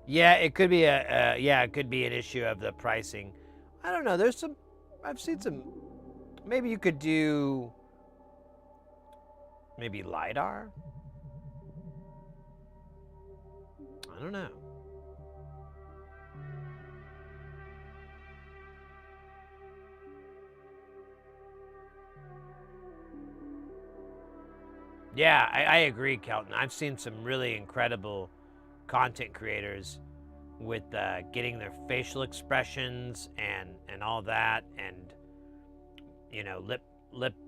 Yeah, it could be it could be an issue of the pricing. I don't know. There's some. I've seen some. Maybe you could do. Maybe LiDAR. I don't know. Yeah, I agree, Kelton. I've seen some really incredible content creators with getting their facial expressions and all that, and you know, lip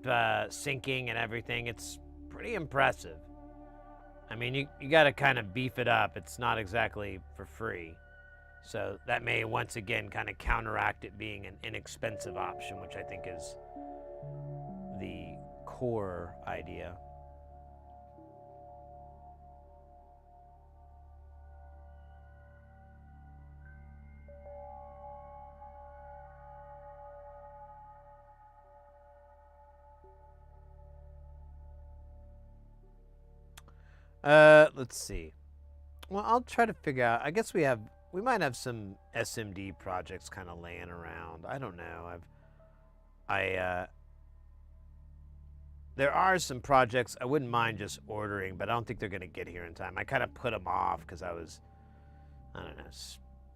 syncing and everything. It's pretty impressive. I mean, you got to kind of beef it up. It's not exactly for free, so that may once again kind of counteract it being an inexpensive option, which I think is the core idea. Let's see. Well, I'll try to figure out. I guess we might have some SMD projects kind of laying around. I don't know. there are some projects I wouldn't mind just ordering, but I don't think they're going to get here in time. I kind of put them off because I don't know,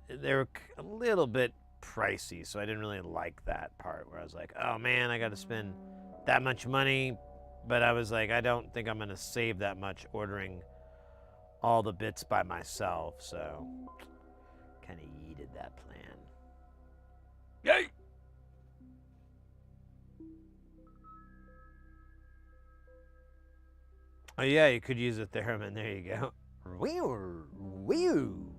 they were a little bit pricey, so I didn't really like that part where I was like, oh man, I got to spend that much money, but I was like, I don't think I'm going to save that much ordering all the bits by myself, so kind of yeeted that plan. Yay! Oh yeah, you could use a theremin. There you go. Wee-oo, wee-oo.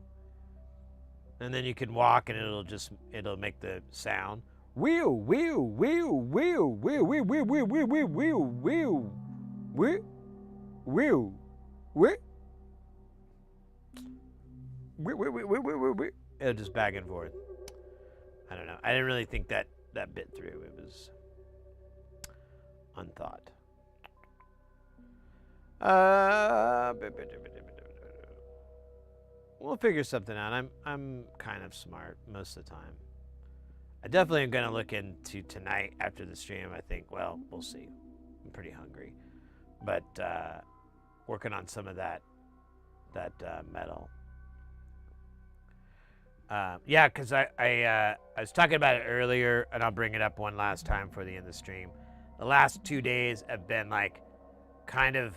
And then you can walk and it'll make the sound. Wee-oo, wee-oo, wee-oo, wee-oo, wee-oo, wee-oo, wee-oo, wee-oo, wee-oo, wee-oo, wee-oo, wee-oo, wee-oo. It'll just back and forth. I don't know. I didn't really think that bit through. It was unthought. We'll figure something out. I'm kind of smart most of the time. I definitely am gonna look into tonight after the stream. I think. Well, we'll see. I'm pretty hungry, but working on some of that metal. Yeah, because I was talking about it earlier, and I'll bring it up one last time for the end of the stream. The last 2 days have been like kind of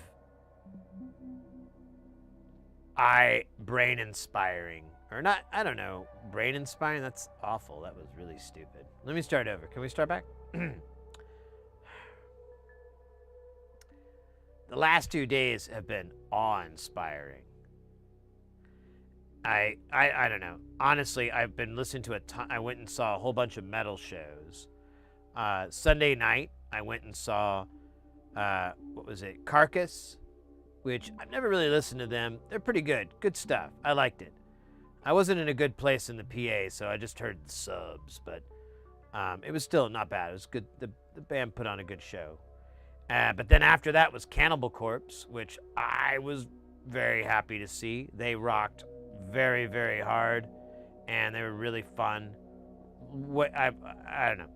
brain inspiring. Or not, I don't know, brain inspiring? That's awful. That was really stupid. Let me start over. Can we start back? The last 2 days have been awe-inspiring. I don't know. Honestly, I've been listening to I went and saw a whole bunch of metal shows. Sunday night, I went and saw, what was it, Carcass, which I've never really listened to them. They're pretty good. Good stuff. I liked it. I wasn't in a good place in the PA, so I just heard the subs, but it was still not bad. It was good. The band put on a good show. But then after that was Cannibal Corpse, which I was very happy to see. They rocked very, very hard, and they were really fun. I don't know.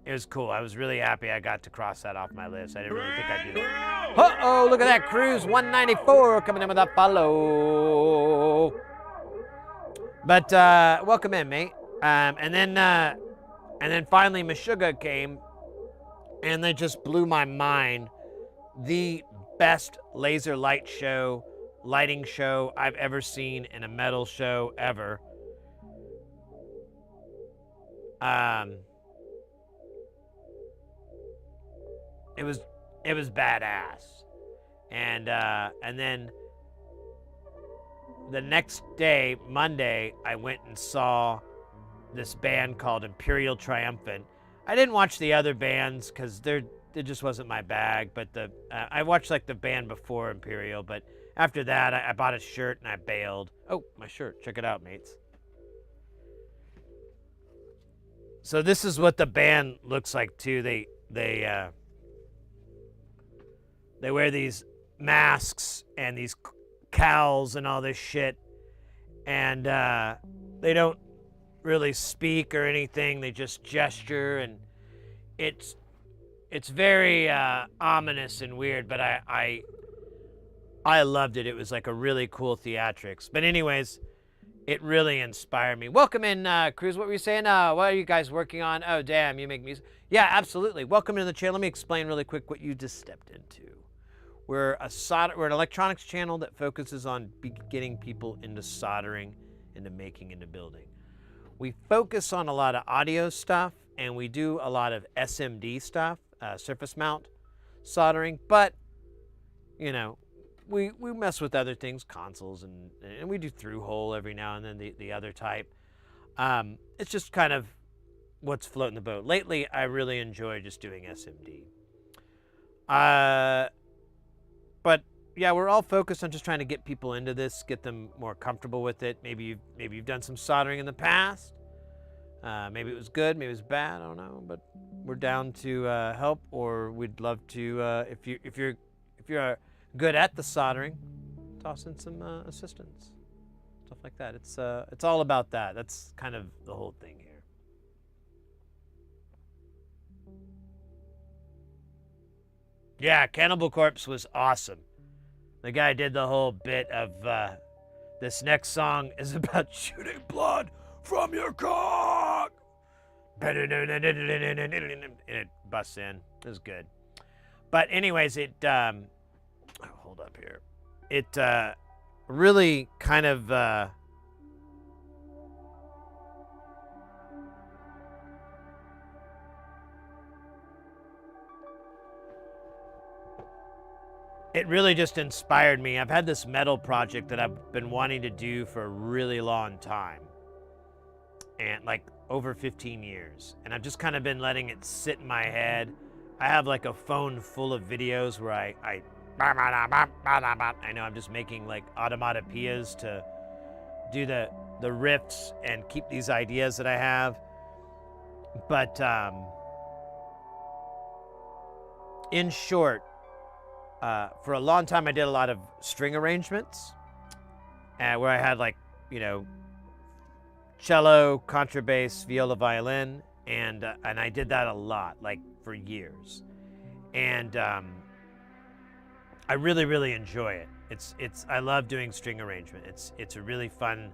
It was cool. I was really happy I got to cross that off my list. I didn't really think I'd do that. Uh-oh, look at that. Cruise 194 coming in with a follow. But welcome in, mate. And then finally Meshuggah came, and they just blew my mind. The best laser lighting show I've ever seen in a metal show ever. It was badass. And then the next day, Monday, I went and saw this band called Imperial Triumphant. I didn't watch the other bands because it just wasn't my bag. But I watched like the band before Imperial. But after that, I bought a shirt and I bailed. Oh, my shirt! Check it out, mates. So this is what the band looks like too. They wear these masks and these cowls and all this shit, and they don't really speak or anything. They just gesture, and it's very ominous and weird. But I loved it. It was like a really cool theatrics. But anyways, it really inspired me. Welcome in, Cruz. What were you saying? What are you guys working on? Oh, damn, you make music. Yeah, absolutely. Welcome to the channel. Let me explain really quick what you just stepped into. We're an electronics channel that focuses on getting people into soldering, into making, into building. We focus on a lot of audio stuff, and we do a lot of SMD stuff, surface mount soldering, but, you know, we mess with other things, consoles, and we do through-hole every now and then, the other type. It's just kind of what's floating the boat. Lately, I really enjoy just doing SMD. But yeah, we're all focused on just trying to get people into this, get them more comfortable with it. Maybe you've done some soldering in the past. Maybe it was good, maybe it was bad. I don't know, but we're down to help, or we'd love to if you're good at the soldering, toss in some assistance, stuff like that. It's all about that. That's kind of the whole thing here. Yeah, Cannibal Corpse was awesome. The guy did the whole bit of this next song is about shooting blood from your cock. And it busts in. It was good. But anyways, hold up here. It really kind of it really just inspired me. I've had this metal project that I've been wanting to do for a really long time. And like over 15 years. And I've just kind of been letting it sit in my head. I have like a phone full of videos where I know I'm just making like automatopoeias to do the riffs and keep these ideas that I have. But in short, for a long time I did a lot of string arrangements where I had like, you know, cello, contrabass, viola, violin, and I did that a lot, like for years. And I really enjoy it. I love doing string arrangement. It's a really fun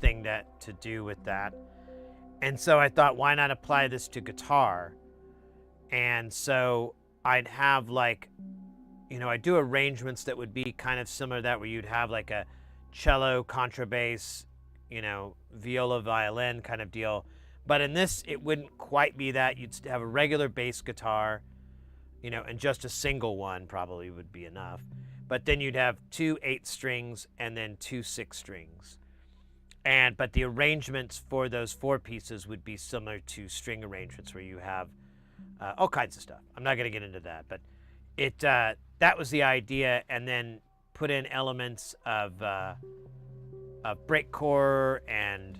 thing to do with that. And so I thought, why not apply this to guitar? And so I'd have like, you know, I do arrangements that would be kind of similar to that, where you'd have like a cello, contrabass, you know, viola, violin kind of deal. But in this, it wouldn't quite be that. You'd have a regular bass guitar, you know, and just a single one probably would be enough. But then you'd have 2 8 strings and then 2 6 strings. But the arrangements for those 4 pieces would be similar to string arrangements, where you have all kinds of stuff. I'm not going to get into that, but that was the idea. And then put in elements of breakcore and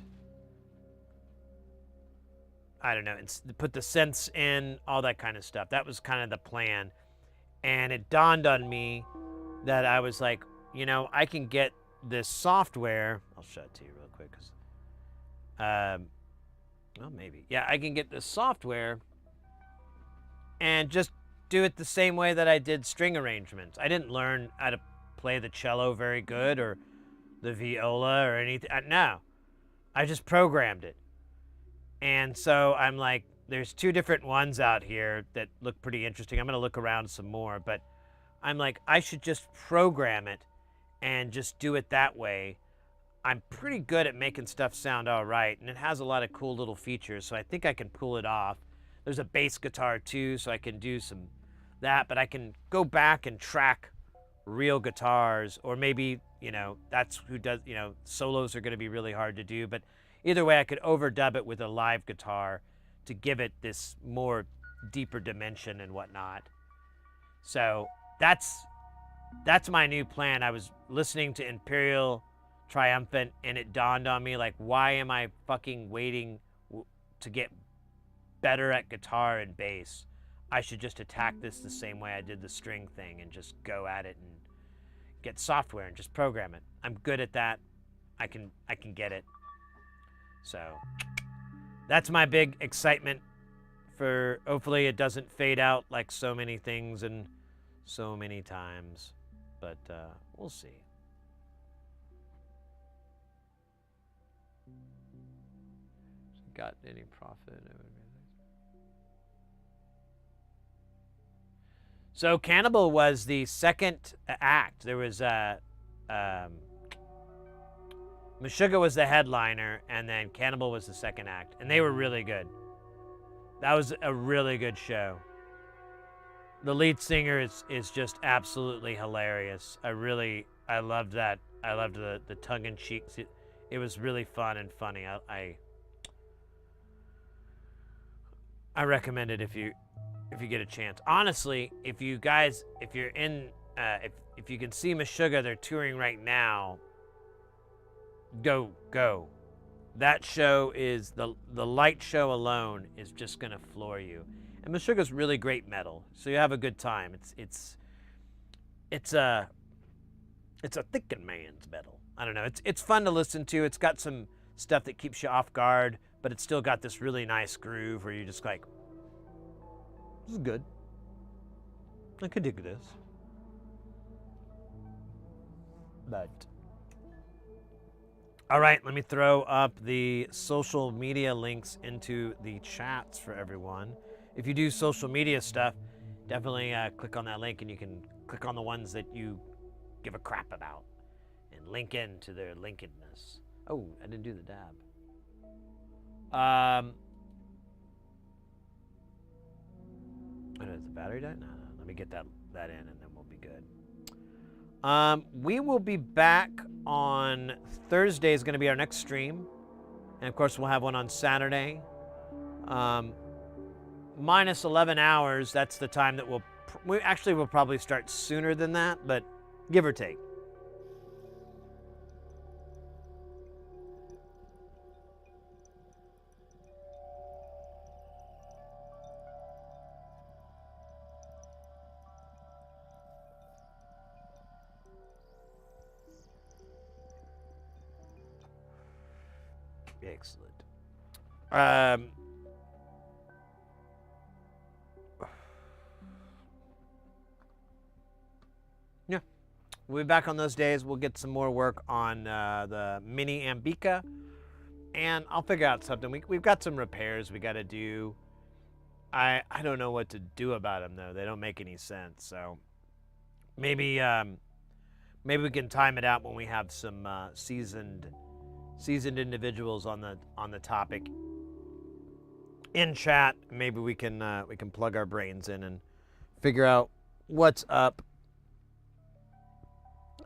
I don't know, put the synths in, all that kind of stuff. That was kind of the plan. And it dawned on me that I was like, you know, I can get this software. I'll show it to you real quick. Well, maybe. Yeah, I can get this software and just do it the same way that I did string arrangements. I didn't learn how to play the cello very good or the viola or anything. No, I just programmed it. And so I'm like, there's 2 different ones out here that look pretty interesting. I'm going to look around some more, but I'm like, I should just program it and just do it that way. I'm pretty good at making stuff sound all right, and it has a lot of cool little features, so I think I can pull it off. There's a bass guitar too, so I can do some that, but I can go back and track real guitars, or maybe, you know, that's who does, you know, solos are going to be really hard to do, but either way I could overdub it with a live guitar to give it this more deeper dimension and whatnot. So that's my new plan. I was listening to Imperial Triumphant and it dawned on me, like, why am I fucking waiting to get better at guitar and bass? I should just attack this the same way I did the string thing and just go at it and get software and just program it. I'm good at that. I can get it. So that's my big excitement for, hopefully it doesn't fade out like so many things and so many times, but we'll see. Got any profit? So Cannibal was the second act. There was Meshuggah was the headliner, and then Cannibal was the second act, and they were really good. That was a really good show. The lead singer is just absolutely hilarious. I loved that. I loved the tongue-in-cheek. It was really fun and funny. I recommend it if you get a chance. Honestly, if you can see Meshuggah, they're touring right now. Go. That show is the light show alone is just gonna floor you. And Meshuggah's really great metal, so you have a good time. It's a thinking man's metal. I don't know. It's fun to listen to. It's got some stuff that keeps you off guard, but it's still got this really nice groove where you're just like, this is good. I could dig this. But. All right, let me throw up the social media links into the chats for everyone. If you do social media stuff, definitely click on that link and you can click on the ones that you give a crap about and link in to their linkedness. Oh, I didn't do the dab. Oh, no, is the battery died? No. Let me get that in and then we'll be good. We will be back on Thursday is going to be our next stream. And of course, we'll have one on Saturday. Minus 11 hours, that's the time that we'll probably start sooner than that, but give or take. Excellent. Yeah, we'll be back on those days. We'll get some more work on the mini Ambika, and I'll figure out something. We've got some repairs we got to do. I don't know what to do about them though. They don't make any sense. So maybe we can time it out when we have some seasoned individuals on the topic in chat. Maybe we can plug our brains in and figure out what's up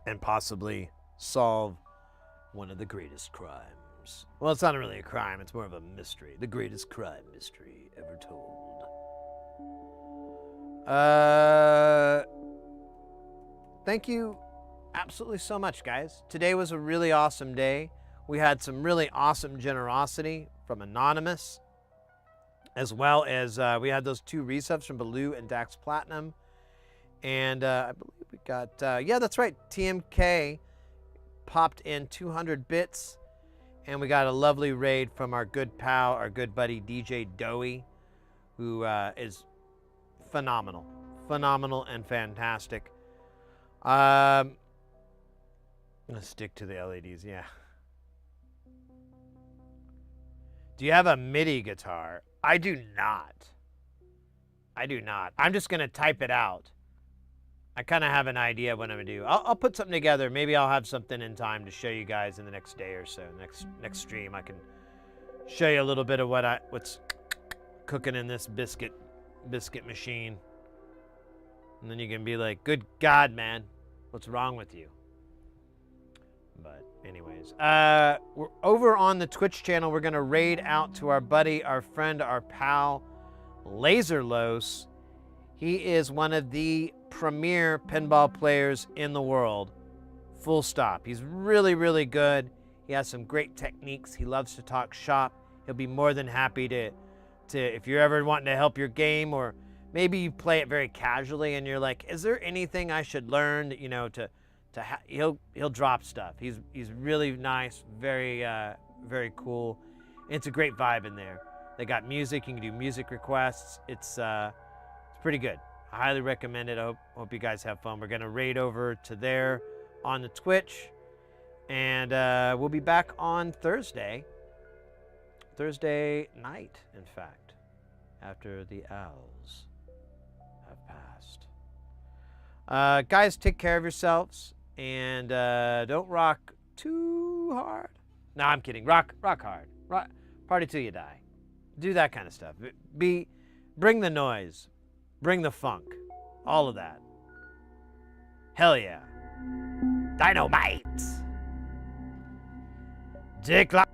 and possibly solve one of the greatest crimes. Well, it's not really a crime, it's more of a mystery. The greatest crime mystery ever told. Thank you absolutely so much, guys. Today was a really awesome day. We had some really awesome generosity from Anonymous, as well as we had those 2 resubs from Baloo and Dax Platinum. And I believe we got, yeah, that's right, TMK popped in 200 bits. And we got a lovely raid from our good pal, our good buddy DJ Doey, who is phenomenal and fantastic. I'm gonna stick to the LEDs, yeah. Do you have a MIDI guitar? I do not. I'm just gonna type it out. I kind of have an idea of what I'm gonna do. I'll put something together. Maybe I'll have something in time to show you guys in the next day or so. Next stream, I can show you a little bit of what's cooking in this biscuit machine, and then you can be like, "Good God, man, what's wrong with you?" But anyways, we're over on the Twitch channel. We're gonna raid out to our buddy, our friend, our pal, Laserlos. He is one of the premier pinball players in the world. Full stop. He's really, really good. He has some great techniques. He loves to talk shop. He'll be more than happy to if you're ever wanting to help your game, or maybe you play it very casually and you're like, is there anything I should learn? You know, he'll drop stuff. He's really nice, very very cool. It's a great vibe in there. They got music. You can do music requests. It's pretty good. I highly recommend it. I hope you guys have fun. We're gonna raid over to there on the Twitch, and we'll be back on Thursday night, in fact, after the owls have passed. Guys, take care of yourselves, and don't rock too hard. No, I'm kidding. Rock hard. Party till you die. Do that kind of stuff. Bring the noise. Bring the funk. All of that. Hell yeah. Dynamite. Dick like.